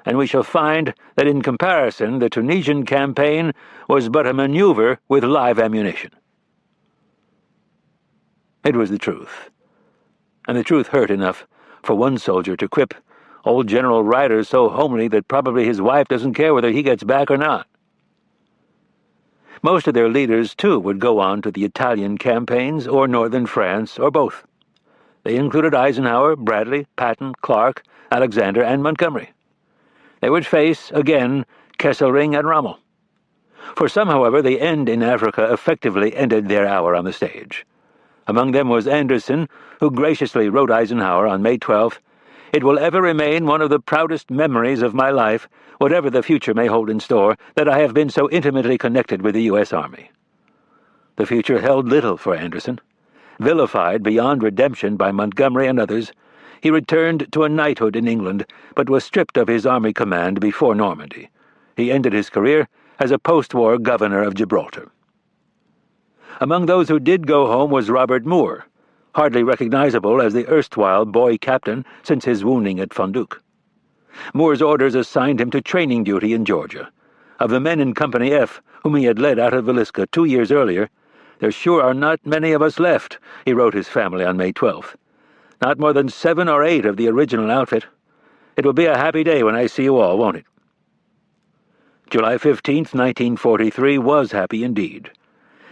and we shall find that in comparison the Tunisian campaign was but a maneuver with live ammunition." It was the truth. And the truth hurt enough for one soldier to quip, "Old General Ryder's so homely that probably his wife doesn't care whether he gets back or not." Most of their leaders, too, would go on to the Italian campaigns or northern France or both. They included Eisenhower, Bradley, Patton, Clark, Alexander, and Montgomery. They would face, again, Kesselring and Rommel. For some, however, the end in Africa effectively ended their hour on the stage. Among them was Anderson, who graciously wrote Eisenhower on May 12th, It will ever remain one of the proudest memories of my life, whatever the future may hold in store, that I have been so intimately connected with the U.S. Army." The future held little for Anderson. Vilified beyond redemption by Montgomery and others, he returned to a knighthood in England, but was stripped of his army command before Normandy. He ended his career as a post-war governor of Gibraltar. Among those who did go home was Robert Moore, hardly recognizable as the erstwhile boy captain since his wounding at Fonduque. Moore's orders assigned him to training duty in Georgia. Of the men in Company F, whom he had led out of Villisca 2 years earlier, "There sure are not many of us left," he wrote his family on May 12th. "Not more than 7 or 8 of the original outfit. It will be a happy day when I see you all, won't it?" July 15th, 1943 was happy indeed.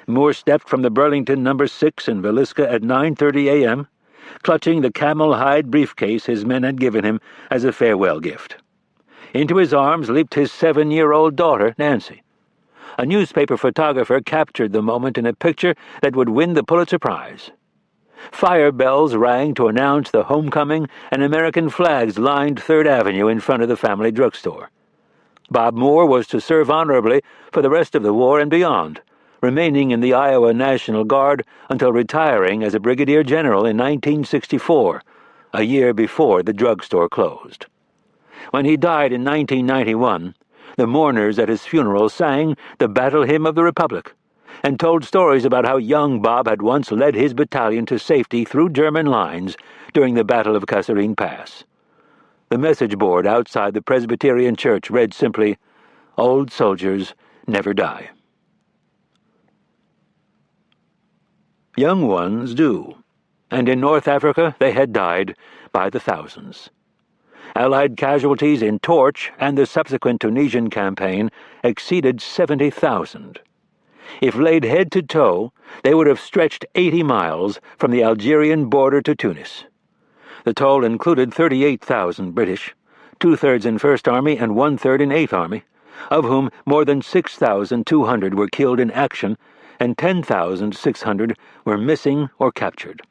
Moore stepped from the Burlington No. 6 in Villisca at 9:30 a.m., clutching the camel-hide briefcase his men had given him as a farewell gift. Into his arms leaped his 7-year-old daughter, Nancy. A newspaper photographer captured the moment in a picture that would win the Pulitzer Prize. Fire bells rang to announce the homecoming, and American flags lined 3rd Avenue in front of the family drugstore. Bob Moore was to serve honorably for the rest of the war and beyond, remaining in the Iowa National Guard until retiring as a brigadier general in 1964, a year before the drugstore closed. When he died in 1991, the mourners at his funeral sang the Battle Hymn of the Republic and told stories about how young Bob had once led his battalion to safety through German lines during the Battle of Kasserine Pass. The message board outside the Presbyterian Church read simply, "Old soldiers never die." Young ones do, and in North Africa they had died by the thousands. Allied casualties in Torch and the subsequent Tunisian campaign exceeded 70,000. If laid head to toe, they would have stretched 80 miles from the Algerian border to Tunis. The toll included 38,000 British, 2/3 in First Army and 1/3 in Eighth Army, of whom more than 6,200 were killed in action and 10,600 were missing or captured.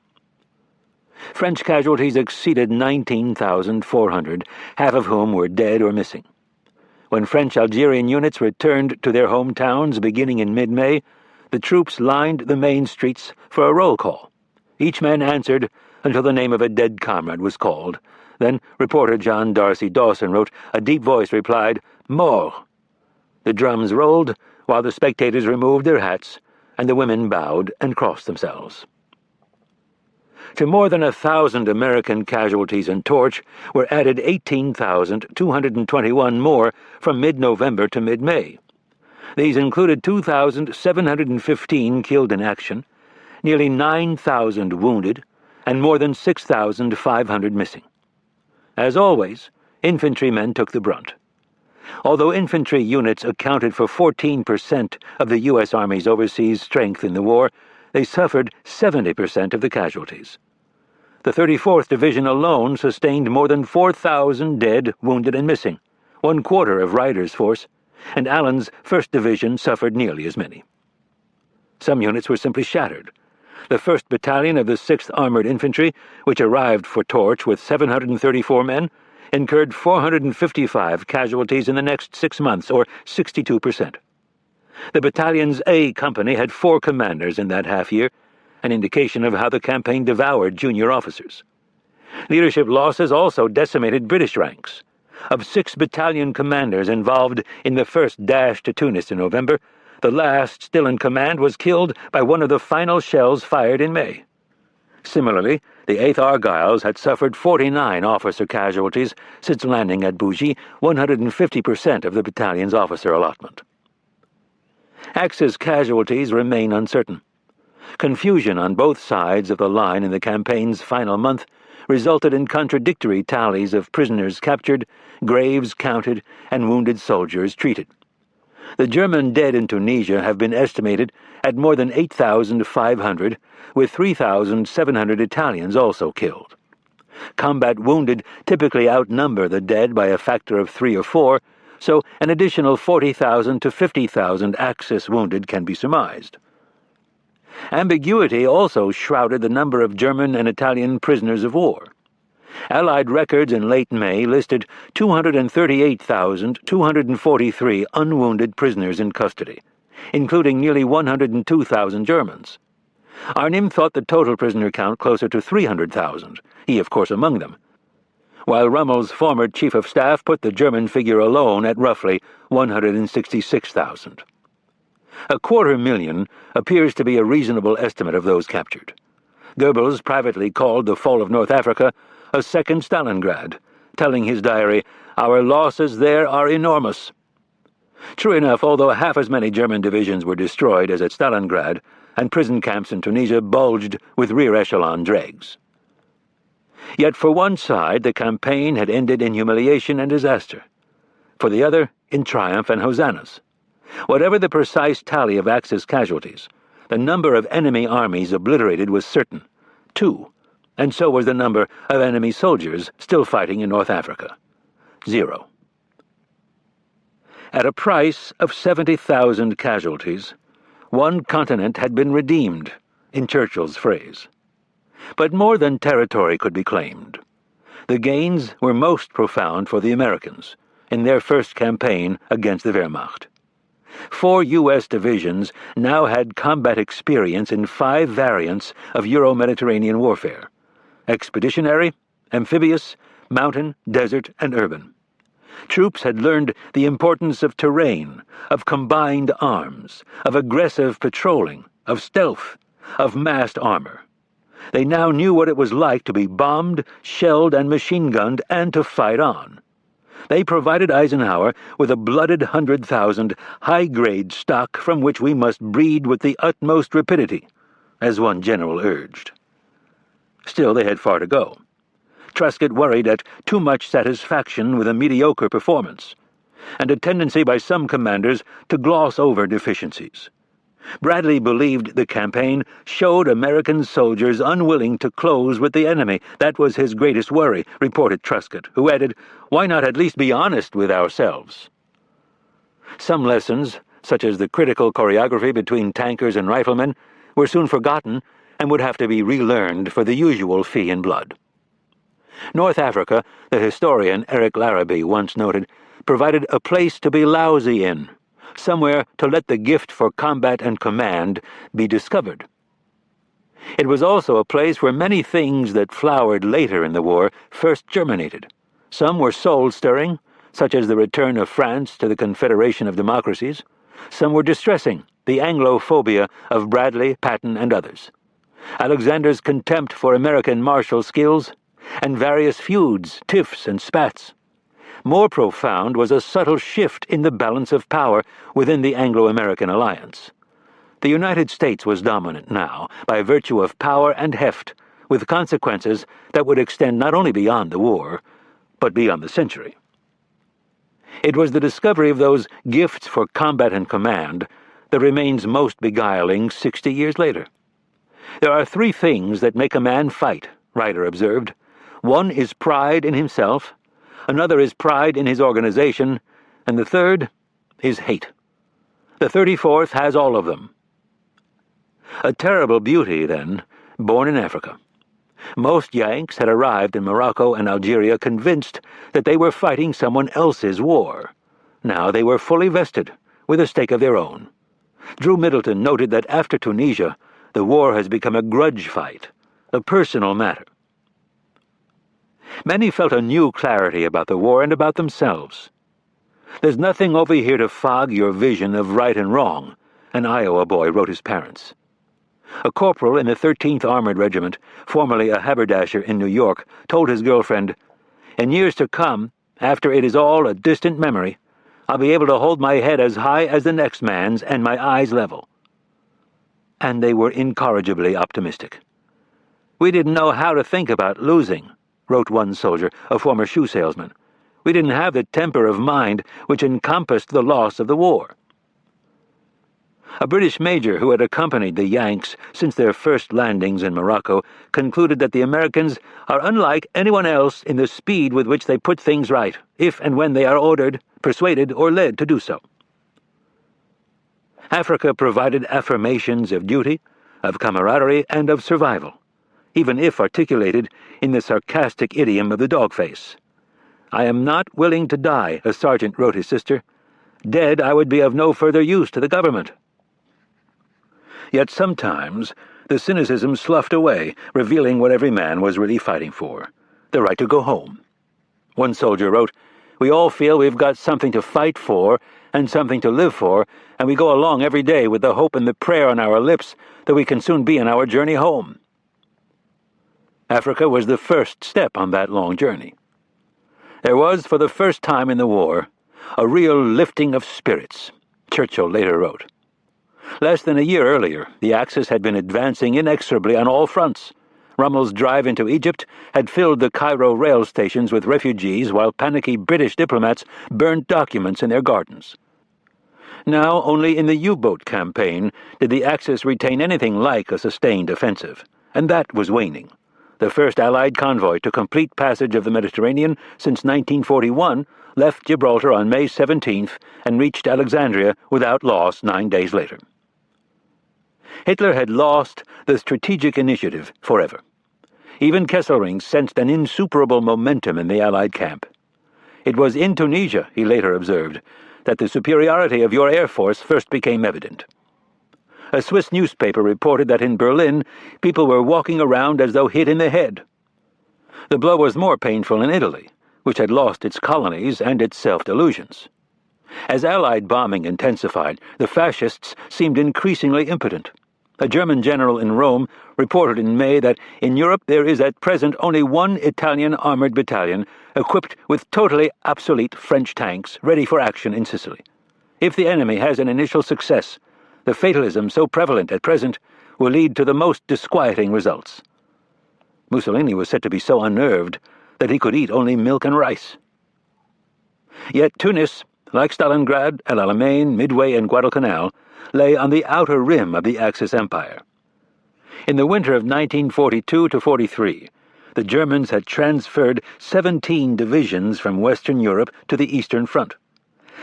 French casualties exceeded 19,400, half of whom were dead or missing. When French-Algerian units returned to their hometowns beginning in mid-May, the troops lined the main streets for a roll call. Each man answered until the name of a dead comrade was called. Then reporter John Darcy Dawson wrote, "A deep voice replied, 'Mort.' The drums rolled while the spectators removed their hats, and the women bowed and crossed themselves." To more than 1,000 American casualties in Torch were added 18,221 more from mid-November to mid-May. These included 2,715 killed in action, nearly 9,000 wounded, and more than 6,500 missing. As always, infantrymen took the brunt. Although infantry units accounted for 14% of the U.S. Army's overseas strength in the war, they suffered 70% of the casualties. The 34th Division alone sustained more than 4,000 dead, wounded, and missing, 1/4 of Ryder's force, and Allen's 1st Division suffered nearly as many. Some units were simply shattered. The 1st Battalion of the 6th Armored Infantry, which arrived for Torch with 734 men, incurred 455 casualties in the next 6 months, or 62%. The battalion's A Company had 4 commanders in that half-year, an indication of how the campaign devoured junior officers. Leadership losses also decimated British ranks. Of 6 battalion commanders involved in the first dash to Tunis in November, the last still in command was killed by one of the final shells fired in May. Similarly, the 8th Argylls had suffered 49 officer casualties since landing at Bougie, 150% of the battalion's officer allotment. Axis casualties remain uncertain. Confusion on both sides of the line in the campaign's final month resulted in contradictory tallies of prisoners captured, graves counted, and wounded soldiers treated. The German dead in Tunisia have been estimated at more than 8,500, with 3,700 Italians also killed. Combat wounded typically outnumber the dead by a factor of 3 or 4, so an additional 40,000 to 50,000 Axis wounded can be surmised. Ambiguity also shrouded the number of German and Italian prisoners of war. Allied records in late May listed 238,243 unwounded prisoners in custody, including nearly 102,000 Germans. Arnim thought the total prisoner count closer to 300,000, he of course among them, while Rommel's former chief of staff put the German figure alone at roughly 166,000. 250,000 appears to be a reasonable estimate of those captured. Goebbels privately called the fall of North Africa a second Stalingrad, telling his diary, "Our losses there are enormous." True enough, although half as many German divisions were destroyed as at Stalingrad, and prison camps in Tunisia bulged with rear-echelon dregs. Yet for one side, the campaign had ended in humiliation and disaster. For the other, in triumph and hosannas. Whatever the precise tally of Axis casualties, the number of enemy armies obliterated was certain, 2, and so was the number of enemy soldiers still fighting in North Africa, 0. At a price of 70,000 casualties, one continent had been redeemed, in Churchill's phrase. But more than territory could be claimed. The gains were most profound for the Americans in their first campaign against the Wehrmacht. 4 U.S. divisions now had combat experience in 5 variants of Euro-Mediterranean warfare: expeditionary, amphibious, mountain, desert, and urban. Troops had learned the importance of terrain, of combined arms, of aggressive patrolling, of stealth, of massed armor. They now knew what it was like to be bombed, shelled, and machine-gunned, and to fight on. They provided Eisenhower with a blooded 100,000 high-grade stock from which we must breed with the utmost rapidity, as one general urged. Still, they had far to go. Truscott worried at too much satisfaction with a mediocre performance, and a tendency by some commanders to gloss over deficiencies. Bradley believed the campaign showed American soldiers unwilling to close with the enemy. That was his greatest worry, reported Truscott, who added, "Why not at least be honest with ourselves?" Some lessons, such as the critical choreography between tankers and riflemen, were soon forgotten and would have to be relearned for the usual fee in blood. North Africa, the historian Eric Larrabee once noted, provided a place to be lousy in, somewhere to let the gift for combat and command be discovered. It was also a place where many things that flowered later in the war first germinated. Some were soul-stirring, such as the return of France to the Confederation of Democracies. Some were distressing, the Anglophobia of Bradley, Patton, and others. Alexander's contempt for American martial skills, and various feuds, tiffs, and spats. More profound was a subtle shift in the balance of power within the Anglo-American alliance. The United States was dominant now, by virtue of power and heft, with consequences that would extend not only beyond the war, but beyond the century. It was the discovery of those gifts for combat and command that remains most beguiling 60 years later. There are 3 things that make a man fight, Ryder observed. One is pride in himself, another is pride in his organization, and the third is hate. The 34th has all of them. A terrible beauty, then, born in Africa. Most Yanks had arrived in Morocco and Algeria convinced that they were fighting someone else's war. Now they were fully vested, with a stake of their own. Drew Middleton noted that after Tunisia, the war has become a grudge fight, a personal matter. Many felt a new clarity about the war and about themselves. "There's nothing over here to fog your vision of right and wrong," an Iowa boy wrote his parents. A corporal in the 13th Armored Regiment, formerly a haberdasher in New York, told his girlfriend, "In years to come, after it is all a distant memory, I'll be able to hold my head as high as the next man's and my eyes level." And they were incorrigibly optimistic. "We didn't know how to think about losing," wrote one soldier, a former shoe salesman. "We didn't have the temper of mind which encompassed the loss of the war." A British major who had accompanied the Yanks since their first landings in Morocco concluded that the Americans are unlike anyone else in the speed with which they put things right, if and when they are ordered, persuaded, or led to do so. Africa provided affirmations of duty, of camaraderie, and of survival. even if articulated in the sarcastic idiom of the dog-face. "I am not willing to die," a sergeant wrote his sister. "Dead, I would be of no further use to the government." Yet sometimes the cynicism sloughed away, revealing what every man was really fighting for: the right to go home. One soldier wrote, "We all feel we've got something to fight for and something to live for, and we go along every day with the hope and the prayer on our lips that we can soon be on our journey home." Africa was the first step on that long journey. There was, for the first time in the war, a real lifting of spirits, Churchill later wrote. Less than a year earlier, the Axis had been advancing inexorably on all fronts. Rommel's drive into Egypt had filled the Cairo rail stations with refugees, while panicky British diplomats burned documents in their gardens. Now, only in the U-boat campaign did the Axis retain anything like a sustained offensive, and that was waning. The first Allied convoy to complete passage of the Mediterranean since 1941 left Gibraltar on May 17th and reached Alexandria without loss 9 days later. Hitler had lost the strategic initiative forever. Even Kesselring sensed an insuperable momentum in the Allied camp. "It was in Tunisia," he later observed, "that the superiority of your air force first became evident." A Swiss newspaper reported that in Berlin, people were walking around as though hit in the head. The blow was more painful in Italy, which had lost its colonies and its self-delusions. As Allied bombing intensified, the fascists seemed increasingly impotent. A German general in Rome reported in May that in Europe there is at present only one Italian armored battalion equipped with totally obsolete French tanks ready for action in Sicily. If the enemy has an initial success, the fatalism so prevalent at present will lead to the most disquieting results. Mussolini was said to be so unnerved that he could eat only milk and rice. Yet Tunis, like Stalingrad, El Alamein, Midway, and Guadalcanal, lay on the outer rim of the Axis empire. In the winter of 1942-43, the Germans had transferred 17 divisions from Western Europe to the Eastern Front,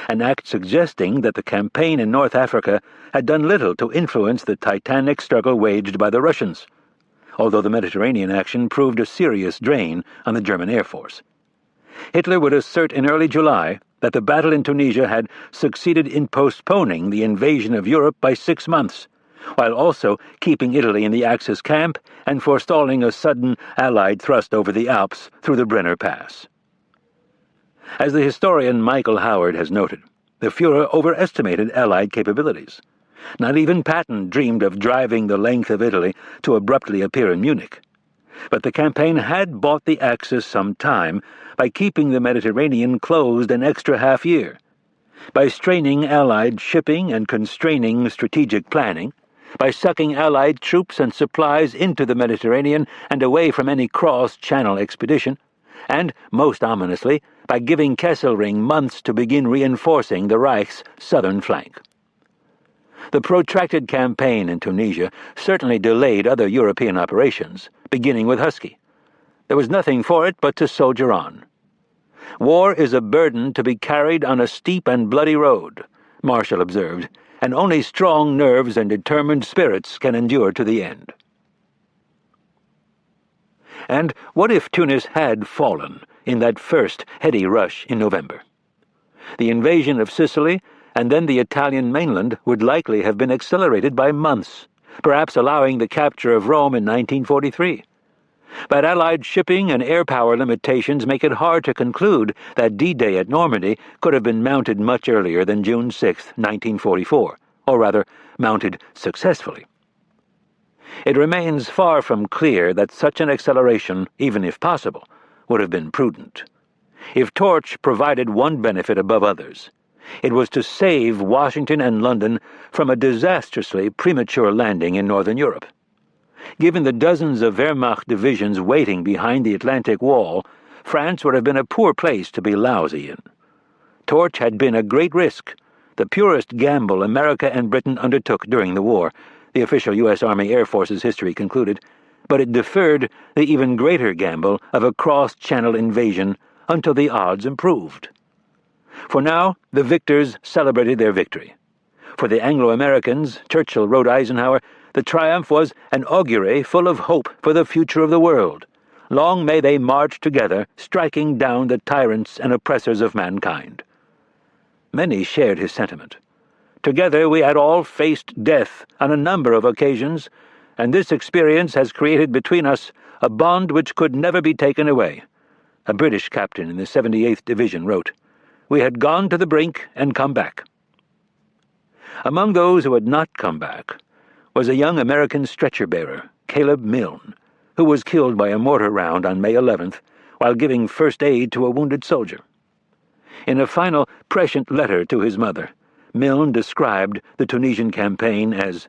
an act suggesting that the campaign in North Africa had done little to influence the titanic struggle waged by the Russians, although the Mediterranean action proved a serious drain on the German Air Force. Hitler would assert in early July that the battle in Tunisia had succeeded in postponing the invasion of Europe by 6 months, while also keeping Italy in the Axis camp and forestalling a sudden Allied thrust over the Alps through the Brenner Pass. As the historian Michael Howard has noted, the Führer overestimated Allied capabilities. Not even Patton dreamed of driving the length of Italy to abruptly appear in Munich. But the campaign had bought the Axis some time by keeping the Mediterranean closed an extra half-year, by straining Allied shipping and constraining strategic planning, by sucking Allied troops and supplies into the Mediterranean and away from any cross-channel expedition, and, most ominously, by giving Kesselring months to begin reinforcing the Reich's southern flank. The protracted campaign in Tunisia certainly delayed other European operations, beginning with Husky. There was nothing for it but to soldier on. "War is a burden to be carried on a steep and bloody road," Marshall observed, "and only strong nerves and determined spirits can endure to the end." And what if Tunis had fallen in that first heady rush in November? The invasion of Sicily and then the Italian mainland would likely have been accelerated by months, perhaps allowing the capture of Rome in 1943. But Allied shipping and air power limitations make it hard to conclude that D-Day at Normandy could have been mounted much earlier than June 6, 1944, or rather, mounted successfully. It remains far from clear that such an acceleration, even if possible, would have been prudent. If Torch provided one benefit above others, it was to save Washington and London from a disastrously premature landing in Northern Europe. Given the dozens of Wehrmacht divisions waiting behind the Atlantic Wall, France would have been a poor place to be lousy in. Torch had been a great risk, the purest gamble America and Britain undertook during the war, the official U.S. Army Air Force's history concluded, but it deferred the even greater gamble of a cross-channel invasion until the odds improved. For now, the victors celebrated their victory. For the Anglo-Americans, Churchill wrote Eisenhower, The triumph was an augury full of hope for the future of the world. Long may they march together, striking down the tyrants and oppressors of mankind. Many shared his sentiment. Together we had all faced death on a number of occasions, and this experience has created between us a bond which could never be taken away. A British captain in the 78th Division wrote, "We had gone to the brink and come back." Among those who had not come back was a young American stretcher-bearer, Caleb Milne, who was killed by a mortar round on May 11th while giving first aid to a wounded soldier. In a final prescient letter to his mother, Milne described the Tunisian campaign as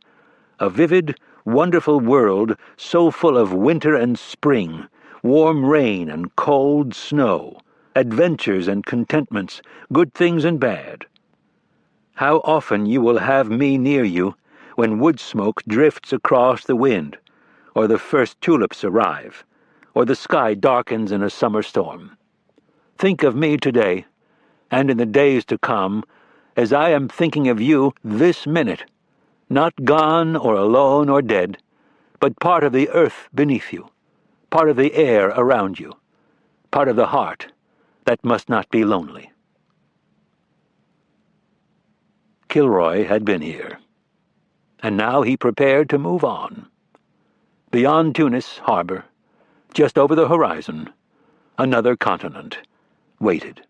a vivid, wonderful world so full of winter and spring, warm rain and cold snow, adventures and contentments, good things and bad. How often you will have me near you when wood smoke drifts across the wind, or the first tulips arrive, or the sky darkens in a summer storm. Think of me today, and in the days to come, as I am thinking of you this minute, not gone or alone or dead, but part of the earth beneath you, part of the air around you, part of the heart that must not be lonely. Kilroy had been here, and now he prepared to move on. Beyond Tunis harbor, just over the horizon, another continent waited.